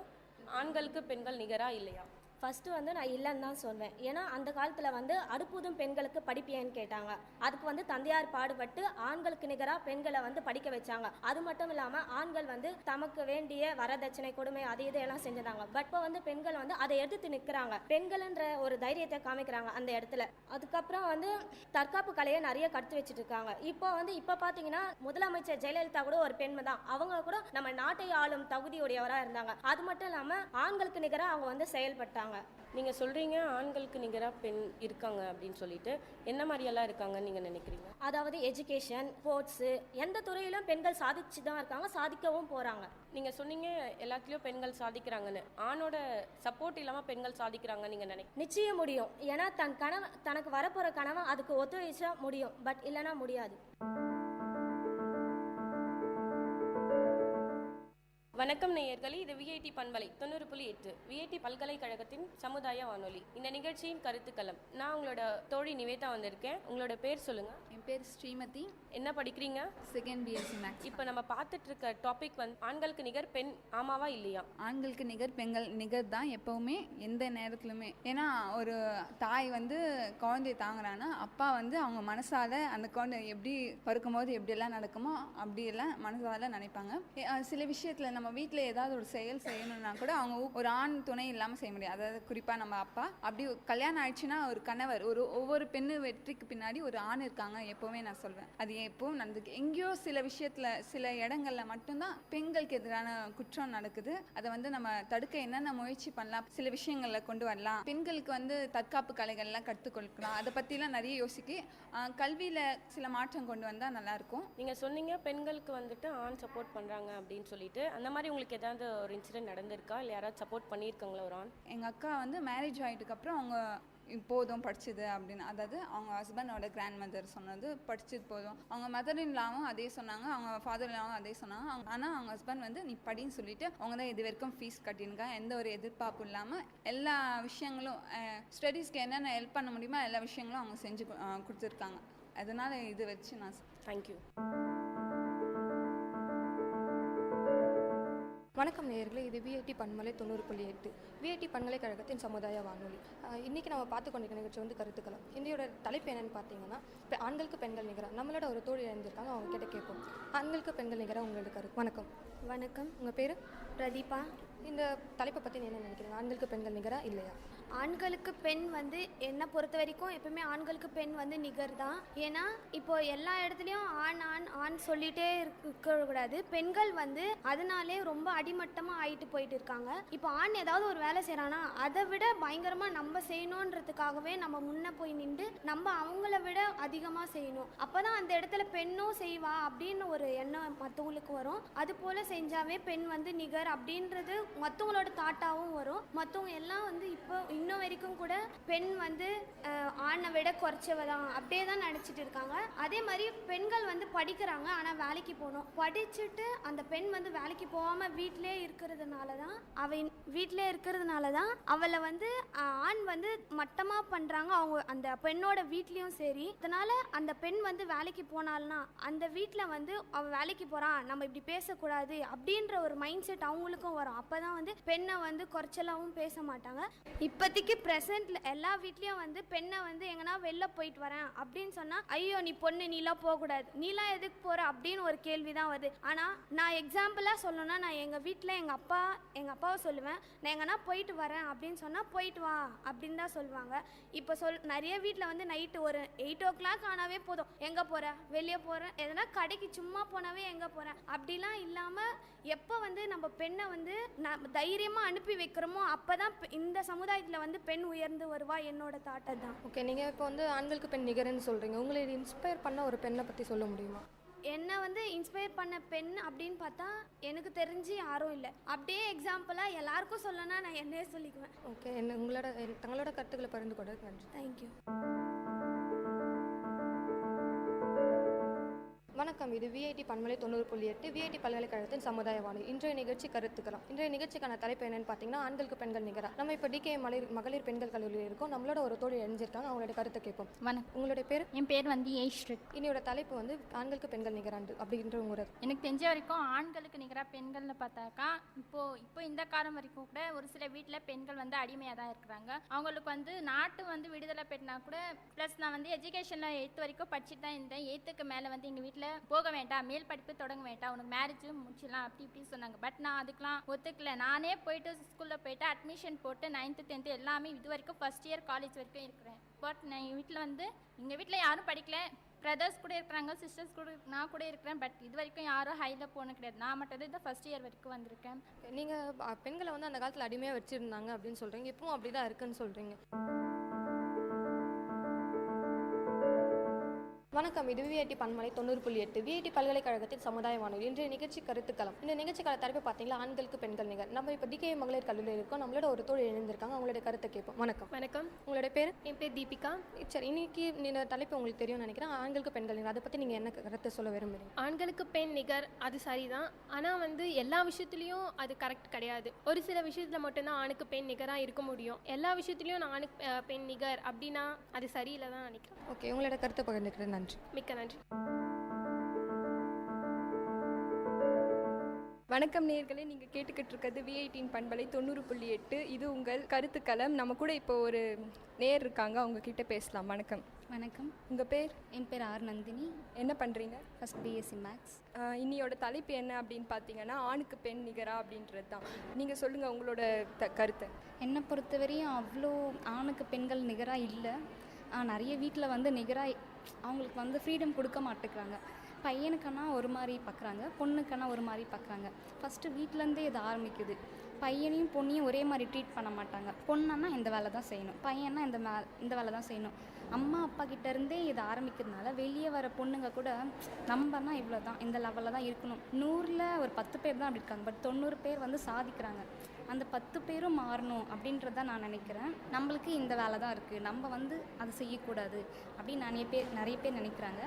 ஆண்களுக்கு பெண்கள் நிகரா இல்லையா. ஃபஸ்ட்டு வந்து நான் இல்லைன்னு தான் சொல்வேன். ஏன்னா அந்த காலத்தில் வந்து அடுப்பூதும் பெண்களுக்கு படிப்பியன்னு கேட்டாங்க. அதுக்கு வந்து தந்தையார் பாடுபட்டு ஆண்களுக்கு நிகராக பெண்களை வந்து படிக்க வச்சாங்க. அது மட்டும் இல்லாமல் ஆண்கள் வந்து தமக்கு வேண்டிய வரதட்சணை கொடுமை அது இதையெல்லாம் செஞ்சிருந்தாங்க. பட் இப்போ வந்து பெண்கள் வந்து அதை எதிர்த்து நிற்கிறாங்க. பெண்கள்ன்ற ஒரு தைரியத்தை காமிக்கிறாங்க அந்த இடத்துல. அதுக்கப்புறம் வந்து தற்காப்பு கலையை நிறைய கற்று வச்சுட்டு இருக்காங்க. இப்போ பார்த்தீங்கன்னா முதலமைச்சர் ஜெயலலிதா கூட ஒரு பெண் தான். அவங்க கூட நம்ம நாட்டை ஆளும் தகுதியுடையவராக இருந்தாங்க. அது மட்டும் இல்லாமல் ஆண்களுக்கு நிகராக அவங்க வந்து செயல்பட்டாங்க. நீங்கள் சொல்கிறீங்க ஆண்களுக்கு நிகராக பெண் இருக்காங்க அப்படின்னு சொல்லிட்டு, என்ன மாதிரியெல்லாம் இருக்காங்கன்னு நீங்கள் நினைக்கிறீங்க? அதாவது எஜுகேஷன், ஸ்போர்ட்ஸு, எந்த துறையிலும் பெண்கள் சாதிச்சு தான் இருக்காங்க, சாதிக்கவும் போகிறாங்க. நீங்கள் சொன்னீங்க எல்லாத்துலேயும் பெண்கள் சாதிக்கிறாங்கன்னு. ஆணோட சப்போர்ட் இல்லாமல் பெண்கள் சாதிக்கிறாங்கன்னு நீங்கள் நினைக்கிறீங்க? நிச்சயம் முடியும். ஏன்னா தனக்கு வரப்போகிற கனவை அதுக்கு ஒத்துழைச்சா முடியும். பட் இல்லைன்னா முடியாது. வணக்கம் நேயர்களே, இது விஐடி பண்பலை 90.8 விஐடி பல்கலைக்கழகத்தின் சமுதாய வானொலி. இந்த நிகழ்ச்சியின் கருத்துக்களம். நான் உங்களோட தோழி நிவேதா வந்திருக்கேன். உங்களோட பேர் சொல்லுங்க. என் பேர் ஸ்ரீமதி. என்ன படிக்கிறீங்க? Second BSc maths. இப்போ நம்ம பார்த்துட்டு இருக்க டாபிக் வந்து ஆண்களுக்கு நிகர் பெண், ஆமாவா இல்லையா? ஆண்களுக்கு நிகர் பெண்கள் நிகர் தான் எப்பவுமே, எந்த நேரத்துலையுமே. ஏன்னா ஒரு தாய் வந்து குழந்தைய தாங்குறான்னா அப்பா வந்து அவங்க மனசால அந்த குழந்தை எப்படி பருக்கும்போது எப்படியெல்லாம் நடக்குமோ அப்படியெல்லாம் மனசால நினைப்பாங்க. சில விஷயத்துல நம்ம வீட்டில் ஏதாவது ஒரு செயல் செய்யணும்னா கூட அவங்க ஒரு ஆண் துணை இல்லாமல் செய்ய முடியாது. அதாவது குறிப்பாக நம்ம அப்பா அப்படி கல்யாணம் ஆயிடுச்சுன்னா ஒரு கணவர், ஒவ்வொரு பெண்ணு வெற்றிக்கு பின்னாடி ஒரு ஆண் இருக்காங்க எப்போவுமே நான் சொல்வேன். அது எப்பவும் நடந்துக்கு. எங்கேயோ சில விஷயத்தில் சில இடங்கள்ல மட்டும்தான் பெண்களுக்கு எதிரான குற்றம் நடக்குது. அதை வந்து நம்ம தடுக்க என்னென்ன முயற்சி பண்ணலாம், சில விஷயங்களில் கொண்டு வரலாம். பெண்களுக்கு வந்து தற்காப்பு கலைகள்லாம் கற்றுக் கொடுக்கலாம். அதை பற்றிலாம் நிறைய யோசிக்க கல்வியில் சில மாற்றம் கொண்டு வந்தால் நல்லாயிருக்கும். நீங்கள் சொன்னீங்க பெண்களுக்கு வந்துட்டு ஆண் சப்போர்ட் பண்ணுறாங்க அப்படின்னு சொல்லிட்டு, அந்த மாதிரி உங்களுக்கு ஏதாவது ஒரு இன்சிடென்ட் நடந்திருக்கா? இல்லை யாராவது சப்போர்ட் பண்ணியிருக்காங்களா ஒரு ஆண்? எங்கள் அக்கா வந்து மேரேஜ் ஆகிட்டுக்கப்புறம் அவங்க போதும் படிச்சது அப்படின்னு, அதாவது அவங்க ஹஸ்பண்டோட கிராண்ட் மதர் சொன்னது படிச்சது போதும். அவங்க மதர் இன்லாவும் அதே சொன்னாங்க, அவங்க ஃபாதர் இன்லாவும் அதே சொன்னாங்க. ஆனால் அவங்க ஹஸ்பண்ட் வந்து நீ படின்னு சொல்லிட்டு அவங்க தான் இது வரைக்கும் ஃபீஸ் கட்டினுங்க, எந்த ஒரு எதிர்பார்ப்பும் இல்லாமல் எல்லா விஷயங்களும் ஸ்டடீஸ்க்கு என்னென்ன ஹெல்ப் பண்ண முடியுமோ எல்லா விஷயங்களும் அவங்க செஞ்சு கொடுத்துருக்காங்க. அதனால இது வச்சு நான் தேங்க்யூ. வணக்கம் நேயர்களே, இது விஐடி பண்பலை 90.8 விஐடி பல்கலைக்கழகத்தின் சமுதாய வானொலி. இன்றைக்கி நம்ம பார்த்து கொண்டிருக்க நிகழ்ச்சி வந்து கருத்துக்களம். இந்தியோட தலைப்பு என்னென்னு பார்த்தீங்கன்னா, இப்போ ஆண்களுக்கு பெண்கள் நிகராக. நம்மளோட ஒரு தோழி எழுந்திருக்காங்க, அவங்க கிட்ட கேட்போம். ஆண்களுக்கு பெண்கள் நிகராக உங்களோட கருத்து. வணக்கம். வணக்கம். உங்கள் பேர்? பிரதீபா. இந்த தலைப்பை பற்றி என்ன நினைக்கிறீங்க? ஆண்களுக்கு பெண்கள் நிகராக இல்லையா? ஆண்களுக்கு பெண் வந்து என்னை பொறுத்த வரைக்கும் எப்பவுமே ஆண்களுக்கு பெண் வந்து நிகர் தான். ஏன்னா இப்போ எல்லா இடத்துலையும் ஆண் ஆண் ஆண் சொல்லிகிட்டே இருக்கக்கூடாது. பெண்கள் வந்து அதனாலே ரொம்ப அடிமட்டமாக ஆகிட்டு போயிட்டு இருக்காங்க. இப்போ ஆண் ஏதாவது ஒரு வேலை செய்கிறான்னா அதை விட பயங்கரமாக நம்ம செய்யணுன்றதுக்காகவே நம்ம முன்னே போய் நின்று நம்ம அவங்கள விட அதிகமாக செய்யணும். அப்போ தான் அந்த இடத்துல பெண்ணும் செய்வா அப்படின்னு ஒரு எண்ணம் மற்றவங்களுக்கு வரும். அது போல் செஞ்சாவே பெண் வந்து நிகர் அப்படின்றது மற்றவங்களோட தாட்டாகவும் வரும். மற்றவங்க எல்லாம் வந்து இப்போ இன்னும் வரைக்கும் கூட பெண் வந்து ஆணை விட குறைச்சவ தான் அப்படியே தான் நினச்சிட்டு இருக்காங்க. அதே மாதிரி பெண்கள் வந்து படிக்கிறாங்க, ஆனால் வேலைக்கு போகணும். படிச்சுட்டு அந்த பெண் வந்து வேலைக்கு போகாமல் வீட்டிலே இருக்கிறதுனால தான் அவளை வந்து ஆண் வந்து மட்டமாக பண்ணுறாங்க அவங்க அந்த பெண்ணோட வீட்லேயும் சரி. அதனால அந்த பெண் வந்து வேலைக்கு போனால்னா அந்த வீட்டில் வந்து அவள் வேலைக்கு போகிறான், நம்ம இப்படி பேசக்கூடாது அப்படின்ற ஒரு மைண்ட் செட் அவங்களுக்கும் வரும். அப்போ தான் வந்து பெண்ணை வந்து குறைச்சலாகவும் பேச மாட்டாங்க. இப்போதைக்கு ப்ரெசென்ட்ல எல்லா வீட்லேயும் வந்து பெண்ணை வந்து எங்கன்னா வெளில போயிட்டு வரேன் அப்படின்னு சொன்னால், ஐயோ நீ பொண்ணு, நீலாம் போகக்கூடாது, நீலாம் எதுக்கு போகிற அப்படின்னு ஒரு கேள்வி தான் வருது. ஆனால் நான் எக்ஸாம்பிளாக சொல்லணும்னா, நான் எங்கள் வீட்டில் எங்கள் அப்பாவை சொல்லுவேன், நான் எங்கன்னா போயிட்டு வரேன் அப்படின்னு சொன்னால் போயிட்டு வா அப்படின்னு தான் சொல்லுவாங்க. இப்போ நிறைய வீட்டில் வந்து நைட்டு ஒரு 8 o'clock ஆனாவே போதும், எங்கே போகிற, வெளியே போகிறேன், எதனா கடைக்கு சும்மா போனாவே எங்கே போகிறேன் அப்படிலாம் இல்லாமல் எப்போ வந்து நம்ம பெண்ணை வந்து தைரியமாக அனுப்பி வைக்கிறோமோ அப்போ தான் இந்த சமுதாயத்தில் வந்து பெண் உயர்ந்து வருவா. என்னோட தாட்டை தான். ஓகே, நீங்கள் இப்போ வந்து ஆண்களுக்கு பெண் நிகர்ன்னு சொல்கிறீங்க. உங்களை இன்ஸ்பயர் பண்ண ஒரு பெண்ணை பற்றி சொல்ல முடியுமா? என்னை வந்து இன்ஸ்பயர் பண்ண பெண் அப்படின்னு பார்த்தா எனக்கு தெரிஞ்சு யாரும் இல்லை. அப்படியே எக்ஸாம்பிளாக எல்லாருக்கும் சொல்லணும்னா நான் என்னையே சொல்லிக்குவேன். ஓகே, தங்களோட கருத்துக்களை பகிர்ந்து கொண்டு நன்றி. தேங்க்யூ. வணக்கம். வணக்கம், இது விஐடி பண்பலை 90.8 விஐடி பல்கலைக்கழகத்தின் சமுதாய வானொலி. இன்றைய நிகழ்ச்சி கருத்துக்கலாம். இன்றைய நிகழ்ச்சிக்கான தலைப்பு என்னன்னு பார்த்தீங்கன்னா, ஆண்களுக்கு பெண்கள் நிகரா. நம்ம இப்போ டிகே மகளிர் பெண்கள் கல்லூரியில் இருக்கோம். நம்மளோட ஒரு தோழி இணைஞ்சிருக்காங்க, அவங்களோட கருத்தை கேட்போம். வணக்கம், உங்களுடைய பேர்? என் பேர் வந்து ஏஷ்ரித். இன்னையோட தலைப்பு வந்து ஆண்களுக்கு பெண்கள் நிகராண்டு அப்படின்ற உங்களோட. எனக்கு தெரிஞ்ச வரைக்கும் ஆண்களுக்கு நிகராக பெண்கள்னு பார்த்தாக்கா இப்போ இந்த காலம் வரைக்கும் கூட ஒரு சில வீட்டில் பெண்கள் வந்து அடிமையாக தான் இருக்கிறாங்க. அவங்களுக்கு வந்து நாட்டு வந்து விடுதலை பெற்றினா கூட ப்ளஸ் நான் வந்து எஜுகேஷனில் 8th வரைக்கும் படிச்சுட்டு தான் இருந்தேன். 8th மேலே வந்து எங்கள் வீட்டில் போக வேண்டாம், மேல் படிப்பு தொடங்க வேண்டாம், உனக்கு மேரேஜும் முடிச்சிடலாம் அப்படி இப்படி சொன்னாங்க. பட் நான் அதுக்கெலாம் ஒத்துக்கல. நானே போயிட்டு ஸ்கூலில் போயிட்டு அட்மிஷன் போட்டு 9th 10th எல்லாமே இது வரைக்கும் ஃபஸ்ட் இயர் காலேஜ் வரைக்கும் இருக்கிறேன். பட் நான் எங்கள் வீட்டில் யாரும் படிக்கல. பிரதர்ஸ் கூட இருக்கிறாங்க, சிஸ்டர்ஸ் கூட நான் கூட இருக்கிறேன். பட் இது வரைக்கும் யாரும் ஹையில் போன கிடையாது. நான் மட்டும் தான் ஃபஸ்ட் இயர் வரைக்கும் வந்திருக்கேன். நீங்கள் பெண்களை வந்து அந்த காலத்தில் அடிமையாக வச்சுருந்தாங்க அப்படின்னு சொல்கிறீங்க, இப்பவும் அப்படி தான் இருக்குன்னு சொல்கிறீங்க. வணக்கம், இது விஐடி பண்பலை 90.8 விஐடி பல்கலைக்கழகத்தின் சமுதாய வானொலி. இன்றைய நிகழ்ச்சி கருத்துக்களம். இந்த நிகழ்ச்சிக்கான தலைப்பு பார்த்தீங்கன்னா, ஆண்களுக்கு பெண்கள் நிகர். நம்ம இப்போ டிகே மகளிர் கல்லூரியில் இருக்கோம். நம்மளோட ஒரு தோழி இணைந்திருக்காங்க, அவங்களுடைய கருத்தை கேட்போம். வணக்கம். வணக்கம், உங்களுடைய பேர்? என் பேர் தீபிகா. சரி, இன்னைக்கு இந்த தலைப்பு உங்களுக்கு தெரியும்னு நினைக்கிறேன். ஆண்களுக்கு பெண்கள் நிகர், அதை பற்றி நீங்கள் என்ன கருத்தை சொல்ல விரும்புகிறீங்க? ஆண்களுக்கு பெண் நிகர் அது சரிதான். ஆனால் வந்து எல்லா விஷயத்துலையும் அது கரெக்ட் கிடையாது. ஒரு சில விஷயத்தில் மட்டும்தான் ஆணுக்கு பெண் நிகராக இருக்க முடியும். எல்லா விஷயத்துலையும் நான் ஆணுக்கு பெண் நிகர் அப்படின்னா அது சரியில்லை தான் நினைக்கிறேன். ஓகே, உங்களோட கருத்தை பகிர்ந்துக்கிறேன். நன்றி. மிக்க நன்றி. வணக்கம் நேயர்களே, நீங்கள் கேட்டுக்கிட்டு இருக்கிறது விஐடியின் பண்பலை 90.8. இது உங்கள் கருத்துக்களம். நம்ம கூட இப்போ ஒரு நேர் இருக்காங்க, அவங்க கிட்ட பேசலாம். வணக்கம். வணக்கம். உங்கள் பேர்? என் பேர் ஆர் நந்தினி. என்ன பண்ணுறீங்க? First BSc maths. இன்னியோட தலைப்பு என்ன அப்படின்னு பார்த்தீங்கன்னா, ஆணுக்கு பெண் நிகரா அப்படின்றது தான். நீங்கள் சொல்லுங்கள் உங்களோட கருத்தை. என்னை பொறுத்தவரையும் அவ்வளோ ஆணுக்கு பெண்கள் நிகராக இல்லை. நிறைய வீட்டில் வந்து நிகராக அவங்களுக்கு வந்து ஃப்ரீடம் கொடுக்க மாட்டேங்கிறாங்க. பையனுக்கன்னா ஒரு மாதிரி பார்க்குறாங்க, பொண்ணுக்கன்னா ஒரு மாதிரி பார்க்குறாங்க. ஃபஸ்ட்டு வீட்டிலேருந்தே இது ஆரம்பிக்குது. பையனையும் பொண்ணையும் ஒரே மாதிரி ட்ரீட் பண்ண மாட்டாங்க. பொண்ணுன்னா இந்த வேலை தான் செய்யணும், பையன்னா இந்த வேலை தான் செய்யணும். அம்மா அப்பா கிட்டேருந்தே இது ஆரம்பிக்கிறதுனால வெளியே வர பொண்ணுங்க கூட நம்மனா இவ்வளோ தான், இந்த லெவலில் தான் இருக்கணும். 100ல் ஒரு 10 பேர் தான் அப்படி இருக்காங்க. பட் 90 பேர் வந்து சாதிக்கிறாங்க. அந்த 10 பேரும் மாறணும் அப்படின்றத நான் நினைக்கிறேன். நம்மளுக்கு இந்த வேலை தான் இருக்குது, நம்ம வந்து அதை செய்யக்கூடாது அப்படின்னு நிறைய பேர் நினைக்கிறாங்க.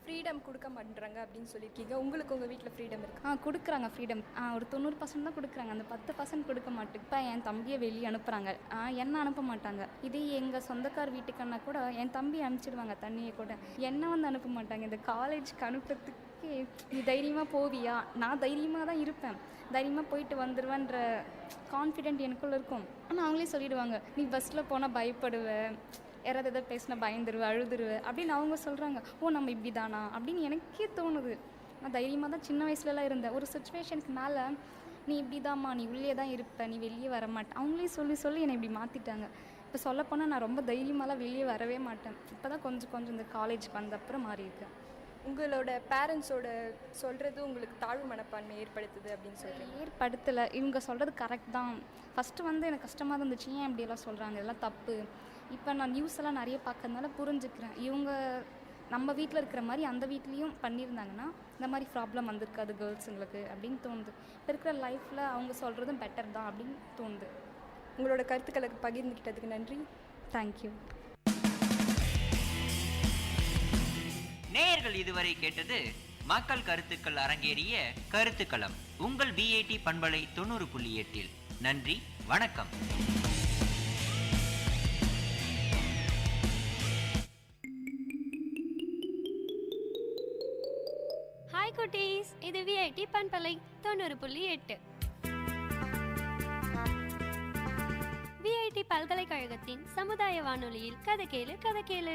ஃப்ரீடம் கொடுக்க மாட்டேறாங்க அப்படின்னு சொல்லியிருக்கீங்க. உங்களுக்கு உங்கள் வீட்டில் ஃப்ரீடம் இருக்குது? கொடுக்குறாங்க ஃப்ரீடம். ஒரு 90% தான் கொடுக்குறாங்க, அந்த 10% கொடுக்க மாட்டேங்க. இப்போ என் தம்பியை வெளியே அனுப்புகிறாங்க, என்ன அனுப்ப மாட்டாங்க. இதே எங்கள் சொந்தக்கார் வீட்டுக்கன்னா கூட என் தம்பி அனுப்பிச்சிடுவாங்க, தண்ணியை கூட. என்ன வந்து அனுப்ப மாட்டாங்க. இந்த காலேஜுக்கு அனுப்புறதுக்கு நீ தைரியமாக போவியா? நான் தைரியமாக தான் இருப்பேன், தைரியமாக போயிட்டு வந்துடுவேன்ற கான்ஃபிடென்ட் எனக்குள்ளே இருக்கும். ஆனால் அவங்களே சொல்லிடுவாங்க, நீ பஸ்ஸில் போனால் பயப்படுவேன், யாராவது எதாவது பேசினா பயந்துருவேன், அழுதுருவேன் அப்படின்னு அவங்க சொல்கிறாங்க. ஓ, நம்ம இப்படி தானா அப்படின்னு எனக்கே தோணுது. நான் தைரியமாக தான் சின்ன வயசுலலாம் இருந்தேன். ஒரு சுச்சுவேஷனுக்கு மேலே நீ இப்படி தான்மா, நீ உள்ளே தான் இருப்ப, நீ வெளியே வர மாட்டேன். அவங்களே சொல்லி என்னை இப்படி மாற்றிட்டாங்க. இப்போ சொல்லப்போனால் நான் ரொம்ப தைரியமாலாம் வெளியே வரவே மாட்டேன். இப்போ தான் கொஞ்சம் இந்த காலேஜுக்கு வந்த அப்புறம் மாறி இருக்கேன். உங்களோட பேரண்ட்ஸோட சொல்கிறது உங்களுக்கு தாழ்வு மனப்பான்மை ஏற்படுத்துது அப்படின்னு சொல்கிறீங்க? ஏற்படுத்தலை. இவங்க சொல்கிறது கரெக்ட் தான். ஃபஸ்ட்டு வந்து எனக்கு கஷ்டமாக இருந்துச்சு, ஏன் இப்படியெல்லாம் சொல்கிறாங்க, இதெல்லாம் தப்பு. இப்போ நான் நியூஸ் எல்லாம் நிறைய பார்க்கறதுனால புரிஞ்சுக்கிறேன். இவங்க நம்ம வீட்டில் இருக்கிற மாதிரி அந்த வீட்லேயும் பண்ணியிருந்தாங்கன்னா இந்த மாதிரி ப்ராப்ளம் வந்திருக்காது கேர்ள்ஸுங்களுக்கு அப்படின்னு தோணுது. இப்போ இருக்கிற லைஃப்பில் அவங்க சொல்கிறதும் பெட்டர் தான் அப்படின்னு தோணுது. உங்களோட கருத்துக்களை பகிர்ந்துக்கிட்டதுக்கு நன்றி. தேங்க்யூ. நேயர்கள் இதுவரை கேட்டது மக்கள் கருத்துக்கள் அரங்கேறிய கருத்துக்களம் உங்கள் விஐடி பண்பலை 90.8. நன்றி, வணக்கம். ஹாய் குட்டீஸ், இது விஐடி பண்பலை 90.8 விஐடி பல்கலைக்கழகத்தின் சமுதாய வானொலியில் கதை கேளு.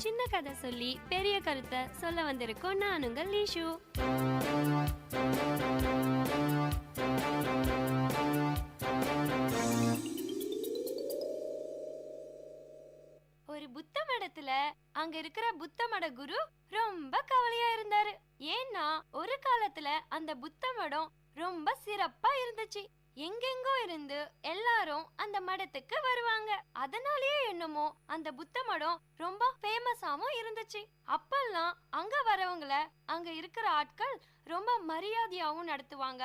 சின்ன கதை சொல்லி பெரிய கருத்தை சொல்ல வந்திருக்கோம். நான் உங்கள் லீஷு. ஒரு புத்த மடத்துல அங்க இருக்கிற புத்த மட குரு ரொம்ப கவலையா இருந்தாரு. ஏன்னா ஒரு காலத்துல அந்த புத்த மடம் ரொம்ப சிறப்பா இருந்துச்சு. எங்கெங்கோ இருந்து எல்லாரும் அந்த மடத்துக்கு வருவாங்க. அதனாலேயே என்னமோ அந்த புத்த மடம் ரொம்ப ஃபேமஸாவும் இருந்துச்சு. அப்பெல்லாம் அங்க வரவங்கள அங்க இருக்கிற ஆட்கள் ரொம்ப மரியாதையாவும் நடத்துவாங்க.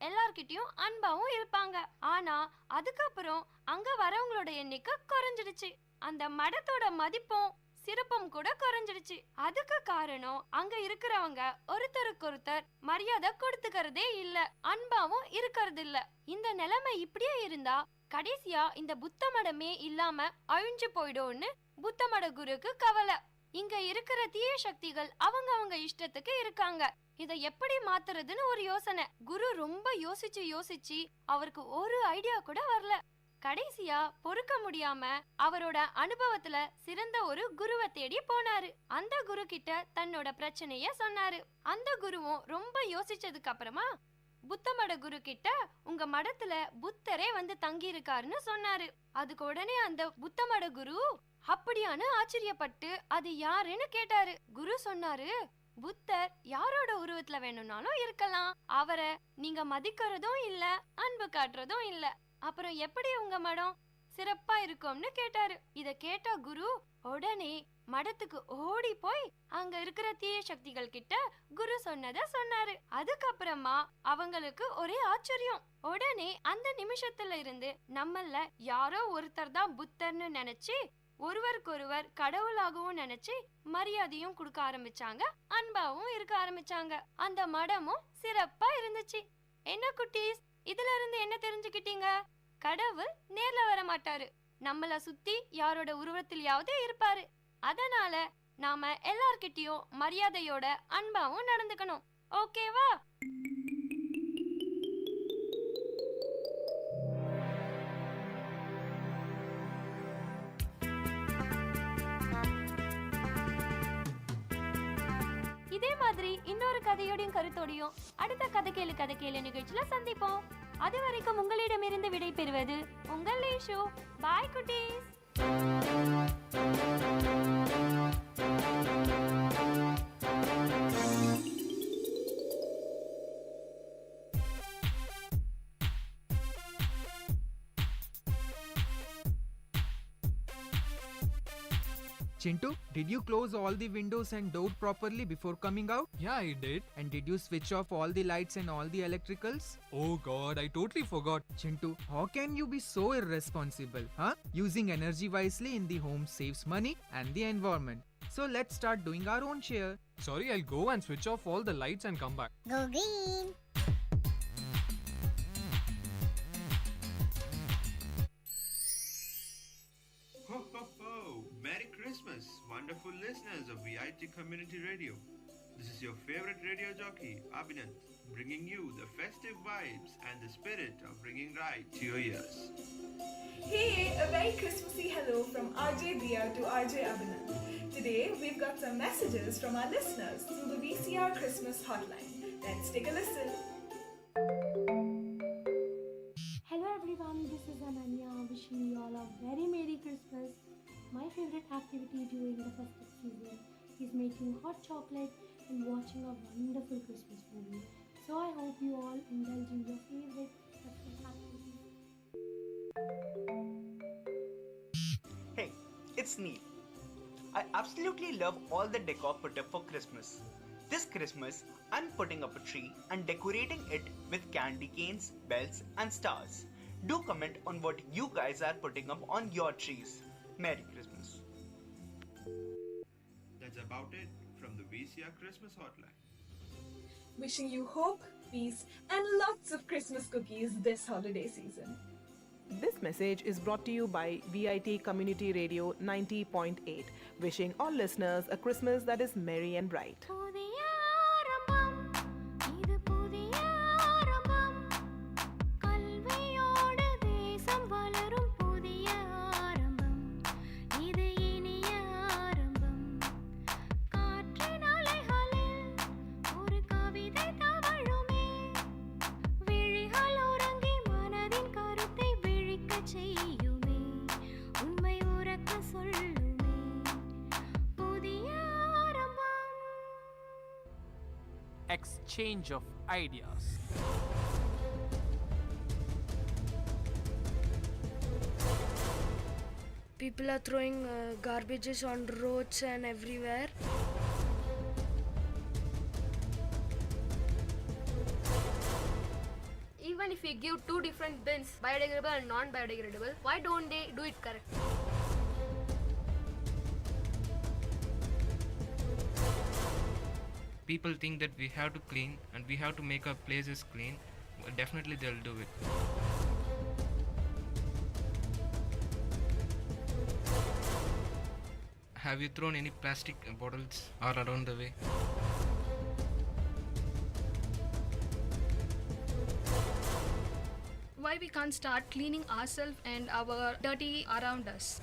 எல்லார்கிட்டயும் அன்பாவும் இருப்பாங்க. ஆனா அதுக்கப்புறம் அங்க வரவங்களோட எண்ணிக்கை குறைஞ்சிடுச்சு. அந்த மடத்தோட மதிப்பும் சிறப்பும் கூட குறைஞ்சிடுச்சு. அதுக்கு காரணம் அங்க இருக்கிறவங்க ஒருத்தருக்கொருத்தர் மரியாதை கொடுத்துக்கிறதே இல்ல, அன்பாவும் இருக்கிறது இல்ல. இந்த நிலைமை இப்படியே இருந்தா கடைசியா இந்த புத்த மடமே இல்லாம அழிஞ்சு போயிடும்னு புத்த மட குருக்கு கவலை. இங்க இருக்கிற தீய சக்திகள் அவங்க இஷ்டத்துக்கு இருக்காங்க, இத எப்படி மாத்துறதுன்னு ஒரு யோசனை. குரு ரொம்ப யோசிச்சு அவருக்கு ஒரு ஐடியா கூட வரல. கடைசியா பொறுக்க முடியாம அவரோட அனுபவத்துல சிறந்த ஒரு குருவை தேடி போனாரு. அந்த குரு கிட்ட தன்னோட பிரச்சனைய சொன்னாரு. அந்த குருவும் ரொம்ப யோசிச்சதுக்கு அப்புறமா புத்தமட குரு கிட்ட உங்க மடத்துல புத்தரே வந்து தங்கி இருக்காருன்னு சொன்னாரு. அதுக்கு உடனே அந்த புத்தமட குரு அப்படியான்னு ஆச்சரியப்பட்டு அது யாருன்னு கேட்டாரு. குரு சொன்னாரு, புத்தர் யாரோட உருவத்துல வேணும்னாலும் இருக்கலாம், அவரை நீங்க மதிக்கிறதும் இல்ல, அன்பு காட்டுறதும் இல்ல, அப்புறம் எப்படி உங்க மடம் சிறப்பா இருக்கும்னு கேட்டாரு. இத கேட்ட குரு உடனே மடத்துக்கு ஓடி போய் அங்க இருக்கிற தீய சக்திகள் கிட்ட குரு சொன்னத சொன்னாரு. அதுக்கப்புறமா அவங்களுக்கு ஒரே ஆச்சரியம். உடனே அந்த நிமிஷத்துல இருந்து நம்மள யாரோ ஒருத்தர் தான் புத்தர்னு நினைச்சு ஒருவருக்கொருவர் கடவுளாகவும் நினைச்சு மரியாதையும் கொடுக்க ஆரம்பிச்சாங்க, அன்பாவும் இருக்க ஆரம்பிச்சாங்க. அந்த மடமும் சிறப்பா இருந்துச்சு. என்ன குட்டீஸ், இதுல இருந்து என்ன தெரிஞ்சுக்கிட்டீங்க? கடவுள் நேர்ல வர மாட்டாரு, நம்மள சுத்தி யாரோட உருவத்திலேயாவது இருப்பாரு. அதனால நாம எல்லார்கிட்டயும் மரியாதையோட அன்பாவும் நடந்துக்கணும். ஓகேவா? இதே மாதிரி இன்னொரு கதையோடையும் கருத்தோடையும் அடுத்த கதை கேளு நிகழ்ச்சியில சந்திப்போம். அது வரைக்கும் உங்களிடமிருந்து விடை பெறுவது உங்கள் லேஷோ. பாய் குட்டீஸ். Chintu, did you close all the windows and door properly before coming out? Yeah, I did. And did you switch off all the lights and all the electricals? Oh god, I totally forgot. Chintu, how can you be so irresponsible, huh? Using energy wisely in the home saves money and the environment. So let's start doing our own share. Sorry, I'll go and switch off all the lights and come back. Go green! Ho ho ho! Merry Christmas, wonderful listeners of Vit Community Radio. This is your favorite radio jockey, Abhinand, bringing you the festive vibes and the spirit of bringing right to your ears. Hey, a very Christmassy hello from RJ Dia to RJ Abhinand. Today, we've got some messages from our listeners through the VCR Christmas hotline. Let's take a listen. Hello everyone, this is Ananya wishing you all a very Merry Christmas. My favorite activity during the festive season is making hot chocolate and watching a wonderful Christmas movie. So I hope you all indulge in your favorite festive activities. Hey, it's Neil. I absolutely love all the decor put up for Christmas. This Christmas, I'm putting up a tree and decorating it with candy canes, bells and stars. Do comment on what you guys are putting up on your trees. Merry Christmas. That's about it from the VCR Christmas hotline. Wishing you hope, peace, and lots of Christmas cookies this holiday season. This message is brought to you by VIT Community Radio 90.8, wishing all listeners a Christmas that is merry and bright. Exchange of ideas. People are throwing garbages on roads and everywhere. Even if we give two different bins, biodegradable and non-biodegradable, why don't they do it correct? people think that we have to clean and we have to make our places clean, definitely they'll do it. Have you thrown any plastic bottles all around the way? Why we can't start cleaning ourselves and our dirty around us?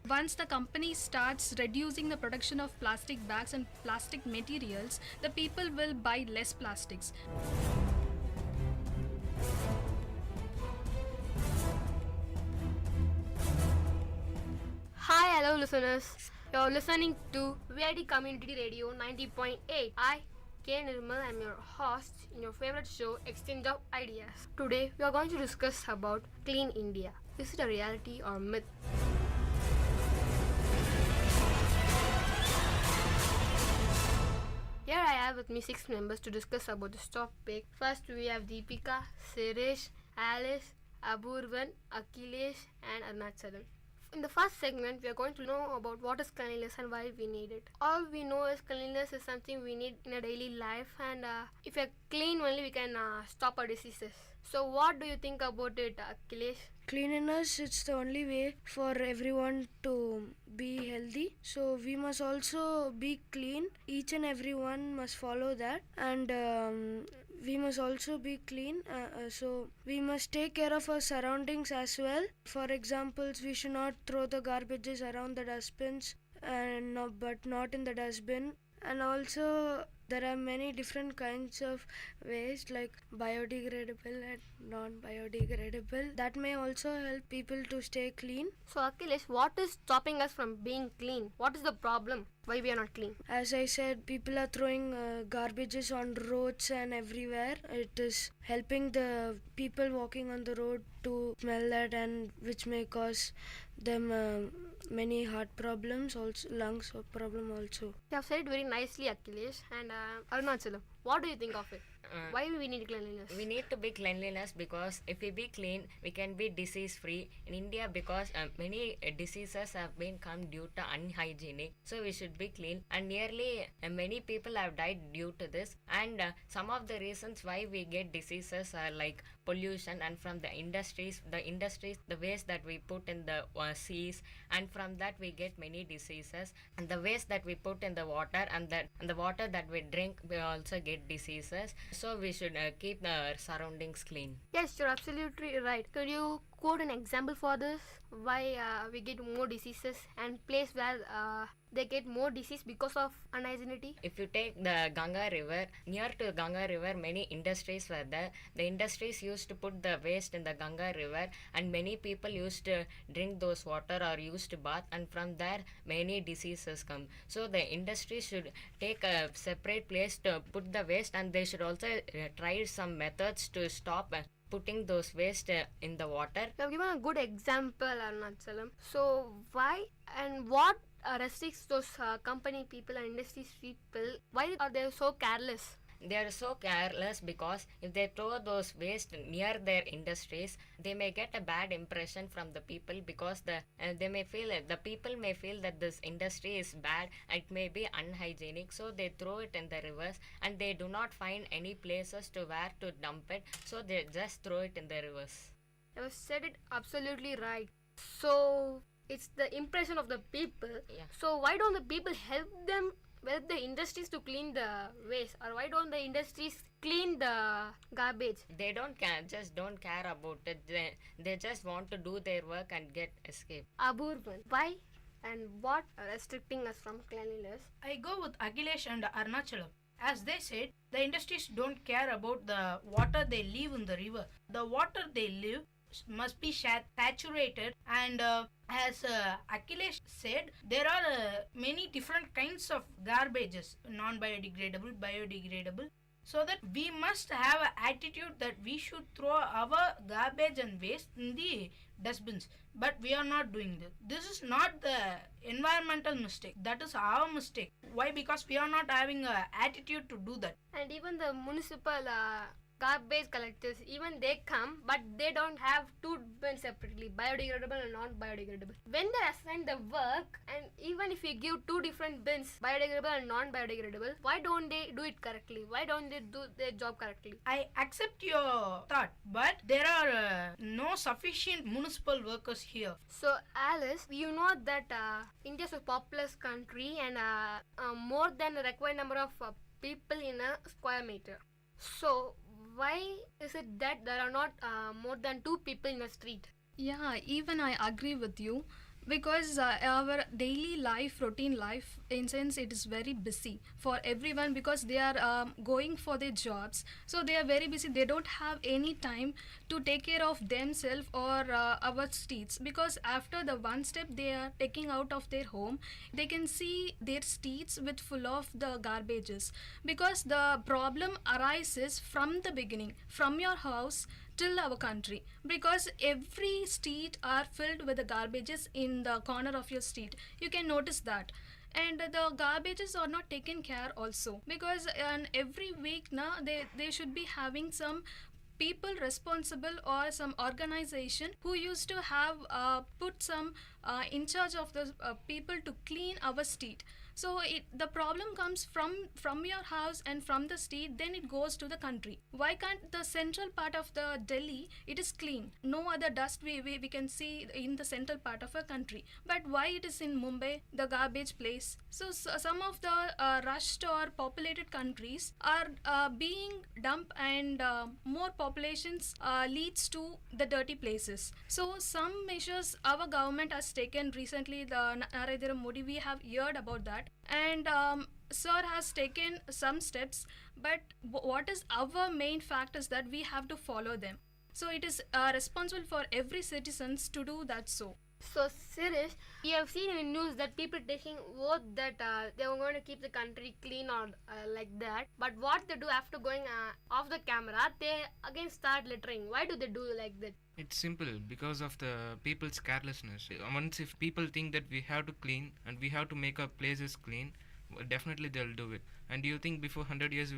Once the company starts reducing the production of plastic bags and plastic materials, the people will buy less plastics. Hi, hello listeners. You're listening to Vit Community Radio 90.8. I, K. Nirmal, am your host in your favorite show, Exchange of Ideas. Today, we are going to discuss about Clean India. Is it a reality or myth? Here I have with me 6 members to discuss about this topic. First, we have Deepika, Suresh, Alice, Abhurvan, Akhilesh, and Arunachalam. In the first segment, we are going to know about what is cleanliness and why we need it. All we know is cleanliness is something we need in a daily life, and if we are clean only, we can stop our diseases. So, what do you think about it, Akhilesh? Cleanliness is the only way for everyone to be healthy. So we must also be clean. Each and everyone must follow that, and we must also be clean. So we must take care of our surroundings as well. For examples, we should not throw the garbages around the dustbins, and but not in the dustbin. And also there are many different kinds of waste like biodegradable and non-biodegradable. That may also help people to stay clean. So Akhilesh, what is stopping us from being clean? What is the problem? Why we are not clean? As I said, people are throwing garbages on roads and everywhere. It is helping the people walking on the road to smell that, and which may cause them many heart problems, also lungs problem also. You have said it very nicely, Akhilesh. And Arunachalam, what do you think of it? Why we need cleanliness? We need to be cleanliness because if we be clean, we can be disease free in India, because many diseases have been come due to unhygienic. So we should be clean, and nearly many people have died due to this. And some of the reasons why we get diseases are like pollution, and from the industries, the waste that we put in the seas, and from that we get many diseases. And the waste that we put in the water, and the water that we drink, we also get diseases. So we should keep our surroundings clean. Yes, you're absolutely right. Could you quote an example for this? Why we get more diseases, and place where they get more disease because of unhygienity? If you take the Ganga River, near to Ganga River, many industries were there. The industries used to put the waste in the Ganga River, and many people used to drink those water or used to bath, and from there many diseases come. So the industry should take a separate place to put the waste, and they should also try some methods to stop putting those waste in the water. You have given a good example, Arunachalam. So why and what restricts those company people and industry people? Why are they so careless? They are so careless because if they throw those waste near their industries, they may get a bad impression from the people, because the people may feel that this industry is bad, it may be unhygienic, so they throw it in the rivers, and they do not find any places to where to dump it, so they just throw it in the rivers. You have said it absolutely right. So it's the impression of the people. Yeah. So why don't the people help the industries to clean the waste, or why don't the industries clean the garbage? They don't care about it. They just want to do their work and get escape. Abhurvan, why and what are restricting us from cleanliness? I go with Akhilesh and Arunachalam. As they said, the industries don't care about the water they leave in the river. The water they leave must be saturated, and as Akhilesh said, there are many different kinds of garbages, non-biodegradable, biodegradable, so that we must have an attitude that we should throw our garbage and waste in the dustbins, but we are not doing this. This is not the environmental mistake, that is our mistake. Why? Because we are not having an attitude to do that. And even the municipal garbage collectors, even they come, but they don't have two bins separately, biodegradable and non-biodegradable. When they assign the work, and even if you give two different bins, biodegradable and non-biodegradable, why don't they do it correctly? Why don't they do their job correctly? I accept your thought, but there are no sufficient municipal workers here. So, Alice, you know that India is a populous country and more than the required number of people in a square meter. So, why is it that there are not more than two people in a street? Yeah, even I agree with you, because our daily life, routine life, in sense it is very busy for everyone, because they are going for their jobs, so they are very busy. They don't have any time to take care of themselves or our streets, because after the one step they are taking out of their home, they can see their streets with full of the garbages, because the problem arises from the beginning, from your house till our country, because every street are filled with the garbages in the corner of your street. You can notice that. And the garbages are not taken care also, because every week now they should be having some people responsible or some organization who used to have put some in charge of the people to clean our street. So the problem comes from your house and from the street, then it goes to the country. Why can't the central part of the Delhi, it is clean, no other dust we can see in the central part of a country, but why it is in Mumbai, the garbage place? So some of the rushed or populated countries are being dumped, and more populations leads to the dirty places. So some measures our government has taken recently, the Narendra Modi, we have heard about that, and sir has taken some steps, but what is our main fact is that we have to follow them. So it is responsible for every citizens to do that. So Sirish, we have seen in the news that people taking oath that they are going to keep the country clean or like that. But what they do after going off the camera, they again start littering. Why do they do like that? It's simple, because of the people's carelessness. Once if people think that we have to clean and we have to make our places clean, definitely they'll do it. And do you think before 100 years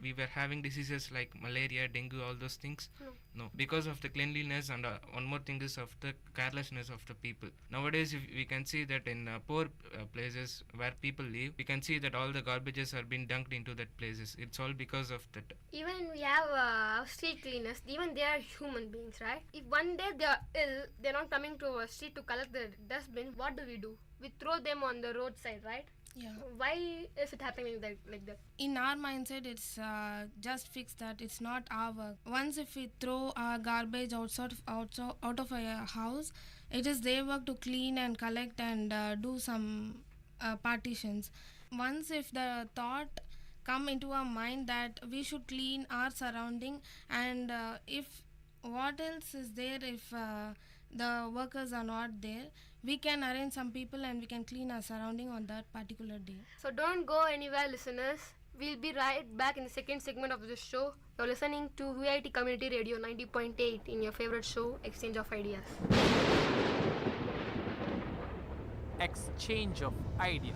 we were having diseases like malaria, dengue, all those things? No, because of the cleanliness, and one more thing is of the carelessness of the people. Nowadays we can see that in poor places where people live, we can see that all the garbages are being dumped into that places. It's all because of that. Even we have street cleaners, even they are human beings, right? If one day they are ill, they're not coming to our street to collect the dustbin, what do? We throw them on the roadside, right? Yeah. Why is it happening like that? In our mindset, it's just fixed that it's not our work. Once if we throw our garbage out of a house, it is their work to clean and collect and do some partitions. Once if the thought come into our mind that we should clean our surrounding, and if what else is there, if the workers are not there, we can arrange some people and we can clean our surrounding on that particular day. So don't go anywhere, listeners. We'll be right back in the second segment of the show. You're listening to VIT Community Radio 90.8 in your favorite show, Exchange of Ideas. Exchange of ideas.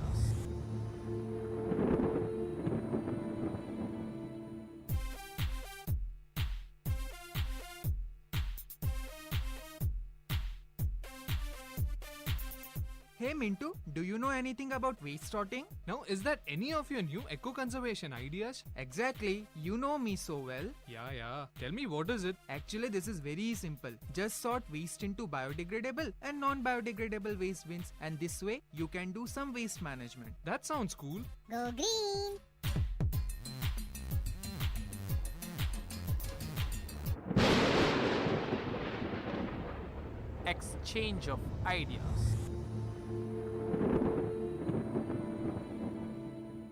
Hey Mintu, do you know anything about waste sorting? Now, is that any of your new eco-conservation ideas? Exactly, you know me so well. Yeah. Tell me, what is it? Actually, this is very simple. Just sort waste into biodegradable and non-biodegradable waste bins, and this way you can do some waste management. That sounds cool. Go green! Exchange of ideas.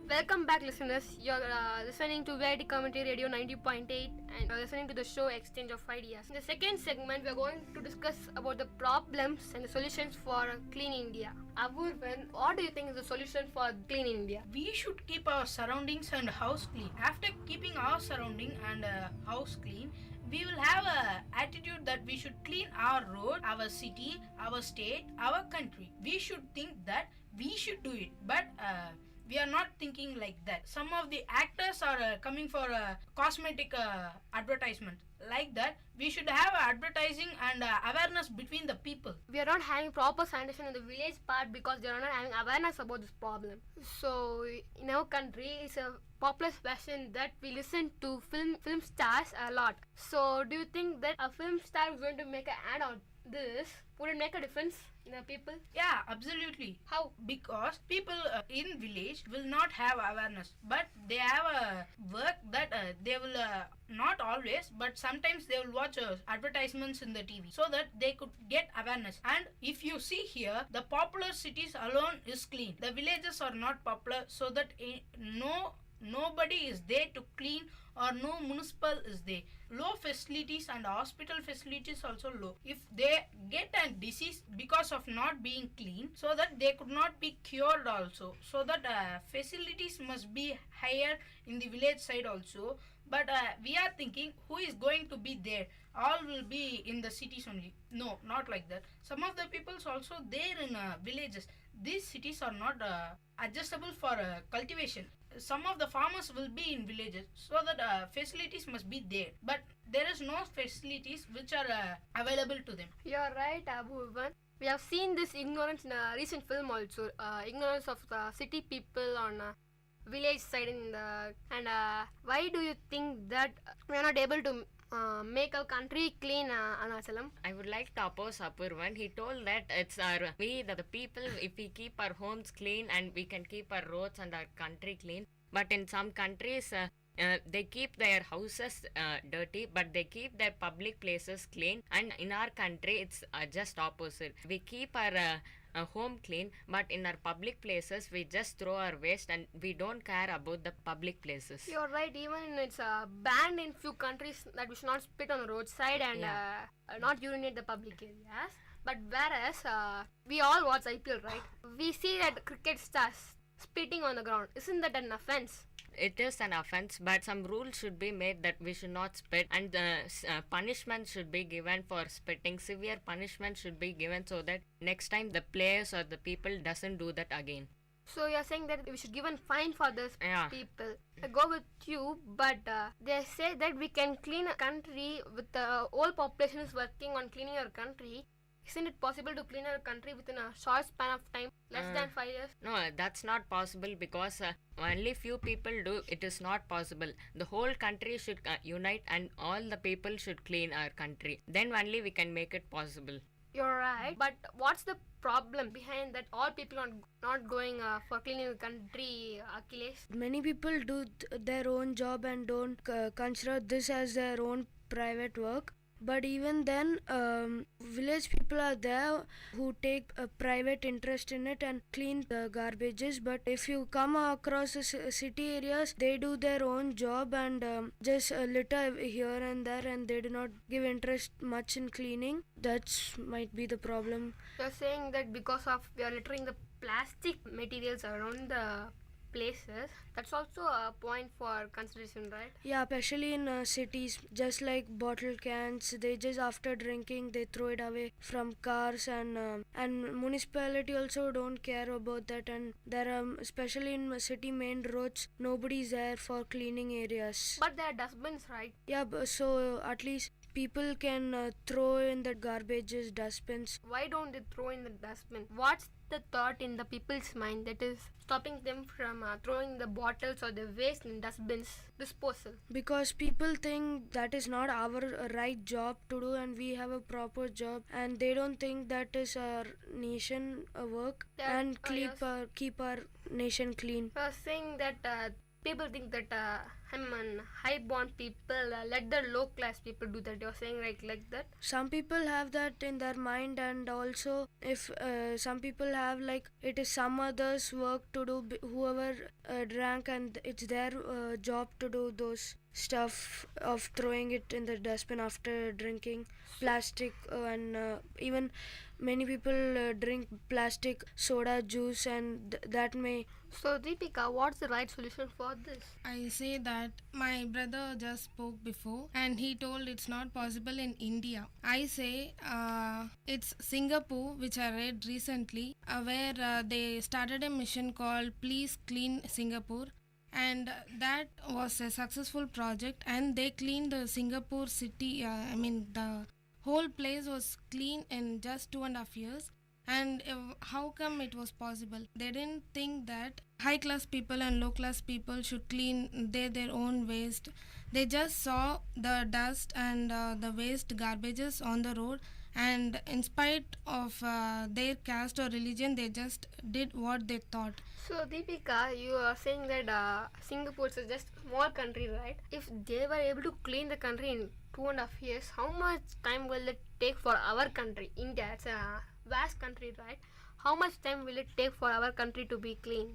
Welcome back, listeners. You're listening to VIT Community Radio 90.8 and you're listening to the show Exchange of Ideas. In the second segment, we're going to discuss about the problems and the solutions for Clean India. Apurvan, what do you think is the solution for Clean India? We should keep our surroundings and house clean. After keeping our surrounding and house clean, we will have a attitude that we should clean our road, our city, our state, our country. We should think that we should do it, but we are not thinking like that. Some of the actors are coming for cosmetic advertisement. Like that, we should have advertising and awareness between the people. We are not having proper sanitation in the village part because they are not having awareness about this problem. So in our country, it's a popular fashion that we listen to film stars a lot. So do you think that a film star is going to make an ad on this? Would it make a difference in the people? Yeah, absolutely. How? Because people in village will not have awareness, but they have a work that they will not always, but sometimes they will watch advertisements in the TV so that they could get awareness. And if you see here, the popular cities alone is clean. The villages are not popular, so that nobody is there to clean, or no municipal is there. Low facilities and hospital facilities also low. If they get a disease because of not being clean, so that they could not be cured also. So that facilities must be higher in the village side also. But we are thinking, who is going to be there? All will be in the cities only. No, not like that. Some of the peoples also there in villages. These cities are not adjustable for cultivation. Some of the farmers will be in villages, so that facilities must be there. But there is no facilities which are available to them. You are right, Abu Ivan. We have seen this ignorance in a recent film also. Ignorance of the city people on village side and why do you think that we are not able to make our country clean, Anachalam? I would like to oppose Apurvan. He told that it's the people, if we keep our homes clean and we can keep our roads and our country clean. But in some countries, they keep their houses dirty, but they keep their public places clean. And in our country, it's just opposite. We keep our home clean, but in our public places we just throw our waste and we don't care about the public places. You're right. Even it's banned in few countries that we should not spit on the roadside and not urinate the public areas. But whereas we all watch IPL, right? We see that cricket stars spitting on the ground. Isn't that an offense? It is an offense, but some rules should be made that we should not spit, and punishment should be given for spitting. Severe punishment should be given so that next time the players or the people doesn't do that again. So you're saying that we should give a fine for this people. I go with you, but they say that we can clean a country with the whole population is working on cleaning our country. Isn't it possible to clean our country within a short span of time, less than 5 years? No, that's not possible because only few people do. It is not possible. The whole country should unite and all the people should clean our country. Then only we can make it possible. You're right. But what's the problem behind that all people are not going for cleaning the country, Akhilesh? Many people do their own job and don't consider this as their own private work. But even then, village people are there who take a private interest in it and clean the garbages. But if you come across the city areas, they do their own job and just litter here and there, and they do not give interest much in cleaning. That might be the problem. You're saying that because of we are littering the plastic materials around the places, that's also a point for consideration, right? Yeah, especially in cities, just like bottle cans, they just after drinking they throw it away from cars, and municipality also don't care about that, and there are especially in city main roads nobody's there for cleaning areas. But there are dustbins, right? Yeah, so at least people can throw in the garbages, dustbins. Why don't they throw in the dustbin? What's the thought in the people's mind that is stopping them from throwing the bottles or the waste in dustbins disposal? Because people think that is not our right job to do and we have a proper job, and they don't think that is our nation work and keep our nation clean. You are saying that people think that high-born people let the low-class people do that. You're saying like that? Some people have that in their mind, and also if some people have like it is some others' work to do, whoever drank, and it's their job to do those. stuff of throwing it in the dustbin after drinking plastic, and even many people drink plastic soda juice, and that may. So, Deepika, what's the right solution for this? I say that my brother just spoke before and he told it's not possible in India. I say it's Singapore, which I read recently, where they started a mission called Please Clean Singapore. And that was a successful project, and they cleaned the Singapore city. The whole place was clean in just 2.5 years. And how come it was possible? They didn't think that high class people and low class people should clean their own waste. They just saw the dust and the waste garbages on the road, and in spite of their caste or religion, they just did what they thought. So, Deepika, you are saying that Singapore is just a small country, right? If they were able to clean the country in 2.5 years, how much time will it take for our country, India? It's a vast country, right? How much time will it take for our country to be clean?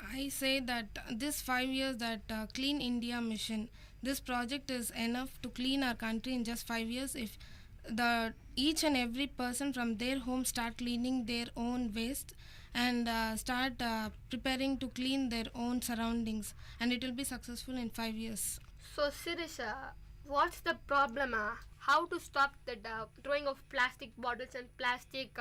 I say that this 5 years, that Clean India mission, this project is enough to clean our country in just 5 years if each and every person from their home start cleaning their own waste and start preparing to clean their own surroundings, and it will be successful in 5 years. So, Sirisha, what's the problem? How to stop the throwing of plastic bottles and plastic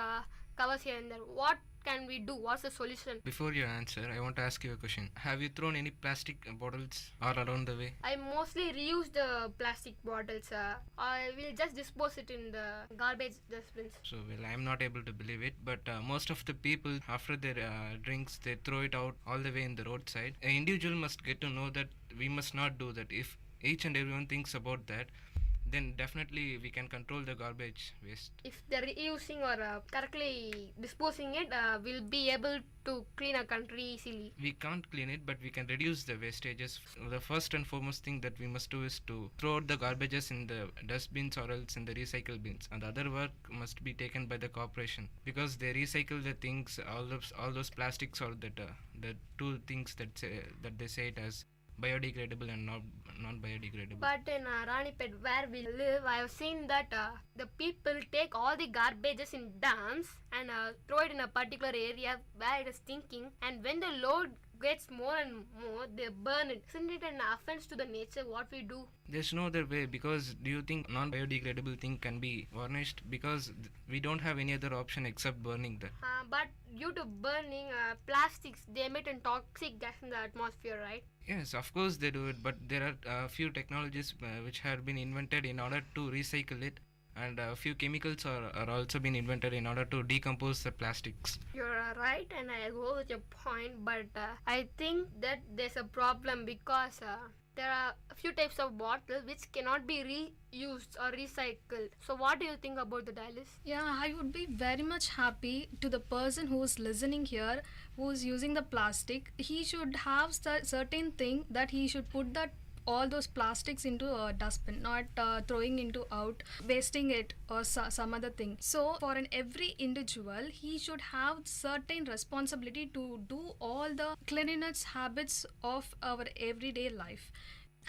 covers here and there? What can we do? What's the solution? Before you answer, I want to ask you a question. Have you thrown any plastic bottles all around the way? I mostly reuse the plastic bottles. I will just dispose it in the garbage dustbins. So, well, I'm not able to believe it, but most of the people, after their drinks, they throw it out all the way in the roadside. An individual must get to know that we must not do that. If each and everyone thinks about that, then definitely we can control the garbage waste. If they're reusing or correctly disposing it, we'll be able to clean our country easily. We can't clean it, but we can reduce the wastages. The first and foremost thing that we must do is to throw out the garbages in the dustbins or else in the recycle bins. And the other work must be taken by the corporation, because they recycle the things, all those plastics, or the two things that they say it as biodegradable and non-biodegradable. But in Ranipet, where we live, I have seen that the people take all the garbages in dumps and throw it in a particular area where it is stinking, and when the load gets more and more, they burn it. Isn't it an offense to the nature what we do? There's no other way, because do you think non-biodegradable thing can be varnished? Because we don't have any other option except burning that. But due to burning plastics, they emit a toxic gas in the atmosphere, right? Yes, of course they do it, but there are a few technologies which have been invented in order to recycle it, and a few chemicals are also been invented in order to decompose the plastics. You're right, and I go with your point, but I think that there's a problem because there are a few types of bottles which cannot be reused or recycled. So what do you think about the Dallas? Yeah, I would be very much happy to the person who is listening here, who is using the plastic. He should have certain thing that he should put that all those plastics into a dustbin, not throwing into out, wasting it or some other thing. So for every individual, he should have certain responsibility to do all the cleanliness habits of our everyday life.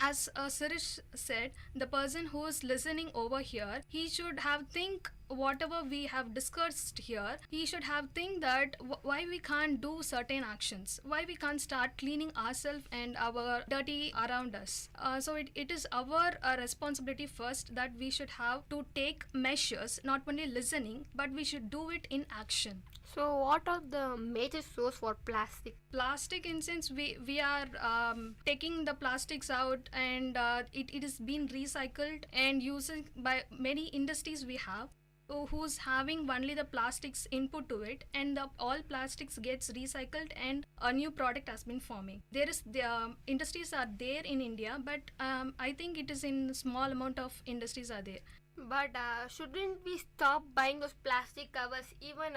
As Sirish said, the person who is listening over here, he should have think whatever we have discussed here. He should have think that why we can't do certain actions, why we can't start cleaning ourselves and our dirty around us. So it is our responsibility first that we should have to take measures, not only listening, but we should do it in action. So what are the major source for plastic? Plastic, in sense, we are taking the plastics out, and it is being recycled and using by many industries we have, who's having only the plastics input to it, and all plastics gets recycled and a new product has been forming. There is the industries are there in India, but I think it is in small amount of industries are there. But shouldn't we stop buying those plastic covers? Even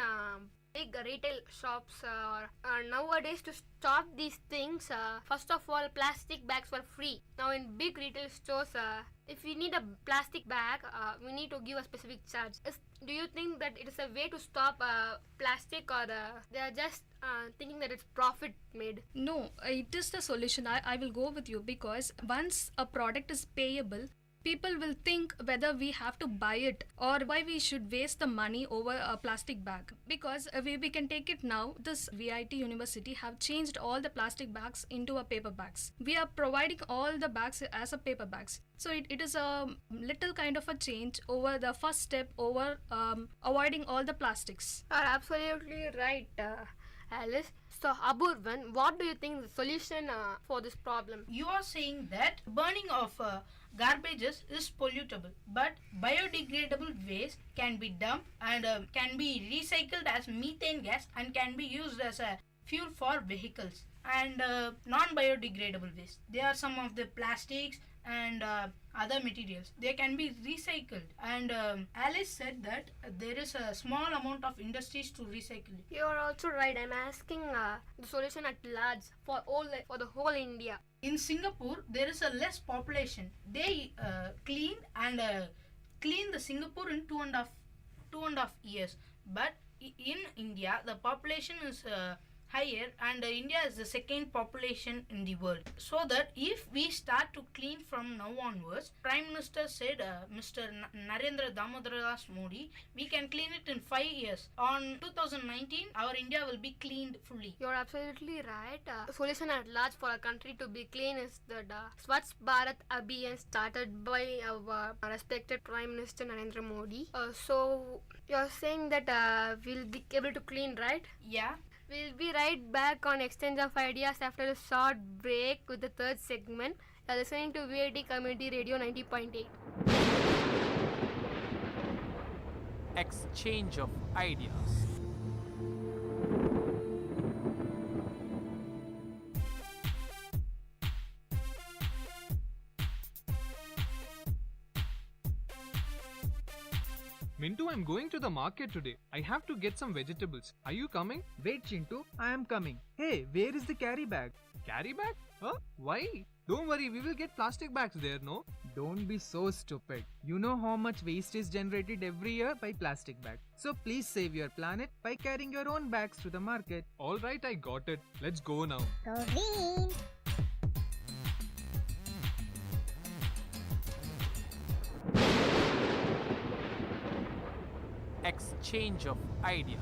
big retail shops nowadays to stop these things. First of all, plastic bags were free. Now in big retail stores, if we need a plastic bag, we need to give a specific charge. Do you think that it is a way to stop plastic, or they are just thinking that it's profit made? No, it is the solution. I will go with you, because once a product is payable, people will think whether we have to buy it or why we should waste the money over a plastic bag. Because we can take it now. This VIT University have changed all the plastic bags into a paper bags. We are providing all the bags as a paper bags. So it is a little kind of a change over the first step over avoiding all the plastics. You are absolutely right, Alice. So, Aburvan, what do you think the solution for this problem? You are saying that burning of garbages is pollutable, but biodegradable waste can be dumped and can be recycled as methane gas and can be used as a fuel for vehicles. And non-biodegradable waste, they are some of the plastics and other materials. They can be recycled. And Alice said that there is a small amount of industries to recycle it. You are also right. I'm asking the solution at large for the whole India. In Singapore, there is a less population. They clean the Singapore in two and a half years. But in India, the population is higher, and India is the second population in the world. So that if we start to clean from now onwards, Prime Minister said, Mr. Narendra Damodar Das Modi, we can clean it in 5 years. On 2019, our India will be cleaned fully. You're absolutely right. The solution at large for a country to be clean is that Swachh Bharat Abhiyan started by our respected Prime Minister Narendra Modi. So you're saying that we'll be able to clean, right? Yeah. We'll be right back on Exchange of Ideas after a short break with the third segment. You're listening to VIT Community Radio 90.8. Exchange of Ideas. Mintu, I'm going to the market today. I have to get some vegetables. Are you coming? Wait, Chintu, I am coming. Hey, where is the carry bag? Carry bag? Huh? Why? Don't worry, we will get plastic bags there, no? Don't be so stupid. You know how much waste is generated every year by plastic bags. So please save your planet by carrying your own bags to the market. Alright, I got it. Let's go now. Go green. Exchange of Ideas.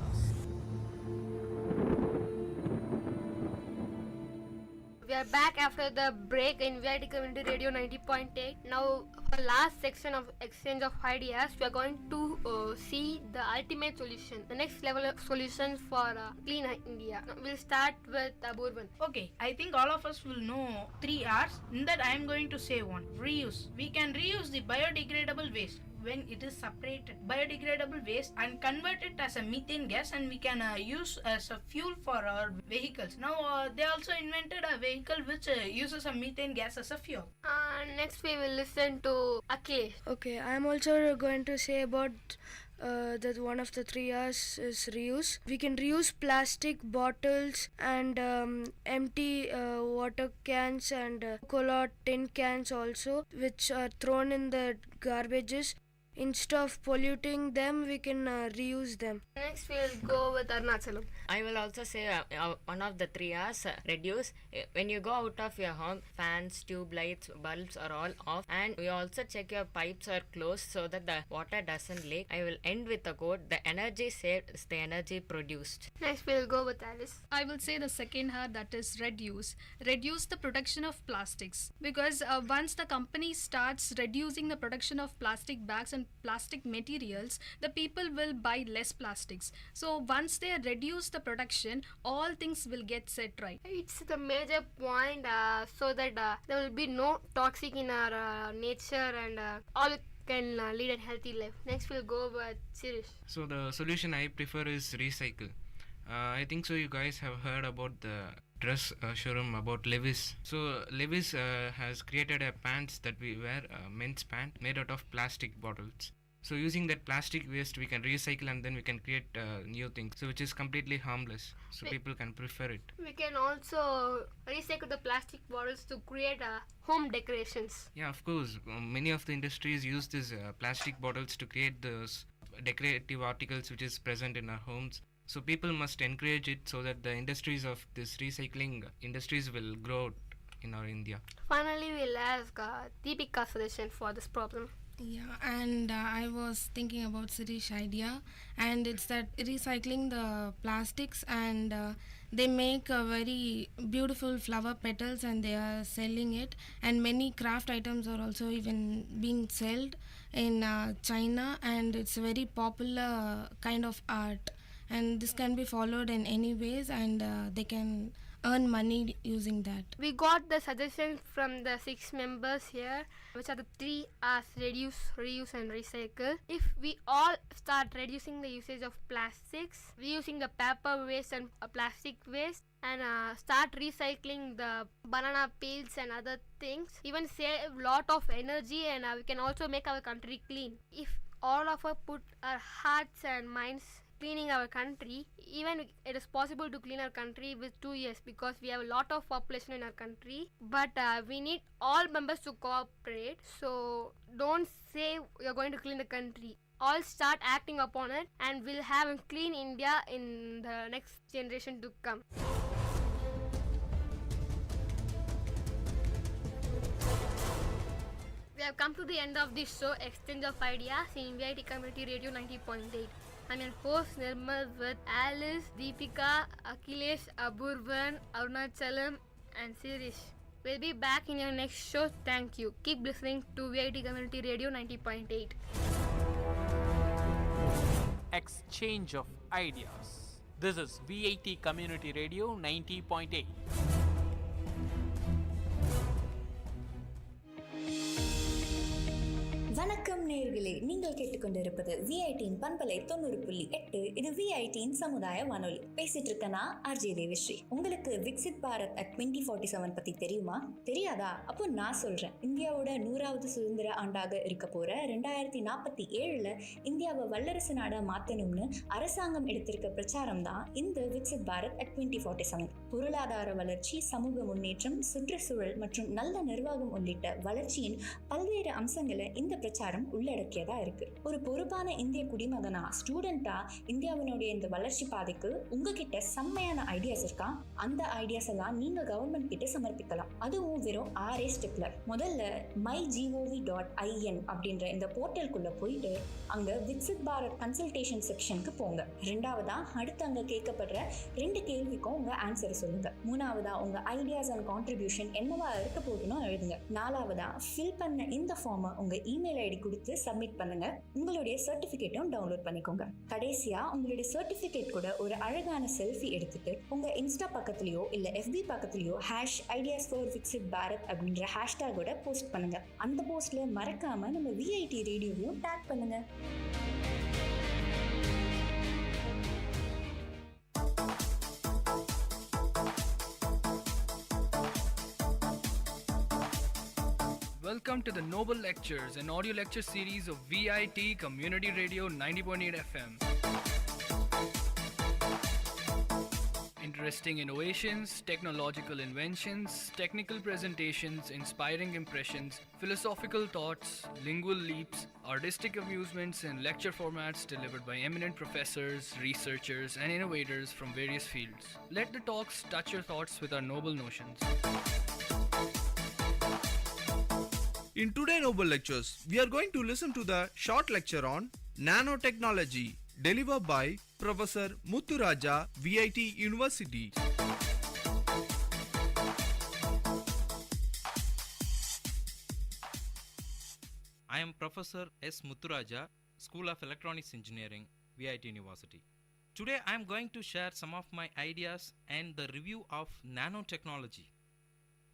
We are back after the break in VIT Community Radio 90.8. Now, for last section of Exchange of Ideas, we are going to see the ultimate solution, the next level of solutions for clean India. Now, we'll start with Aburvan. Okay, I think all of us will know 3 R's. In that, I am going to say one. Reuse. We can reuse the biodegradable waste when it is separated, biodegradable waste, and convert it as a methane gas, and we can use as a fuel for our vehicles. Now they also invented a vehicle which uses a methane gas as a fuel. Next we will listen to Akhilesh. Okay, I am also going to say about that one of the 3 R's is reuse. We can reuse plastic bottles and empty water cans and Coca-Cola tin cans also, which are thrown in the garbages. Instead of polluting them, we can reuse them. Next we'll go with Arnachalam. I will also say one of the 3 R's, reduce. When you go out of your home, fans, tube lights, bulbs are all off, and you also check your pipes are closed so that the water doesn't leak. I will end with a quote: the energy saved is the energy produced. Next we'll go with Alice. I will say the second R, that is reduce. Reduce the production of plastics, because once the company starts reducing the production of plastic bags and plastic materials, the people will buy less plastics. So once they reduce the production, all things will get set right. It's the major point, so that there will be no toxic in our nature, and all can lead a healthy life. Next we'll go with Sirish. So the solution I prefer is recycle. I think so you guys have heard about the dress showroom about Levi's. So Levi's has created a pants that we wear, men's pant made out of plastic bottles. So using that plastic waste, we can recycle and then we can create new things, so which is completely harmless. So people can prefer it. We can also recycle the plastic bottles to create home decorations. Yeah, of course. Many of the industries use these plastic bottles to create those decorative articles which is present in our homes. So people must encourage it so that the industries of this recycling industries will grow in our India. Finally, we'll ask Deepika's suggestion for this problem. Yeah, and I was thinking about Sirish idea, and it's that recycling the plastics, and they make a very beautiful flower petals and they are selling it, and many craft items are also even being sold in China, and it's a very popular kind of art, and this can be followed in any ways, and they can earn money using that. We got the suggestions from the 6 members here, which are the 3 R's: reduce, reuse and recycle. If we all start reducing the usage of plastics, reusing the paper waste and plastic waste, and start recycling the banana peels and other things, even save a lot of energy, and we can also make our country clean. If all of us put our hearts and minds cleaning our country, even it is possible to clean our country with 2 years, because we have a lot of population in our country, but we need all members to cooperate. So don't say you're going to clean the country, all start acting upon it, and we'll have a clean India in the next generation to come. We have come to the end of this show, Exchange of Ideas, in VIT Community Radio 90.8. I'm your host Nirmal with Alice, Deepika, Akhilesh, Aburvan, Arunachalam and Sirish. We'll be back in your next show. Thank you. Keep listening to VIT Community Radio 90.8. Exchange of Ideas. This is VIT Community Radio 90.8. வணக்கம் நேயர்களே, நீங்கள் கேட்டுக்கொண்டிருப்பது விஐடியின் பண்பலை 90.8. இது விஐடியின் சமுதாய வானொலி. பேசிட்டு இருக்கனா ஆர்ஜே தேவிஸ்ரீ. உங்களுக்கு விக்சித் பாரத் அட் 2047 பத்தி தெரியுமா? தெரியாதா? அப்போ நான் சொல்றேன். இந்தியாவோட 100வது சுதந்திர ஆண்டாக இருக்க போற 2047ல இந்தியாவை வல்லரசு நாடா மாத்தணும்னு அரசாங்கம் எடுத்திருக்க பிரச்சாரம் தான் இந்த விக்சித் பாரத் அட் 2047. பொருளாதார வளர்ச்சி, சமூக முன்னேற்றம், சுற்றுச்சூழல் மற்றும் நல்ல நிர்வாகம் உள்ளிட்ட வளர்ச்சியின் பல்வேறு அம்சங்களை இந்த பிரச்சாரம் உள்ளடக்கியதா இருக்கு. ஒரு பொறுப்பான இந்திய குடிமகனா, ஸ்டூடெண்டா இந்தியாவினுடைய இந்த வளர்ச்சி பாதைக்கு உங்ககிட்ட செம்மையான ஐடியாஸ் இருக்கா? அந்த ஐடியாஸ் எல்லாம் நீங்க கவர்மெண்ட் கிட்ட சமர்ப்பிக்கலாம். அதுவும் வெறும் 6 ஸ்டெப்ல. முதல்ல mygov.in அப்படின்ற இந்த போர்ட்டலுக்குள்ள போயிட்டு அங்க விக்சித் பாரத் கன்சல்டேஷன் செக்ஷனுக்கு போங்க. ரெண்டாவதா அடுத்து அங்க கேட்கப்படுற 2 கேள்விக்கும் உங்க ஆன்சர் சொல்லுங்க. மூணாவதா உங்க ஐடியாஸ் அண்ட் கான்ட்ரிபியூஷன் என்னவா இருக்க போதுன்னு எழுதுங்க. நாலாவதா ஃபில் பண்ண இந்த ஃபார்மை உங்க இமெயில் ஐடி கொடுத்து சப்மிட் பண்ணுங்க. உங்களுடைய சர்டிபிகேட்டும் டவுன்லோட் பண்ணிக்கோங்க. கடைசியா உங்களுடைய சர்டிபிகேட் கூட ஒரு அழகான செல்ஃபி எடுத்துட்டு உங்க இன்ஸ்டா பக்கத்துலயோ இல்ல FB பக்கத்துலயோ #ideas4viksitbharat அப்படின்ற ஹேஷ்டேகோட போஸ்ட் பண்ணுங்க. அந்த போஸ்ட்ல மறக்காம நம்ம VIT ரேடியோவையும் டேக் பண்ணுங்க. Welcome to the Noble Lectures, an audio lecture series of VIT Community Radio 90.8 FM. Interesting innovations, technological inventions, technical presentations, inspiring impressions, philosophical thoughts, lingual leaps, artistic amusements, and lecture formats delivered by eminent professors, researchers, and innovators from various fields. Let the talks touch your thoughts with our noble notions. In today's Noble Lectures, we are going to listen to the short lecture on nanotechnology delivered by Professor Muthuraja, VIT University. I am Professor S. Muthuraja, School of Electronics Engineering, VIT University. Today I am going to share some of my ideas and the review of nanotechnology.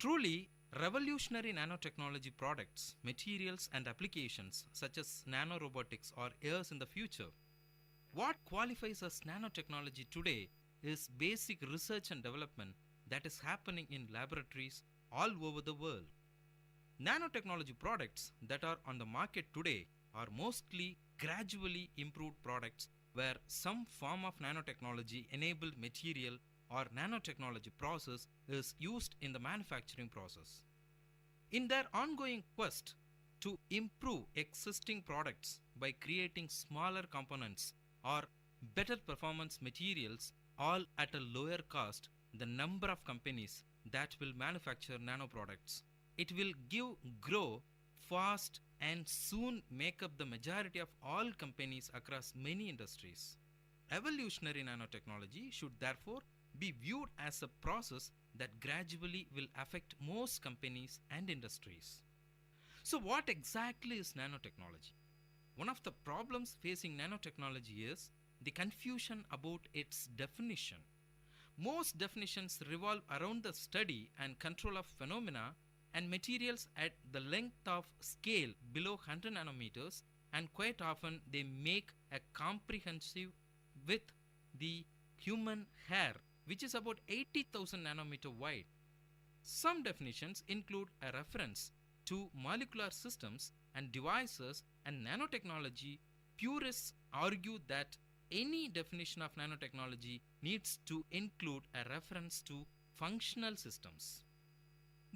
Truly, revolutionary nanotechnology products, materials and applications such as nanorobotics are heirs in the future. What qualifies as nanotechnology today is basic research and development that is happening in laboratories all over the world. Nanotechnology products that are on the market today are mostly gradually improved products where some form of nanotechnology enabled material or nanotechnology process is used in the manufacturing process. In their ongoing quest to improve existing products by creating smaller components or better performance materials, all at a lower cost, the number of companies that will manufacture nano products, it will grow fast and soon make up the majority of all companies across many industries. Evolutionary nanotechnology should therefore be viewed as a process that gradually will affect most companies and industries. So what exactly is nanotechnology? One of the problems facing nanotechnology is the confusion about its definition. Most definitions revolve around the study and control of phenomena and materials at the length of scale below 100 nanometers, and quite often they make a comprehensive with the human hair, which is about 80,000 nanometer wide. Some definitions include a reference to molecular systems and devices, and nanotechnology purists argue that any definition of nanotechnology needs to include a reference to functional systems.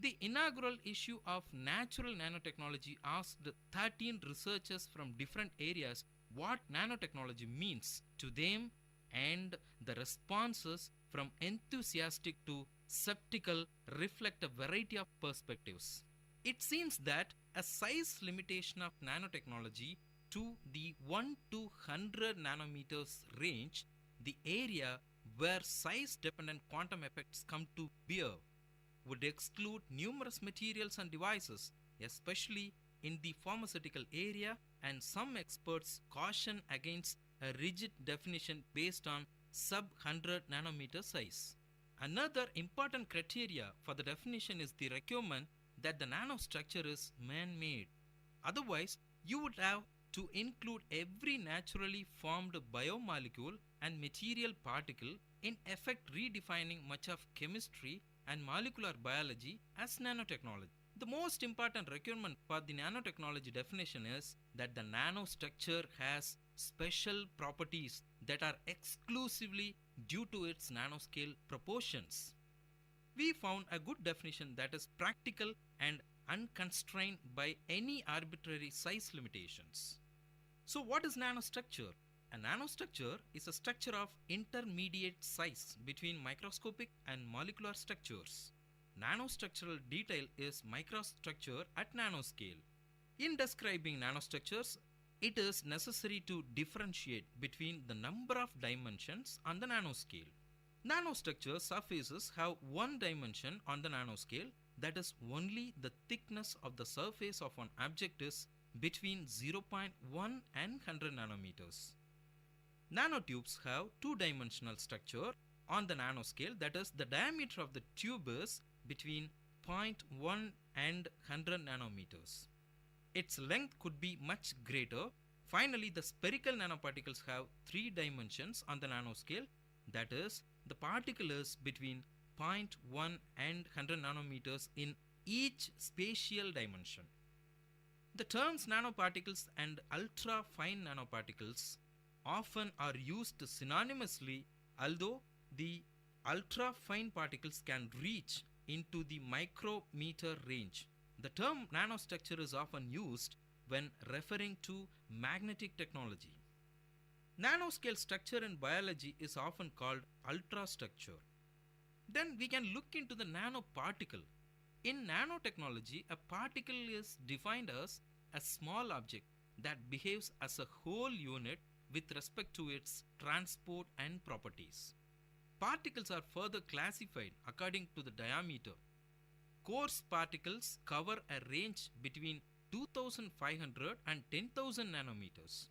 The inaugural issue of natural nanotechnology asked 13 researchers from different areas what nanotechnology means to them, and the responses from enthusiastic to skeptical reflect a variety of perspectives. It seems that a size limitation of nanotechnology to the 1 to 100 nanometers range, the area where size-dependent quantum effects come to bear, would exclude numerous materials and devices, especially in the pharmaceutical area, and some experts caution against a rigid definition based on sub-100 nanometer size. Another important criteria for the definition is the requirement that the nanostructure is man-made. Otherwise, you would have to include every naturally formed biomolecule and material particle, in effect redefining much of chemistry and molecular biology as nanotechnology. The most important requirement for the nanotechnology definition is that the nanostructure has special properties that are exclusively due to its nanoscale proportions. We found a good definition that is practical and unconstrained by any arbitrary size limitations. So what is nanostructure? A nanostructure is a structure of intermediate size between microscopic and molecular structures. Nanostructural detail is microstructure at nanoscale. In describing nanostructures, it is necessary to differentiate between the number of dimensions on the nanoscale. Nanostructure surfaces have one dimension on the nanoscale, that is only the thickness of the surface of an object is between 0.1 and 100 nanometers. Nanotubes have two-dimensional structure on the nanoscale, that is the diameter of the tube is between 0.1 and 100 nanometers. Its length could be much greater. Finally, the spherical nanoparticles have three dimensions on the nanoscale, that is the particle is between 0.1 and 100 nanometers in each spatial dimension. The terms nanoparticles and ultra-fine nanoparticles often are used synonymously, although the ultra-fine particles can reach into the micrometer range. The term nanostructure is often used when referring to magnetic technology. Nanoscale structure in biology is often called ultrastructure. Then we can look into the nanoparticle. In nanotechnology, a particle is defined as a small object that behaves as a whole unit with respect to its transport and properties. Particles are further classified according to the diameter. Coarse particles cover a range between 2500 and 10,000 nanometers.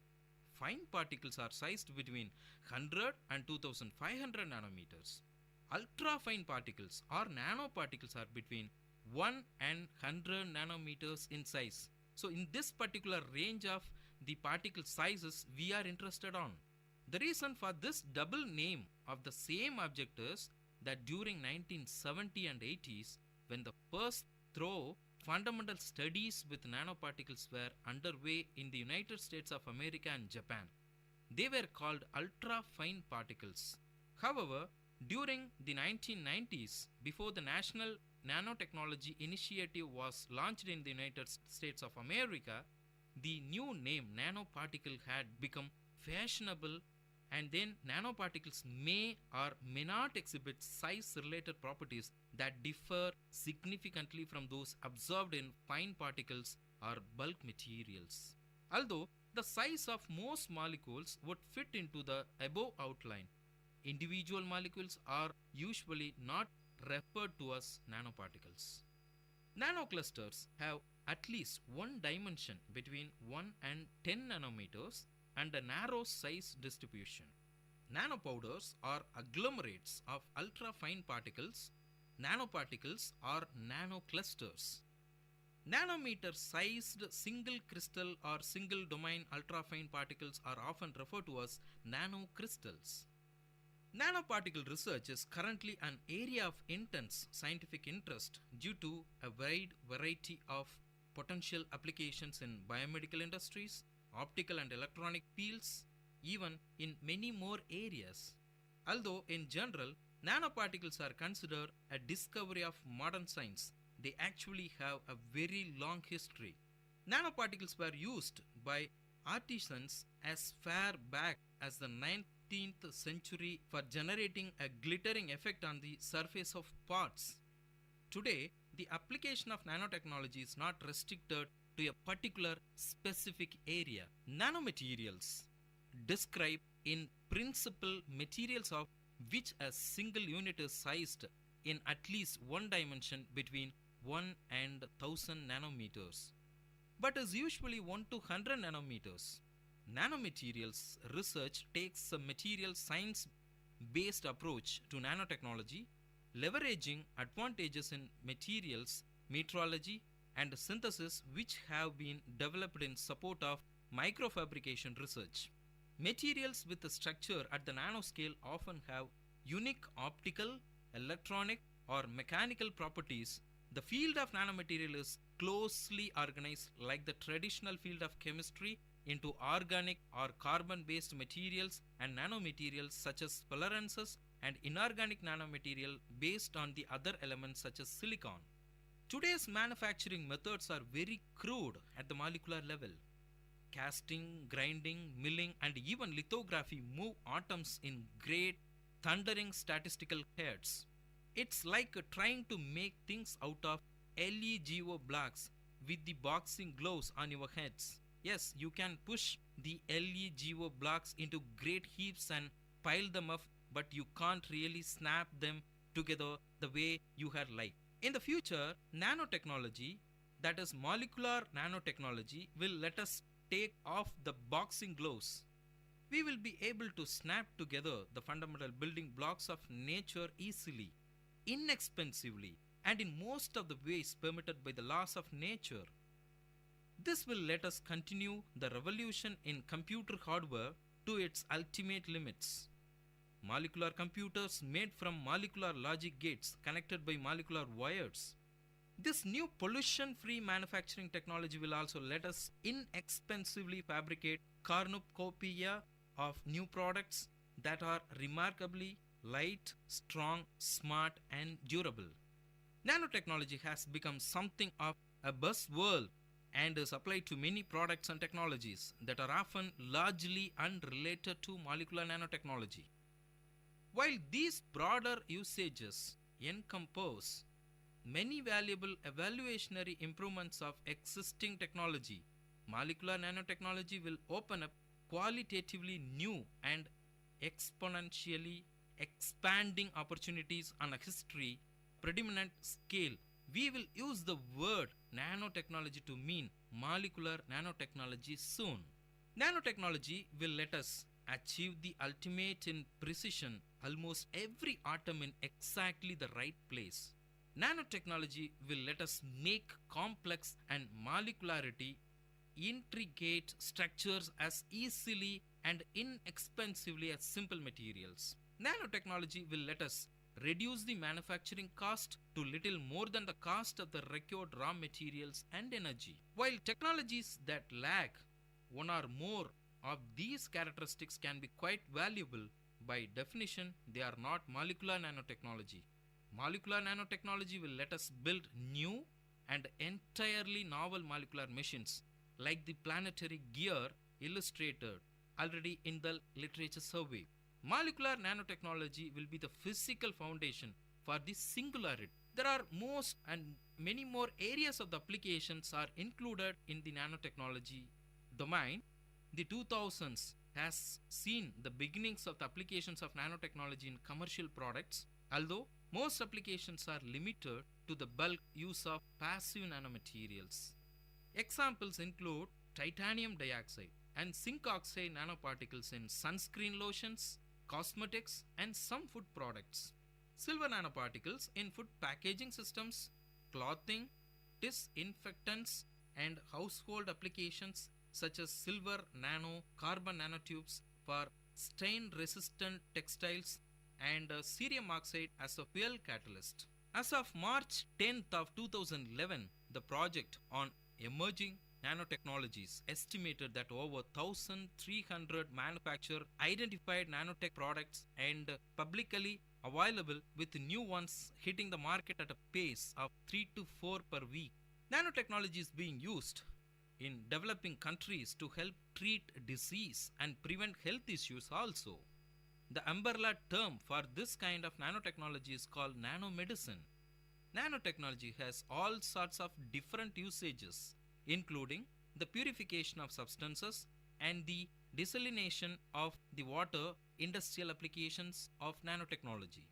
Fine particles are sized between 100 and 2500 nanometers. Ultra-fine particles or nanoparticles are between 1 and 100 nanometers in size. So in this particular range of the particle sizes we are interested on. The reason for this double name of the same object is that during 1970 and 80s, when the first throw fundamental studies with nanoparticles were underway in the United States of America and Japan. They were called ultra-fine particles. However, during the 1990s, before the National Nanotechnology Initiative was launched in the United States of America, the new name nanoparticle had become fashionable, and then nanoparticles may or may not exhibit size-related properties that differ significantly from those observed in fine particles or bulk materials. Although the size of most molecules would fit into the above outline, individual molecules are usually not referred to as nanoparticles. Nanoclusters have at least one dimension between 1 and 10 nanometers and a narrow size distribution. Nanopowders are agglomerates of ultra-fine particles. Nanoparticles are nanoclusters. Nanometer-sized single crystal or single domain ultra-fine particles are often referred to as nanocrystals. Nanoparticle research is currently an area of intense scientific interest due to a wide variety of potential applications in biomedical industries, optical and electronic fields, even in many more areas. Although in general, nanoparticles are considered a discovery of modern science, they actually have a very long history. Nanoparticles were used by artisans as far back as the 19th century for generating a glittering effect on the surface of parts. Today, the application of nanotechnology is not restricted to a particular specific area. Nanomaterials describe in principle materials of which a single unit is sized in at least one dimension between 1 and 1000 nanometers, but is usually 1 to 100 nanometers. Nanomaterials research takes a material science based approach to nanotechnology, leveraging advantages in materials, metrology, and synthesis which have been developed in support of microfabrication research. Materials with a structure at the nanoscale often have unique optical, electronic, or mechanical properties. The field of nanomaterial is closely organized like the traditional field of chemistry into organic or carbon-based materials and nanomaterials such as fluorescence and inorganic nanomaterial based on the other elements such as silicon. Today's manufacturing methods are very crude at the molecular level. Casting, grinding, milling, and even lithography move atoms in great, thundering statistical heads. It's like trying to make things out of LEGO blocks with the boxing gloves on your heads. Yes, you can push the LEGO blocks into great heaps and pile them up, but you can't really snap them together the way you had liked. In the future, nanotechnology, that is molecular nanotechnology, will let us take off the boxing gloves. We will be able to snap together the fundamental building blocks of nature easily, inexpensively, and in most of the ways permitted by the laws of nature. This will let us continue the revolution in computer hardware to its ultimate limits. Molecular computers made from molecular logic gates connected by molecular wires. This new pollution-free manufacturing technology will also let us inexpensively fabricate cornucopia of new products that are remarkably light, strong, smart, and durable. Nanotechnology has become something of a buzzword and is applied to many products and technologies that are often largely unrelated to molecular nanotechnology. While these broader usages encompass many valuable evaluationary improvements of existing technology, molecular nanotechnology will open up qualitatively new and exponentially expanding opportunities on a history predominant scale. We will use the word nanotechnology to mean molecular nanotechnology soon. Nanotechnology will let us achieve the ultimate in precision, almost every atom in exactly the right place. Nanotechnology will let us make complex and molecularity intricate structures as easily and inexpensively as simple materials. Nanotechnology will let us reduce the manufacturing cost to little more than the cost of the required raw materials and energy. While technologies that lack one or more of these characteristics can be quite valuable, by definition, they are not molecular nanotechnology. Molecular nanotechnology will let us build new and entirely novel molecular machines like the planetary gear illustrated already in the literature survey. Molecular nanotechnology will be the physical foundation for the singularity. There are most and many more areas of the applications are included in the nanotechnology domain. The 2000s has seen the beginnings of the applications of nanotechnology in commercial products, although most applications are limited to the bulk use of passive nanomaterials. Examples include titanium dioxide and zinc oxide nanoparticles in sunscreen lotions, cosmetics, and some food products. Silver nanoparticles in food packaging systems, clothing, disinfectants, and household applications such as silver nano carbon nanotubes for stain resistant textiles and cerium oxide as a fuel catalyst. As of March 10th of 2011, the project on emerging nanotechnologies estimated that over 1,300 manufactured identified nanotech products and publicly available, with new ones hitting the market at a pace of 3 to 4 per week. Nanotechnology is being used in developing countries to help treat disease and prevent health issues also. The umbrella term for this kind of nanotechnology is called nanomedicine. Nanotechnology has all sorts of different usages, including the purification of substances and the desalination of the water, industrial applications of nanotechnology.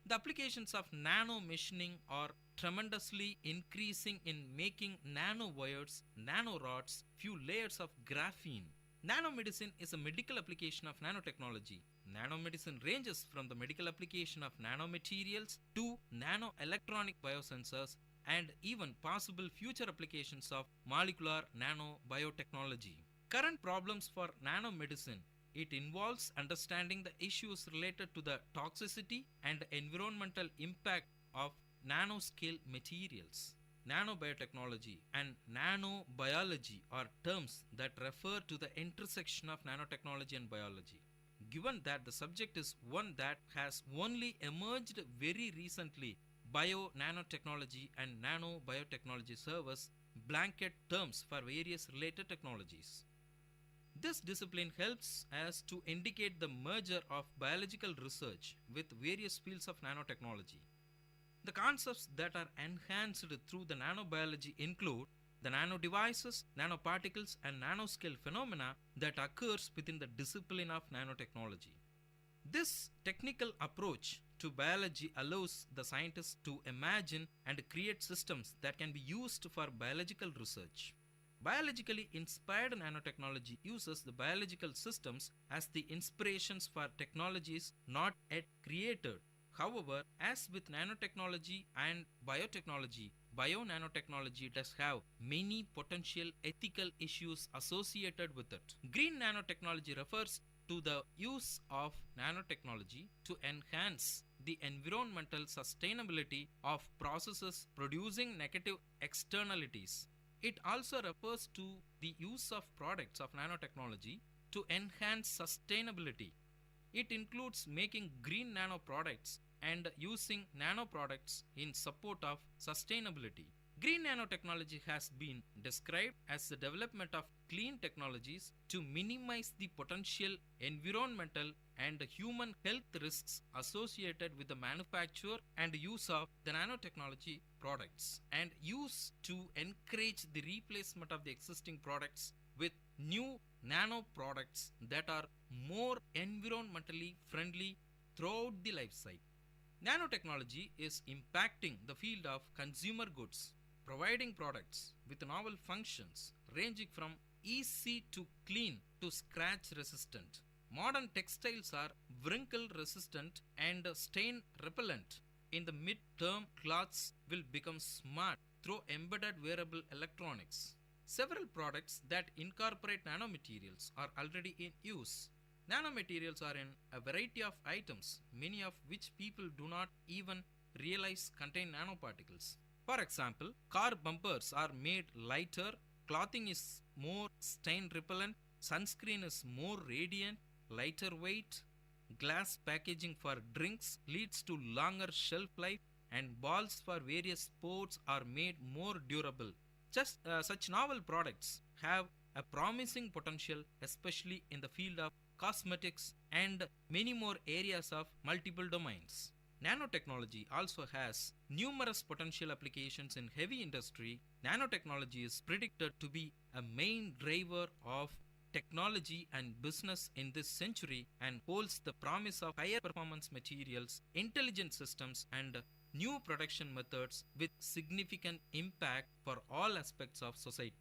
The applications of nano machining are tremendously increasing in making nanowires, nanorods, few layers of graphene. Nanomedicine is a medical application of nanotechnology. Nanomedicine ranges from the medical application of nanomaterials to nanoelectronic biosensors and even possible future applications of molecular nanobiotechnology. Current problems for nanomedicine: it involves understanding the issues related to the toxicity and environmental impact of nanoscale materials. Nanobiotechnology and nanobiology are terms that refer to the intersection of nanotechnology and biology. Given that the subject is one that has only emerged very recently, bio-nanotechnology and nanobiotechnology serve as blanket terms for various related technologies. This discipline helps us to indicate the merger of biological research with various fields of nanotechnology. The concepts that are enhanced through the nanobiology include the nanodevices, nanoparticles, and nanoscale phenomena that occurs within the discipline of nanotechnology. This technical approach to biology allows the scientists to imagine and create systems that can be used for biological research. Biologically inspired nanotechnology uses the biological systems as the inspirations for technologies not yet created. However, as with nanotechnology and biotechnology, bio-nanotechnology does have many potential ethical issues associated with it. Green nanotechnology refers to the use of nanotechnology to enhance the environmental sustainability of processes producing negative externalities. It also refers to the use of products of nanotechnology to enhance sustainability. It includes making green nano products and using nanoproducts in support of sustainability. Green nanotechnology has been described as the development of clean technologies to minimize the potential environmental and human health risks associated with the manufacture and use of the nanotechnology products, and use to encourage the replacement of the existing products with new nano products that are more environmentally friendly throughout the life cycle. Nanotechnology is impacting the field of consumer goods, providing products with novel functions ranging from easy to clean to scratch resistant. Modern textiles are wrinkle resistant and stain repellent. In the mid-term, cloths will become smart through embedded wearable electronics. Several products that incorporate nanomaterials are already in use. Nanomaterials are in a variety of items, many of which people do not even realize contain nanoparticles. For example, car bumpers are made lighter, clothing is more stain repellent, sunscreen is more radiant, lighter weight, glass packaging for drinks leads to longer shelf life, and balls for various sports are made more durable. Just such novel products have a promising potential, especially in the field of cosmetics and many more areas of multiple domains. Nanotechnology also has numerous potential applications in heavy industry. Nanotechnology is predicted to be a main driver of technology and business in this century and holds the promise of higher performance materials, intelligent systems, and new production methods with significant impact for all aspects of society.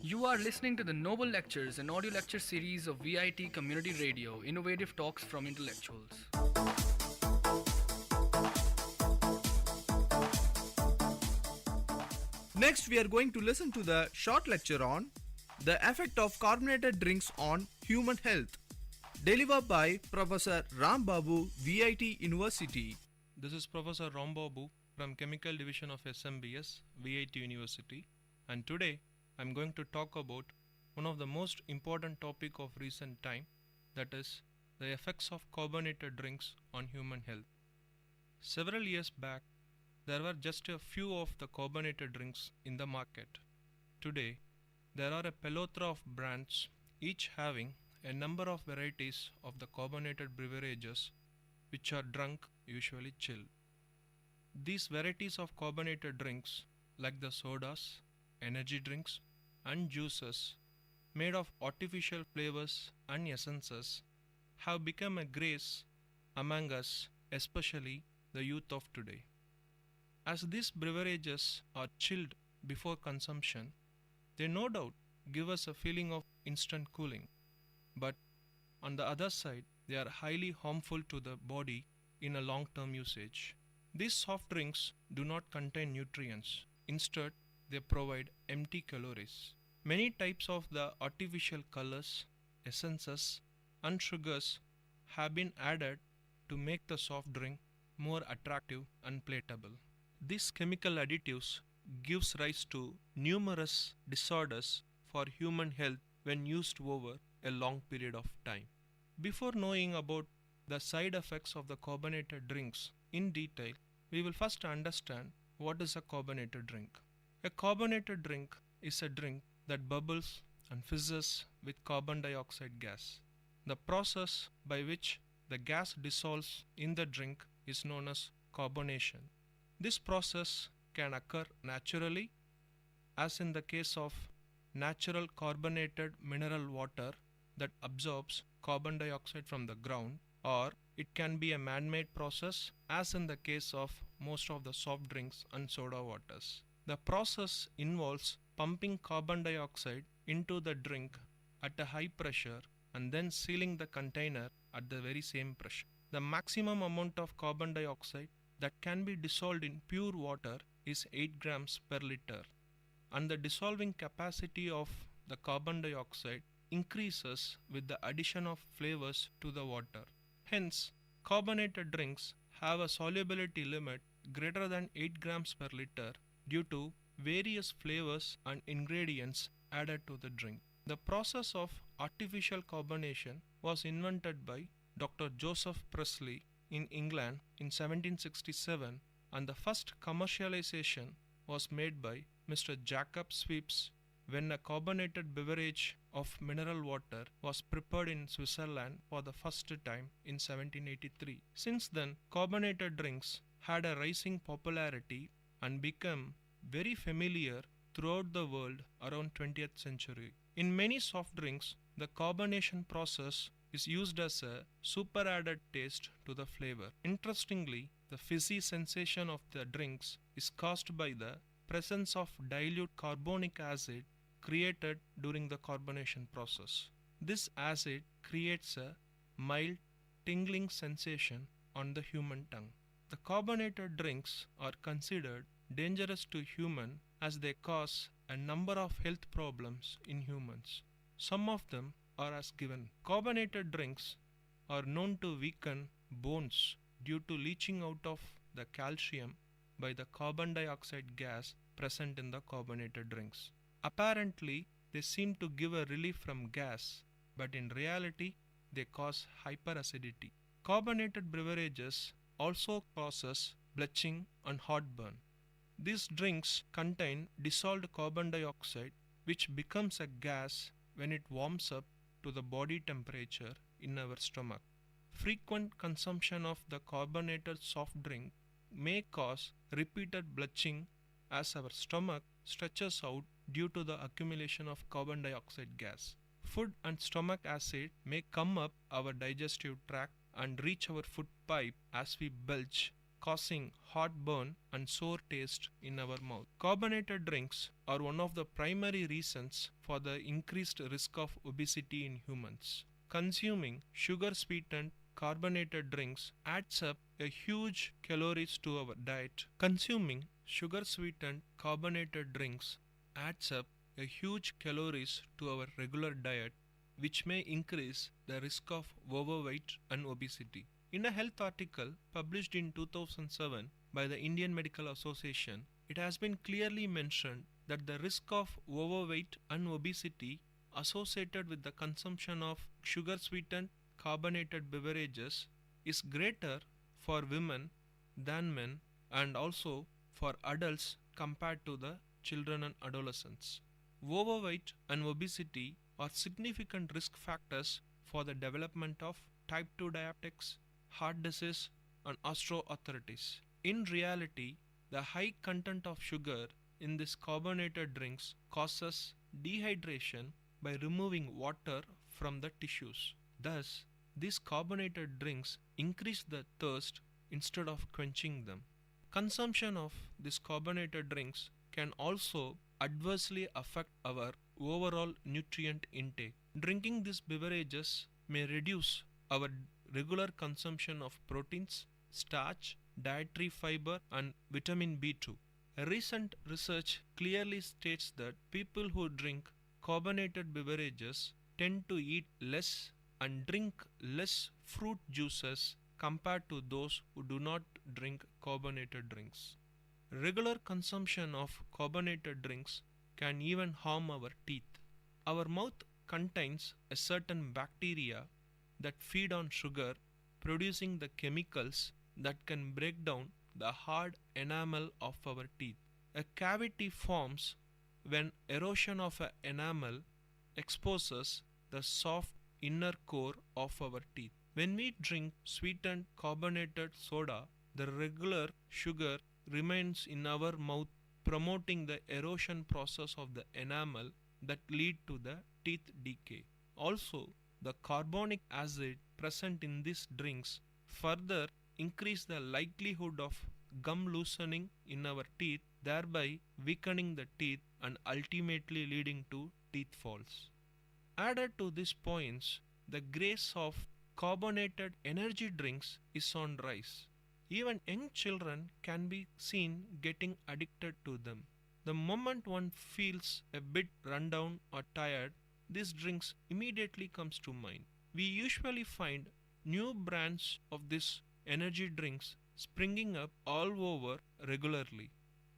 You are listening to the Noble Lectures, an audio lecture series of VIT Community Radio, innovative talks from intellectuals. Next, we are going to listen to the short lecture on the effect of carbonated drinks on human health, delivered by Professor Ram Babu, VIT University. This is Professor Ram Babu from Chemical Division of SMBS, VIT University, and today I am going to talk about one of the most important topic of recent time, that is the effects of carbonated drinks on human health. Several years back, there were just a few of the carbonated drinks in the market. Today, there are a plethora of brands, each having a number of varieties of the carbonated beverages which are drunk, usually chilled. These varieties of carbonated drinks, like the sodas, energy drinks, and juices made of artificial flavors and essences, have become a grace among us, especially the youth of today. As these beverages are chilled before consumption, they no doubt give us a feeling of instant cooling, but on the other side, they are highly harmful to the body in a long-term usage. These soft drinks do not contain nutrients. Instead, they provide empty calories. Many types of the artificial colors, essences, and sugars have been added to make the soft drink more attractive and palatable. These chemical additives gives rise to numerous disorders for human health when used over a long period of time. Before knowing about the side effects of the carbonated drinks in detail, we will first understand what is a carbonated drink. A carbonated drink is a drink that bubbles and fizzes with carbon dioxide gas. The process by which the gas dissolves in the drink is known as carbonation. This process can occur naturally, as in the case of natural carbonated mineral water that absorbs carbon dioxide from the ground, or it can be a man-made process, as in the case of most of the soft drinks and soda waters. The process involves pumping carbon dioxide into the drink at a high pressure and then sealing the container at the very same pressure. The maximum amount of carbon dioxide that can be dissolved in pure water is 8 grams per liter, and the dissolving capacity of the carbon dioxide increases with the addition of flavors to the water. Hence, carbonated drinks have a solubility limit greater than 8 grams per liter due to various flavors and ingredients added to the drink. The process of artificial carbonation was invented by Dr. Joseph Priestley in England in 1767, and the first commercialization was made by Mr. Jacob Sweeps when a carbonated beverage of mineral water was prepared in Switzerland for the first time in 1783. Since then, carbonated drinks had a rising popularity and become very familiar throughout the world around 20th century. In many soft drinks, the carbonation process is used as a super added taste to the flavor. Interestingly, the fizzy sensation of the drinks is caused by the presence of dilute carbonic acid created during the carbonation process. This acid creates a mild tingling sensation on the human tongue. The carbonated drinks are considered dangerous to human as they cause a number of health problems in humans. Some of them are as given. Carbonated drinks are known to weaken bones due to leaching out of the calcium by the carbon dioxide gas present in the carbonated drinks. Apparently, they seem to give a relief from gas, but in reality, they cause hyperacidity. Carbonated beverages also causes belching and heartburn. These drinks contain dissolved carbon dioxide, which becomes a gas when it warms up to the body temperature in our stomach. Frequent consumption of the carbonated soft drink may cause repeated belching as our stomach stretches out due to the accumulation of carbon dioxide gas. Food and stomach acid may come up our digestive tract and reach our food pipe as we belch, causing heartburn and sour taste in our mouth. Carbonated drinks are one of the primary reasons for the increased risk of obesity in humans. Consuming sugar-sweetened carbonated drinks adds up a huge calories to our diet. Consuming sugar-sweetened carbonated drinks adds up a huge calories to our regular diet, which may increase the risk of overweight and obesity. In a health article published in 2007 by the Indian Medical Association, it has been clearly mentioned that the risk of overweight and obesity associated with the consumption of sugar-sweetened carbonated beverages is greater for women than men and also for adults compared to the children and adolescents. Overweight and obesity are significant risk factors for the development of type 2 diabetics, heart disease, and osteoarthritis. In reality, the high content of sugar in these carbonated drinks causes dehydration by removing water from the tissues. Thus, these carbonated drinks increase the thirst instead of quenching them. Consumption of these carbonated drinks can also adversely affect our overall nutrient intake. Drinking these beverages may reduce our regular consumption of proteins, starch, dietary fiber, and vitamin B2. A recent research clearly states that people who drink carbonated beverages tend to eat less and drink less fruit juices compared to those who do not drink carbonated drinks. Regular consumption of carbonated drinks can even harm our teeth. Our mouth contains a certain bacteria that feed on sugar, producing the chemicals that can break down the hard enamel of our teeth. A cavity forms when erosion of an enamel exposes the soft inner core of our teeth. When we drink sweetened carbonated soda, the regular sugar remains in our mouth, promoting the erosion process of the enamel that lead to the teeth decay. Also, the carbonic acid present in these drinks further increase the likelihood of gum loosening in our teeth, thereby weakening the teeth and ultimately leading to teeth falls. Added to these points, the craze of carbonated energy drinks is on rise. Even young children can be seen getting addicted to them. The moment one feels a bit run down or tired, these drinks immediately comes to mind. We usually find new brands of these energy drinks springing up all over regularly.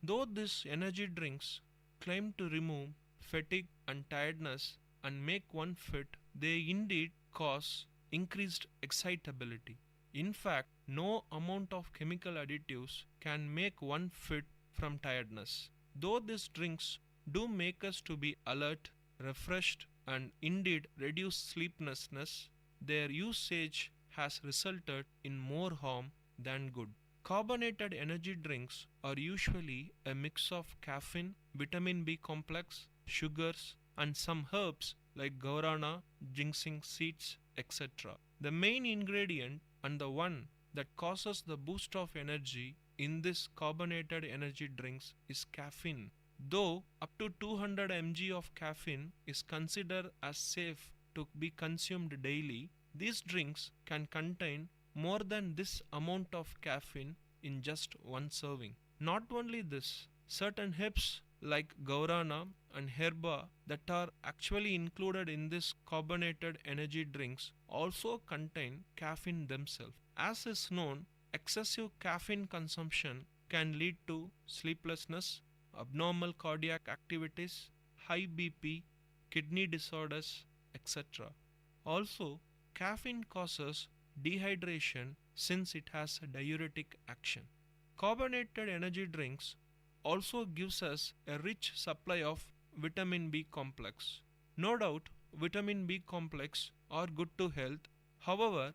Though these energy drinks claim to remove fatigue and tiredness and make one fit, they indeed cause increased excitability. In fact, no amount of chemical additives can make one fit from tiredness. Though these drinks do make us to be alert, refreshed, and indeed reduce sleeplessness, their usage has resulted in more harm than good. Carbonated energy drinks are usually a mix of caffeine, vitamin B complex, sugars, and some herbs like guarana, ginseng seeds, etc. The main ingredient and the one that causes the boost of energy in this carbonated energy drinks is caffeine. Though up to 200 mg of caffeine is considered as safe to be consumed daily, these drinks can contain more than this amount of caffeine in just one serving. Not only this, certain herbs like guarana and herba that are actually included in this carbonated energy drinks also contain caffeine themselves. As is known, excessive caffeine consumption can lead to sleeplessness, abnormal cardiac activities, high BP, kidney disorders, etc. Also, caffeine causes dehydration since it has a diuretic action. Carbonated energy drinks also gives us a rich supply of vitamin B complex. No doubt, vitamin B complex are good to health. However,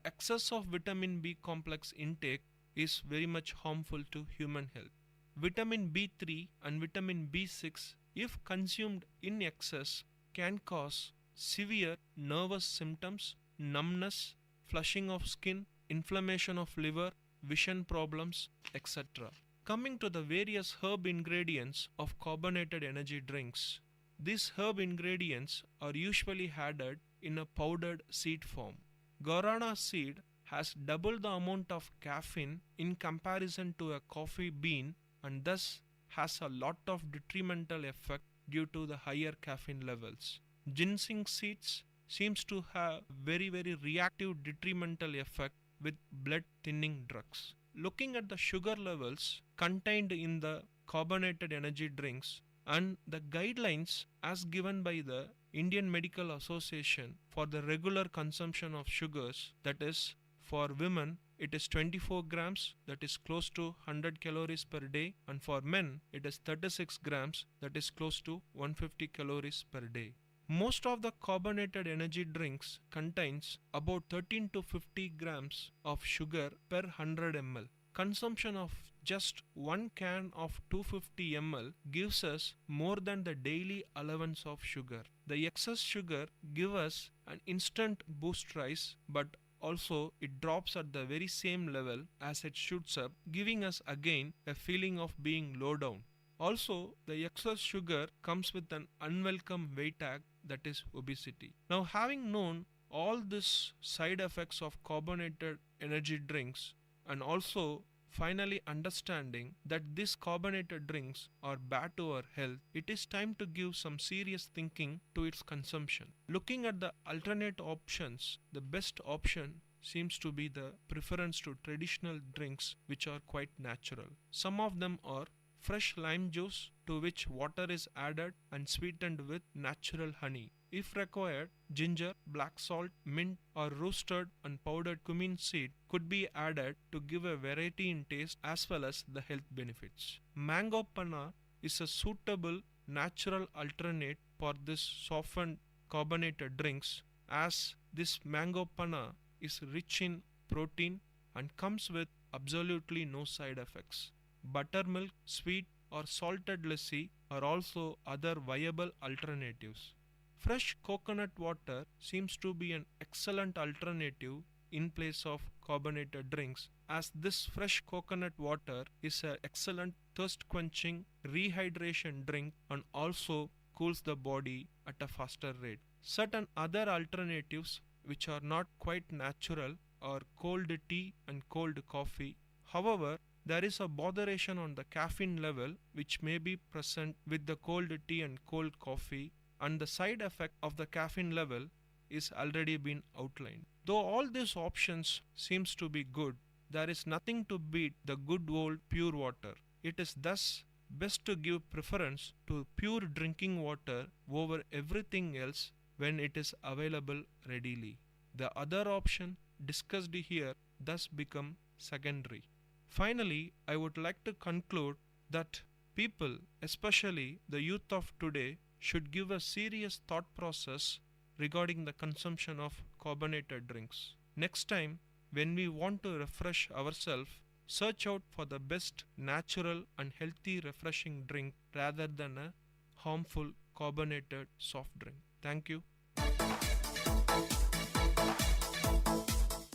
excess of vitamin B complex intake is very much harmful to human health. Vitamin B3 and vitamin B6, if consumed in excess, can cause severe nervous symptoms, numbness, flushing of skin, inflammation of liver, vision problems, etc. Coming to the various herb ingredients of carbonated energy drinks, these herb ingredients are usually added in a powdered seed form. Guarana seed has double the amount of caffeine in comparison to a coffee bean and thus has a lot of detrimental effect due to the higher caffeine levels. Ginseng seeds seems to have very reactive detrimental effect with blood thinning drugs. Looking at the sugar levels contained in the carbonated energy drinks and the guidelines as given by the Indian Medical Association for the regular consumption of sugars, that is, for women it is 24 grams, that is close to 100 calories per day, and for men it is 36 grams, that is close to 150 calories per day. Most of the carbonated energy drinks contains about 13 to 50 grams of sugar per 100 ml. Consumption of just one can of 250 ml gives us more than the daily allowance of sugar. The excess sugar gives us an instant boost rise, but also it drops at the very same level as it shoots up, giving us again a feeling of being low down. Also, the excess sugar comes with an unwelcome weight tag, that is obesity. Now, having known all these side effects of carbonated energy drinks and also finally understanding that these carbonated drinks are bad to our health, it is time to give some serious thinking to its consumption. Looking at the alternate options, the best option seems to be the preference to traditional drinks which are quite natural. Some of them are fresh lime juice to which water is added and sweetened with natural honey. If required, ginger, black salt, mint or roasted and powdered cumin seed could be added to give a variety in taste as well as the health benefits. Mango panna is a suitable natural alternate for this softened carbonated drinks, as this mango panna is rich in protein and comes with absolutely no side effects. Buttermilk, sweet or salted lassi are also other viable alternatives. Fresh coconut water seems to be an excellent alternative in place of carbonated drinks, as this fresh coconut water is an excellent thirst quenching rehydration drink and also cools the body at a faster rate. Certain other alternatives which are not quite natural are cold tea and cold coffee. However, there is a botheration on the caffeine level which may be present with the cold tea and cold coffee, and the side effect of the caffeine level is already been outlined. Though all these options seems to be good, there is nothing to beat the good old pure water. It is thus best to give preference to pure drinking water over everything else when it is available readily. The other option discussed here thus become secondary. Finally, I would like to conclude that people, especially the youth of today, should give a serious thought process regarding the consumption of carbonated drinks. Next time, when we want to refresh ourselves, search out for the best natural and healthy refreshing drink rather than a harmful carbonated soft drink. Thank you.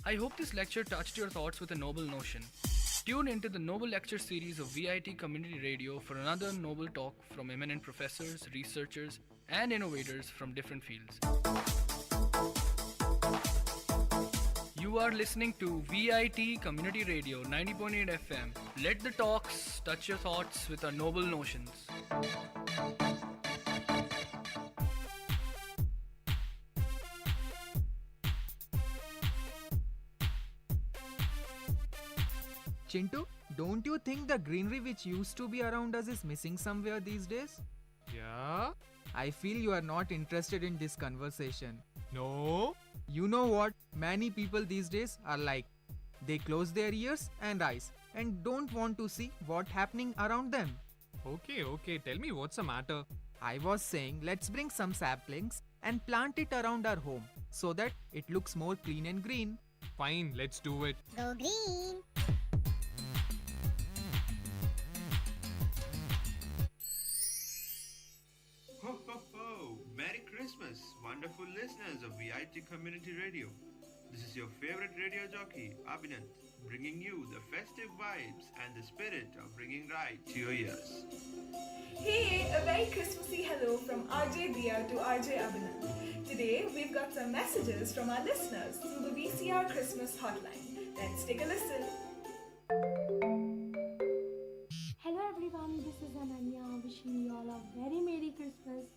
I hope this lecture touched your thoughts with a noble notion. Tune into the Noble Lecture series of VIT Community Radio for another noble talk from eminent professors, researchers, and innovators from different fields. You are listening to VIT Community Radio 90.8 FM, Let the talks touch your thoughts with our noble notions. Chintu, don't you think the greenery which used to be around us is missing somewhere these days? Yeah? I feel you are not interested in this conversation. No? You know what many people these days are like? They close their ears and eyes and don't want to see what's happening around them. Okay, tell me what's the matter. I was saying let's bring some saplings and plant it around our home so that it looks more clean and green. Fine, let's do it. Go green! Ho ho ho! Merry Christmas, wonderful listeners of VIT Community Radio. This is your favorite radio jockey, Abhinand, bringing you the festive vibes and the spirit of bringing right to your ears. Hey, a very Christmassy hello from RJ Dia to RJ Abhinand. Today, we've got some messages from our listeners through the VCR Christmas hotline. Let's take a listen. Hello everyone, this is Ananya wishing you all a very Merry Christmas.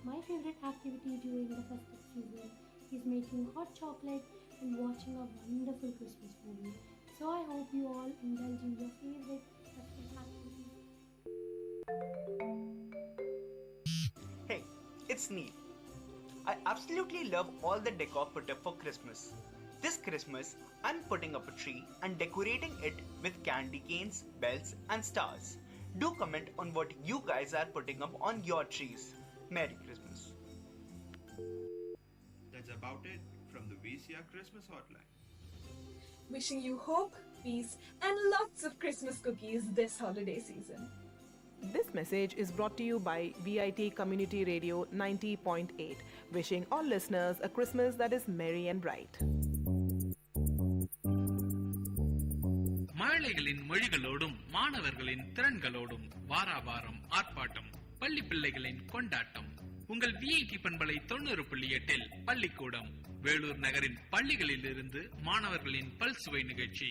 My favorite activity during the festive season is making hot chocolate and watching a wonderful Christmas movie. So I hope you all indulge in your favorite festive activities. Hey, it's Neil. I absolutely love all the decor put up for Christmas. This Christmas, I'm putting up a tree and decorating it with candy canes, bells and stars. Do comment on what you guys are putting up on your trees. Merry Christmas. That's about it from the VCR Christmas hotline. Wishing you hope, peace, and lots of Christmas cookies this holiday season. This message is brought to you by VIT Community Radio 90.8, wishing all listeners a Christmas that is merry and bright. மழலைகளின் மொழிகளோடும் மாணவர்களின் திறன்களோடும் வாராவாரம் ஆர்ப்பாட்டம் பள்ளி பிள்ளைகளின் கொண்டாட்டம் உங்கள் VIT பண்பலை 90.8 பள்ளிக்கூடம் வேலூர் நகரின் பள்ளிகளில் இருந்து மாணவர்களின் பல்சுவை நிகழ்ச்சி.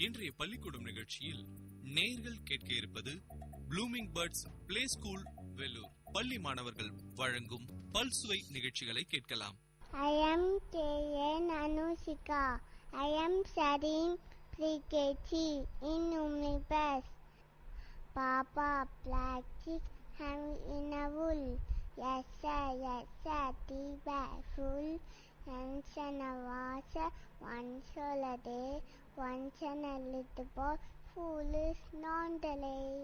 இன்றைய பள்ளிக்கூடம் நிகழ்ச்சியில் நேயர்கள் கேட்க இருப்பது blooming birds play school Vellore பள்ளி மாணவர்கள் வழங்கும் பல்சுவை நிகழ்ச்சிகளை கேட்கலாம். I am K.N. Anushika. I am studying pre-KG in Unipes. Papa plastic hang in a wool. Yes sir, tea bag full. Once in a washer, once all a day. Once in a little boy, foolish non-delay.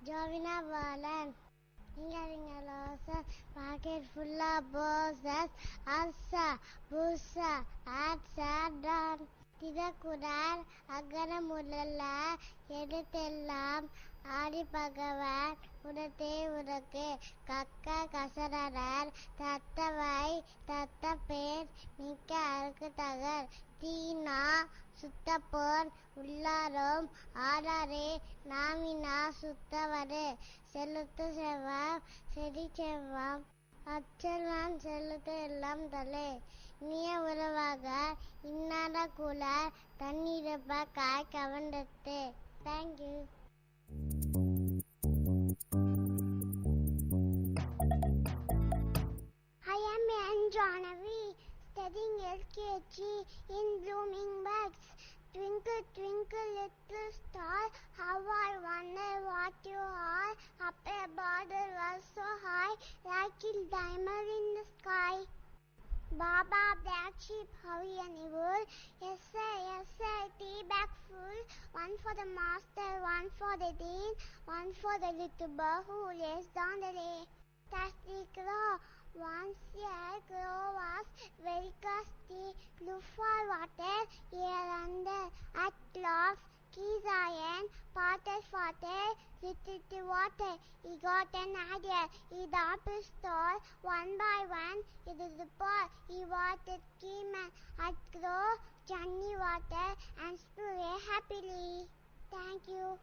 Jovina Valan, Ringa pocket full of bosses, Asa, Busa, Atsa, Don, Tidakudan, Agana Mudala, Yedetelam, Adi Pagavan, Udate Udake, Kaka Kasararan, Tata Vai, Tata Pet, Nika Alkatagar, Tina, Suttapon, Ullaram, Adare, Namina, Suttavare, Selutu Sevam, Sedi Chevam, Achalan, Selutu Elam Dale, Nia Uravaga, Inada Kula, Tani Reba Kai Kavandate. Thank you. I am Anjanavi, studying LKG in Blooming Buds. Twinkle, twinkle, little star, how I wonder what you are. Up above the world so high, like a diamond in the sky. Baba, black sheep, hurry and wool. Yes sir, tea bag full. One for the master, one for the dean, one for the little boy who lays down the lay. That's the crow. Once the crow was very thirsty, look for water here and there. At last, keys iron, potter, little water. He got an idea. He dumped his stall one by one. It is the pot. He watered Keyman at grow, Johnny water and spray happily. Thank you.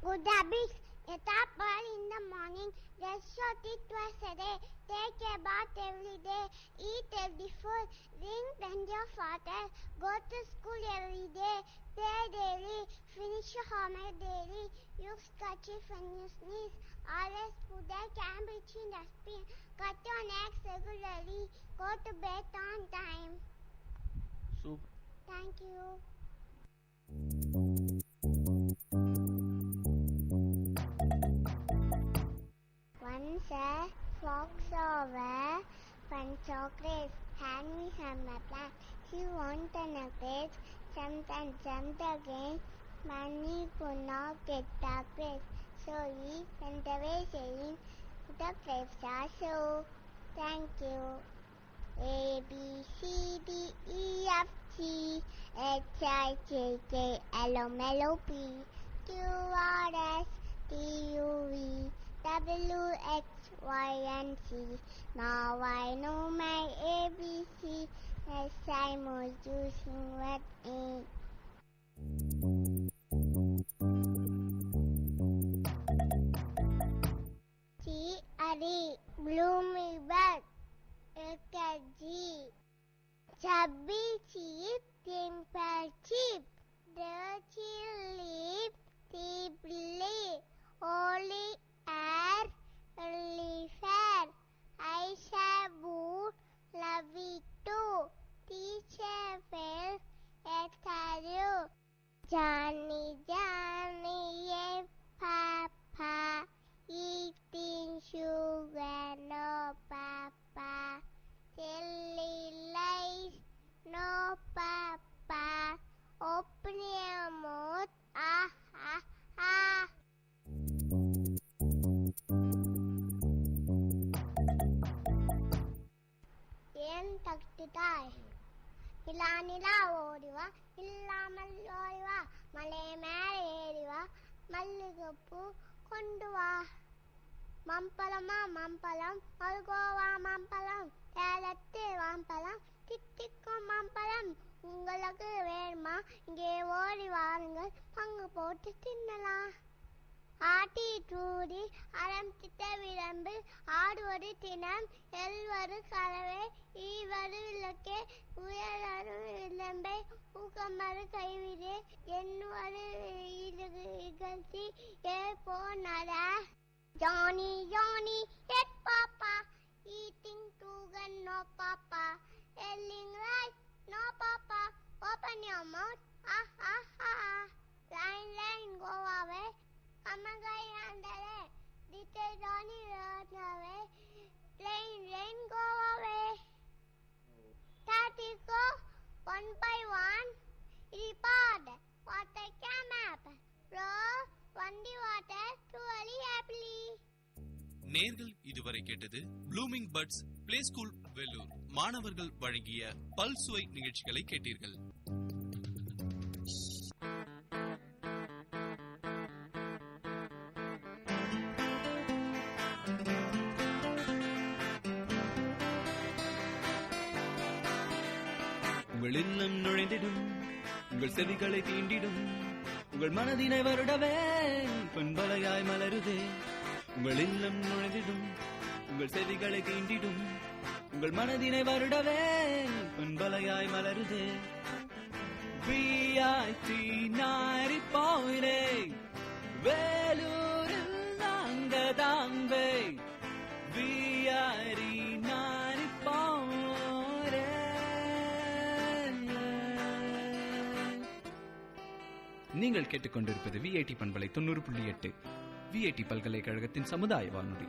Good habits Get up early in the morning, brush your teeth twice a day, take a bath every day, eat healthy food, drink plenty of water, go to school every day, play daily, finish your homework daily, use kerchief when you sneeze, always put the cabbage in dustbin, cut your nails regularly, go to bed on time. Super. Thank you. Once a fox over one chocolate, hand me some plan. She want a necklace, jumped and jumped again. Money could not get the place, so he went away saying, the grapes are so. Thank you. A B C D E F G H I J K L M N O P Q R S T U V W X Y and Z. Now I know my ABC as I was using what in. G Ari Bloomy Bud G Chubby Cheap Dimple Cheap Dirty Lip Deeply Holy Air Early Fair I shall boot love it too Teacher Phil Etario Johnny Johnny yeah Papa eating sugar no Papa Silly lies no Papa open your mouth ah ah ah. ஏன் தட்டுதாய் நிலா நிலா ஓடிவா இல்லாமல் ஓடிவா மலை மேலே ஏறிவா மல்லிகைப்பூ கொண்டு வா மம்பழமா மம்பழம் மல்கோவா மம்பழம் ஏலத்து மாம்பழம் தித்திக்கும் மாம்பழம் உங்களுக்கு வேணுமா இங்கே ஓடி வாருங்கள் பங்கு போட்டு தின்னலாம் ஆட்டி டூடி அறம் திட்ட விளம்பு ஆடுவது தினம் எல்வது கலவை ஈவது விளக்கே உயர்வது விளம்பை ஊக்கமறு கைவிடு என்னுவது இகழ்ச்சி ஏ போனடா Johnny Johnny yes Papa eating sugar no Papa telling lies no Papa open your mouth ah ah ah line line go away Amagai andare little Johnny run away rain rain go away Tati go one by one report water came up row வண்டி water டுவலி happily. நேர்கள் இதுவரை கேட்டது blooming buds play school Vellore மாணவர்கள் வழங்கிய பல்சுவை நிகழ்ச்சிகளை கேட்டீர்கள். உங்கள் இல்லம் நுழைந்திடும் உங்கள் செவிகளை தீண்டிடும் உங்கள் மனதினை வருடவே பண்பலையாய் மலருதே உங்கள் இல்லம் நுழைந்திடும் உங்கள் செவிகளை தீண்டிடும் உங்கள் மனதினை வருடவே பண்பலையாய் மலருதே விஐடி 90.8 வேலூரில் நாங்கதாம்பே விஐடி 90.8 நீங்கள் கேட்டுக்கொண்டிருப்பது விஐடி பண்பலை 90.8 விஐடி பல்கலைக்கழகத்தின் சமுதாய வானொலி.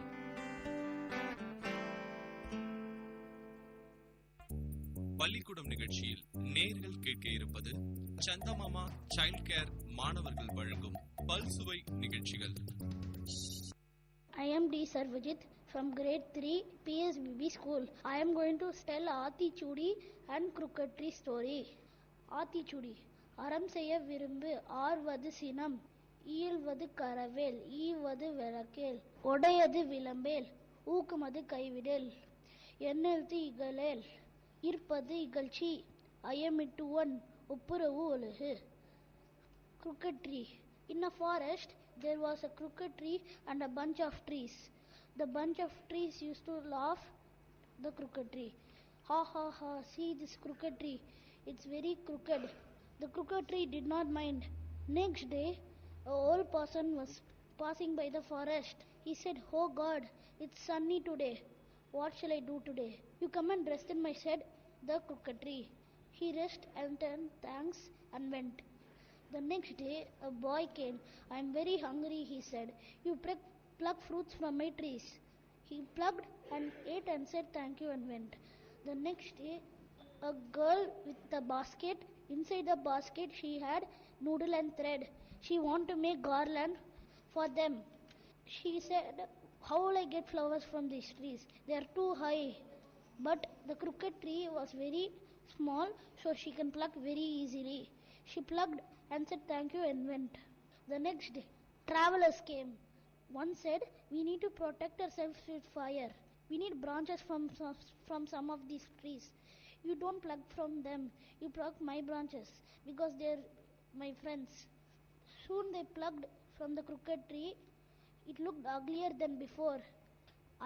பள்ளிக்கூடம் நிகழ்ச்சியில் நேர்கள் கேட்க இருப்பது சந்தமாமா சைல்ட் கேர் மாணவர்கள் வழங்கும் பல்சுவை நிகழ்ச்சிகள். I am D. Sarvajit from grade 3 PSBB school. I am going to tell Aathichudi and Crooketry story. Aathichudi அறம் செய்ய விரும்பு ஆர்வது சினம் ஈழ்வது கரவேல் ஈவது விளக்கேல் உடையது விளம்பேல் ஊக்குமது கைவிடேல் எண்ணெழுத்து இகழேல் இருப்பது இகழ்ச்சி ஐயமிட்டுவன் ஒப்புரவு ஒழுகு. Crooketry In a forest, there was a crooked tree and a bunch of trees. The bunch of trees used to laugh the crooked tree. Ha ha ha, see this crooked tree. It's very crooked. The crooked tree did not mind. Next day, an old person was passing by the forest. He said, "Oh God, it's sunny today. What shall I do today? You come and rest in my shed, the crooked tree." He rested and turned thanks and went. The next day, a boy came. "I am very hungry," he said. "You pluck fruits from my trees." He plucked and ate and said thank you and went. The next day, a girl with a basket. Inside the basket, she had noodle and thread. She wanted to make garland for them. She said, "How will I get flowers from these trees? They are too high." But the crooked tree was very small, so she can pluck very easily. She plucked and said thank you and went. The next day, travelers came. One said, "We need to protect ourselves with fire. We need branches from some of these trees. You don't pluck from them. You pluck my branches because they're my friends." Soon they plucked from the crooked tree. It looked uglier than before.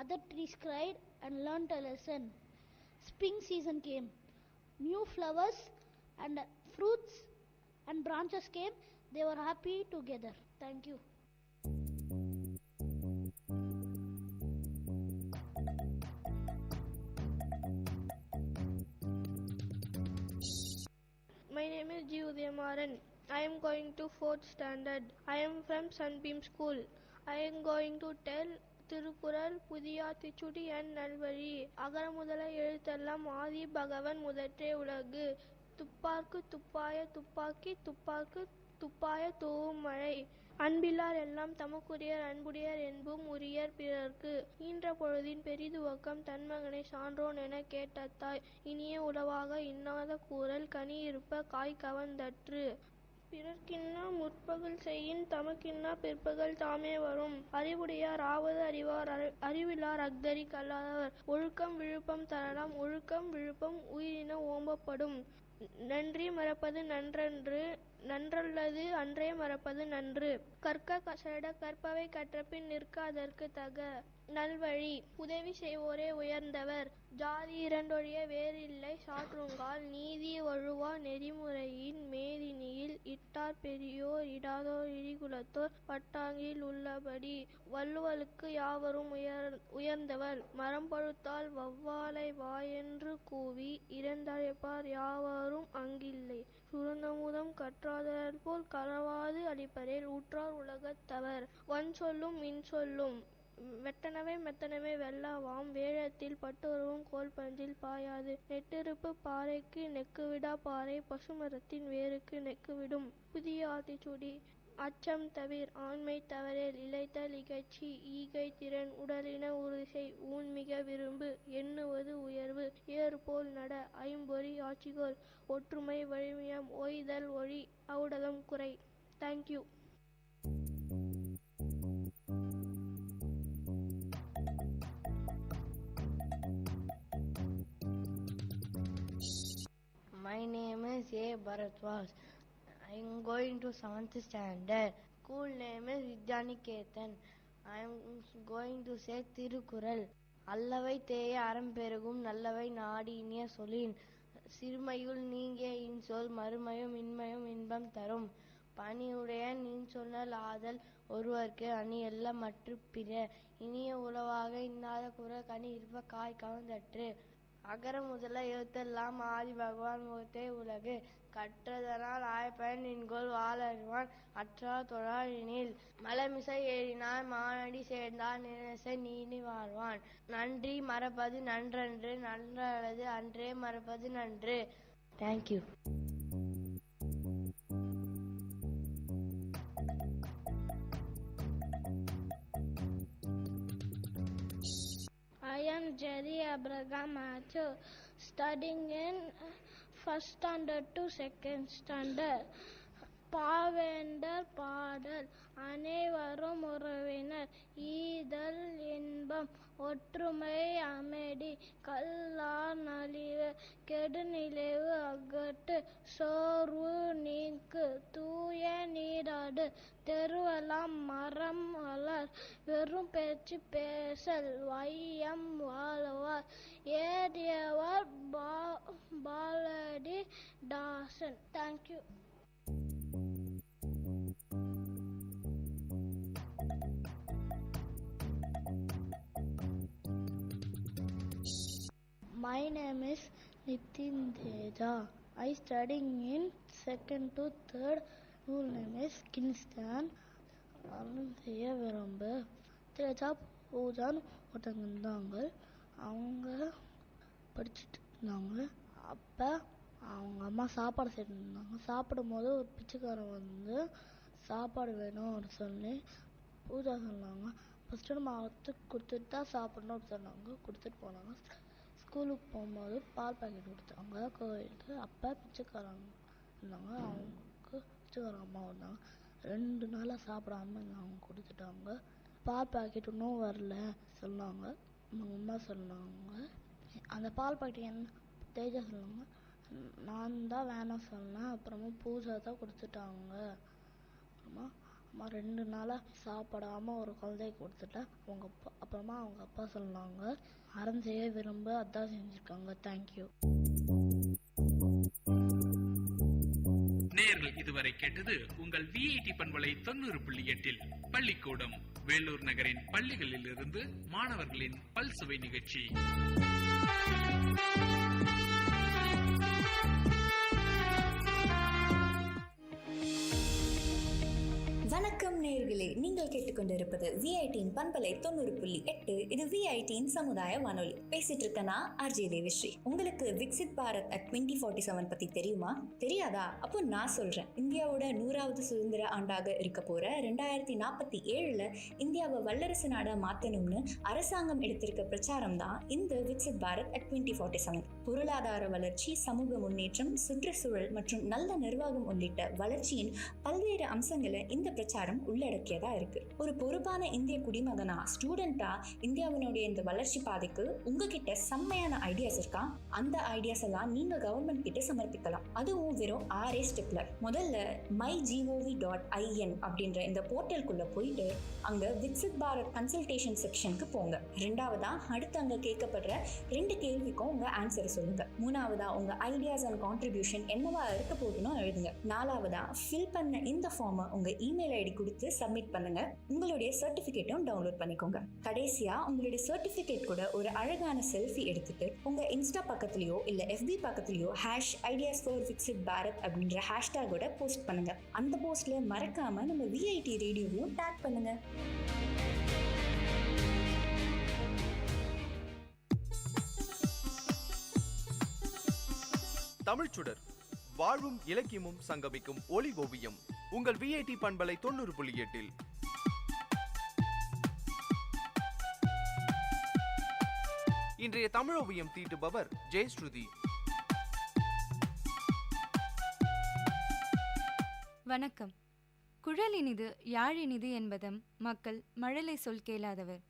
Other trees cried and learnt a lesson. Spring season came. New flowers and fruits and branches came. They were happy together. Thank you. My name is G. Udayamaran. I am going to 4th standard. I am from Sunbeam School. I am going to tell Thirukkural புதியாத்திச்சுடி என் நல்வழி அகர முதல எழுத்தெல்லாம் ஆதி பகவன் முதற்றே உலகு துப்பார்க்கு துப்பாய துப்பாக்கி துப்பார்க்கு துப்பாய தூவும் மழை அன்பிலார் எல்லாம் தமக்குரியர் அன்புடையர் என்பும் உரியர் பிறர்க்கு ஈன்ற பொழுதின் பெரிதுவக்கம் தன் மகனை சான்றோன் என கேட்ட தாய் இனிய உளவாக இன்னாத கூறல் கனி இருப்ப காய் கவர்ந்தற்று பிறர்க்கின்னா முற்பகல் செய்யின் தமக்கின்னா பிற்பகல் தாமே வரும் அறிவுடையார் ஆவது அறிவார் அறிவிலார் அக்தரி கல்லாதவர் ஒழுக்கம் விழுப்பம் தரலாம் ஒழுக்கம் விழுப்பம் உயிரின ஓம்பப்படும் நன்றி மறப்பது நன்றன்று நன்றல்லது அன்றே மறப்பது நன்று கற்க செட கற்பவை கற்றபின் நிற்க அதற்கு தக நல்வழி உதவி செய்வோரே உயர்ந்தவர் ஜாதி இரண்டொழிய வேறில்லை சாற்றுங்கால் நீதி வழுவா நெறிமுறையின் மேதினியில் இட்டார் பெரியோர் இடாதோர் இடிகுலத்தோர் பட்டாங்கில் உள்ளபடி வள்ளுவலுக்கு யாவரும் உயர்ந்தவர் மரம் பழுத்தால் வௌவாலை வாயென்று கூவி இறந்தழைப்பார் யாவரும் அங்கில்லை சுரந்தமுதம் கற்றாதவர் போல் களவாது அளிப்பரேல் உற்றார் உலகத்தவர் வன் சொல்லும் மின் சொல்லும் வெட்டனவே மெத்தனவே வெல்லாவாம் வேழத்தில் பட்டுறவும் கோல் பஞ்சில் பாயாது நெட்டிருப்பு பாறைக்கு நெக்குவிடா பாறை பசுமரத்தின் வேருக்கு நெக்குவிடும் புதிய ஆத்திச்சூடி அச்சம் தவிர் ஆண்மை தவறேல் இளைத்தல் இகழ்ச்சி ஈகை திறன் உடலின உறுதிசை ஊன்மிக விரும்பு எண்ணுவது உயர்வு ஏறுபோல் நட ஐம்பொறி ஆட்சிகோல் ஒற்றுமை வலிமையம் ஓய்தல் ஒழி ஔடதம் குறை. Thank you. My name is A. Bharatwaj. I am going to 7th standard. School name is Vidyaniketan. I am going to say Thirukural. அல்லவை தேய அறம் பெருகும் நல்லவை நாடி இனிய சொலின் சிறுமையுள் நீங்கிய இன்சொல் மறுமையும் இன்மையும் இன்பம் தரும் பணியுடைய நின் சொன்னல் ஆதல் ஒருவர்க்கு அணி எல்லாம் மற்ற பிற இனிய உளவாக இன்னாத குரல் கனி இருப்ப காய் கவர்ந்தற்று அகர முதல எழுத்தெல்லாம் ஆதி பகவான் முகத்தே உலகு கற்றதனால் ஆயப்பயன் நின்கொள் வாழறிவான் அற்றார் தொழார் எனில் மலமிசை ஏறினார் மானடி சேர்ந்தார் நினைசை நீடி வாழ்வான் நன்றி மறப்பது நன்றன்று நன்றல்லது அன்றே மறப்பது நன்று. Thank you. I am Jerry Abraham Matthew, studying in 1st standard to 2nd standard. பாவேந்தர் பாடல் அனைவரும் உறவினர் ஈதல் இன்பம் ஒற்றுமை அமைதி கல்லார் நலிவு கெடுநிலைவு அகட்டு சோர்வு நீக்கு தூய நீராடு தெருவெல்லாம் மரம் வளர் வெறும் பேச்சு பேசல் வையம் வாழ்வார் ஏறியவர் பாலடி தாசன். Thank you. My name is Nitin Teja. I studying in 2nd to 3rd. School name is Kingston. அருள் செய்ய விரும்ப தேஜா பூஜான்னு ஒருத்தங்க இருந்தாங்க. அவங்க படிச்சுட்டு இருந்தாங்க. அப்போ அவங்க அம்மா சாப்பாடு செய்திருந்தாங்க. சாப்பிடும்போது ஒரு பிச்சைக்காரன் வந்து சாப்பாடு வேணும்னு சொல்லி பூஜா சொன்னாங்க. ஃபஸ்ட்டு நம்ம அவத்துக்கு கொடுத்துட்டு தான் சாப்பிட்ணுன்னு சொன்னாங்க. கொடுத்துட்டு போனாங்க. ஸ்கூலுக்கு போகும்போது பால் பாக்கெட் கொடுத்தாங்க கோயிலுக்கு. அப்போ பிச்சைக்காரங்க இருந்தாங்க. அவங்களுக்கு பிச்சைக்காரங்க அம்மா வந்தாங்க. 2 நாளாக சாப்பிடாம அவங்க கொடுத்துட்டாங்க. பால் பாக்கெட் இன்னும் வரல சொன்னாங்க. அவங்க அம்மா சொன்னாங்க. அந்த பால் பாக்கெட் என்ன தேஜா சொன்னாங்க. நான் தான் வேணாம் சொன்னேன். அப்புறமா பூஜா தான் கொடுத்துட்டாங்க. அம்மா 2 நாளாக சாப்பிடாம ஒரு குழந்தைக்கு கொடுத்துட்டேன். அப்புறமா அவங்க அப்பா சொன்னாங்க அறம் செய்ய விரும்ப அதான் செஞ்சுருக்காங்க. தேங்க்யூ. நேயர்கள் இதுவரை கேட்டது உங்கள் விஐடி பண்பலை 90.8 பள்ளிக்கூடம் வேலூர் நகரின் பள்ளிகளில் இருந்து மாணவர்களின் பல்சுவை நிகழ்ச்சி. வணக்கம் நேயர்களே, நீங்கள் கேட்டுக்கொண்டிருப்பது விஐடியின் பண்பலை 90.8. இது விஐடியின் சமுதாய வானொலி. பேசிட்டு இருக்கனா ஆர்ஜே தேவிஸ்ரீ. உங்களுக்கு விக்சித் பாரத் அட் 2047 பத்தி தெரியுமா? தெரியாதா? அப்போ நான் சொல்றேன். இந்தியாவோட 100வது சுதந்திர ஆண்டாக இருக்க போற 2047 இந்தியாவை வல்லரசு நாடா மாத்தணும்னு அரசாங்கம் எடுத்திருக்க பிரச்சாரம் தான் இந்த விக்சித் பாரத் அட் 2047. பொருளாதார வளர்ச்சி, சமூக முன்னேற்றம், சுற்றுச்சூழல் மற்றும் நல்ல நிர்வாகம் உள்ளிட்ட வளர்ச்சியின் பல்வேறு அம்சங்களை இந்த பிரச்சாரம் உள்ளடக்கியதா இருக்கு. ஒரு பொறுப்பான இந்திய குடிமகனா, ஸ்டூடெண்டா இந்தியாவினுடைய இந்த வளர்ச்சி பாதைக்கு உங்ககிட்ட செம்மையான ஐடியாஸ் இருக்கா? அந்த ஐடியாஸ் எல்லாம் நீங்க கவர்மெண்ட் கிட்ட சமர்ப்பிக்கலாம். அதுவும் வெறும் 6 ஸ்டெப்ல. முதல்ல mygov.in அப்படின்ற இந்த போர்ட்டலுக்குள்ள போயிட்டு அங்க விக்சித் பாரத் கன்சல்டேஷன் செக்ஷனுக்கு போங்க. 2வதா அடுத்து அங்க கேட்கப்படுற 2 கேள்விக்கும் உங்க ஆன்சர் சொல்லுங்க. 3வதா உங்க ஐடியாஸ் அண்ட் கான்ட்ரிபியூஷன் என்னவா இருக்க போதுன்னு எழுதுங்க. 4வதா ஃபில் பண்ண இந்த ஃபார்மை உங்க இமெயில் ஐடி கொடுத்து சப்மிட் பண்ணுங்க. உங்களுடைய சர்டிபிகேட்டும் டவுன்லோட் பண்ணிக்கோங்க. கடைசியா உங்களுடைய சர்டிபிகேட் கூட ஒரு அழகான செல்ஃபி எடுத்துட்டு உங்க இன்ஸ்டா பக்கத்துலயோ இல்ல FB பக்கத்துலயோ #ideas4viksitbharat அப்படின்ற ஹேஷ்டேகோட போஸ்ட் பண்ணுங்க. அந்த போஸ்ட்ல மறக்காம நம்ம விஐடி ரேடியோவையும் டேக் பண்ணுங்க. தமிழ்ச்சுடர் வாழ்வும் இலக்கியமும் சங்கமிக்கும் ஒலி ஓவியம் உங்கள் விஐடி பண்பலை 90.8. இன்றைய தமிழ் ஓவியம் தீட்டுபவர் ஜெயஸ்ருதி. வணக்கம். குழலினிது யாழினிது என்பதும் மக்கள் மழலை சொல் கேளாதவர்.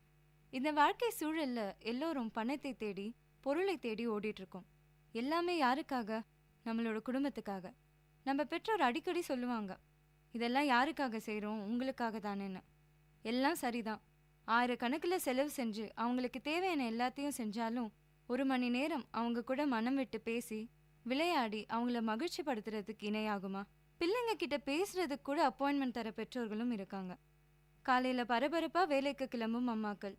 இந்த வாழ்க்கை சூழல்ல எல்லோரும் பணத்தை தேடி பொருளை தேடி ஓடிட்டு இருக்கோம். எல்லாமே யாருக்காக? நம்மளோட குடும்பத்துக்காக. நம்ம பெற்றோர் அடிக்கடி சொல்லுவாங்க, இதெல்லாம் யாருக்காக செய்கிறோம், உங்களுக்காக தானேன்னு. எல்லாம் சரிதான். 1000 கணக்கில் செலவு செஞ்சு அவங்களுக்கு தேவையான எல்லாத்தையும் செஞ்சாலும் 1 மணி நேரம் அவங்க கூட மனம் விட்டு பேசி விளையாடி அவங்கள மகிழ்ச்சி படுத்துறதுக்கு இணையாகுமா? பிள்ளைங்க கிட்ட பேசுறதுக்கு கூட அப்பாயின்மெண்ட் தர பெற்றோர்களும் இருக்காங்க. காலையில் பரபரப்பாக வேலைக்கு கிளம்பும் அம்மாக்கள்,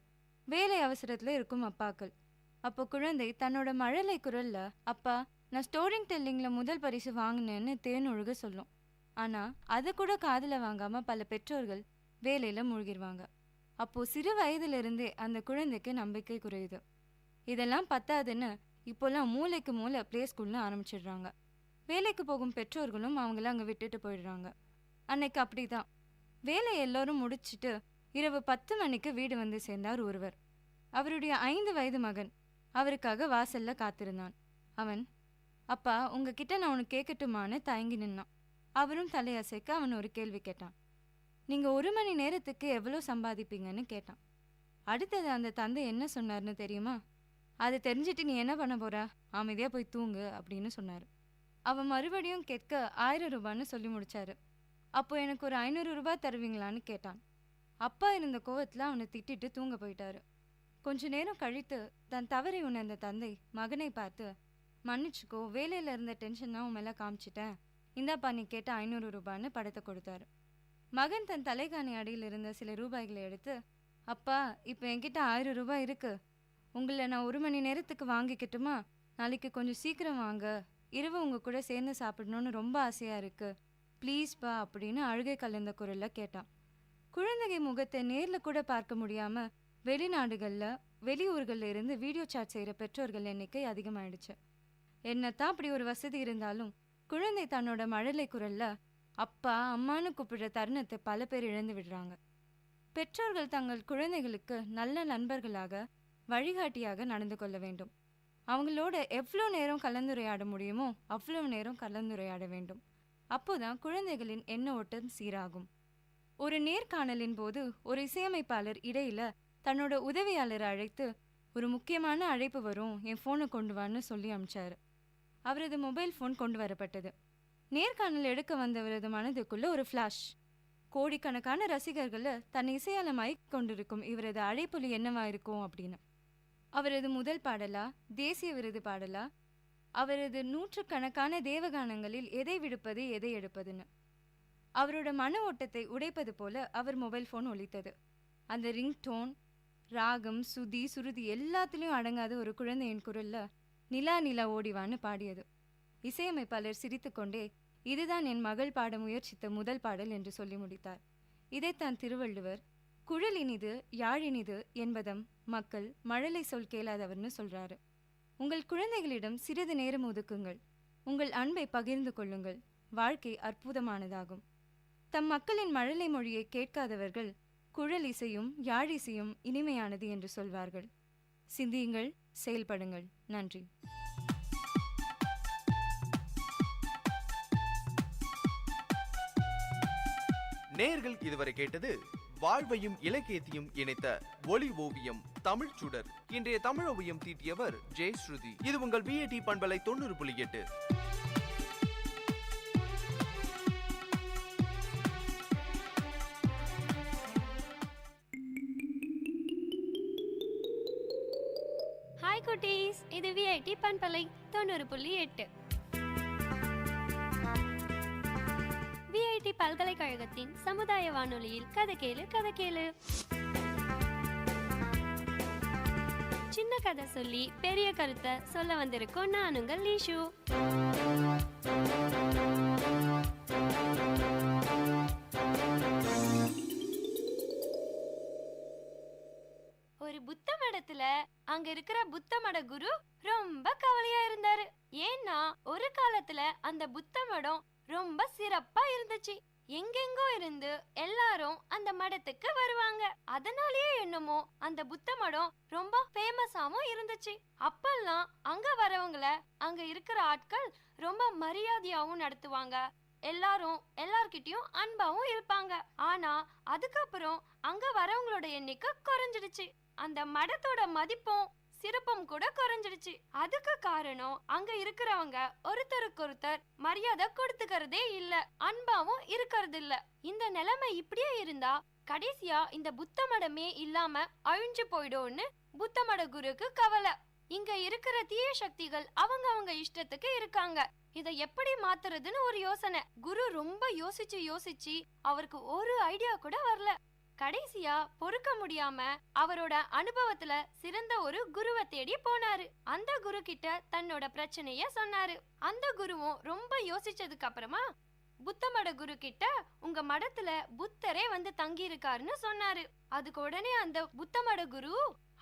வேலை அவசரத்தில் இருக்கும் அப்பாக்கள். அப்போ குழந்தை தன்னோட மழலை குரல்ல, அப்பா நான் ஸ்டோரிங் டெல்லிங்கில் முதல் பரிசு வாங்கினேன்னு தேனொழுக சொல்லும். ஆனால் அதை கூட காதில் வாங்காமல் பல பெற்றோர்கள் வேலையில் மூழ்கிடுவாங்க. அப்போது சிறு வயதிலிருந்தே அந்த குழந்தைக்கு நம்பிக்கை குறையுது. இதெல்லாம் பத்தாதுன்னு இப்போல்லாம் மூளைக்கு மூளை ப்ளே ஸ்கூல்னு ஆரம்பிச்சிடுறாங்க. வேலைக்கு போகும் பெற்றோர்களும் அவங்கள அங்கே விட்டுட்டு போயிடுறாங்க. அன்னைக்கு அப்படி தான் வேலையை எல்லோரும் முடிச்சுட்டு இரவு 10 மணிக்கு வீடு வந்து சேர்ந்தார் ஒருவர். அவருடைய 5 வயது மகன் அவருக்காக வாசல்ல காத்திருந்தான். அவன், அப்பா உங்ககிட்ட நான் உனக்கு கேட்கட்டுமான்னு தயங்கி நின்னான். அவரும் தலையசைக்க அவன் ஒரு கேள்வி கேட்டான். நீங்க 1 மணி நேரத்துக்கு எவ்வளோ சம்பாதிப்பீங்கன்னு கேட்டான். அடுத்தது அந்த தந்தை என்ன சொன்னார்னு தெரியுமா? அதை தெரிஞ்சிட்டு நீ என்ன பண்ண போற, அமைதியா போய் தூங்கு அப்படின்னு சொன்னாரு. அவன் மறுபடியும் கேட்க 1000 ரூபான்னு சொல்லி முடிச்சாரு. அப்போ எனக்கு ஒரு 500 ரூபாய் தருவீங்களான்னு கேட்டான். அப்பா இருந்த கோவத்துல அவனை திட்டிட்டு தூங்க போயிட்டாரு. கொஞ்ச நேரம் கழித்து தன் தவறை உணர்ந்த தந்தை மகனை பார்த்து, மன்னிச்சுக்கோ, வேலையில இருந்த டென்ஷன் தான் உன் மேல காமிச்சிட்டேன், இந்தாப்பா நீ கேட்ட 500 ரூபான்னு படத்தை கொடுத்தாரு. மகன் தன் தலைகாணி அடியில் இருந்த சில ரூபாய்களை எடுத்து, அப்பா இப்போ என்கிட்ட 1000 ரூபாய் இருக்கு, உங்களை நான் 1 மணி நேரத்துக்கு வாங்கிக்கட்டுமா? நாளைக்கு கொஞ்சம் சீக்கிரம் வாங்க, இரவு உங்க கூட சேர்ந்து சாப்பிடணும்னு ரொம்ப ஆசையா இருக்கு, ப்ளீஸ்பா அப்படின்னு அழுகை கலந்த குரல்ல கேட்டான். குழந்தை முகத்தை நேர்ல கூட பார்க்க முடியாம வெளியூர்கள்ல இருந்து வீடியோ சாட் செய்யற பெற்றோர்கள் எண்ணிக்கை அதிகமாயிடுச்சு. என்னத்தான் அப்படி ஒரு வசதி இருந்தாலும் குழந்தை தன்னோட மழலை குரல்ல அப்பா அம்மானு கூப்பிடுற தருணத்தை பல பேர் இழந்து விடுறாங்க. பெற்றோர்கள் தங்கள் குழந்தைகளுக்கு நல்ல நண்பர்களாக வழிகாட்டியாக நடந்து கொள்ள வேண்டும். அவங்களோட எவ்வளோ நேரம் கலந்துரையாட முடியுமோ அவ்வளோ நேரம் கலந்துரையாட வேண்டும். அப்போதான் குழந்தைகளின் எண்ண ஓட்டம் சீராகும். ஒரு நேர்காணலின் போது ஒரு இசையமைப்பாளர் இடையில தன்னோட உதவியாளரை அழைத்து, ஒரு முக்கியமான அழைப்பு வரும், என் ஃபோனை கொண்டு வான்னு சொல்லி அனுப்பிச்சாரு. அவரது மொபைல் ஃபோன் கொண்டு வரப்பட்டது. நேர்காணல் எடுக்க வந்தவரது மனதுக்குள்ள ஒரு ஃப்ளாஷ். கோடிக்கணக்கான ரசிகர்களை தன் இசையால மயக்கிக் கொண்டிருக்கும் இவரது அழைப்புலி என்னவா இருக்கும் அப்படின்னு. அவரது முதல் பாடலா, தேசிய விருது பாடலா, அவரது 100கணக்கான தேவகானங்களில் எதை விடுப்பது எதை எடுப்பதுன்னு அவரோட மன ஓட்டத்தை உடைப்பது போல அவர் மொபைல் ஃபோன் ஒலித்தது. அந்த ரிங்டோன், ராகம், சுதி, சுருதி எல்லாத்துலேயும் அடங்காத ஒரு குழந்தையின் குரல்ல நிலா நிலா ஓடிவான்னு பாடியது. இசையமைப்பாளர் சிரித்துக்கொண்டே, இதுதான் என் மகள் பாட முயற்சித்த முதல் பாடல் என்று சொல்லி முடித்தார். இதைத்தான் திருவள்ளுவர் குழல் இனிது யாழினிது என்பதம் மக்கள் மழலை சொல் கேளாதவர்னு சொல்றாரு. உங்கள் குழந்தைகளிடம் சிறிது நேரம் ஒதுக்குங்கள், உங்கள் அன்பை பகிர்ந்து கொள்ளுங்கள், வாழ்க்கை அற்புதமானதாகும். தம் மக்களின் மழலை மொழியை கேட்காதவர்கள் குழல் இசையும் யாழிசையும் இனிமையானது என்று சொல்வார்கள். சிந்தியுங்கள், செயல்படுங்கள். நன்றி. நேயர்கள் இதுவரை கேட்டது வாழ்வையும் இலக்கியத்தையும் இணைத்த ஒலி ஓவியம் தமிழ் சுடர். இன்றைய தமிழ் ஓவியம் தீட்டியவர் ஜெயஸ்ருதி. இது உங்கள் விஐடி பண்பலை 90.8. ஹாய் குட்டீஸ், இது விஐடி பண்பலை 90.8. விஐடி பல்கலைக்கழகத்தின் சமுதாய வானொலியில் கதை கேளு கதை கேளு. சின்ன கதை சொல்லி பெரிய கருத்தை சொல்ல வந்திருக்கோம். நான் உங்கள் லீஷு. ஒரு புத்த மடத்துல அங்க இருக்கிற புத்த மட குரு ரொம்ப கவலையா இருந்தாரு. ஏன்னா ஒரு காலத்துல அந்த புத்த மடம் ரொம்ப சிறப்பா இருந்துச்சு. எங்கெங்கோ இருந்து எல்லாரும் அந்த மடத்துக்கு வருவாங்க. அதனாலேயே என்னமோ அந்த புத்த மடம் ரொம்ப ஃபேமஸாவும் இருந்துச்சு. அப்பெல்லாம் அங்க வரவங்கள அங்க இருக்கிற ஆட்கள் ரொம்ப மரியாதையாவும் நடத்துவாங்க. எல்லாரும் எல்லார்கிட்டயும் அன்பாவும் இருப்பாங்க. ஆனா அதுக்கப்புறம் அங்க வரவங்களோட எண்ணிக்கை குறைஞ்சிடுச்சு. அந்த மடத்தோட மதிப்பும் சிறப்பும் கூட குறைஞ்சிடுச்சு. அதுக்கு காரணம் அங்க இருக்கிறவங்க ஒருத்தருக்கொருத்தர் மரியாதை கொடுத்துக்கிறதே இல்ல, அன்பாவும் இருக்கிறது இல்ல. இந்த நிலைமை இப்படியே இருந்தா கடைசியா இந்த புத்த மடமே இல்லாம அழிஞ்சு போயிடும்னு புத்த மட குருக்கு கவலை. இங்க இருக்கிற தீய சக்திகள் அவங்க இஷ்டத்துக்கு இருக்காங்க. இத எப்படி மாத்துறதுன்னு ஒரு யோசனை. குரு ரொம்ப யோசிச்சு அவருக்கு ஒரு ஐடியா கூட வரல. கடைசியா பொறுக்க முடியாம அவரோட அனுபவத்துல சிறந்த ஒரு குருவை தேடி போனாரு. அந்த குரு கிட்ட தன்னோட பிரச்சனைய சொன்னாரு. அந்த குருவும் ரொம்ப யோசிச்சதுக்கு அப்புறமா புத்த மட குரு கிட்ட, உங்க மடத்துல புத்தரே வந்து தங்கி இருக்காருன்னு சொன்னாரு. அதுக்கு உடனே அந்த புத்த மட குரு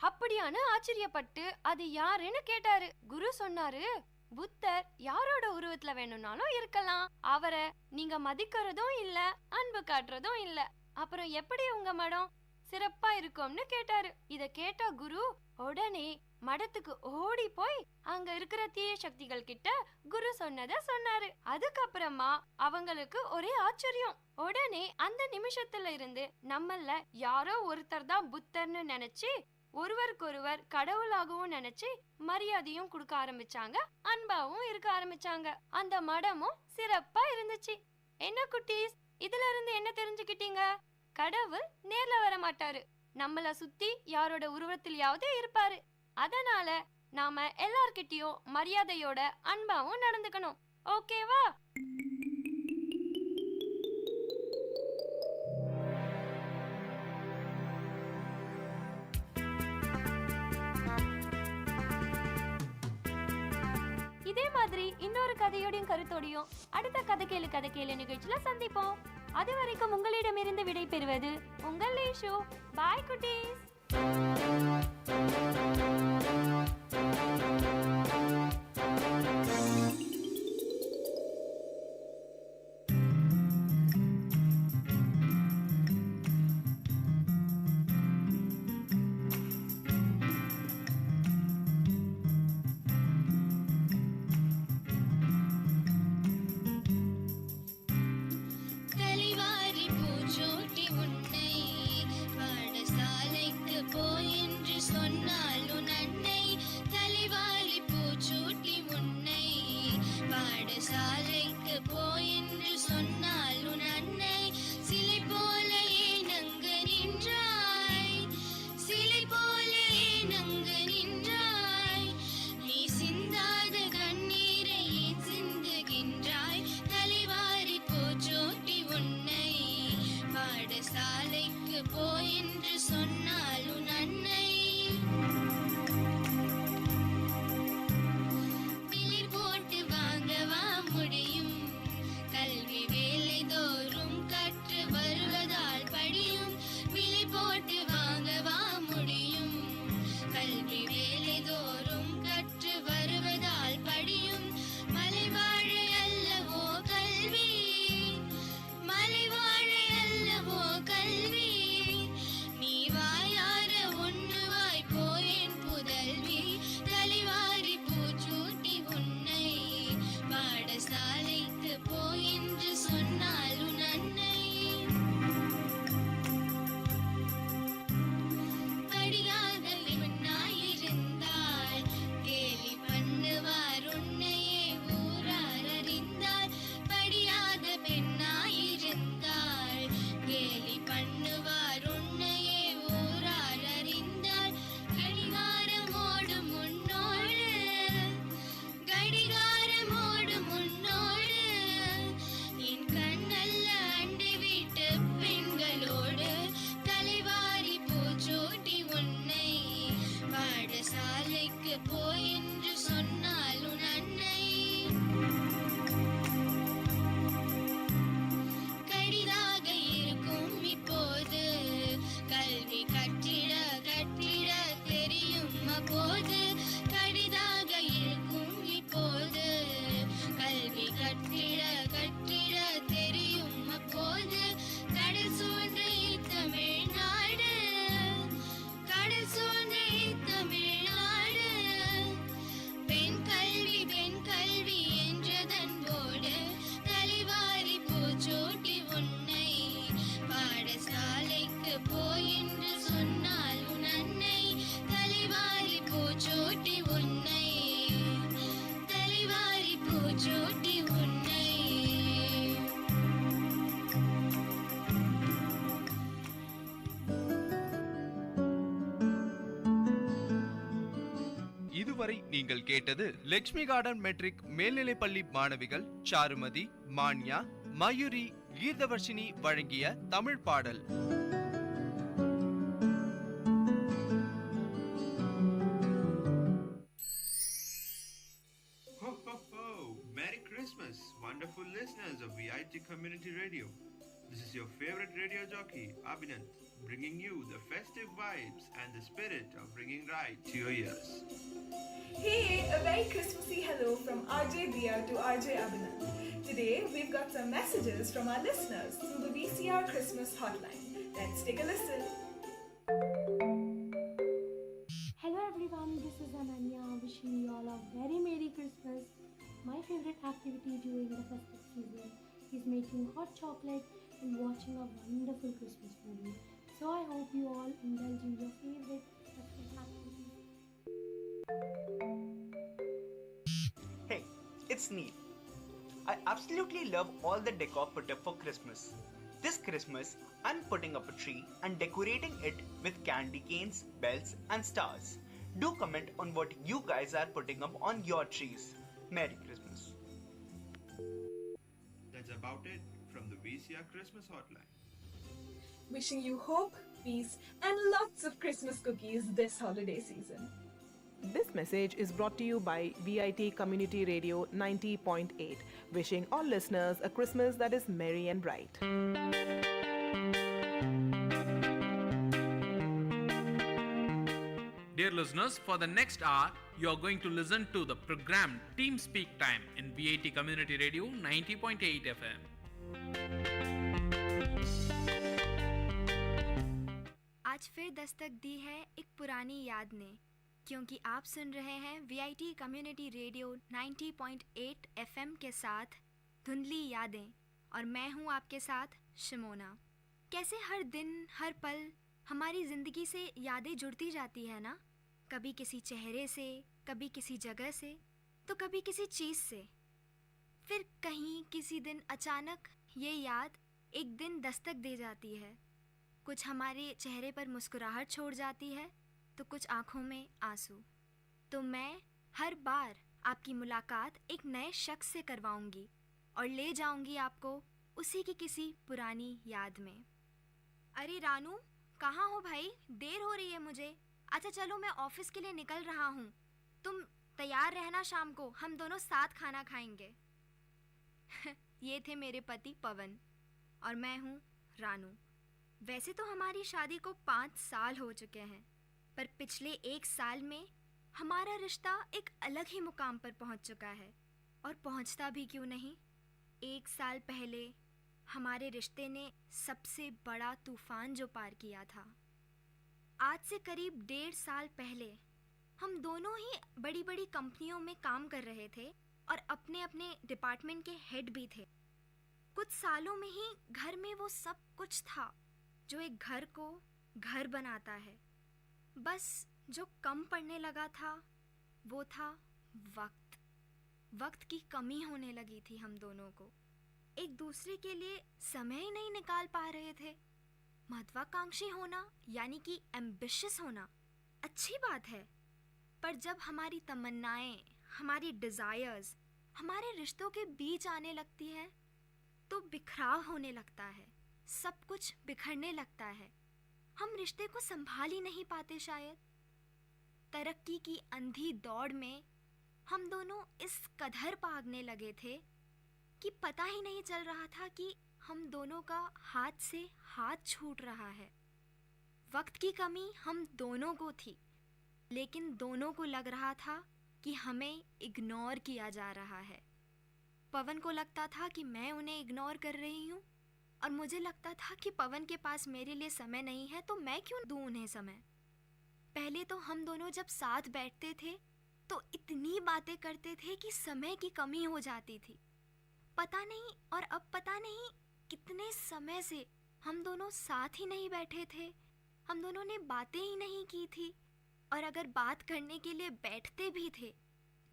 அப்படியானு ஆச்சரியப்பட்டு அது யாருன்னு கேட்டாரு. குரு சொன்னாரு, புத்தர் யாரோட உருவத்துல வேணும்னாலும் இருக்கலாம், அவரை நீங்க மதிக்கிறதும் இல்ல, அன்பு காட்டுறதும் இல்ல, அப்புறம் எப்படி உங்க மடம் சிறப்பா இருக்கும்னு கேட்டாரு. இத கேட்ட குரு உடனே மடத்துக்கு ஓடி போய் அங்க இருக்கிற தீய சக்திகள் கிட்ட குரு சொன்னத சொன்னாரு. அதுக்கப்புறமா அவங்களுக்கு ஒரே ஆச்சரியம். உடனே அந்த நிமிஷத்துல இருந்து நம்மள யாரோ ஒருத்தர் தான் புத்தர்னு நினைச்சு ஒருவருக்கொருவர் கடவுளாகவும் நினைச்சு மரியாதையும் கொடுக்க ஆரம்பிச்சாங்க, அன்பாவும் இருக்க ஆரம்பிச்சாங்க. அந்த மடமும் சிறப்பா இருந்துச்சு. என்ன குட்டீஸ், இதுல இருந்து என்ன தெரிஞ்சுக்கிட்டீங்க? கடவுள் நேர்ல வர மாட்டாரு, நம்மள சுத்தி யாரோட உருவத்திலேயாவது இருப்பாரு. அதனால நாம எல்லார்கிட்டயும் மரியாதையோட அன்பாவும் நடந்துக்கணும். ஓகேவா? இதே மாதிரி இன்னொரு கதையோடையும் கருத்தோடையும் அடுத்த கதை கேளு நிகழ்ச்சியில சந்திப்போம். அது வரைக்கும் உங்களிடமிருந்து விடை பெறுவது உங்கள் லேஷு. பாய் குட்டீஸ். கலிவாரி பூச்சோட்டி உன்னை பாடசாலைக்கு போய் என்று சொன்னால் உன் அன்னை. கலிவாரி பூச்சோட்டி உன்னை பாடசாலைக்கு போய் என்று சொன்னால் உன் அன்னை. சிலை போல ஏனங்கு நின்றாய், சிலை போல ஏனங்கு நின்றாய். நீ சிந்தாத கண்ணீரை ஏன் சிந்துகின்றாய்? கலிவாரி பூச்சோட்டி உன்னை பாடசாலைக்கு போய் என்று சொன்னால் உன் அன்னை. பிளிர் போட்டு வாங்கவா முடியும்? கல்வி வேலை தோறும் கற்று வருவதால் படியும். விலை போட்டு வாங்கவா முடியும்? கல்வி வேலை தோறும் கற்று வருவதால் படியும். மலைவாழை அல்லவோ கல்வி, மலைவாழை அல்லவோ கல்வி. நீ வாயார உண்ணுவாய் போயேன் புதல்வி. கலிவாரி பூச்சூட்டி உன்னை பாடசாலைக்கு போய் என்று சொன்னால் உன் அன்னை. படியாத பெண்ணாயிருந்தால் கேலி பண்ணுவார் உன்னையே ஊரார் அறிந்தால். படியாத பெண்ணாயிருந்தால் கேலி பண்ணுவார் உன்னையே ஊரார் அறிந்தால். கடிகாரமோடு முன்னோடு, கடிகாரமோடு முன்னோடு. என் கண்ணல்ல அண்டை வீட்டு பெண்களோடு. கலைவாரி பூச்சோட்டி உன்னை பாடசாலைக்கு போய் என்று சொன்னால் உன் அன்னை. கடிதாக இருக்கும் இப்போது கல்வி கற்றிட கற்றிட தெரியும் அப்போது. கடிதாக இருக்கும் இப்போது கல்வி கற்றிட கற்றிட தெரியும் அப்போது. கடல் சூழ்ந்த தமிழ்நாடு, கடல் சூழ்ந்த தமிழ்நாடு. பெண் கல்வி என்றதன்போடு. கலிவாரி பூச்சோட்டி உன்னை பாடசாலைக்கு போய் என்று சொன்னால் உன் அன்னை. கலிவாரி பூச்சோட்டி உன்னை, கலிவாரி பூச்சோட்டி உன்னை. இதுவரை நீங்கள் கேட்டது லட்சுமி கார்டன் மெட்ரிக் மேல்நிலைப்பள்ளி மாணவிகள் சாருமதி, மான்யா, மயூரி, கீர்த்தவர்ஷினி வழங்கிய தமிழ் பாடல். Ho, ho, ho! Merry Christmas, wonderful listeners of VIT Community Radio. This is your favorite radio jockey, Abhinand, bringing you the festive vibes and the spirit of bringing right to your ears. Hey, a very Christmassy hello from RJ Dia to RJ Abhinand. Today, we've got some messages from our listeners through the VCR Christmas hotline. Let's take a listen. Hello everyone, this is favorite activity during the festive season is making hot chocolate and watching a wonderful Christmas movie. So I hope you all indulge in your favorite festive activities. Hey, it's Neil. I absolutely love all the decor put up for Christmas. This Christmas, I'm putting up a tree and decorating it with candy canes, bells, and stars. Do comment on what you guys are putting up on your trees. Merry Christmas. That's about it from the VCR Christmas hotline. Wishing you hope, peace, and lots of Christmas cookies this holiday season. This message is brought to you by VIT Community Radio 90.8, wishing all listeners a Christmas that is merry and bright. Dear listeners, for the next hour, you are going to listen to the program Team Speak Time in VIT Community Radio 90.8 FM. आज फिर दस्तक दी है एक पुरानी याद ने, क्योंकि आप सुन रहे हैं VIT कम्युनिटी रेडियो 90.8 FM के साथ धुंधली यादें, और मैं हूं आपके साथ शिमोना। कैसे हर दिन हर पल हमारी ज़िंदगी से यादें जुड़ती जाती है ना, कभी किसी चेहरे से, कभी किसी जगह से, तो कभी किसी चीज़ से। फिर कहीं किसी दिन अचानक ये याद एक दिन दस्तक दे जाती है, कुछ हमारे चेहरे पर मुस्कुराहट छोड़ जाती है, तो कुछ आँखों में आंसू। तो मैं हर बार आपकी मुलाकात एक नए शख्स से करवाऊंगी और ले जाऊंगी आपको उसी की किसी पुरानी याद में। अरे रानू, कहाँ हो भाई? देर हो रही है मुझे। अच्छा चलो, मैं ऑफिस के लिए निकल रहा हूँ, तुम तैयार रहना, शाम को हम दोनों साथ खाना खाएंगे। ये थे मेरे पति पवन और मैं हूँ रानू। वैसे तो हमारी शादी को 5 साल हो चुके हैं, पर पिछले 1 साल में हमारा रिश्ता एक अलग ही मुकाम पर पहुँच चुका है। और पहुँचता भी क्यों नहीं। 1 साल पहले हमारे रिश्ते ने सबसे बड़ा तूफान जो पार किया था। आज से करीब 1.5 साल पहले हम दोनों ही बड़ी बड़ी कंपनियों में काम कर रहे थे और अपने अपने डिपार्टमेंट के हेड भी थे। कुछ सालों में ही घर में वो सब कुछ था जो एक घर को घर बनाता है। बस जो कम पड़ने लगा था वो था वक्त। वक्त की कमी होने लगी थी हम दोनों को। एक दूसरे के लिए समय ही नहीं निकाल पा रहे थे। महत्वाकांक्षी होना यानी कि एम्बिशियस होना अच्छी बात है, पर जब हमारी तमन्नाएं, हमारी डिज़ायर्स हमारे रिश्तों के बीच आने लगती है तो बिखराव होने लगता है, सब कुछ बिखरने लगता है। हम रिश्ते को संभाल ही नहीं पाते शायद। तरक्की की अंधी दौड़ में हम दोनों इस कदर भागने लगे थे कि पता ही नहीं चल रहा था कि हम दोनों का हाथ से हाथ छूट रहा है। वक्त की कमी हम दोनों को थी, लेकिन दोनों को लग रहा था कि हमें इग्नोर किया जा रहा है। पवन को लगता था कि मैं उन्हें इग्नोर कर रही हूँ, और मुझे लगता था कि पवन के पास मेरे लिए समय नहीं है तो मैं क्यों दूँ उन्हें समय। पहले तो हम दोनों जब साथ बैठते थे तो इतनी बातें करते थे कि समय की कमी हो जाती थी। पता नहीं, और अब पता नहीं कितने समय से हम दोनों साथ ही नहीं बैठे थे, हम दोनों ने बातें ही नहीं की थी। और अगर बात करने के लिए बैठते भी थे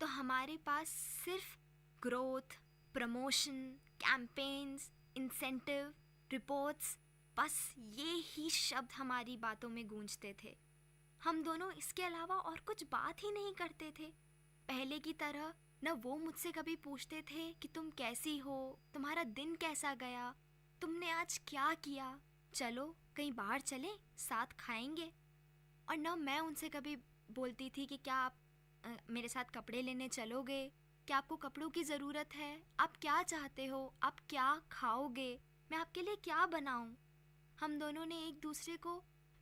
तो हमारे पास सिर्फ growth, promotion, campaigns, incentive, reports, बस ये ही शब्द हमारी बातों में गूंजते थे। हम दोनों इसके अलावा और कुछ बात ही नहीं करते थे। पहले की तरह न वो मुझसे कभी पूछते थे कि तुम कैसी हो, तुम्हारा दिन कैसा गया, तुमने आज क्या किया, चलो कहीं बाहर चलें, साथ खाएंगे। और न मैं उनसे कभी बोलती थी कि क्या आप मेरे साथ कपड़े लेने चलोगे, क्या आपको कपड़ों की ज़रूरत है, आप क्या चाहते हो, आप क्या खाओगे, मैं आपके लिए क्या बनाऊं। हम दोनों ने एक दूसरे को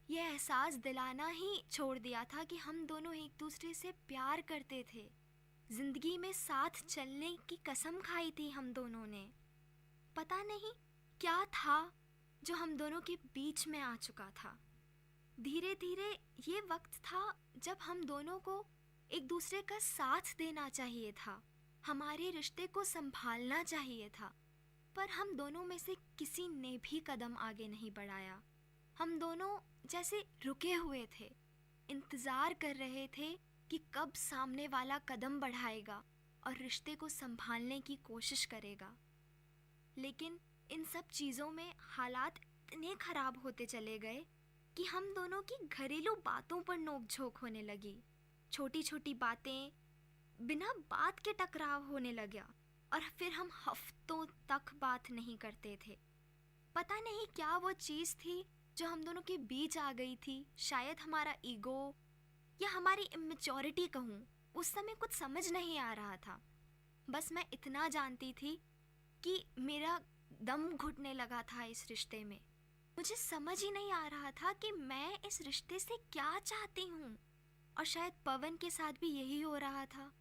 ये एहसास दिलाना ही छोड़ दिया था कि हम दोनों एक दूसरे से प्यार करते थे। ज़िंदगी में साथ चलने की कसम खाई थी हम दोनों ने। पता नहीं क्या था जो हम दोनों के बीच में आ चुका था। धीरे धीरे ये वक्त था जब हम दोनों को एक दूसरे का साथ देना चाहिए था, हमारे रिश्ते को संभालना चाहिए था, पर हम दोनों में से किसी ने भी कदम आगे नहीं बढ़ाया। हम दोनों जैसे रुके हुए थे, इंतज़ार कर रहे थे कि कब सामने वाला कदम बढ़ाएगा और रिश्ते को संभालने की कोशिश करेगा। लेकिन इन सब चीज़ों में हालात इतने ख़राब होते चले गए कि हम दोनों की घरेलू बातों पर नोक-झोंक होने लगी। छोटी छोटी बातें बिना बात के टकराव होने लगा और फिर हम हफ्तों तक बात नहीं करते थे। पता नहीं क्या वो चीज़ थी जो हम दोनों के बीच आ गई थी। शायद हमारा ईगो या हमारी इमेच्योरिटी कहूँ, उस समय कुछ समझ नहीं आ रहा था। बस मैं इतना जानती थी कि मेरा दम घुटने लगा था इस रिश्ते में। मुझे समझ ही नहीं आ रहा था कि मैं इस रिश्ते से क्या चाहती हूँ, और शायद पवन के साथ भी यही हो रहा था।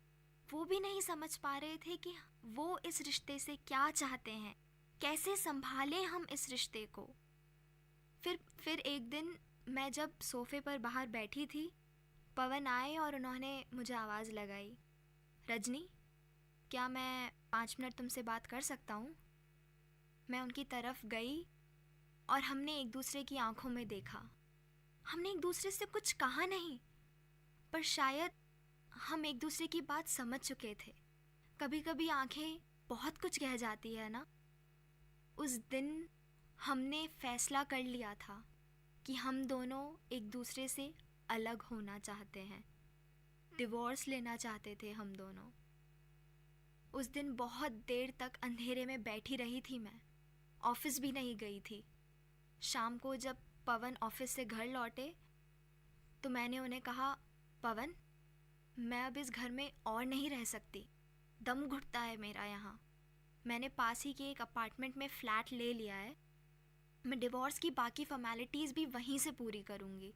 वो भी नहीं समझ पा रहे थे कि वो इस रिश्ते से क्या चाहते हैं, कैसे संभालें हम इस रिश्ते को। फिर एक दिन मैं जब सोफे पर बाहर बैठी थी, पवन आए और उन्होंने मुझे आवाज़ लगाई, रजनी, क्या मैं 5 मिनट तुमसे बात कर सकता हूँ? मैं उनकी तरफ गई और हमने एक दूसरे की आंखों में देखा। हमने एक दूसरे से कुछ कहा नहीं, पर शायद हम एक दूसरे की बात समझ चुके थे। कभी कभी आंखें बहुत कुछ कह जाती है ना। उस दिन हमने फैसला कर लिया था कि हम दोनों एक दूसरे से अलग होना चाहते हैं, डिवोर्स लेना चाहते थे हम दोनों। उस दिन बहुत देर तक अंधेरे में बैठी रही थी मैं, ऑफिस भी नहीं गई थी। शाम को जब पवन ऑफिस से घर लौटे तो मैंने उन्हें कहा, पवन, मैं अब इस घर में और नहीं रह सकती, दम घुटता है मेरा यहाँ। मैंने पास ही के एक अपार्टमेंट में फ़्लैट ले लिया है। मैं डिवोर्स की बाकी फॉर्मेलिटीज़ भी वहीं से पूरी करूँगी।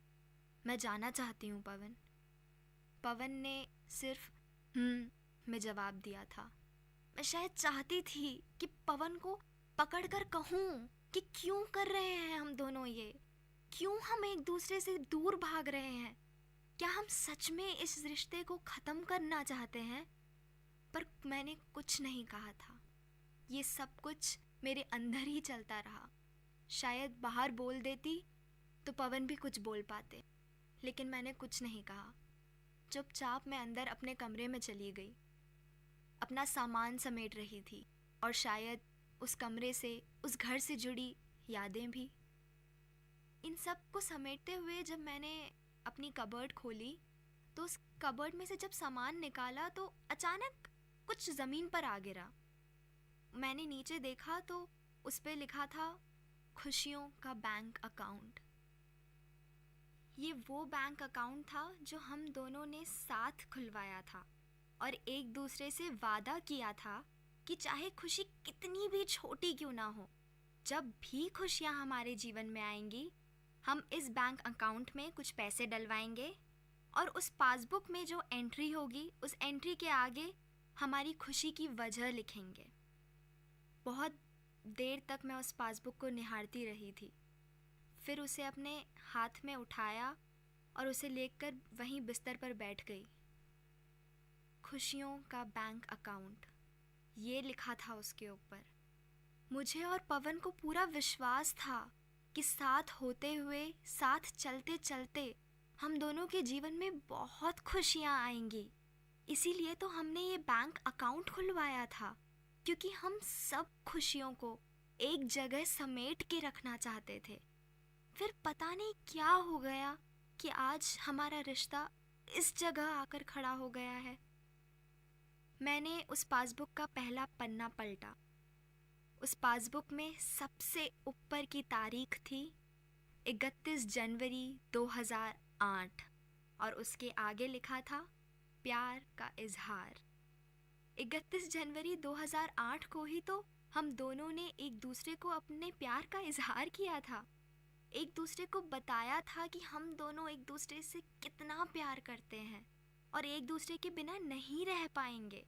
मैं जाना चाहती हूँ पवन। पवन ने सिर्फ में जवाब दिया था। मैं शायद चाहती थी कि पवन को पकड़ कर कहूँ कि क्यों कर रहे हैं हम दोनों ये, क्यों हम एक दूसरे से दूर भाग रहे हैं, क्या हम सच में इस रिश्ते को ख़त्म करना चाहते हैं? पर मैंने कुछ नहीं कहा था। ये सब कुछ मेरे अंदर ही चलता रहा। शायद बाहर बोल देती तो पवन भी कुछ बोल पाते, लेकिन मैंने कुछ नहीं कहा। चुपचाप मैं अंदर अपने कमरे में चली गई। अपना सामान समेट रही थी और शायद उस कमरे से, उस घर से जुड़ी यादें भी। इन सब को समेटते हुए जब मैंने अपनी कबर्ड खोली तो उस कबर्ड में से जब सामान निकाला तो अचानक कुछ ज़मीन पर आ गिरा। मैंने नीचे देखा तो उस पे लिखा था, खुशियों का बैंक अकाउंट। ये वो बैंक अकाउंट था जो हम दोनों ने साथ खुलवाया था और एक दूसरे से वादा किया था कि चाहे खुशी कितनी भी छोटी क्यों ना हो, जब भी खुशियाँ हमारे जीवन में आएंगी, हम इस बैंक अकाउंट में कुछ पैसे डलवाएंगे और उस पासबुक में जो एंट्री होगी, उस एंट्री के आगे हमारी खुशी की वजह लिखेंगे। बहुत देर तक मैं उस पासबुक को निहारती रही थी। फिर उसे अपने हाथ में उठाया और उसे लेकर वहीं बिस्तर पर बैठ गई। खुशियों का बैंक अकाउंट, ये लिखा था उसके ऊपर। मुझे और पवन को पूरा विश्वास था कि साथ होते हुए, साथ चलते चलते हम दोनों के जीवन में बहुत खुशियाँ आएंगी। इसीलिए तो हमने ये बैंक अकाउंट खुलवाया था, क्योंकि हम सब खुशियों को एक जगह समेट के रखना चाहते थे। फिर पता नहीं क्या हो गया कि आज हमारा रिश्ता इस जगह आकर खड़ा हो गया है। मैंने उस पासबुक का पहला पन्ना पलटा। उस पासबुक में सबसे ऊपर की तारीख थी 31 जनवरी 2008 और उसके आगे लिखा था प्यार का इजहार। 31 जनवरी 2008 को ही तो हम दोनों ने एक दूसरे को अपने प्यार का इजहार किया था। एक दूसरे को बताया था कि हम दोनों एक दूसरे से कितना प्यार करते हैं और एक दूसरे के बिना नहीं रह पाएंगे।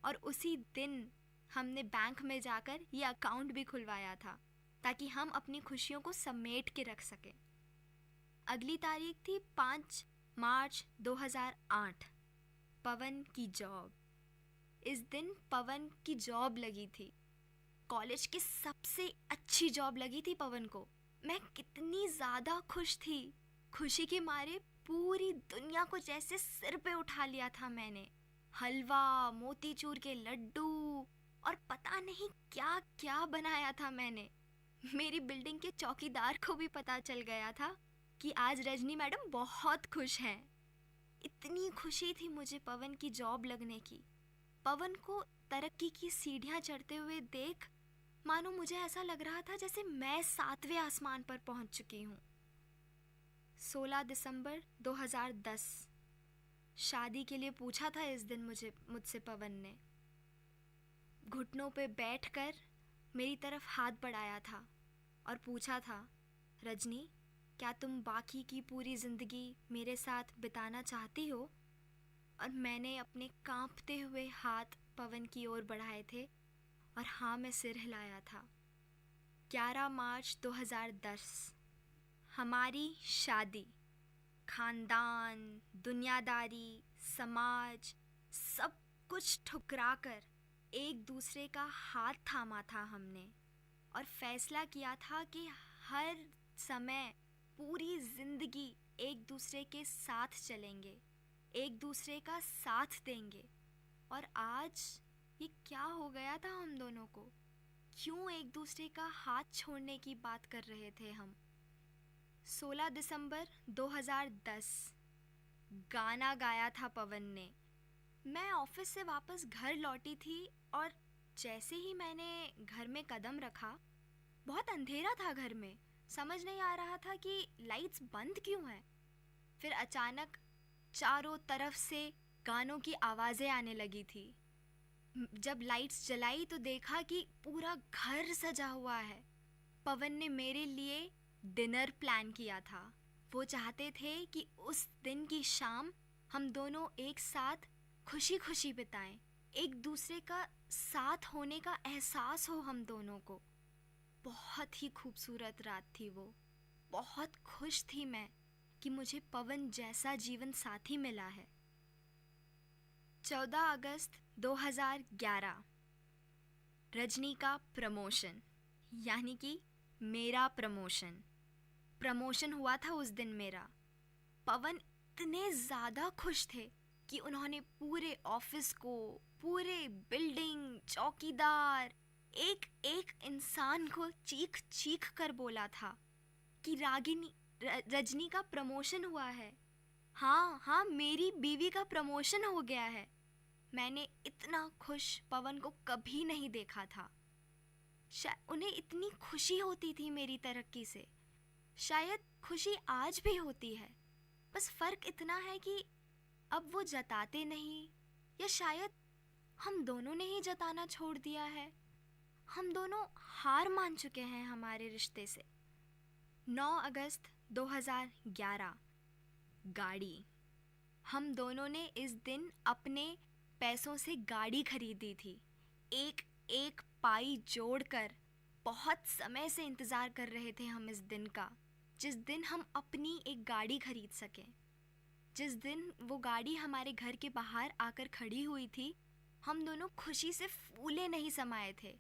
और उसी दिन हमने बैंक में जाकर ये अकाउंट भी खुलवाया था ताकि हम अपनी खुशियों को समेट के रख सकें। अगली तारीख थी 5 मार्च 2008। पवन की जॉब। इस दिन पवन की जॉब लगी थी। कॉलेज की सबसे अच्छी जॉब लगी थी पवन को। मैं कितनी ज़्यादा खुश थी। खुशी के मारे पूरी दुनिया को जैसे सिर पे उठा लिया था मैंने। हलवा, मोतीचूर के लड्डू और पता नहीं क्या क्या बनाया था मैंने। मेरी बिल्डिंग के चौकीदार को भी पता चल गया था कि आज रजनी मैडम बहुत खुश हैं। इतनी खुशी थी मुझे पवन की जॉब लगने की। पवन को तरक्की की सीढ़ियां चढ़ते हुए देख मानो मुझे ऐसा लग रहा था जैसे मैं 7वें आसमान पर पहुंच चुकी हूँ। 16 दिसंबर 2010 शादी के लिए पूछा था इस दिन मुझसे पवन ने। घुटनों पे बैठकर मेरी तरफ हाथ बढ़ाया था और पूछा था, रजनी क्या तुम बाकी की पूरी ज़िंदगी मेरे साथ बिताना चाहती हो? और मैंने अपने कांपते हुए हाथ पवन की ओर बढ़ाए थे और हाँ में सिर हिलाया था। 11 मार्च 2010 हमारी शादी। खानदान, दुनियादारी, समाज सब कुछ ठुकराकर एक दूसरे का हाथ थामा था हमने और फैसला किया था कि हर समय पूरी जिंदगी एक दूसरे के साथ चलेंगे, एक दूसरे का साथ देंगे। और आज ये क्या हो गया था हम दोनों को? क्यों एक दूसरे का हाथ छोड़ने की बात कर रहे थे हम? 16 दिसंबर 2010 गाना गाया था पवन ने। मैं ऑफिस से वापस घर लौटी थी और जैसे ही मैंने घर में कदम रखा, बहुत अंधेरा था घर में। समझ नहीं आ रहा था कि लाइट्स बंद क्यों हैं। फिर अचानक चारों तरफ से गानों की आवाज़ें आने लगी थी। जब लाइट्स जलाई तो देखा कि पूरा घर सजा हुआ है। पवन ने मेरे लिए डिनर प्लान किया था। वो चाहते थे कि उस दिन की शाम हम दोनों एक साथ खुशी खुशी बिताएं, एक दूसरे का साथ होने का एहसास हो हम दोनों को। बहुत ही खूबसूरत रात थी वो। बहुत खुश थी मैं कि मुझे पवन जैसा जीवन साथी मिला है। 14 अगस्त 2011 रजनी का प्रमोशन, यानी कि मेरा प्रमोशन हुआ था उस दिन मेरा। पवन इतने ज़्यादा खुश थे कि उन्होंने पूरे ऑफिस को, पूरे बिल्डिंग, चौकीदार, एक एक इंसान को चीख चीख कर बोला था कि रजनी का प्रमोशन हुआ है। हाँ, मेरी बीवी का प्रमोशन हो गया है। मैंने इतना खुश पवन को कभी नहीं देखा था। उन्हें इतनी खुशी होती थी मेरी तरक्की से। शायद खुशी आज भी होती है, बस फ़र्क इतना है कि अब वो जताते नहीं, या शायद हम दोनों ने ही जताना छोड़ दिया है। हम दोनों हार मान चुके हैं हमारे रिश्ते से। 9 अगस्त 2011 गाड़ी। हम दोनों ने इस दिन अपने पैसों से गाड़ी खरीदी थी। एक एक पाई जोड़कर बहुत समय से इंतज़ार कर रहे थे हम इस दिन का, जिस दिन हम अपनी एक गाड़ी खरीद सकें। जिस दिन वो गाड़ी हमारे घर के बाहर आकर खड़ी हुई थी, हम दोनों खुशी से फूले नहीं समाये थे।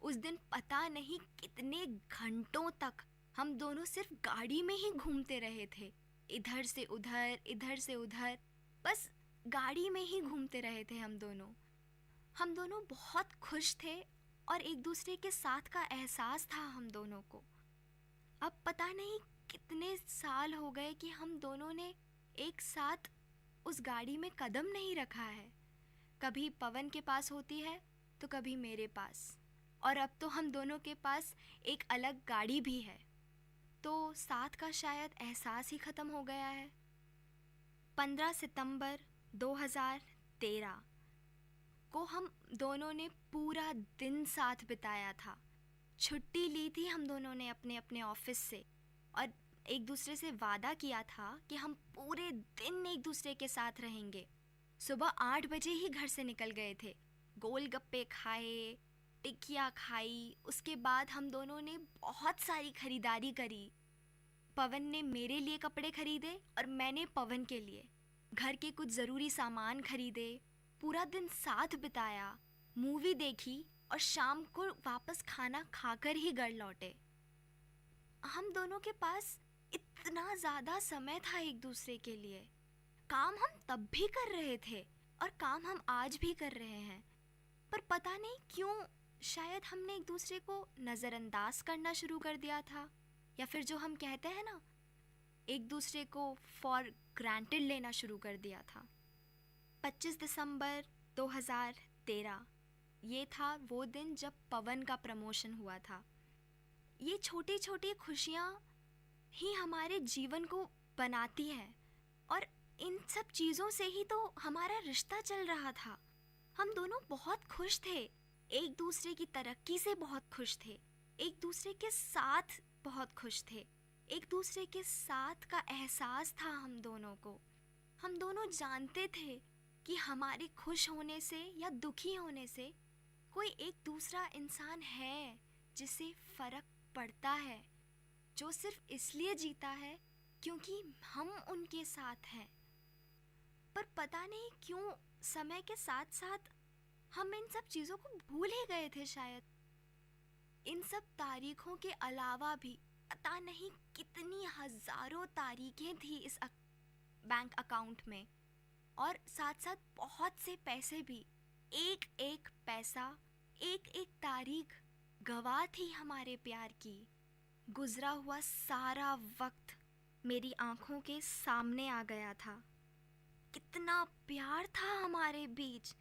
उस दिन पता नहीं कितने घंटों तक हम दोनों सिर्फ गाड़ी में ही घूमते रहे थे। इधर से उधर, बस गाड़ी में ही घूमते रहे थे हम दोनों बहुत खुश थे और एक दूसरे के साथ का एहसास था हम दोनों को। अब पता नहीं कितने साल हो गए कि हम दोनों ने एक साथ उस गाड़ी में कदम नहीं रखा है। कभी पवन के पास होती है तो कभी मेरे पास, और अब तो हम दोनों के पास एक अलग गाड़ी भी है, तो साथ का शायद एहसास ही ख़त्म हो गया है। 15 सितंबर 2013 को हम दोनों ने पूरा दिन साथ बिताया था। छुट्टी ली थी हम दोनों ने अपने अपने ऑफिस से और एक दूसरे से वादा किया था कि हम पूरे दिन एक दूसरे के साथ रहेंगे। सुबह 8 बजे ही घर से निकल गए थे। गोलगप्पे खाए, टिकिया खाई, उसके बाद हम दोनों ने बहुत सारी खरीदारी करी। पवन ने मेरे लिए कपड़े खरीदे और मैंने पवन के लिए। घर के कुछ ज़रूरी सामान खरीदे, पूरा दिन साथ बिताया, मूवी देखी और शाम को वापस खाना खाकर ही घर लौटे। हम दोनों के पास इतना ज़्यादा समय था एक दूसरे के लिए। काम हम तब भी कर रहे थे और काम हम आज भी कर रहे हैं, पर पता नहीं क्यों शायद हमने एक दूसरे को नज़रअंदाज करना शुरू कर दिया था, या फिर जो हम कहते हैं ना, एक दूसरे को फॉर ग्रांटेड लेना शुरू कर दिया था। 25 दिसंबर 2013 ये था वो दिन जब पवन का प्रमोशन हुआ था। ये छोटी छोटी खुशियाँ ही हमारे जीवन को बनाती हैं और इन सब चीज़ों से ही तो हमारा रिश्ता चल रहा था। हम दोनों बहुत खुश थे, एक दूसरे की तरक्की से बहुत खुश थे, एक दूसरे के साथ बहुत खुश थे, एक दूसरे के साथ का एहसास था हम दोनों को। हम दोनों जानते थे कि हमारे खुश होने से या दुखी होने से कोई एक दूसरा इंसान है जिसे फ़र्क पड़ता है, जो सिर्फ इसलिए जीता है क्योंकि हम उनके साथ हैं। पर पता नहीं क्यों समय के साथ साथ हम इन सब चीज़ों को भूल ही गए थे शायद। इन सब तारीखों के अलावा भी पता नहीं कितनी हज़ारों तारीखें थी इस बैंक अकाउंट में, और साथ साथ बहुत से पैसे भी। एक एक पैसा, एक एक तारीख गवाह थी हमारे प्यार की। गुजरा हुआ सारा वक्त मेरी आंखों के सामने आ गया था। कितना प्यार था हमारे बीच,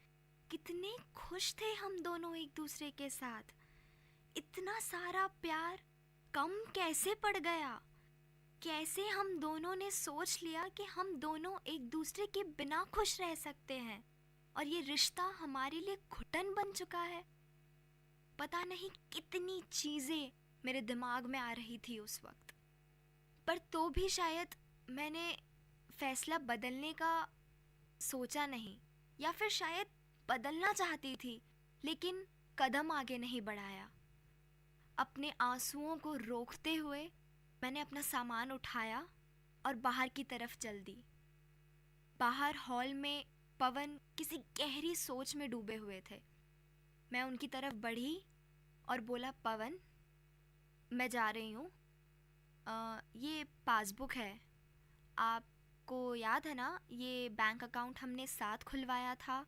कितने खुश थे हम दोनों एक दूसरे के साथ। इतना सारा प्यार कम कैसे पड़ गया? कैसे हम दोनों ने सोच लिया कि हम दोनों एक दूसरे के बिना खुश रह सकते हैं और ये रिश्ता हमारे लिए घुटन बन चुका है। पता नहीं कितनी चीज़ें मेरे दिमाग में आ रही थी उस वक्त, पर तो भी शायद मैंने फैसला बदलने का सोचा नहीं, या फिर शायद बदलना चाहती थी लेकिन कदम आगे नहीं बढ़ाया। अपने आंसुओं को रोकते हुए मैंने अपना सामान उठाया और बाहर की तरफ चल दी। बाहर हॉल में पवन किसी गहरी सोच में डूबे हुए थे। मैं उनकी तरफ बढ़ी और बोला, पवन, मैं जा रही हूँ, ये पासबुक है, आपको याद है ना, ये बैंक अकाउंट हमने साथ खुलवाया था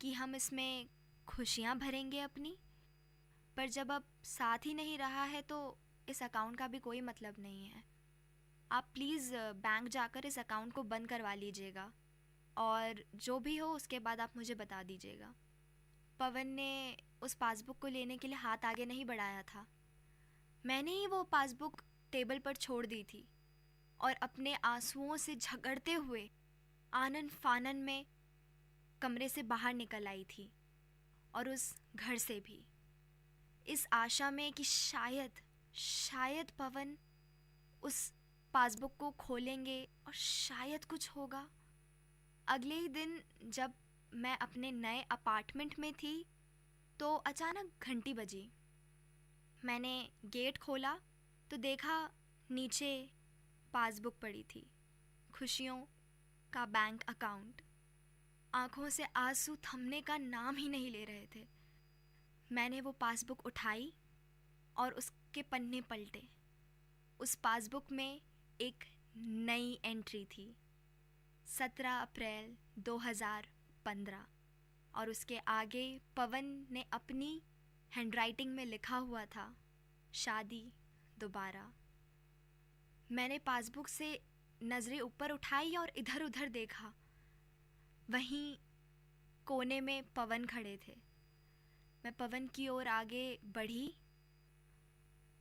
कि हम इसमें खुशियाँ भरेंगे अपनी, पर जब अब साथ ही नहीं रहा है तो इस अकाउंट का भी कोई मतलब नहीं है। आप प्लीज़ बैंक जाकर इस अकाउंट को बंद करवा लीजिएगा और जो भी हो उसके बाद आप मुझे बता दीजिएगा। पवन ने उस पासबुक को लेने के लिए हाथ आगे नहीं बढ़ाया था। मैंने ही वो पासबुक टेबल पर छोड़ दी थी और अपने आंसुओं से झगड़ते हुए आनन फानन में कमरे से बाहर निकल आई थी, और उस घर से भी, इस आशा में कि शायद पवन उस पासबुक को खोलेंगे और शायद कुछ होगा। अगले ही दिन जब मैं अपने नए अपार्टमेंट में थी तो अचानक घंटी बजी। मैंने गेट खोला तो देखा नीचे पासबुक पड़ी थी, खुशियों का बैंक अकाउंट। आंखों से आंसू थमने का नाम ही नहीं ले रहे थे। मैंने वो पासबुक उठाई और उसके पन्ने पलटे। उस पासबुक में एक नई एंट्री थी, 17 अप्रैल 2015, और उसके आगे पवन ने अपनी हैंडराइटिंग में लिखा हुआ था, शादी दोबारा। मैंने पासबुक से नज़रें ऊपर उठाई और इधर उधर देखा। वहीं कोने में पवन खड़े थे। मैं पवन की ओर आगे बढ़ी।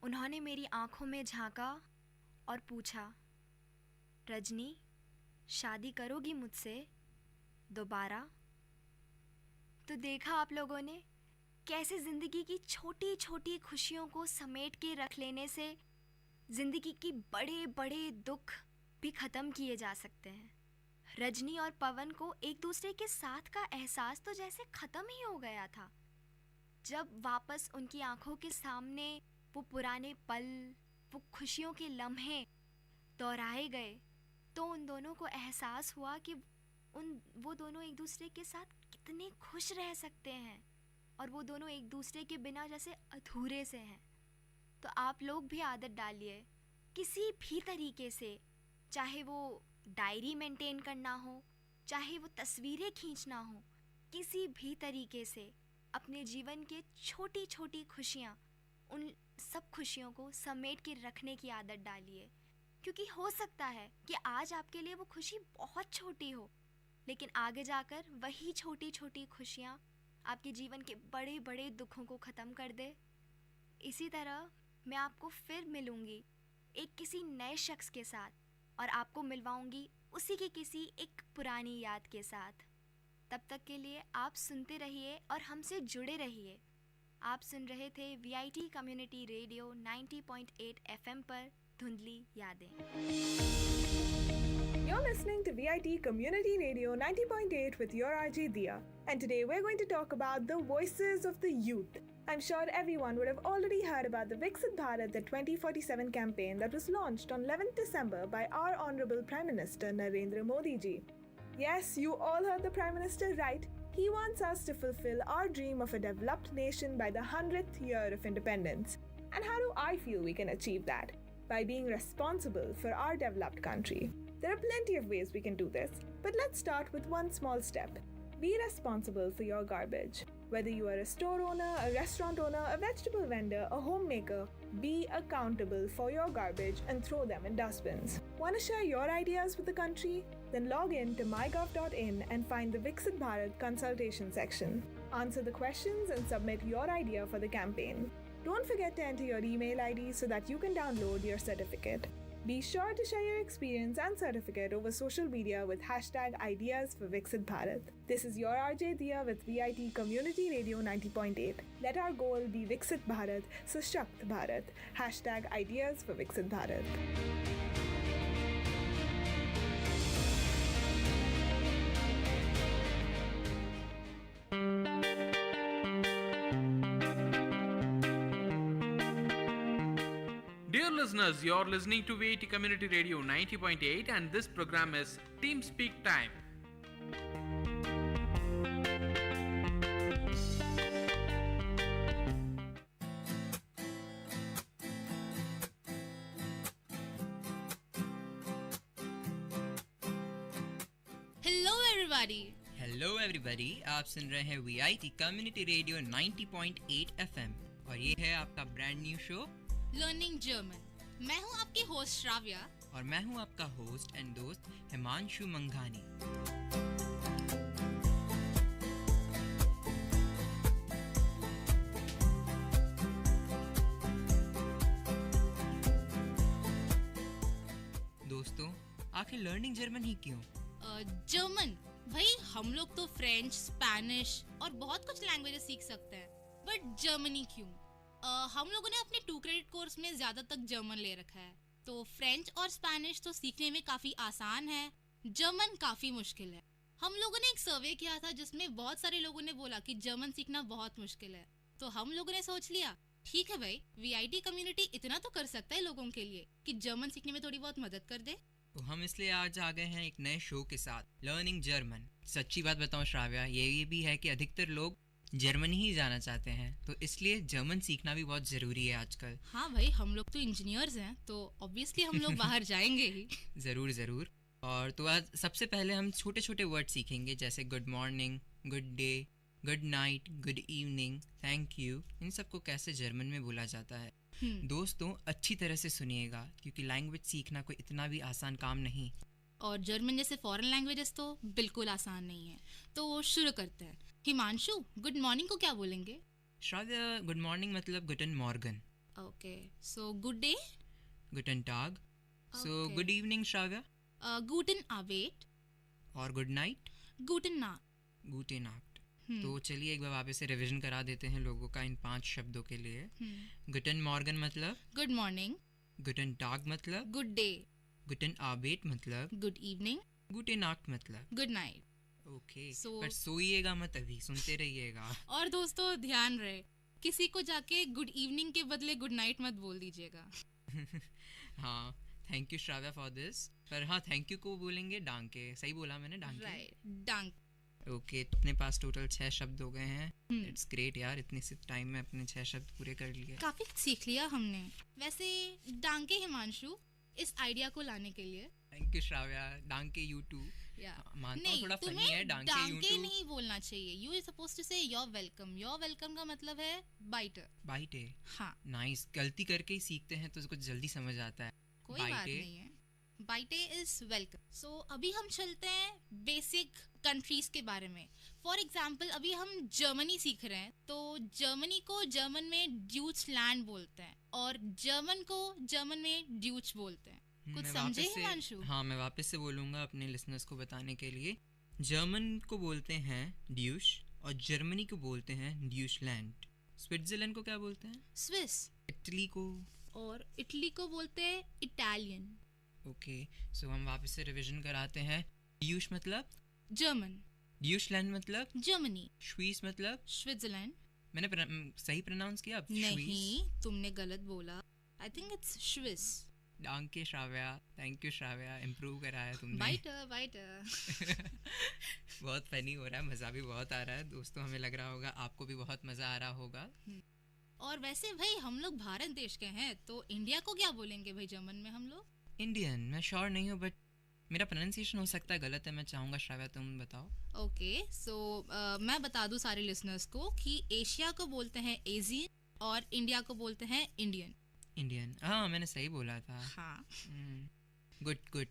उन्होंने मेरी आंखों में झांका और पूछा, रजनी, शादी करोगी मुझसे दोबारा? तो देखा आप लोगों ने कैसे ज़िंदगी की छोटी छोटी खुशियों को समेट के रख लेने से ज़िंदगी की बड़े बड़े दुख भी ख़त्म किए जा सकते हैं। रजनी और पवन को एक दूसरे के साथ का एहसास तो जैसे ख़त्म ही हो गया था। जब वापस उनकी आंखों के सामने वो पुराने पल, वो खुशियों के लम्हे दोहराए गए तो उन दोनों को एहसास हुआ कि वो दोनों एक दूसरे के साथ कितने खुश रह सकते हैं, और वो दोनों एक दूसरे के बिना जैसे अधूरे से हैं। तो आप लोग भी आदत डालिए किसी भी तरीके से, चाहे वो डायरी मेंटेन करना हो, चाहे वो तस्वीरें खींचना हो, किसी भी तरीके से अपने जीवन के छोटी छोटी खुशियाँ, उन सब खुशियों को समेट के रखने की आदत डालिए। क्योंकि हो सकता है कि आज आपके लिए वो खुशी बहुत छोटी हो, लेकिन आगे जाकर वही छोटी छोटी खुशियाँ आपके जीवन के बड़े बड़े दुखों को ख़त्म कर दे। इसी तरह मैं आपको फिर मिलूँगी एक किसी नए शख्स के साथ, और आपको मिलवाऊँगी उसी की किसी एक पुरानी याद के साथ। तब तक के लिए आप सुनते रहिए और हमसे जुड़े रहिए। आप सुन रहे थे VIT कम्युनिटी रेडियो 90.8 FM पर धुंधली यादें। You're listening to VIT Community Radio 90.8 with your RJ Dia. And today we're going to talk about the voices of the youth. I'm sure everyone would have already heard about the Viksit Bharat, the 2047 campaign that was launched on 11th December by our Honorable Prime Minister Narendra Modi ji. Yes, you all heard the Prime Minister right. He wants us to fulfill our dream of a developed nation by the 100th year of independence. And how do I feel we can achieve that? By being responsible for our developed country. There are plenty of ways we can do this, but let's start with one small step. Be responsible for your garbage. Whether you are a store owner, a restaurant owner, a vegetable vendor, a homemaker, be accountable for your garbage and throw them in dustbins. Want to share your ideas with the country? Then log in to mygov.in and find the Viksit Bharat consultation section. Answer the questions and submit your idea for the campaign. Don't forget to enter your email ID so that you can download your certificate. Be sure to share your experience and certificate over social media with hashtag Ideas for Viksit Bharat. This is your RJ Dia with VIT Community Radio 90.8. Let our goal be Viksit Bharat, Sashakt Bharat. Hashtag Ideas for Viksit Bharat. Dear listeners, you're listening to VIT Community Radio 90.8 and this program is Team Speak Time. Hello everybody. Hello everybody, आप सुन रहे हैं VIT community radio 90.8 FM और ये है आपका brand new show learning German. मैं हूँ आपकी होस्ट श्राव्या और मैं हूँ आपका होस्ट एंड दोस्त हिमांशु मंघानी। दोस्तों, आखिर लर्निंग जर्मन ही क्यों? जर्मन भाई, हम लोग तो फ्रेंच, स्पेनिश और बहुत कुछ लैंग्वेजेस सीख सकते हैं, बट जर्मनी क्यों? हम लोगों ने अपने 2 क्रेडिट कोर्स में ज्यादा तक जर्मन ले रखा है, तो फ्रेंच और स्पेनिश तो सीखने में काफी आसान है, जर्मन काफी मुश्किल है। हम लोगों ने एक सर्वे किया था जिसमें बहुत सारे लोगों ने बोला कि जर्मन सीखना बहुत मुश्किल है, तो हम लोगों ने सोच लिया ठीक है भाई, VIT कम्युनिटी इतना तो कर सकता है लोगों के लिए कि जर्मन सीखने में थोड़ी बहुत मदद कर दे। तो हम इसलिए आज आ गए हैं एक नए शो के साथ, लर्निंग जर्मन। सच्ची बात बताऊं श्राव्या, ये भी है कि अधिकतर लोग जर्मनी ही जाना चाहते हैं, तो इसलिए जर्मन सीखना भी बहुत ज़रूरी है आजकल। हाँ भाई, हम लोग तो इंजीनियर्स हैं, तो ऑब्वियसली हम लोग बाहर जाएंगे ही। ज़रूर ज़रूर। और तो आज सबसे पहले हम छोटे छोटे वर्ड सीखेंगे, जैसे good morning, good day, good night, good evening, thank you. इन सबको कैसे जर्मन में बोला जाता है। दोस्तों, अच्छी तरह से सुनिएगा क्योंकि लैंग्वेज सीखना कोई इतना भी आसान काम नहीं, और जर्मन जैसे फॉरेन लैंग्वेजेस तो बिल्कुल आसान नहीं है। तो शुरू करते हैं। हिमांशु, गुड मॉर्निंग को क्या बोलेंगे? श्राव्या, गुड मॉर्निंग मतलब गुटन मॉर्गन। Okay, so good day? गुटन टाग। So good evening Shravya? गुटन आबेट। और गुड नाइट? गुटन नाट। गुटे नाट। तो चलिए एक बार वापस से रिवीजन करा देते हैं लोगों का इन 5 शब्दों के लिए। गुटन मॉर्गन मतलब गुड मॉर्निंग। गुटन टाग मतलब गुड डे। गुटन आबेट मतलब गुड इवनिंग। गुटे नाट मतलब गुड नाइट। ओके, पर सोइएगा मत, अभी सुनते रहिएगा। और दोस्तों ध्यान रहे, किसी को जाके गुड इवनिंग के बदले गुड नाइट मत बोल दीजिएगा। हाँ, thank you Shravya for this. पर हाँ, थैंक यू को बोलेंगे डांके। सही बोला मैंने? डांके, राइट, डांक। ओके, तो अपने पास टोटल 6 शब्द हो गए हैं. इट्स ग्रेट यार, इतने से टाइम में अपने 6 शब्द पूरे कर लिए. काफी सीख लिया हमने. वैसे डांके हिमांशु इस आइडिया को लाने के लिए. Thank you Shravya. डांके यू टू. मानता हूँ थोड़ा फनी है. डांके नहीं बोलना चाहिए. You is supposed to say you're welcome. You're welcome का मतलब है बाइटर. बाइटे. हाँ, नाइस. गलती करके ही सीखते हैं तो कुछ जल्दी समझ आता है. कोई बात नहीं है. बाइटे इज वेलकम. सो अभी हम चलते हैं बेसिक कंट्रीज के बारे में. फॉर एग्जाम्पल अभी हम जर्मनी सीख रहे हैं, तो जर्मनी को जर्मन में ड्यूचलैंड बोलते हैं और जर्मन को जर्मन में ड्यूच बोलते हैं. कुछ समझे हिमांशु? हाँ, मैं वापस से बोलूँगा अपने लिसनर्स को बताने के लिए. जर्मन को बोलते हैं ड्यूश और जर्मनी को बोलते हैं ड्यूशलैंड. स्विट्जरलैंड को क्या बोलते हैं? स्विस. इटली को? और इटली को बोलते हैं इटालियन. ओके, सो हम वापस से रिवीजन कराते हैं. ड्यूश मतलब जर्मन. ड्यूशलैंड मतलब जर्मनी. स्विस मतलब स्विट्जरलैंड. मैंने सही प्रोनाउंस किया? नहीं, तुमने गलत बोला. I think it's Swiss. डांके Shravya. Thank you Shravya, improve कराया तुमने. बाइटर. बहुत फनी हो रहा है, मज़ा भी बहुत आ रहा है दोस्तों. हमें लग रहा होगा आपको भी बहुत मज़ा आ रहा होगा. और वैसे भाई हम लोग भारत देश के हैं, तो इंडिया को क्या बोलेंगे भाई जर्मन में हम लोग? इंडियन. मैं श्योर नहीं हूँ, बट मेरा प्रोनाउंसिएशन हो सकता है गलत है. मैं चाहूँगा श्राव्या तुम बताओ. ओके, सो मैं बता दूँ सारे लिसनर्स को कि एशिया को बोलते हैं एशियन और इंडिया को बोलते हैं इंडियन. इंडियन. हाँ, मैंने सही बोला था. हाँ. Good good.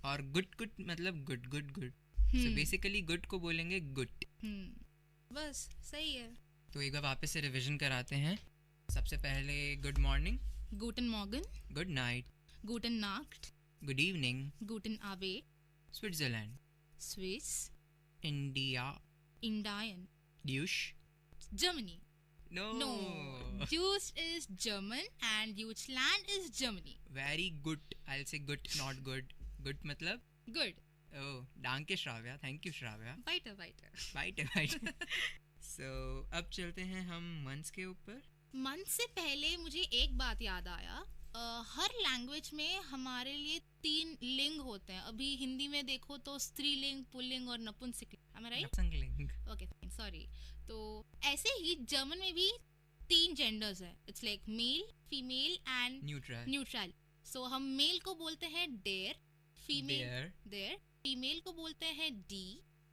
और गुड मतलब good good good. So basically good को बोलेंगे गुड. बस सही है. तो एक बार वापस से रिवीजन कराते हैं. सबसे पहले गुड मॉर्निंग. गूटन मॉर्गन. Good night. गूटन नाक्ट. Good evening. गूटन आबे. स्विट्जरलैंड. स्विस. इंडिया. इंडियन. ड्यूश. Germany. No. Deutsch is German and Deutschland is Germany. Very good. I'll say good, not good. Good मतलब? Good. Oh, danke Shravya. Thank you Shravya. Weiter. So, अब चलते हैं हम मंथ्स के ऊपर. मंथ से पहले मुझे एक बात याद आया. हर लैंग्वेज में हमारे लिए 3 लिंग होते हैं. अभी हिंदी में देखो तो स्त्रीलिंग, पुल्लिंग और नपुंसकलिंग. Am I right? नपुंसकलिंग. Okay, fine, sorry. तो ऐसे ही जर्मन में भी 3 जेंडर्स है. It's like male, female and neutral. So हम मेल को बोलते हैं डेयर, फीमेल को बोलते हैं डी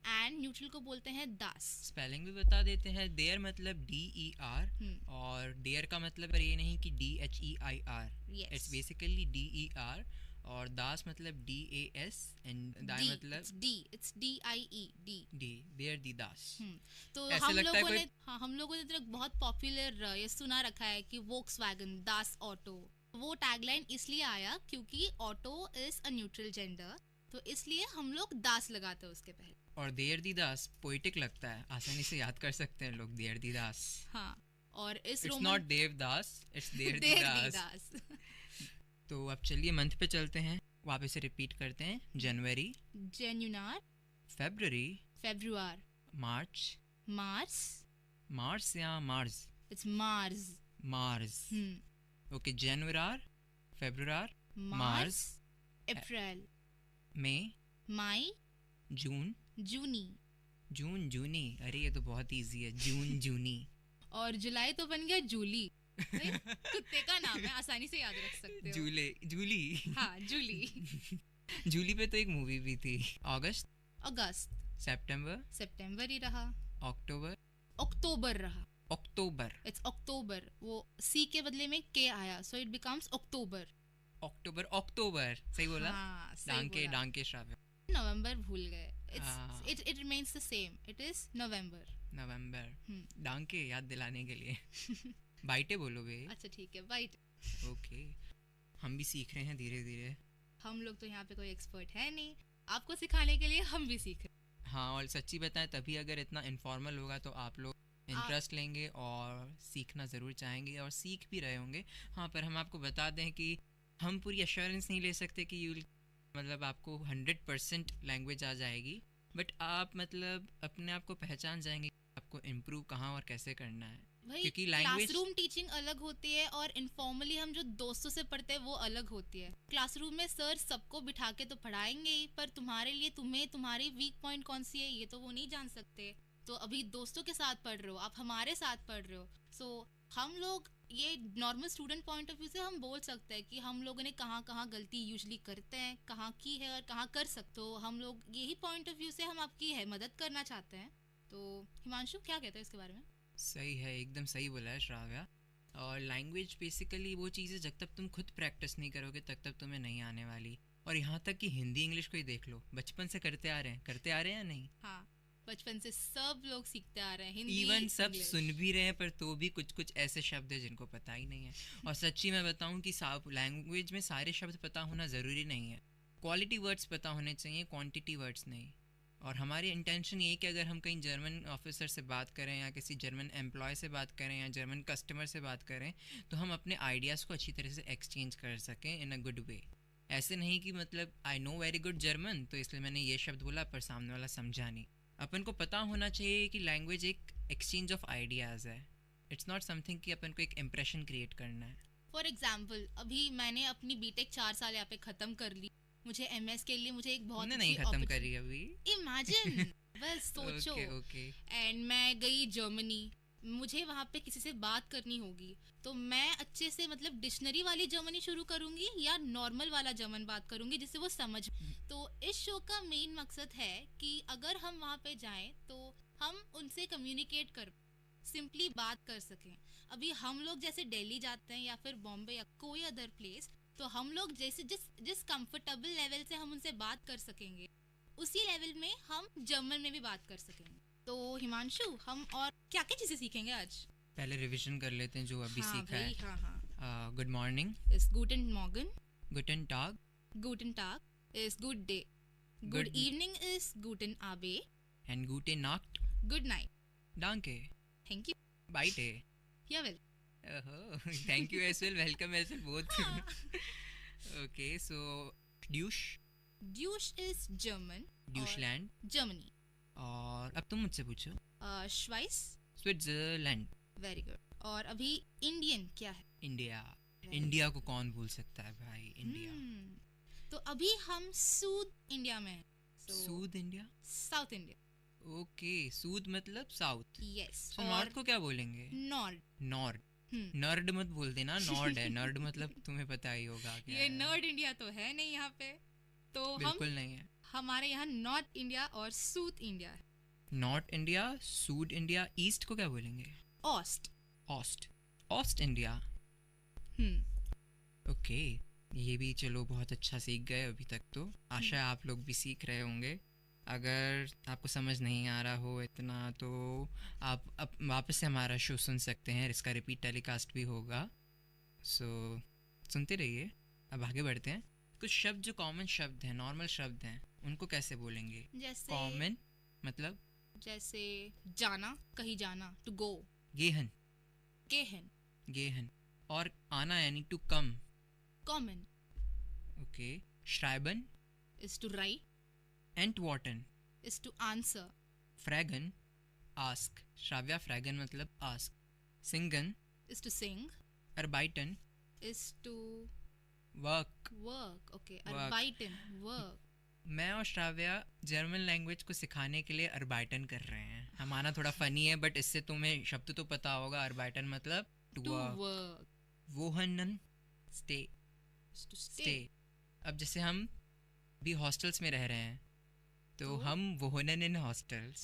एंड न्यूट्रल को बोलते हैं दास. स्पेलिंग भी बता देते हैं. देयर मतलब DER और डेयर का मतलब ये नहीं कि DHEIR. It's basically DER. और दास मतलब DAS एंड दाई मतलब D. It's DIE. D. There the दास. तो हम लोगों ने बहुत पॉपुलर ये सुना रखा है कि वोक्सवैगन दास ऑटो. वो टैगलाइन इसलिए आया क्योंकि auto is a neutral gender, तो इसलिए हम लोग दास लगाते हैं उसके पहले. और देयर दी दास पोएटिक लगता है, आसानी से याद कर सकते हैं लोग. देयर दी दास. हाँ. और इस इट्स नॉट देवदास, इट्स देयर दी दास. तो अब चलिए मंथ पे चलते हैं. वापस से रिपीट करते हैं. जनवरी. जेन्युनार. फेब्रुअरी. फेब्रुआर. मार्च. मार्स या मार्स? इट्स मार्स. ओके. जनवरार, फेब्रुआर, मार्स. अप्रैल. मई. जूनी. अरे ये तो बहुत इजी है. जूनी. और जुलाई तो बन गया जूली. कुत्ते का नाम है, आसानी से याद रख सकते हो. जूली. हाँ, जूली. जूली पे तो एक मूवी भी थी. अगस्त. सितंबर ही रहा. अक्टूबर रहा. इट्स अक्टूबर. वो सी के बदले में के आया, सो इट बिकम्स अक्टूबर. सही बोला. डांके श्राव्य. नवंबर भूल गए. It remains the same. It is November. डांके याद दिलाने के लिए. बाइटे बोलो बे. अच्छा ठीक है, बाइट. ओके. हम भी सीख रहे हैं धीरे धीरे. हम लोग तो यहाँ पे कोई एक्सपर्ट है नहीं, आपको सिखाने के लिए हम भी सीख रहे हैं. हाँ, और सच्ची बताएं तभी अगर इतना इनफॉर्मल होगा तो आप लोग इंटरेस्ट लेंगे और सीखना ज़रूर चाहेंगे और सीख भी रहे होंगे. हाँ, पर हम आपको बता दें कि हम पूरी एश्योरेंस नहीं ले सकते कि मतलब आपको 100% लैंग्वेज आ जाएगी, बट आप मतलब अपने आप को पहचान जाएंगे आपको इम्प्रूव कहाँ और कैसे करना है. भाई क्योंकि लैंग्वेज क्लासरूम टीचिंग अलग होती है और इनफॉर्मली हम जो दोस्तों से पढ़ते हैं वो अलग होती है। क्लासरूम में सर सबको बिठा के तो पढ़ाएंगे ही, पर तुम्हारे लिए तुम्हें तुम्हारी वीक पॉइंट कौन सी है ये तो वो नहीं जान सकते। तो अभी दोस्तों के साथ पढ़ रहे हो, आप हमारे साथ पढ़ रहे हो, सो हम लोग ये normal student point of view से हम बोल सकते हैं कि हम लोगों ने कहाँ कहाँ गलती यूजुअली करते हैं, कहाँ की है और कहाँ कर सकते हो। हम लोग यही पॉइंट ऑफ व्यू से हम आपकी है मदद करना चाहते हैं। तो हिमांशु क्या कहते हैं इसके बारे में? सही है, एकदम सही बोला है श्राव्या। और लैंग्वेज बेसिकली वो चीज़ है जब तक तुम खुद प्रैक्टिस नहीं करोगे तब तक तुम्हें नहीं आने वाली। और यहाँ तक कि हिंदी इंग्लिश को ही देख लो, बचपन से करते आ रहे हैं या नहीं? हाँ, बचपन से सब लोग सीखते आ रहे हैं हिंदी। इवन सब सुन भी रहे हैं पर तो भी कुछ कुछ ऐसे शब्द है जिनको पता ही नहीं है। और सच्ची मैं बताऊं कि लैंग्वेज में सारे शब्द पता होना ज़रूरी नहीं है। क्वालिटी वर्ड्स पता होने चाहिए, क्वांटिटी वर्ड्स नहीं। और हमारी इंटेंशन ये है कि अगर हम कहीं जर्मन ऑफिसर से बात करें या किसी जर्मन एम्प्लॉय से बात करें या जर्मन कस्टमर से बात करें तो हम अपने आइडियाज़ को अच्छी तरह से एक्सचेंज कर सकें इन अ गुड वे। ऐसे नहीं कि मतलब I know very good German तो इसलिए मैंने ये शब्द बोला पर सामने वाला समझा नहीं। अपन को पता होना चाहिए कि लैंग्वेज एक एक्सचेंज ऑफ आइडियाज़ है। इट्स नॉट समथिंग कि अपन को एक इम्प्रेशन क्रिएट करना है। फॉर एग्जाम्पल अभी मैंने अपनी बीटेक 4 साल यहाँ पे ख़त्म कर ली। मुझे एमएस के लिए मुझे एक बहुत नहीं ख़त्म करी अभी, इमेजिन बस सोचो। ओके। एंड मैं गई जर्मनी, मुझे वहाँ पे किसी से बात करनी होगी तो मैं अच्छे से मतलब डिक्शनरी वाली जर्मनी शुरू करूँगी या नॉर्मल वाला जर्मन बात करूँगी जिससे वो समझ। तो इस शो का मेन मकसद है कि अगर हम वहाँ पे जाएं तो हम उनसे कम्युनिकेट कर सिंपली बात कर सकें। अभी हम लोग जैसे दिल्ली जाते हैं या फिर बॉम्बे या कोई अदर प्लेस तो हम लोग जैसे जिस कंफर्टेबल लेवल से हम उनसे बात कर सकेंगे उसी लेवल में हम जर्मन में भी बात कर सकेंगे। तो हिमांशु हम और क्या क्या चीज़ें सीखेंगे आज? पहले रिवीजन कर लेते हैं जो अभी सीखा है। हाँ। गुड मॉर्निंग इज गुटन मॉर्गन, गुटन टाग is good day. Good evening is guten Abend. And gute Nacht. Good night. Danke. Thank you. Bitte. Yeah, well. Thank you as well. Welcome as well both. Okay, so douche. Douche is German. Doucheland. Germany. और अब तुम मुझसे पूछो। Schweiz. Switzerland. Very good. और अभी Indian क्या है? India को कौन भूल सकता है भाई, इंडिया। तो अभी हम सूद इंडिया में हैं। सूद इंडिया? South India. ओके, सूद मतलब साउथ। यस। तो नॉर्थ को क्या बोलेंगे? नॉर्ड। नर्ड मत बोल देना, नॉर्ड है। नर्ड मतलब तुम्हें पता ही होगा क्या ये नर्ड इंडिया तो है नहीं यहाँ पे। तो बिल्कुल नहीं है। हमारे यहाँ नॉर्थ इंडिया और सूद इंडिया है। नॉर्थ इंडिया, सूद इंडिया। ईस्ट को क्या बोलेंगे? ऑस्ट इंडिया। ओके, ये भी चलो बहुत अच्छा सीख गए अभी तक। तो आशा है आप लोग भी सीख रहे होंगे। अगर आपको समझ नहीं आ रहा हो इतना तो आप अब वापस से हमारा शो सुन सकते हैं, इसका रिपीट टेलीकास्ट भी होगा। सो सुनते रहिए। अब आगे बढ़ते हैं। कुछ शब्द जो कॉमन शब्द हैं, नॉर्मल शब्द हैं, उनको कैसे बोलेंगे? जैसे कॉमन मतलब जैसे जाना, कहीं जाना, टू गो। गेहन। और आना यानी टू कम, कॉमन। ओके। श्राइबन इज टू राइट। एंटवार्टन इज टू आंसर। फ्रैगन आस्क। श्राव्या, फ्रैगन मतलब आस्क। सिंगन इज टू सिंग। अर्बाइटन इज टू वर्क। ओके, अर्बाइटन वर्क। मैं और श्राव्या जर्मन लैंग्वेज को सिखाने के लिए अर्बाइटन कर रहे हैं। हम आना थोड़ा फनी है बट इससे तुम्हें शब्द तो पता होगा। अर्बाइटन मतलब टू वर्क। वोहनन स्टे। अब जैसे हम भी हॉस्टल्स में रह रहे हैं तो हम वोहनन इन हॉस्टल्स।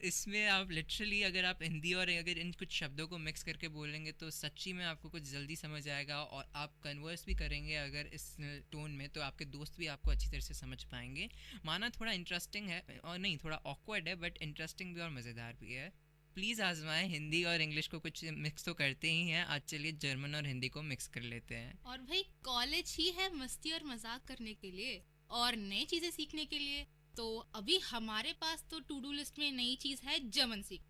इसमें आप लिटरली अगर आप हिंदी और अगर इन कुछ शब्दों को मिक्स करके बोलेंगे तो सच्ची में आपको कुछ जल्दी समझ आएगा और आप कन्वर्स भी करेंगे अगर इस टोन में तो आपके दोस्त भी आपको अच्छी तरह से समझ पाएंगे। माना थोड़ा इंटरेस्टिंग है और नहीं थोड़ा ऑकवर्ड है बट इंटरेस्टिंग भी और मज़ेदार भी है। प्लीज़ आजमाएं। हिंदी और इंग्लिश को कुछ मिक्स तो करते ही हैं, आज चलिए जर्मन और हिंदी को मिक्स कर लेते हैं। और भाई कॉलेज ही है मस्ती और मजाक करने के लिए और नई चीज़ें सीखने के लिए। तो अभी हमारे पास तो टू डू लिस्ट में नई चीज़ है जर्मन सीख।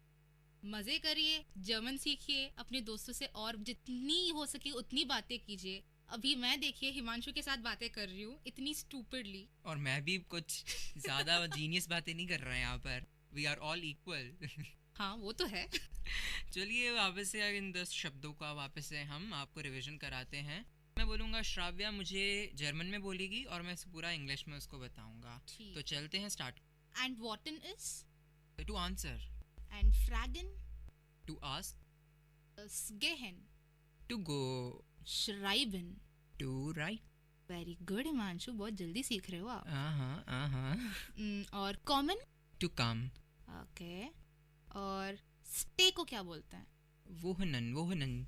मज़े करिए, जर्मन सीखिए, अपने दोस्तों से और जितनी हो सके उतनी बातें कीजिए। अभी मैं देखिए हिमांशु के साथ बातें कर रही हूँ इतनी स्टूपिडली, और मैं भी कुछ ज़्यादा जीनियस बातें नहीं कर रहा यहाँ पर। We are all equal. हाँ वो तो है। चलिए वापस से इन 10 शब्दों का वापस से हम आपको रिवीजन कराते हैं। मैं बोलूँगा, श्राव्या मुझे जर्मन में बोलेगी और मैं पूरा इंग्लिश में उसको बताऊँगा। तो चलते हैं, स्टार्ट। एंड वॉटन इज टू आंसर, एंड फ्रैगन टू आस्क, गेहन टू गो, श्राइबन to write. Very good Himanshu, बहुत जल्दी सीख रहे हो आप। और कॉमन, टू कम। ओके, और स्टे को क्या बोलते हैं? वोहनन।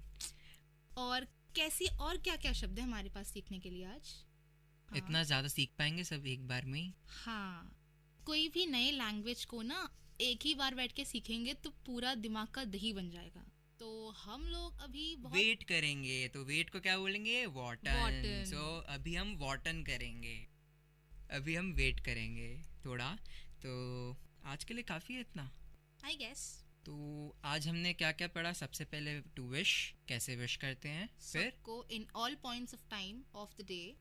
और कैसी और क्या क्या शब्द है हमारे पास सीखने के लिए आज? इतना ज्यादा सीख पाएंगे सब एक बार में? हाँ, कोई भी नए लैंग्वेज को ना एक ही बार बैठ के सीखेंगे तो पूरा दिमाग का दही बन जाएगा। तो हम लोग अभी बहुत वेट करेंगे, तो वेट को क्या बोलेंगे? वॉटन। सो अभी हम वॉटन करेंगे, अभी हम वेट करेंगे थोड़ा। तो आज के लिए काफ़ी है इतना, आई गेस। तो आज हमने क्या क्या पढ़ा? सबसे पहले टू विश, कैसे विश करते हैं, फिर को in all points of time of the day.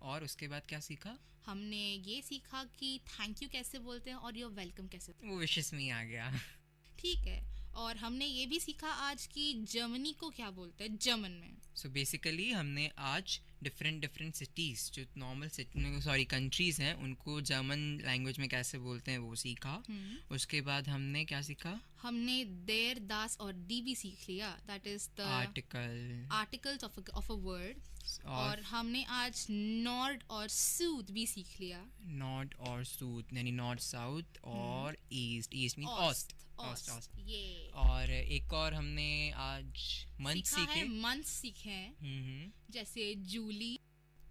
और उसके बाद क्या सीखा? हमने ये सीखा कि थैंक यू कैसे बोलते हैं और योर वेलकम कैसे। वो विशेस में ही आ गया। ठीक है। और हमने ये भी सीखा आज कि जर्मनी को क्या बोलते हैं जर्मन में। सो बेसिकली हमने आज डिफरेंट सिटीज़, जो नॉर्मल कंट्रीज़ हैं, उनको जर्मन लैंग्वेज में कैसे बोलते हैं वो सीखा। उसके बाद हमने क्या सीखा? हमने देर, दास और डी भी सीख लिया, that is the articles of a word. और हमने आज नॉर्ड और सूद भी सीख लिया। नॉर्ड और सूद यानी नॉर्थ साउथ और ईस्ट मीन ऑस्ट। ये। और एक और हमने आज मंथ सीखे हैं, जैसे जूली,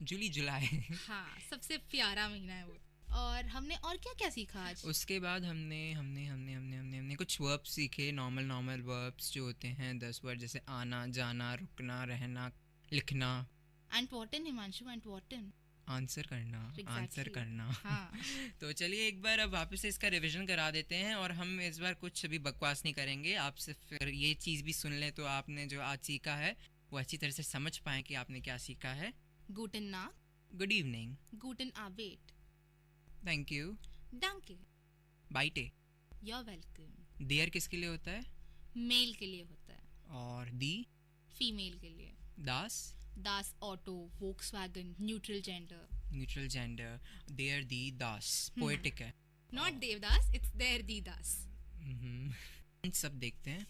जुलाई। हाँ, सबसे प्यारा महीना है वो। और हमने और क्या क्या सीखा आज? उसके बाद हमने कुछ वर्ब्स सीखे, नॉर्मल वर्ब्स जो होते हैं 10 वर्ड, जैसे आना, जाना, रुकना, रहना, लिखना। एंड हिमांशु, एंड आंसर करना, आंसर करना। हाँ। तो चलिए एक बार अब वापस से इसका रिवीजन करा देते हैं, और हम इस बार कुछ भी बकवास नहीं करेंगे आपसे, फिर ये चीज़ भी सुन लें तो आपने जो आज सीखा है वो अच्छी तरह से समझ पाएं कि आपने क्या सीखा है। गुटन नाक, गुड इवनिंग, गुटन आबेट, थैंक यू, डंके, बाइटे, यू आर वेलकम। देयर किसके लिए होता है? मेल के लिए होता है। और दी? फीमेल के लिए। दास? दास ऑटो, वोक्सवैगन, न्यूट्रल जेंडर। देयर दी दास पोएटिक है, नॉट देवदास, इट्स देयर दी दास। सब देखते हैं।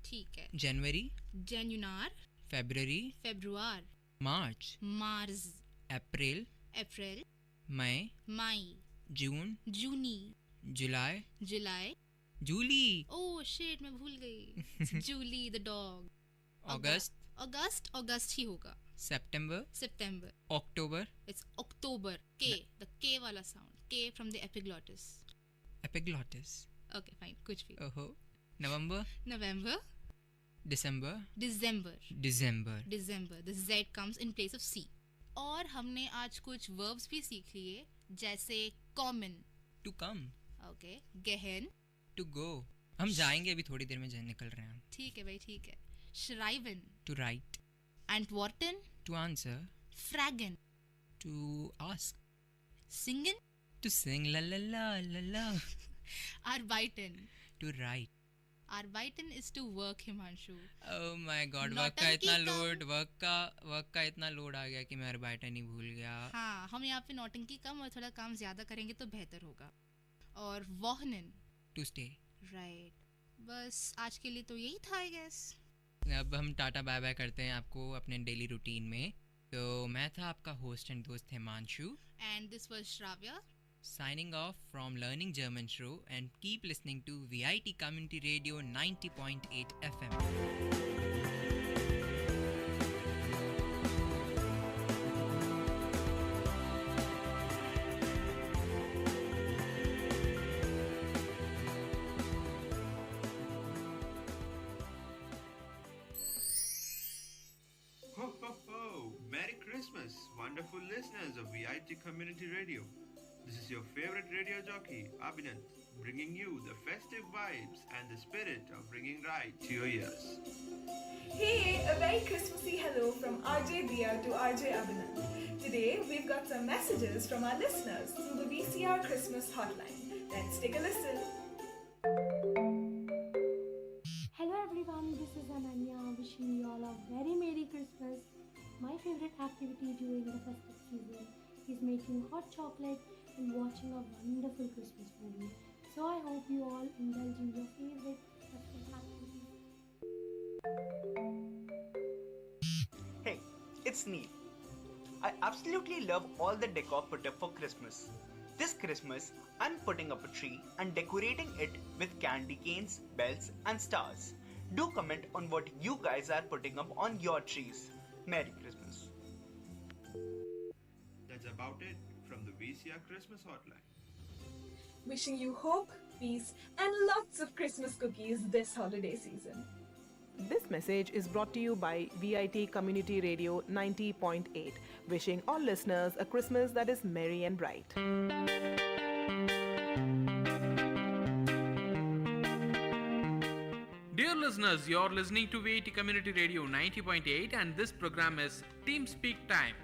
ठीक है। जनवरी, जेन्युनार, फेब्रुअरी, फेब्रुआर, मार्च, मार्च, अप्रैल, अप्रैल, मई, मई, जून, जूनी, जुलाई, जुलाई, जूली, ओह शिट मैं भूल गई, जूली द डॉग। अगस्त ही होगा। सितंबर, अक्टूबर, इट्स अक्टूबर, द के वाला साउंड, के from the epiglottis. Okay fine, कुछ भी। ओहो। नवंबर, दिसंबर, the Z comes in place of C। और हमने आज कुछ verbs भी सीख लिए, जैसे common, to come, ओके, गहन, to go, हम जाएंगे अभी थोड़ी देर में, निकल रहे हैं। ठीक है भाई, ठीक है। Schreiben, to write, antworten, to answer, fragen, to ask, singen, to sing, la la la la la, arbeiten, to write, arbeiten is to work, Himanshu. oh my god, work का इतना लोड आ गया कि मैं arbeiten ही भूल गया। हाँ, हम यहाँ पे नौटंकी कम और थोड़ा काम ज्यादा करेंगे तो बेहतर होगा। और wohnen, to stay, राइट। बस आज के लिए तो यही था आई गेस। अब हम टाटा बाय बाय करते हैं आपको अपने डेली रूटीन में। तो मैं था आपका होस्ट एंड दोस्त Himanshu, and this was Shravya, signing off from Learning German show, and keep listening to VIT Community Radio 90.8 FM. Ho ho ho! Merry Christmas, wonderful listeners of VIT Community Radio. This is your favorite radio jockey, Abhinand, bringing you the festive vibes and the spirit of bringing right to your ears. Hey, a very Christmassy hello from RJ Dia to RJ Abhinand. Today, we've got some messages from our listeners through the VCR Christmas hotline. Let's take a listen. a very Merry Christmas. My favorite activity during the festive season is making hot chocolate and watching a wonderful Christmas movie. So I hope you all indulge in your favorite festive activities. Hey, it's Neil. I absolutely love all the decor put up for Christmas. This Christmas, I'm putting up a tree and decorating it with candy canes, bells, and stars. Do comment on what you guys are putting up on your trees. Merry Christmas. That's about it from the VCR Christmas Hotline. Wishing you hope, peace, and lots of Christmas cookies this holiday season. This message is brought to you by VIT Community Radio 90.8, wishing all listeners a Christmas that is merry and bright. Dear listeners, you're listening to VIT Community Radio 90.8 and this program is Team Speak Time.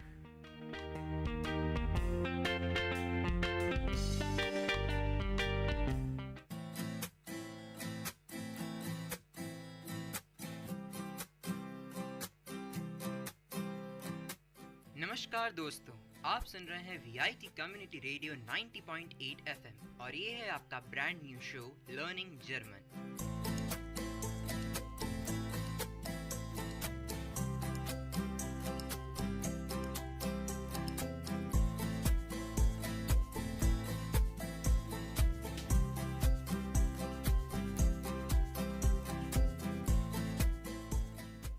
नमस्कार दोस्तों, आप सुन रहे हैं VIT community radio 90.8 FM और ये है आपका brand new show learning German.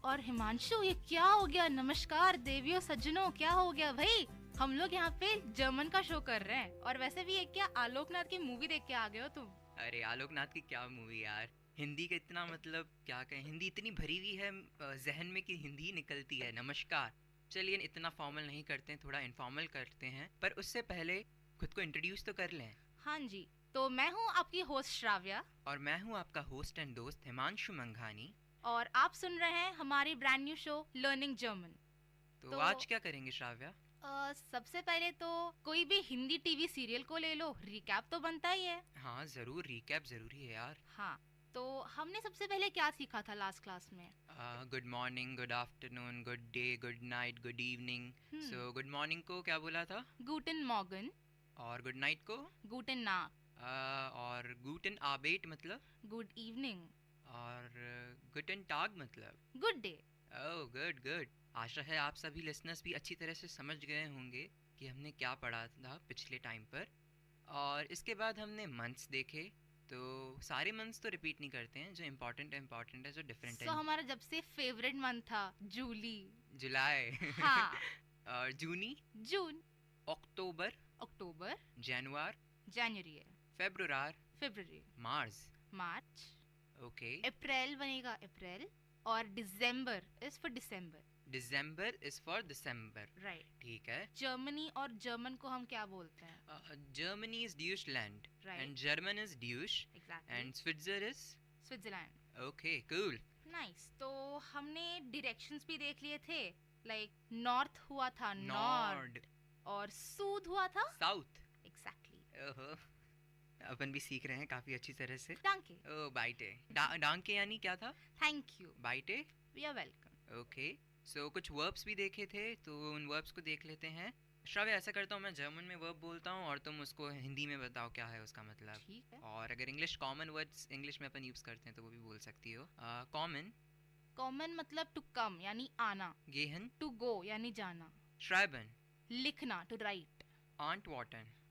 और हिमांशु, ये क्या हो गया? नमस्कार देवियों सज्जनों, क्या हो गया भाई? हम लोग यहाँ पे जर्मन का शो कर रहे हैं और वैसे भी ये क्या आलोकनाथ की मूवी देख के आ गए हो तुम? अरे आलोकनाथ की क्या मूवी यार, हिंदी का इतना मतलब क्या कहें, हिंदी इतनी भरी हुई है जहन में कि हिंदी ही निकलती है। नमस्कार, चलिए इतना फॉर्मल नहीं करते हैं, थोड़ा इनफॉर्मल करते हैं, पर उससे पहले खुद को इंट्रोड्यूस तो कर लें। हाँ जी, तो मैं हूँ आपकी होस्ट श्राव्या और मैं हूँ आपका होस्ट एंड दोस्त हिमांशु मंघानी और आप सुन रहे हैं हमारी brand new show learning German. तो आज क्या करेंगे श्राव्या? सबसे पहले तो कोई भी हिंदी टीवी सीरियल को ले लो, रिकैप तो बनता ही है। हाँ जरूर, रिकैप जरूरी है यार। हाँ, तो हमने सबसे पहले क्या सीखा था लास्ट क्लास में? Good morning, good afternoon, good day, good night, good evening. So good morning को क्या बोला था? गूटन मॉर्गन। और गुड नाइट को? गूटन नाट। और गूटन आबेट मतलब? Good evening. और गुटन टाग मतलब? Good day. Oh good good. आशा है आप सभी लिसनर्स भी अच्छी तरह से समझ गए होंगे कि हमने क्या पढ़ा था पिछले टाइम पर। और इसके बाद हमने मंथ्स देखे, तो सारे मंथ्स तो रिपीट नहीं करते हैं, जो इम्पोर्टेंट है, जो डिफरेंट है। तो हमारा जब से फेवरेट मंथ था जुलाई। हाँ। और जून। अक्टूबर। जनवरी। फरवरी। मार्च। ओके। अप्रैल बनेगा अप्रैल। और December is for December. Right, ठीक है। जर्मनी और जर्मन को हम क्या बोलते हैं? जर्मनी इज ड्यूशलैंड एंड जर्मन इज ड्यूश and Switzerland. Okay cool, nice. तो हमने डायरेक्शंस भी देख लिए थे, लाइक नॉर्थ हुआ था नॉर्थ और सूद हुआ था साउथ। एग्जैक्टली। ओहो, अपन भी सीख रहे हैं काफी अच्छी तरह से। डांके। ओ बाइटे। डांके यानी क्या था? Thank you. बाइटे, we are welcome. Okay, so कुछ वर्ब्स भी देखे थे, तो उन वर्ब्स को देख लेते हैं। श्राव्य, ऐसा करता हूँ मैं जर्मन में वर्ब बोलता हूँ और तुम उसको हिंदी में बताओ क्या है उसका मतलब। ठीक है। और अगर इंग्लिश कॉमन वर्ड्स इंग्लिश में अपन यूज करते हैं तो वो भी बोल सकती हो। कॉमन मतलब टू कम यानी आना। गेहन, टू गो यानी जाना। श्राइबन, लिखना, to write.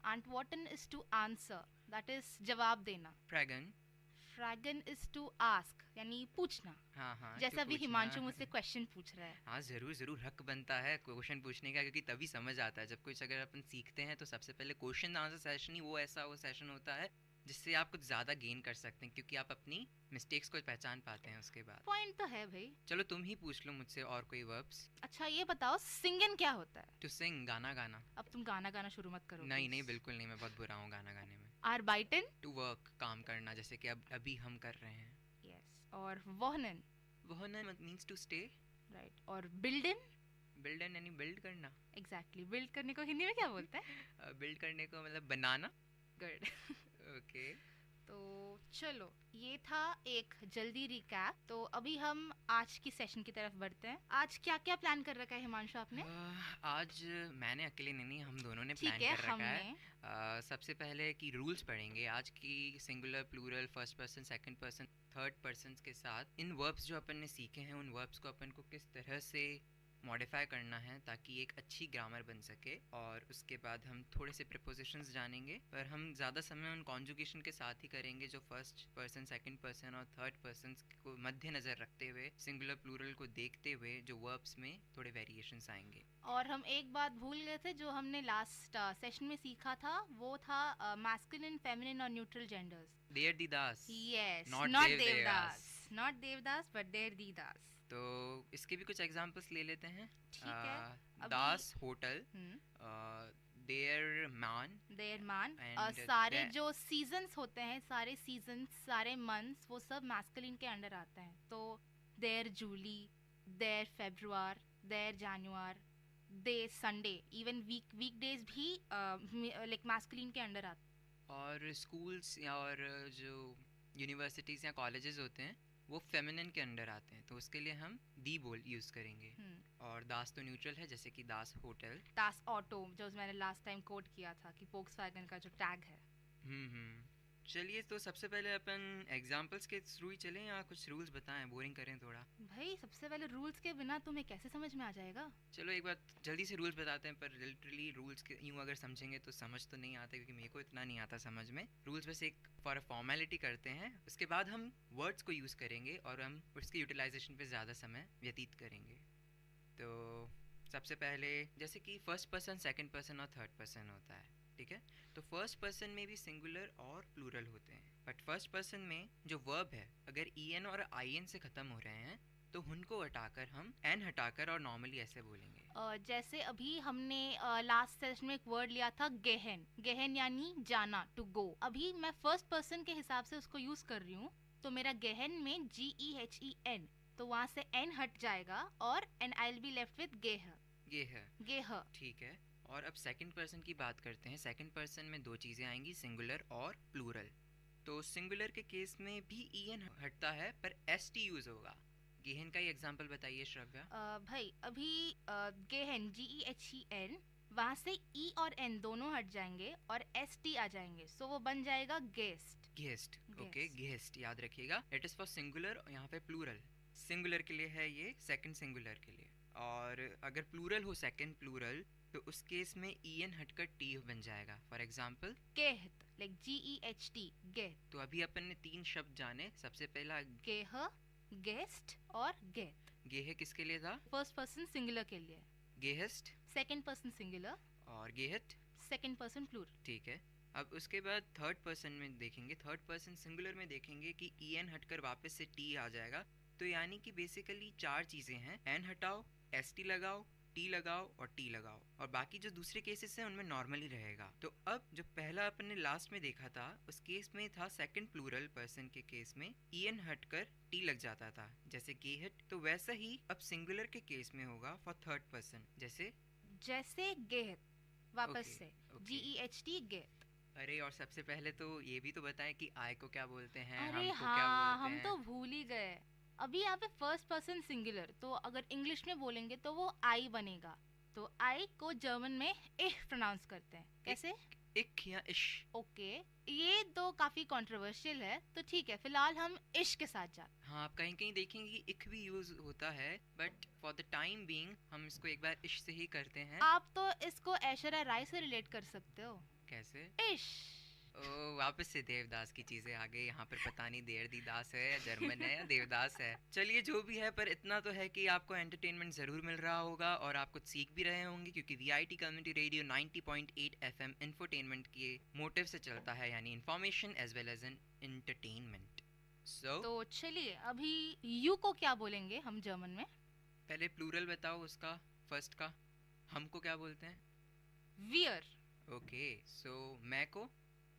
Antworten is to answer, that is जवाब देना। Fragen is to ask यानी पूछना। हाँ, जैसा भी हिमांशु मुझसे क्वेश्चन पूछ रहा है। हाँ जरूर हक बनता है क्वेश्चन पूछने का, क्योंकि तभी समझ आता है जब कुछ अगर अपन सीखते हैं तो सबसे पहले क्वेश्चन आंसर सेशन ही वो सेशन होता है जिससे आप कुछ ज्यादा गेन कर सकते हैं, क्योंकि आप अपनी मिस्टेक्स को पहचान पाते हैं उसके बाद। पॉइंट तो है भाई। चलो तुम ही पूछ लो मुझसे और कोई वर्ब्स। अच्छा ये बताओ, सिंगन क्या होता है? टू सिंग, गाना गाना। अब तुम गाना गाना शुरू मत करो। नहीं बिल्कुल नहीं, मैं बहुत बुरा हूँ गाना गाने में। आर्बाइटन, टू वर्क, काम करना, जैसे कि अभी हम कर रहे हैं। यस। और वोहनन मींस टू स्टे। राइट। और बिल्डन यानी बिल्ड करना। एग्जैक्टली। बिल्ड करने को हिंदी में क्या बोलते हैं? बिल्ड करने को मतलब बनाना। गुड। ओके। तो चलो, ये था एक जल्दी रिकैप। तो अभी हम आज की सेशन की तरफ बढ़ते हैं। आज क्या क्या प्लान कर रखा है हिमांशु आपने? आज मैंने अकेले नहीं, हम दोनों ने प्लान कर रखा है। सबसे पहले की रूल्स पढ़ेंगे आज की singular, plural, first person, second person, third person के साथ इन वर्ब्स जो अपन ने सीखे हैं उन वर्ब्स को अपन को किस तरह से मॉडिफाई करना है ताकि एक अच्छी ग्रामर बन सके। और उसके बाद हम थोड़े से प्रीपोजिशंस जानेंगे, पर हम ज़्यादा समय उन कॉन्जुगेशन के साथ ही करेंगे जो फर्स्ट पर्सन, सेकंड पर्सन और थर्ड पर्सन को मद्देनज़र रखते हुए, सिंगुलर प्लूरल को देखते हुए जो वर्ब्स में थोड़े वेरिएशंस आएंगे। और हम एक बात भूल गए थे जो हमने लास्ट सेशन में सीखा था, वो था मैस्कुलिन, फेमिनिन और न्यूट्रल जेंडर्स। देर दी दास। Yes, not Devdas, not Devdas but देर दी दास। तो इसके भी कुछ एग्जांपल्स ले लेते हैं। ठीक है। दास होटल, देयर मान सारे जो सीजन्स होते हैं, सारे सीजन्स, सारे मंथ्स, वो सब मैस्कुलिन के अंडर आते हैं। तो देयर जूली, देयर फेब्रुआर, देयर जनवरी, दे संडे, इवन वीकडेज भी लाइक मैस्कुलिन के अंडर आते हैं। और स्कूल्स और जो यूनिवर्सिटीज़ या कॉलेजेस होते हैं वो फेमिनिन के अंडर आते हैं, तो उसके लिए हम दी बोल यूज़ करेंगे। और दास तो न्यूट्रल है, जैसे कि दास होटल, दास ऑटो जो मैंने लास्ट टाइम कोट किया था कि वोक्सवैगन का जो टैग है। चलिए, तो सबसे पहले अपन एग्जांपल्स के थ्रू ही चलें या कुछ रूल्स बताएं, बोरिंग करें थोड़ा? भाई सबसे पहले रूल्स के बिना तुम्हें कैसे समझ में आ जाएगा? चलो एक बार जल्दी से रूल्स बताते हैं, पर लिटरली रूल्स के यूँ अगर समझेंगे तो समझ तो नहीं आता, क्योंकि मेरे को इतना नहीं आता समझ में। रूल्स बस एक फॉर फॉर्मेलिटी करते हैं, उसके बाद हम वर्ड्स को यूज़ करेंगे और हम उसके यूटिलाइजेशन पे ज़्यादा समय व्यतीत करेंगे। तो सबसे पहले जैसे कि फर्स्ट पर्सन, सेकंड पर्सन और थर्ड पर्सन होता है, ठीक है? तो फर्स्ट पर्सन में भी सिंगुलर और प्लूरल होते हैं, बट फर्स्ट पर्सन में जो वर्ब है अगर en और in से ख़त्म हो रहे हैं तो उनको हटाकर हम n हटाकर और नॉर्मली ऐसे बोलेंगे। जैसे अभी हमने लास्ट सेशन में एक वर्ड लिया था गेहन, गेहन यानी जाना, टू गो। अभी मैं फर्स्ट पर्सन के हिसाब से उसको यूज कर रही हूँ, तो मेरा गेहन में GEHEN, तो वहाँ से n हट जाएगा और and I'll be left with गेह। गेह, ठीक है। और अब सेकंड पर्सन की बात करते हैं। सेकंड पर्सन में दो चीज़ें आएंगी, सिंगुलर और प्लूरल। तो सिंगुलर के केस में भी en हटता है पर st यूज़ होगा। गेहन का ही एग्जांपल बताइए श्रव्या। भाई अभी गेहन GEHEN, वहाँ से e और n दोनों हट जाएंगे और st आ जाएंगे, सो वो बन जाएगा गेस्ट। गेस्ट, ओके, गेस्ट याद रखिएगा। इट इज़ फॉर सिंगुलर, यहाँ पे प्लूरल। सिंगुलर के लिए है ये, सेकंड सिंगुलर के लिए। और अगर प्लूरल हो सेकंड प्लूरल तो उस केस में en हटकर t बन जाएगा। फॉर एग्जांपल गेहत, लाइक GEHT, गेहत। तो अभी अपन ने तीन शब्द जाने। सबसे पहला गेह, गेस्ट और गेत। गेह किसके लिए था? फर्स्ट पर्सन सिंगुलर के लिए। गेहस्ट सेकंड पर्सन सिंगुलर और गेहत सेकंड पर्सन प्लूरल। ठीक है। अब उसके बाद थर्ड पर्सन में देखेंगे, थर्ड पर्सन सिंगुलर में देखेंगे कि en हटकर वापस से t आ जाएगा। तो यानी कि बेसिकली चार चीज़ें हैं, n हटाओ, st लगाओ, t लगाओ और t लगाओ, और बाकी जो दूसरे केसेस हैं उनमें नॉर्मली रहेगा। तो अब जो पहला अपन ने लास्ट में देखा था उस केस में था सेकंड प्लूरल पर्सन के केस में en हटकर t लग जाता था, जैसे गेहट। तो वैसा ही अब सिंगुलर के केस में होगा फॉर थर्ड पर्सन, जैसे गेहत, वापस से GEHT, गेहत। अरे और सबसे पहले तो ये भी तो बताएं कि I को क्या बोलते हैं, अरे हमको हाँ, क्या बोलते हम हैं? तो भूल ही गए। अभी यहाँ पे फर्स्ट पर्सन सिंगुलर, तो अगर इंग्लिश में बोलेंगे तो वो आई बनेगा। तो आई को जर्मन में इह प्रोनाउंस करते हैं। कैसे? इक या इश। ओके, ये तो काफी कंट्रोवर्शियल है, तो ठीक है, फिलहाल हम इश के साथ जाते। हाँ, आप कहीं कहीं देखेंगे कि इक भी यूज होता है, but for the time being हम इसको एक बार इश से ही करते हैं। आप तो इसको ऐश्वर्या राय से रिलेट कर सकते हो। कैसे? इश। ओ, वापस से देवदास की चीजें आ गई यहाँ पर। पता नहीं देर दी दास है या जर्मन है या देवदास है। चलिए जो भी है, पर इतना तो है कि आपको एंटरटेनमेंट जरूर मिल रहा होगा और आप कुछ सीख भी रहे होंगे, क्योंकि VIT community radio 90.8 FM infotainment के मोटिव से चलता है, यानी information as well as an entertainment. तो चलिए अभी यू को क्या बोलेंगे हम जर्मन में? पहले प्लूरल बताओ उसका, फर्स्ट का। हमको क्या बोलते हैं? वियर। ओके, सो मैं को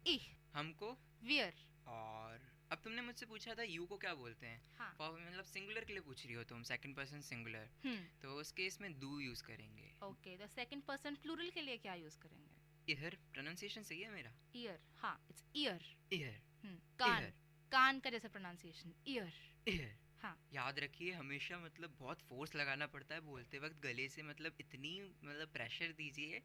इह, हमको वियर। और अब तुमने मुझसे पूछा था यू को क्या बोलते हैं। हाँ। मतलब सिंगुलर के लिए पूछ रही हो तुम, सेकंड पर्सन सिंगुलर। तो उस केस में डू यूज करेंगे। ओके, तो सेकंड पर्सन प्लूरल के लिए क्या यूज करेंगे? ईयर। प्रोनाउंसिएशन सही है मेरा? ईयर, हाँ, इट्स ईयर। ईयर, कान, कान का जैसे प्रोनाउंसिएशन, ईयर। ईयर। हाँ। याद रखिए हमेशा मतलब बहुत फोर्स लगाना पड़ता है बोलते वक्त गले से, मतलब इतनी मतलब प्रेशर दीजिए,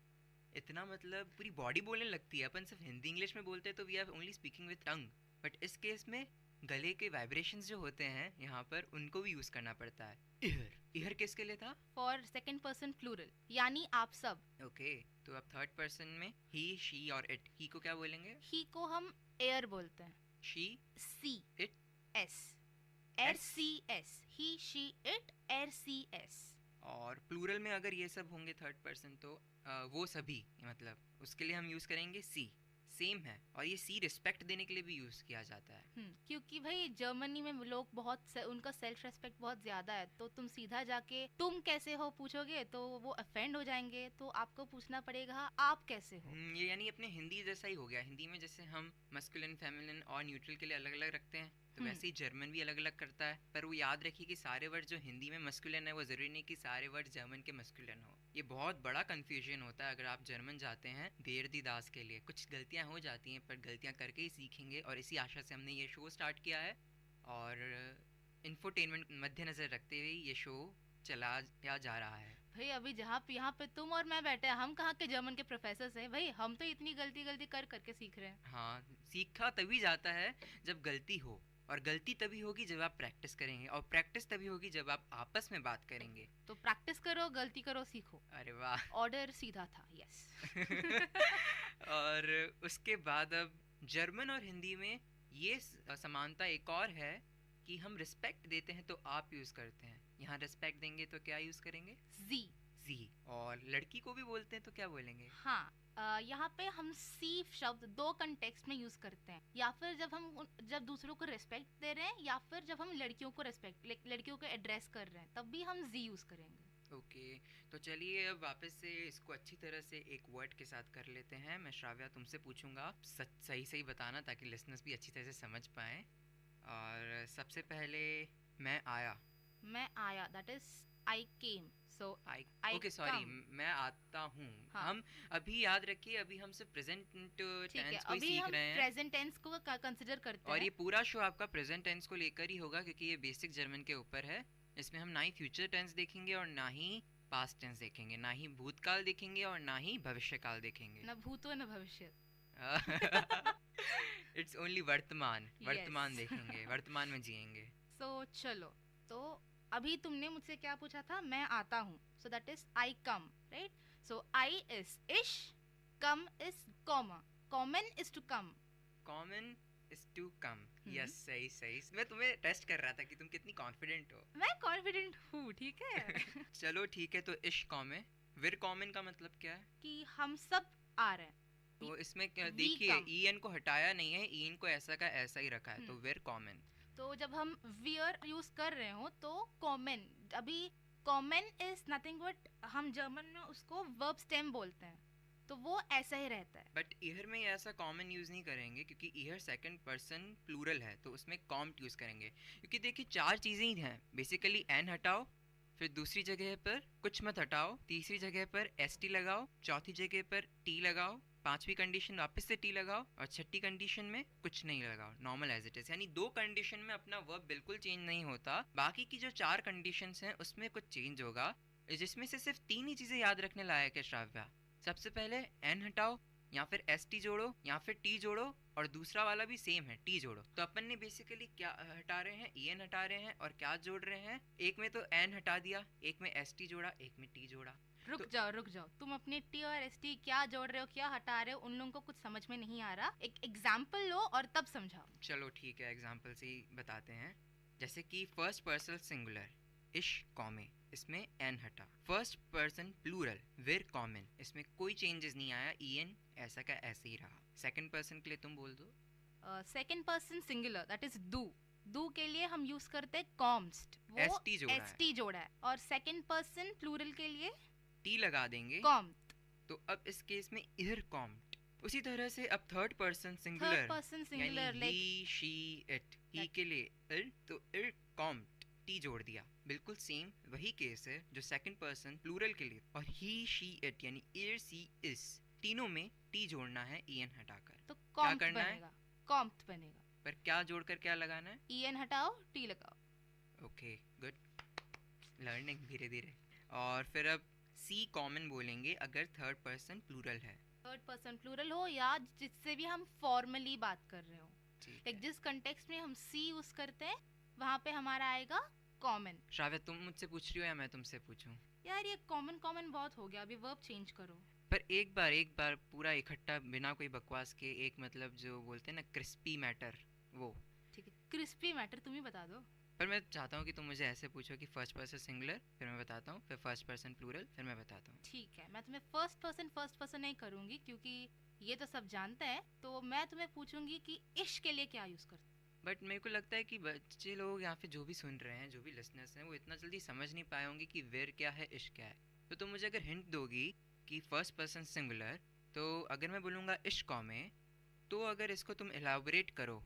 इतना मतलब पूरी बॉडी बोलने लगती है। अपन सिर्फ हिंदी इंग्लिश में बोलते हैं तो we are only speaking with tongue, but इस केस में गले के वाइब्रेशंस जो होते हैं यहाँ पर उनको भी यूज करना पड़ता है। ईयर, ईयर किसके लिए था? फॉर सेकंड पर्सन प्लूरल, यानी आप सब। ओके, तो अब थर्ड पर्सन में ही, शी और इट। ही को क्या बोलेंगे? ही को हम एयर बोलते हैं। शी, सी, इट, एस, एर सी एस, ही, शी, इट, एर सी एस। और प्लूरल में अगर ये सब होंगे थर्ड पर्सन तो वो सभी, मतलब उसके लिए हम यूज करेंगे सी। सेम है, और ये सी रिस्पेक्ट देने के लिए भी यूज किया जाता है। क्योंकि भाई जर्मनी में लोग बहुत उनका सेल्फ रेस्पेक्ट बहुत ज्यादा है, तो तुम सीधा जाके तुम कैसे हो पूछोगे तो वो अफेंड हो जाएंगे, तो आपको पूछना पड़ेगा आप कैसे हो। ये यानी अपने हिंदी जैसा ही हो गया। हिंदी में जैसे हम मस्कुलिन, फेमिनिन और न्यूट्रल के लिए अलग अलग रखते हैं, तो वैसे ही जर्मन भी अलग अलग करता है। पर वो याद रखिए कि सारे वर्ड जो हिंदी में मस्कुलिन है वो जरूरी नहीं कि सारे वर्ड जर्मन के मस्कुलिन हो। ये बहुत बड़ा कंफ्यूजन होता है अगर आप जर्मन जाते हैं देर दी दास के लिए। कुछ गलतियां हो जाती हैं, पर गलतियां करके ही सीखेंगे, और इसी आशा से हमने ये शो स्टार्ट किया है। और इंफोटेनमेंट मद्देनजर रखते हुए ये शो चला जा रहा है। भाई अभी जहाँ पे यहाँ पे तुम और मैं बैठे हैं, हम कहाँ के जर्मन के प्रोफेसर हैं भाई, हम तो इतनी गलती कर करके सीख रहे हैं। हाँ, सीखा तभी जाता है जब गलती हो, और गलती तभी होगी जब आप प्रैक्टिस करेंगे, और प्रैक्टिस तभी होगी जब आप आपस में बात करेंगे। तो प्रैक्टिस करो, गलती करो, सीखो। अरे वाह, ऑर्डर सीधा था। यस। और उसके बाद अब जर्मन और हिंदी में ये समानता एक और है कि हम रिस्पेक्ट देते हैं तो आप यूज करते हैं, यहाँ रिस्पेक्ट देंगे तो क्या यूज करेंगे? जी। जी। और लड़की को भी बोलते हैं तो क्या बोलेंगे? हाँ, यहाँ पे हम सी शब्द दो कंटेक्स्ट में यूज करते हैं, या फिर जब दूसरों को रिस्पेक्ट दे रहे हैं, या फिर जब हम लड़कियों को लड़कियों को एड्रेस कर रहे हैं, तब भी हम जी यूज करेंगे। ओके, तो चलिए अब वापस से इसको अच्छी तरह से एक वर्ड के साथ कर लेते हैं। मैं श्राव्या तुमसे पूछूंगा, सही बताना ताकि लिसनर्स भी अच्छी तरह से समझ पाएं। और सबसे पहले मैं आया, that is I came. So okay, sorry, मैं आता हूँ। हाँ. हम अभी याद रखिए, अभी हम सिर्फ प्रेजेंट टेंस को सीख रहे हैं, प्रेजेंट टेंस को कंसीडर करते हैं। और ये पूरा शो आपका प्रेजेंट टेंस को लेकर ही होगा, क्योंकि ये बेसिक जर्मन के ऊपर है। इसमें हम ना ही फ्यूचर टेंस देखेंगे और ना ही पास्ट टेंस देखेंगे, ना ही भूतकाल देखेंगे और ना ही भविष्यकाल देखेंगे। ना भूत ना भविष्य। इट्स ओनली वर्तमान देखेंगे, वर्तमान में जिएंगे। सो चलो, तो अभी तुमने मुझसे क्या पूछा था? मैं आता हूँ, so that is I come, right? So I is इश, कम इज कॉमा, कॉमन इज टू कम, कॉमन इज टू कम। यस, सही। मैं तुम्हें टेस्ट कर रहा था कि तुम कितनी कॉन्फिडेंट हो। मैं कॉन्फिडेंट हूँ, ठीक है। चलो ठीक है, तो इश कॉमे, विर कॉमन का मतलब क्या है? कि हम सब आ रहे हैं। तो इसमें देखिए, ई एन को हटाया नहीं है, ई एन को ऐसा का ऐसा ही रखा है, तो विर कॉमन। तो जब हम वियर यूज कर रहे हो तो कॉमन, अभी कॉमन इज नथिंग बट हम जर्मन में उसको वर्ब स्टेम बोलते हैं, तो वो ऐसा ही रहता है। बट ईयर में ऐसा कॉमन यूज नहीं करेंगे, क्योंकि ईयर सेकंड पर्सन प्लूरल है, तो उसमें कॉम्ट यूज करेंगे। क्योंकि देखिए 4 चीजें ही हैं बेसिकली, एन हटाओ, फिर दूसरी जगह पर कुछ मत हटाओ, तीसरी जगह पर एस टी लगाओ, चौथी जगह पर टी लगाओ, पांचवी कंडीशन वापस से टी लगाओ, और छठी कंडीशन में कुछ नहीं लगाओ, नॉर्मल एज इट इज। यानी 2 कंडीशन में अपना वर्ब बिल्कुल चेंज नहीं होता, बाकी की जो 4 कंडीशंस हैं उसमें कुछ चेंज होगा, जिसमें से सिर्फ 3 ही चीजें याद रखने लायक है श्राव्या। सबसे पहले एन हटाओ, या फिर एस टी जोड़ो, या फिर टी जोड़ो, और दूसरा वाला भी सेम है, टी जोड़ो। तो अपन ने बेसिकली क्या हटा रहे हैं? ई एन हटा रहे हैं, और क्या जोड़ रहे हैं? एक में तो एन हटा दिया, एक में एस टी जोड़ा, एक में टी जोड़ा। रुक जाओ, तुम अपने टी और एस टी क्या जोड़ रहे हो, क्या हटा रहे हो, उन लोगों को कुछ समझ में नहीं आ रहा। एक एग्जाम्पल लो और तब समझाओ। चलो ठीक है, एग्जाम्पल से ही बताते हैं। जैसे कि फर्स्ट पर्सन सिंगुलर इश कॉमे, इसमें एन हटा। फर्स्ट पर्सन प्लूरल विर कॉमन, इसमें कोई चेंजेस नहीं आया, ई एन ऐसा का ऐसे ही रहा। सेकंड पर्सन के लिए तुम बोल दो। Second person singular that is दू के लिए हम यूज करते हैं कॉम्स्ट, वो एस टी जोड़ा है, और सेकंड पर्सन प्लूरल के लिए टी लगा देंगे, कॉम्ट। तो अब इस केस में इर कॉम्ट। उसी तरह से अब थर्ड पर्सन सिंगुलर यानी ही, शी, इट, ही के लिए इर, तो इर कॉम्ट, टी जोड़ दिया। बिल्कुल सेम वही केस है जो सेकंड पर्सन प्लूरल के लिए, और ही, शी, इट यानी एर, सी, इस, तीनों में टी जोड़ना है ई एन हटाकर। तो क्या करना है? कॉम्ट बनेगा। पर क्या जोड़कर क्या लगाना है? EN हटाओ, T लगाओ। ओके, गुड, लर्निंग धीरे धीरे। और फिर अब सी कॉमन बोलेंगे अगर थर्ड पर्सन प्लूरल है। थर्ड पर्सन प्लूरल हो या जिससे भी हम फॉर्मली बात कर रहे हो, लाइक जिस कंटेक्स्ट में हम सी यूज करते हैं वहाँ पे हमारा आएगा कॉमन। श्राव्य, तुम मुझसे पूछ रही हो या मैं तुमसे पूछूं? यार ये कॉमन कॉमन बहुत हो गया, अभी वर्ब चेंज करो। पर एक बार पूरा इकट्ठा बिना कोई बकवास के, एक मतलब जो बोलते हैं ना क्रिस्पी मैटर, वो। ठीक है, क्रिस्पी मैटर तुम ही बता दो। पर मैं चाहता हूँ कि तुम मुझे ऐसे पूछो कि फर्स्ट पर्सन सिंगुलर, फिर मैं बताता हूँ, फिर फर्स्ट पर्सन प्लूरल, फिर मैं बताता हूँ। ठीक है, मैं तुम्हें फर्स्ट पर्सन नहीं करूँगी क्योंकि ये तो सब जानते हैं, तो मैं तुम्हें पूछूंगी कि इश्क के लिए क्या यूज़ करते हैं। बट मेरे को लगता है कि बच्चे लोग या फिर जो भी सुन रहे हैं, जो भी लिसनर्स हैं, वो इतना जल्दी समझ नहीं पाए होंगे कि वेयर क्या है, इश्क क्या है। तो तुम मुझे अगर हिंट दोगी कि फर्स्ट पर्सन सिंगुलर, तो अगर मैं बोलूँगा इश्क में, तो अगर इसको तुम एलाबोरेट करो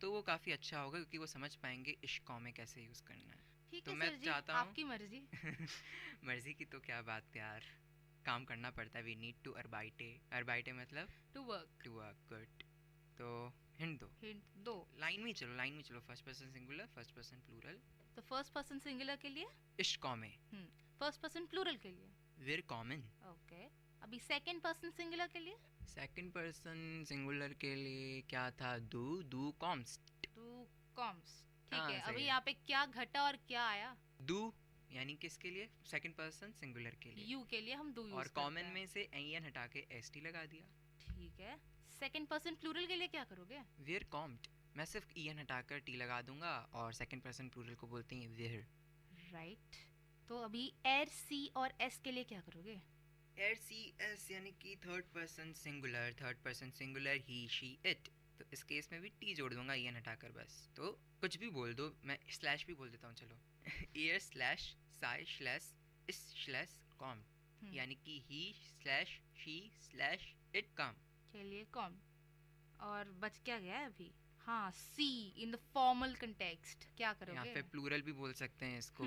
तो वो काफ़ी अच्छा होगा, क्योंकि वो समझ पाएंगे इश्क में कैसे यूज़ करना है। ठीक तो है मैं सर जी, चाहता हूँ आपकी मर्जी। मर्जी की तो क्या बात यार, काम करना पड़ता है। वी नीड टू अरबाइटे मतलब टू वर्क, गुड। तो हिंट दो। लाइन में चलो, first person singular, first person plural. तो फर्स्ट पर्सन सिंगुलर के लिए इश्क में, फर्स्ट पर्सन प्लूरल के लिए वेर कॉमन। ओके, अभी सेकंड पर्सन सिंगुलर के लिए? सेकंड पर्सन सिंगुलर के लिए क्या था? दू कॉम्स। ठीक है, अभी यहाँ पे क्या घटा और क्या आया? दू यानी किसके लिए? सेकंड पर्सन सिंगुलर के लिए, यू के लिए हम दू यूज और कॉमन में से एन हटा के एसटी लगा दिया। ठीक है, सेकंड पर्सन प्लूरल के लिए क्या करोगे? वेयर कॉम्ड, मैं सिर्फ ईएन हटाकर टी लगा दूंगा, और सेकंड पर्सन प्लूरल को बोलते हैं वेयर। राइट, तो अभी एर सी और एस के लिए क्या करोगे? एर सी एस यानी कि third person singular he she it, तो इस केस में भी टी जोड़ दूंगा ईएन हटाकर बस। तो कुछ भी बोल दो, मैं स्लैश भी बोल देता हूँ, चलो ईयर स्लैश साई स्लैश इस स्लैश कॉम, यानी कि he slash she slash it come. चलिए कॉम, और बच क्या गया अभी? हाँ, see in the formal context क्या करोगे? या फिर प्लूरल भी बोल सकते हैं इसको।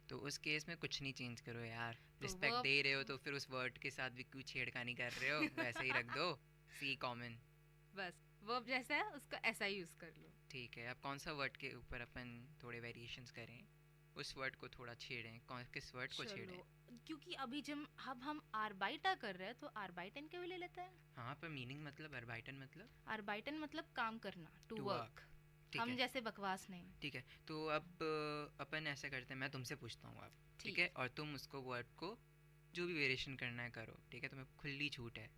तो उस केस में कुछ नहीं चेंज करो यार, तो रिस्पेक्ट दे रहे हो तो फिर उस वर्ड के साथ भी क्यों छेड़खानी कर रहे हो, वैसे ही रख दो सी कॉमन, बस वर्ब जैसा है उसका ऐसा ही यूज कर लो। ठीक है, अब कौन सा वर्ड के ऊपर अपन थोड़े वेरिएशंस करें, उस वर्ड को थोड़ा छेड़ें, किस वर्ड को छेड़ें? क्योंकि अभी जब हम आर्बाइटा कर रहे हैं तो आर्बाइटन के भी ले लेते हैं। हाँ, पर मीनिंग मतलब आर्बाइटन मतलब काम करना, टू वर्क। हम जैसे बकवास नहीं। ठीक है, तो अब अपन ऐसा करते हैं, मैं तुमसे पूछता हूँ अब, ठीक है, और तुम उसको वर्ड को जो भी वेरिएशन करना है करो, ठीक है, तुम्हें खुली छूट है।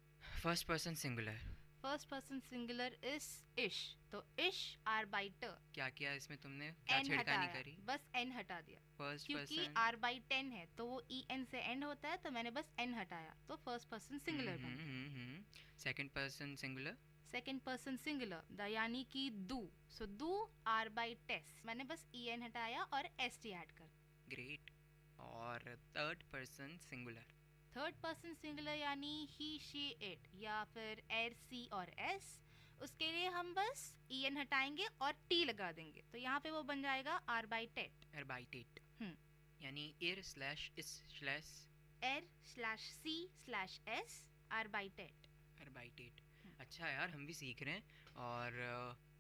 फर्स्ट पर्सन सिंगुलर इज इश, तो इश आर्बाइटर। क्या किया इसमें तुमने, क्या छेड़खानी करी? बस एन हटा दिया, क्योंकि आर्बाइटेन है तो वो en से एंड होता है, तो मैंने बस n हटाया, तो फर्स्ट पर्सन सिंगुलर बन गया। सेकंड पर्सन सिंगुलर यानी कि दू, सो दू आर्बाइटेस, मैंने बस en हटाया और st ऐड कर। ग्रेट। और थर्ड पर्सन सिंगुलर यानी ही शी इट, या फिर एर सी और एस, उसके लिए हम बस en हटाएंगे और t लगा देंगे, तो यहाँ पे वो बन जाएगा आर्बाइटेट, यानी एर स्लैश इस स्लैश एर स्लैश सी स्लैश एस आर्बाइटेट। अच्छा यार, हम भी सीख रहे हैं। और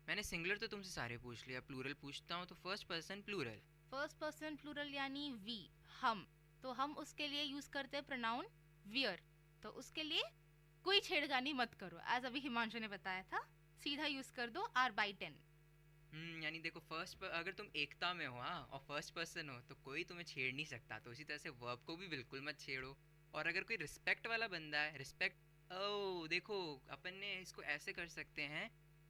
मैंने सिंगुलर तो तुमसे सारे पूछ लिया, प्लूरल पूछता हूँ, तो फर्स्ट पर्सन प्लूरल यानी वी, हम, तो हम उसके लिए यूज करते हैं प्रोनाउन वियर, तो उसके लिए कोई छेड़खानी मत करो, एज अभी हिमांशु ने बताया था, सीधा यूज कर दो आर्बाइटेन। यानी देखो, अगर तुम एकता में हो और फर्स्ट पर्सन हो तो कोई तुम्हें छेड़ नहीं सकता, तो उसी तरह से वर्ब को भी बिल्कुल मत छेड़ो। और अगर कोई रिस्पेक्ट वाला बंदा है, देखो अपन ने इसको ऐसे कर सकते हैं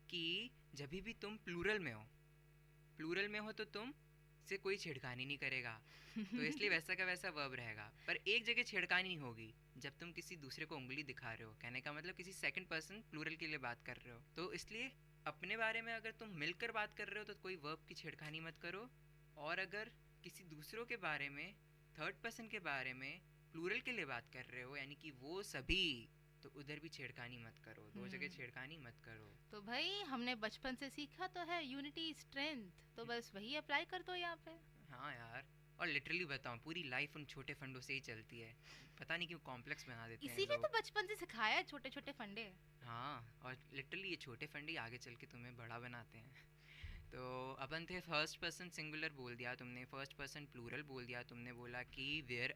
कि जब भी तुम प्लूरल में हो तो तुम से कोई छेड़खानी नहीं करेगा, तो इसलिए वैसा का वैसा वर्ब रहेगा। पर एक जगह छेड़खानी नहीं होगी, जब तुम किसी दूसरे को उंगली दिखा रहे हो, कहने का मतलब किसी सेकंड पर्सन प्लूरल के लिए बात कर रहे हो, तो इसलिए अपने बारे में अगर तुम मिलकर बात कर रहे हो तो कोई वर्ब की छेड़खानी मत करो, और अगर किसी दूसरों के बारे में, थर्ड पर्सन के बारे में प्लूरल के लिए बात कर रहे हो, यानी कि वो सभी, तो उधर भी छेड़खानी मत करो, दो जगह छेड़खानी मत करो। तो भाई हमने बचपन से सीखा तो है यूनिटी स्ट्रेंथ, तो बस वही अप्लाई कर दो यहाँ पे। हाँ यार, और लिटरली बताऊं, पूरी लाइफ उन छोटे फंडों से ही चलती है, पता नहीं क्यों कॉम्प्लेक्स बना देते हैं इसीलिए तो बचपन से सिखाया है छोटे छोटे फंडे। हाँ, और लिटरली ये छोटे फंडे आगे चल के तुम्हें बड़ा बनाते हैं। तो अपन थे फर्स्ट पर्सन सिंगुलर बोल दिया तुमने, फर्स्ट पर्सन प्लूरल बोल दिया तुमने, बोला कि वेयर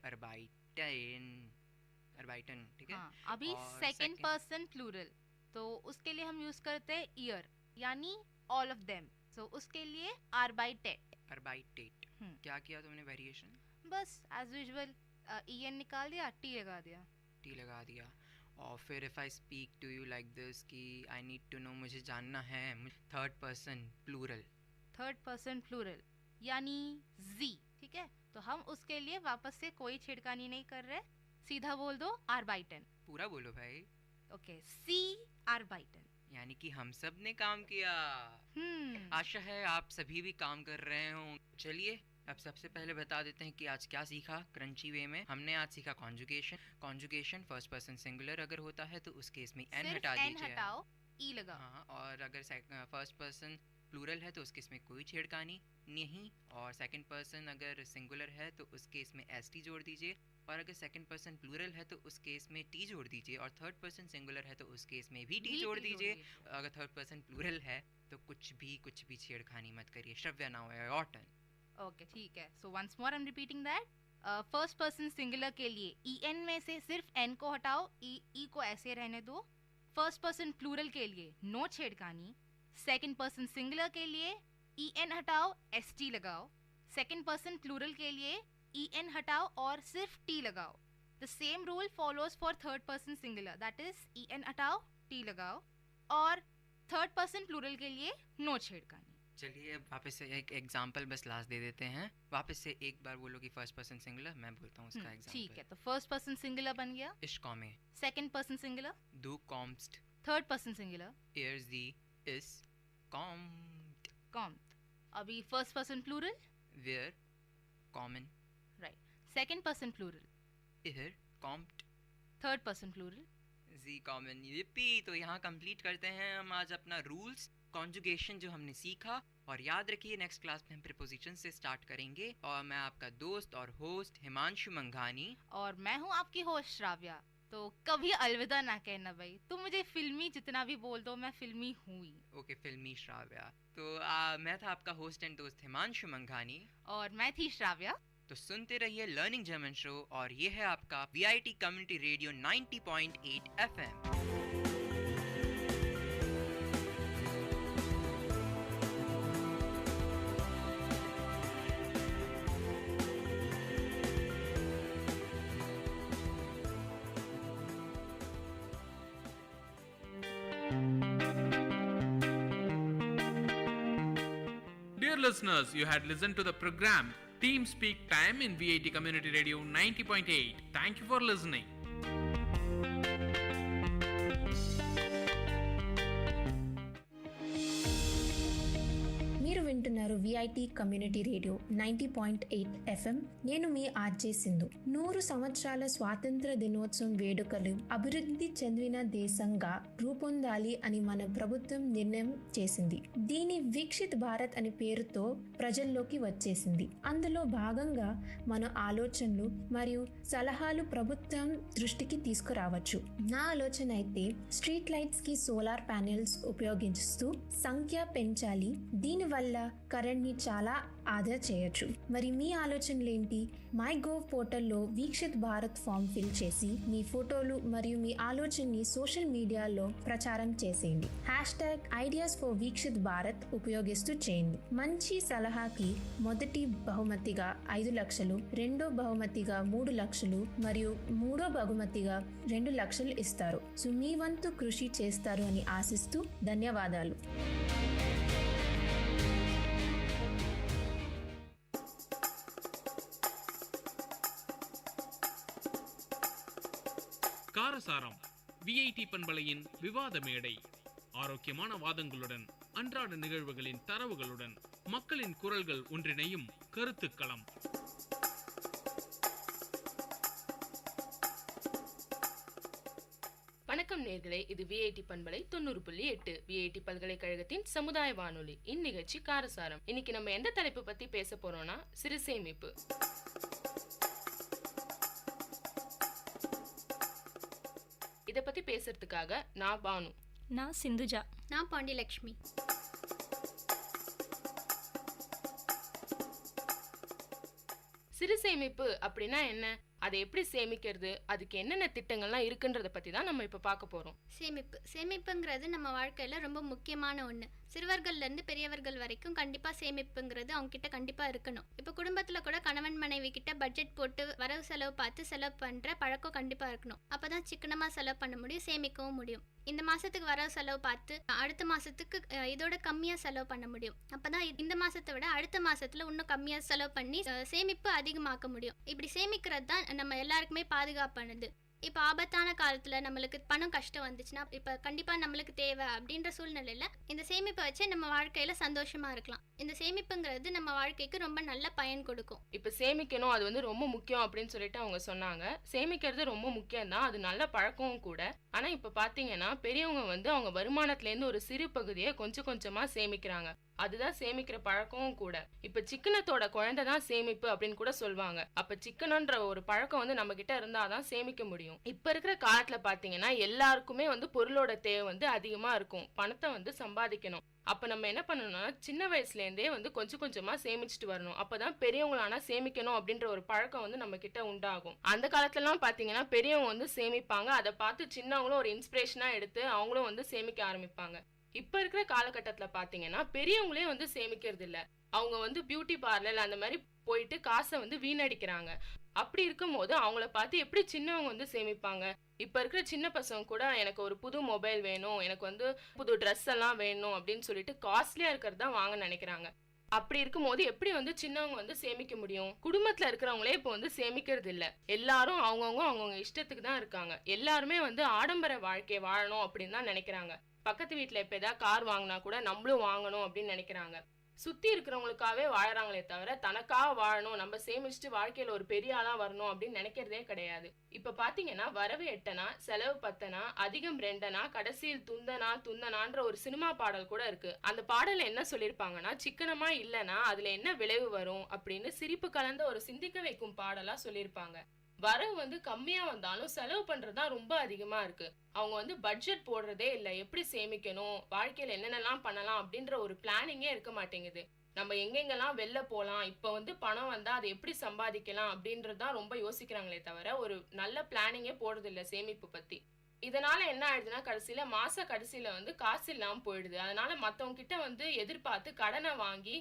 अर्बाइटन, ठीक है। हाँ, अभी सेकंड पर्सन प्लूरल, तो उसके लिए हम यूज करते हैं ईयर, यानी ऑल ऑफ देम, सो उसके लिए अर्बाइटेट। क्या किया तुमने वेरिएशन? बस एज यूजुअल ईएन निकाल दिया, टी लगा दिया। और फिर if I speak to you like this कि आई नीड टू नो, मुझे जानना है, थर्ड पर्सन प्लूरल यानी जी, ठीक है। तो हम उसके लिए वापस से कोई छेड़खानी नहीं कर रहे, सीधा बोल दो आर्बाइटन। पूरा बोलो भाई। ओके, सी आर्बाइटन, यानी कि हम सब ने काम किया। आशा है आप सभी भी काम कर रहे हो। चलिए अब सबसे पहले बता देते हैं कि आज क्या सीखा क्रंची वे में। हमने आज सीखा कॉन्जुगेशन फर्स्ट पर्सन सिंगुलर अगर होता है तो उस केस में एन हटा दीजिए, हटाओ, ई लगा। हाँ, और अगर फर्स्ट पर्सन प्लूरल है तो उस केस में कोई छेड़खानी नहीं, और सेकंड पर्सन अगर सिंगुलर है तो उस केस में एस टी जोड़ दीजिए, और अगर सेकंड पर्सन प्लूरल है तो उस केस में टी जोड़ दीजिए, और थर्ड पर्सन सिंगुलर है तो उस केस में भी टी जोड़ दीजिए। अगर थर्ड पर्सन प्लूरल है तो कुछ भी छेड़खानी मत करिए, श्रव्य ना हो योर टर्न। ओके, ठीक है। So once more I am repeating that. First person singular के लिए ई एन में से सिर्फ एन को हटाओ, ई को ऐसे रहने दो। फर्स्ट पर्सन प्लूरल के लिए नो छेड़खानी। सेकंड पर्सन सिंगुलर के लिए ई एन हटाओ, एस टी लगाओ। सेकंड पर्सन प्लूरल के लिए ई एन हटाओ और सिर्फ टी लगाओ। The same rule follows for third person singular, that is E N हटाओ, टी लगाओ, और थर्ड पर्सन प्लूरल के लिए नो छेड़खानी। चलिए अब वापस से एक एग्जांपल बस लास्ट दे देते हैं। वापस से एक बार बोलो कि फर्स्ट पर्सन सिंगुलर, मैं बोलता हूँ उसका एग्जांपल। ठीक है, तो फर्स्ट पर्सन सिंगुलर बन गया इश कॉमे। सेकंड पर्सन सिंगुलर दो कॉम्स्ट। थर्ड पर्सन सिंगुलर एयर दी इस कॉम्ड। अभी फर्स्ट पर्सन प्लूरल वेयर कॉमन, राइट। सेकंड पर्सन प्लूरल एयर कॉम्ड। थर्ड पर्सन प्लूरल जी कॉमन। yippee! तो यहाँ कंप्लीट करते हैं हम आज अपना रूल्स कॉन्जुगेशन जो हमने सीखा। और याद रखिए नेक्स्ट क्लास में हम प्रीपोजिशन से स्टार्ट करेंगे। और मैं आपका दोस्त और होस्ट हिमांशु मंघानी, और मैं हूँ आपकी होस्ट श्राव्या। तो कभी अलविदा ना कहना भाई, तुम मुझे फिल्मी जितना भी बोल दो, मैं फिल्मी हूँ ही। ओके, फिल्मी श्राव्या। तो मैं था आपका होस्ट एंड दोस्त हिमांशु मंघानी, और मैं थी श्राव्या। तो सुनते रहिए लर्निंग जर्मन शो, और ये है आपका VIT community radio 90.8 FM। Dear listeners, you had listened to the program Team Speak Time in VIT Community Radio 90.8. Thank you for listening. మీరు వింటున్నారు VIT కమ్యూనిటీ రేడియో 90.8 FM. నేను మీ ఆర్జే సింధు. 100 సంవత్సరాల స్వాతంత్ర దినోత్సవం వేడుకలు అభివృద్ధి చెందిన దేశంగా రూపొందాలి అని మన ప్రభుత్వం నిర్ణయం చేసింది. దీని వికసిత్ భారత్ అనే పేరుతో ప్రజల్లోకి వచ్చేసింది. అందులో భాగంగా మన ఆలోచనలు మరియు సలహాలు ప్రభుత్వం దృష్టికి తీసుకురావచ్చు. నా ఆలోచన అయితే స్ట్రీట్ లైట్స్ కి సోలార్ ప్యానెల్స్ ఉపయోగిస్తూ సంఖ్య పెంచాలి. దీనివల్ల కరెంట్ ని చాలా ఆదా చేయొచ్చు. మరి మీ ఆలోచనలు ఏంటి? మై గోవ్ పోర్టల్లో వీక్షిత్ భారత్ ఫామ్ ఫిల్ చేసి మీ ఫోటోలు మరియు మీ ఆలోచనని సోషల్ మీడియాలో ప్రచారం చేసేయండి. #ideas for వీక్షిత్ భారత్ ఉపయోగిస్తూ చేయండి. మంచి సలహాకి మొదటి బహుమతిగా 5 లక్షలు, రెండో బహుమతిగా 3 లక్షలు మరియు మూడో బహుమతిగా 2 లక్షలు ఇస్తారు. సో మీ వంతు కృషి చేస్తారు అని ఆశిస్తూ ధన్యవాదాలు. காரசாரம் VIT பண்பலையின் விவாத மேடை. ஆரோக்கியமான வாதங்களுடன், அன்றாட நிகழ்வுகளின் தரவுகளுடன், மக்களின் குரல்கள் ஒன்றிணையும் கருத்துக்களம். வணக்கம் நேர்களே, இது VIT பண்பலை 90.8 VIT பல்கலைக்கழகத்தின் சமுதாய வானொலி. இந்நிகழ்ச்சி காரசாரம். இன்னைக்கு நம்ம எந்த தலைப்பு பத்தி பேச போறோம்னா சிறு சேமிப்பு. இத பத்தி பேசுறதுக்காக நான் பானு, நான் சிந்துஜா, நான் பாண்டியலட்சுமி. சிறு சேமிப்பு அப்படின்னா என்ன, அதை எப்படி சேமிக்கிறது, அதுக்கு என்னென்ன திட்டங்கள்லாம் இருக்குன்றத பத்தி தான் நம்ம இப்ப பார்க்க போறோம். சேமிப்புங்கிறது நம்ம வாழ்க்கையில ரொம்ப முக்கியமான ஒண்ணு. சிறுவர்கள்ல இருந்து பெரியவர்கள் வரைக்கும் கண்டிப்பா சேமிப்புங்கிறது அவங்க கிட்ட கண்டிப்பா இருக்கணும். இப்ப குடும்பத்துல கூட கணவன் மனைவி கிட்ட பட்ஜெட் போட்டு வரவு செலவு பார்த்து செலவு பண்ற பழக்கம் கண்டிப்பா இருக்கணும். அப்பதான் சிக்கனமா செலவு பண்ண முடியும், சேமிக்கவும் முடியும். இந்த மாசத்துக்கு வரவு செலவு பார்த்து அடுத்த மாசத்துக்கு இதோட கம்மியா செலவு பண்ண முடியும். அப்பதான் இந்த மாசத்தை விட அடுத்த மாசத்துல இன்னும் கம்மியா செலவு பண்ணி சேமிப்பு அதிகமாக்க முடியும். இப்படி சேமிக்கிறது தான் நம்ம எல்லாருக்குமே பாதுகாப்பானது. இப்போ ஆபத்தான காலத்துல நம்மளுக்கு பணம் கஷ்டம் வந்துச்சுன்னா இப்ப கண்டிப்பா நம்மளுக்கு தேவை அப்படின்ற சூழ்நிலையில இந்த சேமிப்பை வச்சு நம்ம வாழ்க்கையில சந்தோஷமா இருக்கலாம். இந்த சேமிப்புங்கிறது நம்ம வாழ்க்கைக்கு ரொம்ப நல்ல பயன் கொடுக்கும். இப்ப சேமிக்கணும், அது வந்து ரொம்ப முக்கியம் அப்படின்னு சொல்லிட்டு அவங்க சொன்னாங்க. சேமிக்கிறது ரொம்ப முக்கியம் தான், அது நல்ல பழக்கமும் கூட. ஆனா இப்ப பாத்தீங்கன்னா பெரியவங்க வந்து அவங்க வருமானத்துல இருந்து ஒரு சிறு பகுதியை கொஞ்சம் கொஞ்சமா சேமிக்கிறாங்க. அதுதான் சேமிக்கிற பழக்கமும் கூட. இப்ப சிக்கனத்தோட குழந்தை தான் சேமிப்பு அப்படின்னு கூட சொல்லுவாங்க. அப்ப சிக்கனன்ற ஒரு பழக்கம் வந்து நம்ம கிட்ட இருந்தாதான் சேமிக்க முடியும். இப்ப இருக்கிற காலத்துல பாத்தீங்கன்னா எல்லாருக்குமே வந்து பொருளோட தேவை வந்து அதிகமா இருக்கும். பணத்தை வந்து சம்பாதிக்கணும். அப்ப நம்ம என்ன பண்ணணும்னா சின்ன வயசுல இருந்தே வந்து கொஞ்சம் கொஞ்சமா சேமிச்சுட்டு வரணும். அப்பதான் பெரியவங்களானா சேமிக்கணும் அப்படின்ற ஒரு பழக்கம் வந்து நம்ம கிட்ட உண்டாகும். அந்த காலத்துல எல்லாம் பாத்தீங்கன்னா பெரியவங்க வந்து சேமிப்பாங்க. அதை பார்த்து சின்னவங்களும் ஒரு இன்ஸ்பிரேஷனா எடுத்து அவங்களும் வந்து சேமிக்க ஆரம்பிப்பாங்க. இப்ப இருக்கிற காலகட்டத்துல பாத்தீங்கன்னா பெரியவங்களே வந்து சேமிக்கிறது இல்ல. அவங்க வந்து பியூட்டி பார்லர் அந்த மாதிரி போயிட்டு காசை வந்து வீணடிக்கிறாங்க. அப்படி இருக்கும் போது அவங்கள பார்த்து எப்படி சின்னவங்க வந்து சேமிப்பாங்க? இப்ப இருக்கிற சின்ன பசங்க கூட எனக்கு ஒரு புது மொபைல் வேணும், எனக்கு வந்து புது ட்ரெஸ் எல்லாம் வேணும் அப்படின்னு சொல்லிட்டு காஸ்ட்லியா இருக்கிறது தான் வாங்க நினைக்கிறாங்க. அப்படி இருக்கும்போது எப்படி வந்து சின்னவங்க வந்து சேமிக்க முடியும்? குடும்பத்துல இருக்கிறவங்களே இப்போ வந்து சேமிக்கிறது இல்ல. எல்லாரும் அவங்கவுங்க இஷ்டத்துக்கு தான் இருக்காங்க. எல்லாருமே வந்து ஆடம்பர வாழ்க்கையை வாழணும் அப்படின்னு தான் நினைக்கிறாங்க. பக்கத்து வீட்டுல இப்ப ஏதாவது கார் வாங்கினா கூட நம்மளும் வாங்கணும் அப்படின்னு நினைக்கிறாங்க. சுத்தி இருக்கிறவங்களுக்காகவே வாழறாங்களே தவிர தனக்காக வாழணும், நம்ம சேமிச்சுட்டு வாழ்க்கையில ஒரு பெரிய ஆளா வரணும் அப்படின்னு நினைக்கிறதே கிடையாது. இப்ப பாத்தீங்கன்னா வரவு எட்டனா செலவு பத்தனா அதிகம் ரெண்டனா கடைசியில் துந்தனான்ற ஒரு சினிமா பாடல் கூட இருக்கு. அந்த பாடல்ல என்ன சொல்லிருப்பாங்கன்னா, சிக்கனமா இல்லனா அதுல என்ன விளைவு வரும் அப்படின்னு சிரிப்பு கலந்த ஒரு சிந்திக்க வைக்கும் பாடலா சொல்லியிருப்பாங்க. வரவு வந்து கம்மியா வந்தாலும் செலவு பண்றதுதான் ரொம்ப அதிகமா இருக்கு. அவங்க வந்து பட்ஜெட் போடுறதே இல்ல. எப்படி சேமிக்கணும், வாழ்க்கையில என்னென்னலாம் பண்ணலாம் அப்படின்ற ஒரு பிளானிங்கே இருக்க மாட்டேங்குது. நம்ம எங்கெங்கெல்லாம் வெளில போலாம், இப்ப வந்து பணம் வந்தா அதை எப்படி சம்பாதிக்கலாம் அப்படின்றதுதான் ரொம்ப யோசிக்கிறாங்களே தவிர ஒரு நல்ல பிளானிங்கே போடுறது இல்ல சேமிப்பு பத்தி. இதனால என்ன ஆயிடுதுன்னா கடைசியில மாச கடைசியில வந்து காசு இல்லாம போயிடுது. அதனால மத்தவங்க கிட்ட வந்து எதிர்பார்த்து கடனை வாங்கி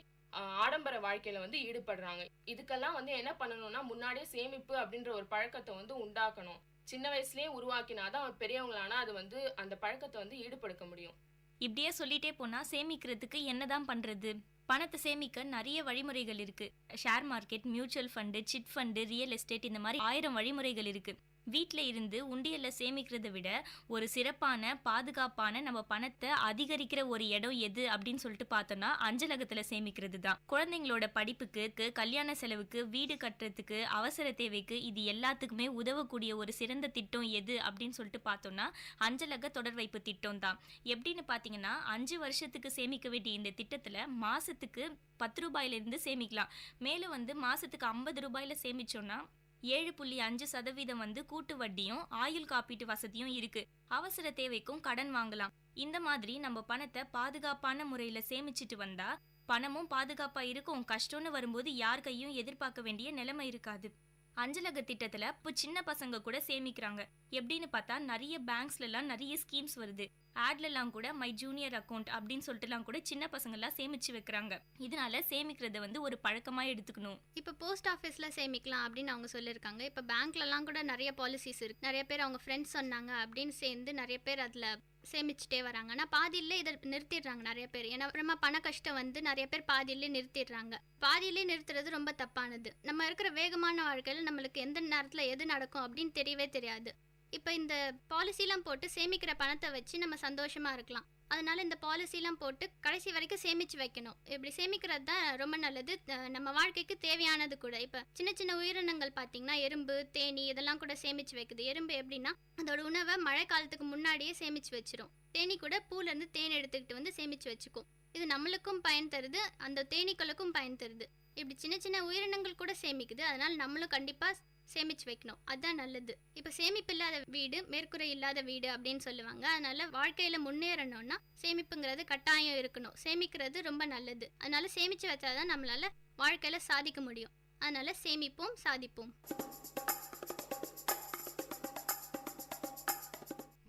ஆடம்பர வாழ்க்கையில வந்து ஈடுபடுறாங்க. இதுக்கெல்லாம் வந்து என்ன பண்ணணும்னா முன்னாடியே சேமிப்பு அப்படின்ற ஒரு பழக்கத்தை வந்து உண்டாக்கணும். சின்ன வயசுலயே உருவாக்கினாதான் பெரியவங்களானா அது வந்து அந்த பழக்கத்தை வந்து ஈடுபடுத்த முடியும். இப்படியே சொல்லிட்டே போனா சேமிக்கிறதுக்கு என்னதான் பண்றது? பணத்தை சேமிக்க நிறைய வழிமுறைகள் இருக்கு. Share market, mutual fund, chit fund, real estate, இந்த மாதிரி 1000 வழிமுறைகள் இருக்கு. வீட்டில் இருந்து உண்டியல்ல சேமிக்கிறத விட ஒரு சிறப்பான பாதுகாப்பான நம்ம பணத்தை அதிகரிக்கிற ஒரு இடம் எது அப்படின்னு சொல்லிட்டு பார்த்தோம்னா அஞ்சலகத்துல சேமிக்கிறது தான். குழந்தைங்களோட படிப்புக்கு, கல்யாண செலவுக்கு, வீடு கட்டுறதுக்கு, அவசர தேவைக்கு, இது எல்லாத்துக்குமே உதவக்கூடிய ஒரு சிறந்த திட்டம் எது அப்படின்னு சொல்லிட்டு பார்த்தோம்னா அஞ்சலக தொடர் வைப்பு திட்டம் தான். எப்படின்னு பார்த்தீங்கன்னா 5 வருஷத்துக்கு சேமிக்க வேண்டிய இந்த திட்டத்துல மாசத்துக்கு 10 ரூபாயிலிருந்து சேமிக்கலாம். மேலும் வந்து மாசத்துக்கு 50 ரூபாயில சேமிச்சோம்னா 7.5% வந்து கூட்டு வட்டியும் ஆயுள் காப்பீட்டு வசதியும் இருக்கு. அவசர தேவைக்கும் கடன் வாங்கலாம். இந்த மாதிரி நம்ம பணத்தை பாதுகாப்பான முறையில சேமிச்சுட்டு வந்தா பணமும் பாதுகாப்பா இருக்கும். கஷ்டம்னு வரும்போது யார் கையும் எதிர்பார்க்க வேண்டிய நிலைமை இருக்காது. அஞ்சலக திட்டத்துல இப்போ சின்ன பசங்க கூட சேமிக்கிறாங்க. எப்படின்னு பார்த்தா நிறைய பேங்க்ஸ்லாம் நிறைய ஸ்கீம்ஸ் வருது. ஆட்லலாம் கூட மை ஜூனியர் அக்கௌண்ட் அப்படின்னு சொல்லிட்டுலாம் கூட சின்ன பசங்கள்லாம் சேமிச்சு வைக்கிறாங்க. இதனால சேமிக்கிறத வந்து ஒரு பழக்கமா எடுத்துக்கணும். இப்போ போஸ்ட் ஆஃபீஸில் சேமிக்கலாம் அப்படின்னு அவங்க சொல்லியிருக்காங்க. இப்போ பேங்க்லலாம் கூட நிறைய பாலிசிஸ் இருக்கு. நிறைய பேர் அவங்க ஃப்ரெண்ட்ஸ் சொன்னாங்க அப்படின்னு சேர்ந்து நிறைய பேர் அதில் சேமிச்சுட்டே வராங்க. ஆனால் பாதியிலே இதை நிறுத்திடுறாங்க நிறைய பேர். ஏன்னா அப்புறமா பண கஷ்டம் வந்து நிறைய பேர் பாதியிலே நிறுத்திடுறாங்க. பாதியிலே நிறுத்துறது ரொம்ப தப்பானது. நம்ம இருக்கிற வேகமான வாழ்க்கையில் நம்மளுக்கு எந்த நேரத்தில் எது நடக்கும் அப்படின்னு தெரியவே தெரியாது. இப்போ இந்த பாலிசிலாம் போட்டு சேமிக்கிற பணத்தை வச்சு நம்ம சந்தோஷமா இருக்கலாம். அதனால இந்த பாலிசிலாம் போட்டு கடைசி வரைக்கும் சேமிச்சு வைக்கணும். இப்படி சேமிக்கிறது தான் ரொம்ப நல்லது. நம்ம வாழ்க்கைக்கு தேவையானது கூட. இப்போ சின்ன சின்ன உயிரினங்கள் பார்த்தீங்கன்னா எறும்பு, தேனி இதெல்லாம் கூட சேமிச்சு வைக்குது. எறும்பு எப்படின்னா அதோட உணவை மழை காலத்துக்கு முன்னாடியே சேமிச்சு வச்சிரும். தேனி கூட பூலேருந்து தேன் எடுத்துக்கிட்டு வந்து சேமிச்சு வச்சுக்கும். இது நம்மளுக்கும் பயன் தருது, அந்த தேனீக்களுக்கும் பயன் தருது. இப்படி சின்ன சின்ன உயிரினங்கள் கூட சேமிக்குது. அதனால நம்மளும் கண்டிப்பாக சேமிச்சு வைக்கணும். அதுதான் நல்லது. இப்போ சேமிப்பு இல்லாத வீடு மேற்கூரை இல்லாத வீடு அப்படின்னு சொல்லுவாங்க. அதனால வாழ்க்கையில முன்னேறணும்னா சேமிப்புங்கிறது கட்டாயம் இருக்கணும். சேமிக்கிறது ரொம்ப நல்லது. அதனால சேமிச்சு வச்சாதான் நம்மளால வாழ்க்கையில சாதிக்க முடியும். அதனால சேமிப்போம், சாதிப்போம்.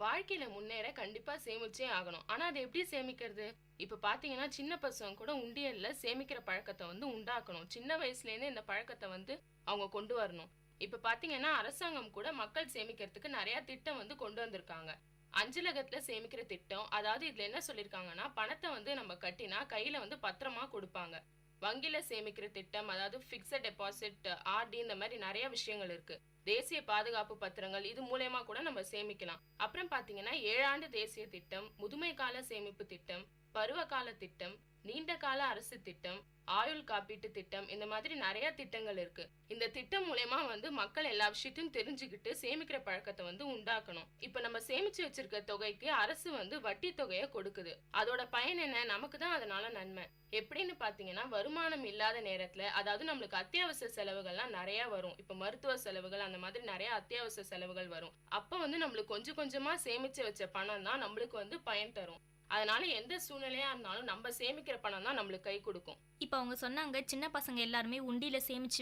வாழ்க்கையில முன்னேற கண்டிப்பா சேமிச்சே ஆகணும். ஆனா அதை எப்படி சேமிக்கிறது? இப்ப பாத்தீங்கன்னா சின்ன பசங்க கூட உண்டியல்ல சேமிக்கிற பழக்கத்தை வந்து உண்டாக்கணும். சின்ன வயசுல இருந்து இந்த பழக்கத்தை வந்து அவங்க கொண்டு வரணும். இப்ப பாத்தீங்கன்னா அரசாங்கம் கூட மக்கள் சேமிக்கிறதுக்கு நிறைய திட்டம் வந்து கொண்டு வந்திருக்காங்க. அஞ்சலகத்துல சேமிக்கிற திட்டம், அதாவது இதுல என்ன சொல்லிருக்காங்கன்னா, பணத்தை வந்து நம்ம கட்டினா கையில வந்து பத்திரமா கொடுப்பாங்க. வங்கியில சேமிக்கிற திட்டம், அதாவது பிக்ஸட் டெபாசிட், ஆர்டி, இந்த மாதிரி நிறைய விஷயங்கள் இருக்கு. தேசிய பாதுகாப்பு பத்திரங்கள், இது மூலமா கூட நம்ம சேமிக்கலாம். அப்புறம் பாத்தீங்கன்னா 7 ஆண்டு தேசிய திட்டம், முதுமை கால சேமிப்பு திட்டம், பருவ கால திட்டம், நீண்ட கால அரசு திட்டம், ஆயுள் காப்பீட்டு திட்டம், இந்த மாதிரி நிறைய திட்டங்கள் இருக்கு. இந்த திட்டம் மூலமா வந்து மக்கள் எல்லா விஷயத்தையும் தெரிஞ்சுக்கிட்டு சேமிக்கிற பழக்கத்தை வந்து உண்டாக்கணும். இப்ப நம்ம சேமிச்சு வச்சிருக்க தொகைக்கு அரசு வந்து வட்டி தொகையை கொடுக்குது. அதோட பயன் என்ன? நமக்கு தான் அதனால நன்மை. எப்படின்னு பாத்தீங்கன்னா, வருமானம் இல்லாத நேரத்துல, அதாவது நம்மளுக்கு அத்தியாவசிய செலவுகள்லாம் நிறைய வரும். இப்ப மருத்துவ செலவுகள், அந்த மாதிரி நிறைய அத்தியாவசிய செலவுகள் வரும். அப்ப வந்து நம்மளுக்கு கொஞ்சம் கொஞ்சமா சேமிச்சு வச்ச பணம் தான் நம்மளுக்கு வந்து பயன் தரும். அதனால எந்த சூழ்நிலையா இருந்தாலும் நம்ம சேமிக்கிற பணம் தான் நம்மளுக்கு கை கொடுக்கும். இப்போ அவங்க சொன்னாங்க சின்ன பசங்க எல்லாருமே உண்டியில சேமிச்சு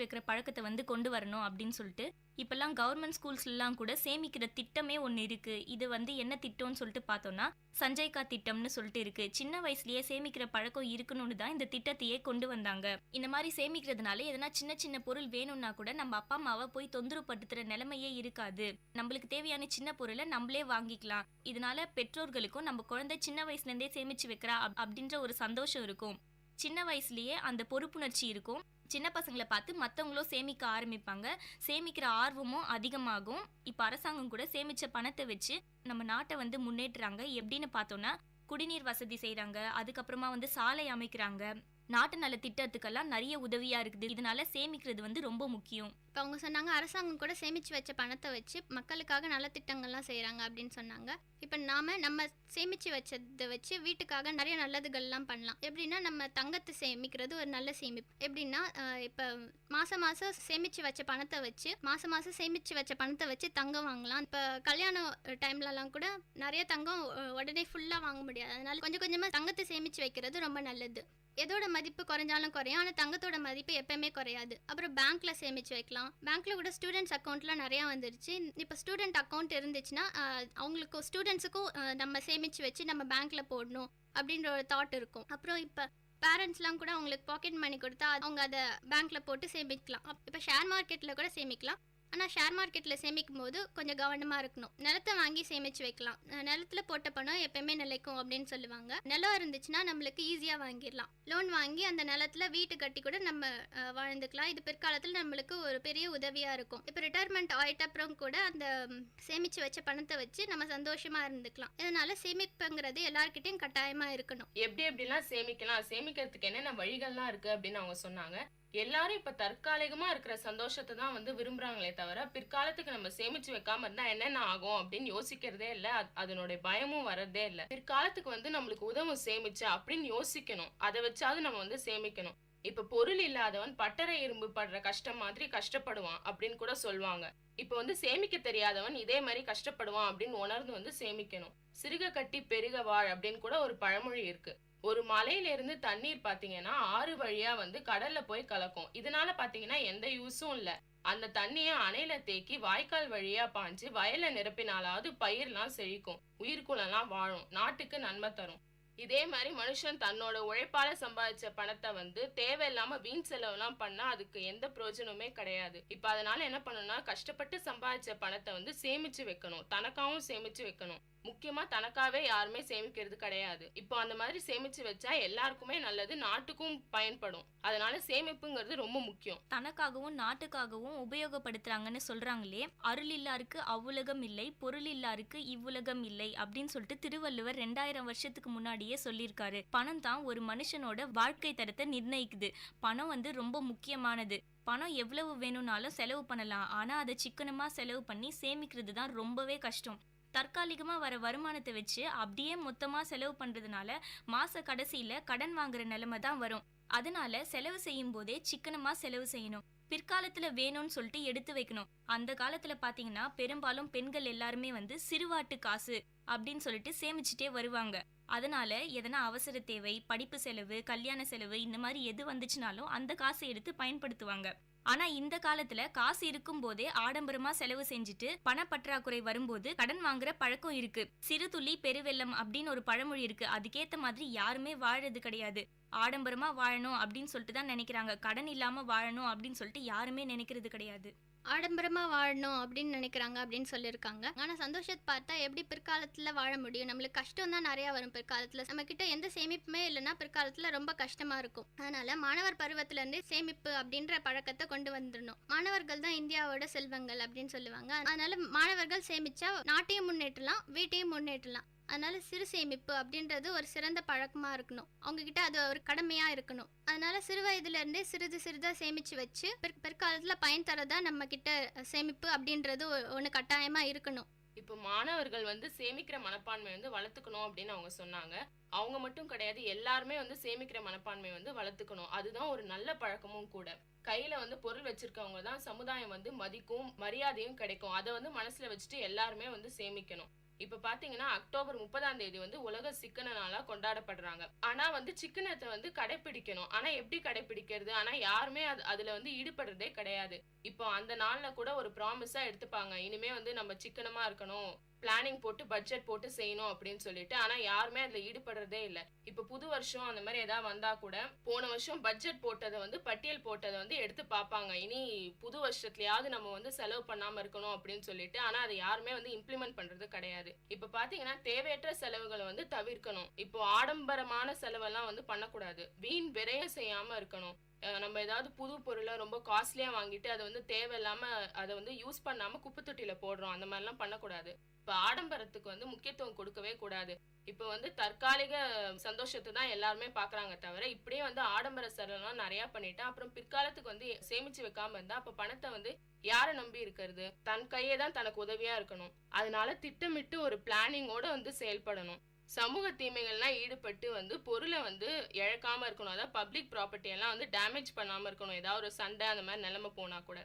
வைக்கிற பழக்கத்தை வந்து கொண்டு வரணும் அப்படின்னு சொல்லிட்டு. இப்பெல்லாம் கவர்மெண்ட் ஸ்கூல்ஸ்லாம் கூட சேமிக்கிற திட்டமே ஒன்று இருக்கு. இது வந்து என்ன திட்டம்னு சொல்லிட்டு பார்த்தோம்னா, சஞ்சய்கா திட்டம்னு சொல்லிட்டு இருக்கு. சின்ன வயசுலயே சேமிக்கிற பழக்கம் இருக்கணும்னு தான் இந்த திட்டத்தையே கொண்டு வந்தாங்க. இந்த மாதிரி சேமிக்கிறதுனால எதனா சின்ன சின்ன பொருள் வேணும்னா கூட நம்ம அப்பா அம்மாவை போய் தொந்தரவுப்படுத்துற நிலைமையே இருக்காது. நம்மளுக்கு தேவையான சின்ன பொருளை நம்மளே வாங்கிக்கலாம். இதனால பெற்றோர்களுக்கும் நம்ம குழந்தை சின்ன வயசுல இருந்தே சேமிச்சு வைக்கிறா அப்படின்ற ஒரு சந்தோஷம் இருக்கும். சின்ன வயசுலயே அந்த பொறுப்புணர்ச்சி இருக்கும். சின்ன பசங்களை பார்த்து மற்றவங்களும் சேமிக்க ஆரம்பிப்பாங்க. சேமிக்கிற ஆர்வமும் அதிகமாகும். இப்போ அரசாங்கம் கூட சேமிச்ச பணத்தை வச்சு நம்ம நாட்டை வந்து முன்னேற்றுறாங்க. எப்படின்னு பார்த்தோம்னா, குடிநீர் வசதி செய்கிறாங்க, அதுக்கப்புறமா வந்து சாலை அமைக்கிறாங்க. நாட்டு நல திட்டத்துக்கெல்லாம் நிறைய உதவியா இருக்குது. இதனால சேமிக்கிறது வந்து ரொம்ப முக்கியம். இப்போ அவங்க சொன்னாங்க அரசாங்கம் கூட சேமிச்சு வச்ச பணத்தை வச்சு மக்களுக்காக நலத்திட்டங்கள்லாம் செய்கிறாங்க அப்படின்னு சொன்னாங்க. இப்போ நம்ம சேமிச்சு வச்சதை வச்சு வீட்டுக்காக நிறைய நல்லதுகள்லாம் பண்ணலாம். எப்படின்னா, நம்ம தங்கத்தை சேமிக்கிறது ஒரு நல்ல சேமிப்பு. எப்படின்னா, இப்போ மாதம் சேமிச்சு வச்ச பணத்தை வச்சு தங்கம் வாங்கலாம். இப்போ கல்யாண டைம்லலாம் கூட நிறைய தங்கம் உடனே ஃபுல்லாக வாங்க முடியாது. அதனால கொஞ்சம் கொஞ்சமாக தங்கத்தை சேமிச்சு வைக்கிறது ரொம்ப நல்லது. எதோட மதிப்பு குறைஞ்சாலும் குறையும், ஆனால் தங்கத்தோட மதிப்பு எப்பயுமே குறையாது. அப்புறம் பேங்க்ல சேமிச்சு வைக்கலாம். பேங்க்ல கூட ஸ்டூடெண்ட்ஸ் அக்கௌண்ட்லாம் நிறையா வந்துருச்சு. இப்போ ஸ்டூடெண்ட் அக்கௌண்ட் இருந்துச்சுன்னா அவங்களுக்கு ஸ்டூடெண்ட்ஸுக்கும் நம்ம சேமிச்சு வச்சு நம்ம பேங்க்ல போடணும் அப்படின்ற ஒரு தாட் இருக்கும். அப்புறம் இப்போ பேரண்ட்ஸ்லாம் கூட அவங்களுக்கு பாக்கெட் மணி கொடுத்தா அவங்க அதை பேங்க்ல போட்டு சேமிக்கலாம். இப்போ ஷேர் மார்க்கெட்டில் கூட சேமிக்கலாம். ஆனால் ஷேர் மார்க்கெட்டில் சேமிக்கும் போது கொஞ்சம் கவனமாக இருக்கணும். நிலத்தை வாங்கி சேமிச்சு வைக்கலாம். நிலத்தில் போட்ட பணம் எப்பயுமே நிலைக்கும் அப்படின்னு சொல்லுவாங்க. நிலம் இருந்துச்சுன்னா நம்மளுக்கு ஈஸியாக வாங்கிடலாம். லோன் வாங்கி அந்த நிலத்தில் வீட்டு கட்டி கூட நம்ம வாழ்ந்துக்கலாம். இது பிற்காலத்தில் நம்மளுக்கு ஒரு பெரிய உதவியாக இருக்கும். இப்போ ரிட்டையர்மெண்ட் ஆகிட்ட அப்புறம் கூட அந்த சேமிச்சு வச்ச பணத்தை வச்சு நம்ம சந்தோஷமாக இருந்துக்கலாம். இதனால சேமிப்புங்கிறது எல்லார்கிட்டையும் கட்டாயமாக இருக்கணும். எப்படிலாம் சேமிக்கலாம், சேமிக்கிறதுக்கு என்னென்ன வழிகள்லாம் இருக்கு அப்படின்னு அவங்க சொன்னாங்க. எல்லாரும் இப்ப தற்காலிகமா இருக்கிற சந்தோஷத்தை தான் வந்து விரும்புறாங்களே தவிர, பிற்காலத்துக்கு நம்ம சேமிச்சு வைக்காம இருந்தா என்னென்ன ஆகும் அப்படின்னு யோசிக்கிறதே இல்ல. அதனுடைய பயமும் வரதே இல்ல. பிற்காலத்துக்கு வந்து நம்மளுக்கு உதவும் சேமிச்சு அப்படின்னு யோசிக்கணும். அதை வச்சாவது நம்ம வந்து சேமிக்கணும். இப்ப பொருள் இல்லாதவன் பட்டறை இரும்பு படுற கஷ்டம் மாதிரி கஷ்டப்படுவான் அப்படின்னு கூட சொல்லுவாங்க. இப்ப வந்து சேமிக்க தெரியாதவன் இதே மாதிரி கஷ்டப்படுவான் அப்படின்னு உணர்ந்து வந்து சேமிக்கணும். சிறுக கட்டி பெருக வாழ் அப்படின்னு கூட ஒரு பழமொழி இருக்கு. ஒரு மலையில இருந்து தண்ணீர் பாத்தீங்கன்னா 6 வழியா வந்து கடல்ல போய் கலக்கும். இதனால பாத்தீங்கன்னா எந்த யூஸும் இல்ல. அந்த தண்ணிய அணையில தேக்கி வாய்க்கால் வழியா பாஞ்சு வயல நிரப்பினாலாவது பயிர்லாம் செழிக்கும், உயிர்குலம்லாம் வாழும், நாட்டுக்கு நன்மை தரும். இதே மாதிரி மனுஷன் தன்னோட உழைப்பால சம்பாதிச்ச பணத்தை வந்து தேவையில்லாம வீண் செலவுலாம் பண்ணா அதுக்கு எந்த பிரயோஜனமே கிடையாது. இப்ப அதனால என்ன பண்ணணும்னா, கஷ்டப்பட்டு சம்பாதிச்ச பணத்தை வந்து சேமிச்சு வைக்கணும். தனக்காவும் சேமிச்சு வைக்கணும். முக்கியமா தனக்காவே யாருமே சேமிக்கிறது கிடையாது. இப்போ அந்த மாதிரி சேமிச்சு வச்சா எல்லாருக்குமே நல்லது, நாட்டுக்கும் பயன்படும். அதனால சேமிப்புங்கிறது ரொம்ப முக்கியம். தனக்காகவும் நாட்டுக்காகவும் உபயோகப்படுத்துறாங்கன்னு சொல்றாங்களே, அருள் இல்லாருக்கு அவ்வுலகம் இல்லை, பொருள் இல்லாருக்கு இவ்வுலகம் இல்லை அப்படின்னு சொல்லிட்டு திருவள்ளுவர் 2000 வருஷத்துக்கு முன்னாடியே சொல்லியிருக்காரு. பணம் தான் ஒரு மனுஷனோட வாழ்க்கை தரத்தை நிர்ணயிக்குது. பணம் வந்து ரொம்ப முக்கியமானது. பணம் எவ்வளவு வேணும்னாலும் செலவு பண்ணலாம், ஆனா அதை சிக்கனமா செலவு பண்ணி சேமிக்கிறது தான் ரொம்பவே கஷ்டம். தற்காலிகமா வர வருமானத்தை வச்சு அப்படியே மொத்தமா செலவு பண்றதுனால மாச கடைசியில கடன் வாங்குற நிலைமை தான் வரும். அதனால செலவு செய்யும் போதே சிக்கனமா செலவு செய்யணும். பிற்காலத்துல வேணும்னு சொல்லிட்டு எடுத்து வைக்கணும். அந்த காலத்துல பாத்தீங்கன்னா பெரும்பாலும் பெண்கள் எல்லாருமே வந்து சிறுவாட்டு காசு அப்படின்னு சொல்லிட்டு சேமிச்சுட்டே வருவாங்க. அதனால எதனா அவசர தேவை, படிப்பு செலவு, கல்யாண செலவு இந்த மாதிரி எது வந்துச்சுனாலும் அந்த காசை எடுத்து பயன்படுத்துவாங்க. ஆனா இந்த காலத்துல காசு இருக்கும் போதே ஆடம்பரமா செலவு செஞ்சுட்டு பணப்பற்றாக்குறை வரும்போது கடன் வாங்குற பழக்கம் இருக்கு. சிறு துளி பெருவெள்ளம் அப்படின்னு ஒரு பழமொழி இருக்கு. அதுக்கேத்த மாதிரி யாருமே வாழறது கிடையாது. ஆடம்பரமா வாழணும் அப்படின்னு சொல்லிட்டு தான் நினைக்கிறாங்க. கடன் இல்லாம வாழணும் அப்படின்னு சொல்லிட்டு யாருமே நினைக்கிறது கிடையாது. ஆடம்பரமா வாழணும் அப்படின்னு நினைக்கிறாங்க அப்படின்னு சொல்லியிருக்காங்க. ஆனா சந்தோஷத்தை பார்த்தா எப்படி பிற்காலத்துல வாழ முடியும்? நம்மளுக்கு கஷ்டம் தான் நிறைய வரும் பிற்காலத்துல. நம்ம கிட்ட எந்த சேமிப்புமே இல்லைன்னா பிற்காலத்துல ரொம்ப கஷ்டமா இருக்கும். அதனால மாணவர் பருவத்துல இருந்தே சேமிப்பு அப்படின்ற பழக்கத்தை கொண்டு வந்துடணும். மாணவர்கள் தான் இந்தியாவோட செல்வங்கள் அப்படின்னு சொல்லுவாங்க. அதனால மாணவர்கள் சேமிச்சா நாட்டையும் முன்னேற்றலாம், வீட்டையும் முன்னேற்றலாம். அதனால சிறு சேமிப்பு அப்படின்றது ஒரு சிறந்த பழக்கமா இருக்கணும். அவங்க கிட்ட அது ஒரு கடமையா இருக்கணும். அதனால சிறு வயதுல இருந்தே சிறிது சிறிதா சேமிச்சு வச்சு பிற்காலத்துல பயன் தரதா நம்ம கிட்ட சேமிப்பு அப்படின்றது ஒண்ணு கட்டாயமா இருக்கணும். இப்போ மாணவர்கள் வந்து சேமிக்கிற மனப்பான்மை வந்து வளர்த்துக்கணும் அப்படின்னு அவங்க சொன்னாங்க. அவங்க மட்டும் கிடையாது, எல்லாருமே வந்து சேமிக்கிற மனப்பான்மை வந்து வளர்த்துக்கணும். அதுதான் ஒரு நல்ல பழக்கமும் கூட. கையில வந்து பொருள் வச்சிருக்கவங்க தான் சமுதாயம் வந்து மதிக்கும், மரியாதையும் கிடைக்கும். அதை வந்து மனசுல வச்சுட்டு எல்லாருமே வந்து சேமிக்கணும். இப்ப பாத்தீங்கன்னா அக்டோபர் 30 வந்து உலக சிக்கன நாளா கொண்டாடப்படுறாங்க. ஆனா வந்து சிக்கனத்தை வந்து கடைபிடிக்கணும். ஆனா எப்படி கடைபிடிக்கிறது? ஆனா யாருமே அதுல வந்து ஈடுபடுறதே கிடையாது. இப்போ அந்த நாள்ல கூட ஒரு ப்ராமிஸா எடுத்துப்பாங்க, இனிமே வந்து நம்ம சிக்கனமா இருக்கணும், பிளானிங் போட்டு பட்ஜெட் போட்டு செய்யணும் அப்படின்னு சொல்லிட்டு. ஆனா யாருமே அதுல ஈடுபடுறதே இல்லை. இப்ப புது வருஷம் அந்த மாதிரி ஏதாவது வந்தா கூட போன வருஷம் பட்ஜெட் போட்டதை வந்து பட்டியல் போட்டதை வந்து எடுத்து பார்ப்பாங்க, இனி புது வருஷத்துலயாவது நம்ம வந்து செலவு பண்ணாம இருக்கணும் அப்படின்னு சொல்லிட்டு. ஆனா அதை யாருமே வந்து இம்ப்ளிமெண்ட் பண்றது கிடையாது. இப்ப பாத்தீங்கன்னா தேவையற்ற செலவுகளை வந்து தவிர்க்கணும். இப்போ ஆடம்பரமான செலவெல்லாம் வந்து பண்ணக்கூடாது. வீண் விரயம் செய்யாம இருக்கணும். நம்ம ஏதாவது புது பொருளை ரொம்ப காஸ்ட்லியா வாங்கிட்டு அதை வந்து தேவையில்லாம அதை வந்து யூஸ் பண்ணாம குப்பை தொட்டியில போடுறோம். அந்த மாதிரிலாம் பண்ணக்கூடாது. இப்ப ஆடம்பரத்துக்கு வந்து முக்கியத்துவம் கொடுக்கவே கூடாது. இப்ப வந்து தற்காலிக சந்தோஷத்தை தான் எல்லாருமே பாக்குறாங்க தவிர, இப்படியே வந்து ஆடம்பர செலவுலாம் நிறைய பண்ணிட்டா அப்புறம் பிற்காலத்துக்கு வந்து சேமிச்சு வைக்காம இருந்தா அப்ப பணத்தை வந்து யாரை நம்பி இருக்கிறது? தன் கையே தான் தனக்கு உதவியா இருக்கணும். அதனால திட்டமிட்டு ஒரு பிளானிங்கோட வந்து செயல்படணும். சமூக தீமைகள்லாம் ஈடுபட்டு வந்து பொருளை வந்து இழக்காம இருக்கணும். அதாவது பப்ளிக் ப்ராப்பர்ட்டி எல்லாம் வந்து டேமேஜ் பண்ணாம இருக்கணும். ஏதாவது ஒரு சண்டை அந்த மாதிரி நிலைமை போனா கூட.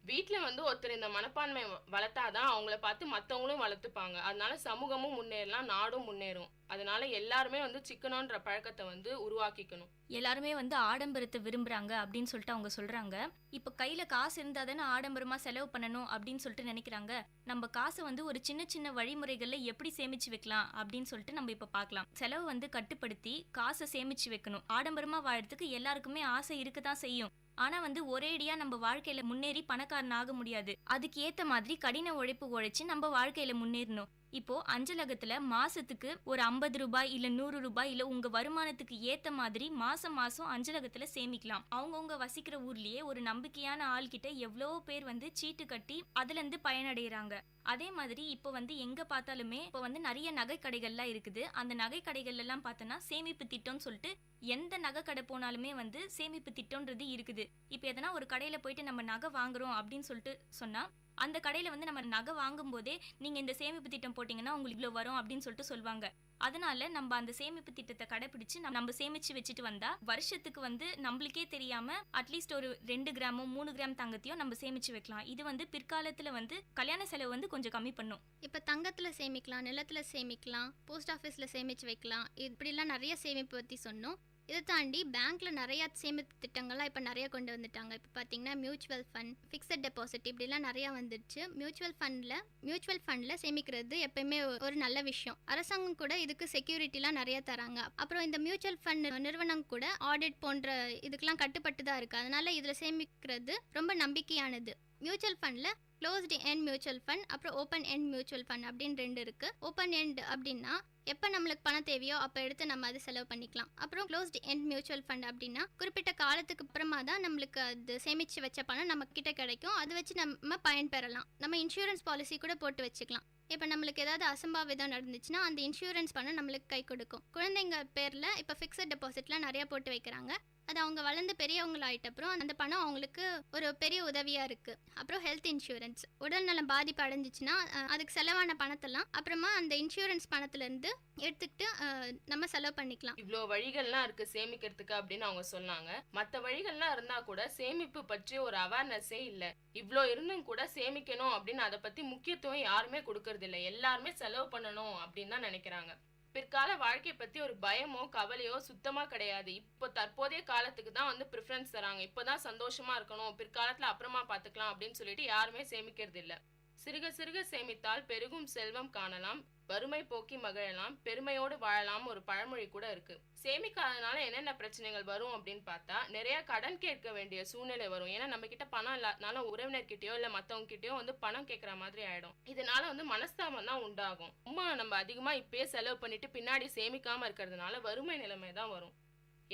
வீட்டுல வந்து ஒருத்தர் இந்த மனப்பான்மை வளர்த்தாதான் அவங்கள பார்த்து மத்தவங்களும் வளர்த்துப்பாங்க. அதனால சமூகமும் முன்னேறலாம், நாடும் முன்னேறும். அதனால எல்லாருமே வந்து சிக்கனன்ற பழக்கத்தை வந்து உருவாக்கிக்கணும். எல்லாருமே வந்து ஆடம்பரத்தை விரும்புறாங்க அப்படின்னு சொல்லிட்டு அவங்க சொல்றாங்க. இப்ப கையில காசு இருந்தா தானே ஆடம்பரமா செலவு பண்ணணும் அப்படின்னு சொல்லிட்டு நினைக்கிறாங்க. நம்ம காசை வந்து ஒரு சின்ன சின்ன வழிமுறைகள்ல எப்படி சேமிச்சு வைக்கலாம் அப்படின்னு சொல்லிட்டு நம்ம இப்ப பார்க்கலாம். செலவு வந்து கட்டுப்படுத்தி காசை சேமிச்சு வைக்கணும். ஆடம்பரமா வாழறதுக்கு எல்லாருக்குமே ஆசை இருக்குதான் செய்யும். ஆனா வந்து ஒரேடியா நம்ம வாழ்க்கையில முன்னேறி பணக்காரன் ஆக முடியாது. அதுக்கு ஏத்த மாதிரி கடின உழைப்பு உழைச்சு நம்ம வாழ்க்கையில முன்னேறணும். இப்போ அஞ்சலகத்துல மாசத்துக்கு ஒரு 50 ரூபாய் இல்ல 100 ரூபாய் இல்ல உங்க வருமானத்துக்கு ஏத்த மாதிரி மாசம் மாசம் அஞ்சலகத்துல சேமிக்கலாம். அவங்கவுங்க வசிக்கிற ஊர்லயே ஒரு நம்பிக்கையான ஆள் கிட்ட எவ்வளோ பேர் வந்து சீட்டு கட்டி அதுல இருந்து பயனடைகிறாங்க. அதே மாதிரி இப்போ வந்து எங்க பார்த்தாலுமே இப்போ வந்து நிறைய நகை கடைகள்லாம் இருக்குது. அந்த நகை கடைகள் எல்லாம் பார்த்தோன்னா சேமிப்பு திட்டம்னு சொல்லிட்டு எந்த நகை கடை போனாலுமே வந்து சேமிப்பு திட்டம்ன்றது இருக்குது. இப்போ எதனா ஒரு கடையில போயிட்டு நம்ம நகை வாங்குறோம் அப்படின்னு சொல்லிட்டு சொன்னா அந்த கடையில வந்து நம்ம நகை வாங்கும் போதே நீங்க இந்த சேமிப்பு திட்டம் போட்டீங்கன்னா உங்களுக்கு இவ்வளவு வரும் அப்படின்னு சொல்லிட்டு சொல்லுவாங்க. அதனால நம்ம அந்த சேமிப்பு திட்டத்தை கடைபிடிச்சு நம்ம சேமிச்சு வச்சுட்டு வந்தா வருஷத்துக்கு வந்து நம்மளுக்கே தெரியாம அட்லீஸ்ட் ஒரு 2 கிராமோ 3 கிராம் தங்கத்தையும் நம்ம சேமிச்சு வைக்கலாம். இது வந்து பிற்காலத்துல வந்து கல்யாண செலவு வந்து கொஞ்சம் கம்மி பண்ணும். இப்ப தங்கத்துல சேமிக்கலாம், நிலத்துல சேமிக்கலாம், போஸ்ட் ஆஃபீஸ்ல சேமிச்சு வைக்கலாம். இப்படிலாம் நிறைய சேமிப்பு பத்தி சொன்னோம். இதை தாண்டி பேங்க்ல நிறைய சேமிப்பு திட்டங்கள்லாம் இப்போ நிறைய கொண்டு வந்துட்டாங்க. இப்போ பார்த்தீங்கன்னா மியூச்சுவல் ஃபண்ட், ஃபிக்ஸட் டெபாசிட் இப்படிலாம் நிறையா வந்துடுச்சு. மியூச்சுவல் ஃபண்டில் சேமிக்கிறது எப்பயுமே ஒரு நல்ல விஷயம். அரசாங்கம் கூட இதுக்கு செக்யூரிட்டிலாம் நிறைய தராங்க. அப்புறம் இந்த மியூச்சுவல் ஃபண்ட் நிறுவனம் கூட ஆடிட் போன்ற இதுக்கெல்லாம் கட்டுப்பட்டு தான் இருக்குது. அதனால இதில் சேமிக்கிறது ரொம்ப நம்பிக்கையானது. மியூச்சுவல் ஃபண்டில் க்ளோஸ்டு எண்ட் மியூச்சுவல் ஃபண்ட் அப்புறம் ஓப்பன் எண்ட் மியூச்சுவல் ஃபண்ட் அப்படின்னு 2 இருக்குது. ஓப்பன் எண்ட் அப்படின்னா எப்போ நம்மளுக்கு பணம் தேவையோ அப்போ எடுத்து நம்ம அதை செலவு பண்ணிக்கலாம். அப்புறம் க்ளோஸ்டு எண்ட் மியூச்சுவல் ஃபண்ட் அப்படின்னா குறிப்பிட்ட காலத்துக்கு அப்புறமா தான் நம்மளுக்கு அது சேமித்து வச்ச பணம் நம்ம கிட்ட கிடைக்கும். அதை வச்சு நம்ம பயன்பெறலாம். நம்ம இன்சூரன்ஸ் பாலிசி கூட போட்டு வச்சுக்கலாம். இப்போ நம்மளுக்கு ஏதாவது அசம்பாவிதம் நடந்துச்சுன்னா அந்த இன்சூரன்ஸ் பணம் நம்மளுக்கு கை கொடுக்கும். குழந்தைங்க பேரில் இப்போ ஃபிக்ஸட் டெபாசிட்லாம் நிறையா போட்டு வைக்கிறாங்க. அது அவங்க வளர்ந்து பெரியவங்களாயிட்ட அப்புறம் அந்த பணம் அவங்களுக்கு ஒரு பெரிய உதவியாக இருக்குது. அப்புறம் ஹெல்த் இன்சூரன்ஸ், உடல்நலம் பாதிப்பு அடைஞ்சிச்சுன்னா அதுக்கு செலவான பணத்தெல்லாம் அப்புறமா அந்த இன்சூரன்ஸ் பணத்துலேருந்து எடுத்துக்கிட்டு நம்ம செலவு பண்ணிக்கலாம். இவ்வளோ வழிகள்லாம் இருக்கு சேமிக்கிறதுக்கு அப்படின்னு அவங்க சொன்னாங்க. மற்ற வழிகள்லாம் இருந்தா கூட சேமிப்பு பற்றி ஒரு அவேர்னஸே இல்லை. இவ்வளோ இருந்தும் கூட சேமிக்கணும் அப்படின்னு அதை பத்தி முக்கியத்துவம் யாருமே கொடுக்கறது இல்லை. எல்லாருமே செலவு பண்ணணும் அப்படின்னு தான் நினைக்கிறாங்க. பிற்கால வாழ்க்கையை பத்தி ஒரு பயமோ கவலையோ சுத்தமா கிடையாது. இப்போ தற்போதைய காலத்துக்கு தான் வந்து ப்ரிஃபரன்ஸ் தராங்க. இப்போதான் சந்தோஷமா இருக்கணும், பிற்காலத்துல அப்புறமா பார்த்துக்கலாம் அப்படின்னு சொல்லிட்டு யாருமே சேமிக்கிறது இல்லை. சிறுக சிறுக சேமித்தால் பெருகும் செல்வம் காணலாம், வறுமை போக்கி மகிழலாம், பெருமையோடு வாழலாம் ஒரு பழமொழி கூட இருக்கு. சேமிக்காதனால என்னென்ன பிரச்சனைகள் வரும் அப்படின்னு பார்த்தா, நிறைய கடன் கேட்க வேண்டிய சூழ்நிலை வரும். ஏன்னா நம்ம கிட்ட பணம் இல்லாதனால உறவினர்கிட்டயோ இல்ல மத்தவங்க கிட்டயோ வந்து பணம் கேட்கற மாதிரி ஆயிடும். இதனால வந்து மனஸ்தாபம் தான் உண்டாகும். நம்ம அதிகமா இப்பயே செலவு பண்ணிட்டு பின்னாடி சேமிக்காம இருக்கிறதுனால வறுமை நிலைமை தான் வரும்.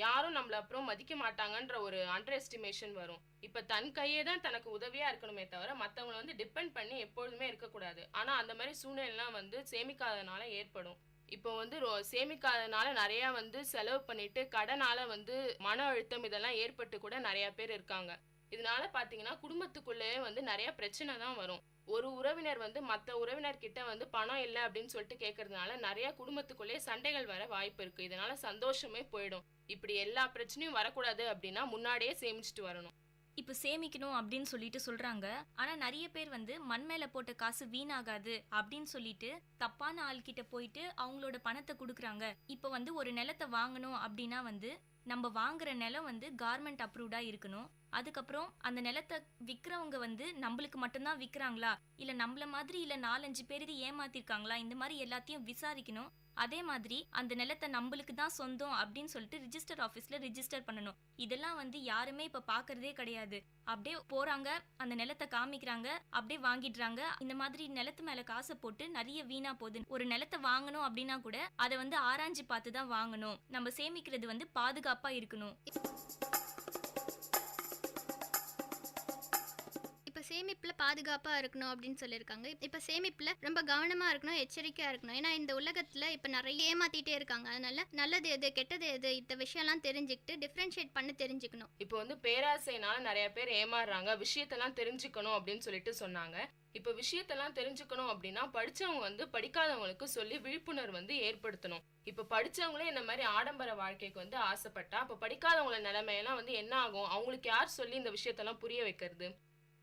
யாரும் நம்மள அப்புறம் மதிக்க மாட்டாங்கன்ற ஒரு அண்டர் எஸ்டிமேஷன் வரும். இப்ப தன் கையே தான் தனக்கு உதவியா இருக்கணுமே தவிர மத்தவங்களை வந்து டிபெண்ட் பண்ணி எப்பொழுதுமே இருக்கக்கூடாது. ஆனா அந்த மாதிரி சூழ்நிலைலாம் வந்து சேமிக்காதனால ஏற்படும். இப்போ வந்து சேமிக்காதனால நிறைய வந்து செலவு பண்ணிட்டு கடனால வந்து மன அழுத்தம் இதெல்லாம் ஏற்பட்டு கூட நிறைய பேர் இருக்காங்க. இதனால பாத்தீங்கன்னா குடும்பத்துக்குள்ளேயே வந்து நிறைய பிரச்சனை தான் வரும். ஒரு உறவினர் வந்து மற்ற உறவினர்கிட்ட வந்து பணம் இல்லை அப்படின்னு சொல்லிட்டு கேட்கறதுனால நிறைய குடும்பத்துக்குள்ளேயே சண்டைகள் வர வாய்ப்பு இருக்கு. இதனால சந்தோஷமே போயிடும். இப்படி எல்லா பிரச்சனையும் வரக்கூடாது அப்படின்னா முன்னாடியே சேமிச்சுட்டு வரணும். இப்போ சேமிக்கணும் அப்படின்னு சொல்லிட்டு சொல்றாங்க. ஆனா நிறைய பேர் வந்து மண் மேல போட்ட காசு வீணாகாது அப்படின்னு சொல்லிட்டு தப்பான ஆள்கிட்ட போயிட்டு அவங்களோட பணத்தை கொடுக்குறாங்க. இப்போ வந்து ஒரு நிலத்தை வாங்கணும் அப்படின்னா வந்து நம்ம வாங்குற நிலம் வந்து கவர்மெண்ட் அப்ரூவ்டா இருக்கணும். அதுக்கப்புறம் அந்த நிலத்தை விற்கிறவங்க வந்து நம்மளுக்கு மட்டும்தான் விற்கிறாங்களா இல்லை நம்மள மாதிரி இல்லை 4-5 பேருக்கு ஏமாத்திருக்காங்களா, இந்த மாதிரி எல்லாத்தையும் விசாரிக்கணும். அதே மாதிரி அந்த நிலத்தை நம்மளுக்கு தான் சொந்தம் அப்படின்னு சொல்லிட்டு ரிஜிஸ்டர் ஆஃபீஸில் ரிஜிஸ்டர் பண்ணணும். இதெல்லாம் வந்து யாருமே இப்போ பார்க்கறதே கிடையாது. அப்படியே போகிறாங்க, அந்த நிலத்தை காமிக்கிறாங்க, அப்படியே வாங்கிடுறாங்க. இந்த மாதிரி நிலத்து மேலே காசை போட்டு நிறைய வீணா போகுது. ஒரு நிலத்தை வாங்கணும் அப்படின்னா கூட அதை வந்து ஆராய்ஞ்சு பார்த்து தான் வாங்கணும். நம்ம சேமிக்கிறது வந்து பாதுகாப்பாக இருக்கணும். சேமிப்பில் பாதுகாப்பாக இருக்கணும் அப்படின்னு சொல்லியிருக்காங்க. இப்போ சேமிப்பில் ரொம்ப கவனமாக இருக்கணும், எச்சரிக்கையாக இருக்கணும். ஏன்னா இந்த உலகத்தில் இப்போ நிறைய ஏமாத்திட்டே இருக்காங்க. அதனால நல்லது எது கெட்டது எது இந்த விஷயம்லாம் தெரிஞ்சுக்கிட்டு டிஃப்ரென்ஷியேட் பண்ணி தெரிஞ்சுக்கணும். இப்போ வந்து பேராசைனால நிறைய பேர் ஏமாறுறாங்க. விஷயத்தெல்லாம் தெரிஞ்சுக்கணும் அப்படின்னு சொல்லிட்டு சொன்னாங்க. இப்போ விஷயத்தெல்லாம் தெரிஞ்சுக்கணும் அப்படின்னா படிச்சவங்க வந்து படிக்காதவங்களுக்கு சொல்லி விழிப்புணர்வு வந்து ஏற்படுத்தணும். இப்போ படிச்சவங்களே இந்த மாதிரி ஆடம்பர வாழ்க்கைக்கு வந்து ஆசைப்பட்டா அப்போ படிக்காதவங்கள நிலைமையெல்லாம் வந்து என்ன ஆகும்? அவங்களுக்கு யார் சொல்லி இந்த விஷயத்தெல்லாம் புரிய வைக்கிறது?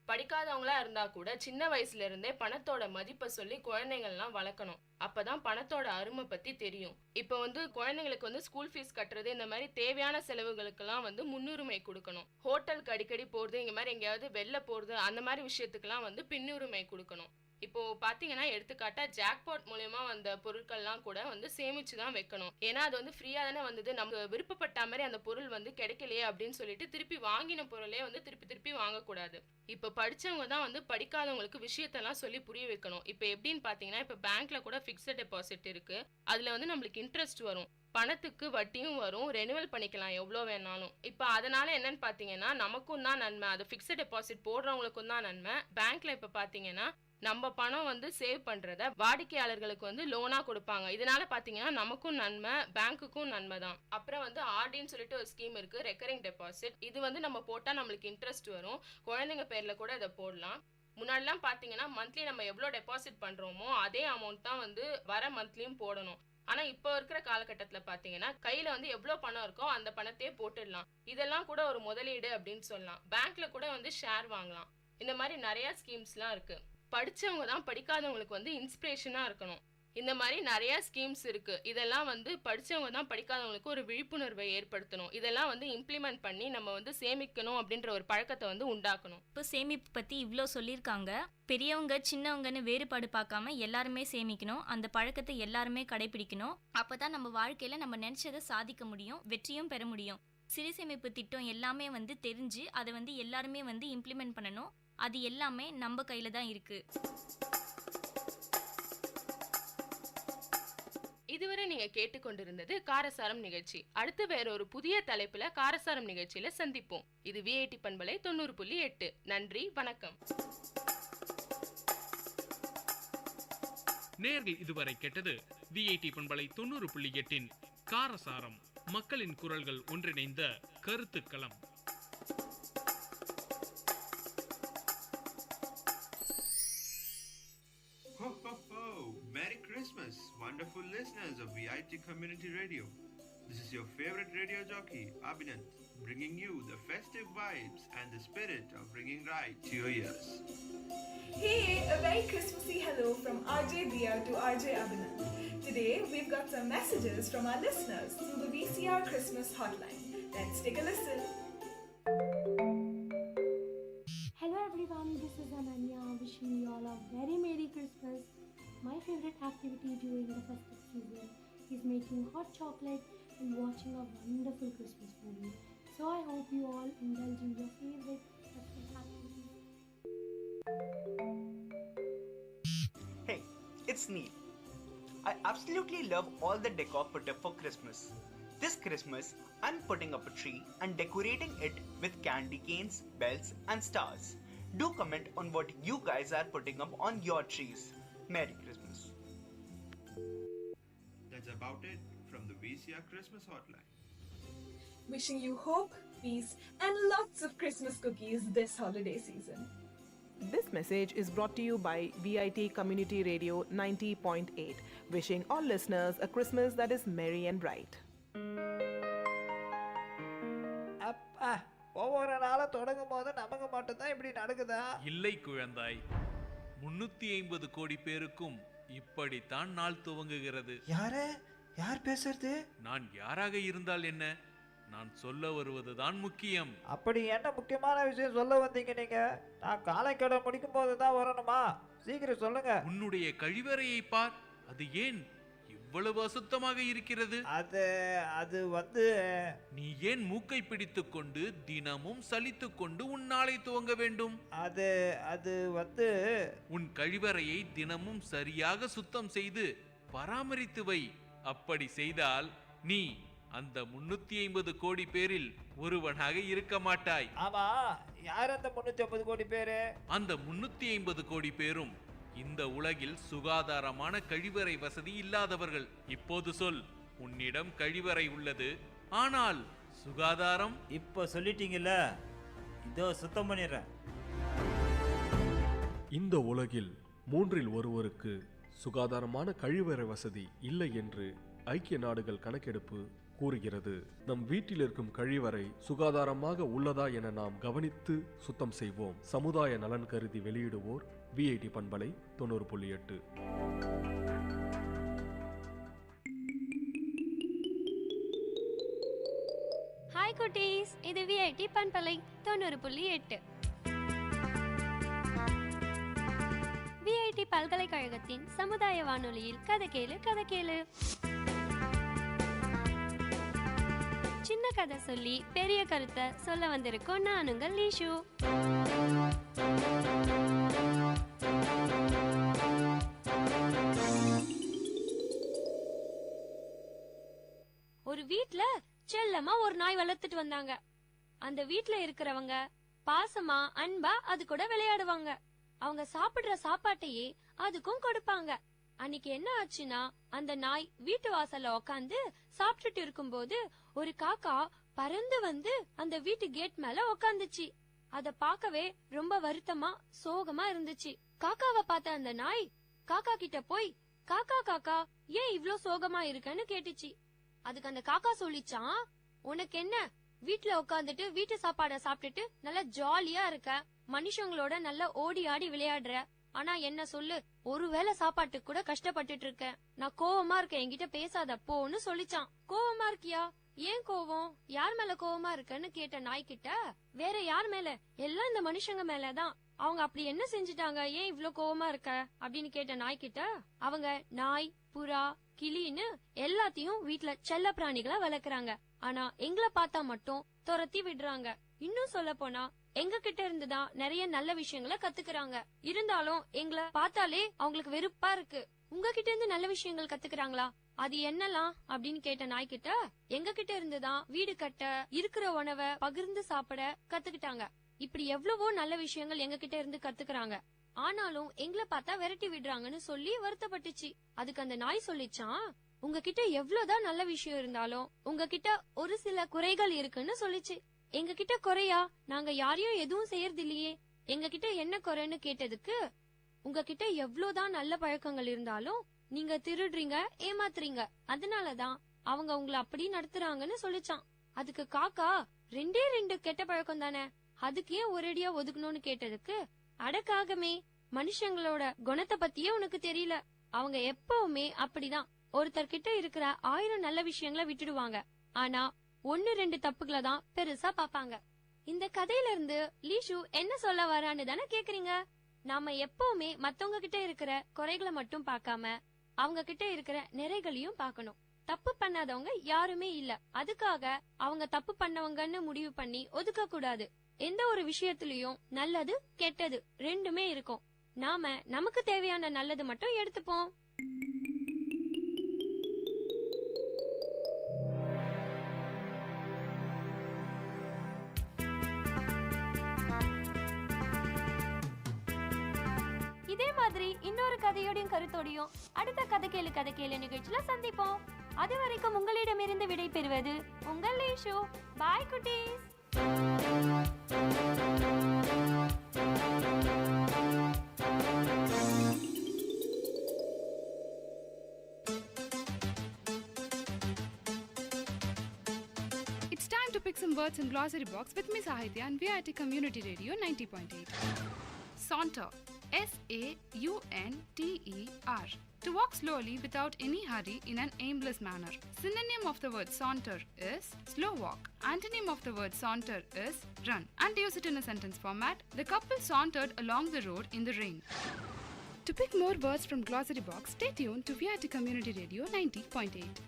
படிக்காதவங்களா இருந்தா கூட சின்ன வயசுல இருந்தே பணத்தோட மதிப்பை சொல்லி குழந்தைங்கள்லாம் வளர்க்கணும். அப்பதான் பணத்தோட அருமை பத்தி தெரியும். இப்போ வந்து குழந்தைங்களுக்கு வந்து ஸ்கூல் ஃபீஸ் கட்டுறது இந்த மாதிரி தேவையான செலவுகளுக்கெல்லாம் வந்து முன்னுரிமை கொடுக்கணும். ஹோட்டலுக்கு அடிக்கடி போறது, இங்க மாதிரி எங்கேயாவது வெளில போறது, அந்த மாதிரி விஷயத்துக்கெல்லாம் வந்து பின்னுரிமை கொடுக்கணும். இப்போ பாத்தீங்கன்னா எடுத்துக்காட்டா ஜாக்பாட் மூலமா வந்த பொருட்கள்லாம் கூட வந்து சேமிச்சு தான் வைக்கணும். ஏன்னா அது வந்து ஃப்ரீயா தானே வந்தது, நம்ம விருப்பப்பட்ட மாதிரி அந்த பொருள் வந்து கிடைக்கலையே அப்படின்னு சொல்லிட்டு திருப்பி வாங்கின பொருளே வந்து திருப்பி வாங்கக்கூடாது. இப்போ படிச்சவங்க தான் வந்து படிக்காதவங்களுக்கு விஷயத்தெல்லாம் சொல்லி புரிய வைக்கணும். இப்போ எப்படின்னு பாத்தீங்கன்னா இப்போ பேங்க்ல கூட ஃபிக்ஸட் டெபாசிட் இருக்கு. அதுல வந்து நம்மளுக்கு இன்ட்ரெஸ்ட் வரும், பணத்துக்கு வட்டியும் வரும், ரெனுவல் பண்ணிக்கலாம் எவ்வளோ வேணாலும். இப்போ அதனால என்னன்னு பாத்தீங்கன்னா நமக்கும் தான் நன்மை, அது ஃபிக்ஸட் டெபாசிட் போடுறவங்களுக்கும் தான் நன்மை. பேங்க்ல இப்போ பாத்தீங்கன்னா நம்ம பணம் வந்து சேவ் பண்றத வாடிக்கையாளர்களுக்கு வந்து லோனா கொடுப்பாங்க. இதனால பாத்தீங்கன்னா நமக்கும் நன்மை, பேங்க்குக்கும் நன்மை தான். அப்புறம் வந்து ஆர்டின்னு சொல்லிட்டு ஒரு ஸ்கீம் இருக்கு, ரெக்கரிங் டெபாசிட். இது வந்து நம்ம போட்டா நம்மளுக்கு இன்ட்ரெஸ்ட் வரும். குழந்தைங்க பேர்ல கூட இதை போடலாம். முன்னாடிலாம் பாத்தீங்கன்னா மந்த்லி நம்ம எவ்வளவு டெபாசிட் பண்றோமோ அதே அமௌண்ட் தான் வந்து வர மந்த்லியும் போடணும். ஆனா இப்போ இருக்கிற காலகட்டத்துல பாத்தீங்கன்னா கையில வந்து எவ்வளவு பணம் இருக்கோ அந்த பணத்தையே போட்டுடலாம். இதெல்லாம் கூட ஒரு முதலீடு அப்படின்னு சொல்லலாம். பேங்க்ல கூட வந்து ஷேர் வாங்கலாம். இந்த மாதிரி நிறைய ஸ்கீம்ஸ்லாம் இருக்கு. படிச்சவங்க தான் படிக்காதவங்களுக்கு வந்து இன்ஸ்பிரேஷனா இருக்கணும். இந்த மாதிரி நிறைய ஸ்கீம்ஸ் இருக்கு. இதெல்லாம் வந்து படிச்சவங்க தான் படிக்காதவங்களுக்கு ஒரு விழிப்புணர்வை ஏற்படுத்தணும். இதெல்லாம் வந்து இம்ப்ளிமெண்ட் பண்ணி நம்ம வந்து சேமிக்கணும் அப்படின்ற ஒரு பழக்கத்தை வந்து உண்டாக்கணும். இப்போ சேமிப்பு பத்தி இவ்வளோ சொல்லியிருக்காங்க. பெரியவங்க சின்னவங்கன்னு வேறுபாடு பார்க்காம எல்லாருமே சேமிக்கணும். அந்த பழக்கத்தை எல்லாருமே கடைபிடிக்கணும். அப்பதான் நம்ம வாழ்க்கையில நம்ம நினைச்சதை சாதிக்க முடியும், வெற்றியும் பெற முடியும். சிறு சேமிப்பு திட்டம் எல்லாமே வந்து தெரிஞ்சு அதை வந்து எல்லாருமே வந்து இம்ப்ளிமெண்ட் பண்ணணும். அது எல்லாமே நம்ம கையில தான் இருக்கு. இதுவரை நீங்க கேட்டுக்கொண்டிருந்தது காரசாரம் நிகழ்ச்சி. அடுத்து வேற ஒரு புதிய தலைப்புல காரசாரம் நிகழ்ச்சியில சந்திப்போம். இது விஐடி பண்பலை 90.8. நன்றி, வணக்கம். நேர்கள் இதுவரை கேட்டது விஐடி பண்பலை 90.8 காரசாரம். மக்களின் குரல்கள் ஒன்றிணைந்த கருத்துக்களம். Ho, ho, ho! Merry Christmas, wonderful listeners of Vit Community Radio. This is your favorite radio jockey, Abhinand, bringing you the festive vibes and the spirit of bringing right to your ears. Hey, a very Christmassy hello from RJ Dia to RJ Abhinand. Today, we've got some messages from our listeners through the VCR Christmas hotline. Let's take a listen. Hello everyone, this is Ananya wishing you all a very Merry Christmas. My favorite activity during the festive season is making hot chocolate and watching a wonderful Christmas movie. So I hope you all indulge in your favorite festive activities. Hey, it's Neil. I absolutely love all the decor put up for Christmas. This Christmas, I'm putting up a tree and decorating it with candy canes, bells and stars. Do comment on what you guys are putting up on your trees. Merry Christmas. That's about it from the VCR Christmas hotline. Wishing you hope, peace, and lots of Christmas cookies this holiday season. This message is brought to you by VIT Community Radio 90.8, wishing all listeners a Christmas that is merry and bright. அப்பா ஒவ்வொரு நாளும் தொடங்கும் போது நமக்கு மட்டும்தான் இப்படி நடக்குதா? இல்லை குழந்தாய், 350 கோடி பேருக்கும் இப்படித்தான் நாள் துவங்குகிறது. யார் பேசுறது? நான் யாராக இருந்தால் என்ன, நான் சொல்ல வருவதுதான் முக்கியம். அப்படி என்ன முக்கியமான விஷயம் சொல்ல வந்தீங்க நீங்க? நான் காலை கடை முடிக்கும் போது தான் வரணுமா? சீக்கிரம் சொல்லுங்க. உன்னுடைய கழிவறையை பார், அது ஏன் இவ்வளவு அசுத்தமாக இருக்கிறது? அது வந்து நீ ஏன் மூக்கை பிடித்துக் கொண்டு தினமும் சலித்துக் கொண்டு உன் நாளை துவங்க வேண்டும்? அது வந்து உன் கழிவறையை தினமும் சரியாக சுத்தம் செய்து பராமரித்து வை. அப்படி செய்தால் நீ அந்த 350 கோடி பேரில் ஒருவனாக இருக்க மாட்டாய். ஆமா, யார் அந்த 350 கோடி பேரு? அந்த 350 கோடி பேரும் இந்த உலகில் சுகாதாரமான கழிவறை வசதி இல்லாதவர்கள். இப்போது சொல், உன்னிடம் கழிவறை உள்ளது, ஆனால் சுகாதாரம்? இப்போ சொல்லிட்டீங்கல்ல, இதோ சுத்தம் பண்ணிடுறேன். இந்த உலகில் 3 ஒருவருக்கு சுகாதாரமான கழிவறை வசதி இல்லை என்று ஐக்கிய நாடுகள் கணக்கெடுப்பு கூறுகிறது. நம் வீட்டில் இருக்கும் கழிவறை சுகாதாரமாக உள்ளதா என நாம் கவனித்து சுத்தம் செய்வோம். சமுதாய நலன் கருதி வெளியிடுவோர் VIT பண்பலை 90.8. ஹாய் குட்டீஸ், இது VIT பண்பலை 90.8. VIT பல்கலைக்கழகத்தின் சமுதாய வானொலியில் கதை கேளு. சின்ன கதை சொல்லி பெரிய கருத்தை சொல்ல வந்திருக்கோம். நான் உங்கள் லீஷு. ஒரு வீட்ல செல்லமா ஒரு நாய் வளர்த்துட்டு வந்தாங்க. அந்த வீட்ல இருக்கிறவங்க பாசமா அன்பா அது கூட விளையாடுவாங்க. அவங்க சாப்பிடுற சாப்பாட்டையே அதுக்கும் கொடுப்பாங்க. அன்னைக்கு என்ன ஆச்சுன்னா, அந்த நாய் வீட்டு வாசல்ல உக்காந்து சாப்பிட்டுட்டு இருக்கும்போது ஒரு காக்கா பறந்து வந்து அந்த வீட்டு கேட் மேல உக்காந்துச்சு. அத பார்க்கவே ரொம்ப வருத்தமா சோகமா இருந்துச்சு. காக்காவை பார்த்த அந்த நாய் காக்கா கிட்ட போய், காக்கா ஏன் இவ்ளோ சோகமா இருக்கன்னு கேட்டுச்சு. அதுக்கு அந்த காக்கா சொல்லிச்சான், உனக்கு என்ன, வீட்டுல உட்காந்துட்டு வீட்டு சாப்பாட சாப்பிட்டுட்டு நல்லா ஜாலியா இருக்க, மனுஷங்களோட நல்லா ஓடி ஆடி விளையாடுற. ஆனா என்ன சொல்லு, ஒருவேளை சாப்பாட்டுக்கு கூட கஷ்டப்பட்டுட்டு இருக்கேன். நான் கோவமா இருக்கேன், என்கிட்ட பேசாத போன்னு சொல்லிச்சான். கோவமா இருக்கியா? ஏன் கோவம்? யார் மேல கோவமா இருக்கன்னு கேட்ட நாய்கிட்ட, வேற யார் மேல, எல்லாம் இந்த மனுஷங்க மேலதான். அவங்க அப்படி என்ன செஞ்சுட்டாங்க, ஏன் இவ்ளோ கோவமா இருக்க அப்படின்னு கேட்ட நாய்கிட்ட, அவங்க நாய், புறா, கிளின்னு எல்லாத்தையும் வீட்டுல செல்ல பிராணிகளா வளர்க்கறாங்க. ஆனா எங்களை பார்த்தா மட்டும் துரத்தி விடுறாங்க. இன்னும் சொல்ல போனா எங்க கிட்ட இருந்துதான் நிறைய நல்ல விஷயங்களை கத்துக்கிறாங்க. இருந்தாலும் எங்களை பார்த்தாலே அவங்களுக்கு வெறுப்பா இருக்கு. உங்ககிட்ட இருந்து நல்ல விஷயங்கள் கத்துக்கிறாங்களா? அது என்னலாம் அப்படின்னு கேட்ட நாய்கிட்ட, எங்க கிட்ட இருந்துதான் வீடு கட்ட, இருக்கிற உணவை பகிர்ந்து சாப்பிட கத்துக்கிட்டாங்க. இப்படி எவ்வளவோ நல்ல விஷயங்கள் எங்க கிட்ட இருந்து கத்துக்கிறாங்க. ஆனாலும் எங்களை பார்த்தா விரட்டி விடுறாங்கன்னு சொல்லி வருத்தப்பட்டுச்சு. அதுக்கு அந்த நாய் சொல்லிச்சான், உங்ககிட்ட எவ்வளவுதான் நல்ல விஷயம் இருந்தாலும் உங்ககிட்ட ஒரு சில குறைகள் இருக்குன்னு சொல்லிச்சு. எங்க கிட்ட குறையா? நாங்க யாரையும் எதுவும் செய்யறது இல்லையே, எங்க கிட்ட என்ன குறைன்னு கேட்டதுக்கு, உங்ககிட்ட எவ்வளவுதான் நல்ல பழக்கங்கள் இருந்தாலும் நீங்க திருடுறீங்க, ஏமாத்துறீங்க, அதனாலதான் அவங்க உங்களை அப்படி நடத்துறாங்கன்னு சொல்லிச்சான். அதுக்கு காக்கா, ரெண்டே 2 கெட்ட பழக்கம் தானே, அதுக்கு ஏன் ஒரேடியா ஒதுக்கணும்னு கேட்டதுக்கு, அடக்காகமே, மனுஷங்களோட குணத்தை பத்தியே உனக்கு தெரியல. அவங்க எப்பவுமே அப்படிதான். ஒருத்தர்கிட்ட இருக்கிற 1000 நல்ல விஷயங்களை விட்டுடுவாங்க, ஆனா 1-2 தப்புகளை தான் பெருசா பாப்பாங்க. இந்த கதையில இருந்து லீஷு என்ன சொல்ல வரான்னு தானே கேக்குறீங்க? நாம எப்பவுமே மத்தவங்க கிட்ட இருக்கிற குறைகளை மட்டும் பார்க்காம அவங்க கிட்ட இருக்கிற நிறைகளையும் பார்க்கணும். தப்பு பண்ணாதவங்க யாருமே இல்ல, அதுக்காக அவங்க தப்பு பண்ணவங்கன்னு முடிவு பண்ணி ஒதுக்க கூடாது. எந்த ஒரு விஷயத்திலயும் நல்லது கெட்டது ரெண்டுமே இருக்கும். நாம நமக்கு தேவையான நல்லது மட்டும் எடுத்துப்போம். இதே மாதிரி இன்னொரு கதையோடையும் கருத்தோடையும் அடுத்த கதை கேளு நிகழ்ச்சியில சந்திப்போம். அது வரைக்கும் உங்களிடமிருந்து விடை பெறுவது உங்கள் லேஷு. பாய் குட்டீஸ். It's time to pick some words in glossary box with Miss Sahitya and VIT Community Radio 90.8. Saunter. S-A-U-N-T-E-R. To walk slowly without any hurry in an aimless manner. Synonym of the word saunter is slow walk. Antonym of the word saunter is run. And use it in a sentence format. The couple sauntered along the road in the rain. To pick more words from glossary box, stay tuned to VIT Community Radio 90.8.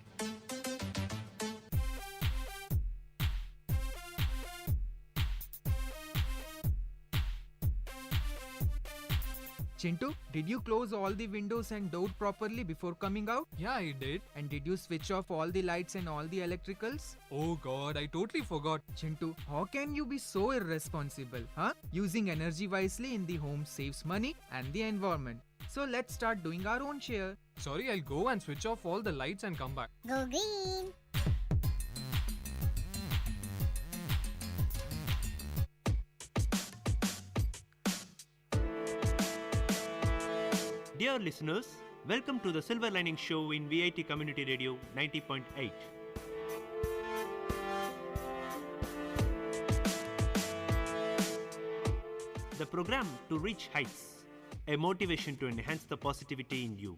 Chintu, did you close all the windows and door properly before coming out? Yeah, I did. And did you switch off all the lights and all the electricals? Oh god, I totally forgot. Chintu, how can you be so irresponsible? Huh? Using energy wisely in the home saves money and the environment. So let's start doing our own share. Sorry, I'll go and switch off all the lights and come back. Go green! Dear listeners, welcome to the Silver Lining Show in VIT Community Radio 90.8. The program to reach heights, a motivation to enhance the positivity in you.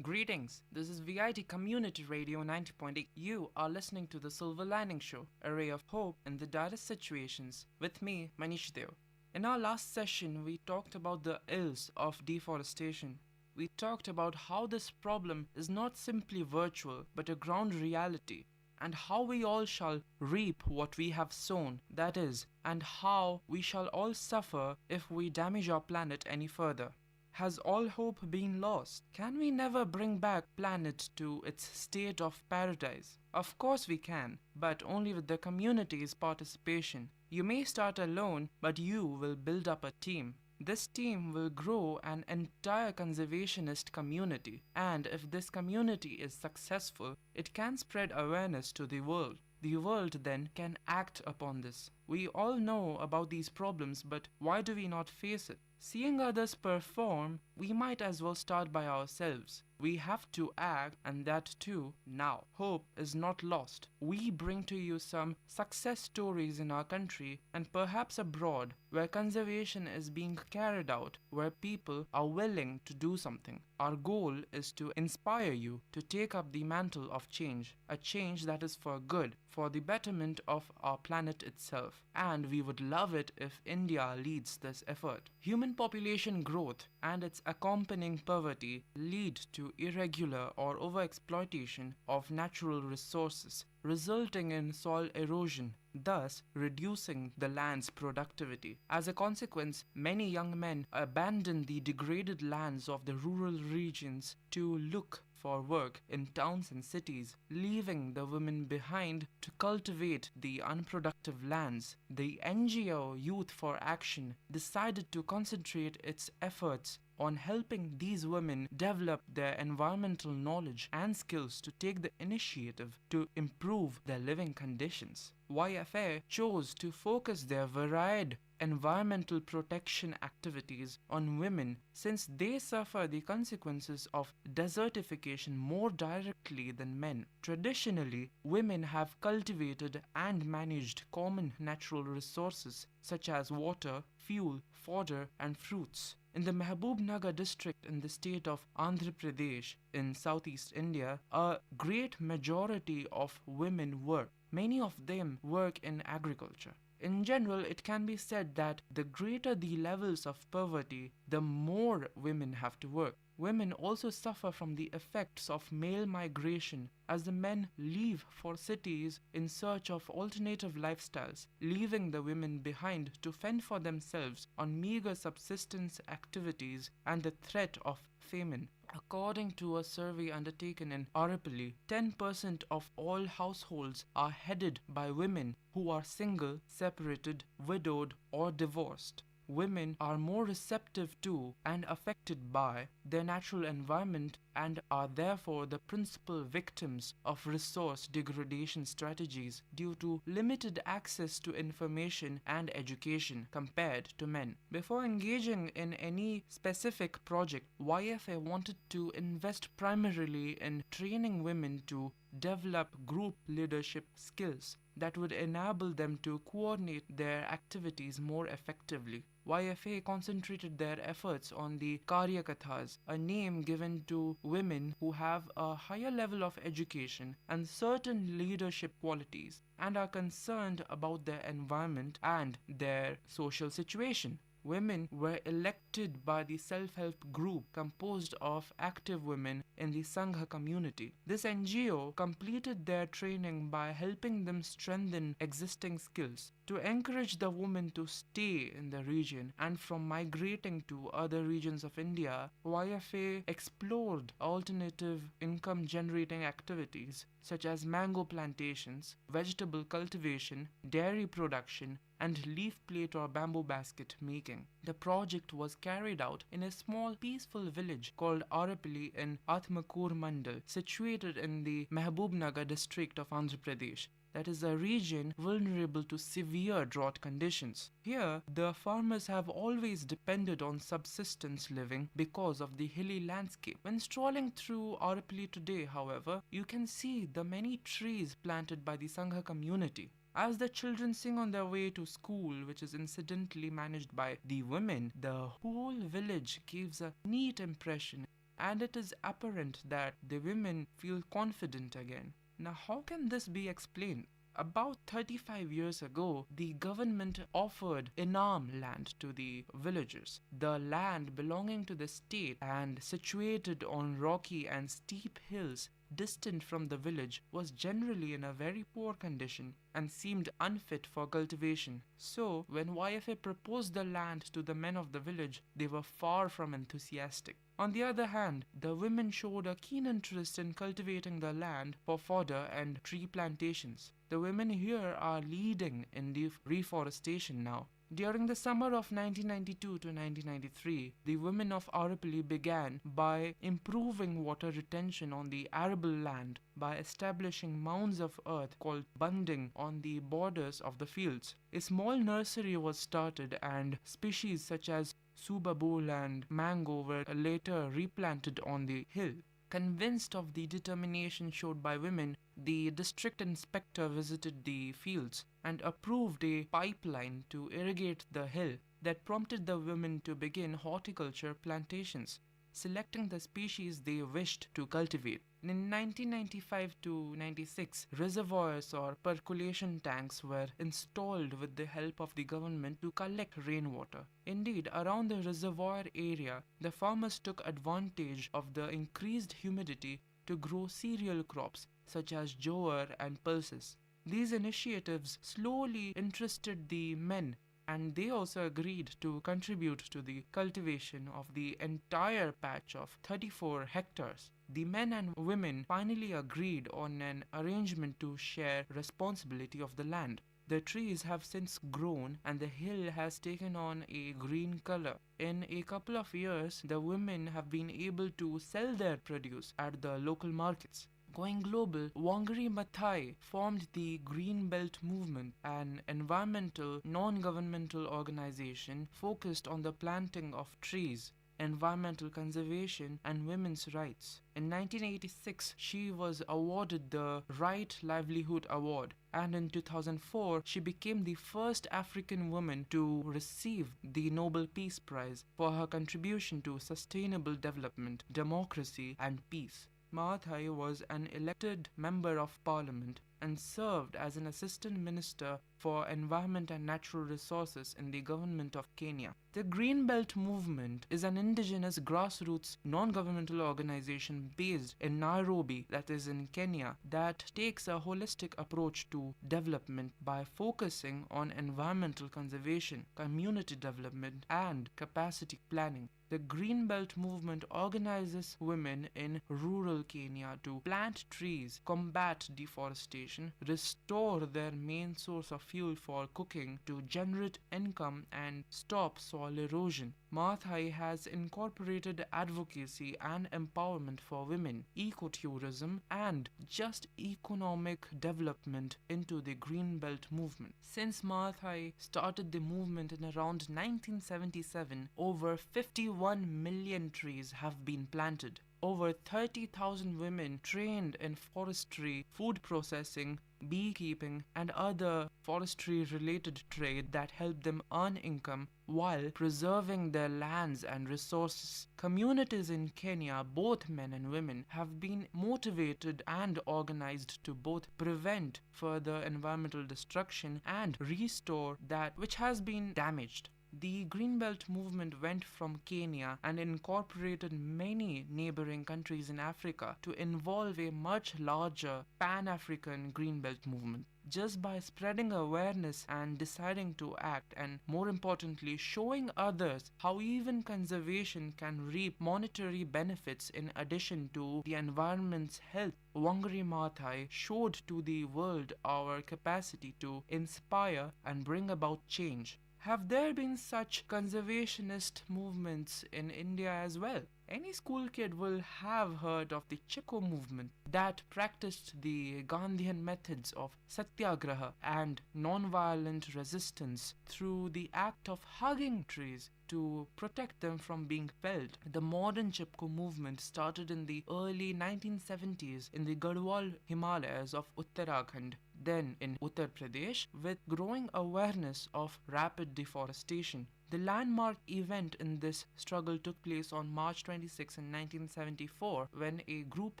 Greetings, this is VIT Community Radio 90.8. You are listening to the Silver Lining Show, a ray of hope in the direst situations, with me, Manish Deo. In our last session, we talked about the ills of deforestation. We talked about how this problem is not simply virtual, but a ground reality, and how we all shall reap what we have sown, that is, and how we shall all suffer if we damage our planet any further. Has all hope been lost? Can we never bring back planet to its state of paradise? Of course we can, but only with the community's participation. You may start alone, but you will build up a team. This team will grow an entire conservationist community, and if this community is successful, it can spread awareness to the world. The world then can act upon this. We all know about these problems, but why do we not face it? Seeing others perform, we might as well start by ourselves. We have to act, and that too now. Hope is not lost. We bring to you some success stories in our country and perhaps abroad where conservation is being carried out, where people are willing to do something. Our goal is to inspire you to take up the mantle of change, a change that is for good, for the betterment of our planet itself. And we would love it if India leads this effort. Human population growth and its accompanying poverty lead to irregular or overexploitation of natural resources, resulting in soil erosion, thus reducing the land's productivity. As a consequence, many young men abandon the degraded lands of the rural regions to look for work in towns and cities, leaving the women behind to cultivate the unproductive lands. The NGO Youth for Action decided to concentrate its efforts on helping these women develop their environmental knowledge and skills to take the initiative to improve their living conditions. YFA chose to focus their varied environmental protection activities on women since they suffer the consequences of desertification more directly than men. Traditionally, women have cultivated and managed common natural resources such as water, fuel, fodder, and fruits. In the Mehboob district in the state of Andhra Pradesh in southeast India, a great majority of women work. Many of them work in agriculture. In general, it can be said that the greater the levels of poverty, the more women have to work. Women also suffer from the effects of male migration as the men leave for cities in search of alternative lifestyles, leaving the women behind to fend for themselves on meager subsistence activities and the threat of famine. According to a survey undertaken in Arapali, 10% of all households are headed by women who are single, separated, widowed, or divorced. Women are more receptive to and affected by their natural environment and are therefore the principal victims of resource degradation strategies due to limited access to information and education compared to men. Before engaging in any specific project, YFA wanted to invest primarily in training women to develop group leadership skills that would enable them to coordinate their activities more effectively. YFA concentrated their efforts on the Karyakathas, a name given to women who have a higher level of education and certain leadership qualities and are concerned about their environment and their social situation. Women were elected by the self-help group composed of active women in the Sangha community. This NGO completed their training by helping them strengthen existing skills to encourage the women to stay in the region and from migrating to other regions of India. YFA explored alternative income generating activities such as mango plantations, vegetable cultivation, dairy production, and leaf plate or bamboo basket making. The project was carried out in a small peaceful village called Arapali in Atmakur Mandal, situated in the Mehboob district of Andhra Pradesh. That is a region vulnerable to severe drought conditions. Here, the farmers have always depended on subsistence living because of the hilly landscape. When strolling through Arapali today, however, you can see the many trees planted by the Sangha community. As the children sing on their way to school, which is incidentally managed by the women, the whole village gives a neat impression, and it is apparent that the women feel confident again. Now, how can this be explained? About 35 years ago, the government offered Inam land to the villagers. The land belonging to the state and situated on rocky and steep hills distant from the village was generally in a very poor condition and seemed unfit for cultivation. So, when YFA proposed the land to the men of the village, they were far from enthusiastic. On the other hand, the women showed a keen interest in cultivating the land for fodder and tree plantations. The women here are leading in the reforestation now. During the summer of 1992 to 1993, the women of Arapali began by improving water retention on the arable land by establishing mounds of earth called bunding on the borders of the fields. A small nursery was started and species such as subabul and mango were later replanted on the hill. Convinced of the determination showed by women, the district inspector visited the fields and approved a pipeline to irrigate the hill that prompted the women to begin horticulture plantations, selecting the species they wished to cultivate. In 1995 to 96, reservoirs or percolation tanks were installed with the help of the government to collect rainwater. Indeed, around the reservoir area, the farmers took advantage of the increased humidity to grow cereal crops such as jowar and pulses. These initiatives slowly interested the men, and they also agreed to contribute to the cultivation of the entire patch of 34 hectares. the men and women finally agreed on an arrangement to share responsibility of the land. The trees have since grown and the hill has taken on a green color. In a couple of years, the women have been able to sell their produce at the local markets. Going global, Wangari Maathai formed the Green Belt Movement, an environmental, non-governmental organization focused on the planting of trees, environmental conservation, and women's rights. In 1986, she was awarded the Right Livelihood Award, and in 2004, she became the first African woman to receive the Nobel Peace Prize for her contribution to sustainable development, democracy, and peace. Maathai was an elected member of parliament and served as an assistant minister for environment and natural resources in the government of Kenya. The Green Belt Movement is an indigenous grassroots non-governmental organization based in Nairobi, that is in Kenya, that takes a holistic approach to development by focusing on environmental conservation, community development, and capacity planning. The Green Belt Movement organizes women in rural Kenya to plant trees, combat deforestation, restore their main source of fuel for cooking to generate income, and stop soil erosion. Maathai has incorporated advocacy and empowerment for women, ecotourism, and just economic development into the Green Belt Movement. Since Maathai started the movement in around 1977, over 51 million trees have been planted. Over 30,000 women trained in forestry, food processing, beekeeping, and other forestry-related trade that help them earn income while preserving their lands and resources. Communities in Kenya, both men and women, have been motivated and organized to both prevent further environmental destruction and restore that which has been damaged. The Greenbelt movement went from Kenya and incorporated many neighboring countries in Africa to involve a much larger Pan-African Greenbelt movement. Just by spreading awareness and deciding to act, and more importantly, showing others how even conservation can reap monetary benefits in addition to the environment's health, Wangari Maathai showed to the world our capacity to inspire and bring about change. Have there been such conservationist movements in India as well? Any school kid will have heard of the Chiko movement that practiced the Gandhian methods of satyagraha and non-violent resistance through the act of hugging trees to protect them from being felled. The modern Chipko movement started in the early 1970s in the Garhwal Himalayas of Uttarakhand, then in Uttar Pradesh, with growing awareness of rapid deforestation. The landmark event in this struggle took place on March 26 in 1974 when a group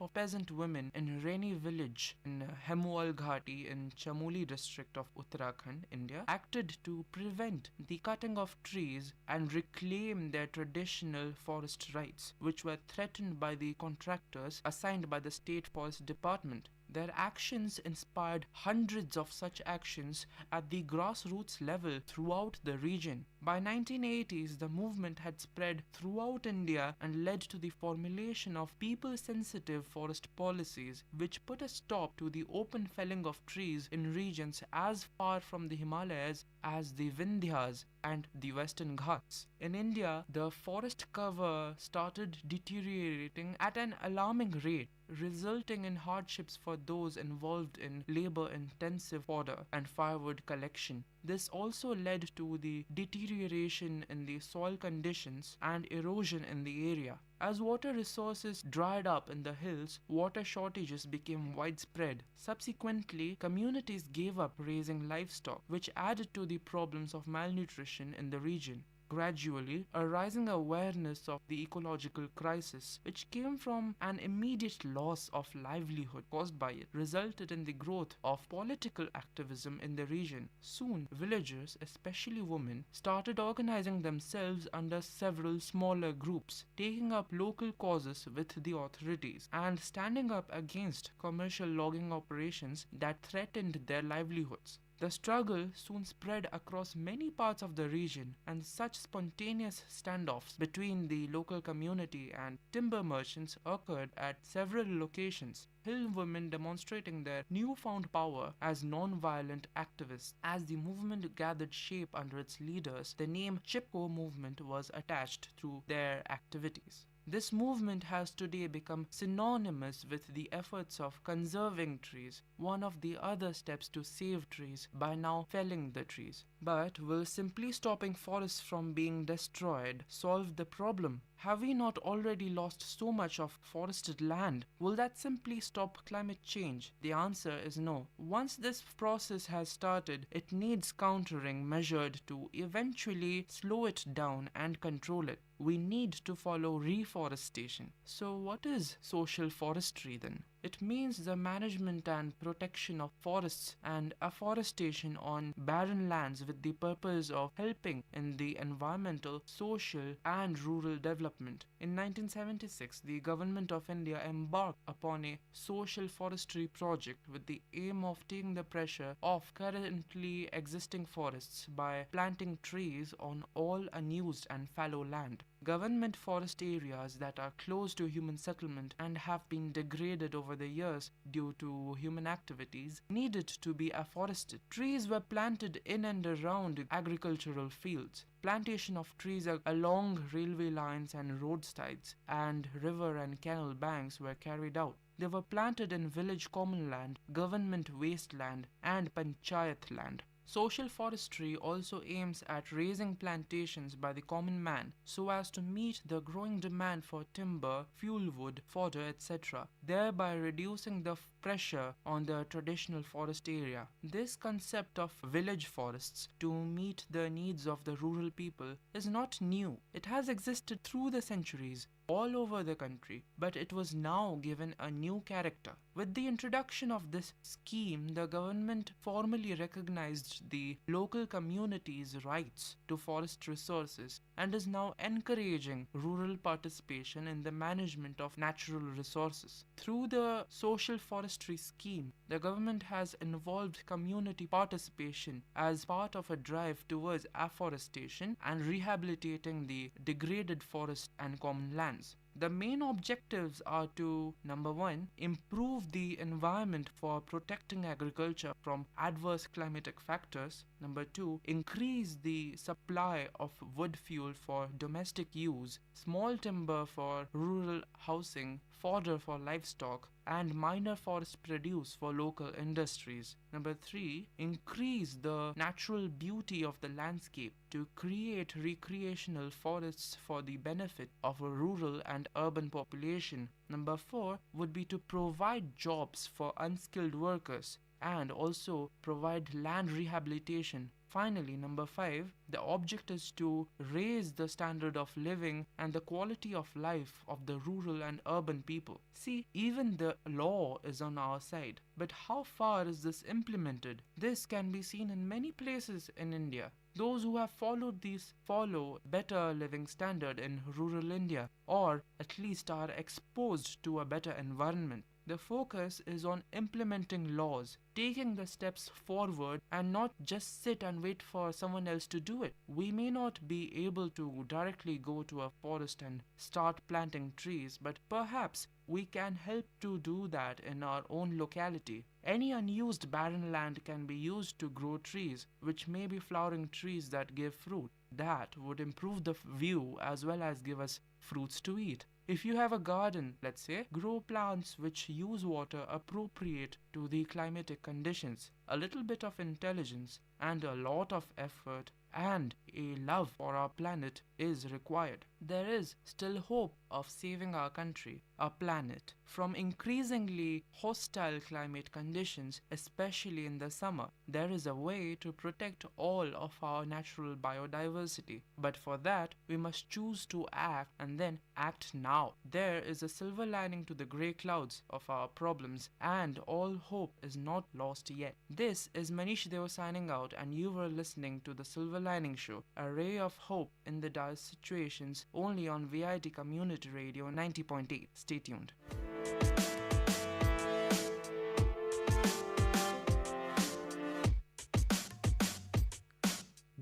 of peasant women in Reni village in Hemual Ghati in Chamoli district of Uttarakhand, India, acted to prevent the cutting of trees and reclaim their traditional forest rights, which were threatened by the contractors assigned by the State Forest Department. Their actions inspired hundreds of such actions at the grassroots level throughout the region. By 1980s, the movement had spread throughout India and led to the formulation of people-sensitive forest policies, which put a stop to the open felling of trees in regions as far from the Himalayas as the Vindhyas and the Western Ghats. In India, the forest cover started deteriorating at an alarming rate, resulting in hardships for those involved in labor-intensive fodder and firewood collection. This also led to the deterioration in the soil conditions and erosion in the area. As water resources dried up in the hills, water shortages became widespread. Subsequently, communities gave up raising livestock, which added to the problems of malnutrition in the region. Gradually, a rising awareness of the ecological crisis, which came from an immediate loss of livelihood caused by it, resulted in the growth of political activism in the region. Soon, villagers, especially women, started organizing themselves under several smaller groups, taking up local causes with the authorities, and standing up against commercial logging operations that threatened their livelihoods. The struggle soon spread across many parts of the region, and such spontaneous standoffs between the local community and timber merchants occurred at several locations. Hill women demonstrating their newfound power as non-violent activists. As the movement gathered shape under its leaders, the name Chipko movement was attached to their activities. This movement has today become synonymous with the efforts of conserving trees, one of the other steps to save trees by now felling the trees. But will simply stopping forests from being destroyed solve the problem? Have we not already lost so much of forested land? Will that simply stop climate change? The answer is no. Once this process has started, it needs countering measured to eventually slow it down and control it. We need to follow reforestation. So what is social forestry then? It means the management and protection of forests and afforestation on barren lands with the purpose of helping in the environmental, social and rural development. In 1976, the Government of India embarked upon a social forestry project with the aim of taking the pressure off currently existing forests by planting trees on all unused and fallow land. Government forest areas that are close to human settlement and have been degraded over the years due to human activities needed to be afforested. Trees were planted in and around agricultural fields. Plantation of trees along railway lines and roadsides and river and canal banks were carried out. They were planted in village common land, government wasteland and panchayat land. Social forestry also aims at raising plantations by the common man so as to meet the growing demand for timber, fuel wood, fodder, etc., thereby reducing the pressure on the traditional forest area. This concept of village forests to meet the needs of the rural people is not new. It has existed through the centuries all over the country, but it was now given a new character. With the introduction of this scheme, the government formally recognized the local community's rights to forest resources and is now encouraging rural participation in the management of natural resources. Through the social forestry scheme, the government has involved community participation as part of a drive towards afforestation and rehabilitating the degraded forest and common lands. The main objectives are to, number one, improve the environment for protecting agriculture from adverse climatic factors. Number two, increase the supply of wood fuel for domestic use, small timber for rural housing, fodder for livestock, and minor forest produce for local industries. Number three, increase the natural beauty of the landscape to create recreational forests for the benefit of a rural and urban population. Number four would be to provide jobs for unskilled workers and also provide land rehabilitation. Finally, number 5, the object is to raise the standard of living and the quality of life of the rural and urban people. See, even the law is on our side. But how far is this implemented? This can be seen in many places in India. Those who have followed these follow better living standard in rural India, or at least are exposed to a better environment. The focus is on implementing laws, taking the steps forward and not just sit and wait for someone else to do it. We may not be able to directly go to a forest and start planting trees, but perhaps we can help to do that in our own locality. Any unused barren land can be used to grow trees, which may be flowering trees that give fruit. That would improve the view as well as give us fruits to eat. If you have a garden, let's say, grow plants which use water appropriate to the climatic conditions. A little bit of intelligence and a lot of effort and a love for our planet is required. There is still hope of saving our country, our planet, from increasingly hostile climate conditions, especially in the summer. There is a way to protect all of our natural biodiversity, but for that we must choose to act and then act now. There is a silver lining to the grey clouds of our problems, and all hope is not lost yet. This is Manish Deo signing out, and you were listening to the Silver Lining Show, a ray of hope in the dire situations, only on VIT Community Radio 90.8. Stay tuned.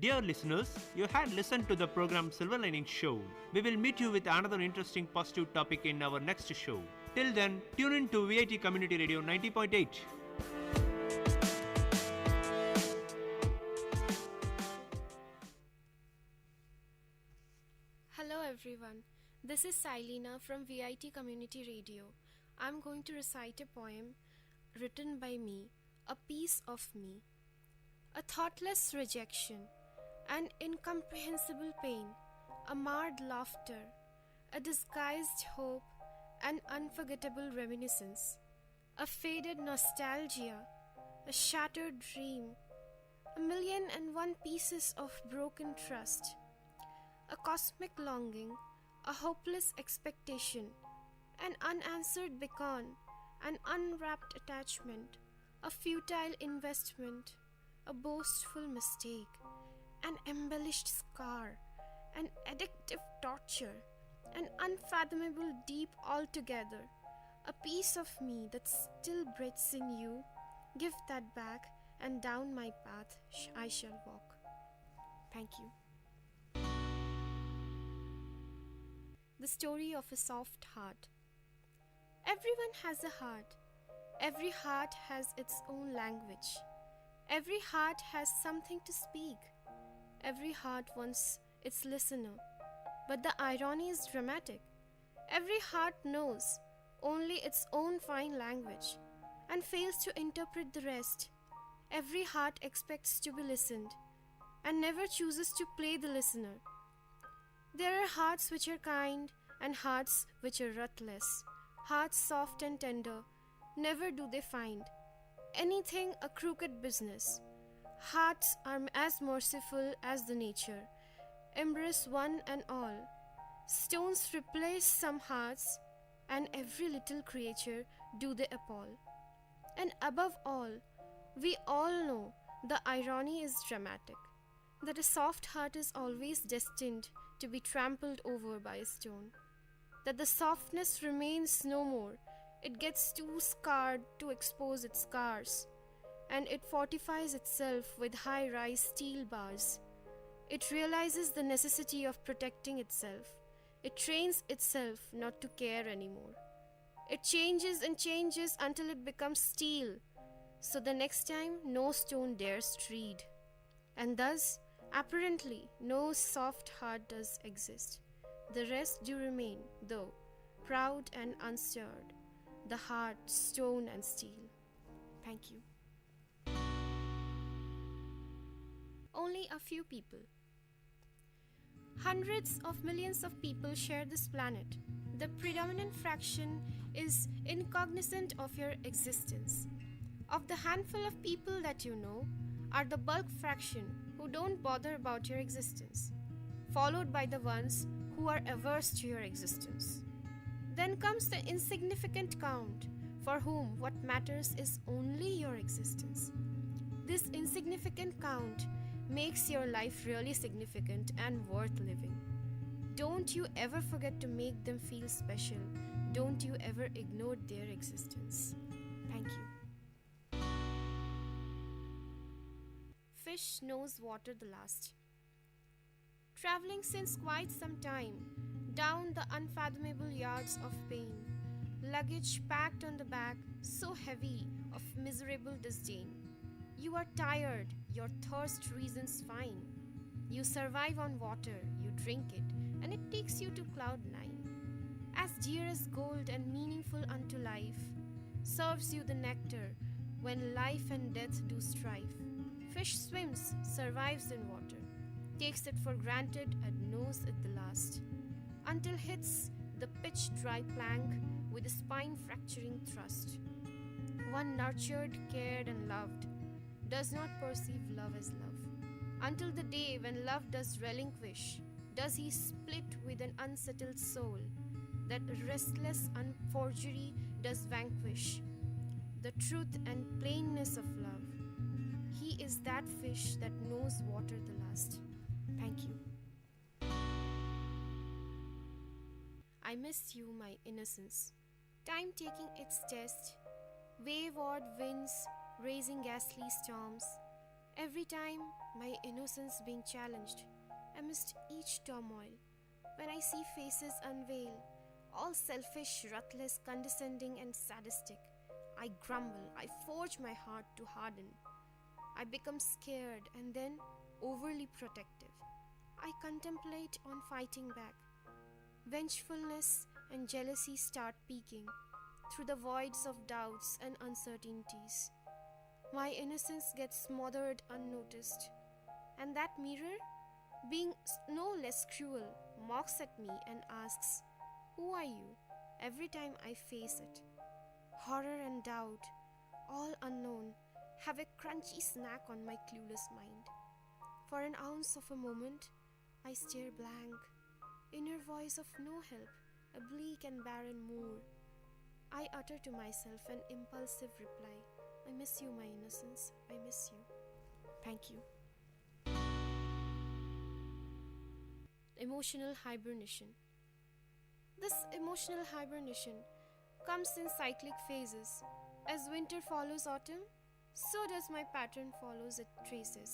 Dear listeners, you had listened to the program Silver Lining Show. We will meet you with another interesting positive topic in our next show. Till then, tune in to VIT Community Radio 90.8. Hello everyone, this is Silena from VIT Community Radio. I'm going to recite a poem written by me, A Piece of Me. A thoughtless rejection, an incomprehensible pain, a marred laughter, a disguised hope, an unforgettable reminiscence, a faded nostalgia, a shattered dream, 1,000,001 pieces of broken trust, a cosmic longing, a hopeless expectation, an unanswered beacon, an unwrapped attachment, a futile investment, a boastful mistake, an embellished scar, an addictive torture, an unfathomable deep altogether, a piece of me that still breathes in you. Give that back, and down my path I shall walk. Thank you. The story of a soft heart. Everyone has a heart. Every heart has its own language. Every heart has something to speak. Every heart wants its listener. But the irony is dramatic. Every heart knows only its own fine language and fails to interpret the rest. Every heart expects to be listened and never chooses to play the listener. There are hearts which are kind and hearts which are ruthless. Hearts soft and tender, never do they find anything a crooked business. Hearts are as merciful as the nature, embrace one and all. Stones replace some hearts, and every little creature do they appall. And above all, we all know the irony is dramatic, that a soft heart is always destined to be trampled over by a stone, that the softness remains no more. It gets too scarred to expose its scars, and it fortifies itself with high-rise steel bars. It realizes the necessity of protecting itself. It trains itself not to care anymore. It changes and changes until it becomes steel, so the next time no stone dares tread. And thus, apparently, no soft heart does exist. The rest do remain, though, proud and unstirred, the heart, stone and steel. Thank you. Only a few people. Hundreds of millions of people share this planet. The predominant fraction is incognizant of your existence. Of the handful of people that you know, are the bulk fraction who don't bother about your existence, followed by the ones who are averse to your existence. Then comes the insignificant count, for whom what matters is only your existence. This insignificant count makes your life really significant and worth living. Don't you ever forget to make them feel special. Don't you ever ignore their existence. Thank you. Fish knows water the last. Traveling since quite some time, down the unfathomable yards of pain, luggage packed on the back, so heavy of miserable disdain. You are tired, your thirst reasons fine. You survive on water, you drink it, and it takes you to cloud 9. As dear as gold and meaningful unto life, serves you the nectar when life and death do strife. Fish swims, survives in water, takes it for granted and knows it the last, until hits the pitch-dry plank with a spine-fracturing thrust. One nurtured, cared and loved does not perceive love as love, until the day when love does relinquish, does he split with an unsettled soul, that restless forgery does vanquish, the truth and plainness of love. He is that fish that knows water the last. Thank you. I miss you, my innocence. Time taking its test, wayward winds raising ghastly storms, Every time my innocence being challenged, amidst each turmoil, when I see faces unveil, all selfish, ruthless, condescending and sadistic, I grumble, I forge my heart to harden. I become scared and then overly protective. I contemplate on fighting back. Vengefulness and jealousy start peeking through the voids of doubts and uncertainties. My innocence gets smothered unnoticed, and that mirror, being no less cruel, mocks at me and asks, "Who are you?" every time I face it. Horror and doubt, all unknown, have a crunchy snack on my clueless mind. For an ounce of a moment, I stare blank, inner voice of no help, a bleak and barren moor. I utter to myself an impulsive reply, "I miss you, my innocence, I miss you. Thank you." Emotional hibernation. This emotional hibernation comes in cyclic phases. As winter follows autumn, so does my pattern follows its traces.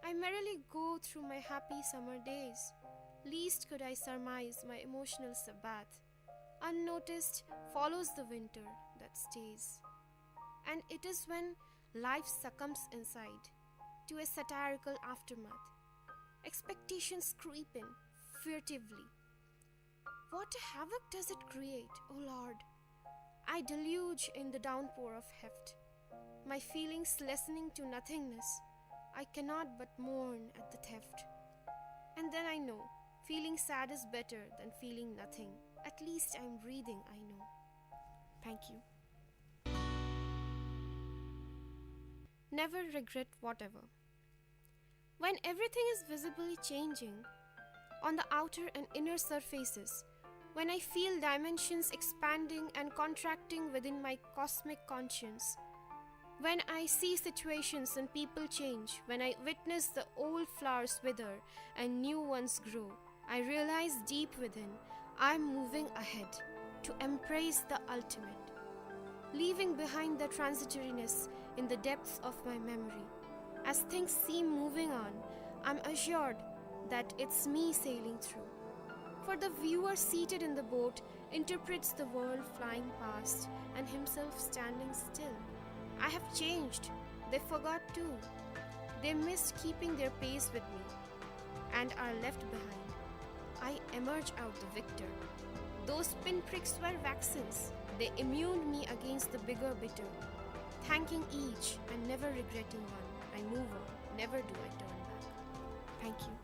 I merrily go through my happy summer days. Least could I surmise my emotional sabbath. Unnoticed follows the winter that stays. And it is when life succumbs inside to a satirical aftermath. Expectations creep in furtively. What havoc does it create, O Lord? I deluge in the downpour of heft, my feelings lessening to nothingness. I cannot but mourn at the theft. And then I know, feeling sad is better than feeling nothing. At least I'm breathing, I know. Thank you. Never regret whatever. When everything is visibly changing on the outer and inner surfaces, when I feel dimensions expanding and contracting within my cosmic conscience, when I see situations and people change, when I witness the old flowers wither and new ones grow, I realize deep within I'm moving ahead to embrace the ultimate, leaving behind the transitoriness in the depths of my memory. As things seem moving on, I'm assured that it's me sailing through. For the viewer seated in the boat interprets the world flying past and himself standing still. I have changed. They forgot too. They missed keeping their pace with me and are left behind. I emerge out the victor. Those pinpricks were vaccines. They immuned me against the bigger bitter. Thanking each and never regretting one, I move on. Never do I turn back. Thank you.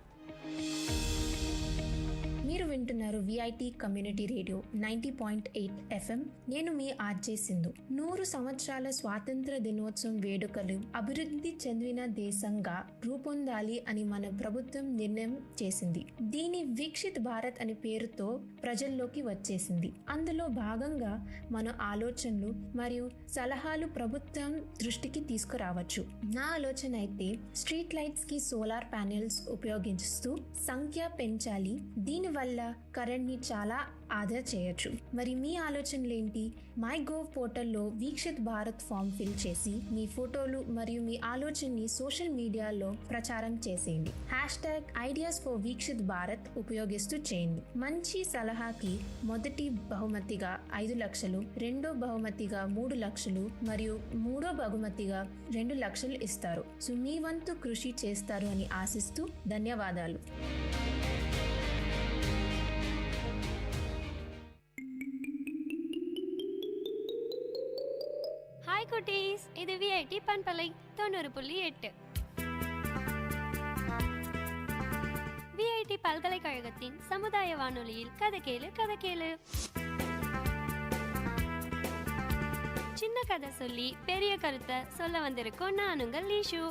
మీరు వింటున్నారు VIT community radio 90.8 FM. నేను మీ RJ Sindhu. 100 సంవత్సరాల స్వాతంత్ర దినోత్సవం వేడుకలు అభివృద్ధి చెందిన దేశంగా రూపొందాలి అని మన ప్రభుత్వం నిర్ణయం చేసింది. దీని వికసిత్ భారత్ అనే పేరుతో ప్రజల్లోకి వచ్చేసింది. అందులో భాగంగా మన ఆలోచనలు మరియు సలహాలు ప్రభుత్వం దృష్టికి తీసుకురావచ్చు. నా ఆలోచన అయితే స్ట్రీట్ లైట్స్ కి సోలార్ ప్యానెల్స్ ఉపయోగిస్తూ సంఖ్య పెంచాలి. దీనివల్ల కరెంట్ ని చాలా ఆదా చేయొచ్చు. మరి మీ ఆలోచనలు ఏంటి? మై గోవ్ పోర్టల్లో వీక్షిత్ భారత్ ఫామ్ ఫిల్ చేసి మీ ఫోటోలు మరియు మీ ఆలోచనని సోషల్ మీడియాలో ప్రచారం చేసేయండి. #ideas for వీక్షిత్ భారత్ ఉపయోగిస్తూ చేయండి. మంచి సలహాకి మొదటి బహుమతిగా 5 లక్షలు, రెండో బహుమతిగా 3 లక్షలు మరియు మూడో బహుమతిగా 2 లక్షలు ఇస్తారు. సో మీ వంతు కృషి చేస్తారు అని ఆశిస్తూ ధన్యవాదాలు. ஹாய் குட்டீஸ், இது விஐடி பண்பலை 90.8. விஐடி பல்கலைக்கழகத்தின் சமுதாய வானொலியில் கதை கேளு கதை கேளு. சின்ன கதை சொல்லி பெரிய கருத்தை சொல்ல வந்திருக்கோம். நான் உங்கள் லீஷு.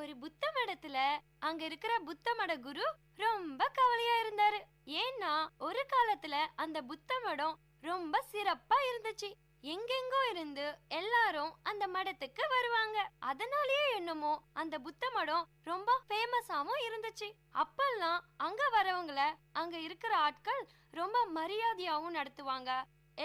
ஒரு புத்த மடத்துல அங்க இருக்கிற புத்த மட குரு ரொம்ப கவலையா இருந்தாரு. ஏன்னா ஒரு காலத்துல அந்த புத்த மடம் ரொம்ப சிறப்பா இருந்துச்சு. எங்கெங்கோ இருந்து எல்லாரும் அந்த மடத்துக்கு வருவாங்க. அதனாலேயே என்னமோ அந்த புத்த மடம் ரொம்ப ஃபேமஸாவும் இருந்துச்சு. அப்பெல்லாம் அங்க வரவங்கள அங்க இருக்கிற ஆட்கள் ரொம்ப மரியாதையாவும் நடத்துவாங்க.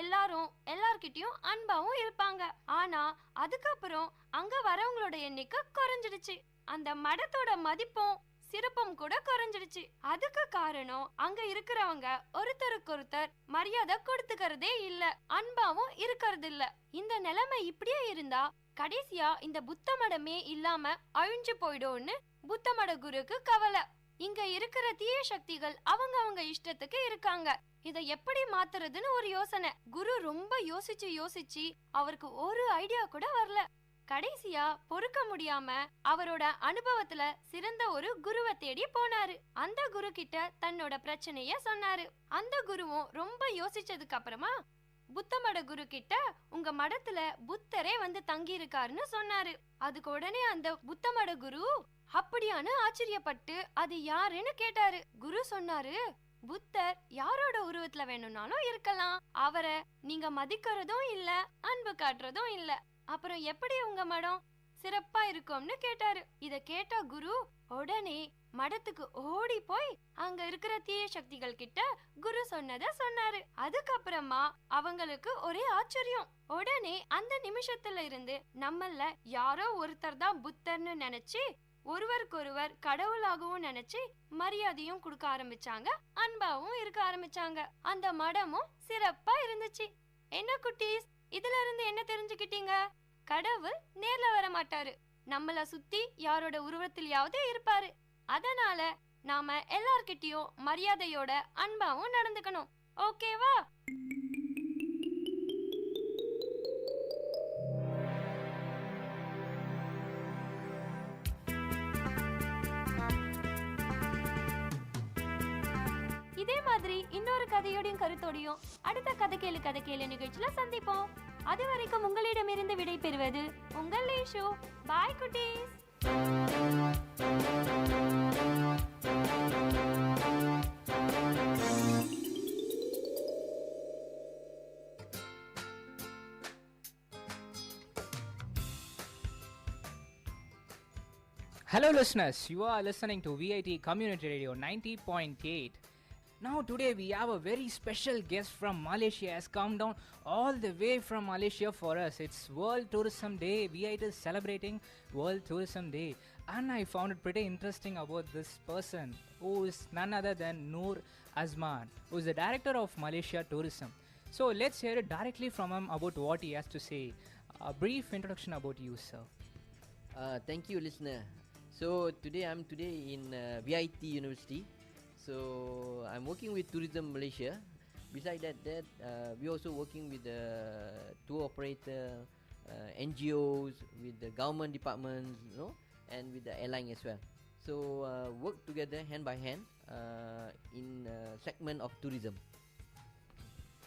எல்லாரும் எல்லார்கிட்டயும் அன்பாவும் இருப்பாங்க. ஆனா அதுக்கப்புறம் அங்க வரவங்களோட எண்ணிக்கை குறைஞ்சிடுச்சு. அந்த மடத்தோட மதிப்பும் சிறப்பும் கூட குறைஞ்சிடுச்சு. அதுக்கு காரணம் அங்க இருக்கிறவங்க ஒருத்தருக்கொருத்தர் மரியாதை கொடுத்துக்கிறதே இல்ல, அன்பாவும் இருக்கிறது இல்ல. இந்த நிலைமை இப்படியே இருந்தா கடைசியா இந்த புத்த மடமே இல்லாம அழிஞ்சு போயிடும்னு புத்த மட குருக்கு கவலை. இங்க இருக்கிற தீய சக்திகள் அவங்க இஷ்டத்துக்கு இருக்காங்க. இத எப்படி மாத்துறதுன்னு ஒரு யோசனை. குரு ரொம்ப யோசிச்சு அவருக்கு ஒரு ஐடியா கூட வரல. கடைசியா பொறுக்க முடியாம அவரோட அனுபவத்துல சிறந்த ஒரு குருவை தேடி போனாரு. அந்த குரு கிட்ட தன்னோட பிரச்சனைய சொன்னாரு. அந்த குருவும் ரொம்ப யோசிச்சதுக்கு அப்புறமா புத்தமட குரு கிட்ட உங்க மடத்துல புத்தரே வந்து தங்கி இருக்காருன்னு சொன்னாரு. அதுக்கு உடனே அந்த புத்தமட குரு அப்படியான்னு ஆச்சரியப்பட்டு அது யாருன்னு கேட்டாரு. குரு சொன்னாரு, புத்தர் யாரோட உருவத்துல வேணும்னாலும் இருக்கலாம். அவரை நீங்க மதிக்கிறதும் இல்ல, அன்பு காட்டுறதும் இல்ல. அப்புறம் எப்படி உங்க மடம் சிறப்பா இருக்கும்னு கேட்டாரு. இத கேட்ட குரு உடனே மடத்துக்கு ஓடி போய் அங்க இருக்கிற தீய சக்திகள் கிட்ட குரு சொன்னத சொன்னாரு. அதுக்கப்புறமா அவங்களுக்கு ஒரே ஆச்சரியம். உடனே அந்த நிமிஷத்துல இருந்து நம்மள யாரோ ஒருத்தர் தான் புத்தர்னு நினைச்சு ஒருவருக்கொருவர் கடவுளாகவும் நினைச்சு மரியாதையும் கொடுக்க ஆரம்பிச்சாங்க, அன்பாவும் இருக்க ஆரம்பிச்சாங்க. அந்த மடமும் சிறப்பா இருந்துச்சு. என்ன குட்டீஸ், இதுல இருந்து என்ன தெரிஞ்சுக்கிட்டீங்க? கடவுள் நேர்ல வர மாட்டாரு, நம்மள சுத்தி யாரோட உருவத்திலேயாவது இருப்பாரு. அதனால நாம எல்லார்கிட்டயும் மரியாதையோட அன்பாவும் நடந்துக்கணும். ஓகேவா? இதே மாதிரி இன்னொரு கதையோடையும் கருத்தோடையும் அடுத்த கதை கேளு நிகழ்ச்சியில சந்திப்போம். அது வரைக்கும் உங்களிடமிருந்து விடை பெறுவது உங்கள் லேஷு. பாய் குட்டீஸ். Hello listeners, you are listening to VIT Community Radio 90.8. Now today we have a very special guest from Malaysia has come down all the way from Malaysia for us. It's World Tourism Day. VIT is celebrating World Tourism Day. And I found it pretty interesting about this person who is none other than Noor Azman, who is the director of Malaysia Tourism. So let's hear it directly from him about what he has to say. A brief introduction about you, sir. Thank you, listener. So today I'm in VIT University. So I'm working with Tourism Malaysia. Besides that we also working with the tour operator, NGOs, with the government departments, and with the airline as well. So work together hand by hand in segment of tourism.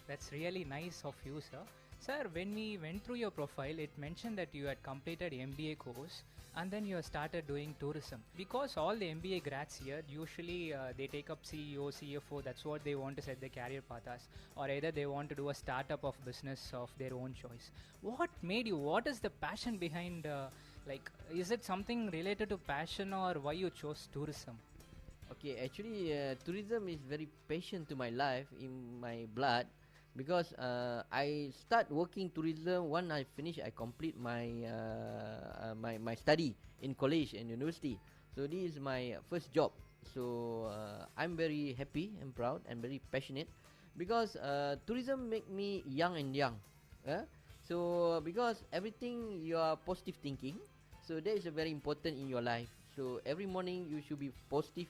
That's really nice of you, sir. Sir, when we went through your profile, it mentioned that you had completed MBA course and then you have started doing tourism. Because all the MBA grads here, usually they take up CEO, CFO, that's what they want to set their career path as. Or either they want to do a startup of business of their own choice. What made you, what is the passion behind, is it something related to passion or why you chose tourism? Okay, actually tourism is very passion to my life, in my blood. Because I start working tourism when I finish, I complete my study in college and university. So this is my first job. So I'm very happy and proud and very passionate because tourism make me young and young. So because everything you are positive thinking, so that is very important in your life. So every morning you should be positive.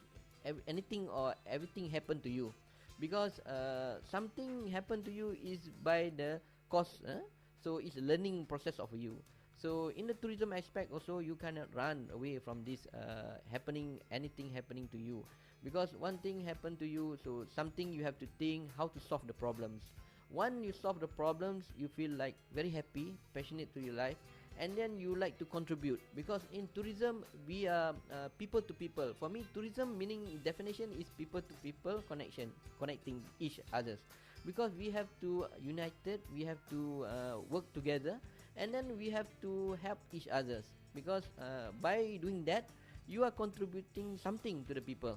Anything or everything happen to you. Because something happen to you is by the cause, so it's a learning process of you. So in the tourism aspect also, you cannot run away from this anything happening to you. Because one thing happen to you, so something you have to think how to solve the problems. When you solve the problems, you feel like very happy, passionate to your life, and then you like to contribute. Because in tourism we are people to people. For me, tourism meaning definition is people to people connection, connecting each others. because we have to united, we have to work together, and then we have to help each others, because by doing that you are contributing something to the people.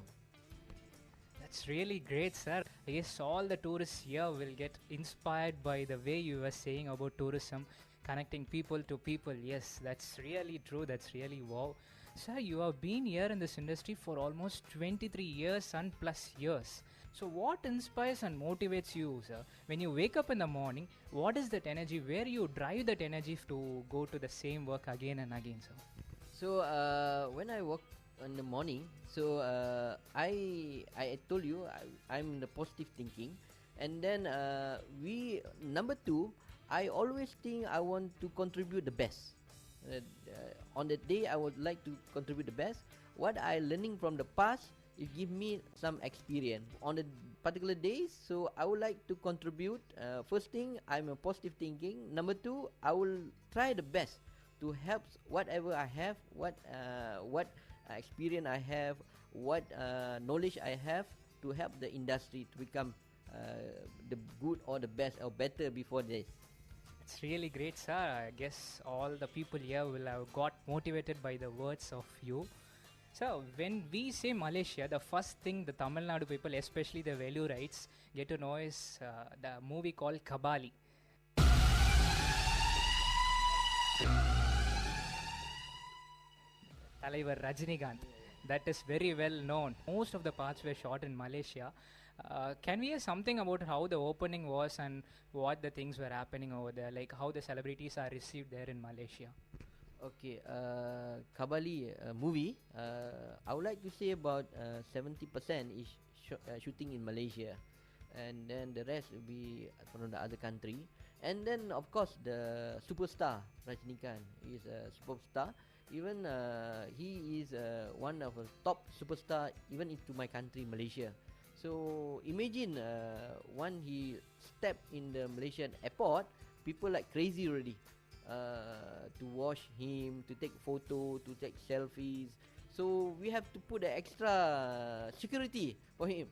That's really great, sir. I guess all the tourists here will get inspired by the way you were saying about tourism, connecting people to people. Yes, that's really true. That's really wow. Sir, you have been here in this industry for almost 23 years and plus years. So what inspires and motivates you, sir? When you wake up in the morning, what is that energy? Where you drive that energy to go to the same work again and again, sir? So when I work in the morning, so I told you I'm the positive thinking, and then number two, I always think I want to contribute the best. On the day I would like to contribute the best. What I learning from the past, it give me some experience on the particular days. So I would like to contribute. First thing, I'm a positive thinking. Number two, I will try the best to help whatever I have, what experience I have, what knowledge I have, to help the industry to become the good or the best or better before this. It's really great, sir. I guess all the people here will have got motivated by the words of you. So, when we say Malaysia, the first thing the Tamil Nadu people, especially the Velurites, get to know is the movie called Kabali. Talaivar Rajinikanth. That is very well known. Most of the parts were shot in Malaysia. Can we hear something about how the opening was and what the things were happening over there, like how the celebrities are received there in Malaysia? Okay, Kabali movie, I would like to say about 70% is shooting in Malaysia, and then the rest will be from the other country. And then of course the superstar Rajinikanth is a superstar. Even he is one of the top superstar even into my country, Malaysia. So imagine when he stepped in the Malaysian airport, people like crazy already to watch him, to take photo, to take selfies. So we have to put the extra security for him.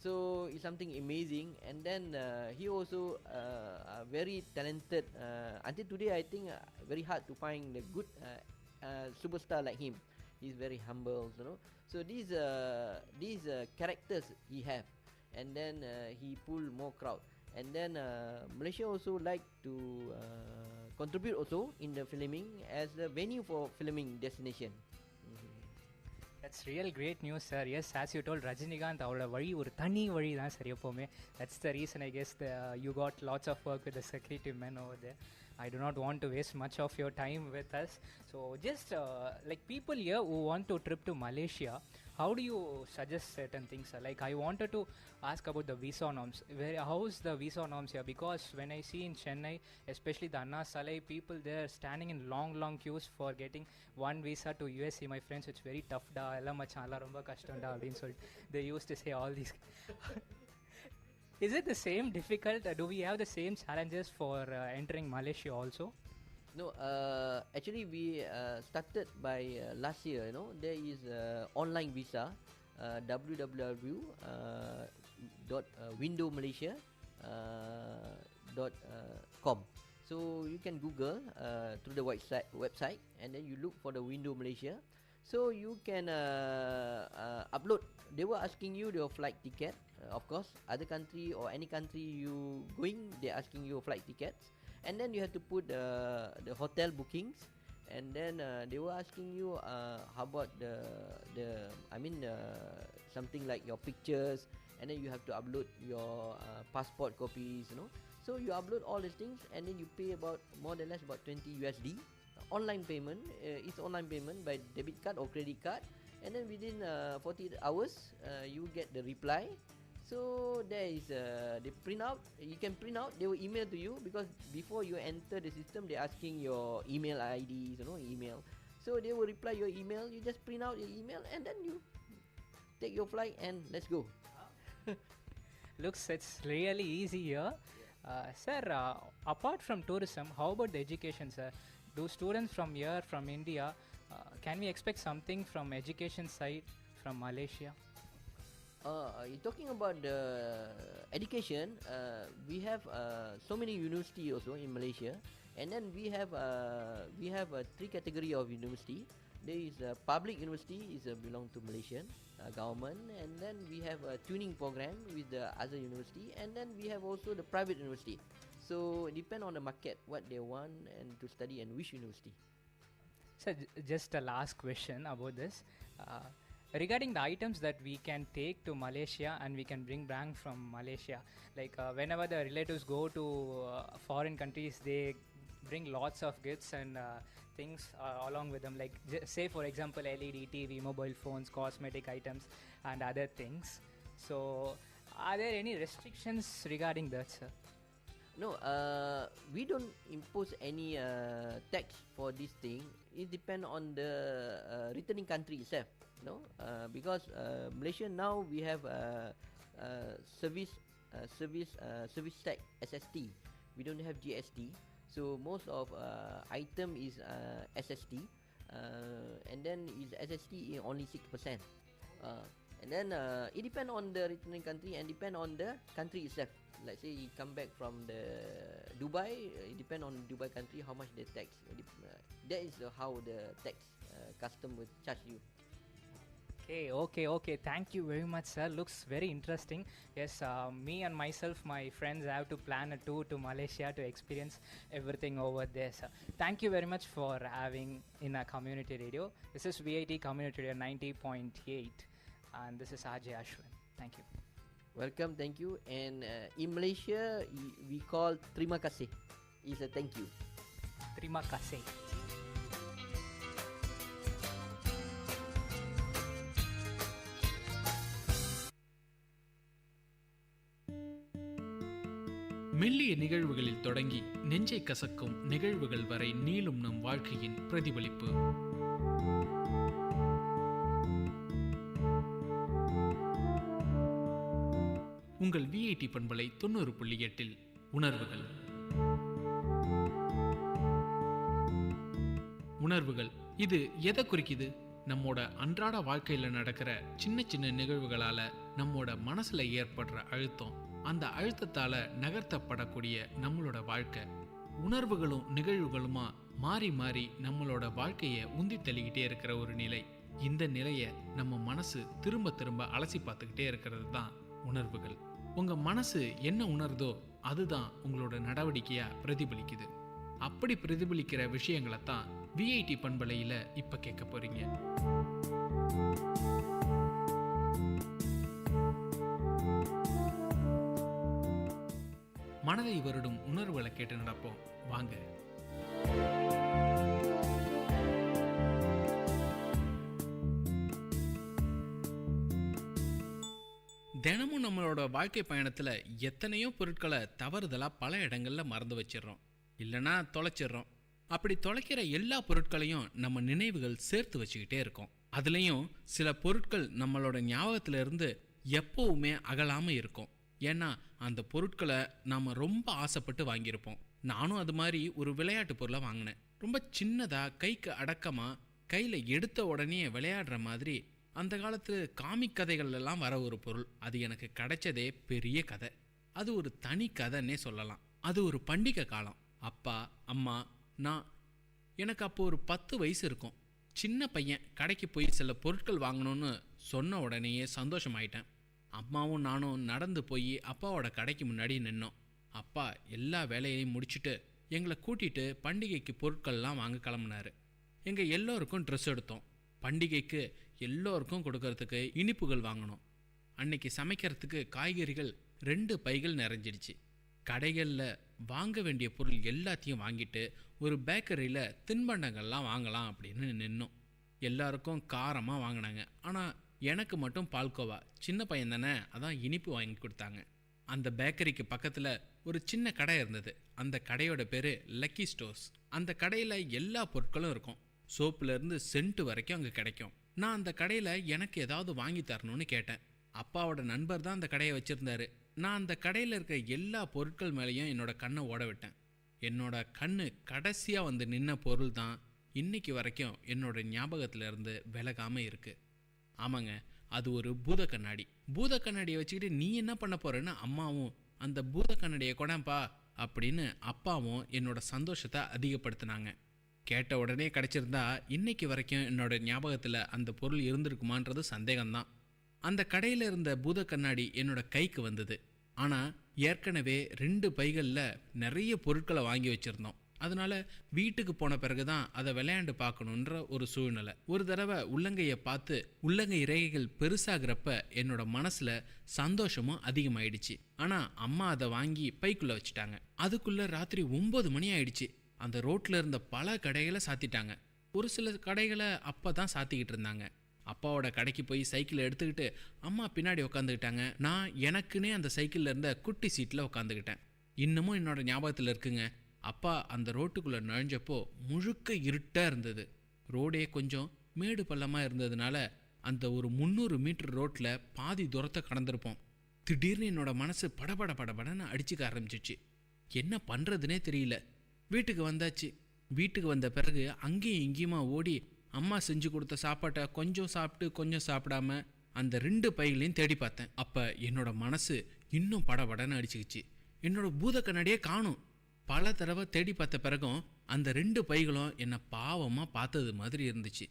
So it's something amazing. And then he also very talented. Until today, I think very hard to find a good superstar like him. He's very humble, you know. So these characters he have, and then he pull more crowd. And then Malaysia also like to contribute also in the filming as a venue for filming destination. That's real great news, sir. Yes, as you told, Rajinikanth avroda vazhi ஒரு தனி வழி தான் sir எப்பவுமே. That's the reason I guess you got lots of work with the security men over there. I do not want to waste much of your time with us. So just like people here who want to trip to Malaysia, how do you suggest certain things, sir? Like I wanted to ask about the visa norms. How's the visa norms here? Because when I see in Chennai, especially the Anna Salai, people there standing in long queues for getting one visa to USA. My friends, it's very tough da. Ella machan alla romba kashtam da appdin solli they used to say all these. Is it the same difficult? Do we have the same challenges for entering Malaysia also? No, actually we started by last year. You know, there is online visa, www.windowmalaysia.com. So you can Google through the website, and then you look for the Window Malaysia. So you can upload. They were asking you your flight ticket. Of course, other country or any country you going, they're asking you flight tickets. And then you have to put the hotel bookings, and then they were asking you how about something like your pictures, and then you have to upload your passport copies, you know. So you upload all these things, and then you pay about more or less about 20 USD. Online payment, it's online payment by debit card or credit card, and then within 48 hours you get the reply. So there is the printout. You can print out. They will email to you, because before you enter the system, they're asking your email IDs, you know, email. So they will reply your email. You just print out your email, and then you take your flight and let's go. Looks it's really easy here. Sir, apart from tourism, how about the education, sir? Do students from here, from India, can we expect something from education side from Malaysia? You're talking about the education. We have so many university also in Malaysia, and then we have three category of university. There is a public university is belong to Malaysian government, and then we have a tuning program with the other university, and then we have also the private university. So it depend on the market what they want and to study and which university. So just a last question about this. Regarding the items that we can take to Malaysia and we can bring back from Malaysia, like whenever the relatives go to foreign countries, they bring lots of gifts and things along with them, like say for example LED TV, mobile phones, cosmetic items and other things. So are there any restrictions regarding that, sir? No, we don't impose any tax for this thing. It depends on the returning country itself. No, because Malaysia now we have service tax SST. We don't have GST. So most of item is SST, and then is SST only 6%. And then it depends on the returning country and depend on the country itself. Let's say you come back from the Dubai, it depends on Dubai country how much the tax. That is how the tax custom will charge you. Okay. Thank you very much, sir. Looks very interesting. Yes, me and myself, my friends have to plan a tour to Malaysia to experience everything over there, sir. Thank you very much for having in a community radio. This is VIT Community Radio 90.8, and this is RJ Ashwin. Thank you. Welcome, thank you. And in Malaysia, we call terima kasih. Is a thank you. Terima kasih. மெல்லிய நிகழ்வுகளில் தொடங்கி நெஞ்சை கசக்கும் நிகழ்வுகள் வரை நீளும் நம் வாழ்க்கையின் பிரதிபலிப்பு. உங்கள் விஐடி பண்பலை 90.8 உணர்வுகள். உணர்வுகள் இது எதை குறிக்குது? நம்மோட அன்றாட வாழ்க்கையில நடக்கிற சின்ன சின்ன நிகழ்வுகளால நம்மோட மனசுல ஏற்படுற அழுத்தம், அந்த அழுத்தத்தால நகர்த்தப்படக்கூடிய நம்மளோட வாழ்க்கை, உணர்வுகளும் நிகழ்வுகளுமா மாறி மாறி நம்மளோட வாழ்க்கையை உந்தி தள்ளிக்கிட்டே இருக்கிற ஒரு நிலை. இந்த நிலையை நம்ம மனசு திரும்ப திரும்ப அலசி பார்த்துக்கிட்டே இருக்கிறது தான் உணர்வுகள். உங்க மனசு என்ன உணர்தோ அதுதான் உங்களோட நடவடிக்கையா பிரதிபலிக்குது. அப்படி பிரதிபலிக்கிற விஷயங்களை தான் விஐடி பண்பலையில இப்ப கேட்க போறீங்க. மனதை வருடும் உணர்வுகளை கேட்டு நடப்போம் வாங்க. தினமும் நம்மளோட வாழ்க்கை பயணத்துல எத்தனையோ பொருட்களை தவறுதலா பல இடங்கள்ல மறந்து வச்சிடறோம், இல்லைன்னா தொலைச்சிடறோம். அப்படி தொலைக்கிற எல்லா பொருட்களையும் நம்ம நினைவுகள் சேர்த்து வச்சுக்கிட்டே இருக்கோம். அதுலேயும் சில பொருட்கள் நம்மளோட ஞாபகத்துல இருந்து எப்பவுமே அகலாம இருக்கும். ஏன்னா அந்த பொருட்களை நாம் ரொம்ப ஆசைப்பட்டு வாங்கியிருப்போம். நானும் அது மாதிரி ஒரு விளையாட்டு பொருளை வாங்கினேன். ரொம்ப சின்னதாக, கைக்கு அடக்கமாக, கையில் எடுத்த உடனே விளையாடுற மாதிரி அந்த காலத்து காமிக் கதைகள்லாம் வர ஒரு பொருள். அது எனக்கு கிடைச்சதே பெரிய கதை. அது ஒரு தனி கதைன்னே சொல்லலாம். அது ஒரு பண்டிகை காலம். அப்பா, அம்மா, நான். எனக்கு அப்போ ஒரு 10 வயசு இருக்கும். சின்ன பையன் கடைக்கு போய் சில பொருட்கள் வாங்கணும்னு சொன்ன உடனேயே சந்தோஷமாயிட்டேன். அம்மாவும் நானும் நடந்து போய் அப்பாவோட கடைக்கு முன்னாடி நின்னோம். அப்பா எல்லா வேலையையும் முடிச்சுட்டு எங்களை கூட்டிகிட்டு பண்டிகைக்கு பொருட்கள்லாம் வாங்க கிளம்புனாரு. எங்கள் எல்லோருக்கும் ட்ரெஸ் எடுத்தோம். பண்டிகைக்கு எல்லோருக்கும் கொடுக்கறதுக்கு இனிப்புகள் வாங்கினோம். அன்னைக்கு சமைக்கிறதுக்கு காய்கறிகள் 2 பைகள் நிறைஞ்சிடுச்சு. கடைகளில் வாங்க வேண்டிய பொருள் எல்லாத்தையும் வாங்கிட்டு ஒரு பேக்கரியில் தின்பண்டங்கள்லாம் வாங்கலாம் அப்படின்னு நின்னோம். எல்லாருக்கும் காரமாக வாங்கினாங்க. ஆனால் எனக்கு மட்டும் பால்கோவா. சின்ன பையன் தானே, அதான் இனிப்பு வாங்கி கொடுத்தாங்க. அந்த பேக்கரிக்கு பக்கத்தில் ஒரு சின்ன கடை இருந்தது. அந்த கடையோட பேர் லக்கி ஸ்டோர்ஸ். அந்த கடையில் எல்லா பொருட்களும் இருக்கும். சோப்புலேருந்து சென்ட் வரைக்கும் அங்கே கிடைக்கும். நான் அந்த கடையில் எனக்கு ஏதாவது வாங்கி தரணும்னு கேட்டேன். அப்பாவோட நண்பர் தான் அந்த கடையை வச்சுருந்தாரு. நான் அந்த கடையில் இருக்க எல்லா பொருட்கள் மேலேயும் என்னோட கண்ணை ஓட விட்டேன். என்னோட கண்ணு கடைசியாக வந்து நின்ன பொருள் தான் இன்னைக்கு வரைக்கும் என்னோட ஞாபகத்தில் இருந்து விலகாமல் இருக்குது. ஆமாங்க, அது ஒரு பூத கண்ணாடி. பூத கண்ணாடியை வச்சுக்கிட்டு நீ என்ன பண்ண போறேன்னு அம்மாவும், அந்த பூத கண்ணாடியை கொடாம்பா அப்படின்னு அப்பாவும் என்னோட சந்தோஷத்தை அதிகப்படுத்தினாங்க. கேட்ட உடனே கிடைச்சிருந்தா இன்னைக்கு வரைக்கும் என்னோட ஞாபகத்தில் அந்த பொருள் இருந்திருக்குமான்றது சந்தேகம்தான். அந்த கடையில் இருந்த பூத கண்ணாடி என்னோட கைக்கு வந்தது. ஆனால் ஏற்கனவே 2 பைகளில் நிறைய பொருட்களை வாங்கி வச்சுருந்தோம். அதனால வீட்டுக்கு போன பிறகுதான் அதை விளையாண்டு பார்க்கணுன்ற ஒரு சூழ்நிலை. ஒரு தடவை உள்ளங்கையை பார்த்து உள்ளங்கை இறகைகள் பெருசாகிறப்ப என்னோட மனசுல சந்தோஷமும் அதிகமாயிடுச்சு. ஆனா அம்மா அதை வாங்கி பைக்குள்ள வச்சுட்டாங்க. அதுக்குள்ள ராத்திரி 9 மணி ஆயிடுச்சு. அந்த ரோட்ல இருந்த பல கடைகளை சாத்திட்டாங்க. ஒரு சில கடைகளை அப்பதான் சாத்திக்கிட்டு இருந்தாங்க. அப்பாவோட கடைக்கு போய் சைக்கிளை எடுத்துக்கிட்டு அம்மா பின்னாடி உட்காந்துக்கிட்டாங்க. நான் எனக்குன்னே அந்த சைக்கிள்ல இருந்த குட்டி சீட்டில் உட்காந்துக்கிட்டேன். இன்னமும் என்னோட ஞாபகத்தில் இருக்குங்க. அப்பா அந்த ரோட்டுக்குள்ளே நுழைஞ்சப்போ முழுக்க இருட்டாக இருந்தது. ரோடே கொஞ்சம் மேடு பள்ளமாக இருந்ததுனால அந்த ஒரு 300 மீட்டர் ரோட்டில் பாதி தூரத்தை கடந்திருப்போம். திடீர்னு என்னோட மனசு படபட படபடன்னு அடிச்சுக்க ஆரம்பிச்சிச்சு. என்ன பண்ணுறதுனே தெரியல. வீட்டுக்கு வந்தாச்சு. வீட்டுக்கு வந்த பிறகு அங்கேயும் இங்கேயுமா ஓடி அம்மா செஞ்சு கொடுத்த சாப்பாட்டை கொஞ்சம் சாப்பிட்டு கொஞ்சம் சாப்பிடாம அந்த 2 பைகளையும் தேடி பார்த்தேன். அப்போ என்னோட மனசு இன்னும் படபடன்னு அடிச்சுக்கிச்சு. என்னோட பூத கண்ணாடியே காணும். பல தடவை தேடி பார்த்த பிறகும் அந்த 2 பைகளும் என்னை பாவமாக பார்த்தது மாதிரி இருந்துச்சு.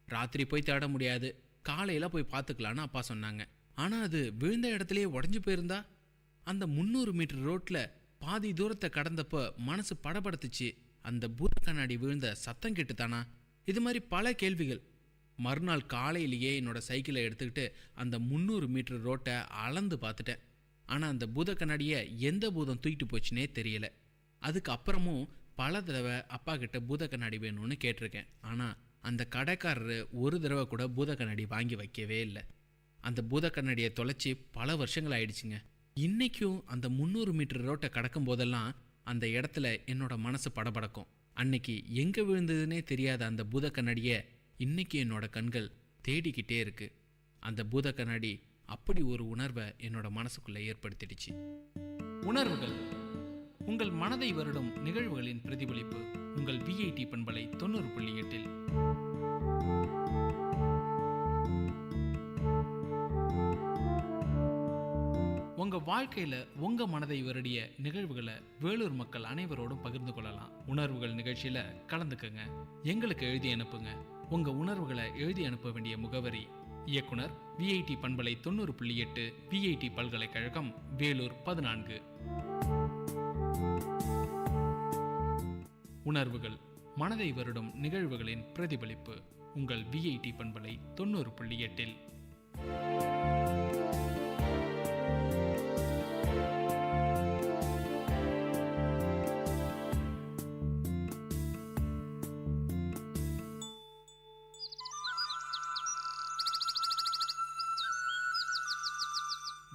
ராத்திரி போய் தேட முடியாது, காலையில் போய் பார்த்துக்கலான்னு அப்பா சொன்னாங்க. ஆனால் அது விழுந்த இடத்துலையே உடஞ்சி போயிருந்தா? அந்த 300 மீட்டர் ரோட்டில் பாதி தூரத்தை கடந்தப்போ மனசு படபடுத்துச்சு. அந்த பூத கண்ணாடி விழுந்த சத்தம் கேட்டுத்தானா? இது மாதிரி பல கேள்விகள். மறுநாள் காலையிலேயே என்னோட சைக்கிளை எடுத்துக்கிட்டு அந்த 300 மீட்டர் ரோட்டை அளந்து பார்த்துட்டேன். ஆனால் அந்த பூத கண்ணாடியை எந்த பூதம் தூக்கிட்டு போச்சுன்னே தெரியல. அதுக்கு அப்புறமும் பல தடவை அப்பா கிட்ட பூத கண்ணாடி வேணும்னு கேட்டிருக்கேன். ஆனால் அந்த கடைக்காரரு ஒரு தடவை கூட பூத கண்ணாடி வாங்கி வைக்கவே இல்லை. அந்த பூத கண்ணாடியை தொலைச்சி பல வருஷங்கள் ஆயிடுச்சுங்க. இன்னைக்கும் அந்த 300 மீட்டர் ரோட்டை கடக்கும் போதெல்லாம் அந்த இடத்துல என்னோட மனசு படபடக்கும். அன்னைக்கு எங்கே விழுந்ததுன்னே தெரியாத அந்த பூத கண்ணாடியை இன்னைக்கு என்னோட கண்கள் தேடிக்கிட்டே இருக்கு. அந்த பூத கண்ணாடி அப்படி ஒரு உணர்வை என்னோட மனசுக்குள்ளே ஏற்படுத்திடுச்சு. உணர்வுகள் உங்கள் மனதை வருடும் நிகழ்வுகளின் பிரதிபலிப்பு. உங்கள் விஐடி பண்பலை 90.8. உங்க வாழ்க்கையில உங்க மனதை வருடிய நிகழ்வுகளை வேலூர் மக்கள் அனைவரோடும் பகிர்ந்து கொள்ளலாம். உணர்வுகள் நிகழ்ச்சியில கலந்துக்கங்க. எங்களுக்கு எழுதி அனுப்புங்க. உங்க உணர்வுகளை எழுதி அனுப்ப வேண்டிய முகவரி: இயக்குனர், விஐடி பண்பலை 90.8, விஐடி பல்கலைக்கழகம், வேலூர் 14. உணர்வுகள், மனதை வருடும் நிகழ்வுகளின் பிரதிபலிப்பு. உங்கள் விஐடி பண்பலை 90.8.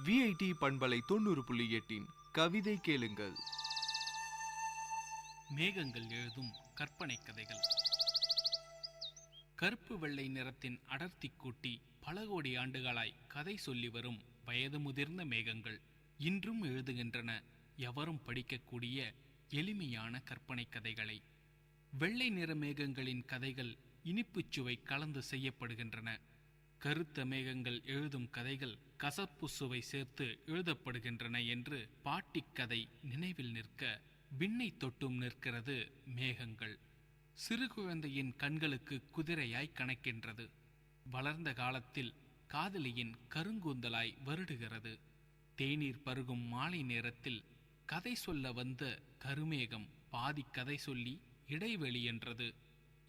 விஐடி பண்பலை 90.8 கவிதை கேளுங்கள். மேகங்கள் எழுதும் கற்பனை கதைகள். கருப்பு வெள்ளை நிறத்தின் அடர்த்தி கூட்டி பல கோடி ஆண்டுகளாய் கதை சொல்லி வரும் வயது முதிர்ந்த மேகங்கள் இன்றும் எழுதுகின்றன எவரும் படிக்கக்கூடிய எளிமையான கற்பனை கதைகளை. வெள்ளை நிற மேகங்களின் கதைகள் இனிப்புச் சுவை கலந்து செய்யப்படுகின்றன. கருத்த மேகங்கள் எழுதும் கதைகள் கசப்பு சுவை சேர்த்து எழுதப்படுகின்றன என்று பாட்டிக்கதை நினைவில் நிற்க விண்ணை தொட்டும் நிற்கிறது மேகங்கள். சிறு குழந்தையின் கண்களுக்கு குதிரையாய் கணக்கின்றது. வளர்ந்த காலத்தில் காதலியின் கருங்கூந்தலாய் வருடுகிறது. தேநீர் பருகும் மாலை நேரத்தில் கதை சொல்ல வந்த கருமேகம் பாதி கதை சொல்லி இடைவெளி என்றது.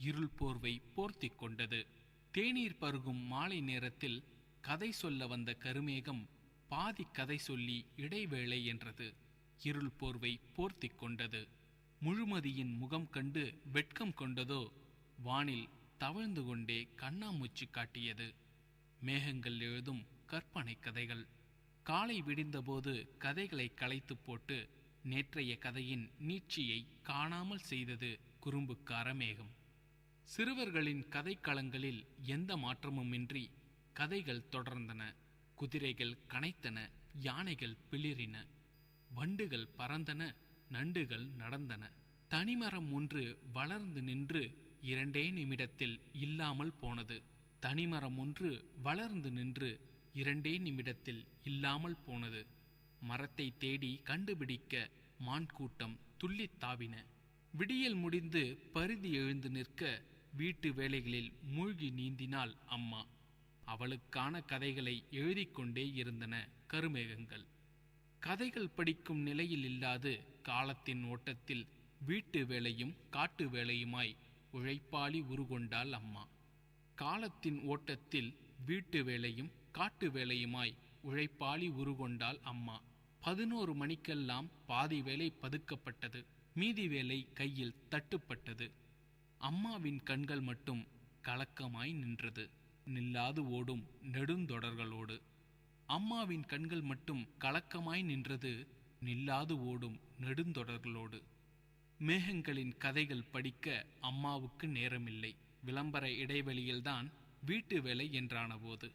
இருள் போர்வை போர்த்தி கொண்டது. தேநீர் பருகும் மாலை நேரத்தில் கதை சொல்ல வந்த கருமேகம் பாதி கதை சொல்லி இடைவேளை என்றது. இருள் போர்வை போர்த்தி கொண்டது. முழுமதியின் முகம் கண்டு வெட்கம் கொண்டதோ வானில் தவழ்ந்து கொண்டே கண்ணாமூச்சி காட்டியது. மேகங்கள் எழுதும் கற்பனை கதைகள். காலை விடிந்தபோது கதைகளை களைத்து போட்டு நேற்றைய கதையின் நீட்சியை காணாமல் செய்தது குறும்புக்கார மேகம். சிறுவர்களின் கதைக்களங்களில் எந்த மாற்றமுமின்றி கதைகள் தொடர்ந்தன. குதிரைகள் கனைத்தன, யானைகள் பிளிரின, வண்டுகள் பறந்தன, நண்டுகள் நடந்தன. தனிமரம் ஒன்று வளர்ந்து நின்று 2 நிமிடத்தில் இல்லாமல் போனது. தனிமரம் ஒன்று வளர்ந்து நின்று 2 நிமிடத்தில் இல்லாமல் போனது. மரத்தை தேடி கண்டுபிடிக்க மான் கூட்டம் துள்ளித் தாவின. விடியல் முடிந்து பருதி எழுந்து நிற்க வீட்டு வேலைகளில் மூழ்கி நீந்தினாள் அம்மா. அவளுக்கான கதைகளை எழுதிக்கொண்டே இருந்தன கருமேகங்கள். கதைகள் படிக்கும் நிலையில் இல்லாது காலத்தின் ஓட்டத்தில் வீட்டு வேலையும் காட்டு வேலையுமாய் உழைப்பாளி உருகொண்டாள் அம்மா. காலத்தின் ஓட்டத்தில் வீட்டு வேலையும் காட்டு வேலையுமாய் உழைப்பாளி உருகொண்டாள் அம்மா. 11 மணிக்கெல்லாம் பாதி வேலை பதுக்கப்பட்டது, மீதி வேலை கையில் தட்டுப்பட்டது. அம்மாவின் கண்கள் மட்டும் கலக்கமாய் நின்றது, நில்லாது ஓடும் நெடுந்தொடர்களோடு. அம்மாவின் கண்கள் மட்டும் கலக்கமாய் நின்றது, நில்லாது ஓடும் நெடுந்தொடர்களோடு. மேகங்களின் கதைகள் படிக்க அம்மாவுக்கு நேரமில்லை. விளம்பர இடைவெளியில்தான் வீட்டு வேலை என்றான போது.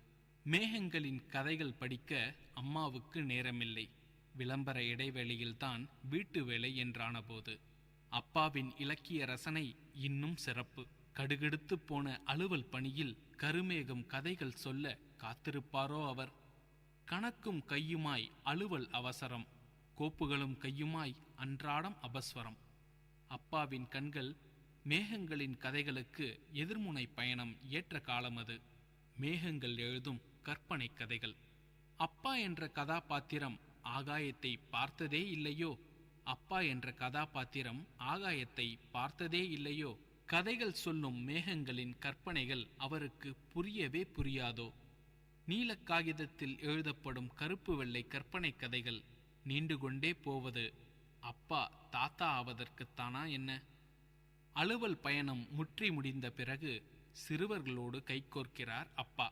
மேகங்களின் கதைகள் படிக்க அம்மாவுக்கு நேரமில்லை. விளம்பர இடைவெளியில்தான் வீட்டு வேலை என்றான போது. அப்பாவின் இலக்கிய ரசனை இன்னும் சிறப்பு. கடுகெடுத்து போன அலுவல் பணியில் கருமேகம் கதைகள் சொல்ல காத்திருப்பாரோ அவர். கணக்கும் கையுமாய் அலுவல் அவசரம், கோப்புகளும் கையுமாய் அன்றாடம் அபஸ்வரம். அப்பாவின் கண்கள் மேகங்களின் கதைகளுக்கு எதிர்முனை பயணம் ஏற்ற காலம் அது. மேகங்கள் எழுதும் கற்பனை கதைகள். அப்பா என்ற கதாபாத்திரம் ஆகாயத்தை பார்த்ததே இல்லையோ, அப்பா என்ற கதாபாத்திரம் ஆகாயத்தை பார்த்ததே இல்லையோ. கதைகள் சொல்லும் மேகங்களின் கற்பனைகள் அவருக்கு புரியவே புரியாதோ. நீல காகிதத்தில் எழுதப்படும் கருப்பு வெள்ளை கற்பனை கதைகள் நீண்டு கொண்டே போவது அப்பா தாத்தா ஆவதற்குத்தானா என்ன? அலுவல் பயணம் முற்றி முடிந்த பிறகு சிறுவர்களோடு கைகோர்க்கிறார் அப்பா.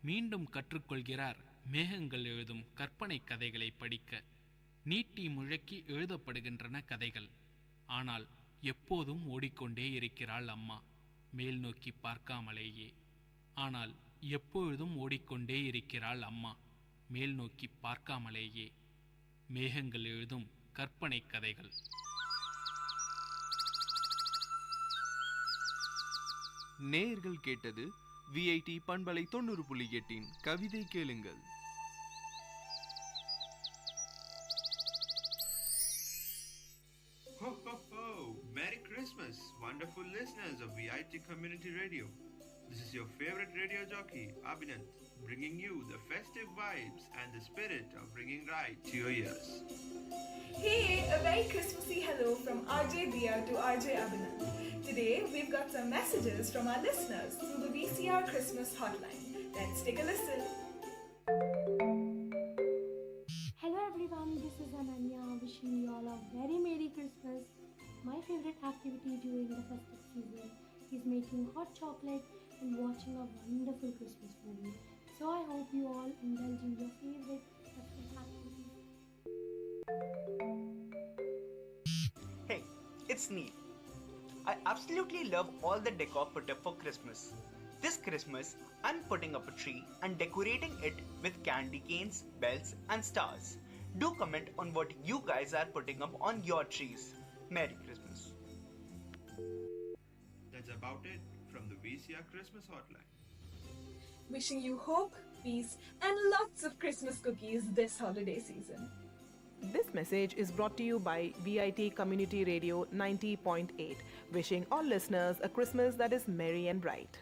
மீண்டும் கற்றுக்கொள்கிறார் மேகங்கள் எழுதும் கற்பனை கதைகளை படிக்க. நீட்டி முழக்கி எழுதப்படுகின்றன கதைகள். ஆனால் எப்போதும் ஓடிக்கொண்டே இருக்கிறாள் அம்மா, மேல் நோக்கி பார்க்காமலேயே. ஆனால் எப்பொழுதும் ஓடிக்கொண்டே இருக்கிறாள் அம்மா, மேல் நோக்கி பார்க்காமலேயே. மேகங்கள் எழுதும் கற்பனை கதைகள். நேயர்கள் கேட்டது விஐடி பண்பலை 90.8 கவிதை கேளுங்கள். Ho ho ho! Merry Christmas, wonderful listeners of VIT Community Radio. This is your favorite radio jockey, Abhinand, bringing you the festive vibes and the spirit of bringing right to your ears. Hey, a very Christmassy hello from RJ Dia to RJ Abhinand. Today, we've got some messages from our listeners through the VCR Christmas hotline. Let's take a listen. Hello everyone, this is Ananya wishing you all a very Merry Christmas. My favorite activity during the festive season is making hot chocolate and watching a wonderful Christmas movie. So I hope you all indulge in your favorite festive activities. Hey, it's Neil. I absolutely love all the decor put up for Christmas. This Christmas, I'm putting up a tree and decorating it with candy canes, bells and stars. Do comment on what you guys are putting up on your trees. Merry Christmas. That's about it from the VCR Christmas hotline. Wishing you hope, peace, and lots of Christmas cookies this holiday season. This message is brought to you by VIT Community Radio 90.8, wishing all listeners a Christmas that is merry and bright.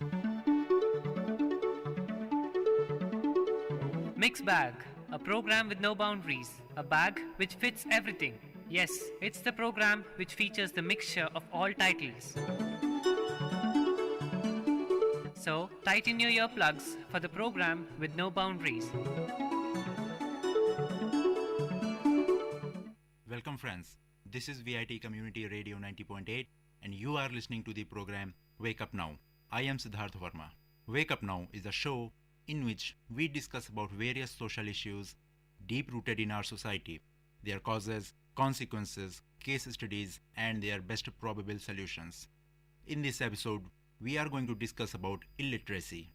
Mix Bag, a program with no boundaries, a bag which fits everything. Yes, it's the program which features the mixture of all titles. So, tighten your earplugs for the program with no boundaries. Welcome friends, this is VIT Community Radio 90.8 and you are listening to the program Wake Up Now. I am Siddharth Verma. Wake Up Now is a show in which we discuss about various social issues deep rooted in our society, their causes, consequences, case studies and their best probable solutions. In this episode, we are going to discuss about illiteracy.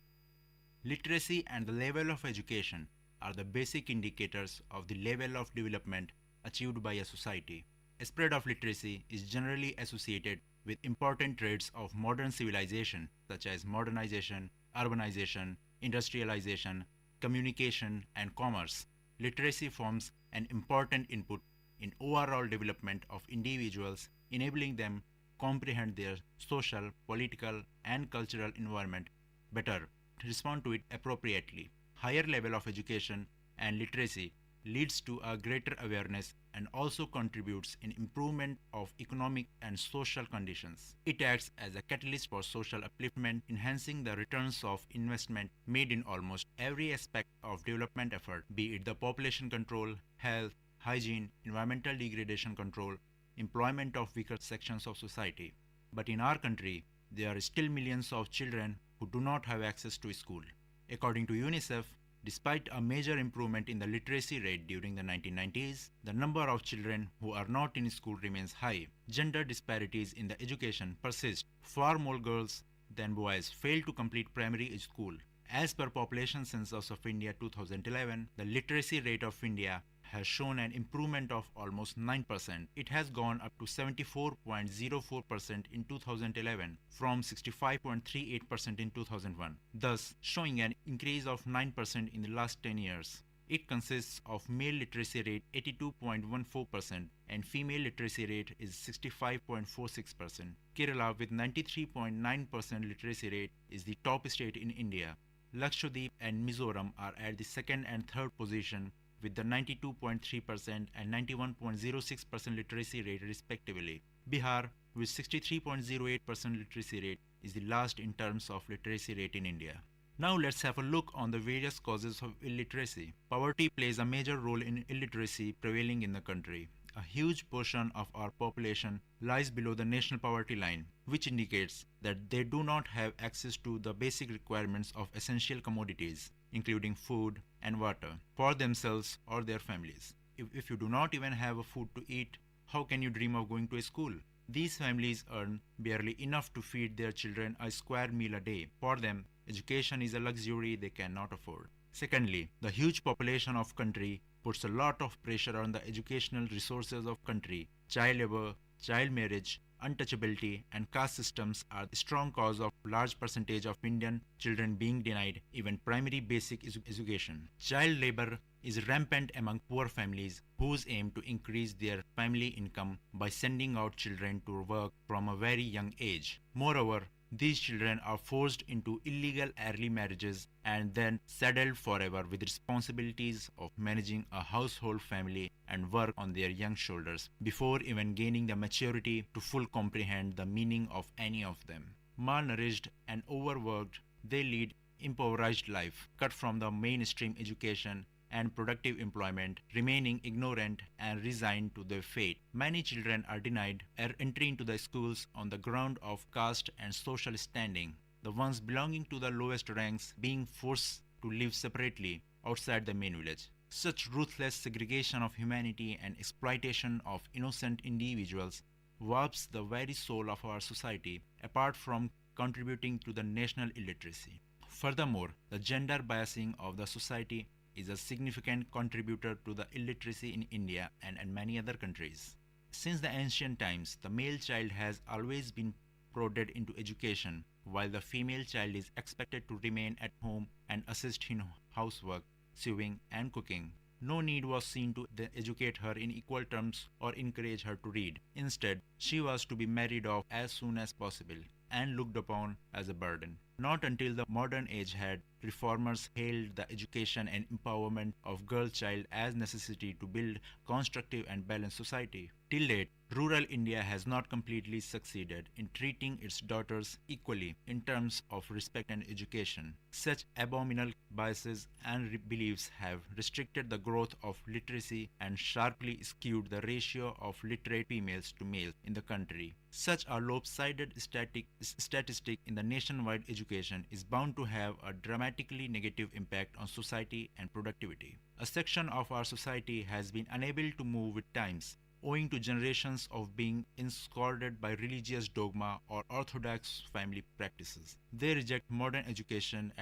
Literacy and the level of education are the basic indicators of the level of development achieved by a society. A spread of literacy is generally associated with important traits of modern civilization such as modernization, urbanization, industrialization, communication, and commerce. Literacy forms an important input in overall development of individuals, enabling them comprehend their social, political, and cultural environment better, to respond to it appropriately. Higher level of education and literacy leads to a greater awareness and also contributes in improvement of economic and social conditions. It acts as a catalyst for social upliftment, enhancing the returns of investment made in almost every aspect of development effort, be it the population control, health, hygiene, environmental degradation control, employment of weaker sections of society. But in our country, there are still millions of children who do not have access to school. According to UNICEF, despite a major improvement in the literacy rate during the 1990s, the number of children who are not in school remains high. Gender disparities in the education persist. Far more girls than boys fail to complete primary school. As per Population Census of India 2011, the literacy rate of India has shown an improvement of almost 9%. It has gone up to 74.04% in 2011 from 65.38% in 2001, thus showing an increase of 9% in the last 10 years. It consists of male literacy rate 82.14% and female literacy rate is 65.46%. Kerala with 93.9% literacy rate is the top state in India. Lakshadweep and Mizoram are at the second and third position with the 92.3% and 91.06% literacy rate respectively. Bihar with 63.08% literacy rate is the last in terms of literacy rate in India. Now let's have a look on the various causes of illiteracy. Poverty plays a major role in illiteracy prevailing in the country. A huge portion of our population lies below the national poverty line, which indicates that they do not have access to the basic requirements of essential commodities, including food and water, for themselves or their families. If you do not even have a food to eat, how can you dream of going to a school? These families earn barely enough to feed their children a square meal a day. For them, education is a luxury they cannot afford. Secondly, the huge population of country puts a lot of pressure on the educational resources of country. Child labor, child marriage, untouchability, and caste systems are the strong cause of large percentage of Indian children being denied even primary basic education. Child labor is rampant among poor families whose aim to increase their family income by sending out children to work from a very young age. Moreover, these children are forced into illegal early marriages and then saddled forever with responsibilities of managing a household family and work on their young shoulders before even gaining the maturity to full comprehend the meaning of any of them. Malnourished and overworked, they lead impoverished life, cut from the mainstream education and productive employment, remaining ignorant and resigned to their fate. Many children are denied entry into the schools on the ground of caste and social standing, the ones belonging to the lowest ranks being forced to live separately outside the main village. Such ruthless segregation of humanity and exploitation of innocent individuals warps the very soul of our society, apart from contributing to the national illiteracy. Furthermore, the gender biasing of the society is a significant contributor to the illiteracy in India and many other countries. Since the ancient times, the male child has always been prodded into education, while the female child is expected to remain at home and assist in housework, sewing, and cooking. No need was seen to educate her in equal terms or encourage her to read. Instead, she was to be married off as soon as possible and looked upon as a burden. Not until the modern age had reformers hailed the education and empowerment of girl child as necessity to build constructive and balanced society. Till date, rural India has not completely succeeded in treating its daughters equally in terms of respect and education. Such abominable biases and beliefs have restricted the growth of literacy and sharply skewed the ratio of literate females to males in the country. Such a lopsided statistic in the nationwide education is bound to have a dramatically negative impact on society and productivity. A section of our society has been unable to move with times, owing to generations of being ensconced by religious dogma or orthodox family practices. They reject modern education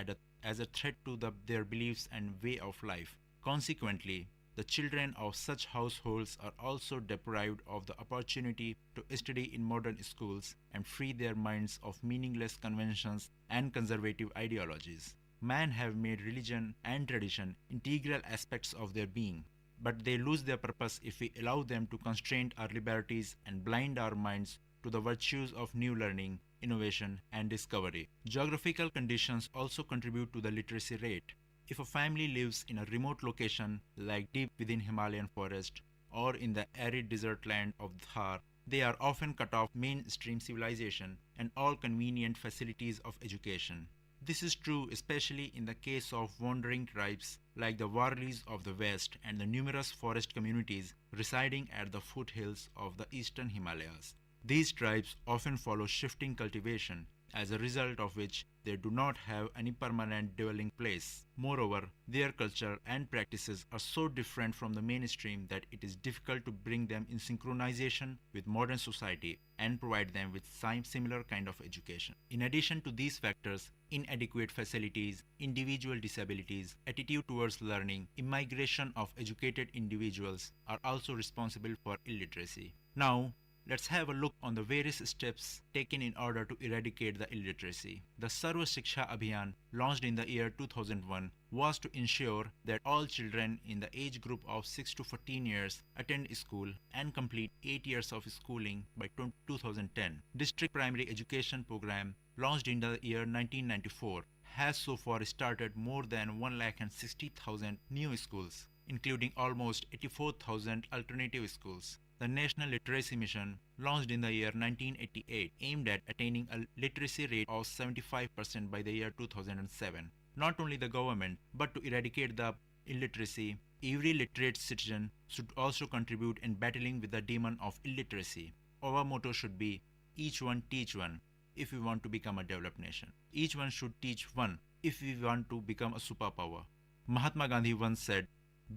as a threat to their beliefs and way of life. Consequently, the children of such households are also deprived of the opportunity to study in modern schools and free their minds of meaningless conventions and conservative ideologies. Men have made religion and tradition integral aspects of their being, but they lose their purpose if we allow them to constrain our liberties and blind our minds to the virtues of new learning, innovation, and discovery. Geographical conditions also contribute to the literacy rate. If a family lives in a remote location like deep within Himalayan forest or in the arid desert land of Thar, they are often cut off mainstream civilization and all convenient facilities of education. This is true especially in the case of wandering tribes like the Warlis of the West and the numerous forest communities residing at the foothills of the eastern Himalayas. These tribes often follow shifting cultivation, as a result of which they do not have any permanent dwelling place. Moreover, their culture and practices are so different from the mainstream that it is difficult to bring them in synchronization with modern society and provide them with similar kind of education. In addition to these factors, inadequate facilities, individual disabilities, attitude towards learning, immigration of educated individuals are also responsible for illiteracy. Now, let's have a look on the various steps taken in order to eradicate the illiteracy. The Sarva Shiksha Abhiyan, launched in the year 2001, was to ensure that all children in the age group of 6 to 14 years attend school and complete 8 years of schooling by 2010. District Primary Education Program, launched in the year 1994, has so far started more than 160,000 new schools, including almost 84,000 alternative schools. The National Literacy Mission, launched in the year 1988, aimed at attaining a literacy rate of 75% by the year 2007. Not only the government, but to eradicate the illiteracy, every literate citizen should also contribute in battling with the demon of illiteracy. Our motto should be, each one teach one, if we want to become a developed nation. Each one should teach one, if we want to become a superpower. Mahatma Gandhi once said,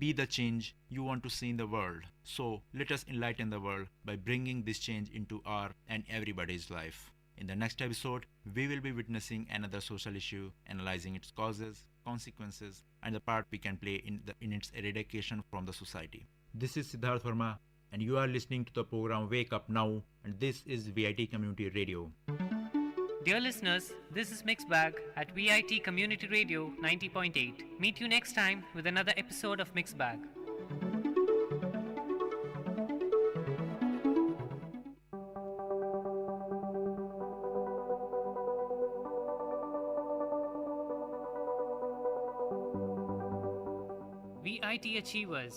"Be the change you want to see in the world." So let us enlighten the world by bringing this change into our and everybody's life. In the next episode, we will be witnessing another social issue, analyzing its causes, consequences, and the part we can play in its eradication from the society. This is Siddharth Verma, and you are listening to the program Wake Up Now, and this is VIT Community Radio. Dear listeners, this is Mixed Bag at VIT Community Radio 90.8. Meet you next time with another episode of Mixed Bag. VIT Achievers,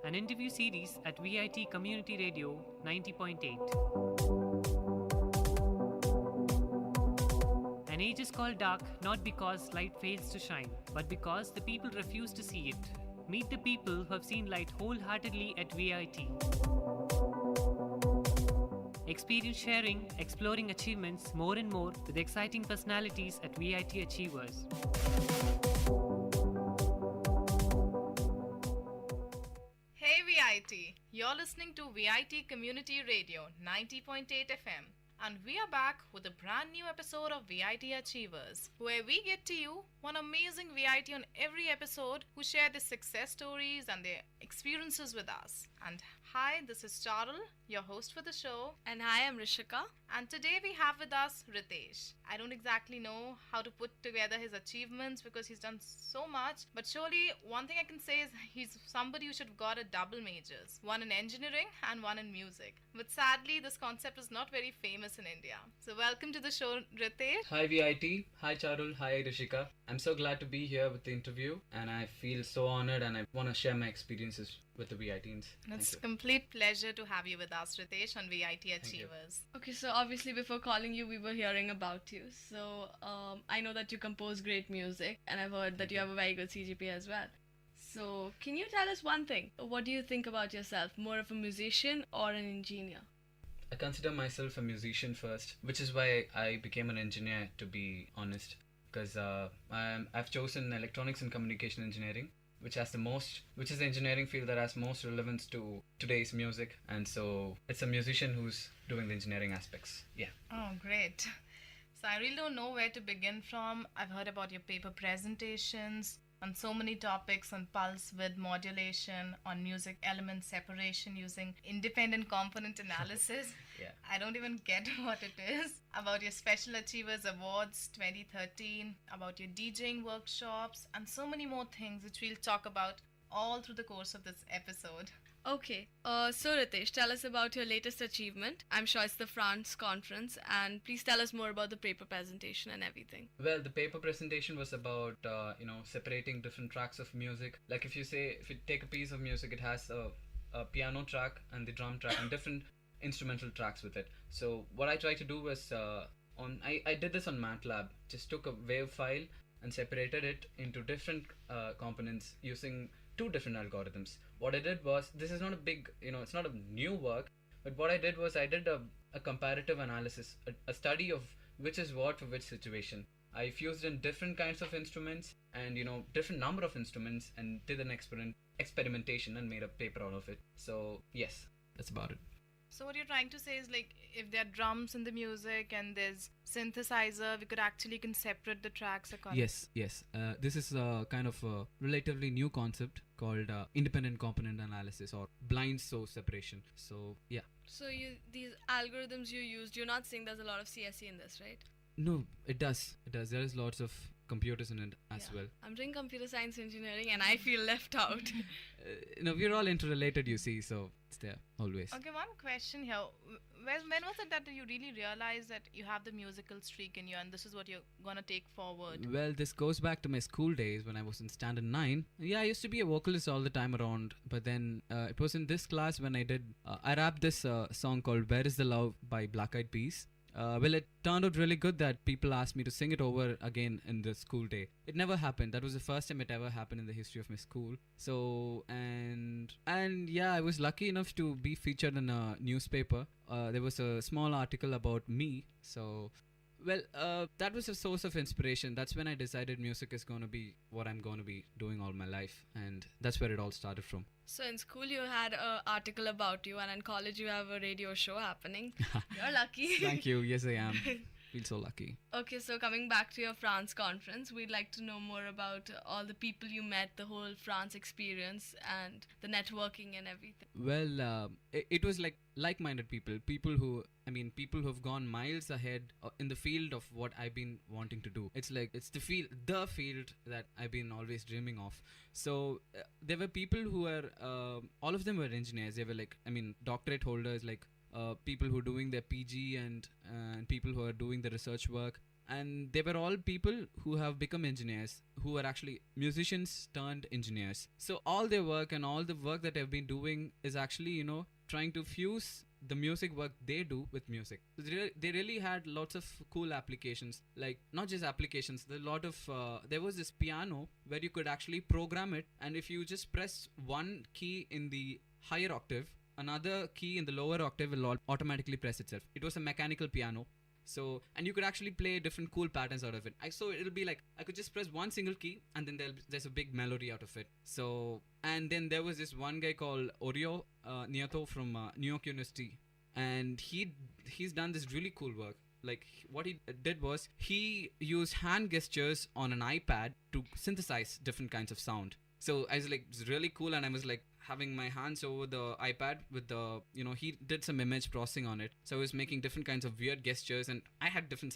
an interview series at VIT Community Radio 90.8. An age is called dark not because light fails to shine, but because the people refuse to see it. Meet the people who have seen light wholeheartedly at VIT. Experience sharing, exploring achievements more and more with exciting personalities at VIT Achievers. Hey VIT, you're listening to VIT Community Radio 90.8 FM. And we are back with a brand new episode of VIT Achievers, where we get to you one amazing VIT on every episode who share their success stories and their experiences with us. And hi, this is Charul, your host for the show. And hi, I'm Rishika. And today we have with us Ritesh. I don't exactly know how to put together his achievements because he's done so much, but surely one thing I can say is he's somebody who should have got a double majors, one in engineering and one in music. But sadly, this concept is not very famous in India. So welcome to the show, Ritesh. Hi VIT, hi Charul, hi Rishika. I'm so glad to be here with the interview, and I feel so honored, and I want to share my experiences with the VITs. It's a complete pleasure to have you with us, Ritesh, on VIT Achievers. Okay, so obviously before calling you, we were hearing about you. So I know that you compose great music, and I've heard that you have a very good CGP as well. So can you tell us one thing? What do you think about yourself? More of a musician or an engineer? I consider myself a musician first, which is why I became an engineer, to be honest. Because I've chosen electronics and communication engineering, which is the engineering field that has most relevance to today's music. And so it's a musician who's doing the engineering aspects. Yeah. Oh, great. So I really don't know where to begin from. I've heard about your paper presentations, on so many topics on pulse width modulation, on music element separation using independent component analysis. Yeah. I don't even get what it is. About your Special Achievers Awards 2013, about your DJing workshops, and so many more things which we'll talk about all through the course of this episode. Okay, so Ritesh, tell us about your latest achievement. I'm sure it's the France conference, and please tell us more about the paper presentation and everything. Well, the paper presentation was about separating different tracks of music. Like if you take a piece of music, it has a piano track and the drum track and different instrumental tracks with it. So what I tried to do was I did this on MATLAB. Just took a wave file and separated it into different components using 2 different algorithms. What I did was, this is not a big, it's not a new work, but what I did was I did a comparative analysis, a study of which is what for which situation. I fused in different kinds of instruments and, different number of instruments and did an experimentation and made a paper out of it. So, yes, that's about it. So what you're trying to say is, like, if there are drums in the music and there's synthesizer, we can separate the tracks accordingly. Yes. This is a kind of a relatively new concept called independent component analysis or blind source separation. So yeah. So these algorithms you used, you're not saying there's a lot of CSE in this, right? No, it does. There is lots of computers in it as well. I'm doing computer science engineering and I feel left out. We're all interrelated, you see, so it's there always. Okay, one question here. When was it that you really realized that you have the musical streak in you and this is what you're going to take forward? Well, this goes back to my school days when I was in standard 9. Yeah, I used to be a vocalist all the time around, but then it was in this class when I rapped this song called Where Is the Love by Black Eyed Peas. Well, it turned out really good that people asked me to sing it over again in the school day. It never happened. That was the first time it ever happened in the history of my school. So, and yeah, I was lucky enough to be featured in a newspaper. There was a small article about me. So, well, that was a source of inspiration. That's when I decided music is going to be what I'm going to be doing all my life. And that's where it all started from. So in school you had an article about you and in college you have a radio show happening. You're lucky. Thank you. Yes, I am. Feel so lucky. Okay, so coming back to your France conference, we'd like to know more about all the people you met, the whole France experience and the networking and everything. Well, it was like-minded people who have gone miles ahead in the field of what I've been wanting to do. It's the field that I've been always dreaming of. So there were people who were, all of them were engineers. They were doctorate holders, people who are doing their PG and people who are doing the research work. And they were all people who have become engineers, who are actually musicians turned engineers. So all their work and all the work that they've been doing is actually, trying to fuse the music work they do with music. So they really had lots of cool applications, not just applications, there was this piano where you could actually program it, and if you just press one key in the higher octave, another key in the lower octave will automatically press itself. It was a mechanical piano. So, and you could actually play different cool patterns out of it. So it'll be I could just press one single key and then there's a big melody out of it. So, and then there was this one guy called Oreo Nieto from New York University, and he's done this really cool work. What he did was he used hand gestures on an iPad to synthesize different kinds of sound. So I was it's really cool, and I was having my hands over the iPad with the, he did some image processing on it. So I was making different kinds of weird gestures and I had different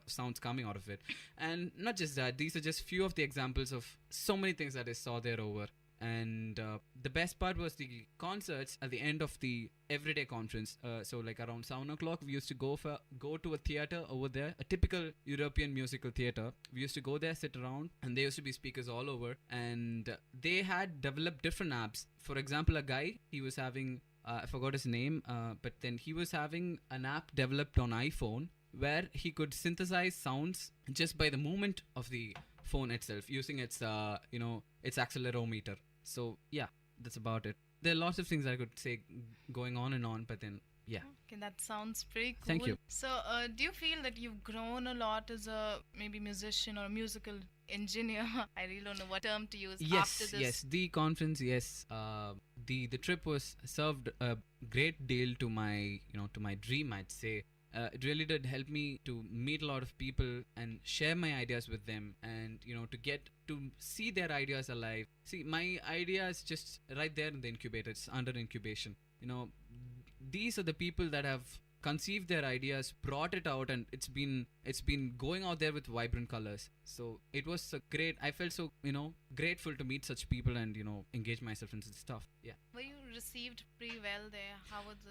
sounds coming out of it. And not just that, these are just few of the examples of so many things that I saw there over. And the best part was the concerts at the end of the everyday conference. So around 7 o'clock, we used to go to a theater over there, a typical European musical theater. We used to go there, sit around, and there used to be speakers all over. And they had developed different apps. For example, a guy, he was having, I forgot his name, but then he was having an app developed on iPhone where he could synthesize sounds just by the movement of the phone itself using its accelerometer. So yeah, that's about it. There are lots of things I could say going on and on, but then yeah. Okay, that sounds pretty cool. Thank you. So do you feel that you've grown a lot as a maybe musician or a musical engineer? I really don't know what term to use after this. Yes, the conference, yes. The trip was served a great deal to my dream, I'd say. it really did help me to meet a lot of people and share my ideas with them, and to get to see their ideas alive. See, my idea is just right there in the incubator. It's under incubation. These are the people that have conceived their ideas, brought it out, and it's been going out there with vibrant colors. So it was I felt so grateful to meet such people and engage myself in such stuff. Yeah. Were you received pretty well there? How was the...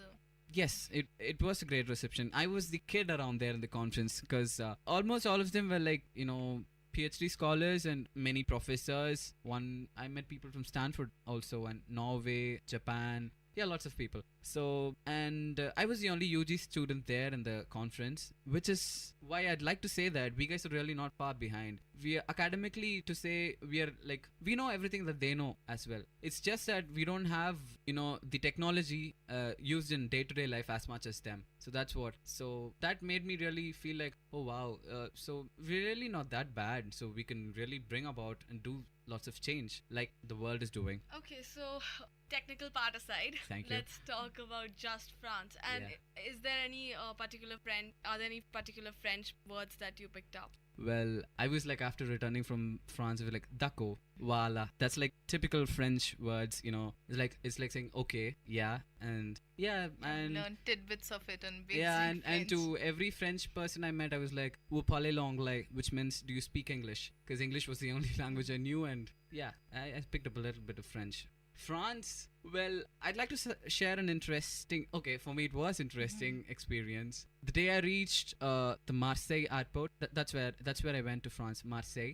Yes, it was a great reception. I was the kid around there in the conference because almost all of them were like PhD scholars and many professors. I met people from Stanford also, and Norway, Japan. Yeah, lots of people. So, and I was the only UG student there in the conference, which is why I'd like to say that we guys are really not far behind. We are academically, to say, we know everything that they know as well. It's just that we don't have, the technology used in day-to-day life as much as them. So that's what. So that made me really feel like, oh wow, so we're really not that bad. So we can really bring about and do lots of change like the world is doing. Okay, so technical part aside, Thank you. let's talk about just France. And is there any are there any particular French words that you picked up? Well, I was like, after returning from France, I was like, d'accord, voila. That's like typical French words, It's like saying okay, yeah, and yeah, and learn tidbits of it and basic yeah, and French. to every French person I met, I was like, vous parlez l'anglais, which means, do you speak English? Because English was the only language I knew, and yeah, I picked up a little bit of French. France, well, I'd like to share an interesting, for me it was interesting experience. The day I reached the Marseille airport, that's where I went to France, Marseille.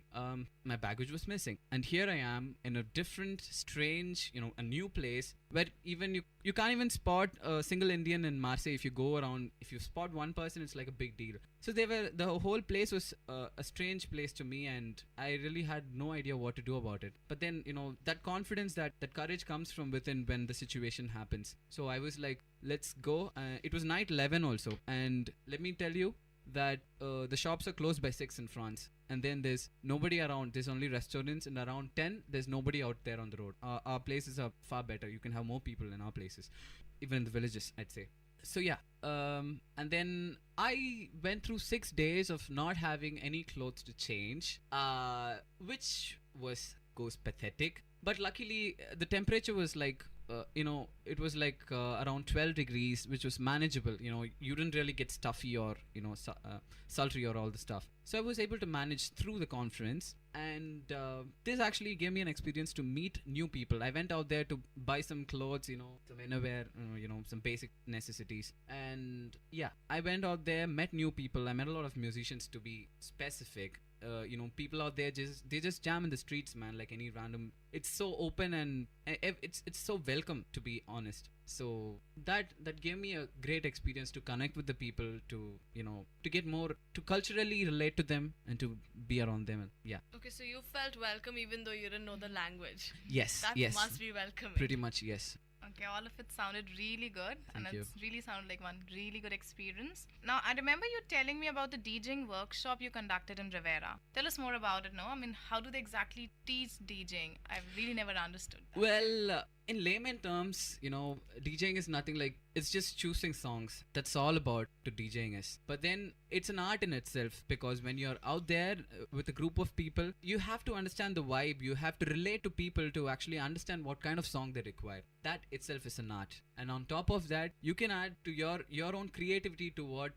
My baggage was missing, and here I am in a different, strange, a new place where even you can't even spot a single Indian in Marseille. If you go around, if you spot one person, it's like a big deal. So the whole place was a strange place to me, and I really had no idea what to do about it. But then that confidence, that courage comes from within when the situation happens. So I was like, let's go. It was night 11 also, and let me tell you that the shops are closed by 6 in France, and then there's nobody around. There's only restaurants, and around 10 there's nobody out there on the road. Our places are far better. You can have more people in our places, even in the villages, I'd say. So yeah, and then I went through 6 days of not having any clothes to change, which goes pathetic. But luckily, the temperature was like, it was like around 12 degrees, which was manageable. You didn't really get stuffy or, sultry or all the stuff. So I was able to manage through the conference. And this actually gave me an experience to meet new people. I went out there to buy some clothes, some innerwear, some basic necessities. And yeah, I went out there, met new people. I met a lot of musicians, to be specific. People out there they just jam in the streets, man, like any random. It's so open, and it's so welcome, to be honest. So that gave me a great experience to connect with the people, to get more, to culturally relate to them and to be around them. And yeah. Okay, so you felt welcome even though you didn't know the language. Yes. That yes. must be welcoming. Pretty much, yes. Okay, all of it sounded really good. Thank you. It's really sounded like one really good experience. Now, I remember you telling me about the DJing workshop you conducted in Rivera. Tell us more about it, no? I mean, how do they exactly teach DJing? I've really never understood that. Well, in layman terms, DJing is nothing like, it's just choosing songs. That's all about to DJing is. But then it's an art in itself, because when you're out there with a group of people, you have to understand the vibe. You have to relate to people to actually understand what kind of song they require. That itself is an art. And on top of that, you can add to your own creativity to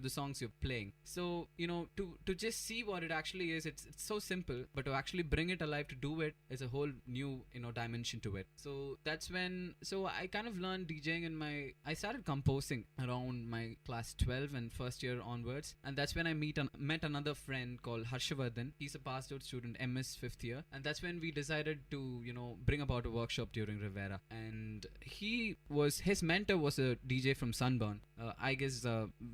the songs you're playing. So, to just see what it actually is, it's so simple, but to actually bring it alive, to do it, is a whole new, dimension to it. So that's when, I kind of learned DJing I started composing around my class 12 and first year onwards. And that's when I met another friend called Harshavardhan. He's a passed out student, MS 5th year. And that's when we decided to, bring about a workshop during Rivera. And his mentor was a DJ from Sunburn. I guess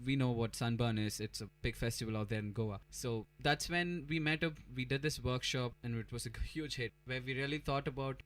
we know what Sunburn is. It's a big festival out there in Goa. So that's when we met up. We did this workshop, and it was a huge hit, where we really thought about,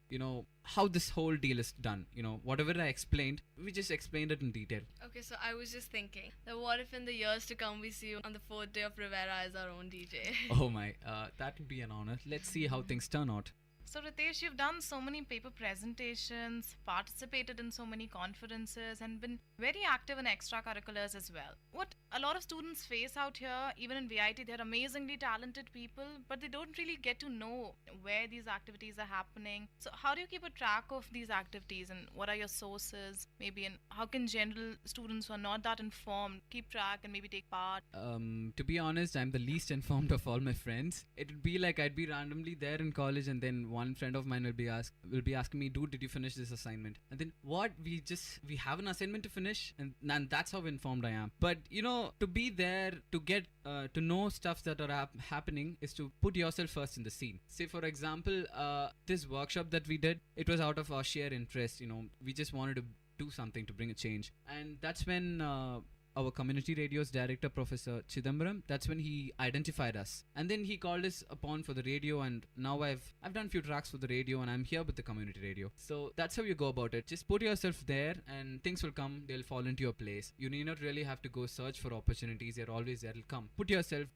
how this whole deal is done. Whatever I explained, we just explained it in detail. Okay, so I was just thinking that what if in the years to come we see you on the 4th day of Rivera as our own DJ? Oh my, that would be an honor. Let's see how things turn out. So, Ritesh, you've done so many paper presentations, participated in so many conferences, and been very active in extracurriculars as well. What a lot of students face out here, even in VIT, they're amazingly talented people, but they don't really get to know where these activities are happening. So, how do you keep a track of these activities, and what are your sources, maybe, and how can general students who are not that informed keep track and maybe take part? To be honest, I'm the least informed of all my friends. It would be like I'd be randomly there in college, and then one friend of mine will be asking me, "Dude, did you finish this assignment?" And then what? We have an assignment to finish, and that's how informed I am. But to be there, to get to know stuff that are happening, is to put yourself first in the scene. Say, for example, this workshop that we did, it was out of our sheer interest. We just wanted to do something to bring a change, and that's when our community radio's director, Professor Chidambaram, that's when he identified us, and then he called us upon for the radio, and now I've done a few tracks for the radio, and I'm here with the community radio. So that's how you go about it. Just put yourself there, and things will come. They'll fall into your place. You need not really have to go search for opportunities. They're always there. They'll come. Put yourself,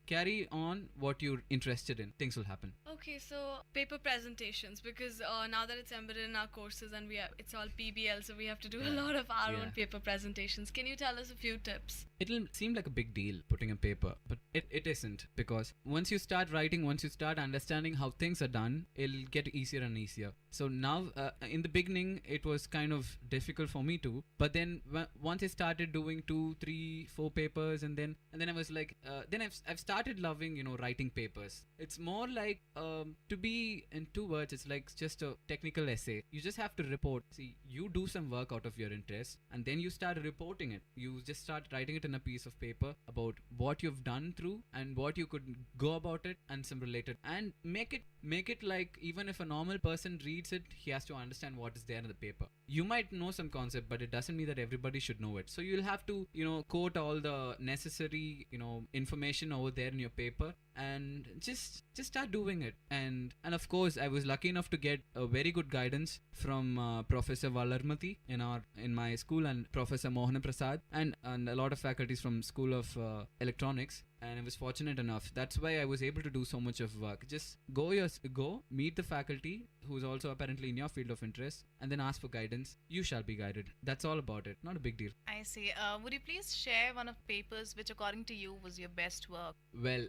carry on what you're interested in. Things will happen. Okay, so paper presentations, because now that it's embedded in our courses and it's all PBL, so we have to do a lot of our own paper presentations. Can you tell us a few tips? It'll seem like a big deal putting a paper, but it isn't, because once you start writing, once you start understanding how things are done, it'll get easier and easier. So now, in the beginning, it was kind of difficult for me too, but then once I started doing 2, 3, 4 papers, and then I was like, then I've started loving, writing papers. It's more like, to be in 2 words, it's like just a technical essay. You just have to report. See, you do some work out of your interest, and then you start reporting it. You just start writing it in a piece of paper about what you've done through and what you could go about it, and some related, and make it like, even if a normal person reads it, he has to understand what is there in the paper. You might know some concept, but it doesn't mean that everybody should know it. So you'll have to, quote all the necessary, information over there in your paper, and just start doing it. And of course, I was lucky enough to get a very good guidance from Professor Valarmati in my school, and Professor Mohana Prasad, and a lot of faculties from School of Electronics. And I was fortunate enough. That's why I was able to do so much of work. Just go meet the faculty who's also apparently in your field of interest, and then ask for guidance. You shall be guided. That's all about it. Not a big deal. I see. Would you please share one of the papers which, according to you, was your best work? Well,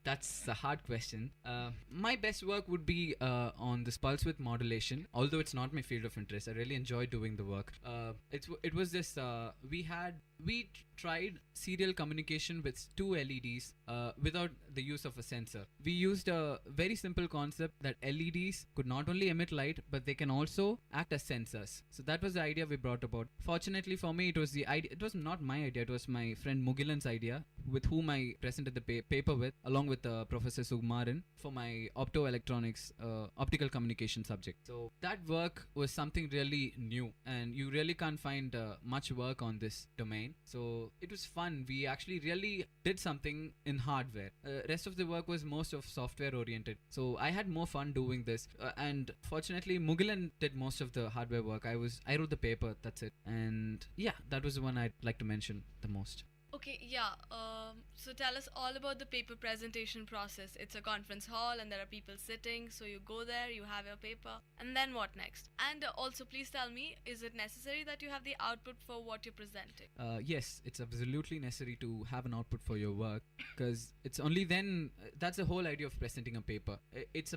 that's a hard question. My best work would be on this pulse width modulation. Although it's not my field of interest, I really enjoy doing the work. It was this. We tried serial communication with 2 LEDs without the use of a sensor. We used a very simple concept that LEDs could not only emit light, but they can also act as sensors. So that was the idea we brought about. Fortunately for me, it was the idea. It was not my idea. It was my friend Mugilan's idea, with whom I presented the paper with, along with Professor Sugmaran, for my optoelectronics optical communication subject. So that work was something really new, and you really can't find much work on this domain. So it was fun. We actually really did something in hardware. Rest of the work was most of software oriented. So I had more fun doing this. And fortunately, Mugilan did most of the hardware work. I wrote the paper. That's it. And yeah, that was the one I'd like to mention the most. Okay, yeah. So tell us all about the paper presentation process. It's a conference hall and there are people sitting. So you go there, you have your paper, and then what next? And also, please tell me, is it necessary that you have the output for what you're presenting? Yes, it's absolutely necessary to have an output for your work, because it's only then, that's the whole idea of presenting a paper. It's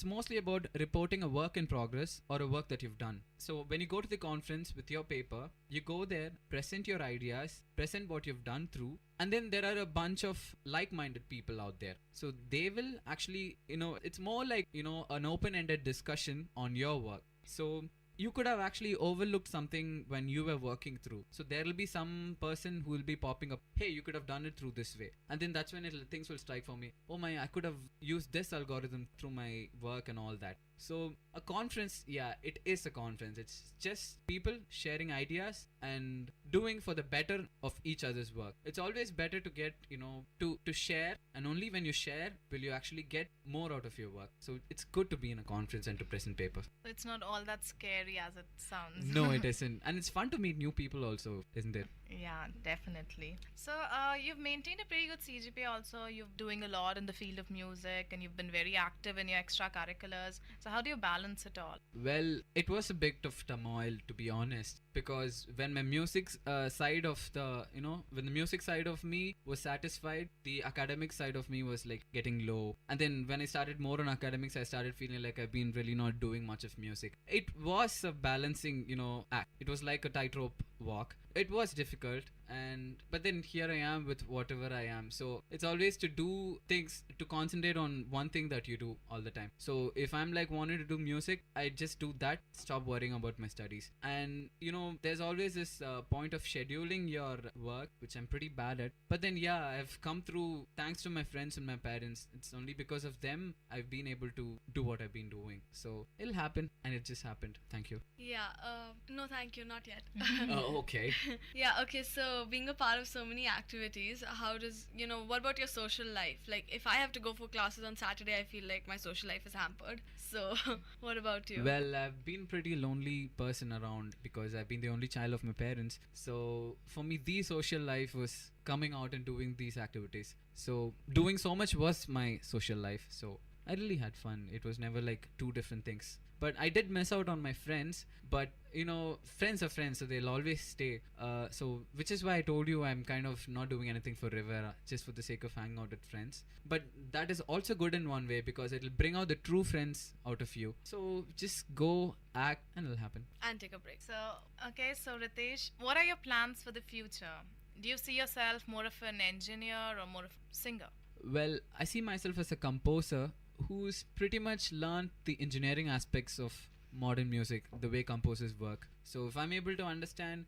mostly about reporting a work in progress or a work that you've done. So when you go to the conference with your paper, you go there, present your ideas, present what you've done through, and then there are a bunch of like-minded people out there. So they will actually, it's more like, an open-ended discussion on your work. So you could have actually overlooked something when you were working through. So there will be some person who will be popping up, hey, you could have done it through this way. And then that's when things will strike for me. Oh my, I could have used this algorithm through my work and all that. So a conference, yeah, it is a conference. It's just people sharing ideas and doing for the better of each other's work. It's always better to get, to share, and only when you share will you actually get more out of your work. So it's good to be in a conference and to present papers. It's not all that scary as it sounds. No, it isn't. And it's fun to meet new people also, isn't it? Yeah, definitely. So, you've maintained a pretty good CGPA also. You're doing a lot in the field of music and you've been very active in your extracurriculars. So, how do you balance it all? Well, it was a bit of turmoil, to be honest, because when my music side of the, when the music side of me was satisfied, the academic side of me was like getting low. And then when I started more on academics, I started feeling like I've been really not doing much of music. It was a balancing, act. It was like a tightrope walk. It was difficult, but then here I am with whatever I am. So it's always to do things, to concentrate on one thing that you do all the time. So if I'm like wanting to do music, I just do that, stop worrying about my studies. And there's always this point of scheduling your work, which I'm pretty bad at. But then yeah, I've come through thanks to my friends and my parents. It's only because of them I've been able to do what I've been doing. So it'll happen, and it just happened. Thank you. Yeah, no thank you, not yet. Okay. Yeah, okay, so being a part of so many activities, how does, what about your social life? Like, if I have to go for classes on Saturday, I feel like my social life is hampered. So, what about you? Well, I've been pretty lonely person around because I've been the only child of my parents. So, for me, the social life was coming out and doing these activities. So, doing so much was my social life. So, I really had fun. It was never like two different things. But I did miss out on my friends. But, friends are friends, so they'll always stay. So, which is why I told you I'm kind of not doing anything for Rivera, just for the sake of hanging out with friends. But that is also good in one way because it'll bring out the true friends out of you. So, just go, act, and it'll happen. And take a break. So, okay, so Ritesh, what are your plans for the future? Do you see yourself more of an engineer or more of a singer? Well, I see myself as a composer who's pretty much learned the engineering aspects of modern music, the way composers work. So if I'm able to understand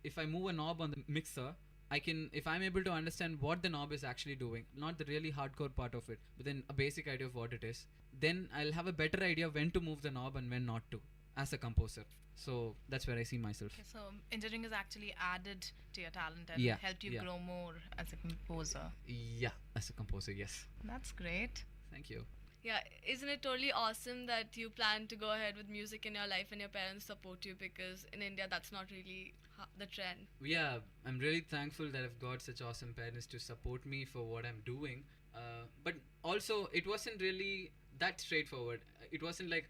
if I move a knob on the mixer, if I'm able to understand what the knob is actually doing, not the really hardcore part of it, but then a basic idea of what it is, then I'll have a better idea when to move the knob and when not to, as a composer. So that's where I see myself. Okay, so engineering has actually added to your talent and helped you grow more as a composer. Yeah, as a composer, yes. That's great. Thank you. Yeah, isn't it totally awesome that you plan to go ahead with music in your life and your parents support you, because in India that's not really the trend. Yeah, I'm really thankful that I've got such awesome parents to support me for what I'm doing. But also, it wasn't really that straightforward. It wasn't like,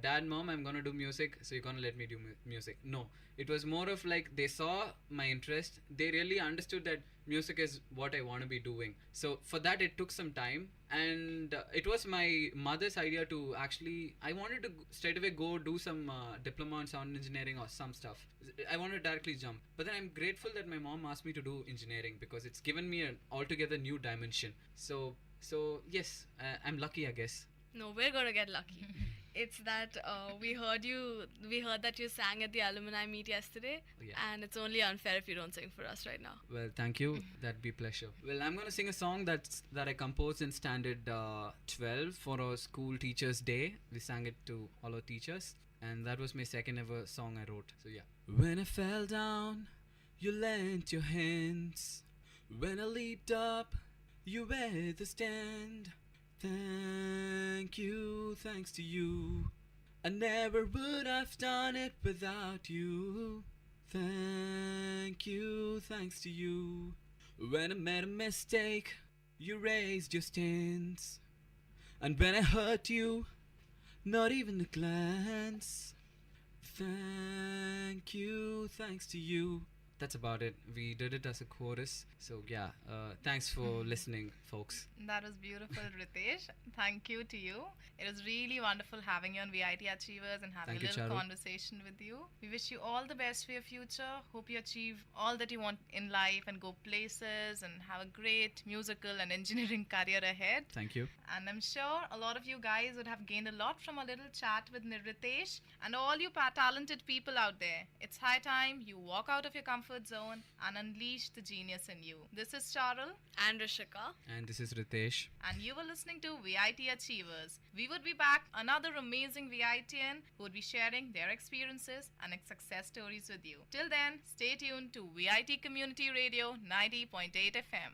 Dad, Mom, I'm gonna do music, so you're gonna let me do music. No, it was more of like they saw my interest. They really understood that music is what I want to be doing. So for that, it took some time. And it was my mother's idea to actually, I wanted to straight away go do some diploma in sound engineering or some stuff. I wanted to directly jump. But then I'm grateful that my mom asked me to do engineering because it's given me an altogether new dimension. So yes, I'm lucky, I guess. No, we're gonna get lucky. It's that we heard that you sang at the alumni meet yesterday, and it's only unfair if you don't sing for us right now. Well, thank you. That'd be a pleasure. Well, I'm gonna sing a song that I composed in standard 12 for our school teachers' day. We sang it to all our teachers, and that was my second ever song I wrote. So yeah. When I fell down, you lent your hands. When I leaped up, you were the stand. Thank you, thanks to you. I never would have done it without you. Thank you, thanks to you. When I made a mistake, you raised your stance. And when I hurt you, not even a glance. Thank you, thanks to you. That's about it. We did it as a chorus. So yeah, thanks for listening, folks. That was beautiful, Ritesh. Thank you to you. It was really wonderful having you on VIT Achievers and having a little conversation with you. We wish you all the best for your future. Hope you achieve all that you want in life and go places and have a great musical and engineering career ahead. Thank you. And I'm sure a lot of you guys would have gained a lot from a little chat with Ritesh. And all you talented people out there, it's high time you walk out of your comfort zone and unleash the genius in you. This is Charul and Rishika. And this is Ritesh. And you were listening to VIT Achievers. We would be back, another amazing VITN who would be sharing their experiences and success stories with you. Till then, stay tuned to VIT Community Radio 90.8 FM.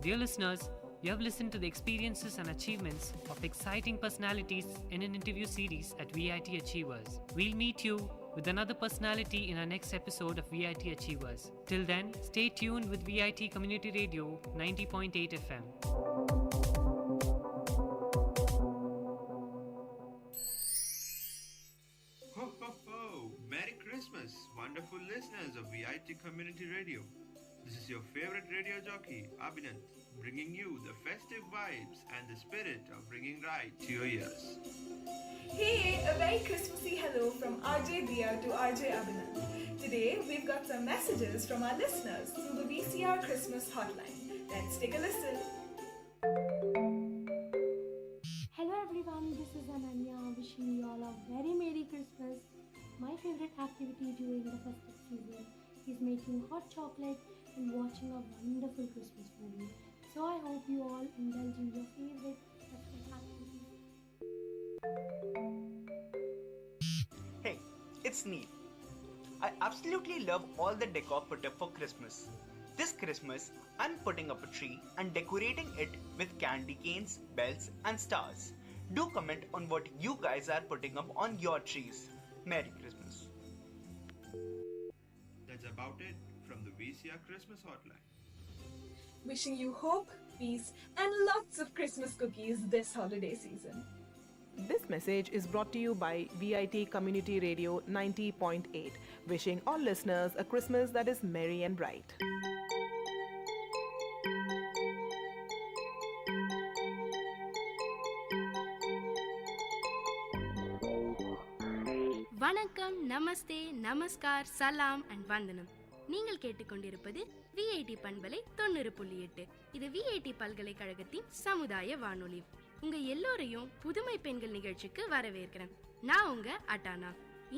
Dear listeners, You have listened to the experiences and achievements of exciting personalities in an interview series at VIT Achievers. We'll meet you with another personality in our next episode of VIT Achievers. Till then, stay tuned with VIT Community Radio 90.8 FM. Ho ho ho! Merry Christmas, wonderful listeners of VIT Community Radio. This is your favorite radio jockey, Abhinand, bringing you the festive vibes and the spirit of bringing right to your ears. Hey, a very Christmassy hello from RJ Dia to RJ Abhinand. Today, we've got some messages from our listeners through the VCR Christmas hotline. Let's take a listen. Hello everyone, this is Ananya wishing you all a very Merry Christmas. My favorite activity during the festive season is making hot chocolate and watching a wonderful Christmas movie. So I hope you all indulge in your favorite festive activities. Hey, it's Neil. I absolutely love all the decor put up for Christmas. This Christmas, I'm putting up a tree and decorating it with candy canes, bells and stars. Do comment on what you guys are putting up on your trees. Merry Christmas. That's about it from the VCR Christmas hotline. Wishing you hope, peace, and lots of Christmas cookies this holiday season. This message is brought to you by VIT Community Radio 90.8, wishing all listeners a Christmas that is merry and bright. வணக்கம், நமஸ்தே, நமஸ்கார், சலாம் and வந்தனம். நீங்கள் கேட்டுக்கொண்டிருப்பது VIT பண்பலை 90.8. இது VIT பல்கலைக்கழகத்தின் சமுதாய வானொலி. உங்க எல்லோரையும் புதுமை பெண்கள் நிகழ்ச்சிக்கு வரவேற்கிறேன். நான் உங்க அட்டானா.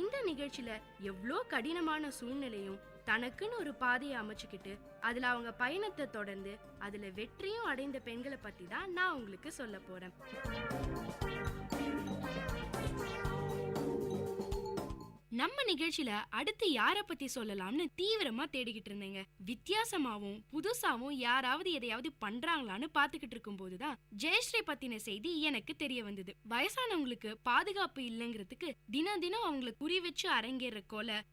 இந்த நிகழ்ச்சியில எவ்வளோ கடினமான சூழ்நிலையும் தனக்குன்னு ஒரு பாதையை அமைச்சுக்கிட்டு அதுல அவங்க பயணத்தை தொடர்ந்து அதுல வெற்றியும் அடைந்த பெண்களை பத்தி தான் நான் உங்களுக்கு சொல்ல போறேன். நம்ம நிகழ்ச்சியில அடுத்து யார பத்தி சொல்லலாம்னு தீவிரமா தேடிக்கிட்டு இருந்தேங்க. வித்தியாசமாவும் புதுசாவும் யாராவது எதையாவது பண்றாங்களான்னு பாத்துக்கிட்டு இருக்கும் போதுதான் ஜெயஸ்ரீ பத்தின செய்தி எனக்கு தெரிய வந்தது. வயசானவங்களுக்கு பாதுகாப்பு இல்லைங்கிறதுக்கு தினம் தினம் அவங்களை குறி வச்சு அரங்கேற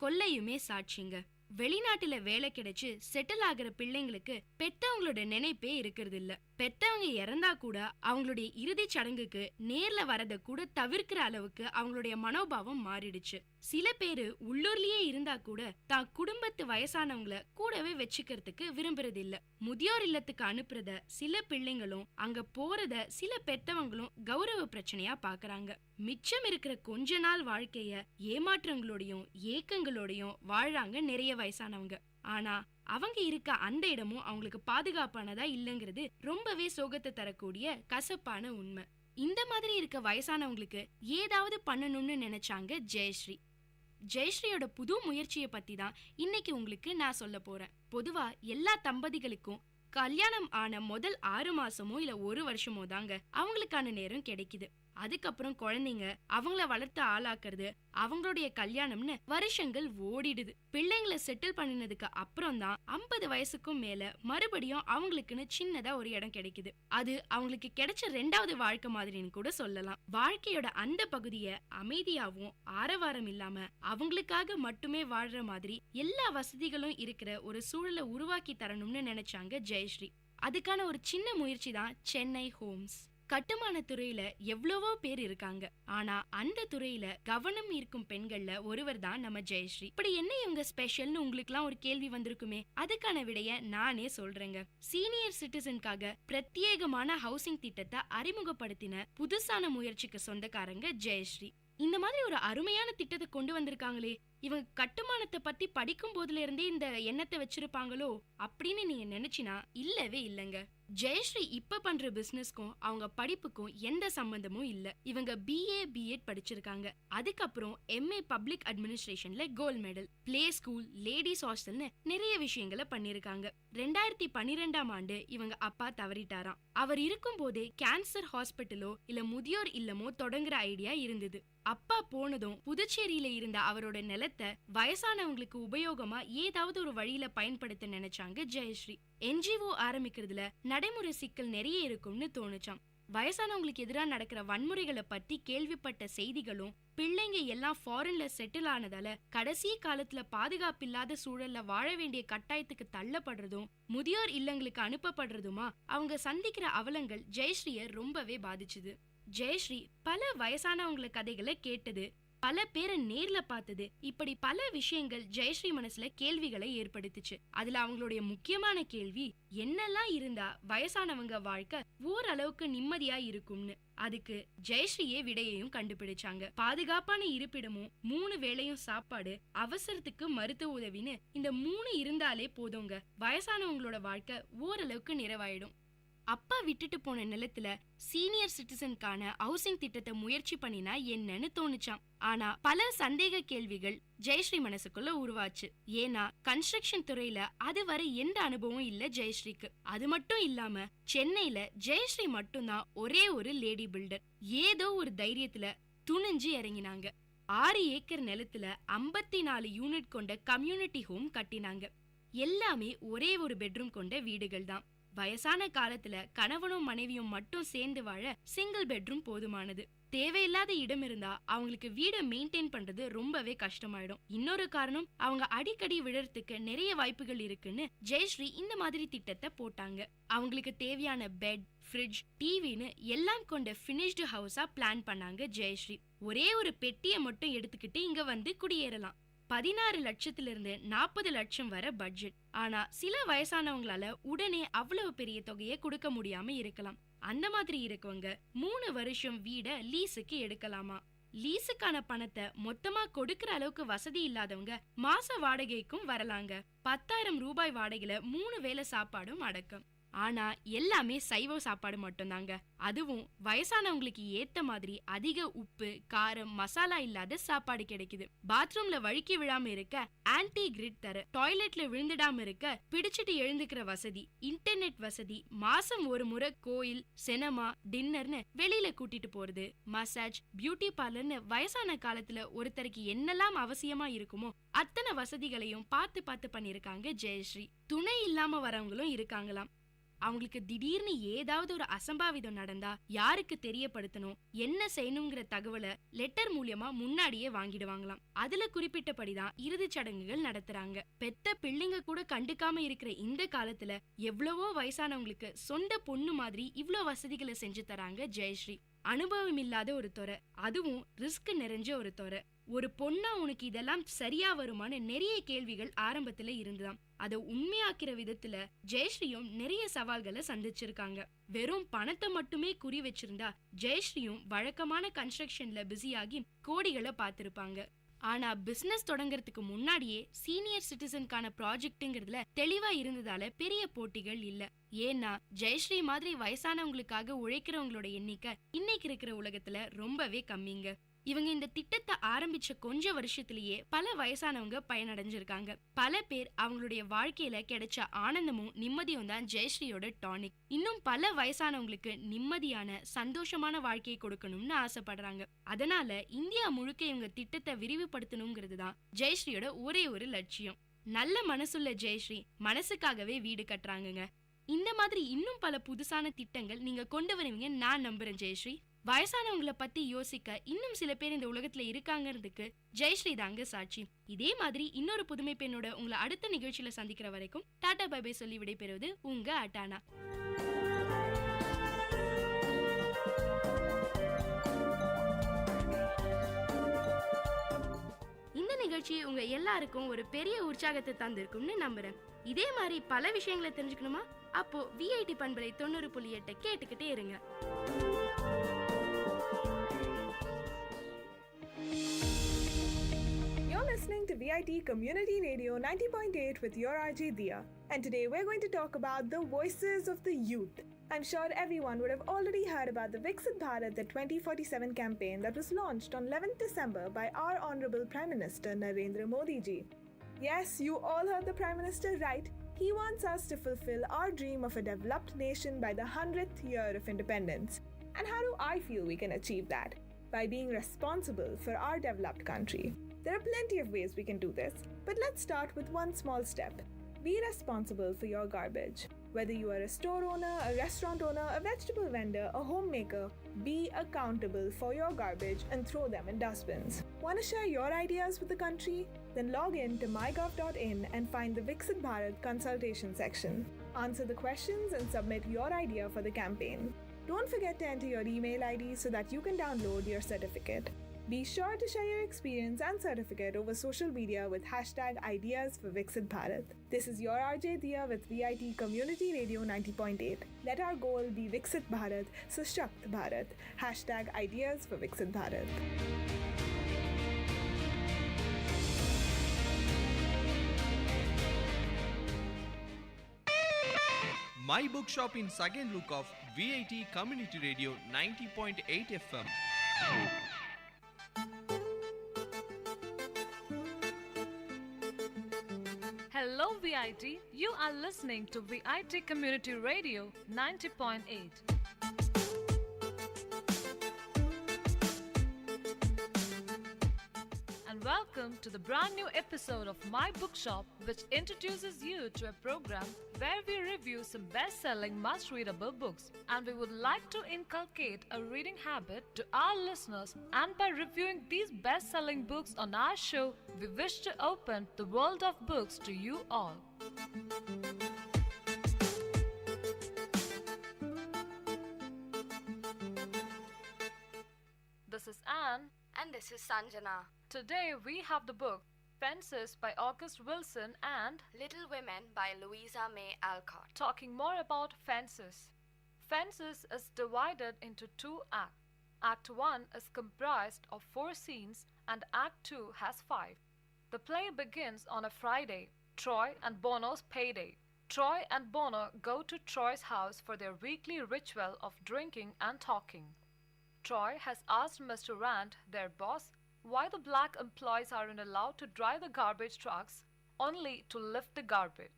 கொள்ளையுமே சாட்சிங்க. வெளிநாட்டுல வேலை கிடைச்சு செட்டில் ஆகிற பிள்ளைங்களுக்கு பெத்தவங்களோட நினைப்பே இருக்கிறது இல்ல. பெத்தவங்க இறந்தா கூட அவங்களுடைய இறுதி சடங்குக்கு நேர்ல வரத கூட தவிர்க்கிற அளவுக்கு அவங்களுடைய மனோபாவம் மாறிடுச்சு. சில பேரு உள்ளூர்லயே இருந்தா கூட தான் குடும்பத்து வயசானவங்கள கூடவே வச்சுக்கிறதுக்கு விரும்புறது இல்ல. முதியோர் இல்லத்துக்கு அனுப்புறத சில பிள்ளைங்களும் அங்க போறத சில பெத்தவங்களும் கௌரவ பிரச்சனையா பாக்குறாங்க. மிச்சம் இருக்கிற கொஞ்ச நாள் வாழ்க்கைய ஏமாற்றங்களோடையும் ஏக்கங்களோடையும் வாழ்றாங்க நிறைய வயசானவங்க. ஆனா அவங்க இருக்க அந்த இடமும் அவங்களுக்கு பாதுகாப்பானதா இல்லைங்கிறது ரொம்பவே சோகத்தை தரக்கூடிய கசப்பான உண்மை. இந்த மாதிரி இருக்க வயசானவங்களுக்கு ஏதாவது பண்ணணும்னு நினைச்சாங்க ஜெயஸ்ரீ. ஜெயஸ்ரீயோட புது முயற்சியை பத்தி தான் இன்னைக்கு உங்களுக்கு நான் சொல்ல போறேன். பொதுவா எல்லா தம்பதிகளுக்கும் கல்யாணம் ஆன முதல் 6 மாசமோ இல்ல 1 வருஷமோ தாங்க அவங்களுக்கான நேரம் கிடைக்குது. அதுக்கப்புறம் குழந்தைங்க அவங்கள வளர்த்து ஆளாக்குறது அவங்களுடைய கல்யாணம்னு வருஷங்கள் ஓடிடுது. பிள்ளைங்களை செட்டில் பண்ணினதுக்கு அப்புறம் தான் 50 வயசுக்கும் மேல மறுபடியும் அவங்களுக்குன்னு சின்னதா ஒரு இடம் கிடைக்குது. அது அவங்களுக்கு கிடைச்ச 2வது வாழ்க்கை மாதிரின்னு கூட சொல்லலாம். வாழ்க்கையோட அந்த பகுதியை அமைதியாவும் ஆரவாரம் இல்லாம அவங்களுக்காக மட்டுமே வாழ்ற மாதிரி எல்லா வசதிகளும் இருக்கிற ஒரு சூழலை உருவாக்கி தரணும்னு நினைச்சாங்க ஜெயஸ்ரீ. அதுக்கான ஒரு சின்ன முயற்சி தான் சென்னை ஹோம்ஸ். கட்டுமான துறையில எவ்வளவோ பேர் இருக்காங்க. ஆனா அந்த துறையில கவனம் ஈர்க்கும் பெண்கள்ல ஒருவர் தான் நம்ம ஜெயஸ்ரீ. இப்படி என்ன இவங்க ஸ்பெஷல்னு உங்களுக்கு எல்லாம் ஒரு கேள்வி வந்திருக்குமே, அதுக்கான விடைய நானே சொல்றேங்க. சீனியர் சிட்டிசனுக்காக பிரத்யேகமான ஹவுசிங் திட்டத்தை அறிமுகப்படுத்தின புதுசான முயற்சிக்கு சொந்தக்காரங்க ஜெயஸ்ரீ. இந்த மாதிரி ஒரு அருமையான திட்டத்தை கொண்டு வந்திருக்காங்களே, இவங்க கட்டுமானத்தை பத்தி படிக்கும் போதுல இருந்தே இந்த எண்ணத்தை வச்சிருப்பாங்களோ அப்படின்னு நீங்க நினைச்சினா இல்லவே இல்லைங்க. ஜெயஸ்ரீ இப்ப பண்ற பிசினஸ்க்கும் அவங்க படிப்புக்கும் எந்த சம்பந்தமும் இல்ல. இவங்க BA B.Ed படிச்சிருக்காங்க. அதுக்கப்புறம் MA பப்ளிக் அட்மினிஸ்ட்ரேஷன்ல gold medal, play school, ladies ஹாஸ்டல்னு நிறைய விஷயங்களை பண்ணிருக்காங்க. 2012ஆம் ஆண்டு இவங்க அப்பா தவறிட்டாராம். அவர் இருக்கும் போதே கேன்சர் ஹாஸ்பிட்டலோ இல்ல முதியோர் இல்லமோ தொடங்குற ஐடியா இருந்தது. அப்பா போனதும் புதுச்சேரியில இருந்த அவரோட நிலத்தை வயசானவங்களுக்கு உபயோகமா ஏதாவது ஒரு வழியில பயன்படுத்த நினைச்சாங்க ஜெயஸ்ரீ. NGO ஆரம்பிக்கிறதுல நடைமுறை சிக்கல் நிறைய இருக்கும்னு தோணுச்சாம். வயசானவங்களுக்கு எதிராக நடக்கிற வன்முறைகளை பத்தி கேள்விப்பட்ட செய்திகளும், பிள்ளைங்க எல்லாம் ஃபாரின்ல செட்டில் ஆனதால கடைசி காலத்துல பாதுகாப்பில்லாத சூழல்ல வாழ வேண்டிய கட்டாயத்துக்கு தள்ளப்படுறதும், முதியோர் இல்லங்களுக்கு அனுப்பப்படுறதுமா அவங்க சந்திக்கிற அவலங்கள் ஜெயஸ்ரீய ரொம்பவே பாதிச்சுது. ஜெயஸ்ரீ பல வயசானவங்கள கதைகளை கேட்டது, பல பேரை நேர்ல பார்த்தது, இப்படி பல விஷயங்கள் ஜெயஸ்ரீ மனசுல கேள்விகளை ஏற்படுத்துச்சு. அதுல அவங்களுடைய முக்கியமான கேள்வி, என்னெல்லாம் இருந்தா வயசானவங்க வாழ்க்கை ஓரளவுக்கு நிம்மதியா இருக்கும்னு. அதுக்கு ஜெயஸ்ரீயே விடையையும் கண்டுபிடிச்சாங்க. பாதுகாப்பான இருப்பிடமும், 3 வேளையும் சாப்பாடு, அவசரத்துக்கு மருத்துவ உதவின்னு இந்த 3 இருந்தாலே போதுங்க, வயசானவங்களோட வாழ்க்கை ஓரளவுக்கு நிறைவாயிடும். அப்பா விட்டுட்டு போன நிலத்துல சீனியர் சிட்டிசனுக்கான ஹவுசிங் திட்டத்தை முயற்சி பண்ணினா என்னன்னு தோணுச்சாம். ஆனா பல சந்தேக கேள்விகள் ஜெயஸ்ரீ மனசுக்குள்ள உருவாச்சு. ஏன்னா கன்ஸ்ட்ரக்ஷன் துறையில அதுவரை எந்த அனுபவம் இல்ல ஜெயஸ்ரீக்கு. அது மட்டும் இல்லாம சென்னையில ஜெயஸ்ரீ மட்டும்தான் ஒரே ஒரு லேடி பில்டர். ஏதோ ஒரு தைரியத்துல துணிஞ்சு இறங்கினாங்க. 6 ஏக்கர் நிலத்துல 54 யூனிட் கொண்ட கம்யூனிட்டி ஹோம் கட்டினாங்க. எல்லாமே ஒரே ஒரு பெட்ரூம் கொண்ட வீடுகள் தான். வயசான காலத்துல கணவனும் மனைவியும் மட்டும் சேர்ந்து வாழ சிங்கிள் பெட்ரூம் போதுமானது. தேவையில்லாத இடம் இருந்தா அவங்களுக்கு வீடை மெயின்டைன் பண்றது ரொம்பவே கஷ்டமாயிடும். இன்னொரு காரணம், அவங்க அடிக்கடி விழறதுக்கு நிறைய வாய்ப்புகள் இருக்குன்னு ஜெயஸ்ரீ இந்த மாதிரி திட்டத்தை போட்டாங்க. அவங்களுக்கு தேவையான பெட், ஃப்ரிட்ஜ், டிவின்னு எல்லாம் கொண்ட பினிஷ்டு ஹவுஸா பிளான் பண்ணாங்க ஜெயஸ்ரீ. ஒரே ஒரு பெட்டியை மட்டும் எடுத்துக்கிட்டு இங்க வந்து குடியேறலாம். 16 லட்சத்திலிருந்து 40 லட்சம் வரை பட்ஜெட். ஆனா சில வயசானவங்களால உடனே அவ்வளவு பெரிய தொகையை கொடுக்க முடியாம இருக்கலாம். அந்த மாதிரி இருக்கவங்க 3 வருஷம் வீட லீஸுக்கு எடுக்கலாமா. லீஸுக்கான பணத்தை மொத்தமா கொடுக்கற அளவுக்கு வசதி இல்லாதவங்க மாச வாடகைக்கும் வரலாங்க. 10,000 ரூபாய் வாடகையில 3 வேளை சாப்பாடும் அடக்கம். ஆனா எல்லாமே சைவ சாப்பாடு மட்டும்தாங்க. அதுவும் வயசானவங்களுக்கு ஏத்த மாதிரி அதிக உப்பு, காரம், மசாலா இல்லாத சாப்பாடு கிடைக்குது. பாத்ரூம்ல வழுக்கி விழாம இருக்க ஆன்டி கிரிட் தர, டாய்லெட்ல விழுந்துடாம இருக்க பிடிச்சிட்டு எழுந்துக்கிற வசதி, இன்டர்நெட் வசதி, மாசம் ஒரு முறை கோயில், சினிமா, டின்னர்னு வெளியில கூட்டிட்டு போறது, மசாஜ், பியூட்டி பார்லர்னு வயசான காலத்துல ஒருத்தருக்கு என்னெல்லாம் அவசியமா இருக்குமோ அத்தனை வசதிகளையும் பார்த்து பண்ணிருக்காங்க ஜெயஸ்ரீ. துணை இல்லாம வரவங்களும் இருக்காங்களாம். அவங்களுக்கு திடீர்னு ஏதாவது ஒரு அசம்பாவிதம் நடந்தா யாருக்கு தெரியப்படுத்தணும், என்ன செய்யணுங்கிற தகவலை லெட்டர் மூலியமா முன்னாடியே வாங்கிடுவாங்களாம். அதுல குறிப்பிட்டபடிதான் இறுதி சடங்குகள் நடத்துறாங்க. பெத்த பிள்ளைங்க கூட கண்டுக்காம இருக்கிற இந்த காலத்துல எவ்வளவோ வயசானவங்களுக்கு சொந்த பொண்ணு மாதிரி இவ்ளோ வசதிகளை செஞ்சு தராங்க ஜெயஸ்ரீ. அனுபவம் இல்லாத ஒரு துறை, அதுவும் ரிஸ்க் நிறைஞ்ச ஒரு துறை. ஒரு பொண்ணா உனக்கு இதெல்லாம் சரியா வருமானு நிறைய கேள்விகள் ஆரம்பத்துல இருந்துதான். அதை உண்மையாக்கிற விதத்துல ஜெயஸ்ரீயும் நிறைய சவால்களை சந்திச்சிருக்காங்க. வெறும் பணத்தை மட்டுமே குறி வச்சிருந்தா ஜெயஸ்ரீயும் வழக்கமான கன்ஸ்ட்ரக்ஷன்ல பிஸியாகி கோடிகளை பார்த்திருப்பாங்க. ஆனா பிசினஸ் தொடங்கறதுக்கு முன்னாடியே சீனியர் சிட்டிசனுக்கான ப்ராஜெக்ட்ங்கிறதுல தெளிவா இருந்ததால பெரிய போட்டிகள் இல்ல. ஏன்னா ஜெயஸ்ரீ மாதிரி வயசானவங்களுக்காக உழைக்கிறவங்களோட எண்ணிக்கை இன்னைக்கு இருக்கிற உலகத்துல ரொம்பவே கம்மிங்க. இவங்க இந்த திட்டத்தை ஆரம்பிச்ச கொஞ்ச வருஷத்திலேயே பல வயசானவங்க பயனடைஞ்சிருக்காங்க. பல பேர் அவங்களுடைய வாழ்க்கையில கிடைச்ச ஆனந்தமும் நிம்மதியும் தான் ஜெயஸ்ரீயோட டானிக். இன்னும் பல வயசானவங்களுக்கு நிம்மதியான சந்தோஷமான வாழ்க்கையை கொடுக்கணும்னு ஆசைப்படுறாங்க. அதனால இந்தியா முழுக்க இவங்க திட்டத்தை விரிவுபடுத்தணுங்கிறது தான் ஜெயஸ்ரீயோட ஒரே ஒரு லட்சியம். நல்ல மனசுள்ள ஜெயஸ்ரீ மனசுக்காகவே வீடு கட்டுறாங்க. இந்த மாதிரி இன்னும் பல புதுசான திட்டங்கள் நீங்க கொண்டு வருவீங்க நான் நம்புறேன் ஜெயஸ்ரீ. வயசானவங்களை பத்தி யோசிக்க இன்னும் சில பேர் இந்த உலகத்துல இருக்காங்கிறதுக்கு ஜெயஸ்ரீ தாங்க சாட்சி. இதே மாதிரி இன்னொரு புதுமை பெண்ணோட உங்களை அடுத்த நிகழ்ச்சியில சந்திக்கிற வரைக்கும் டாடா பை பை சொல்லி விடைபெறுவது உங்க அட்டானா. இந்த நிகழ்ச்சி உங்க எல்லாருக்கும் ஒரு பெரிய உற்சாகத்தை தந்திருக்கும்னு நம்புறேன். இதே மாதிரி பல விஷயங்களை தெரிஞ்சுக்கணுமா? அப்போ விஐடி பண்பலை 90.8 கேட்டுக்கிட்டே இருங்க. You're listening to VIT Community Radio 90.8 with your RJ Dia. And today we're going to talk about the voices of the youth. I'm sure everyone would have already heard about the Viksit Bharat, the 2047 campaign that was launched on 11th December by our Honorable Prime Minister Narendra Modi ji. Yes, you all heard the Prime Minister right. He wants us to fulfill our dream of a developed nation by the 100th year of independence. And how do I feel we can achieve that? By being responsible for our developed country. There are plenty of ways we can do this, but let's start with one small step. Be responsible for your garbage. Whether you are a store owner, a restaurant owner, a vegetable vendor, a homemaker, be accountable for your garbage and throw them in dustbins. Want to share your ideas with the country? Then log in to mygov.in and find the Viksit Bharat consultation section. Answer the questions and submit your idea for the campaign. Don't forget to enter your email ID so that you can download your certificate. Be sure to share your experience and certificate over social media with hashtag Ideas for Viksit Bharat. This is your RJ Dia with VIT Community Radio 90.8. Let our goal be Viksit Bharat, Sashakt Bharat. Hashtag Ideas for Viksit Bharat. My bookshop in second look of VIT Community Radio 90.8 FM. Hello VIT, you are listening to VIT Community Radio 90.8. And welcome to the brand new episode of My Bookshop, which introduces you to a program where we review some best-selling must-readable books. And we would like to inculcate a reading habit to our listeners, and by reviewing these best-selling books on our show, we wish to open the world of books to you all. This is Anne. And this is Sanjana. Today we have the book Fences by August Wilson and Little Women by Louisa May Alcott. Talking more about Fences. Fences is divided into two acts. Act 1 is comprised of 4 scenes and Act 2 has 5. The play begins on a Friday, Troy and Bono's payday. Troy and Bono go to Troy's house for their weekly ritual of drinking and talking. Troy has asked Mr. Rand, their boss, why the black employees aren't allowed to drive the garbage trucks, only to lift the garbage.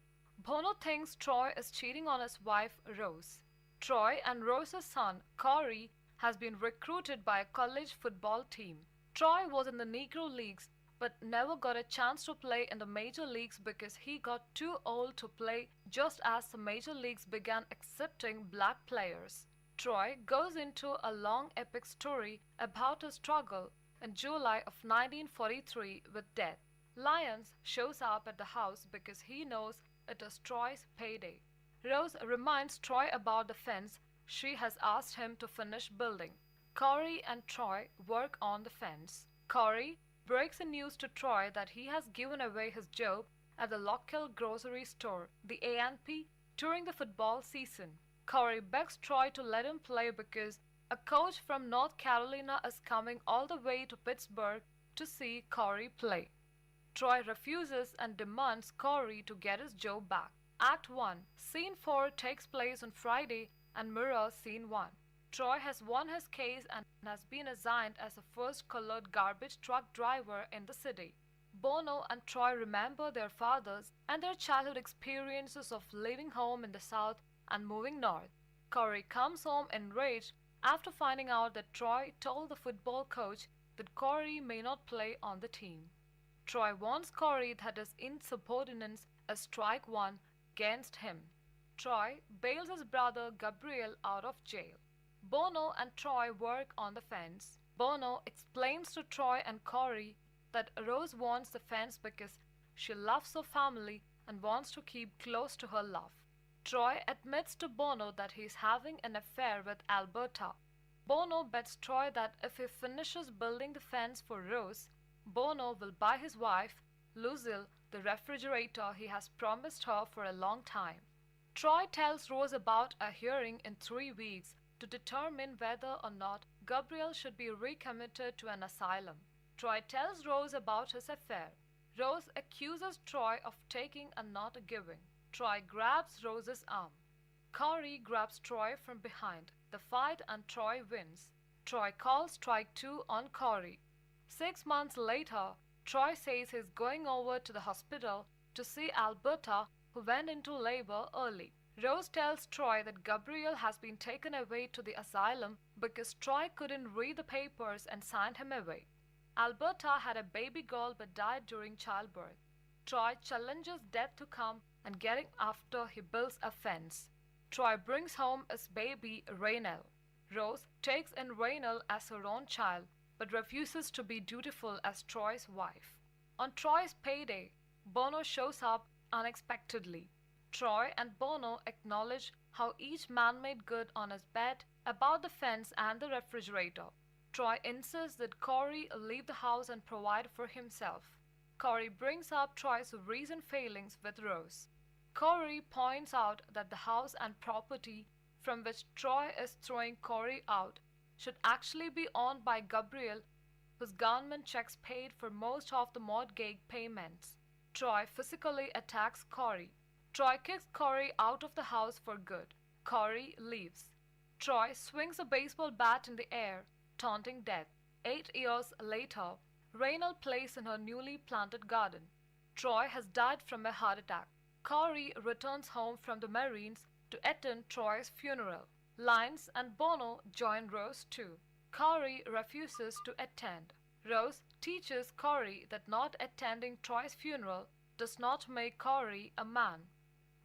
Bono thinks Troy is cheating on his wife, Rose. Troy and Rose's son, Corey, has been recruited by a college football team. Troy was in the Negro Leagues, but never got a chance to play in the major leagues because he got too old to play just as the major leagues began accepting black players. Troy goes into a long epic story about his struggle in July of 1943 with death. Lyons shows up at the house because he knows it is Troy's payday. Rose reminds Troy about the fence she has asked him to finish building. Corey and Troy work on the fence. Corey breaks the news to Troy that he has given away his job at the local grocery store, the A&P, during the football season. Corey begs Troy to let him play because a coach from North Carolina is coming all the way to Pittsburgh to see Corey play. Troy refuses and demands Corey to get his job back. Act 1, Scene 4 takes place on Friday and mirrors Scene 1. Troy has won his case and has been assigned as the first colored garbage truck driver in the city. Bono and Troy remember their fathers and their childhood experiences of leaving home in the South and moving north. Corey comes home enraged after finding out that Troy told the football coach that Corey may not play on the team. Troy warns Corey that his insubordinance is strike one against him. Troy bails his brother Gabriel out of jail. Bono and Troy work on the fence. Bono explains to Troy and Corey that Rose wants the fence because she loves her family and wants to keep close to her love. Troy admits to Bono that he is having an affair with Alberta. Bono bets Troy that if he finishes building the fence for Rose, Bono will buy his wife, Lucille, the refrigerator he has promised her for a long time. Troy tells Rose about a hearing in 3 weeks to determine whether or not Gabriel should be recommitted to an asylum. Troy tells Rose about his affair. Rose accuses Troy of taking and not giving. Troy grabs Rose's arm. Corey grabs Troy from behind. They fight and Troy wins. Troy calls strike 2 on Corey. 6 months later, Troy says he's going over to the hospital to see Alberta, who went into labor early. Rose tells Troy that Gabriel has been taken away to the asylum because Troy couldn't read the papers and signed him away. Alberta had a baby girl but died during childbirth. Troy challenges death to come and getting after he builds a fence. Troy brings home his baby Rainel. Rose takes in Rainel as her own child but refuses to be dutiful as Troy's wife. On Troy's payday, Bono shows up unexpectedly. Troy and Bono acknowledge how each man made good on his bet about the fence and the refrigerator. Troy insists that Corey leave the house and provide for himself. Corey brings up Troy's recent failings with Rose. Corey points out that the house and property from which Troy is throwing Corey out should actually be owned by Gabriel, whose government checks paid for most of the mortgage payments. Troy physically attacks Corey. Troy kicks Corey out of the house for good. Corey leaves. Troy swings a baseball bat in the air, taunting death. 8 years later, Rainel plays in her newly planted garden. Troy has died from a heart attack. Corey returns home from the Marines to attend Troy's funeral. Lyons and Bono join Rose too. Corey refuses to attend. Rose teaches Corey that not attending Troy's funeral does not make Corey a man.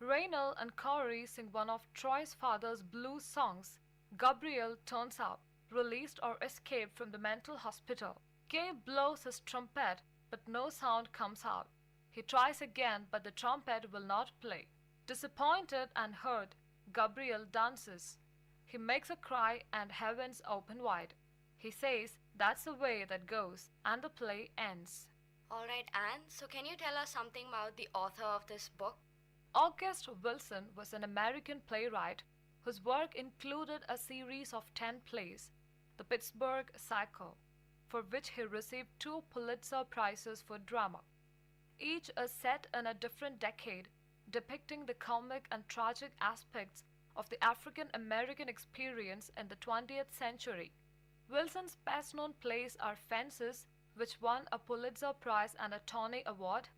Rainel and Corey sing one of Troy's father's blues songs. Gabriel turns up, released or escaped from the mental hospital. Gabe blows his trumpet, but no sound comes out. He tries again, but the trumpet will not play. Disappointed and hurt, Gabriel dances. He makes a cry and heavens open wide. He says that's the way that goes, and the play ends. Alright, Anne, so can you tell us something about the author of this book? August Wilson was an American playwright whose work included a series of 10 plays, The Pittsburgh Cycle, for which he received 2 Pulitzer Prizes for drama. Each is set in a different decade, depicting the comic and tragic aspects of the African American experience in the 20th century. Wilson's best-known plays are Fences, which won a Pulitzer Prize and a Tony Award,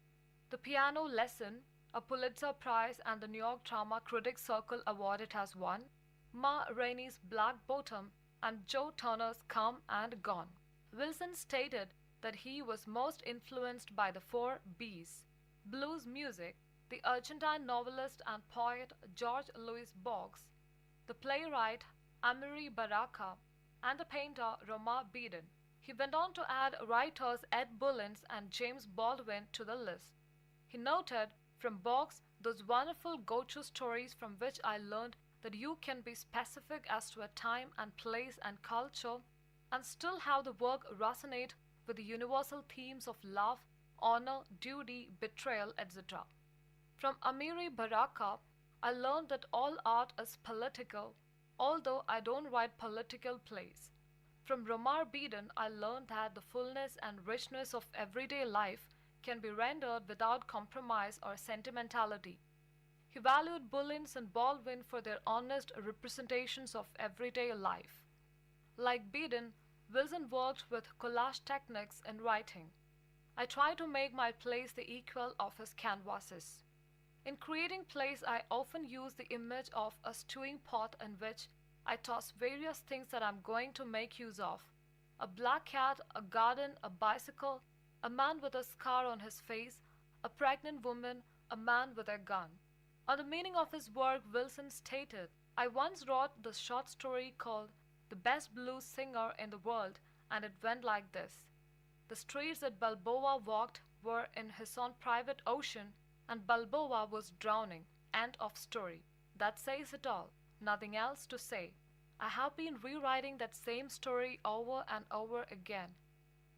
The Piano Lesson, a Pulitzer Prize and the New York Drama Critics Circle Award it has won, Ma Rainey's Black Bottom, and Joe Turner's Come and Gone. Wilson stated that he was most influenced by the 4 B's: blues music, the Argentine novelist and poet George Louis Boggs, the playwright Amiri Baraka, and the painter Roma Beeden. He went on to add writers Ed Bullins and James Baldwin to the list. He noted, "From Boggs, those wonderful go-to stories from which I learned that you can be specific as to a time and place and culture and still have the work resonate with the universal themes of love, honor, duty, betrayal, etc. From Amiri Baraka, I learned that all art is political, although I don't write political plays. From Romar Beeden, I learned that the fullness and richness of everyday life can be rendered without compromise or sentimentality. He valued Bullins and Baldwin for their honest representations of everyday life. Like Beeden, Wilson worked with collage techniques in writing. I try to make my plays the equal of his canvases. In creating plays, I often use the image of a stewing pot in which I toss various things that I'm going to make use of: a black cat, a garden, a bicycle, a man with a scar on his face, a pregnant woman, a man with a gun. On the meaning of his work, Wilson stated, "I once wrote the short story called The Best Blues Singer in the World, and it went like this. The streets that Balboa walked were in his own private ocean, and Balboa was drowning. End of story. That says it all. Nothing else to say. I have been rewriting that same story over and over again.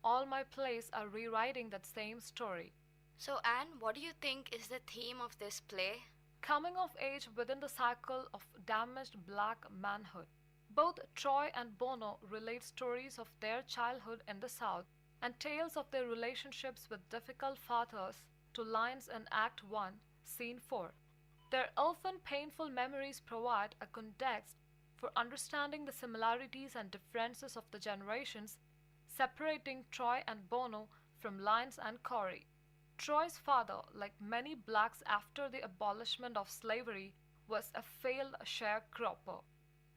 All my plays are rewriting that same story." So, Anne, what do you think is the theme of this play? Coming of age within the cycle of damaged black manhood. Both Troy and Bono relate stories of their childhood in the South and tales of their relationships with difficult fathers to lines in Act 1, Scene 4. Their often painful memories provide a context for understanding the similarities and differences of the generations separating Troy and Bono from Lyons and Corey. Troy's father, like many blacks after the abolishment of slavery, was a failed sharecropper.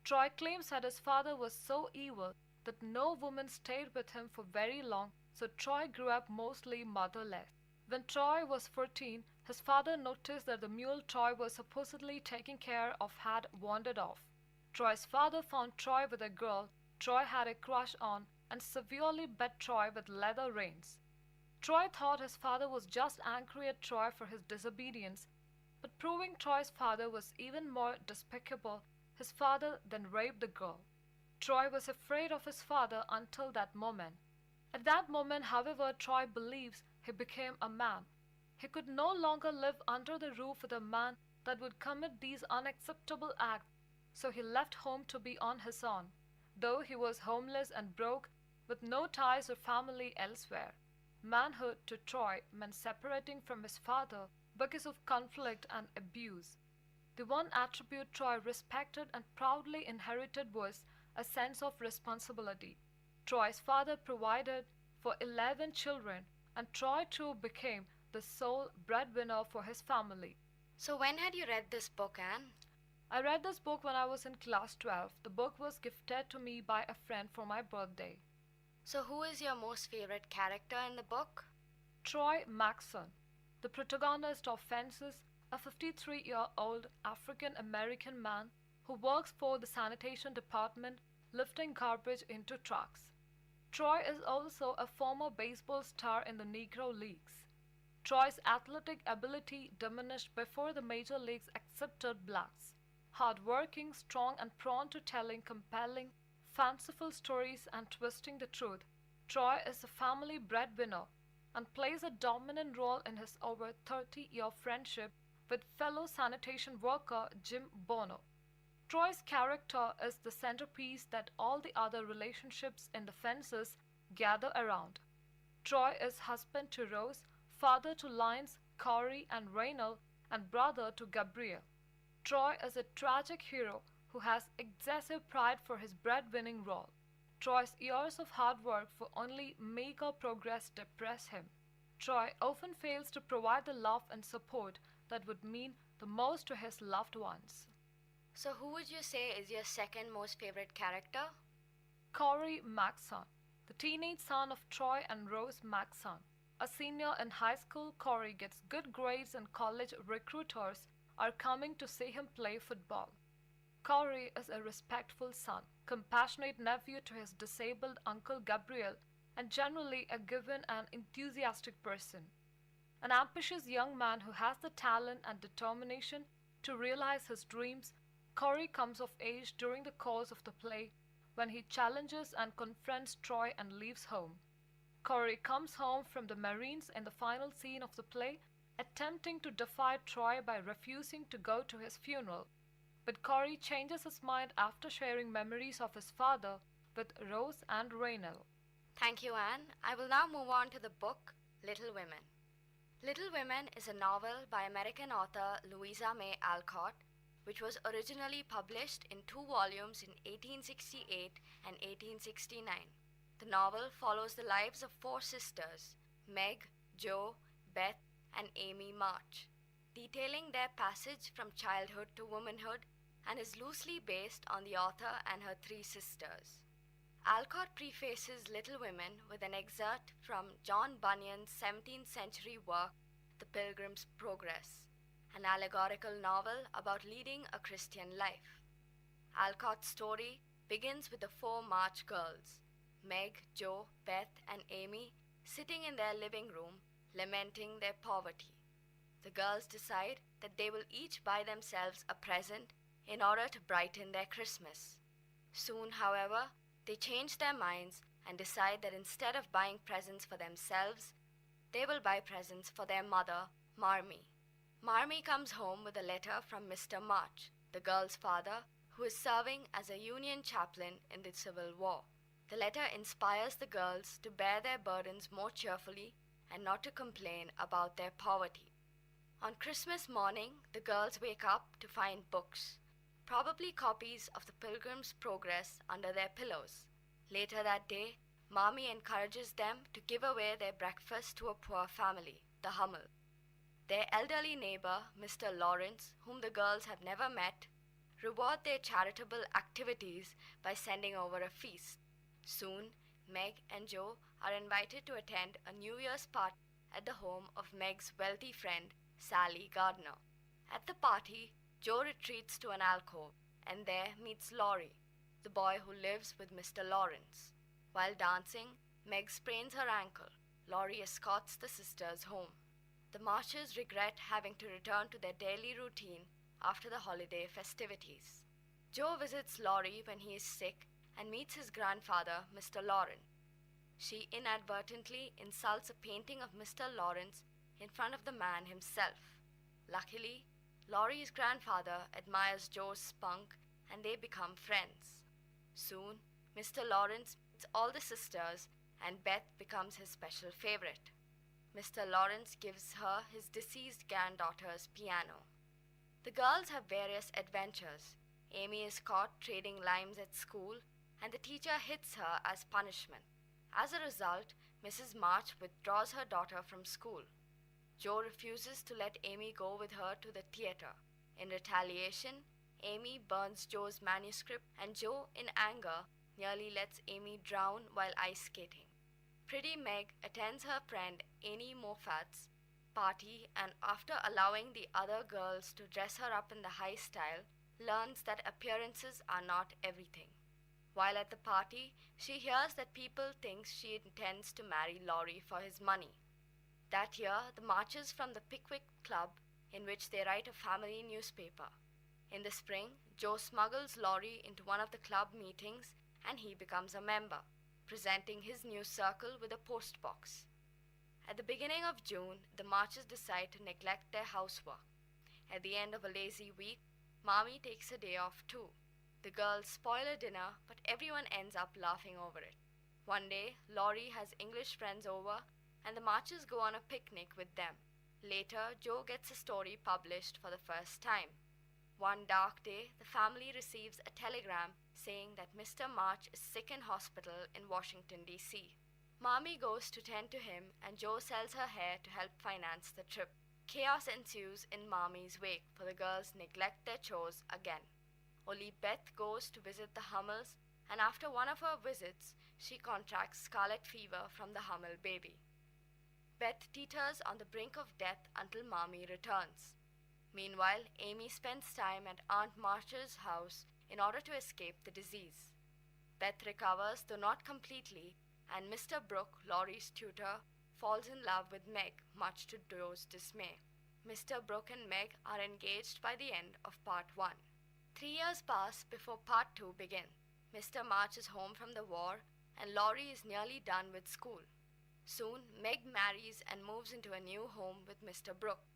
Troy claims that his father was so evil that no woman stayed with him for very long, so Troy grew up mostly motherless. When Troy was 14, his father noticed that the mule Troy was supposedly taking care of had wandered off. Troy's father found Troy with a girl Troy had a crush on and severely bet Troy with leather reins. Troy thought his father was just angry at Troy for his disobedience, but proving Troy's father was even more despicable, his father then raped the girl. Troy was afraid of his father until that moment. At that moment, however, Troy believes he became a man. He could no longer live under the roof with a man that would commit these unacceptable acts, so he left home to be on his own, though he was homeless and broke, with no ties or family elsewhere. Manhood to Troy meant separating from his father because of conflict and abuse. The one attribute Troy respected and proudly inherited was a sense of responsibility. Troy's father provided for 11 children, and Troy too became the sole breadwinner for his family. So when had you read this book, Anne? I read this book when I was in class 12. The book was gifted to me by a friend for my birthday. So who is your most favorite character in the book? Troy Maxson, the protagonist of Fences, a 53-year-old African-American man who works for the sanitation department lifting garbage into trucks. Troy is also a former baseball star in the Negro Leagues. Troy's athletic ability diminished before the major leagues accepted blacks. Hard-working, strong, and prone to telling compelling, fanciful stories and twisting the truth, Troy is a family breadwinner and plays a dominant role in his over 30-year friendship with fellow sanitation worker Jim Bono. Troy's character is the centerpiece that all the other relationships in the Fences gather around. Troy is husband to Rose, father to Lyons, Corey, and Raynell, and brother to Gabriel. Troy is a tragic hero who has excessive pride for his breadwinning role. Troy's years of hard work for only meager progress depress him. Troy often fails to provide the love and support that would mean the most to his loved ones. So who would you say is your second most favorite character? Corey Maxson, the teenage son of Troy and Rose Maxson. A senior in high school, Corey gets good grades and college recruiters are coming to see him play football. Corey is a respectful son, compassionate nephew to his disabled uncle Gabriel, and generally a given and enthusiastic person. An ambitious young man who has the talent and determination to realize his dreams, Corey comes of age during the course of the play when he challenges and confronts Troy and leaves home. Corey comes home from the Marines in the final scene of the play, attempting to defy Troy by refusing to go to his funeral. But Corey changes his mind after sharing memories of his father with Rose and Raynell. Thank you, Anne. I will now move on to the book Little Women. Little Women is a novel by American author Louisa May Alcott, which was originally published in 2 volumes in 1868 and 1869. The novel follows the lives of 4 sisters, Meg, Jo, Beth, and Amy March, detailing their passage from childhood to womanhood, and is loosely based on the author and her 3 sisters. Alcott prefaces Little Women with an excerpt from John Bunyan's 17th century work, The Pilgrim's Progress, an allegorical novel about leading a Christian life. Alcott's story begins with the 4 March girls, Meg, Jo, Beth, and Amy, sitting in their living room, lamenting their poverty. The girls decide that they will each buy themselves a present in order to brighten their Christmas. Soon, however, they change their minds and decide that instead of buying presents for themselves, they will buy presents for their mother, Marmee. Marmee comes home with a letter from Mr. March, the girl's father, who is serving as a Union chaplain in the Civil War. The letter inspires the girls to bear their burdens more cheerfully and not to complain about their poverty. On Christmas morning, the girls wake up to find books, probably copies of The Pilgrim's Progress, under their pillows. Later that day, Marmee encourages them to give away their breakfast to a poor family, the Hummel. Their elderly neighbor, Mr. Lawrence, whom the girls have never met, reward their charitable activities by sending over a feast. Soon, Meg and Jo are invited to attend a New Year's party at the home of Meg's wealthy friend, Sally Gardner. At the party, Jo retreats to an alcove and there meets Laurie, the boy who lives with Mr. Lawrence. While dancing, Meg sprains her ankle. Laurie escorts the sisters home. The Marches regret having to return to their daily routine after the holiday festivities. Jo visits Laurie when he is sick and meets his grandfather, Mr. Lawrence. She inadvertently insults a painting of Mr. Lawrence in front of the man himself. Luckily, Laurie's grandfather admires Jo's spunk and they become friends. Soon, Mr. Lawrence meets all the sisters and Beth becomes his special favorite. Mr. Lawrence gives her his deceased granddaughter's piano. The girls have various adventures. Amy is caught trading limes at school and the teacher hits her as punishment. As a result, Mrs. March withdraws her daughter from school. Jo refuses to let Amy go with her to the theater. In retaliation, Amy burns Jo's manuscript and Jo, in anger, nearly lets Amy drown while ice skating. Pretty Meg attends her friend Annie Moffat's party and after allowing the other girls to dress her up in the high style, learns that appearances are not everything. While at the party, she hears that people think she intends to marry Laurie for his money. That year, the Marches from the Pickwick Club, in which they write a family newspaper. In the spring, Jo smuggles Laurie into one of the club meetings and he becomes a member, presenting his new circle with a postbox. At the beginning of June, the Marches decide to neglect their housework. At the end of a lazy week, Mommy takes a day off too. The girls spoil a dinner, but everyone ends up laughing over it. One day, Laurie has English friends over and the Marches go on a picnic with them. Later, Jo gets a story published for the first time. One dark day, the family receives a telegram saying that Mr. March is sick in hospital in Washington, D.C. Mommy goes to tend to him and Jo sells her hair to help finance the trip. Chaos ensues in Mommy's wake for the girls neglect their chores again. Only Beth goes to visit the Hummels and after one of her visits, she contracts scarlet fever from the Hummel baby. Beth teeters on the brink of death until Mommy returns. Meanwhile, Amy spends time at Aunt March's house in order to escape the disease. Beth recovers, though not completely, and Mr. Brooke, Laurie's tutor, falls in love with Meg, much to Jo's dismay. Mr. Brooke and Meg are engaged by the end of part 1. 3 years pass before part 2 begins. Mr. March is home from the war, and Laurie is nearly done with school. Soon, Meg marries and moves into a new home with Mr. Brooke.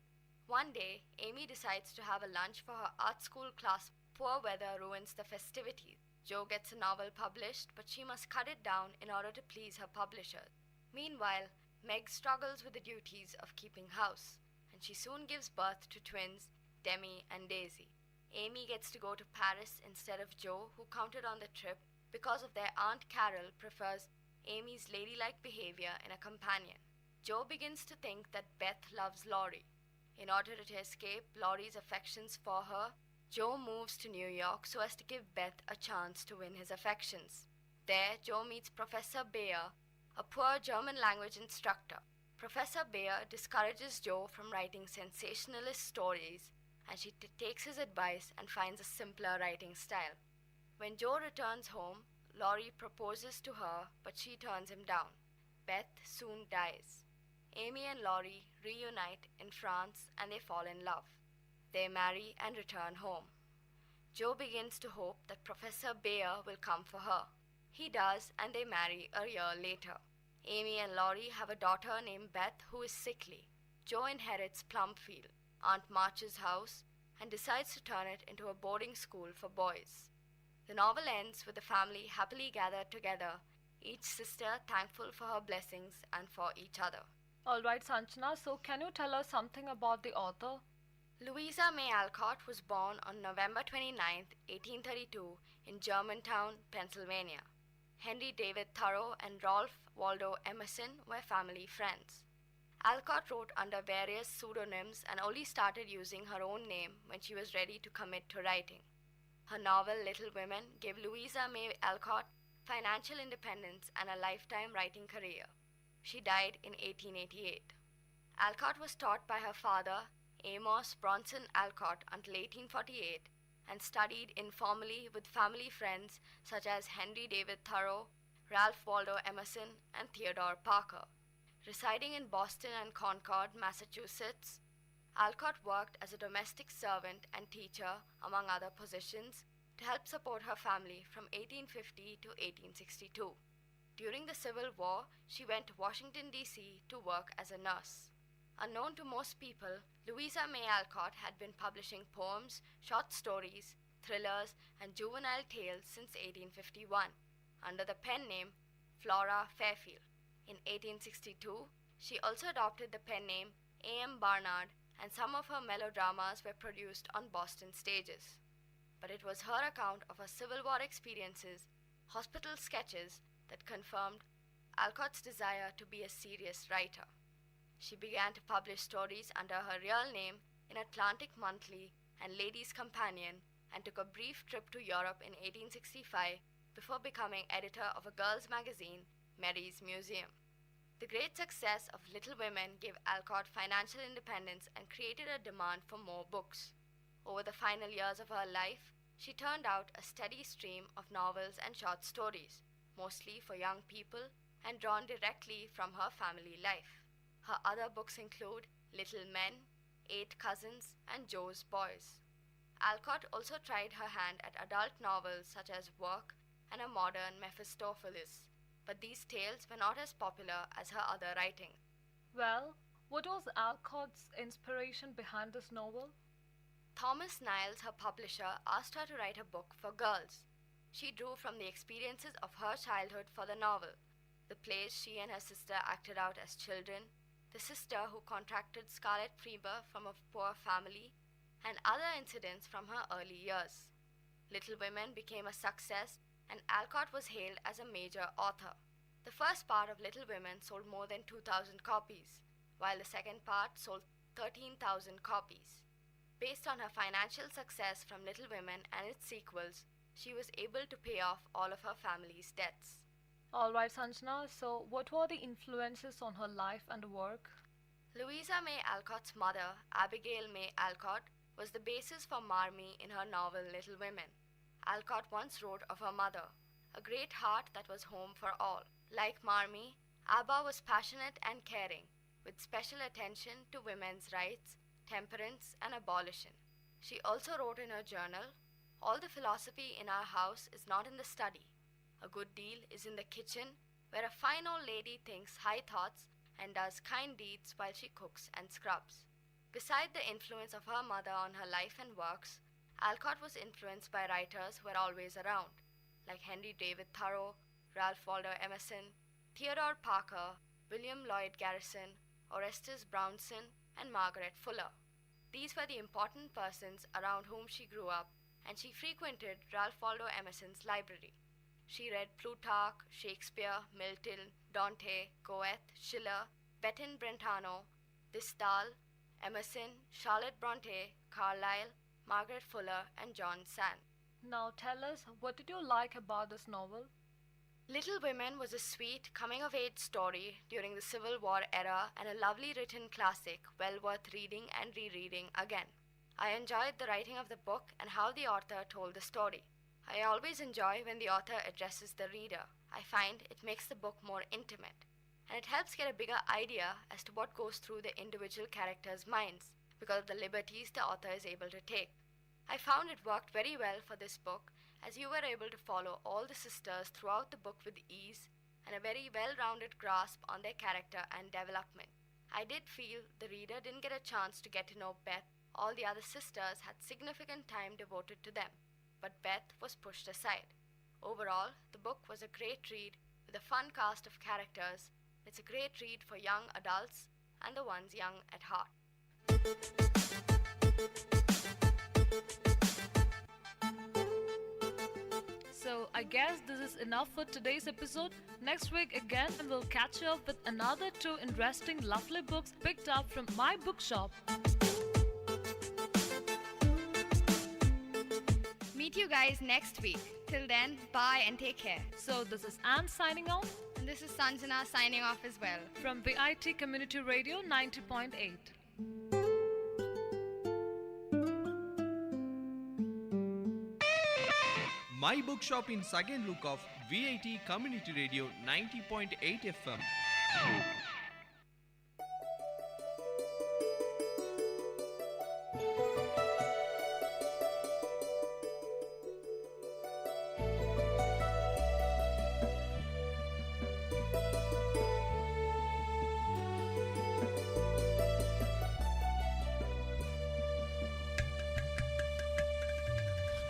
One day, Amy decides to have a lunch for her art school class. Poor weather ruins the festivities. Jo gets a novel published, but she must cut it down in order to please her publisher. Meanwhile, Meg struggles with the duties of keeping house, and she soon gives birth to twins, Demi and Daisy. Amy gets to go to Paris instead of Jo, who counted on the trip because of their Aunt Carol prefers Amy's ladylike behavior in a companion. Jo begins to think that Beth loves Laurie. In order to escape Laurie's affections for her, Jo moves to New York so as to give Beth a chance to win his affections. There, Jo meets Professor Bayer, a poor German language instructor. Professor Bayer discourages Jo from writing sensationalist stories, and she takes his advice and finds a simpler writing style. When Jo returns home, Laurie proposes to her, but she turns him down. Beth soon dies. Amy and Laurie reunite in France and they fall in love. They marry and return home. Jo begins to hope that Professor Bayer will come for her. He does, and they marry a year later. Amy and Laurie have a daughter named Beth who is sickly. Jo inherits Plumfield, Aunt March's house, and decides to turn it into a boarding school for boys. The novel ends with the family happily gathered together, each sister thankful for her blessings and for each other. Alright, Sanchana, so can you tell us something about the author? Louisa May Alcott was born on November 29, 1832, in Germantown, Pennsylvania. Henry David Thoreau and Ralph Waldo Emerson were family friends. Alcott wrote under various pseudonyms and only started using her own name when she was ready to commit to writing. Her novel Little Women gave Louisa May Alcott financial independence and a lifetime writing career. She died in 1888. Alcott was taught by her father, Amos Bronson Alcott until 1848 and studied informally with family friends such as Henry David Thoreau, Ralph Waldo Emerson, and Theodore Parker. Residing in Boston and Concord, Massachusetts, Alcott worked as a domestic servant and teacher, among other positions, to help support her family from 1850 to 1862. During the Civil War, she went to Washington, D.C. to work as a nurse. Unknown to most people, Louisa May Alcott had been publishing poems, short stories, thrillers, and juvenile tales since 1851, under the pen name Flora Fairfield. In 1862, she also adopted the pen name A.M. Barnard, and some of her melodramas were produced on Boston stages. But it was her account of her Civil War experiences, hospital sketches, that confirmed Alcott's desire to be a serious writer. She began to publish stories under her real name in Atlantic Monthly and Ladies' Companion, and took a brief trip to Europe in 1865 before becoming editor of a girls' magazine, Mary's Museum. The great success of Little Women gave Alcott financial independence and created a demand for more books. Over the final years of her life, she turned out a steady stream of novels and short stories, mostly for young people and drawn directly from her family life. Her other books include Little Men, 8 Cousins, and Joe's Boys. Alcott also tried her hand at adult novels such as Work and A Modern Mephistopheles, but these tales were not as popular as her other writing. Well, what was Alcott's inspiration behind this novel? Thomas Niles, her publisher, asked her to write a book for girls. She drew from the experiences of her childhood for the novel, the plays she and her sister acted out as children, the sister who contracted scarlet fever from a poor family, and other incidents from her early years. Little Women became a success, and Alcott was hailed as a major author. The first part of Little Women sold more than 2,000 copies, while the second part sold 13,000 copies. Based on her financial success from Little Women and its sequels, she was able to pay off all of her family's debts. Alright, Sanjana, so what were the influences on her life and work? Louisa May Alcott's mother, Abigail May Alcott, was the basis for Marmee in her novel Little Women. Alcott once wrote of her mother, a great heart that was home for all. Like Marmee, Abba was passionate and caring, with special attention to women's rights, temperance, and abolition. She also wrote in her journal, "All the philosophy in our house is not in the study. A good deal is in the kitchen, where a fine old lady thinks high thoughts and does kind deeds while she cooks and scrubs." Beside the influence of her mother on her life and works, Alcott was influenced by writers who were always around, like Henry David Thoreau, Ralph Waldo Emerson, Theodore Parker, William Lloyd Garrison, Orestes Brownson, and Margaret Fuller. These were the important persons around whom she grew up, and she frequented Ralph Waldo Emerson's library. She read Plutarch, Shakespeare, Milton, Dante, Goethe, Schiller, Bettin Brentano, de Stael, Emerson, Charlotte Bronte, Carlyle, Margaret Fuller, and John Sand. Now tell us, what did you like about this novel? Little Women was a sweet, coming-of-age story during the Civil War era and a lovely written classic well worth reading and rereading again. I enjoyed the writing of the book and how the author told the story. I always enjoy when the author addresses the reader. I find it makes the book more intimate, and it helps get a bigger idea as to what goes through the individual characters' minds because of the liberties the author is able to take. I found it worked very well for this book, as you were able to follow all the sisters throughout the book with ease and a very well-rounded grasp on their character and development. I did feel the reader didn't get a chance to get to know Beth. All the other sisters had significant time devoted to them, but Beth was pushed aside. Overall, the book was a great read with a fun cast of characters. It's a great read for young adults and the ones young at heart. So I guess this is enough for today's episode. Next week again we'll catch you up with another 2 interesting lovely books picked up from my bookshop. Meet you guys next week. Till then, bye and take care. So this is Anne signing off. And this is Sanjana signing off as well. From VIT Community Radio 90.8. My Bookshop in second look of VIT Community Radio 90.8 FM.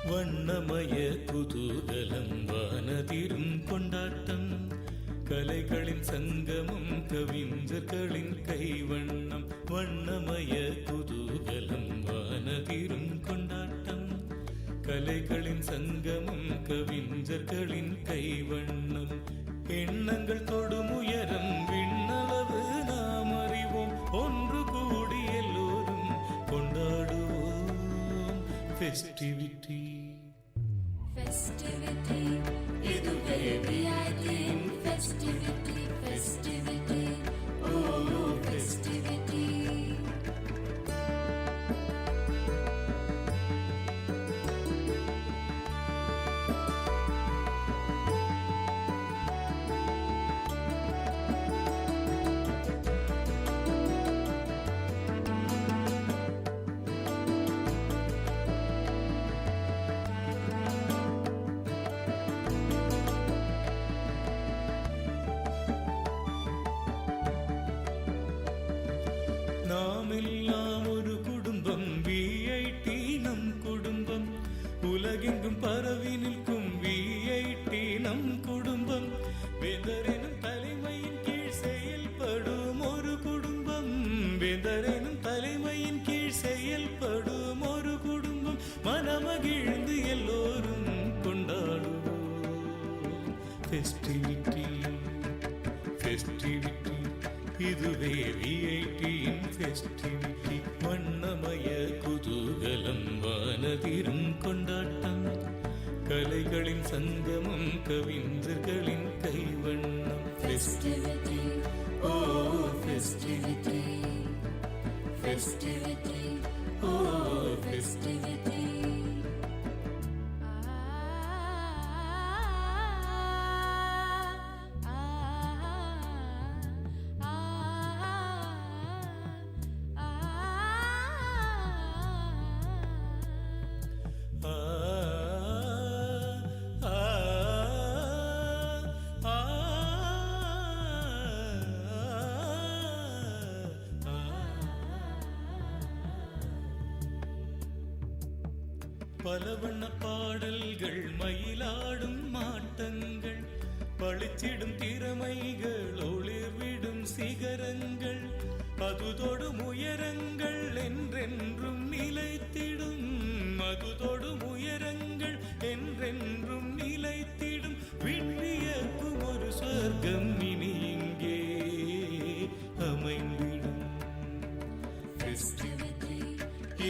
வண்ணமய குதூகலம் வானதிரும் கொண்டாட்டம் கலைகளின் சங்கமம் கவிஞர்களின் கைவண்ணம் வண்ணமய குதூகலம் வானதிரும் கொண்டாட்டம் கலைகளின் சங்கமம் கவிஞர்களின் கைவண்ணம் எண்ணங்கள் தொடும் உயரம் விண்ணளவு நாம் அறிவோம் ஒன்று கூடி எல்லோரும் கொண்டாடுவோம் festivity festivity iduve VIT festivity festivity oh festivity நாமெல்லாம் ஒரு குடும்பம் VIT நம் குடும்பம் உலகெங்கும் பரவி நிற்கும் VIT நம் குடும்பம் வேந்தரெனும் தலைமையின் கீழ் செயல்படும் ஒரு குடும்பம் வேந்தரெனும் தலைமையின் கீழ் செயல்படும் ஒரு குடும்பம் மனமகிழ்ந்து எல்லோரும் கொண்டாடுவோம் festivity festivity இதுவே VITயின் festivity வண்ணமய குதூகலம் வானதிரும் கொண்டாட்டம் கலைகளின் சங்கமம் கவிஞர்களின் கைவண்ணம் festivity oh festivity festivity oh festivity பல வண்ண பாடல்கள் மயிலாடும் மாட்டங்கள் பளிச்சிடும் திறமைகள் ஒளிர்விடும் சிகரங்கள் அது தொடும் உயரங்கள் என்றென்றும் நிலைத்திடும் அது தொடும் உயரங்கள் என்றென்றும் நிலைத்திடும் விண்ணியக்கும் ஒரு சொர்க்கம் இனி இங்கே அமைந்திடும் festivity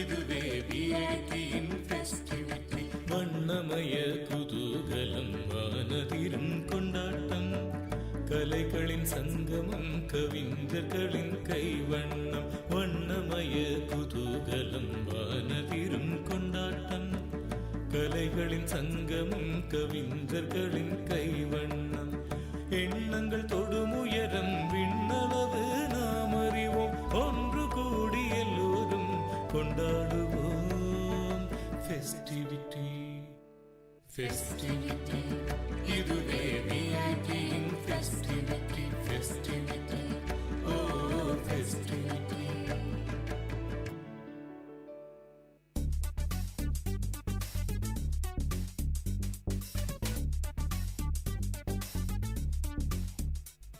இதுவே VITயின் festivity வண்ணமய குதூகலம் வானதிரும் கொண்டாட்டம் கலைகளின் சங்கமம் கவிஞர்களின் கைவண்ணம் வண்ணமய குதூகலம் வானதிரும் கொண்டாட்டம் கலைகளின் சங்கமம் கவிஞர்களின் கைவண்ணம் எண்ணங்கள் தொடும் உயரம் விண்ணளவு நாம் அறிவோம் ஒன்று கூடி எல்லோரும் கொண்டாடுவோம் festivity festivity இதுவே VITயின் festivity festivity oh festivity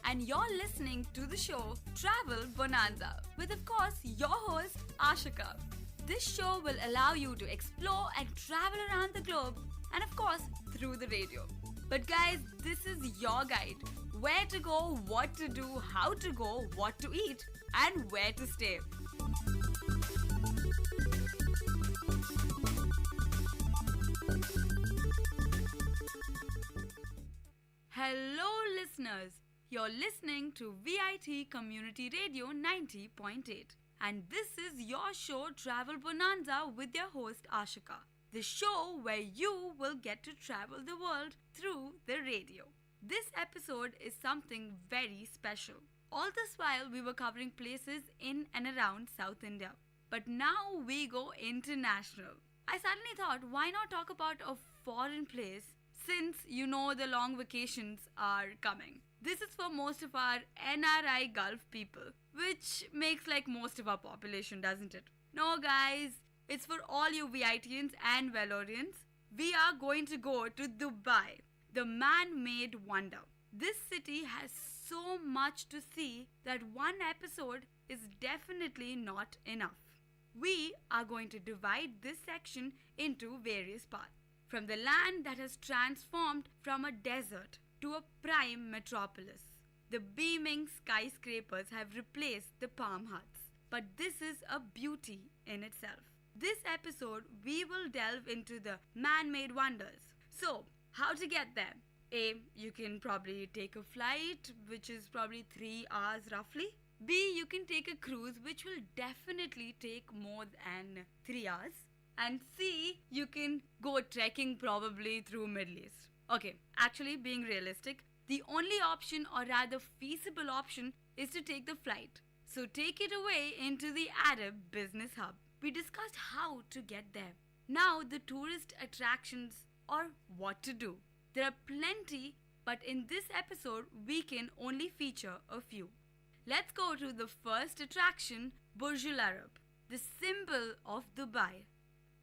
And you're listening to the show Travel Bonanza with, of course, your host Ashika. This show will allow you to explore and travel around the globe and, of course, through the radio. But guys, this is your guide. Where to go, what to do, how to go, what to eat, and where to stay. Hello listeners, you're listening to VIT Community Radio 90.8 and this is your show Travel Bonanza with your host Ashika. the show where you will get to travel the world through the radio. This episode is something very special. All this while, we were covering places in and around South India. But now we go international. I suddenly thought, why not talk about a foreign place since you know the long vacations are coming? This is for most of our NRI Gulf people, which makes like most of our population, doesn't it? No guys, it's for all you VITians and Valorians. We are going to go to Dubai, the man-made wonder. This city has so much to see that one episode is definitely not enough. We are going to divide this section into various parts. From the land that has transformed from a desert to a prime metropolis. The beaming skyscrapers have replaced the palm huts. But this is a beauty in itself. This episode, we will delve into the man-made wonders. So, how to get there? A, you can probably take a flight, which is probably 3 hours roughly. B, you can take a cruise, which will definitely take more than 3 hours. And C, you can go trekking probably through Middle East. Okay, actually being realistic, the only option or rather feasible option is to take the flight. So take it away into the Arab business hub. We discussed how to get there. Now the tourist attractions or what to do. There are plenty, but in this episode we can only feature a few. Let's go to the first attraction, Burj Al Arab, the symbol of Dubai.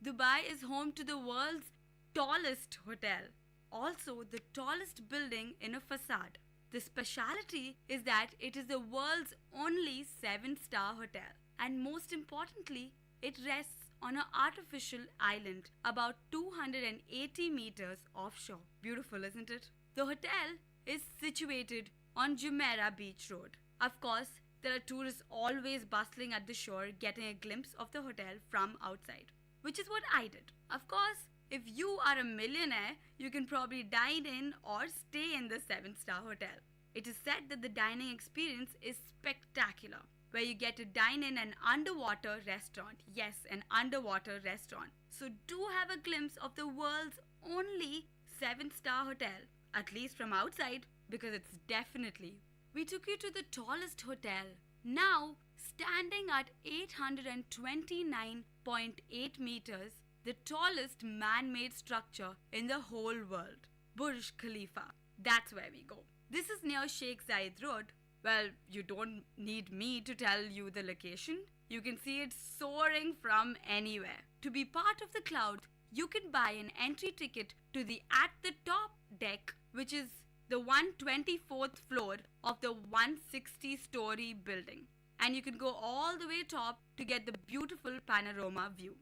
Dubai is home to the world's tallest hotel, also the tallest building in a facade. The speciality is that it is the world's only 7-star hotel, and most importantly, it rests on an artificial island about 280 meters offshore. Beautiful, isn't it? The hotel is situated on Jumeirah Beach Road. Of course, there are tourists always bustling at the shore getting a glimpse of the hotel from outside, which is what I did. Of course, if you are a millionaire, you can probably dine in or stay in the 7-star hotel. It is said that the dining experience is spectacular, where you get to dine in an underwater restaurant. Yes, an underwater restaurant. So do have a glimpse of the world's only 7-star hotel, at least from outside, because it's definitely. We took you to the tallest hotel, now standing at 829.8 meters, the tallest man-made structure in the whole world, Burj Khalifa. That's where we go. This is near Sheikh Zayed Road. Well, you don't need me to tell you the location. You can see it soaring from anywhere. To be part of the crowd, you can buy an entry ticket to the at the top deck, which is the 124th floor of the 160-story building. And you can go all the way top to get the beautiful panorama view.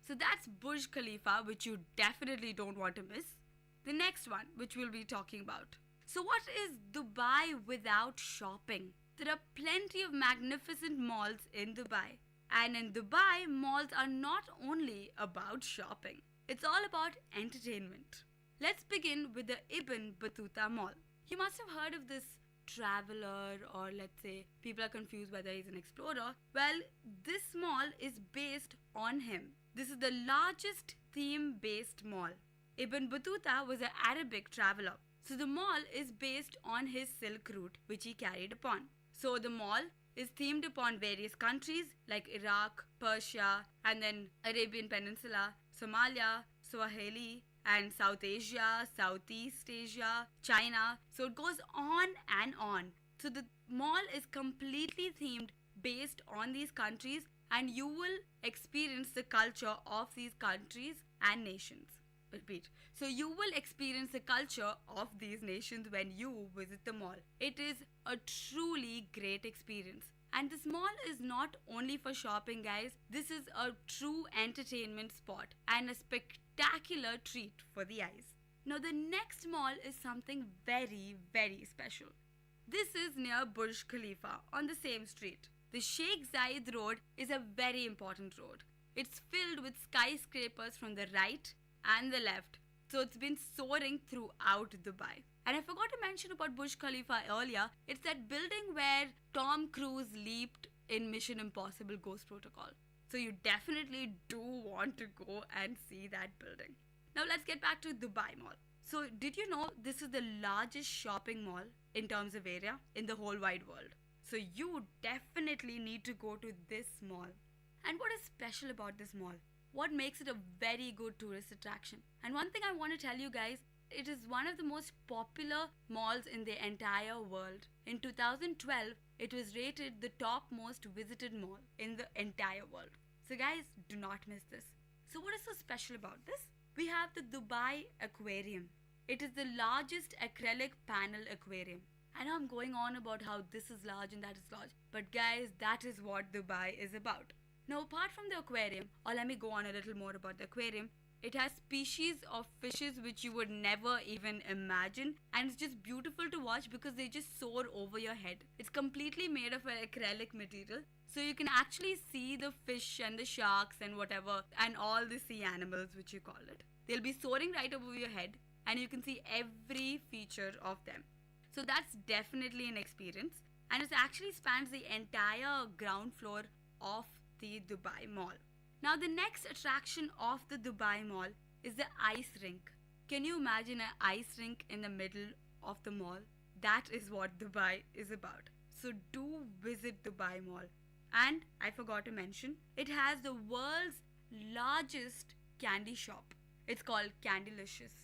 So that's Burj Khalifa, which you definitely don't want to miss. The next one, which we'll be talking about. So what is Dubai without shopping? There are plenty of magnificent malls in Dubai. And in Dubai, malls are not only about shopping. It's all about entertainment. Let's begin with the Ibn Battuta Mall. You must have heard of this traveler, or let's say people are confused whether he's an explorer. Well, this mall is based on him. This is the largest theme-based mall. Ibn Battuta was an Arabic traveler. So the mall is based on his Silk Route, which he carried upon. So the mall is themed upon various countries like Iraq, Persia, and then Arabian Peninsula, Somalia, Swahili, and South Asia, Southeast Asia, China. So it goes on and on. So the mall is completely themed based on these countries, and you will experience the culture of these countries and nations. Repeat. So you will experience the culture of these nations when you visit the mall. It is a truly great experience. And this mall is not only for shopping, guys. This is a true entertainment spot and a spectacular treat for the eyes. Now the next mall is something very, very special. This is near Burj Khalifa on the same street. The Sheikh Zayed Road is a very important road. It's filled with skyscrapers from the right and the left. So it's been soaring throughout Dubai. And I forgot to mention about Burj Khalifa earlier. It's that building where Tom Cruise leaped in Mission Impossible Ghost Protocol. So you definitely do want to go and see that building. Now let's get back to Dubai Mall. So did you know this is the largest shopping mall in terms of area in the whole wide world? So you definitely need to go to this mall. And what is special about this mall? What makes it a very good tourist attraction? And one thing I want to tell you guys, it is one of the most popular malls in the entire world. In 2012, it was rated the top most visited mall in the entire world. So guys, do not miss this. So what is so special about this? We have the Dubai Aquarium. It is the largest acrylic panel aquarium. I know I'm going on about how this is large and that is large, but guys, that is what Dubai is about. Now, apart from the aquarium, or let me go on a little more about the aquarium, it has species of fishes which you would never even imagine, and it's just beautiful to watch because they just soar over your head. It's completely made of an acrylic material, so you can actually see the fish and the sharks and whatever, and all the sea animals which you call it. They'll be soaring right over your head, and you can see every feature of them. So that's definitely an experience, and it actually spans the entire ground floor of the Dubai Mall. Now the next attraction of the Dubai Mall is the ice rink. Can you imagine an ice rink in the middle of the mall? That is what Dubai is about. So do visit Dubai Mall. And I forgot to mention, it has the world's largest candy shop. It's called Candylicious.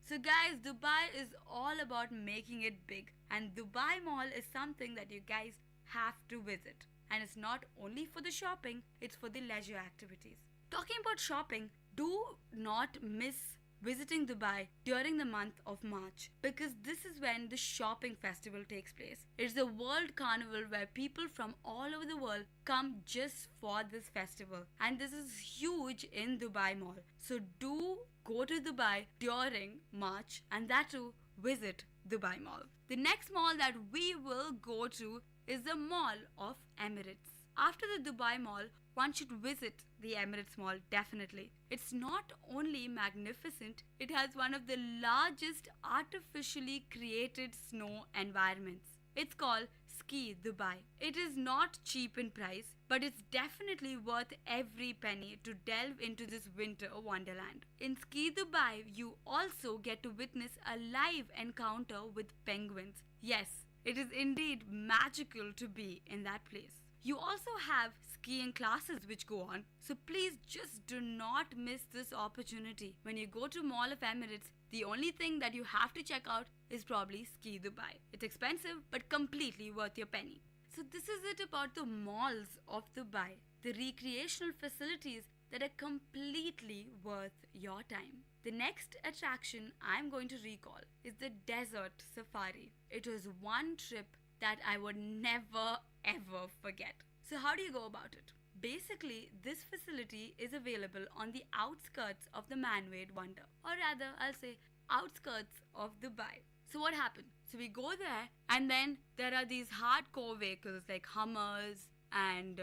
So guys, Dubai is all about making it big, and Dubai Mall is something that you guys have to visit. And it's not only for the shopping, it's for the leisure activities. Talking about shopping, do not miss visiting Dubai during the month of March, because this is when the shopping festival takes place. It's the World Carnival where people from all over the world come just for this festival, and this is huge in Dubai Mall. So do go to Dubai during March, and that too, visit Dubai Mall. The next mall that we will go to is the Mall of Emirates. After the Dubai Mall, one should visit the Emirates Mall definitely. It's not only magnificent, it has one of the largest artificially created snow environments. It's called Ski Dubai. It is not cheap in price, but it's definitely worth every penny to delve into this winter wonderland. In Ski Dubai, you also get to witness a live encounter with penguins. Yes, it is indeed magical to be in that place. You also have skiing classes which go on, so please just do not miss this opportunity. When you go to Mall of Emirates, the only thing that you have to check out is probably Ski Dubai. It's expensive but completely worth your penny. So this is it about the malls of Dubai, the recreational facilities that are completely worth your time. The next attraction I'm going to recall is the Desert Safari. It was one trip that I would never ever forget. So how do you go about it? Basically, this facility is available on the outskirts of the man-made wonder, or rather I'll say outskirts of Dubai. So what happened? So we go there, and then there are these hardcore vehicles like Hummers and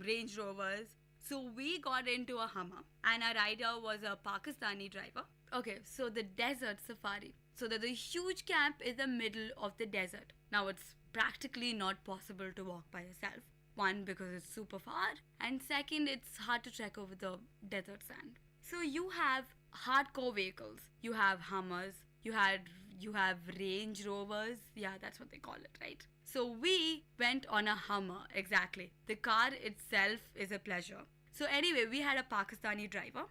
Range Rovers. So we got into a Hummer, and our rider was a Pakistani driver. Okay, so the Desert Safari. So there's a huge camp in the middle of the desert. Now it's practically not possible to walk by yourself. One, because it's super far, and second, it's hard to trek over the desert sand. So you have hardcore vehicles. You have Hummers. You have Range Rovers. Yeah, that's what they call it, right? So we went on a Hummer, exactly. The car itself is a pleasure. So anyway, we had a Pakistani driver,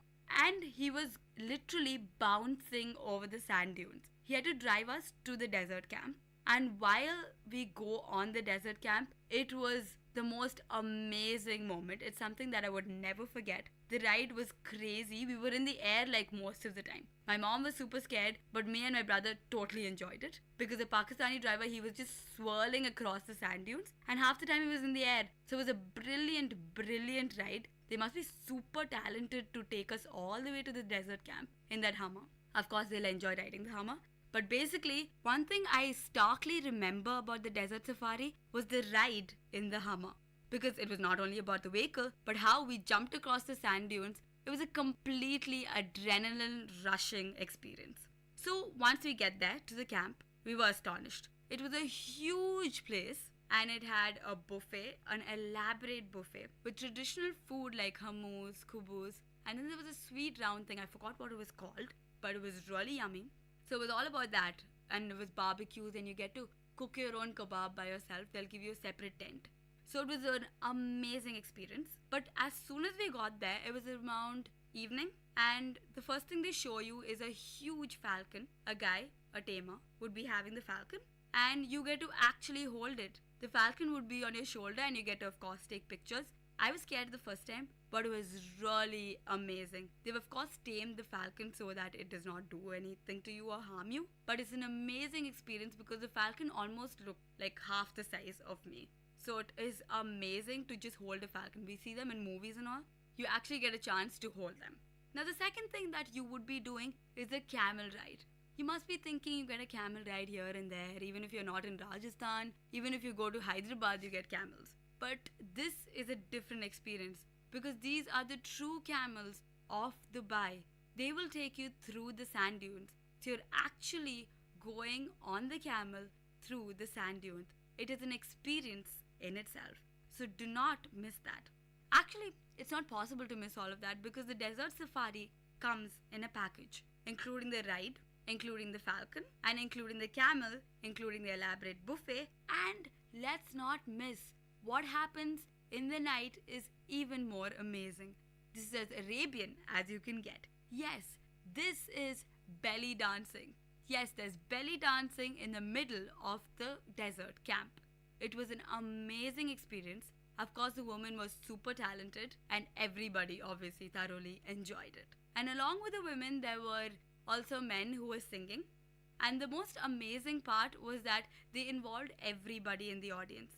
and he was literally bouncing over the sand dunes. He had to drive us to the desert camp. And while we go on the desert camp, it was the most amazing moment. It's something that I would never forget. The ride was crazy. We were in the air like most of the time. My mom was super scared, but me and my brother totally enjoyed it. Because the Pakistani driver, he was just swirling across the sand dunes, and half the time he was in the air. So it was a brilliant ride. They must be super talented to take us all the way to the desert camp in that Hummer. Of course, they'll enjoy riding the Hummer. But basically, one thing I starkly remember about the Desert Safari was the ride in the Hummer. Because it was not only about the vehicle, but how we jumped across the sand dunes. It was a completely adrenaline-rushing experience. So once we get there to the camp, we were astonished. It was a huge place, and it had a buffet, an elaborate buffet with traditional food like hummus, kubus, and then there was a sweet round thing. I forgot what it was called, but it was really yummy. So it was all about that, and it was barbecues, and you get to cook your own kebab by yourself. They'll give you a separate tent. So it was an amazing experience. But as soon as we got there, it was around evening, and the first thing they show you is a huge falcon. A guy, a tamer, would be having the falcon, and you get to actually hold it. The falcon would be on your shoulder, and you get to, of course, take pictures. I was scared the first time, but it was really amazing. They've, of course, tamed the falcon so that it does not do anything to you or harm you. But it's an amazing experience because the falcon almost looked like half the size of me. So it is amazing to just hold a falcon. We see them in movies and all. You actually get a chance to hold them. Now, the second thing that you would be doing is a camel ride. You must be thinking you get a camel ride here and there, even if you're not in Rajasthan, even if you go to Hyderabad, you get camels. But this is a different experience because these are the true camels of Dubai. They will take you through the sand dunes. So you're actually going on the camel through the sand dunes. It is an experience in itself. So do not miss that. Actually, it's not possible to miss all of that because the desert safari comes in a package, including the ride, including the falcon, and including the camel, including the elaborate buffet. And let's not miss what happens in the night is even more amazing. This is as Arabian as you can get. Yes, this is belly dancing. Yes, there's belly dancing in the middle of the desert camp. It was an amazing experience. Of course, the woman was super talented and everybody obviously thoroughly enjoyed it. And along with the women, there were also men who were singing. And the most amazing part was that they involved everybody in the audience.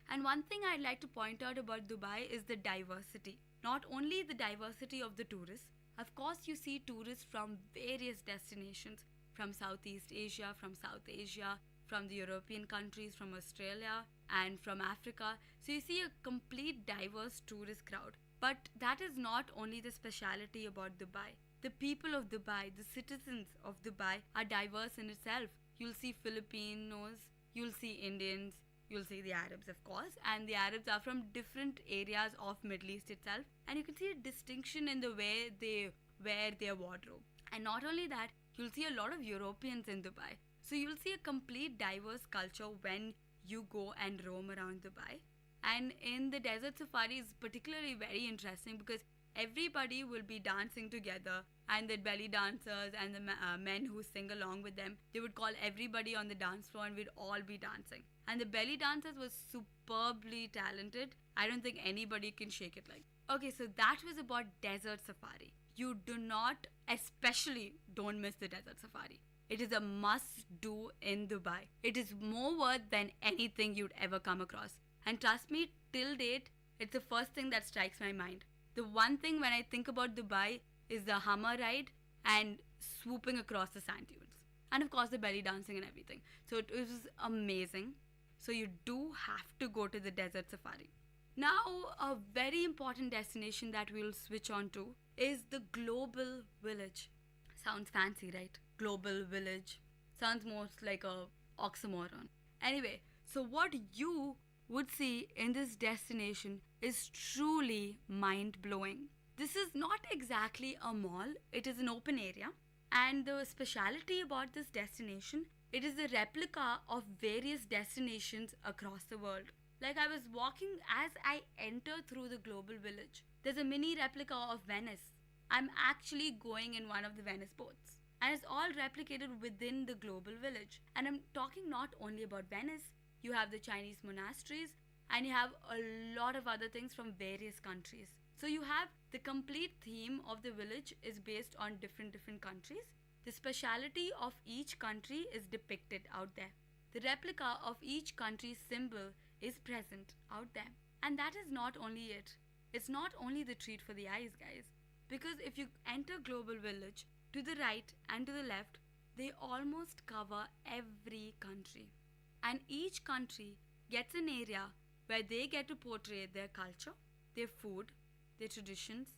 And one thing I'd like to point out about Dubai is the diversity. Not only the diversity of the tourists, of course you see tourists from various destinations, from Southeast Asia, from South Asia, from the European countries, from Australia, and from Africa. So you see a complete diverse tourist crowd. But that is not only the speciality about Dubai. The people of Dubai, the citizens of Dubai are diverse in itself. You'll see Filipinos, you'll see Indians, you'll see the Arabs, of course, and the Arabs are from different areas of Middle East itself, and you can see a distinction in the way they wear their wardrobe. And not only that, you'll see a lot of Europeans in Dubai. So you'll see a complete diverse culture when you go and roam around Dubai. And in the desert safari is particularly very interesting because everybody will be dancing together, and the belly dancers and the men who sing along with them, they would call everybody on the dance floor and we'd all be dancing. And the belly dancers was superbly talented. I don't think anybody can shake it like. Okay, so that was about desert safari. You do not, especially don't miss the desert safari. It is a must do in Dubai. It is more worth than anything you'd ever come across. And trust me, till date, it's the first thing that strikes my mind. The one thing when I think about Dubai is the Hummer ride and swooping across the sand dunes. And of course the belly dancing and everything. So it was amazing. So you do have to go to the desert safari. Now, a very important destination that we'll switch on to is the Global Village. Sounds fancy, right? Global Village. Sounds most like a oxymoron. Anyway, so what you would see in this destination is truly mind-blowing. This is not exactly a mall, it is an open area. And the speciality about this destination, it is a replica of various destinations across the world. Like I was walking as I enter through the Global Village. There's a mini replica of Venice. I'm actually going in one of the Venice boats. And it's all replicated within the Global Village. And I'm talking not only about Venice, you have the Chinese monasteries, and you have a lot of other things from various countries. So you have the complete theme of the village is based on different countries. The speciality of each country is depicted out there. The replica of each country's symbol is present out there. And that is not only it. It's not only the treat for the eyes, guys. Because if you enter Global Village, to the right and to the left, they almost cover every country. And each country gets an area where they get to portray their culture, their food, their traditions,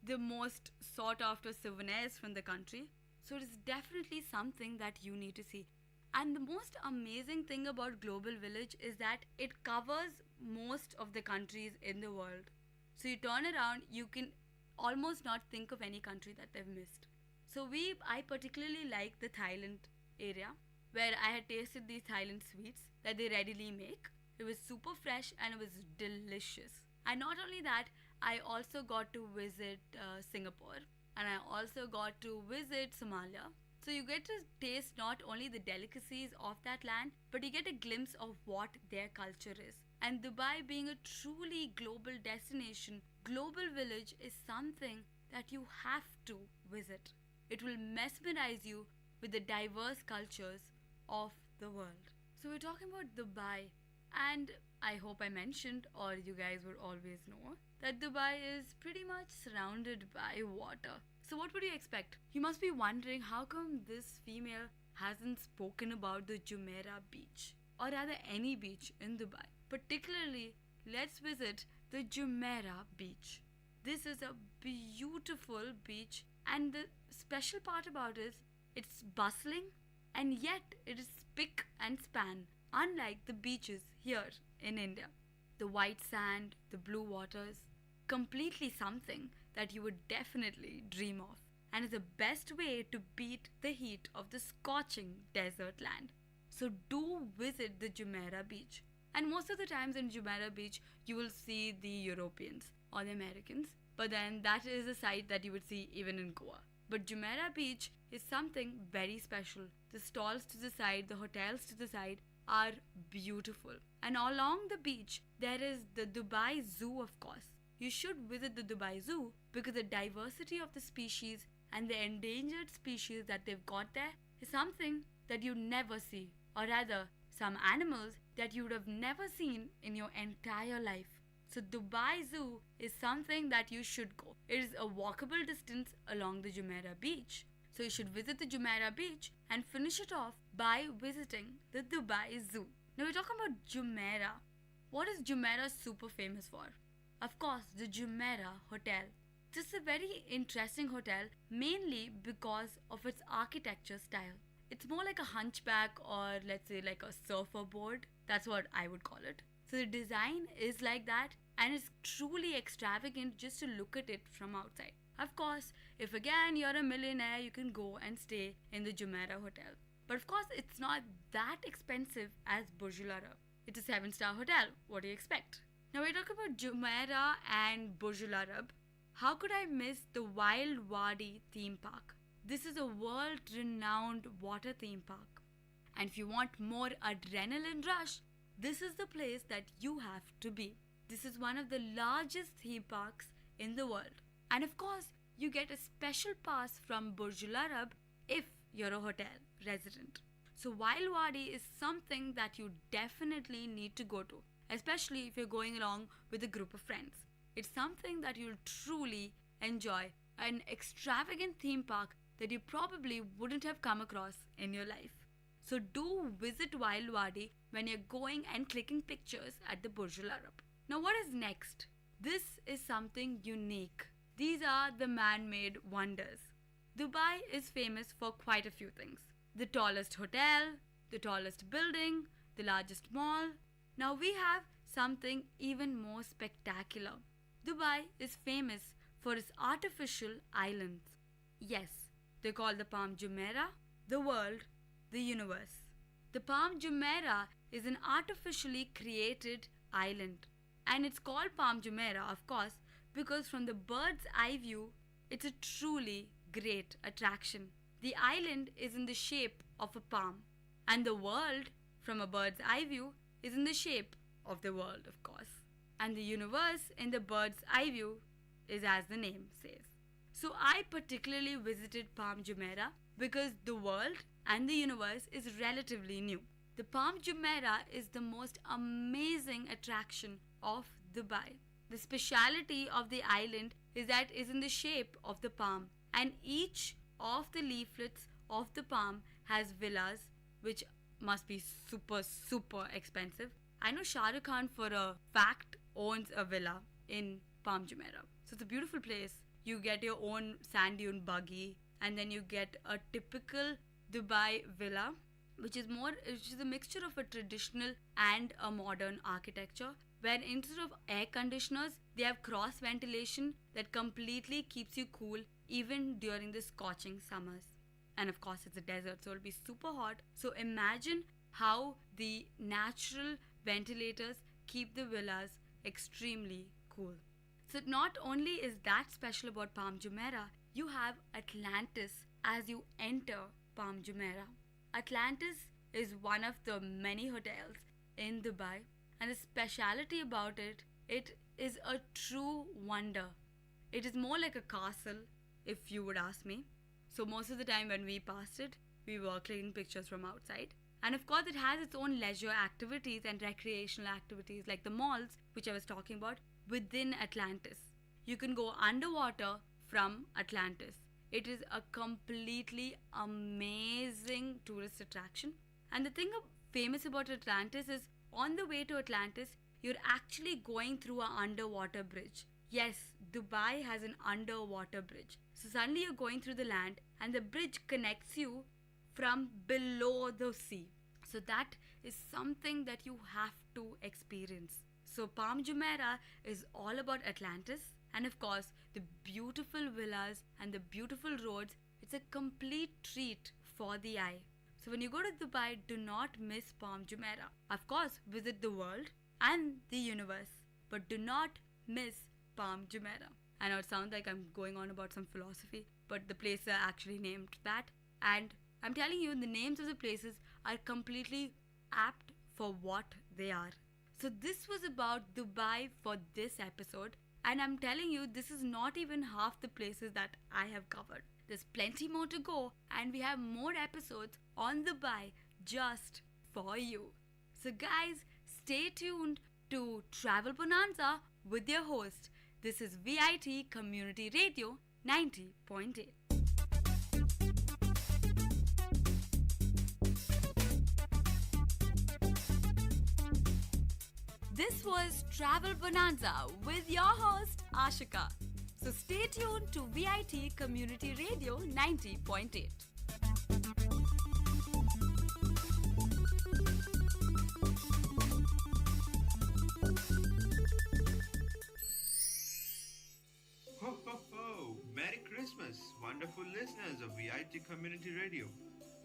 the most sought after souvenirs from the country. So it is definitely something that you need to see. And the most amazing thing about Global Village is that it covers most of the countries in the world. So you turn around, you can almost not think of any country that they've missed. So I particularly like the Thailand area, where I had tasted these Thailand sweets that they readily make. It was super fresh and it was delicious. And not only that, I also got to visit Singapore, and I also got to visit Somalia. So you get to taste not only the delicacies of that land, but you get a glimpse of what their culture is. And Dubai being a truly global destination, Global Village is something that you have to visit. It will mesmerize you with the diverse cultures of the world. So we're talking about Dubai, and I hope I mentioned, or you guys would always know, that Dubai is pretty much surrounded by water. So what would you expect? You must be wondering how come this female hasn't spoken about the Jumeirah beach, or rather any beach in Dubai. Particularly, let's visit the Jumeirah beach. This is a beautiful beach, and the special part about it is it's bustling, and yet it is spick and span, unlike the beaches here in India. The white sand, the blue waters, completely something that you would definitely dream of, and is the best way to beat the heat of the scorching desert land. So do visit the Jumeirah beach. And most of the times in Jumeirah beach, you will see the Europeans or the Americans, but then that is a sight that you would see even in Goa. But Jumeirah beach is something very special. The stalls to the side, the hotels to the side are beautiful. And along the beach, there is the Dubai Zoo, of course. You should visit the Dubai Zoo because the diversity of the species and the endangered species that they've got there is something that you never see, or rather, some animals that you would have never seen in your entire life. So Dubai Zoo is something that you should go. It is a walkable distance along the Jumeirah beach. So you should visit the Jumeirah beach and finish it off by visiting the Dubai Zoo. Now we're talking about Jumeirah. What is Jumeirah super famous for? Of course, the Jumeirah Hotel. This is a very interesting hotel, mainly because of its architecture style. It's more like a hunchback, or let's say like a surfer board. That's what I would call it. So the design is like that, and it's truly extravagant just to look at it from outside. Of course, if again you're a millionaire, you can go and stay in the Jumeirah Hotel. But of course, it's not that expensive as Burj Al Arab. It's a 7-star hotel. What do you expect? Now we're talking about Jumeirah and Burj Al Arab. How could I miss the Wild Wadi theme park? This is a world-renowned water theme park. And if you want more adrenaline rush, this is the place that you have to be. This is one of the largest theme parks in the world. And of course, you get a special pass from Burj Al Arab if you're a hotel resident. So Wild Wadi is something that you definitely need to go to, especially if you're going along with a group of friends. It's something that you'll truly enjoy, an extravagant theme park that you probably wouldn't have come across in your life. So do visit Wild Wadi when you're going and clicking pictures at the Burj Al Arab. Now what is next? This is something unique. These are the man-made wonders. Dubai is famous for quite a few things. The tallest hotel, the tallest building, the largest mall. Now we have something even more spectacular. Dubai is famous for its artificial islands. Yes, they call the Palm Jumeirah the world, the universe. The Palm Jumeirah is an artificially created island. And it's called Palm Jumeirah, of course, because from the bird's eye view, it's a truly great attraction. The island is in the shape of a palm, and the world, from a bird's eye view, is in the shape of the world, of course. And the universe in the bird's eye view is as the name says. So I particularly visited Palm Jumeirah because the world and the universe is relatively new. The Palm Jumeirah is the most amazing attraction of Dubai. The speciality of the island is that it is in the shape of the palm, and each of the leaflets of the palm has villas which must be super expensive. I know Shah Rukh Khan for a fact owns a villa in Palm Jumeirah. So it's a beautiful place. You get your own sand dune buggy, and then you get a typical Dubai villa which is a mixture of a traditional and a modern architecture, where instead of air conditioners, they have cross ventilation that completely keeps you cool even during the scorching summers. And of course, it's a desert, so it'll be super hot. So imagine how the natural ventilators keep the villas extremely cool. So not only is that special about Palm Jumeirah, you have Atlantis as you enter Palm Jumeirah. Atlantis is one of the many hotels in Dubai, and the speciality about it is a true wonder. It is more like a castle, if you would ask me. So most of the time when we passed it, we were clicking pictures from outside. And of course, it has its own leisure activities and recreational activities like the malls, which I was talking about, within Atlantis. You can go underwater from Atlantis. It is a completely amazing tourist attraction. And the thing famous about Atlantis is on the way to Atlantis, you're actually going through an underwater bridge. Yes, Dubai has an underwater bridge. So suddenly you're going through the land and the bridge connects you from below the sea. So that is something that you have to experience. So Palm Jumeirah is all about Atlantis, and of course the beautiful villas and the beautiful roads. It's a complete treat for the eye. So when you go to Dubai, do not miss Palm Jumeirah. Of course, visit the world and the universe, but do not miss Palm Jumeirah. I know it sounds like I'm going on about some philosophy, but the places are actually named that. And I'm telling you, the names of the places are completely apt for what they are. So this was about Dubai for this episode. And I'm telling you, this is not even half the places that I have covered. There's plenty more to go, and we have more episodes on Dubai just for you. So guys, stay tuned to Travel Bonanza with your host. This is VIT Community Radio 90.8. This was Travel Bonanza with your host Ashika. So stay tuned to VIT Community Radio 90.8. Ho ho ho! Merry Christmas, wonderful listeners of VIT Community Radio.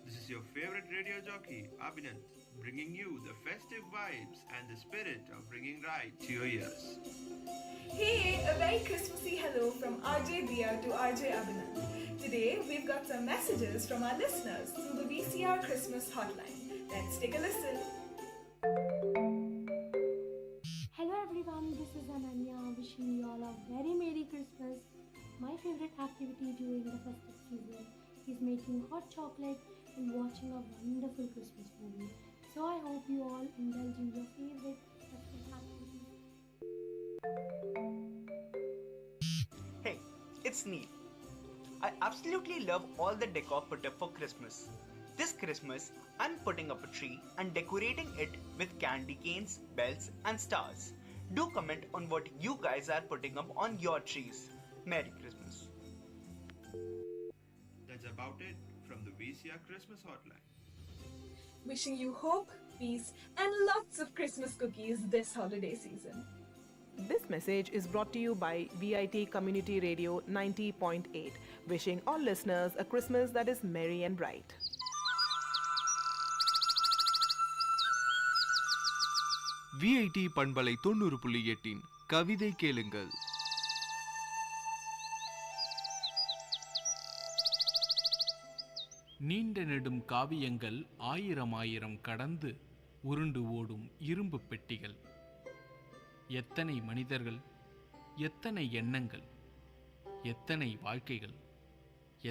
This is your favorite radio jockey, Abhinand, bringing you the festive vibes and the spirit of bringing right to your ears. Hey, a very Christmassy hello from RJ Dia to RJ Abhinand. Today, we've got some messages from our listeners through the VCR Christmas hotline. Let's take a listen. Hello everyone, this is Ananya wishing you all a very Merry Christmas. My favorite activity during the festive season is making hot chocolate and watching a wonderful Christmas movie. So I hope you all indulge in your favorite festive activity. Hey, it's Neil. I absolutely love all the decor put up for Christmas. This Christmas, I'm putting up a tree and decorating it with candy canes, bells and stars. Do comment on what you guys are putting up on your trees. Merry Christmas. That's about it from the VCR Christmas hotline. Wishing you hope, peace, and lots of Christmas cookies this holiday season. This message is brought to you by VIT Community Radio 90.8, wishing all listeners a Christmas that is merry and bright. VIT பண்பலை 90.8 கவிதை கேளுங்கள். நீண்ட நெடும் காவியங்கள் ஆயிரம் கடந்து உருண்டு ஓடும் இரும்பு பெட்டிகள். எத்தனை மனிதர்கள், எத்தனை எண்ணங்கள், எத்தனை வாழ்க்கைகள்,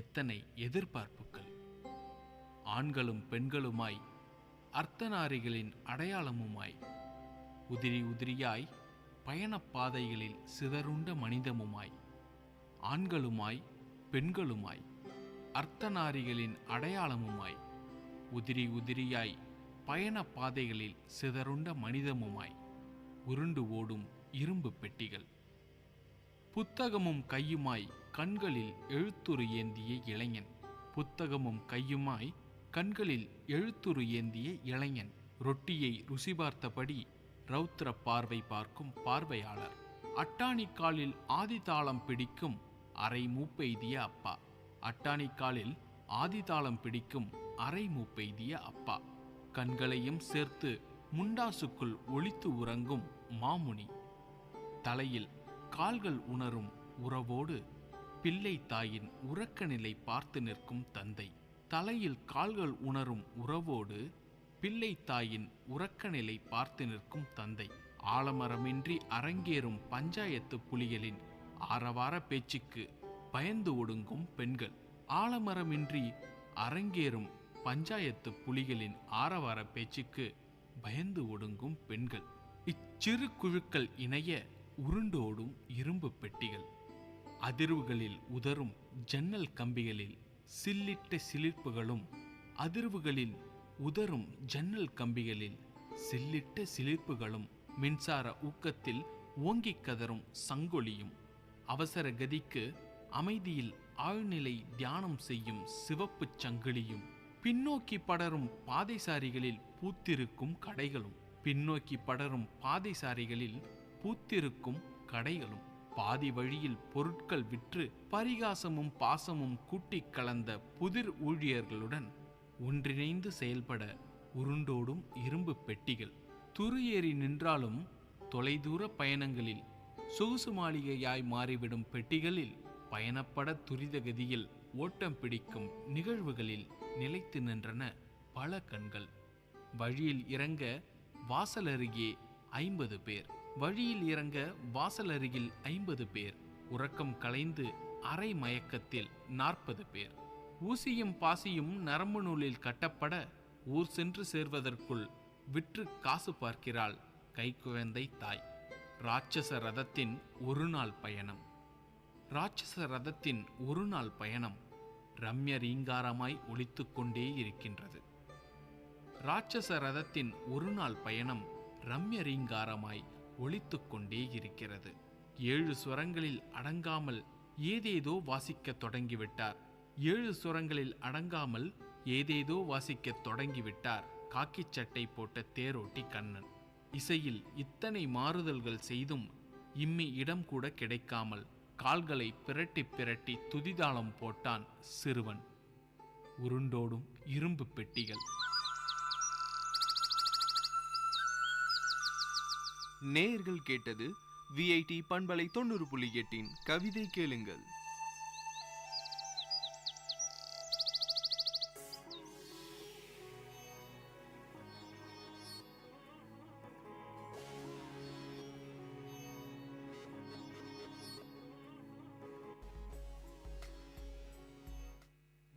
எத்தனை எதிர்பார்ப்புகள். ஆண்களும் பெண்களுமாய், அர்த்தநாரிகளின் அடையாளமுமாய், உதிரி உதிரியாய் பயணப்பாதைகளில் சிதறுண்ட மனிதமுமாய். ஆண்களுமாய், பெண்களுமாய், அர்த்தநாரிகளின் அடையாளமுமாய், உதிரி உதிரியாய் பயணப்பாதைகளில் சிதறுண்ட மனிதமுமாய் உருண்டு ஓடும் இரும்பு பெட்டிகள். புத்தகமும் கையுமாய் கண்களில் எழுத்துரு ஏந்திய இளைஞன். புத்தகமும் கையுமாய் கண்களில் எழுத்துரு ஏந்திய இளைஞன், ரொட்டியை ருசி பார்த்தபடி ரௌத்ர பார்வை பார்க்கும் பார்வையாளர், அட்டாணிக்காலில் ஆதிதாளம் பிடிக்கும் அரை மூப்பெய்திய அப்பா, அட்டாணிக்காலில் ஆதிதாளம் பிடிக்கும் அரை மூப்பெய்திய அப்பா, கண்களையும் சேர்த்து முண்டாசுக்குள் ஒளித்து உறங்கும் மாமுனி, தலையில் கால்கள் உணரும் உறவோடு பிள்ளை தாயின் உறக்க நிலை பார்த்து நிற்கும் தந்தை, தலையில் கால்கள் உணரும் உறவோடு பிள்ளை தாயின் உறக்க நிலை பார்த்து நிற்கும் தந்தை, ஆலமரமின்றி அரங்கேறும் பஞ்சாயத்து புலிகளின் ஆரவார பேச்சுக்கு பயந்து ஒடுங்கும் பெண்கள், ஆலமரமின்றி அரங்கேறும் பஞ்சாயத்து புலிகளின் ஆரவார பேச்சுக்கு பயந்து ஒடுங்கும் பெண்கள், இச்சிறு குழுக்கள் இணைய உருண்டோடும் இரும்பு பெட்டிகள், அதிர்வுகளில் உதரும் ஜன்னல் கம்பிகளில் சில்லிட்ட சிலிர்ப்புகளும், அதிர்வுகளில் உதரும் ஜன்னல் கம்பிகளில் சில்லிட்ட சிலிர்ப்புகளும், மின்சார ஊக்கத்தில் ஓங்கிக் கதரும் சங்கொலியும், அவசர கதிக்கு அமைதியில் ஆழ்நிலை தியானம் செய்யும் சிவப்புச் சங்கிலியும், பின்னோக்கி படரும் பாதைசாரிகளில் பூத்திருக்கும் கடைகளும், பின்னோக்கி படரும் பாதைசாரிகளில் பூத்திருக்கும் கடைகளும், பாதி வழியில் பொருட்கள் விற்று பரிகாசமும் பாசமும் கூட்டிக் கலந்த புதிர் ஊழியர்களுடன் ஒன்றிணைந்து செயல்பட உருண்டோடும் இரும்பு பெட்டிகள், துரு ஏறி நின்றாலும் தொலைதூர பயணங்களில் சொகுசு மாளிகையாய் மாறிவிடும் பெட்டிகளில் பயணப்பட துரித கதியில் ஓட்டம் பிடிக்கும் நிகழ்வுகளில் நிலைத்து நின்றன பல கண்கள். வழியில் இறங்க வாசல் அருகே 50 பேர், வழியில் இறங்க வாசல் அருகில் 50 பேர், உறக்கம் கலைந்து அரை மயக்கத்தில் 40 பேர், ஊசியும் பாசியும் நரம்பு நூலில் கட்டப்பட ஊர் சென்று சேர்வதற்குள் விற்று காசு பார்க்கிறாள் கைக்குழந்தை தாய். ராட்சச ரதத்தின் ஒரு நாள் பயணம், ராட்சச ரதத்தின் ஒரு நாள் பயணம் ரம்ய ரீங்காரமாய் ஒலித்து கொண்டே இருக்கின்றது. ராட்சச ரதத்தின் ஒரு நாள் பயணம் ரம்ய ரீங்காரமாய் ஒலித்து கொண்டே இருக்கிறது. 7 சுரங்களில் அடங்காமல் ஏதேதோ வாசிக்க தொடங்கிவிட்டார். 7 சுரங்களில் அடங்காமல் ஏதேதோ வாசிக்க தொடங்கிவிட்டார் காக்கிச் சட்டை போட்ட தேரோட்டி கண்ணன். இசையில் இத்தனை மாறுதல்கள் செய்தும் இம்மி இடம் கூட கிடைக்காமல் கால்களை பிரட்டி பிரட்டி துதிதாளம் போட்டான் சிறுவன். உருண்டோடும் இரும்பு பெட்டிகள். நேயர்கள் கேட்டது விஐடி பண்பலை 90.8 கவிதை கேளுங்கள்.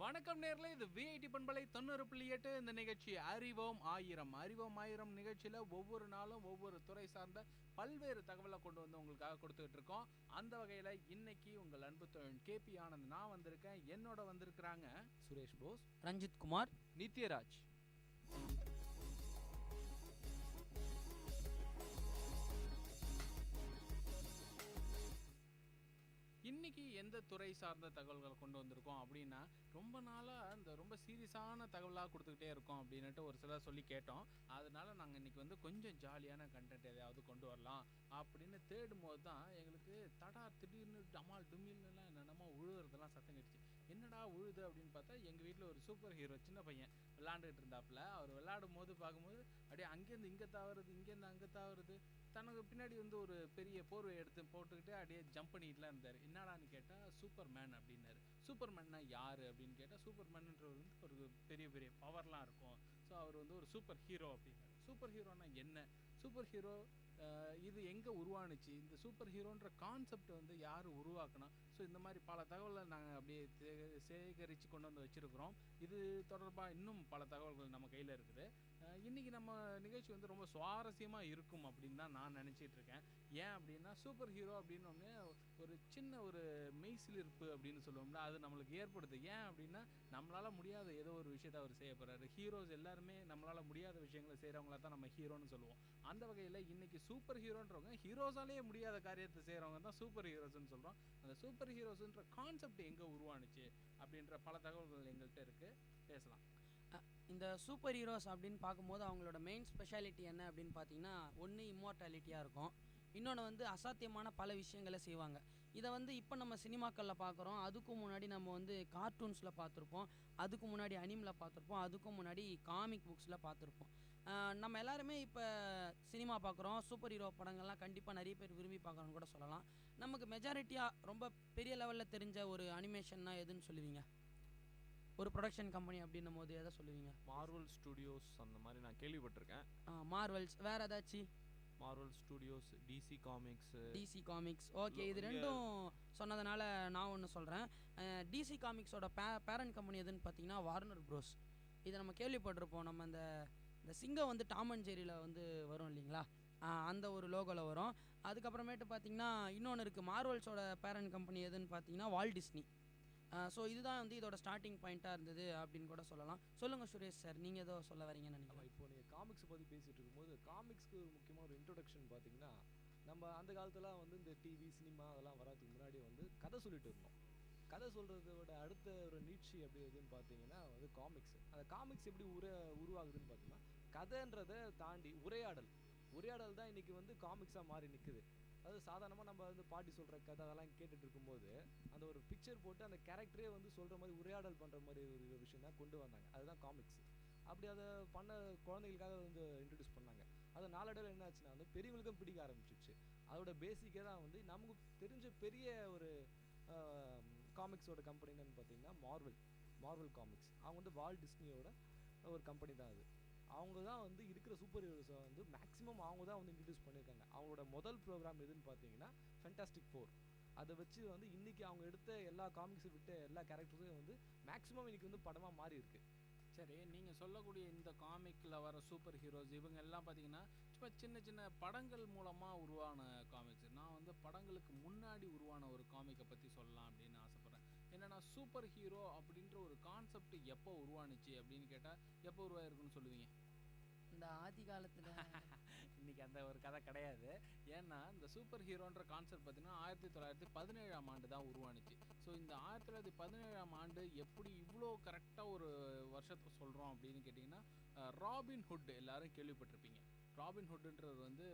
வணக்கம் நேர்களே, இது விஐடி பண்பலை 90.8. இந்த நிகழ்ச்சி அறிவோம் ஆயிரம். அறிவோம் ஆயிரம் நிகழ்ச்சியில் ஒவ்வொரு நாளும் ஒவ்வொரு துறை சார்ந்த பல்வேறு தகவலை கொண்டு வந்து உங்களுக்காக கொடுத்துக்கிட்டு இருக்கோம். அந்த வகையில் இன்னைக்கு உங்கள் அன்பு தோழன் கேபி ஆனந்த் நான் வந்திருக்கேன். என்னோட வந்திருக்கிறாங்க சுரேஷ் போஸ், ரஞ்சித் குமார், நித்யராஜ். இன்னைக்கு எந்த துறை சார்ந்த தகவல்களை கொண்டு வந்திருக்கோம் அப்படின்னா, ரொம்ப நாளாக இந்த ரொம்ப சீரியஸான தகவலாக கொடுத்துக்கிட்டே இருக்கோம் அப்படின்ட்டு ஒரு சிலர் சொல்லி கேட்டோம். அதனால நாங்கள் இன்னைக்கு வந்து கொஞ்சம் ஜாலியான கண்டென்ட் எதையாவது கொண்டு வரலாம் அப்படின்னு தேடும் போது தான் எங்களுக்கு திடீர்னு டமால் டுமில்னுலாம் என்னென்னமோ உழுவுறதெல்லாம் சத்தம் கடிச்சு. என்னடா உழுது அப்படின்னு பார்த்தா எங்கள் வீட்டில் ஒரு சூப்பர் ஹீரோ சின்ன பையன் விளாண்டுட்டு இருந்தாப்புல. அவர் விளையாடும் போது பார்க்கும்போது அப்படியே அங்கேருந்து இங்கே தாவறது, இங்கேருந்து அங்கே தாவறது, தனக்கு பின்னாடி வந்து ஒரு பெரிய போர்வை எடுத்து போட்டுக்கிட்டு அப்படியே ஜம்ப் பண்ணிட்டுலாம் இருந்தார். என்னடான்னு கேட்டால் சூப்பர் மேன் அப்படின்னாரு. சூப்பர் மேன்னா யார் அப்படின்னு கேட்டால், சூப்பர் மேன்ன்றவர் வந்து ஒரு பெரிய பெரிய பவர்லாம் இருக்கும், ஸோ அவர் வந்து ஒரு சூப்பர் ஹீரோ அப்படின்னாரு. சூப்பர் ஹீரோனா என்ன, சூப்பர் ஹீரோ இது எங்கே உருவானுச்சு, இந்த சூப்பர் ஹீரோன்ற கான்செப்ட் வந்து யார் உருவாக்குனா, ஸோ இந்த மாதிரி பல தகவலை நாங்கள் அப்படியே சேகரித்து கொண்டு வந்து வச்சுருக்கிறோம். இது தொடர்பாக இன்னும் பல தகவல்கள் நம்ம கையில் இருக்குது. இன்றைக்கி நம்ம நிகழ்ச்சி வந்து ரொம்ப சுவாரஸ்யமாக இருக்கும் அப்படின்னு தான் நான் நினச்சிட்டு இருக்கேன். ஏன் அப்படின்னா, சூப்பர் ஹீரோ அப்படின்னோடனே ஒரு சின்ன ஒரு மெய்சிலிருப்பு அப்படின்னு சொல்லுவோம்ல, அது நம்மளுக்கு ஏற்படுது. ஏன் அப்படின்னா, நம்மளால் முடியாத ஏதோ ஒரு விஷயத்த அவர் செய்ய போகிறாரு. ஹீரோஸ் எல்லாருமே நம்மளால் முடியாத விஷயங்களை செய்கிறவங்கள தான் நம்ம ஹீரோன்னு சொல்லுவோம். அந்த வகையில் இன்றைக்கி சூப்பர் ஹீரோன்றவங்க ஹீரோஸாலேயே முடியாத காரியத்தை செய்கிறவங்க தான் சூப்பர் ஹீரோஸ்ன்னு சொல்கிறோம். அந்த சூப்பர் ஹீரோஸ்ன்ற கான்செப்ட் எங்கே உருவானுச்சு அப்படின்ற பல தகவல்கள் எங்கள்கிட்ட இருக்குது, பேசலாம். இந்த சூப்பர் ஹீரோஸ் அப்படின்னு பார்க்கும்போது அவங்களோட மெயின் ஸ்பெஷாலிட்டி என்ன அப்படின்னு பார்த்தீங்கன்னா, ஒன்று இம்மோர்டாலிட்டியாக இருக்கும், இன்னொன்று வந்து அசாத்தியமான பல விஷயங்களை செய்வாங்க. இதை வந்து இப்போ நம்ம சினிமாக்களில் பார்க்குறோம், அதுக்கும் முன்னாடி நம்ம வந்து கார்ட்டூன்ஸில் பார்த்துருப்போம், அதுக்கு முன்னாடி அனிமில் பார்த்துருப்போம், அதுக்கும் முன்னாடி காமிக் புக்ஸில் பார்த்துருப்போம். நம்ம எல்லாருமே இப்போ சினிமா பார்க்குறோம், சூப்பர் ஹீரோ படங்கள்லாம் கண்டிப்பாக நிறைய பேர் விரும்பி பார்க்குறோன்னு கூட சொல்லலாம். நமக்கு மெஜாரிட்டியாக ரொம்ப பெரிய லெவலில் தெரிஞ்ச ஒரு அனிமேஷன்னா எதுன்னு சொல்லுவீங்க? ஒரு ப்ரொடக்ஷன் கம்பெனி அப்படின்னும் போது எதை சொல்லுவீங்க? மார்வல் ஸ்டுடியோஸ் அந்த மாதிரி நான் கேள்விப்பட்டிருக்கேன். மார்வல்ஸ். வேறு ஏதாச்சும்? Marvel Studios, DC Comics. Okay, இது ரெண்டும் சொன்னதுனால நான் ஒன்று சொல்கிறேன். டிசி காமிக்ஸோட பேரண்ட் கம்பெனி எதுன்னு பார்த்தீங்கன்னா வார்னர் ப்ரோஸ். இதை நம்ம கேள்விப்பட்டிருப்போம். நம்ம இந்த சிங்கம் வந்து டாம் அண்ட் ஜெரியில் வந்து வரும் இல்லைங்களா, அந்த ஒரு லோகோவில் வரும். அதுக்கப்புறமேட்டு பார்த்தீங்கன்னா இன்னொன்று இருக்குது, மார்வல்ஸோட பேரண்ட் கம்பெனி எதுன்னு பார்த்தீங்கன்னா வால்ட் டிஸ்னி. ஸோ இதுதான் வந்து இதோட ஸ்டார்டிங் பாயிண்ட்டாக இருந்தது அப்படின்னு கூட சொல்லலாம். சொல்லுங்கள் சுரேஷ் சார், நீங்கள் ஏதோ சொல்ல வரீங்கன்னு நினைக்கிறேன். இப்போ நீங்கள் காமிக்ஸ் பற்றி பேசிகிட்டு இருக்கும்போது காமிக்ஸ்க்கு ஒரு முக்கியமான ஒரு இன்ட்ரொடக்ஷன் பார்த்தீங்கன்னா, நம்ம அந்த காலத்துலாம் வந்து இந்த டிவி சினிமா அதெல்லாம் வராதுக்கு முன்னாடி வந்து கதை சொல்லிட்டு இருந்தோம். கதை சொல்கிறதோட அடுத்த ஒரு நீட்சி எப்படி இருக்குதுன்னு பார்த்தீங்கன்னா வந்து காமிக்ஸ். அந்த காமிக்ஸ் எப்படி உருவாகுதுன்னு பார்த்தீங்கன்னா, கதைன்றதை தாண்டி உரையாடல் தான் இன்றைக்கி வந்து காமிக்ஸாக மாறி நிற்குது. அது சாதாரணமாக நம்ம வந்து பாட்டி சொல்கிற கதை அதெல்லாம் கேட்டுட்டு இருக்கும்போது அந்த ஒரு பிக்சர் போட்டு அந்த கேரக்டரே வந்து சொல்கிற மாதிரி உரையாடல் பண்ணுற மாதிரி ஒரு விஷயம் தான் கொண்டு வந்தாங்க. அதுதான் காமிக்ஸ். அப்படி அதை பண்ண குழந்தைகளுக்காக வந்து இன்ட்ரடியூஸ் பண்ணாங்க. அது நாளடைவில் என்ன ஆச்சுன்னா வந்து பெரியவங்களுக்கும் பிடிக்க ஆரம்பிச்சிச்சு. அதோட பேசிக்கே தான் வந்து நமக்கு தெரிஞ்ச பெரிய ஒரு காமிக்ஸோட கம்பெனி என்னன்னு பார்த்தீங்கன்னா மார்வல் காமிக்ஸ். அவங்க வந்து வால்ட் டிஸ்னியோட ஒரு கம்பெனி தான் அது. அவங்க தான் வந்து இருக்கிற சூப்பர் ஹீரோஸை வந்து மேக்ஸிமம் அவங்க தான் வந்து இன்ட்ரடியூஸ் பண்ணியிருக்காங்க. அவங்களோட முதல் ப்ரோக்ராம் எதுன்னு பார்த்தீங்கன்னா ஃபேண்டாஸ்டிக் 4. அதை வச்சு வந்து இன்றைக்கி அவங்க எடுத்த எல்லா காமிக்ஸை விட்ட எல்லா கேரக்டர்ஸும் வந்து மேக்ஸிமம் இன்றைக்கி வந்து படமாக மாறி இருக்குது. சரி, நீங்கள் சொல்லக்கூடிய இந்த காமிக்கில் வர சூப்பர் ஹீரோஸ் இவங்க எல்லாம் பார்த்தீங்கன்னா சும்மா சின்ன சின்ன படங்கள் மூலமாக உருவான காமிக்ஸ். நான் வந்து படங்களுக்கு முன்னாடி உருவான ஒரு காமிக்கை பற்றி சொல்லலாம் அப்படின்னு ஆசைப்பட்றேன். என்னென்னா, சூப்பர் ஹீரோ அப்படின்ற ஒரு கான்செப்ட் எப்போ உருவானுச்சு அப்படின்னு கேட்டால் எப்போ உருவாயிருக்குன்னு சொல்லுவீங்க? இந்த ஆதி காலத்தில். இன்றைக்கி அந்த ஒரு கதை கிடையாது. ஏன்னா இந்த சூப்பர் ஹீரோன்ற கான்செப்ட் பார்த்திங்கன்னா 1917ஆம் ஆண்டு தான் உருவானுச்சு. ஸோ இந்த 1917ஆம் ஆண்டு எப்படி இவ்வளோ கரெக்டாக ஒரு வருஷத்தை சொல்கிறோம் அப்படின்னு கேட்டிங்கன்னா, ராபின் ஹுட் எல்லாரும் கேள்விப்பட்டிருப்பீங்க. ராபின் ஹுட்ன்றது வந்து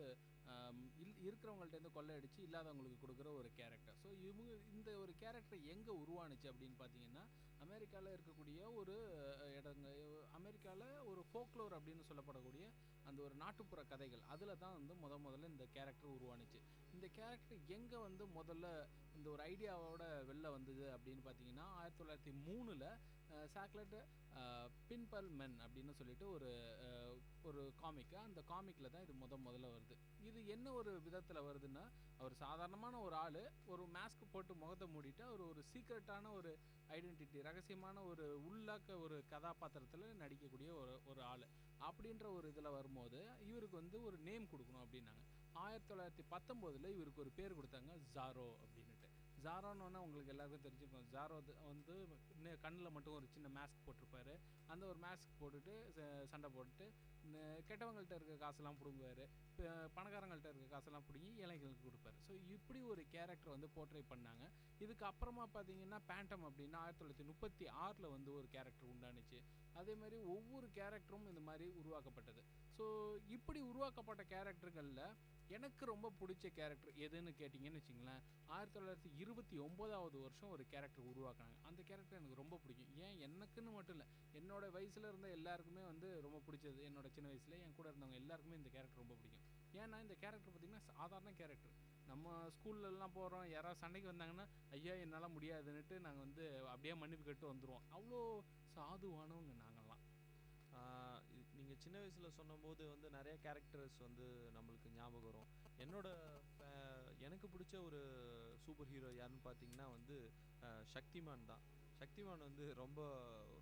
இருக்கிறவங்கள்ட்டேருந்து கொள்ளையடிச்சு இல்லாதவங்களுக்கு கொடுக்குற ஒரு கேரக்டர். ஸோ இந்த ஒரு கேரக்டர் எங்கே உருவானுச்சு அப்படின்னு பார்த்தீங்கன்னா, அமெரிக்காவில் இருக்கக்கூடிய ஒரு அமெரிக்காவில் ஒரு ஃபோக்லோர் அப்படின்னு சொல்லப்படக்கூடிய அந்த ஒரு நாட்டுப்புற கதைகள், அதில் தான் வந்து முதல்ல இந்த கேரக்டர் உருவானுச்சு. இந்த கேரக்டர் எங்கே வந்து முதல்ல இந்த ஒரு ஐடியாவோட வெளில வந்தது அப்படின்னு பார்த்தீங்கன்னா, 1903 சாக்லெட் பின்பல் மென் அப்படின்னு சொல்லிட்டு ஒரு காமிக்கு, அந்த காமிக்கில் தான் இது முதல்ல வருது. இது என்ன ஒரு விதத்தில் வருதுன்னா, அவர் சாதாரணமான ஒரு ஆள் ஒரு மாஸ்க் போட்டு முகத்தை மூடிட்டு அவர் ஒரு சீக்ரெட்டான ஒரு ஐடென்டிட்டி, ரகசியமான ஒரு உள்ளாக்க ஒரு கதாபாத்திரத்தில் நடிக்கக்கூடிய ஒரு ஆள் அப்படின்ற ஒரு இதில் வரும்போது இவருக்கு வந்து ஒரு நேம் கொடுக்கணும் அப்படின்னாங்க. 1919 இவருக்கு ஒரு பேர் கொடுத்தாங்க, ஜாரோ அப்படின்ட்டு. ஜாரோன்னு உங்களுக்கு எல்லாருக்கும் தெரிஞ்சிருக்கும். ஜாரோ வந்து கண்ணில் மட்டும் ஒரு சின்ன மாஸ்க் போட்டிருப்பாரு. அந்த ஒரு மாஸ்க் போட்டுட்டு சண்டை போட்டுட்டு இந்த கெட்டவங்கள்ட்ட இருக்க காசெல்லாம் பிடுங்குவார், பணக்காரங்கள்ட்ட இருக்க காசெல்லாம் பிடுங்கி ஏழைகளுக்கு கொடுப்பாரு. ஸோ இப்படி ஒரு கேரக்டர் வந்து போர்ட்ரை பண்ணாங்க. இதுக்கு அப்புறமா பார்த்தீங்கன்னா பேண்டம் அப்படின்னா 1936 வந்து ஒரு கேரக்டர் உண்டானுச்சு. அதே மாதிரி ஒவ்வொரு கேரக்டரும் இந்த மாதிரி உருவாக்கப்பட்டது. ஸோ இப்படி உருவாக்கப்பட்ட கேரக்டர்களில் எனக்கு ரொம்ப பிடிச்ச கேரக்டர் எதுன்னு கேட்டிங்கன்னு வச்சிங்களேன், 1929 வருஷம் ஒரு கேரக்டர் உருவாக்குனாங்க. அந்த கேரக்டர் எனக்கு ரொம்ப பிடிக்கும். ஏன் எனக்குன்னு மட்டும் இல்லை, என்னோடய வயசில் இருந்த எல்லாருக்குமே வந்து ரொம்ப பிடிச்சது. என்னோட சின்ன வயசில் என் கூட இருந்தவங்க எல்லாருக்குமே இந்த கேரக்டர் ரொம்ப பிடிக்கும். ஏன்னா இந்த கேரக்டர் பார்த்திங்கன்னா சாதாரண கேரக்டர். நம்ம ஸ்கூல்லலாம் போகிறோம், யாராவது சண்டைக்கு வந்தாங்கன்னா ஐயா என்னால் முடியாதுன்னுட்டு நாங்கள் வந்து அப்படியே மன்னிப்பு கேட்டு வந்துடுவோம். அவ்வளோ சாதுவானவங்க நாங்கள்லாம். நீங்கள் சின்ன வயசில் சொன்னபோது வந்து நிறைய கேரக்டர்ஸ் வந்து நம்மளுக்கு ஞாபகம் வரும். எனக்கு பிடிச்ச ஒரு சூப்பர் ஹீரோ யாருன்னு பார்த்தீங்கன்னா வந்து சக்திமான் தான். சக்திமான் வந்து ரொம்ப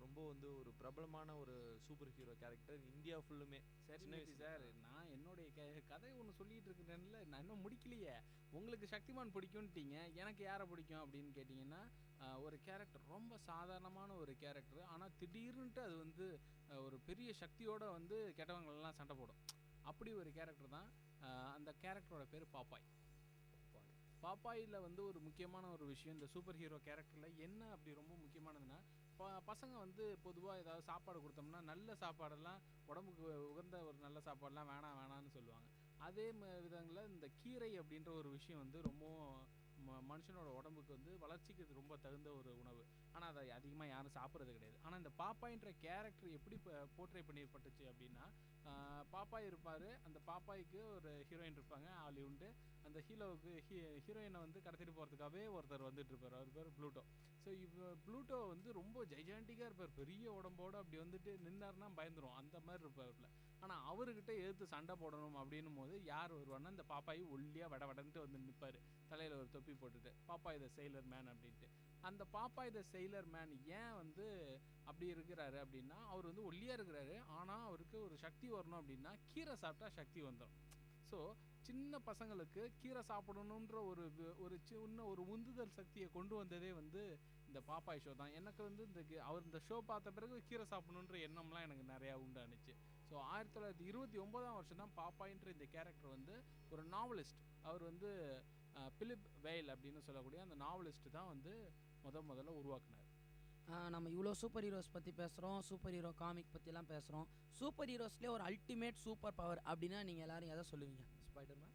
ரொம்ப வந்து ஒரு பிரபலமான ஒரு சூப்பர் ஹீரோ கேரக்டர் இந்தியா ஃபுல்லுமே. சரி சார், நான் என்னுடைய கதை ஒன்று சொல்லிகிட்டு இருக்கிறேன்ல, நான் இன்னும் முடிக்கலையே. உங்களுக்கு சக்திமான் பிடிக்கும்ட்டீங்க, எனக்கு யாரை பிடிக்கும் அப்படின்னு கேட்டிங்கன்னா, ஒரு கேரக்டர் ரொம்ப சாதாரணமான ஒரு கேரக்டர், ஆனால் திடீர்னுட்டு அது வந்து ஒரு பெரிய சக்தியோடு வந்து கெட்டவங்களெல்லாம் சண்டை போடும். அப்படி ஒரு கேரக்டர் தான். அந்த கேரக்டரோட பேர் பாப்பாய். பாப்பாயில் வந்து ஒரு முக்கியமான ஒரு விஷயம், இந்த சூப்பர் ஹீரோ கேரக்டரில் என்ன அப்படி ரொம்ப முக்கியமானதுன்னா, பசங்க வந்து பொதுவாக ஏதாவது சாப்பாடு கொடுத்தோம்னா நல்ல சாப்பாடெல்லாம் உடம்புக்கு உகந்த ஒரு நல்ல சாப்பாடெல்லாம் வேணான்னு சொல்லுவாங்க. அதே விதங்களில் இந்த கீரை அப்படின்ற ஒரு விஷயம் வந்து ரொம்பவும் மனுஷனோட உடம்புக்கு வந்து வளர்ச்சிக்கு இது ரொம்ப தகுந்த ஒரு உணவு. ஆனால் அதை அதிகமாக யாரும் சாப்பிட்றது கிடையாது. ஆனால் இந்த பாப்பாயின்ற கேரக்டர் எப்படி போர்ட்ரே பண்ணிப்பட்டுச்சு அப்படின்னா, பாப்பாய் இருப்பார், அந்த பாப்பாய்க்கு ஒரு ஹீரோயின் இருப்பாங்க ஹாலிவுட்டு. அந்த ஹீரோயினை வந்து கடத்திட்டு போகிறதுக்காகவே ஒருத்தர் வந்துட்டு இருப்பார், அவர் பேர் ப்ளூட்டோ. ஸோ இப்போ ப்ளூட்டோ வந்து ரொம்ப ஜெய்ஜாண்டிக்காக இருப்பார், பெரிய உடம்போடு அப்படி வந்துட்டு நின்னார்னா பயந்துரும் அந்த மாதிரி இருப்பார்ல. ஆனால் அவர்கிட்ட எதிர்த்து சண்டை போடணும் அப்படின்னும் போது யார் வருவான்னா இந்த பாப்பாய் ஒல்லியாக வடன்ட்டு வந்து நிற்பார், தலையில் ஒரு தொப்பி போட்டுட்டு, பாப்பாய் த செயிலர் மேன் அப்படின்ட்டு. அந்த பாப்பாய் த செயிலர் மேன் ஏன் வந்து அப்படி இருக்கிறாரு அப்படின்னா, அவர் வந்து ஒல்லியாக இருக்கிறாரு, ஆனால் அவருக்கு ஒரு சக்தி வரணும் அப்படின்னா கீரை சாப்பிட்டா சக்தி வந்துடும். ஸோ சின்ன பசங்களுக்கு கீரை சாப்பிடணுன்ற ஒரு சின்ன ஒரு உந்துதல் சக்தியை கொண்டு வந்ததே வந்து இந்த பாப்பாய் ஷோ தான். எனக்கு வந்து இந்த ஷோ பார்த்த பிறகு கீரை சாப்பிடணுன்ற எண்ணம்லாம் எனக்கு நிறையா உண்டானுச்சு. ஸோ 1929 தான் பாப்பாயின்ற இந்த கேரக்டர் வந்து ஒரு நாவலிஸ்ட், அவர் வந்து பிலிப் வெயில் அப்படின்னு சொல்லக்கூடிய அந்த நாவலிஸ்ட் தான் வந்து முதல்ல உருவாக்குனார். நம்ம இவ்வளோ சூப்பர் ஹீரோஸ் பற்றி பேசுகிறோம், சூப்பர் ஹீரோ காமிக் பற்றிலாம் பேசுகிறோம். சூப்பர் ஹீரோஸ்லேயே ஒரு அல்டிமேட் சூப்பர் பவர் அப்படின்னா நீங்கள் எல்லோரும் எதை சொல்லுவீங்க? ஸ்பைடர்மேன்.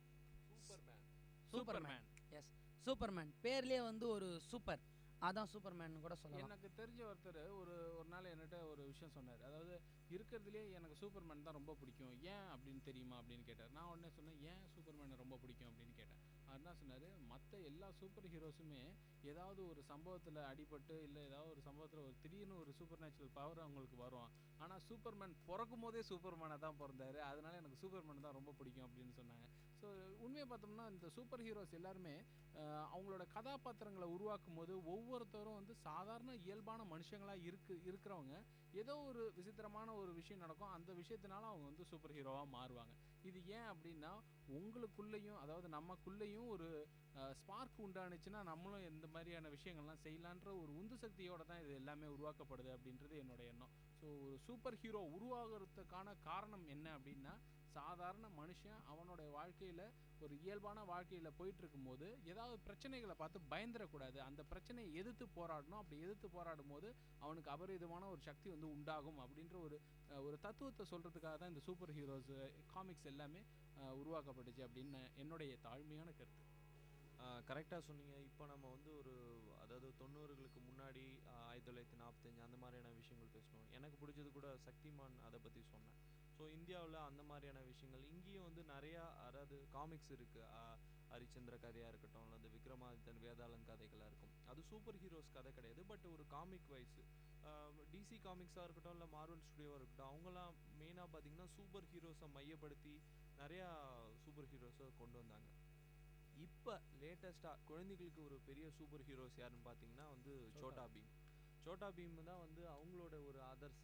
சூப்பர்மேன். எஸ், சூப்பர்மேன் பேர்லேயே வந்து ஒரு சூப்பர், அதான் சூப்பர்மேன் கூட சொல்லலாம். எனக்கு தெரிஞ்ச ஒருத்தர் ஒரு நாள் என்கிட்ட ஒரு விஷயம் சொன்னார். அதாவது இருக்கிறதுலே எனக்கு சூப்பர்மேன் தான் ரொம்ப பிடிக்கும், ஏன் அப்படின்னு தெரியுமா அப்படின்னு கேட்டார். நான் உடனே சொன்னேன், ஏன் சூப்பர்மேனை ரொம்ப பிடிக்கும் அப்படின்னு கேட்டேன். அவர் என்ன சொன்னார், மற்ற எல்லா சூப்பர் ஹீரோஸுமே ஏதாவது ஒரு சம்பவத்தில் அடிபட்டு இல்லை ஏதாவது ஒரு சம்பவத்தில் ஒரு திடீர்னு ஒரு சூப்பர் நேச்சுரல் பவர் அவங்களுக்கு வரும், ஆனால் சூப்பர்மேன் பிறக்கும் போதே சூப்பர்மேனை தான் பிறந்தார், அதனால எனக்கு சூப்பர்மேன் தான் ரொம்ப பிடிக்கும் அப்படின்னு சொன்னாங்க. ஸோ உண்மையை பார்த்தோம்னா இந்த சூப்பர் ஹீரோஸ் எல்லாருமே அவங்களோட கதாபாத்திரங்களை உருவாக்கும் போது ஒவ்வொருத்தரும் வந்து சாதாரண இயல்பான மனுஷங்களாக இருக்கிறவங்க ஏதோ ஒரு விசித்திரமான ஒரு விஷயம் நடக்கும், அந்த விஷயத்தினால அவங்க வந்து சூப்பர் ஹீரோவாக மாறுவாங்க. இது ஏன் அப்படின்னா, உங்களுக்குள்ளேயும் அதாவது நமக்குள்ளேயும் ஒரு ஸ்பார்க் உண்டானுச்சுன்னா நம்மளும் எந்த மாதிரியான விஷயங்கள்லாம் செய்யலான்ற ஒரு உந்து சக்தியோடு தான் இது எல்லாமே உருவாக்கப்படுது அப்படின்றது என்னோட எண்ணம். ஸோ ஒரு சூப்பர் ஹீரோ உருவாகிறதுக்கான காரணம் என்ன அப்படின்னா, சாதாரண மனுஷன் அவனோட வாழ்க்கையில் ஒரு இயல்பான வாழ்க்கையில் போயிட்டு இருக்கும்போது ஏதாவது பிரச்சனைகளை பார்த்து பயந்துடக்கூடாது, அந்த பிரச்சனையை எதிர்த்து போராடணும். அப்படி எதிர்த்து போராடும் போது அவனுக்கு அபரிதமான ஒரு சக்தி வந்து உண்டாகும் அப்படின்ற ஒரு தத்துவத்தை சொல்கிறதுக்காக தான் இந்த சூப்பர் ஹீரோஸ் காமிக்ஸ் எல்லாமே உருவாக்கப்பட்டுச்சு அப்படின்னு என்னுடைய தாழ்மையான கருத்து. கரெக்டாக சொன்னீங்க. இப்போ நம்ம வந்து அதாவது 90களுக்கு முன்னாடி 1945 அந்த மாதிரியான விஷயங்கள் பேசணும். எனக்கு பிடிச்சது கூட சக்திமான், அதை பற்றி சொன்னேன். ஸோ இந்தியாவில் அந்த மாதிரியான விஷயங்கள் இங்கேயும் வந்து நிறையா அதாவது காமிக்ஸ் இருக்குது. ஹரிச்சந்திர கதையாக இருக்கட்டும், இல்லை அந்த விக்ரமாதித்தன் வேதாளன் கதைகளாக இருக்கும். அது சூப்பர் ஹீரோஸ் கதை கிடையாது, பட் ஒரு காமிக் வைஸு டிசி காமிக்ஸாக இருக்கட்டும் இல்லை மார்வல் ஸ்டுடியோவாக இருக்கட்டும், அவங்களாம் மெயினாக பார்த்திங்கன்னா சூப்பர் ஹீரோஸை மையப்படுத்தி நிறையா சூப்பர் ஹீரோஸை கொண்டு வந்தாங்க. இப்போ லேட்டஸ்ட்டாக குழந்தைகளுக்கு ஒரு பெரிய சூப்பர் ஹீரோஸ் யாருன்னு பார்த்தீங்கன்னா வந்து சோட்டா பீம் தான் வந்து அவங்களோட ஒரு ஆதர்ச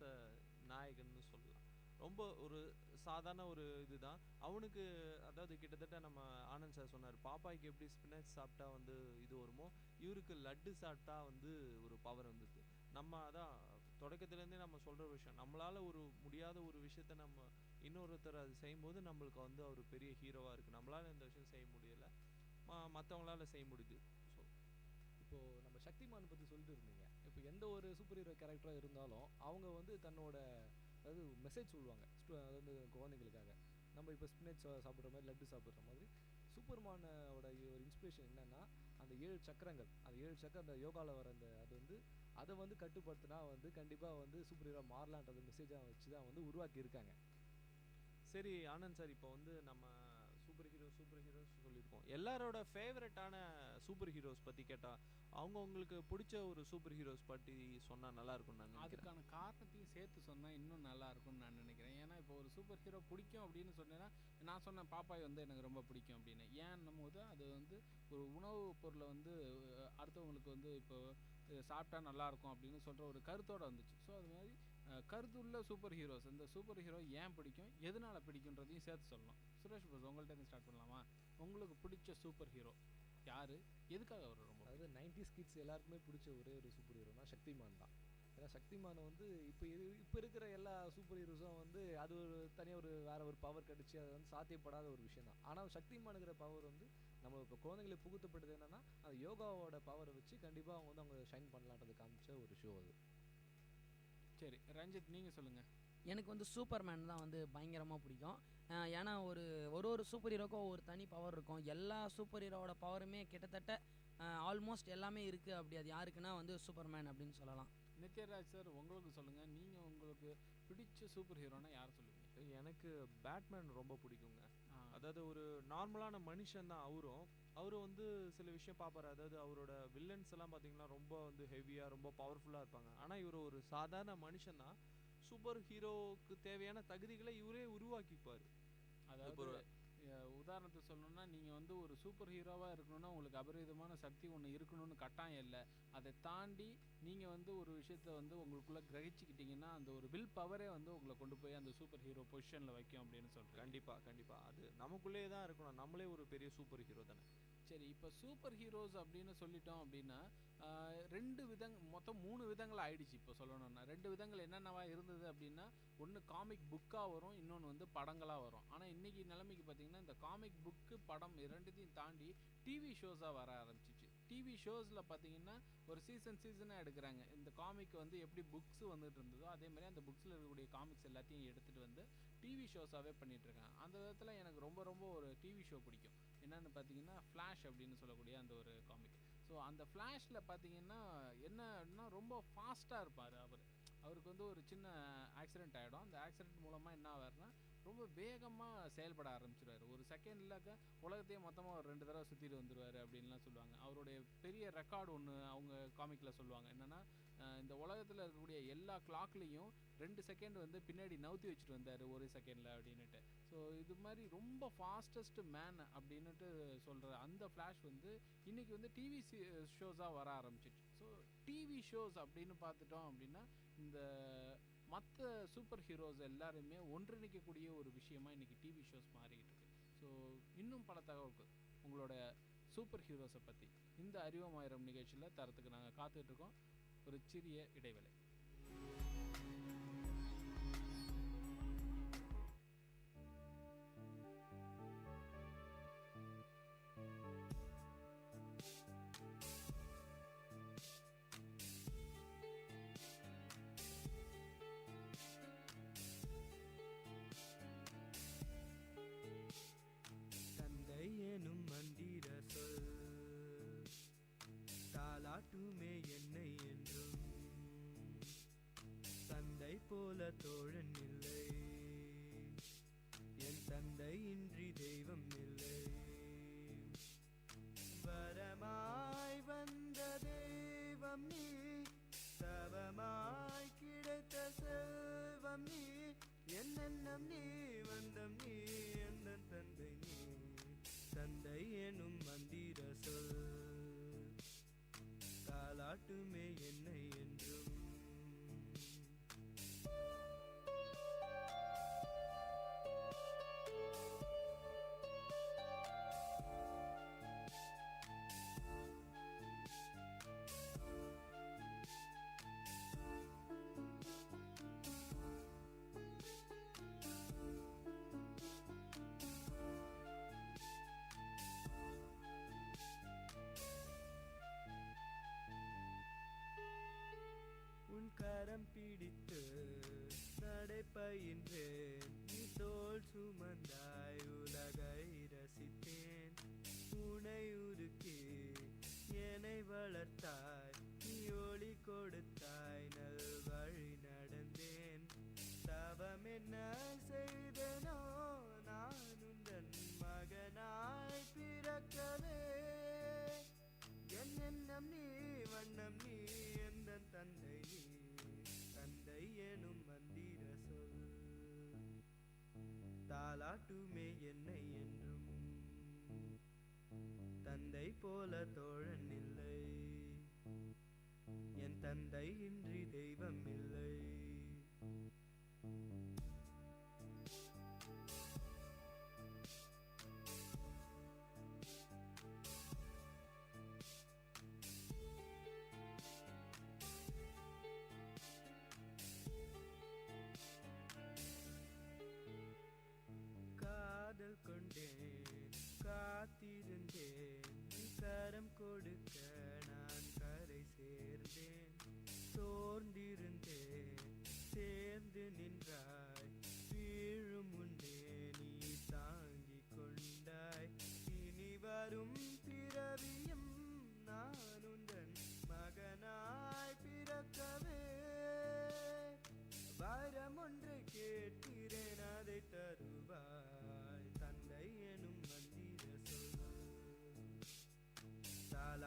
நாயகன்னு சொல்லலாம். ரொம்ப ஒரு சாதாரண ஒரு இதுதான் அவனுக்கு. அதாவது கிட்டத்தட்ட நம்ம ஆனந்த் சார் சொன்னார், பாப்பாய்க்கு எப்படி ஸ்பினச் சாப்பிட்டா வந்து இது வருமோ, இவருக்கு லட்டு சாப்பிட்டா வந்து ஒரு பவர் வந்துது. நம்ம அதான் தொடக்கத்துலேருந்தே நம்ம சொல்கிற விஷயம், நம்மளால் ஒரு முடியாத ஒரு விஷயத்த நம்ம இன்னொருத்தர் அது செய்யும்போது நம்மளுக்கு வந்து அவர் பெரிய ஹீரோவாக இருக்குது. நம்மளால் இந்த விஷயம் செய்ய முடியலை, மற்றவங்களால செய்ய முடியுது. ஸோ இப்போது நம்ம சக்திமான் பற்றி சொல்லிட்டு இருந்தீங்க. இப்போ எந்த ஒரு சூப்பர் ஹீரோ கேரக்டராக இருந்தாலும் அவங்க வந்து தன்னோட அதாவது மெசேஜ் சொல்லுவாங்க, அதாவது குழந்தைங்களுக்காக. நம்ம இப்போ ஸ்பினச் சாப்பிட்ற மாதிரி, லட்டு சாப்பிட்ற மாதிரி சூப்பர்மானோட ஒரு இன்ஸ்பிரேஷன் என்னென்னா, அந்த 7 சக்கரங்கள், அந்த 7 சக்கரம் அந்த யோகாவில் வர அதை வந்து கட்டுப்படுத்தினா வந்து கண்டிப்பாக வந்து சூப்பர் ஹீரோ மாறலான்றது மெசேஜாக வச்சு தான் வந்து உருவாக்கி இருக்காங்க. சரி ஆனந்த் சார், இப்போ வந்து நம்ம சூப்பர் ஹீரோஸ் சொல்லியிருக்கோம். எல்லாரோட ஃபேவரட்டான சூப்பர் ஹீரோஸ் பற்றி கேட்டால் அவங்களுக்கு பிடிச்ச ஒரு சூப்பர் ஹீரோஸ் பற்றி சொன்னால் நல்லாயிருக்கும்னு நான் நினைக்கிறேன். அதுக்கான காரணத்தையும் சேர்த்து சொன்னால் இன்னும் நல்லாயிருக்கும்னு நான் நினைக்கிறேன். ஏன்னா இப்போ ஒரு சூப்பர் ஹீரோ பிடிக்கும் அப்படின்னு சொன்னேன்னா, நான் சொன்னேன் பாப்பாய் வந்து எனக்கு ரொம்ப பிடிக்கும் அப்படின்னு. ஏன்னும் போது அது வந்து ஒரு உணவு பொருளை வந்து அடுத்தவங்களுக்கு வந்து இப்போ சாப்பிட்டா நல்லாயிருக்கும் அப்படின்னு சொல்கிற ஒரு கருத்தோடு வந்துச்சு. ஸோ அது மாதிரி கருத்துள்ள சூப்பர் ஹீரோஸ், இந்த சூப்பர் ஹீரோ ஏன் பிடிக்கும், எதனால் பிடிக்குன்றதையும் சேர்த்து சொல்லலாம். சுரேஷ் ப்ரோஸ், உங்கள்கிட்ட ஸ்டார்ட் பண்ணலாமா? உங்களுக்கு பிடிச்ச சூப்பர் ஹீரோ யார், எதுக்காக அவர் ரொம்ப? அதாவது 90s கிட்ஸ் எல்லாருக்குமே பிடிச்ச ஒரே ஒரு சூப்பர் ஹீரோனா சக்திமான் தான். ஏன்னா சக்திமானை வந்து இப்போ இருக்கிற எல்லா சூப்பர் ஹீரோஸும் வந்து அது ஒரு தனியாக வேறு ஒரு பவர் கிடச்சி அது வந்து சாத்தியப்படாத ஒரு விஷயம் தான். ஆனால் சக்திமானுங்கிற பவர் வந்து நம்ம இப்போ குழந்தைங்களுக்கு புகுத்தப்பட்டது என்னென்னா, அந்த யோகாவோட பவரை வச்சு கண்டிப்பாக அவங்க வந்து அவங்க ஷைன் பண்ணலான்றது காமிச்ச ஒரு ஷோ அது. சரி ரஞ்சித், நீங்கள் சொல்லுங்கள். எனக்கு வந்து சூப்பர்மேன் தான் வந்து பயங்கரமாக பிடிக்கும். ஏன்னா ஒரு சூப்பர் ஹீரோக்கும் ஒரு தனி பவர் இருக்கும். எல்லா சூப்பர் ஹீரோவோட பவருமே கிட்டத்தட்ட ஆல்மோஸ்ட் எல்லாமே இருக்குது. அப்படி அது யாருக்குன்னா வந்து சூப்பர்மேன் அப்படின்னு சொல்லலாம். நித்யராஜ் சார், உங்களுக்கு சொல்லுங்கள். நீங்கள் உங்களுக்கு பிடிச்ச சூப்பர் ஹீரோனா யார் சொல்லுவீங்க? எனக்கு பேட்மேன் ரொம்ப பிடிக்குங்க. அதாவது ஒரு நார்மலான மனுஷன் தான் அவரும் வந்து சில விஷயம் பார்ப்பாரு. அதாவது அவரோட வில்லன்ஸ் எல்லாம் பார்த்தீங்கன்னா ரொம்ப வந்து ஹெவியாக ரொம்ப பவர்ஃபுல்லாக இருப்பாங்க. ஆனால் இவர் ஒரு சாதாரண மனுஷன் தான். சூப்பர் ஹீரோவுக்கு தேவையான தகுதிகளை இவரே உருவாக்கிப்பார். அதாவது உதாரணத்துக்கு சொல்லணும்னா, நீங்கள் வந்து ஒரு சூப்பர் ஹீரோவாக இருக்கணும்னா உங்களுக்கு அபரிதமான சக்தி ஒன்று இருக்கணும்னு கட்டாயம் இல்லை. அதை தாண்டி நீங்கள் வந்து ஒரு விஷயத்த வந்து உங்களுக்குள்ளே கிரகிச்சிக்கிட்டிங்கன்னா அந்த ஒரு வில் பவரே வந்து உங்களை கொண்டு போய் அந்த சூப்பர் ஹீரோ பொசிஷனில் வைக்கும் அப்படின்னு சொல்கிறேன். கண்டிப்பாக அது நமக்குள்ளேயே தான் இருக்கணும். நம்மளே ஒரு பெரிய சூப்பர் ஹீரோ தானே. சரி, இப்போ சூப்பர் ஹீரோஸ் அப்படின்னு சொல்லிட்டோம் அப்படின்னா மொத்தம் 3 விதங்கள் ஆயிடுச்சு. இப்போ சொல்லணும்னா 2 விதங்கள் என்னென்னவா இருந்தது அப்படின்னா, ஒன்று காமிக் புக்காக வரும், இன்னொன்று வந்து படங்களாக வரும். ஆனால் இன்றைக்கி நிலைமைக்கு பார்த்திங்கன்னா இந்த காமிக் புக்கு படம் 2த்தையும் தாண்டி டிவி ஷோஸாக வர ஆரம்பிச்சிச்சு. டிவி ஷோஸில் பார்த்திங்கன்னா ஒரு சீசனாக எடுக்கிறாங்க. இந்த காமிக் வந்து எப்படி புக்ஸ் வந்துட்டு இருந்ததோ அதே மாதிரி அந்த புக்ஸில் இருக்கக்கூடிய காமிக்ஸ் எல்லாத்தையும் எடுத்துகிட்டு வந்து டிவி ஷோஸாகவே பண்ணிகிட்ருக்காங்க. அந்த விதத்தில் எனக்கு ரொம்ப ஒரு டிவி ஷோ பிடிக்கும். என்னென்னு பார்த்தீங்கன்னா ஃப்ளாஷ் அப்படின்னு சொல்லக்கூடிய அந்த ஒரு காமிக். ஸோ அந்த ஃப்ளாஷில் பார்த்தீங்கன்னா என்னன்னா ரொம்ப ஃபாஸ்ட்டாக இருப்பார். அவருக்கு வந்து ஒரு சின்ன ஆக்சிடெண்ட் ஆகிடும். அந்த ஆக்சிடெண்ட் மூலமாக என்ன ஆவார்னா ரொம்ப வேகமாக செயல்பட ஆரம்பிச்சிடுவார். ஒரு செகண்ட்லக்க உலகத்தையே மொத்தமாக ஒரு 2 தடவை சுற்றிட்டு வந்துடுவார் அப்படின்லாம் சொல்லுவாங்க. அவருடைய பெரிய ரெக்கார்டு ஒன்று அவங்க காமிக்கில் சொல்லுவாங்க. என்னென்னா இந்த உலகத்தில் இருக்கக்கூடிய எல்லா கிளாக்லேயும் 2 செகண்ட் வந்து பின்னாடி நவுத்தி வச்சுட்டு வந்தார் ஒரு செகண்டில் அப்படின்னுட்டு. ஸோ இது மாதிரி ரொம்ப ஃபாஸ்டஸ்ட் மேன் அப்படின்னுட்டு சொல்கிற அந்த ஃப்ளாஷ் வந்து இன்றைக்கி வந்து டிவி ஷோஸாக வர ஆரம்பிச்சிச்சு. ஸோ டிவி ஷோஸ் அப்படின்னு பார்த்துட்டோம் அப்படின்னா இந்த மற்ற சூப்பர் ஹீரோஸ் எல்லாருமே ஒன்றிணைக்கக்கூடிய ஒரு விஷயமா இன்றைக்கி டிவி ஷோஸ் மாறிக்கிட்டு இருக்கு. ஸோ இன்னும் பல தகவல்கள் உங்களோட சூப்பர் ஹீரோஸை பற்றி இந்த அறிவமாயிரம் நிகழ்ச்சியில் தரத்துக்கு நாங்கள் காத்துட்ருக்கோம். ஒரு சிறிய இடைவேளை. எனும் மந்திர சொல் தாலாட்டுமே என்னை என்றும் தந்தை போல தோழன் இல்லை, என் தந்தை இன்றி தெய்வம் இல்லை. வரமாய் வந்த தெய்வம் நீ, தவமாய் கிடைத்த செல்வம் நீ, என்னென்னம் நீ வந்தம் நீ, எந்த தந்தை நீ. தந்தை எனும் மந்திர சொல் தாலாட்டுமே என்னை என்றும். கரம் பிடித்து நடைபயின்றேன், நீ தோள் சுமந்தாய் உலகை ரசித்தேன். உனை உருக்கி என்னை வளர்த்தாய், நீ ஒளி கொடுத்தாய், நல் வழி நடந்தேன். தவம் என்ன செய்தனோ நான் உந்தன் மகனாய் பிறக்கவே. என்னென்னம் நீ வண்ணம் நீ, எந்த தந்தை நீ. தந்தை எனும் மந்திர சொல் தாலாட்டுமே என்னை என்றும், தந்தை போல தோழன் இல்லை, என் தந்தை இன்றி தெய்வம் இல்லை. காதல் கொண்டேன் காத்திருந்தேன், நீ கரம் கொடுக்க நான் கரை சேர்ந்தேன். சோர்ந்திருந்தேன்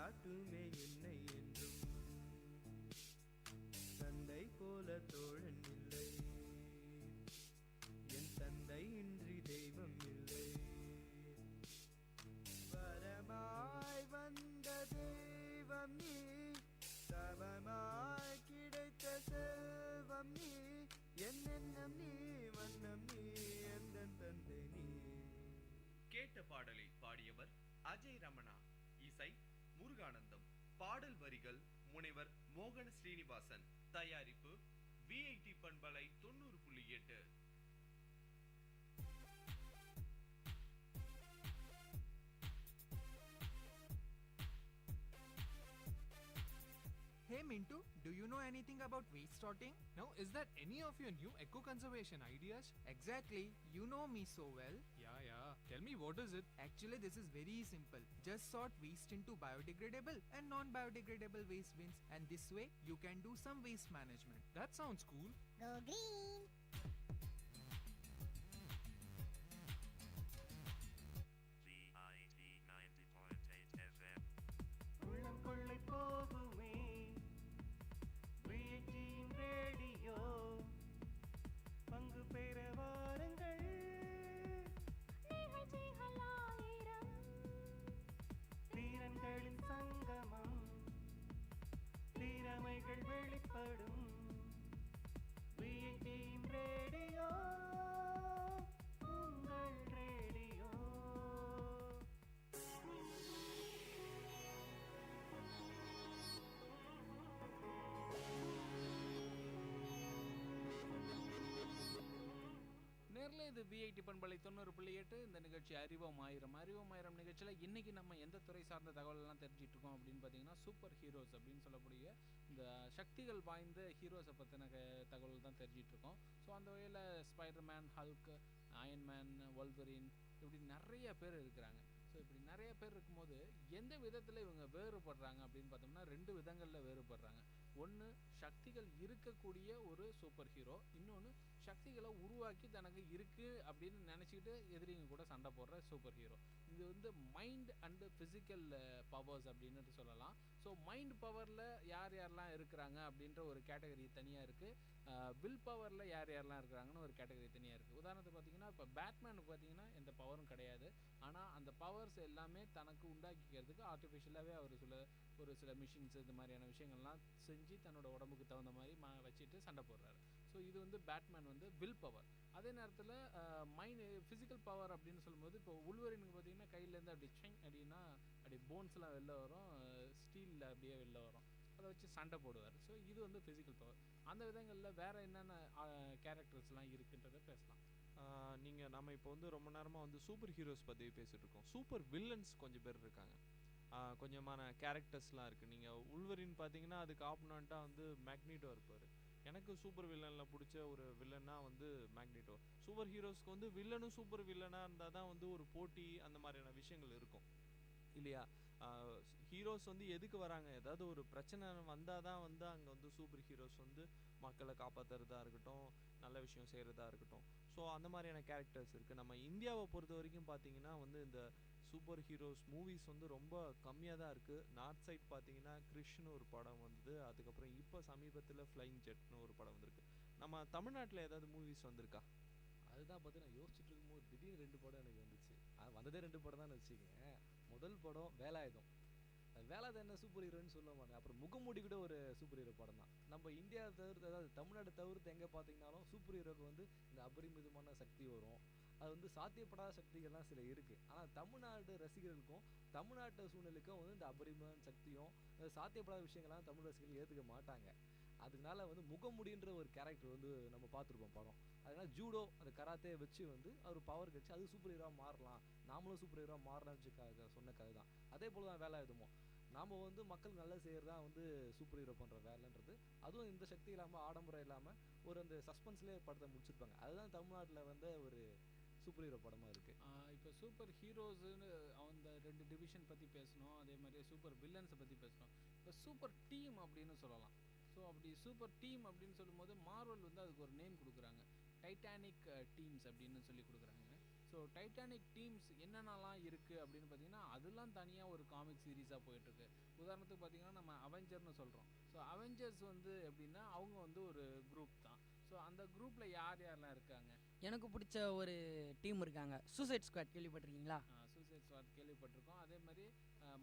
தாலாட்டுமே என்னை என்றும். தந்தை போல தோழன் இல்லை, என் தந்தை இன்றி தெய்வம் இல்லை. வரமாய் வந்த தெய்வம் நீ, தவமாய் கிடைத்த செல்வம் நீ, என் எண்ணம் நீ, வண்ணம் நீ, எந்த தந்தை நீ. கேட்ட பாடலை பாடியவர் அஜய் ரமணா, இசை முருகானந்தம், பாடல் வரிகள் முனைவர் மோகன ஸ்ரீனிவாசன், தயாரிப்பு விஐடி பண்பலை 90.8. Hey Mintu, do you know anything about waste sorting? Now, is that any of your new eco-conservation ideas? Exactly, you know me so well. Yeah. Tell me, what is it? Actually, this is very simple. Just sort waste into biodegradable and non-biodegradable waste bins, and this way you can do some waste management. That sounds cool. Go green! VIT 90.8 FM. உள்ளம் கொள்ளை போகுமே விஐடியின் radio, பங்கு பெற வாருங்கள். தீரன்களின் சங்கமம், திறமைகள் வெளிப்படும். விஐடியின் radio, உங்கள் ரேடியோ. நேரில் இது விஐடி பண்பலை 90.8. இந்த நிகழ்ச்சி அறிவோம் ஆயிரம். அறிவோம் ஆயிரம் நிகழ்ச்சியில் இன்றைக்கி நம்ம எந்த துறை சார்ந்த தகவலெல்லாம் தெரிஞ்சிட்டு இருக்கோம் அப்படின்னு பார்த்தீங்கன்னா, சூப்பர் ஹீரோஸ் அப்படின்னு சொல்லக்கூடிய இந்த சக்திகள் வாய்ந்த ஹீரோஸை பற்றின தகவல் தான் தெரிஞ்சிட்டு இருக்கோம். ஸோ அந்த வகையில் ஸ்பைடர்மேன், ஹல்க், அயன்மேன், வொல்வரின், இப்படி நிறைய பேர் இருக்கிறாங்க. ஸோ இப்படி நிறைய பேர் இருக்கும்போது எந்த விதத்தில் இவங்க வேறுபடுறாங்க அப்படின்னு பார்த்தோம்னா, 2 விதங்களில் வேறுபடுறாங்க. ஒன்று, சக்திகள் இருக்கக்கூடிய ஒரு சூப்பர் ஹீரோ. இன்னொன்று, சக்திகளை உருவாக்கி தனக்கு இருக்குது அப்படின்னு நினச்சிக்கிட்டு எதிரிங்க கூட சண்டை போடுற சூப்பர் ஹீரோ. இது வந்து மைண்ட் அண்டு ஃபிசிக்கல் பவர்ஸ் அப்படின்ட்டு சொல்லலாம். ஸோ மைண்ட் பவரில் யார் யாரெல்லாம் இருக்கிறாங்க அப்படின்ற ஒரு கேட்டகரி தனியாக இருக்குது. வில் பவரில் யார் யாரெல்லாம் இருக்கிறாங்கன்னு ஒரு கேட்டகரி தனியாக இருக்குது. உதாரணத்துக்கு பார்த்தீங்கன்னா, இப்போ பேட்மேனுக்கு பார்த்தீங்கன்னா எந்த பவரும் கிடையாது. ஆனால் அந்த பவர்ஸ் எல்லாமே தனக்கு உண்டாக்கிக்கிறதுக்கு ஆர்டிஃபிஷியலாகவே அவர் ஒரு சில மிஷின்ஸ் இது மாதிரியான விஷயங்கள்லாம் செஞ்சு தன்னோட உடம்புக்கு தகுந்த மாதிரி வச்சுட்டு சண்டை போடுறாரு. ஸோ இது வந்து பேட்மேன் வந்து வில் பவர். அதே நேரத்தில் மைண்ட் ஃபிசிக்கல் பவர் அப்படின்னு சொல்லும்போது, இப்போ உள்வரினுக்கு பார்த்தீங்கன்னா கையிலேருந்து அப்படி செங் அப்படின்னா அப்படி போன்ஸ்லாம் வெளில வரும், ஸ்டீலில் அப்படியே வெளில வரும், அதை வச்சு சண்டை போடுவார். ஸோ இது வந்து ஃபிசிக்கல் பவர். அந்த விதங்களில் வேறு என்னென்ன கேரக்டர்ஸ்லாம் இருக்குன்றதை பேசலாம். நம்ம இப்போ வந்து ரொம்ப நேரமாக வந்து சூப்பர் ஹீரோஸ் பற்றி பேசிகிட்டு இருக்கோம். சூப்பர் வில்லன்ஸ் கொஞ்சம் பேர் இருக்காங்க, கொஞ்சமான கேரக்டர்ஸ்லாம் இருக்குது. நீங்கள் உள்வரின் பார்த்தீங்கன்னா அதுக்கு ஆப்போனண்ட்டாக வந்து மேக்னீட்டோ இருப்பார். எனக்கு சூப்பர் வில்லனில் பிடிச்ச ஒரு வில்லன்னா வந்து மேக்னீட்டோ. சூப்பர் ஹீரோஸ்க்கு வந்து வில்லனும் சூப்பர் வில்லனாக இருந்தால் தான் வந்து ஒரு போட்டி அந்த மாதிரியான விஷயங்கள் இருக்கும் இல்லையா? ஹீரோஸ் வந்து எதுக்கு வராங்க, ஏதாவது ஒரு பிரச்சனை வந்தால் தான் வந்து அங்கே வந்து சூப்பர் ஹீரோஸ் வந்து மக்களை காப்பாற்றுறதா இருக்கட்டும், நல்ல விஷயம் செய்கிறதா இருக்கட்டும். ஸோ அந்த மாதிரியான கேரக்டர்ஸ் இருக்குது. நம்ம இந்தியாவை பொறுத்த வரைக்கும் பார்த்தீங்கன்னா வந்து இந்த சூப்பர் ஹீரோஸ் மூவிஸ் வந்து ரொம்ப கம்மியாக தான் இருக்குது. நார்த் சைட் பார்த்தீங்கன்னா கிறிஷ்னு ஒரு படம் வந்து, அதுக்கப்புறம் இப்போ சமீபத்தில் ஃப்ளைங் ஜெட்னு ஒரு படம் வந்திருக்கு. நம்ம தமிழ்நாட்டில் ஏதாவது மூவிஸ் வந்திருக்கா? அதுதான் பார்த்து நான் யோசிச்சுட்டு இருக்கும்போது திடீர்னு 2 படம் எனக்கு வந்துச்சு. வந்ததே 2 படம் தான் வச்சுக்கோங்க. முதல் படம் வேலாயுதம். வேலாயுதம் என்ன சூப்பர் ஹீரோன்னு சொல்ல மாட்டேன். அப்புறம் முகமூடி கூட ஒரு சூப்பர் ஹீரோ படம் தான். நம்ம இந்தியா தவிர்த்து, அதாவது தமிழ்நாடு தவிர்த்து எங்கே பார்த்தீங்கன்னாலும் சூப்பர் ஹீரோக்கு வந்து இந்த அபரிமிதமான சக்தி வரும். அது வந்து சாத்தியப்படாத சக்திகள்லாம் சில இருக்குது. ஆனால் தமிழ்நாடு ரசிகர்களுக்கும் தமிழ்நாட்டு சூழ்நிலைக்கும் வந்து இந்த அபரிமிதமான சக்தியும் சாத்தியப்படாத விஷயங்கள்லாம் தமிழ் ரசிகர்கள் ஏற்றுக்க மாட்டாங்க. அதனால வந்து முகமுடின்ற ஒரு கேரக்டர் வந்து நம்ம பார்த்துருப்போம் படம். அதனால ஜூடோ அந்த கராத்தே வச்சு வந்து அவர் பவர் கிடச்சி அது சூப்பர் ஹீரோவாக மாறலாம், நாமளும் சூப்பர் ஹீரோவாக மாறலாம்னு சொன்ன கதை தான். அதே போல் தான் வேலாயுதமும். நாம் வந்து மக்களுக்கு நல்லது செய்கிறது தான் வந்து சூப்பர் ஹீரோ பண்ணுற வேலைன்றது. அதுவும் இந்த சக்தி இல்லாமல் ஆடம்பரம் இல்லாமல் ஒரு அந்த சஸ்பென்ஸ்லேயே படத்தை முடிச்சிருப்பாங்க. அதுதான் தமிழ்நாட்டில் வந்து ஒரு சூப்பர் ஹீரோ படமாக இருக்குது. இப்போ சூப்பர் ஹீரோஸுன்னு அந்த 2 டிவிஷன் பற்றி பேசணும், அதே மாதிரி சூப்பர் வில்லன்ஸை பற்றி பேசணும். இப்போ சூப்பர் டீம் அப்படின்னு சொல்லலாம். ஸோ அப்படி சூப்பர் டீம் அப்படின்னு சொல்லும்போது மார்வல் வந்து அதுக்கு ஒரு நேம் கொடுக்குறாங்க, டைட்டானிக் டீம்ஸ் அப்படின்னு சொல்லி கொடுக்குறாங்க. ஸோ டைட்டானிக் டீம்ஸ் என்னென்னலாம் இருக்குது அப்படின்னு பார்த்தீங்கன்னா அதெல்லாம் தனியாக ஒரு காமிக் சீரீஸாக போயிட்டுருக்கு. உதாரணத்துக்கு பார்த்தீங்கன்னா நம்ம அவெஞ்சர்னு சொல்கிறோம். ஸோ அவெஞ்சர்ஸ் வந்து எப்படின்னா அவங்க வந்து ஒரு குரூப் தான். ஸோ அந்த குரூப்பில் யார் யாரெல்லாம் இருக்காங்க? எனக்கு பிடிச்ச ஒரு டீம் இருக்காங்க, சூசைட் ஸ்குவாட். கேள்விப்பட்டிருக்கீங்களா? சூசைட் ஸ்குவாட் கேள்விப்பட்டிருக்கோம். அதே மாதிரி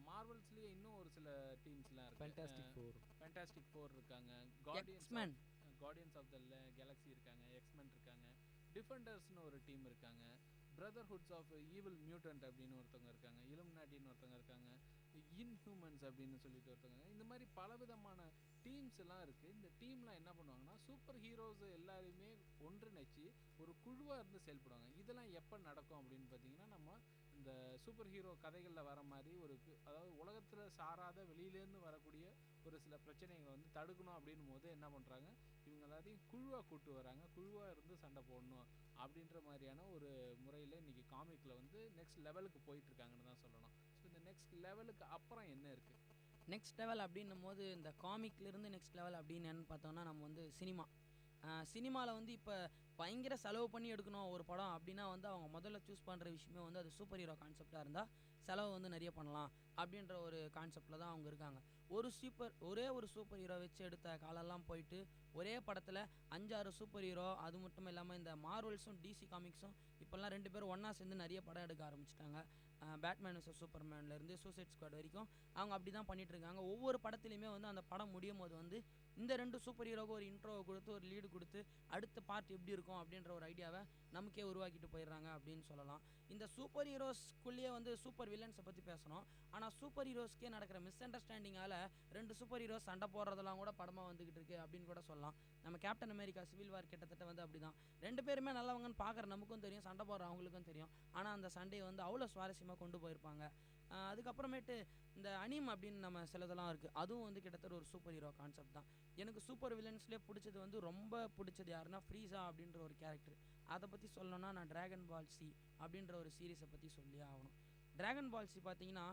மார்வல்ஸ்லேயே இன்னும் ஒரு சில டீம்ஸ்லாம் இருக்குது. ஃபேண்டாஸ்டிக் ஃபோர் இருக்காங்க, கார்டியன்ஸ் ஆஃப் த கேலக்ஸி இருக்காங்க, எக்ஸ்மென் இருக்காங்க, டிஃபெண்டர்ஸ்னு ஒரு டீம் இருக்காங்க, பிரதர்ஹுட்ஸ் ஆஃப் ஈவில் மியூட்டன்ட் அப்படின்னு ஒருத்தவங்க இருக்காங்க, இலுமினாட்டின்னு ஒருத்தவங்க இருக்காங்க, இன்ஹியூமன்ஸ் அப்படின்னு சொல்லிட்டு ஒருத்தவங்க. இந்த மாதிரி பலவிதமான டீம்ஸ் எல்லாம் இருக்குது. இந்த டீம்லாம் என்ன பண்ணுவாங்கன்னா சூப்பர் ஹீரோஸ் எல்லாரையுமே ஒன்றிணைச்சு ஒரு குழுவாக இருந்து செயல்படுவாங்க. இதெல்லாம் எப்போ நடக்கும் அப்படின்னு பார்த்தீங்கன்னா நம்ம இந்த சூப்பர் ஹீரோ கதைகளில் வர மாதிரி அதாவது உலகத்தில் சாராத வெளியிலேருந்து வரக்கூடிய ஒரு சில பிரச்சனைகளை வந்து தடுக்கணும் அப்படின்னும் போது என்ன பண்ணுறாங்க, இவங்க எல்லாத்தையும் குழுவாக கூட்டு வராங்க, குழுவாக இருந்து சண்டை போடணும் அப்படின்ற மாதிரியான ஒரு முறையில் இன்றைக்கி காமிக்கில் வந்து நெக்ஸ்ட் லெவலுக்கு போயிட்டுருக்காங்கன்னு தான் சொல்லணும். ஸோ இந்த நெக்ஸ்ட் லெவலுக்கு அப்புறம் என்ன இருக்குது? நெக்ஸ்ட் லெவல் அப்படின்னும் போது இந்த காமிக்லேருந்து நெக்ஸ்ட் லெவல் அப்படின்னு என்னன்னு பார்த்தோம்னா நம்ம வந்து சினிமாவில் வந்து இப்போ பயங்கர செலவு பண்ணி எடுக்கணும் ஒரு படம் அப்படின்னா வந்து அவங்க முதல்ல சூஸ் பண்ணுற விஷயமே வந்து அது சூப்பர் ஹீரோ கான்செப்டாக இருந்தால் செலவு வந்து நிறைய பண்ணலாம் அப்படின்ற ஒரு கான்செப்டில் தான் அவங்க இருக்காங்க. ஒரே ஒரு சூப்பர் ஹீரோ வச்சு எடுத்த காலெல்லாம் போயிட்டு ஒரே படத்தில் 5-6 சூப்பர் ஹீரோ, அது மட்டும் இல்லாமல் இந்த மார்வல்ஸும் டிசி காமிக்ஸும் இப்போல்லாம் 2 பேரும் ஒன்றா சேர்ந்து நிறைய படம் எடுக்க ஆரம்பிச்சிட்டாங்க. பேட்மேன் vs சூப்பர்மேன்லேருந்து சூசைட் ஸ்குவாட் வரைக்கும் அவங்க அப்படி தான் பண்ணிகிட்ருக்காங்க. ஒவ்வொரு படத்துலையுமே வந்து அந்த படம் முடியும் போது வந்து இந்த 2 சூப்பர் ஹீரோவுக்கு ஒரு இன்ட்ரோவை கொடுத்து ஒரு லீடு கொடுத்து அடுத்த பார்ட் எப்படி இருக்கும் அப்படின்ற ஒரு ஐடியாவை நமக்கே உருவாக்கிட்டு போயிடுறாங்க அப்படின்னு சொல்லலாம். இந்த சூப்பர் ஹீரோஸ்குள்ளேயே வந்து சூப்பர் வில்லன்ஸை பற்றி பேசணும். ஆனால் சூப்பர் ஹீரோஸ்க்கே நடக்கிற மிஸ் அண்டர்ஸ்டாண்டிங்கால் 2 சூப்பர் ஹீரோஸ் சண்டை போடுறதெல்லாம் கூட படமாக வந்துக்கிட்டு இருக்கு அப்படின்னு கூட சொல்லலாம். நம்ம கேப்டன் அமெரிக்கா சிவில் வார் கிட்டத்தட்ட வந்து அப்படி தான். 2 பேருமே நல்லவங்கன்னு பார்க்குற நமக்கும் தெரியும், சண்டை போடுற அவங்களுக்கும் தெரியும். ஆனால் அந்த சண்டையை வந்து அவ்வளோ சுவாரஸ்யமாக கொண்டு போயிருப்பாங்க. அதுக்கப்புறமேட்டு இந்த அனிம் அப்படின்னு நம்ம சிலதெல்லாம் இருக்குது, அதுவும் வந்து கிட்டத்தட்ட ஒரு சூப்பர் ஹீரோ கான்செப்ட் தான். எனக்கு சூப்பர் வில்லன்ஸ்லேயே பிடிச்சது வந்து ரொம்ப பிடிச்சது யாருன்னா ஃப்ரீஸா அப்படின்ற ஒரு கேரக்டர். அதை பற்றி சொல்லணும்னா நான் டிராகன் பால் சி அப்படின்ற ஒரு சீரீஸை பற்றி சொல்லி ஆகணும். டிராகன் பால் சி பார்த்தீங்கன்னா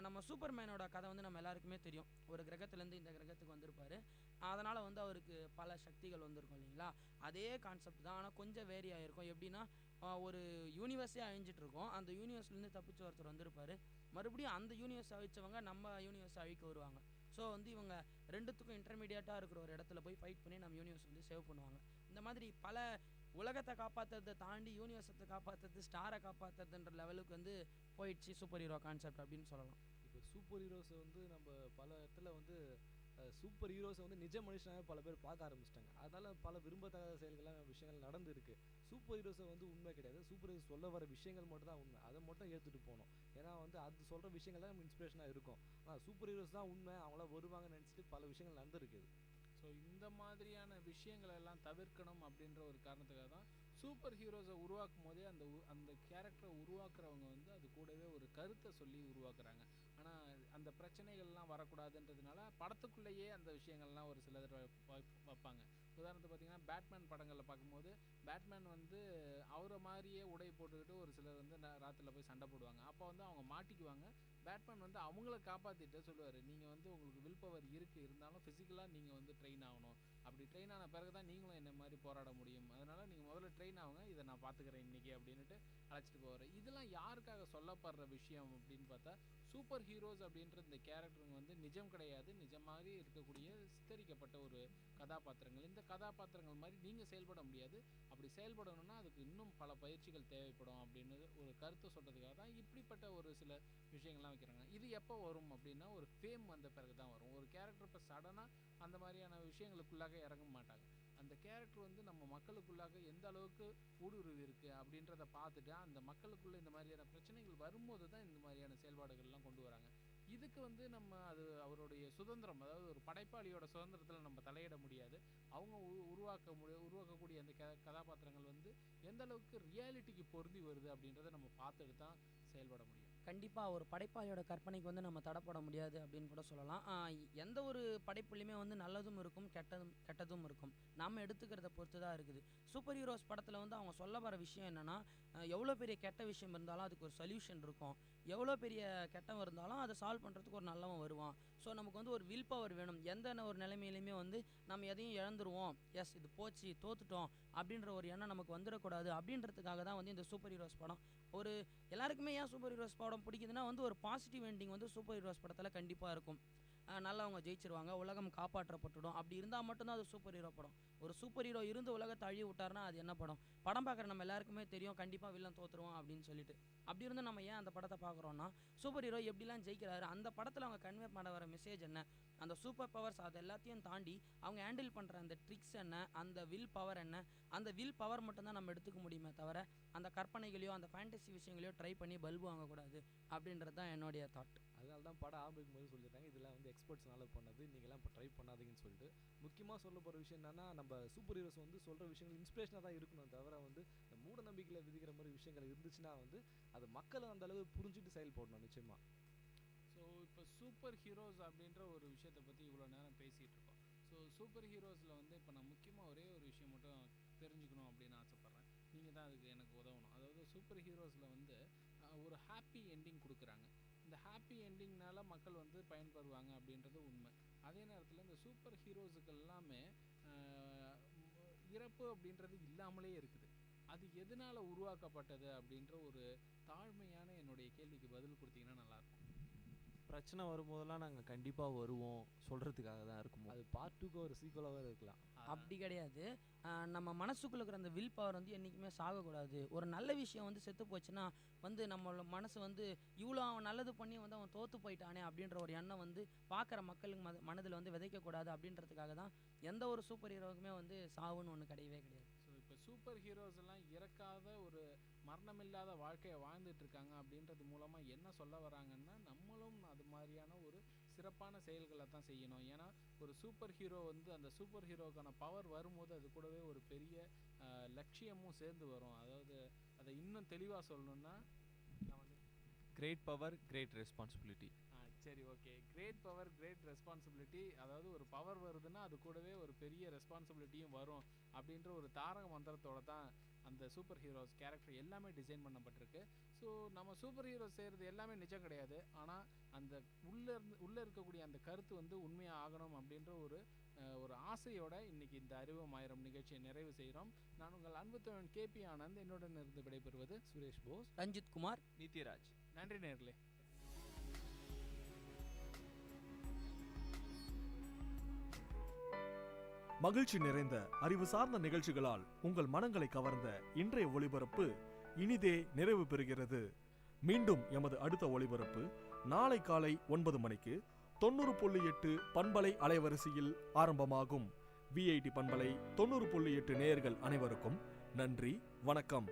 நம்ம சூப்பர்மேனோட கதை வந்து நம்ம எல்லாருக்குமே தெரியும். ஒரு கிரகத்துலேருந்து இந்த கிரகத்துக்கு வந்திருப்பார், அதனால் வந்து அவருக்கு பல சக்திகள் வந்திருக்கும் இல்லைங்களா. அதே கான்செப்ட் தான், ஆனால் கொஞ்சம் வேரி ஆகிருக்கும். எப்படின்னா ஒரு யூனிவர்ஸே அழிஞ்சிட்ருக்கோம், அந்த யூனிவர்ஸ்லேருந்து தப்பிச்சு ஒருத்தர் வந்திருப்பார், மறுபடியும் அந்த யூனிவர்ஸ் அழிச்சவங்க நம்ம யூனிவர்ஸ் அழிக்க வருவாங்க. ஸோ வந்து இவங்க ரெண்டுத்துக்கும் இன்டர்மீடியட்டாக இருக்கிற ஒரு இடத்துல போய் ஃபைட் பண்ணி நம்ம யூனிவர்ஸ் வந்து சேவ் பண்ணுவாங்க. இந்த மாதிரி பல உலகத்தை காப்பாற்றுறதை தாண்டி யூனிவர்ஸத்தை காப்பாற்றுறது, ஸ்டாரை காப்பாற்றுறதுன்ற லெவலுக்கு வந்து போயிடுச்சு சூப்பர் ஹீரோ கான்செப்ட் அப்படின்னு சொல்லலாம். இப்போ சூப்பர் ஹீரோஸை வந்து நம்ம பல இடத்துல வந்து சூப்பர் ஹீரோஸை வந்து நிஜ மனுஷனாக பல பேர் பார்க்க ஆரம்பிச்சிட்டாங்க. அதனால் பல விரும்பத்தகாத செயல்கள்லாம் விஷயங்கள் நடந்துருக்கு. சூப்பர் ஹீரோஸை வந்து உண்மை கிடையாது, சூப்பர் ஹீரோஸ் சொல்ல வர விஷயங்கள் மட்டும் தான் உண்மை. அதை மட்டும் ஏற்றுட்டு போகணும். ஏன்னா வந்து அது சொல்கிற விஷயங்கள் தான் நம்ம இன்ஸ்பிரேஷனாக இருக்கும். ஆனால் சூப்பர் ஹீரோஸ் தான் உண்மை, அவங்களாம் வருவாங்கன்னு நினச்சிட்டு பல விஷயங்கள் நடந்துருக்குது. ஸோ இந்த மாதிரியான விஷயங்கள் எல்லாம் தவிர்க்கணும் அப்படின்ற ஒரு காரணத்துக்காக தான் சூப்பர் ஹீரோஸை உருவாக்கும் போதே அந்த கேரக்டரை உருவாக்குறவங்க வந்து அது கூடவே ஒரு கருத்தை சொல்லி உருவாக்குறாங்க. ஆனால் அந்த பிரச்சனைகள்லாம் வரக்கூடாதுன்றதுனால படத்துக்குள்ளேயே அந்த விஷயங்கள்லாம் ஒரு சிலர் வைப்பாங்க. உதாரணத்துக்கு பார்த்தீங்கன்னா பேட்மேன் படங்களில் பார்க்கும்போது பேட்மேன் வந்து அவரை மாதிரியே உடை போட்டுக்கிட்டு ஒரு சிலர் வந்து ராத்திரியில் போய் சண்டை போடுவாங்க. அப்போ வந்து அவங்க மாட்டிக்குவாங்க. பேட்மேன் வந்து அவங்கள காப்பாற்றிட்டு சொல்லுவார், நீங்கள் வந்து உங்களுக்கு வில் பவர் இருந்தாலும் ஃபிசிக்கலாக நீங்கள் வந்து ட்ரெயின் ஆகணும். அப்படி ட்ரெயின் ஆன பிறகு தான் நீங்களும் என்ன மாதிரி போராட முடியும். அதனால் நீங்கள் முதல்ல ட்ரெயின் ஆகுங்க, இதை நான் பார்த்துக்கிறேன் இன்றைக்கி அப்படின்ட்டு அழைச்சிட்டு போவார். இதெல்லாம் யாருக்காக சொல்லப்படுற விஷயம் அப்படின்னு பார்த்தா சூப்பர் ஹீரோஸ் அப்படின்ற இந்த கேரக்டருங்க வந்து நிஜம் கிடையாது, நிஜம் மாதிரி இருக்கக்கூடிய சித்தரிக்கப்பட்ட ஒரு கதாபாத்திரங்கள். இந்த கதாபாத்திரங்கள் மாதிரி நீங்கள் செயல்பட முடியாது. அப்படி செயல்படணும்னா அதுக்கு இன்னும் பல பயிற்சிகள் தேவைப்படும் அப்படின்னு ஒரு கருத்தை சொல்கிறதுக்காக தான் இப்படிப்பட்ட ஒரு சில விஷயங்கள்லாம் வைக்கிறாங்க. இது எப்போ வரும் அப்படின்னா ஒரு ஃபேம் வந்த பிறகு தான் வரும். ஒரு கேரக்டர் இப்போ சடனாக அந்த மாதிரியான விஷயங்களுக்குள்ளாக இறங்க மாட்டாங்க. அந்த கேரக்டர் வந்து நம்ம மக்களுக்குள்ளாக எந்த அளவுக்கு ஊடுருவி இருக்குது அப்படின்றத பார்த்துட்டு அந்த மக்களுக்குள்ளே இந்த மாதிரியான பிரச்சனைகள் வரும்போது தான் இந்த மாதிரியான செயல்பாடுகள்லாம் கொண்டு வராங்க. இதுக்கு வந்து நம்ம அது அவருடைய சுதந்திரம், அதாவது ஒரு படைப்பாளியோட சுதந்திரத்தில் நம்ம தலையிட முடியாது. அவங்க உருவாக்கக்கூடிய அந்த கதாபாத்திரங்கள் வந்து எந்த அளவுக்கு ரியாலிட்டிக்கு பொருந்தி வருது அப்படின்றத நம்ம பார்த்துட்டு தான் செயல்பட முடியும். கண்டிப்பாக ஒரு படைப்பாளியோட கற்பனைக்கு வந்து நம்ம தடைப்பட முடியாது அப்படின்னு கூட சொல்லலாம். எந்த ஒரு படைப்புலையுமே வந்து நல்லதும் இருக்கும், கெட்டதும் இருக்கும். நாம் எடுத்துக்கிறத பொறுத்து தான் இருக்குது. சூப்பர் ஹீரோஸ் படத்தில் வந்து அவங்க சொல்ல வர விஷயம் என்னென்னா எவ்வளோ பெரிய கெட்ட விஷயம் இருந்தாலும் அதுக்கு ஒரு சொல்யூஷன் இருக்கும், எவ்வளோ பெரிய கெட்டவன் இருந்தாலும் அதை சால்வ் பண்ணுறதுக்கு ஒரு நல்லவன் வருவான். ஸோ நமக்கு வந்து ஒரு வில் பவர் வேணும். எந்த ஒரு நிலைமையிலையுமே வந்து நம்ம எதையும் இழந்துருவோம், எஸ் இது போச்சு தோத்துட்டோம் அப்படின்ற ஒரு எண்ணம் நமக்கு வந்துடக்கூடாது. அப்படின்றதுக்காக தான் வந்து இந்த சூப்பர் ஹீரோஸ் படம். ஒரு எல்லாருக்குமே ஏன் சூப்பர் ஹீரோஸ் படம் பிடிக்குதுன்னா வந்து ஒரு பாசிட்டிவ் எண்டிங் வந்து சூப்பர் ஹீரோஸ் படத்தில் கண்டிப்பாக இருக்கும். நல்லா அவங்க ஜெயிச்சிருவாங்க, உலகம் காப்பாற்றப்பட்டுடும், அப்படி இருந்தால் மட்டும்தான் அது சூப்பர் ஹீரோ படம். ஒரு சூப்பர் ஹீரோ இருந்து உலகத்தை அழிய விட்டார்னா அது என்ன படம்? படம் பார்க்குற நம்ம எல்லாருக்குமே தெரியும் கண்டிப்பாக வில்லன் தோற்றுருவான் அப்படின்னு சொல்லிட்டு. அப்படி இருந்து நம்ம ஏன் அந்த படத்தை பார்க்குறோன்னா சூப்பர் ஹீரோ எப்படிலாம் ஜெயிக்கிறாரு, அந்த படத்தில் அவங்க கன்வே பண்ண வர மெசேஜ் என்ன, அந்த சூப்பர் பவர்ஸ் அது எல்லாத்தையும் தாண்டி அவங்க ஹேண்டில் பண்ணுற அந்த ட்ரிக்ஸ் என்ன, அந்த வில் பவர் என்ன, அந்த வில் பவர் மட்டும்தான் நம்ம எடுத்துக்க முடியுமே தவிர அந்த கற்பனைகளையோ அந்த ஃபேண்டசி விஷயங்களையோ ட்ரை பண்ணி பல்பு வாங்கக்கூடாது அப்படின்றது தான் என்னுடைய தாட். அதனால தான் படம் ஆரம்பிக்கும் போது சொல்லியிருக்காங்க இதெல்லாம் வந்து எக்ஸ்பர்ட்ஸ்னால பண்ணது, நீங்களாம் இப்போ ட்ரை பண்ணாதீங்கன்னு சொல்லிட்டு. முக்கியமாக சொல்ல போகிற விஷயம் என்னன்னா, நம்ம சூப்பர் ஹீரோஸ் வந்து சொல்கிற விஷயங்கள் இன்ஸ்பிரேஷனாக தான் இருக்கணும் தவிர வந்து இந்த மூட நம்பிக்கையில் விதிக்கிற மாதிரி விஷயங்கள் இருந்துச்சுன்னா வந்து அது மக்களை அந்த அளவு புரிஞ்சுட்டு செயல்படணும் நிச்சயமாக. ஸோ இப்போ சூப்பர் ஹீரோஸ் அப்படின்ற ஒரு விஷயத்தை பற்றி இவ்வளோ நேரம் பேசிகிட்டு இருக்கோம். ஸோ சூப்பர் ஹீரோஸில் வந்து இப்போ நான் முக்கியமாக ஒரே ஒரு விஷயம் மட்டும் தெரிஞ்சுக்கணும் அப்படின்னு ஆசைப்பட்றேன். நீங்கள் தான் அதுக்கு எனக்கு உதவணும். அதாவது சூப்பர் ஹீரோஸில் வந்து ஒரு ஹாப்பி எண்டிங் கொடுக்குறாங்க. இந்த ஹாப்பி எண்டிங்னால மக்கள் வந்து பயன்பெறுவாங்க அப்படின்றது உண்மை. அதே நேரத்தில் இந்த சூப்பர் ஹீரோஸுக்கு எல்லாமே இறப்பு அப்படின்றது இல்லாமலே இருக்குது. அது எதனால் உருவாக்கப்பட்டது அப்படின்ற ஒரு தாழ்மையான என்னுடைய கேள்விக்கு பதில் கொடுத்தீங்கன்னா நல்லாயிருக்கும். பிரச்சனை வரும்போதெல்லாம் நாங்கள் கண்டிப்பாக வருவோம் சொல்கிறதுக்காக தான் இருக்கும். அது பார்ட் 2க்கு ஒரு சீக்குவலாக இருக்கலாம். அப்படி கிடையாது. நம்ம மனசுக்குள்ள இருக்கிற அந்த வில் பவர் வந்து என்றைக்குமே சாகக்கூடாது. ஒரு நல்ல விஷயம் வந்து செத்து போச்சுன்னா வந்து நம்மளோட மனசு வந்து இவ்வளோ அவன் நல்லது பண்ணி வந்து அவன் தோற்று போயிட்டானே அப்படின்ற ஒரு எண்ணம் வந்து பார்க்குற மக்களுக்கு மனதில் வந்து விதைக்கக்கூடாது. அப்படின்றதுக்காக தான் எந்த ஒரு சூப்பர் ஹீரோவுக்குமே வந்து சாவுன்னு ஒன்று கிடையவே கிடையாது. ஸோ இப்போ சூப்பர் ஹீரோஸ் எல்லாம் இறக்காத ஒரு மரணமில்லாத வாழ்க்கையை வாழ்ந்துட்டு இருக்காங்க அப்படின்றது மூலமாக என்ன சொல்ல வராங்கன்னா, நம்மளும் அது மாதிரியான ஒரு சிறப்பான செயல்களை தான் செய்யணும். ஏன்னா ஒரு சூப்பர் ஹீரோ வந்து அந்த சூப்பர் ஹீரோக்கான பவர் வரும்போது அது கூடவே ஒரு பெரிய லட்சியமும் சேர்ந்து வரும். அதாவது அதை இன்னும் தெளிவாக சொல்லணுன்னா நான் வந்து கிரேட் பவர் கிரேட் ரெஸ்பான்சிபிலிட்டி. சரி okay, great power great responsibility. அதாவது ஒரு பவர் வருதுன்னா அது கூடவே ஒரு பெரிய ரெஸ்பான்சிபிலிட்டியும் வரும் அப்படின்ற ஒரு தாரக மந்திரத்தோட தான் அந்த சூப்பர் ஹீரோஸ் கேரக்டர் எல்லாமே டிசைன் பண்ணப்பட்டிருக்கு. ஸோ நம்ம சூப்பர் ஹீரோஸ் செய்கிறது எல்லாமே நிஜம் கிடையாது. ஆனால் அந்த உள்ளே இருக்கக்கூடிய அந்த கருத்து வந்து உண்மையாக ஆகணும் அப்படின்ற ஒரு ஆசையோட இன்னைக்கு இந்த அறிவும் ஆயிரம் நிகழ்ச்சியை நிறைவு செய்கிறோம். நான் உங்கள் அன்பு தோழன் KP ஆனந்த். என்னுடன் இருந்து விடைபெறுவது சுரேஷ் போஸ், ரஞ்சித் குமார், நித்யராஜ். நன்றி நேர்களே. மகிழ்ச்சி நிறைந்த அறிவு சார்ந்த நிகழ்ச்சிகளால் உங்கள் மனங்களை கவர்ந்த இன்றைய ஒளிபரப்பு இனிதே நிறைவு பெறுகிறது. மீண்டும் எமது அடுத்த ஒளிபரப்பு நாளை காலை 9 மணிக்கு 90.8 பண்பலை அலைவரிசையில் ஆரம்பமாகும். VIT பண்பலை 90.8 நேயர்கள் அனைவருக்கும் நன்றி, வணக்கம்.